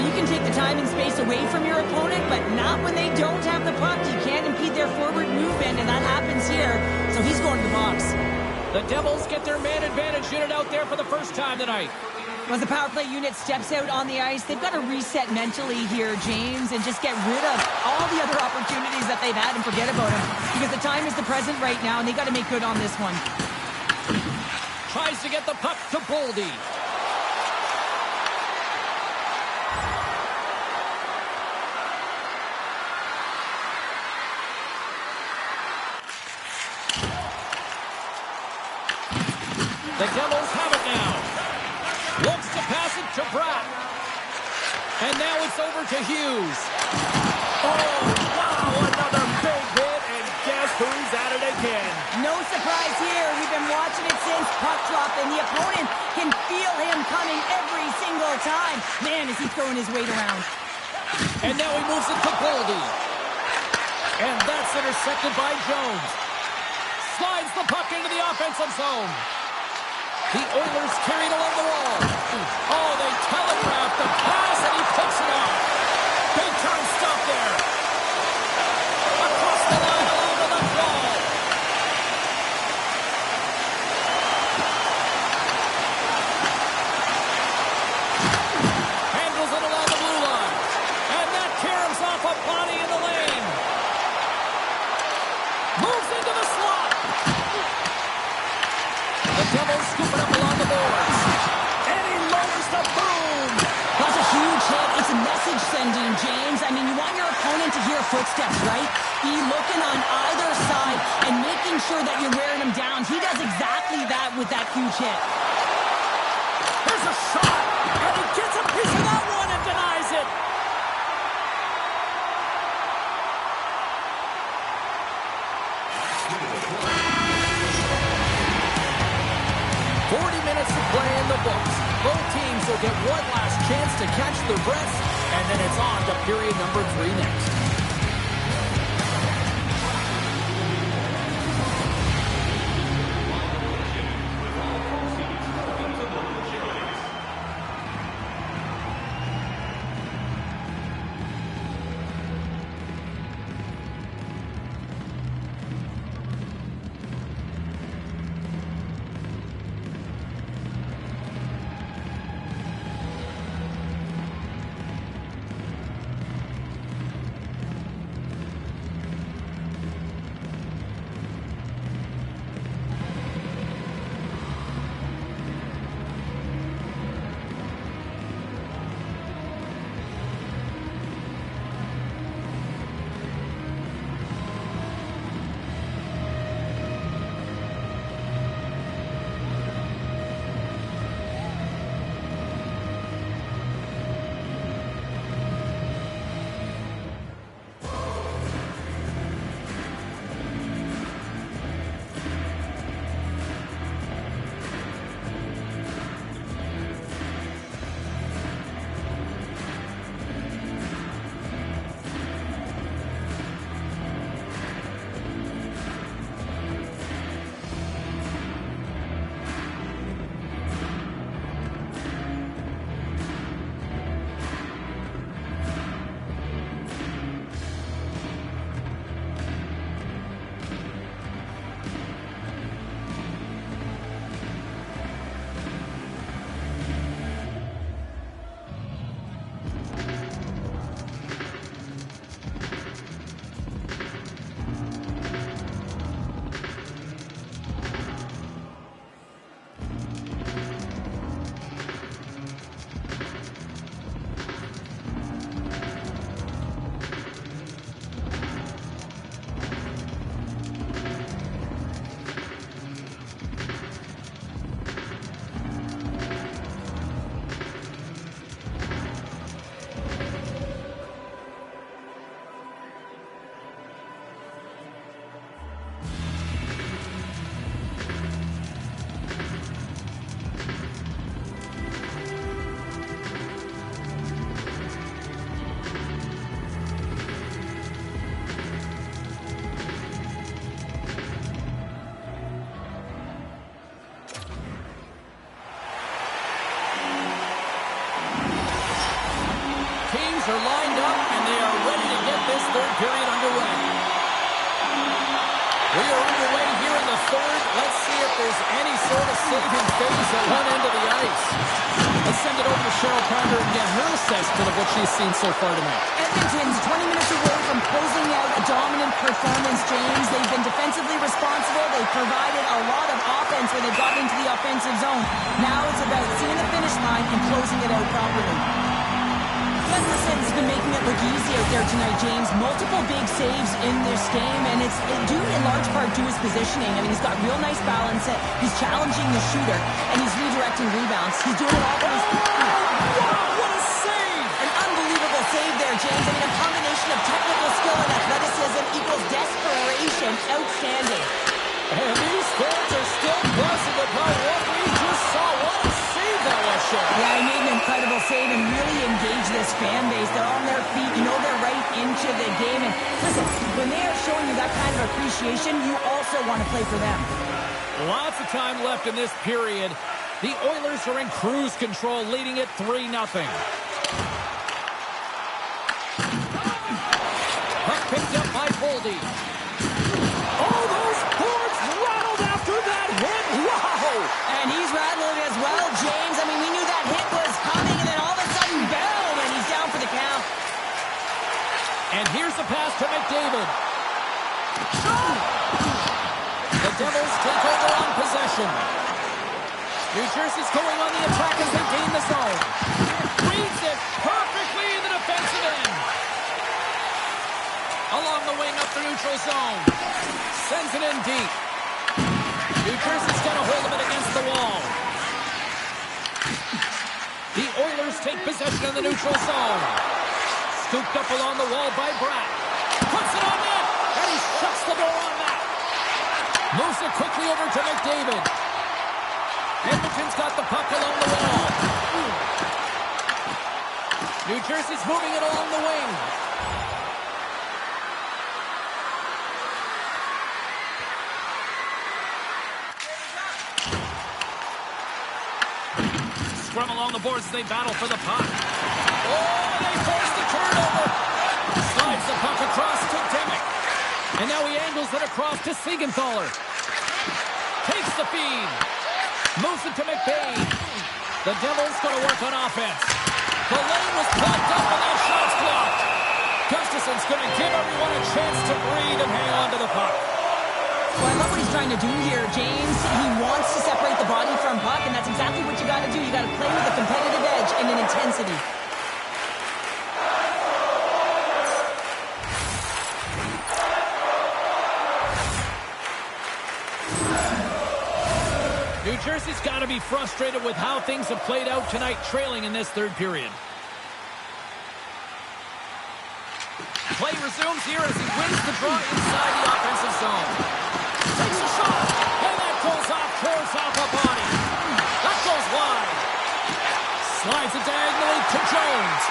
You can take the time and space away from your opponent, but not when they don't have the puck. You can't impede their forward movement, and that happens here. So he's going to the box. The Devils get their man advantage unit out there for the first time tonight. As the power play unit steps out on the ice, they've got to reset mentally here, James, and just get rid of all the other opportunities that they've had and forget about them. Because the time is the present right now, and they got to make good on this one. Tries to get the puck to Boldy. The Devils have it now. Looks to pass it to Bratt. And now it's over to Hughes. Oh, wow, another big hit, and guess who's at it again? No surprise here. We've been watching it since puck drop, and the opponent can feel him coming every single time. Man, is he throwing his weight around. And now he moves it to Boldy. And that's intercepted by Jones. Slides the puck into the offensive zone. The Oilers carried along the wall. Oh, they telegraphed the pass, and he picks it up. Big time stuff there. Across the line along the left wall. Handles it along the blue line. And that caroms off a body in the lane. Moves into the slot. The Devils scoop it up along the boards. And he lowers the boom. That's a huge hit. It's a message sending, James. I mean, you want your opponent to hear footsteps, right? Be looking on either side and making sure that you're wearing him down. He does exactly that with that huge hit. There's a shot. And he gets a piece of that one and denies it. To play in the books. Both teams will get one last chance to catch their breaths, and then it's on to period number 3 next. third period underway. We are underway here in the third. Let's see if there's any sort of saving phase at one end of the ice. Let's send it over to Cheryl Carter and get her assessment of what she's seen so far tonight. Edmonton's 20 minutes away from closing out a dominant performance, James. They've been defensively responsible. They've provided a lot of offense when they got into the offensive zone. Now it's about seeing the finish line and closing it out properly. Gustafson's been making it look easy out there tonight, James. Multiple big saves in this game, and it's due in large part to his positioning. I mean, he's got real nice balance. He's challenging the shooter, and he's redirecting rebounds. He's doing it all from his... Wow, what a save! An unbelievable save there, James. I mean, a combination of technical skill and athleticism equals desperation. Outstanding. And these fans are still buzzing about what we just saw. What a save that was, Cheryl. Yeah, he made an incredible save and really engaged this fan base. They're on their feet. You know they're right into the game. And listen, when they are showing you that kind of appreciation, you also want to play for them. Lots of time left in this period. The Oilers are in cruise control, leading it 3-0. Puck picked up by Boldy. Oh, those boards rattled after that hit. Wow! And he's rattling as well, James. I mean, we knew that hit was coming, and then all of a sudden, boom, and he's down for the count. And here's the pass to McDavid. The Devils take over on possession. New Jersey's going on the attack as they gain the zone. Reads it perfectly in the defensive end. Along the wing up the neutral zone. Sends it in deep. New Jersey's got a hold of it against the wall. The Oilers take possession in the neutral zone. Scooped up along the wall by Bratt. Puts it on net, and he shuts the door on that. Moves it quickly over to McDavid. Edmonton's got the puck along the wall. New Jersey's moving it along the wing. Scrum along the boards as they battle for the puck. Oh, they force the turnover. Slides the puck across to Demick. And now he angles it across to Siegenthaler. Takes the feed. Moves it to McBain. The Devils going to work on offense. The lane was plugged up and that shot's blocked. Gustafson's going to give everyone a chance to breathe and hang on to the puck. Well, I love what he's trying to do here, James. He wants to separate the body from puck, and that's exactly what you got to do. You got to play with a competitive edge and an intensity. New Jersey's got to be frustrated with how things have played out tonight, trailing in this third period. Play resumes here as he wins the draw inside the offensive zone. Takes a shot, and that goes off, throws off a body. That goes wide. Slides it diagonally to Jones.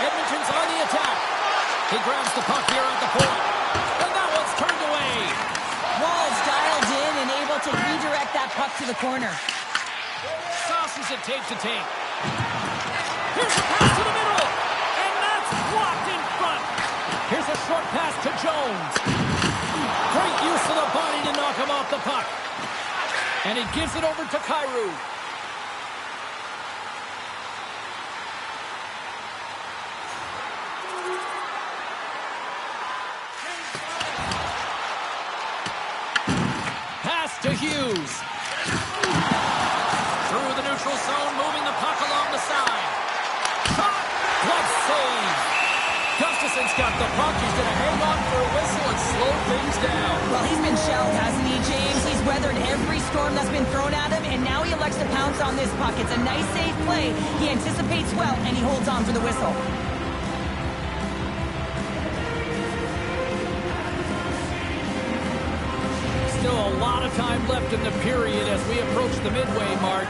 Edmonton's on the attack. He grabs the puck here at the point. And that one's turned away. Walls dialed in and able to redirect that puck to the corner. Sauces it tape to tape. Here's a pass to the middle. And that's blocked in front. Here's a short pass to Jones. Great use of the body to knock him off the puck. And he gives it over to Kyrou. Pass to Hughes. Through the neutral zone, moving the puck along the side. Shot! Glove save! Gustafson's got the puck. He's going to hang on for a whistle and slow things down. Well, he's been shelled, hasn't he, James? He's weathered every storm that's been thrown at him, and now he elects to pounce on this puck. It's a nice, safe play. He anticipates well, and he holds on for the whistle. Still a lot of time left in the period as we approach the midway mark.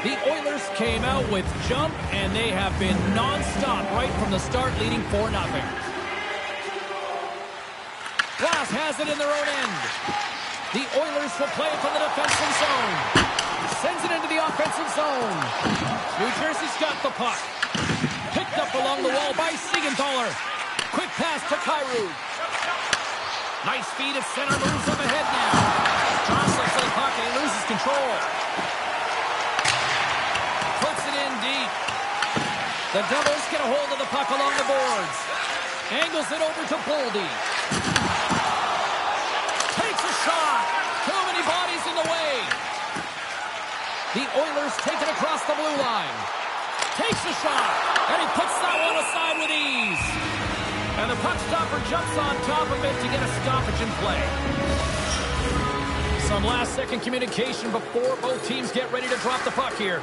The Oilers came out with jump, and they have been non-stop right from the start, leading 4-0. Glass has it in their own end. The Oilers will play from the defensive zone. Sends it into the offensive zone. New Jersey's got the puck. Picked up along the wall by Siegenthaler. Quick pass to Kyrou. Nice feed at center, moves up ahead now. Johnson to the pocket, he loses control. Puts it in deep. The Devils get a hold of the puck along the boards. Angles it over to Boldy. Takes a shot. Too many bodies in the way. The Oilers take it across the blue line. Takes a shot, and he puts that one aside with ease. And the puck stopper jumps on top of it to get a stoppage in play. Some last-second communication before both teams get ready to drop the puck here.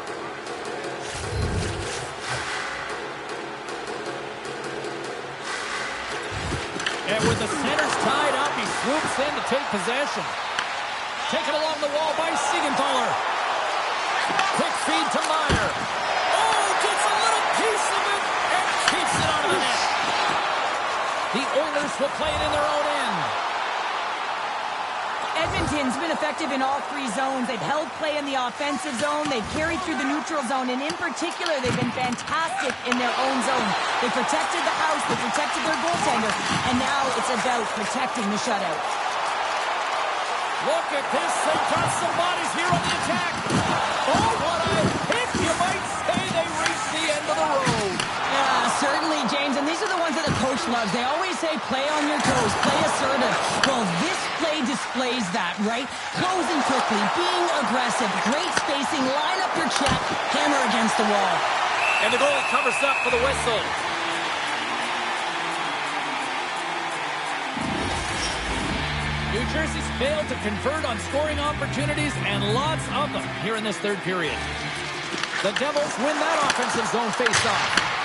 And with the centers tied up, he swoops in to take possession. Taken along the wall by Siegenthaler. Quick feed to Meyer. Oh, gets a little piece of it and keeps it out of the net. The Oilers will play it in their own end. Edmonton's been effective in all three zones. They've held play in the offensive zone. They've carried through the neutral zone. And in particular, they've been fantastic in their own zone. They protected the house. They protected their goaltender. And now it's about protecting the shutout. Look at this. They've got some bodies here on the attack. Oh, what a hit. You might say they reached the end of the road. Certainly, James. And these are the ones that the coach loves. They always say, play on your toes, play assertive. Well, this play displays that, right? Closing quickly, being aggressive, great spacing, line up your check, hammer against the wall. And the goalie covers up for the whistle. New Jersey's failed to convert on scoring opportunities, and lots of them here in this third period. The Devils win that offensive zone face-off.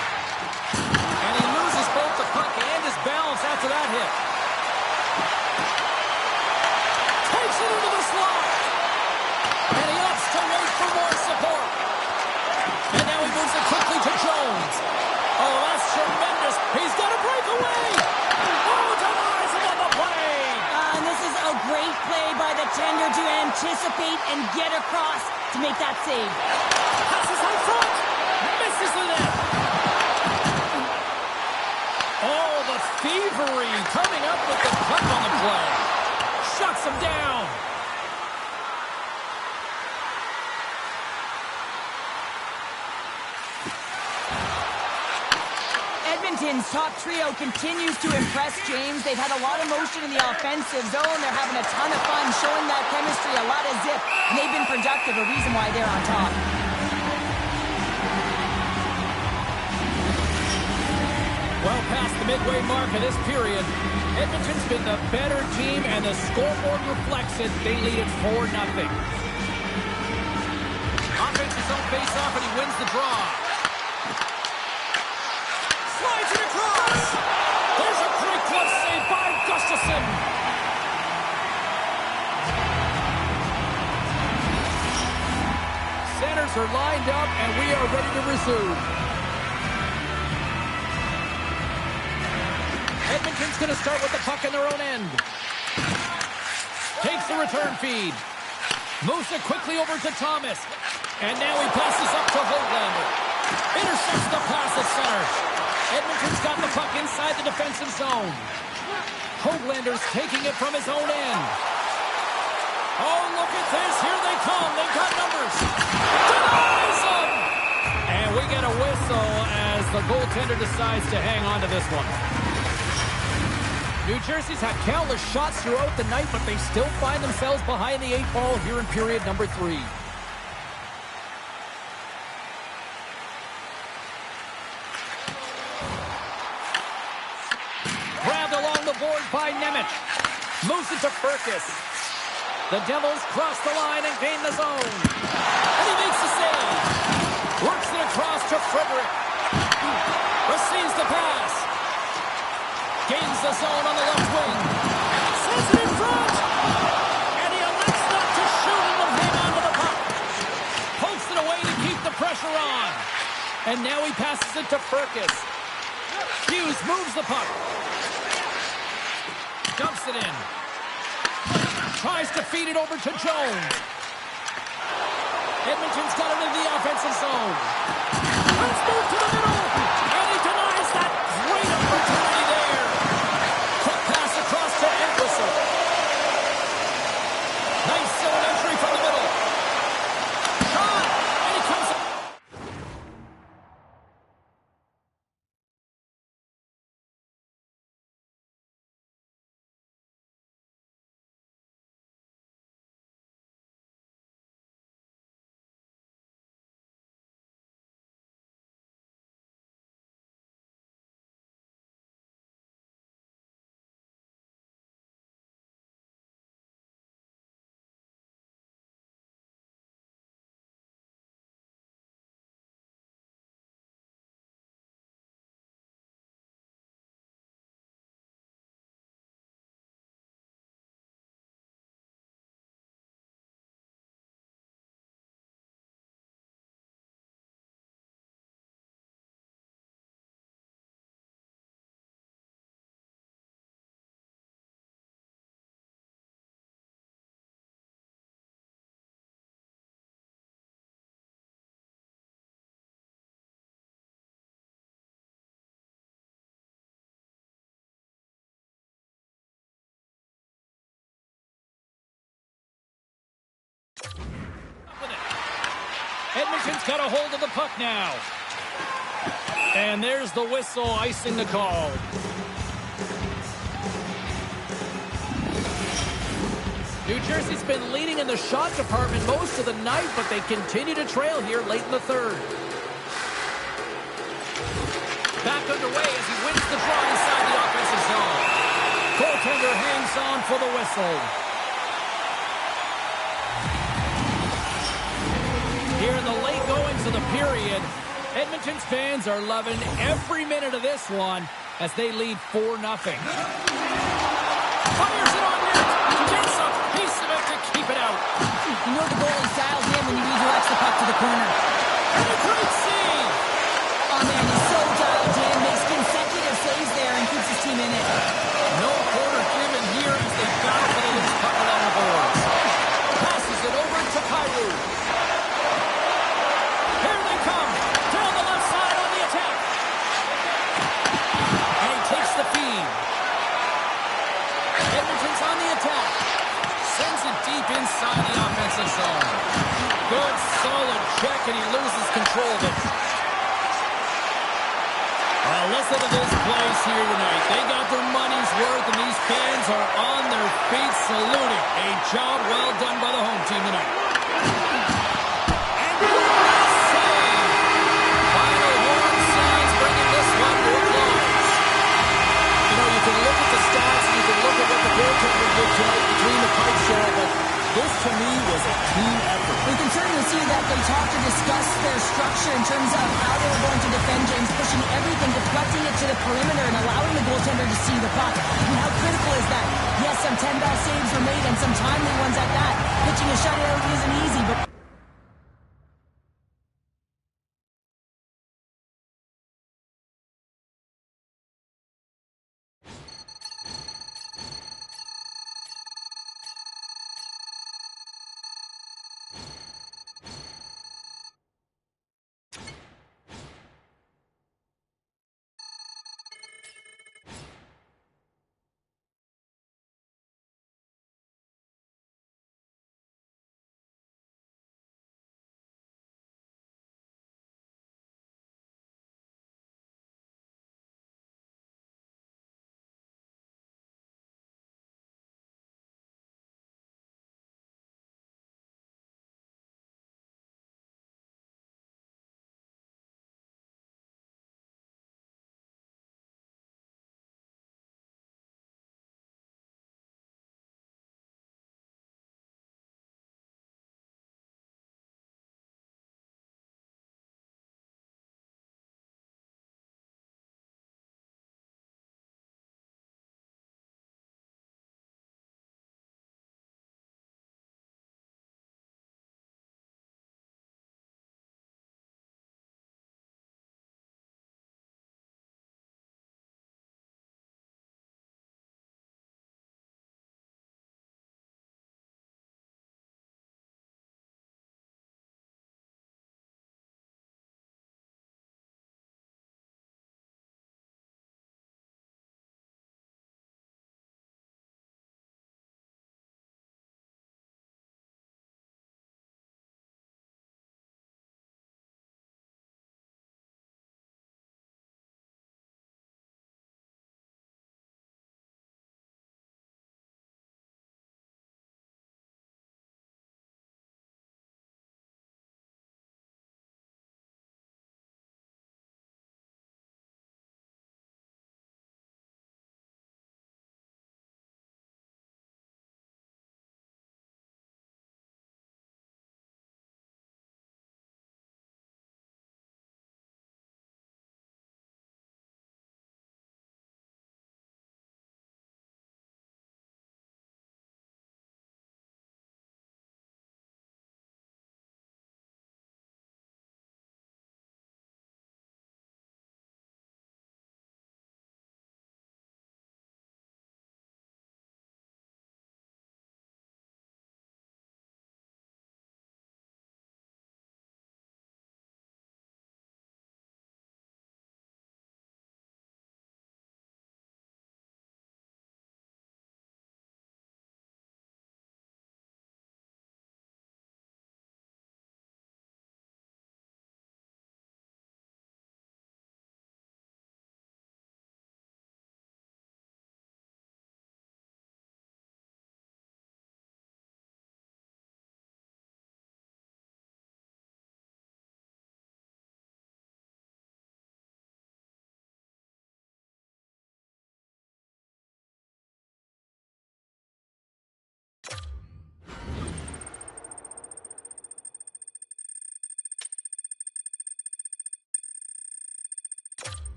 And he loses both the puck and his balance after that hit. Takes it into the slot. And he opts to wait for more support. And now he moves it quickly to Jones. Oh, that's tremendous. He's got a breakaway. Oh, denies him on the play. And this is a great play by the tender to anticipate and get across to make that save. Passes out front. Misses the net. Oh, the thievery coming up with the puck on the play. Shuts him down. Edmonton's top trio continues to impress, James. They've had a lot of motion in the offensive zone. They're having a ton of fun, showing that chemistry, a lot of zip. And they've been productive, a reason why they're on top. Well past the midway mark of this period, Edmonton's been the better team, and the scoreboard reflects it. They lead it 4-0. Offensive zone face-off, and he wins the draw. Slides it across. There's a great glove save by Gustafsson. Centers are lined up, and we are ready to resume. Edmonton's going to start with the puck in their own end. Takes the return feed. Moves it quickly over to Thomas. And now he passes up to Hoglander. Intercepts the pass at center. Edmonton's got the puck inside the defensive zone. Hoglander's taking it from his own end. Oh, look at this. Here they come. They've got numbers. Denies them. And we get a whistle as the goaltender decides to hang on to this one. New Jersey's had countless shots throughout the night, but they still find themselves behind the 8-ball here in period number 3. Grabbed along the board by Nemec. Moves it to Furcus. The Devils cross the line and gain the zone. And he makes the save. Works it across to Frederick. Receives the pass. Gains the zone on the left wing. Sends it in front. And he elects not to shoot and will hang on to the puck. Pokes it away to keep the pressure on. And now he passes it to Furcus. Hughes moves the puck. Dumps it in. Tries to feed it over to Jones. Edmonton's got it into the offensive zone. Let's move to the middle. And he denies that great opportunity there. Edmonton's got a hold of the puck now. And there's the whistle, icing the call. New Jersey's been leading in the shot department most of the night, but they continue to trail here late in the third. Back underway as he wins the draw inside the offensive zone. Goaltender hangs on for the whistle. Here in the late goings of the period, Edmonton's fans are loving every minute of this one as they lead 4-0. Fires it on net. Gets a piece of it to keep it out. You know the goalie styles in when he redirects the puck to the corner. And a great save. Oh, man, he's so dialed in. Makes consecutive saves there and keeps his team in it. No quarter given here as they battle for the loose puck along the boards. Passes it over to Kyrou. Here they come. Down the left side on the attack. And he takes the feed. Edmonton's on the attack. Sends it deep inside the offensive zone. Good, solid check, and he loses control of it. Well, listen to this place here tonight. They got their money's worth, and these fans are on their feet saluting. A job well done by the home team tonight. And great save! Final horn sounds, bringing this one to a close. You know, you can look at the stats, you can look at what the goaltender did tonight between the pipes there, but this, to me, was a team effort. We can certainly see that they talked to discuss their structure in terms of how they were going to defend James, pushing everything, deflecting it to the perimeter, and allowing the goaltender to see the puck. And how critical is that? Yes, some 10-ball saves were made, and some timely ones at that. Pitching a shutout isn't easy, but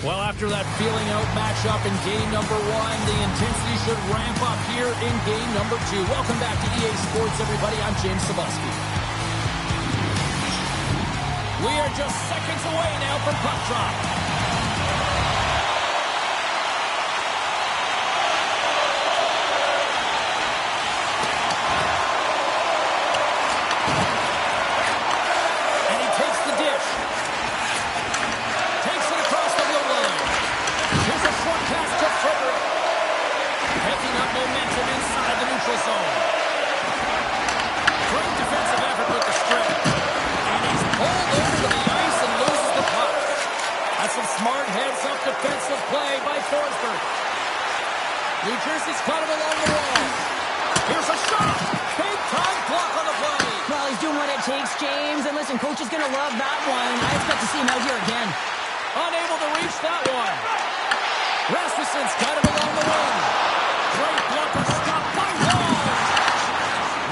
Well, after that feeling out matchup in game number 1, the intensity should ramp up here in game number 2. Welcome back to EA Sports, everybody. I'm James Cebulski. We are just seconds away now from puck drop. Zone. Great defensive effort with the strip. And he's pulled over to the ice and loses the puck. That's some smart heads-up defensive play by Forsberg. New Jersey's caught him along the wall. Here's a shot. Big-time block on the play. Well, he's doing what it takes, James. And listen, coach is going to love that one. I expect to see him out here again. Unable to reach that one. Rasmussen's got him along the wing. Great blocker stop by Walls.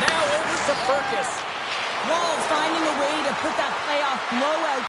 Now over to Perkis. Walls finding a way to put that playoff blowout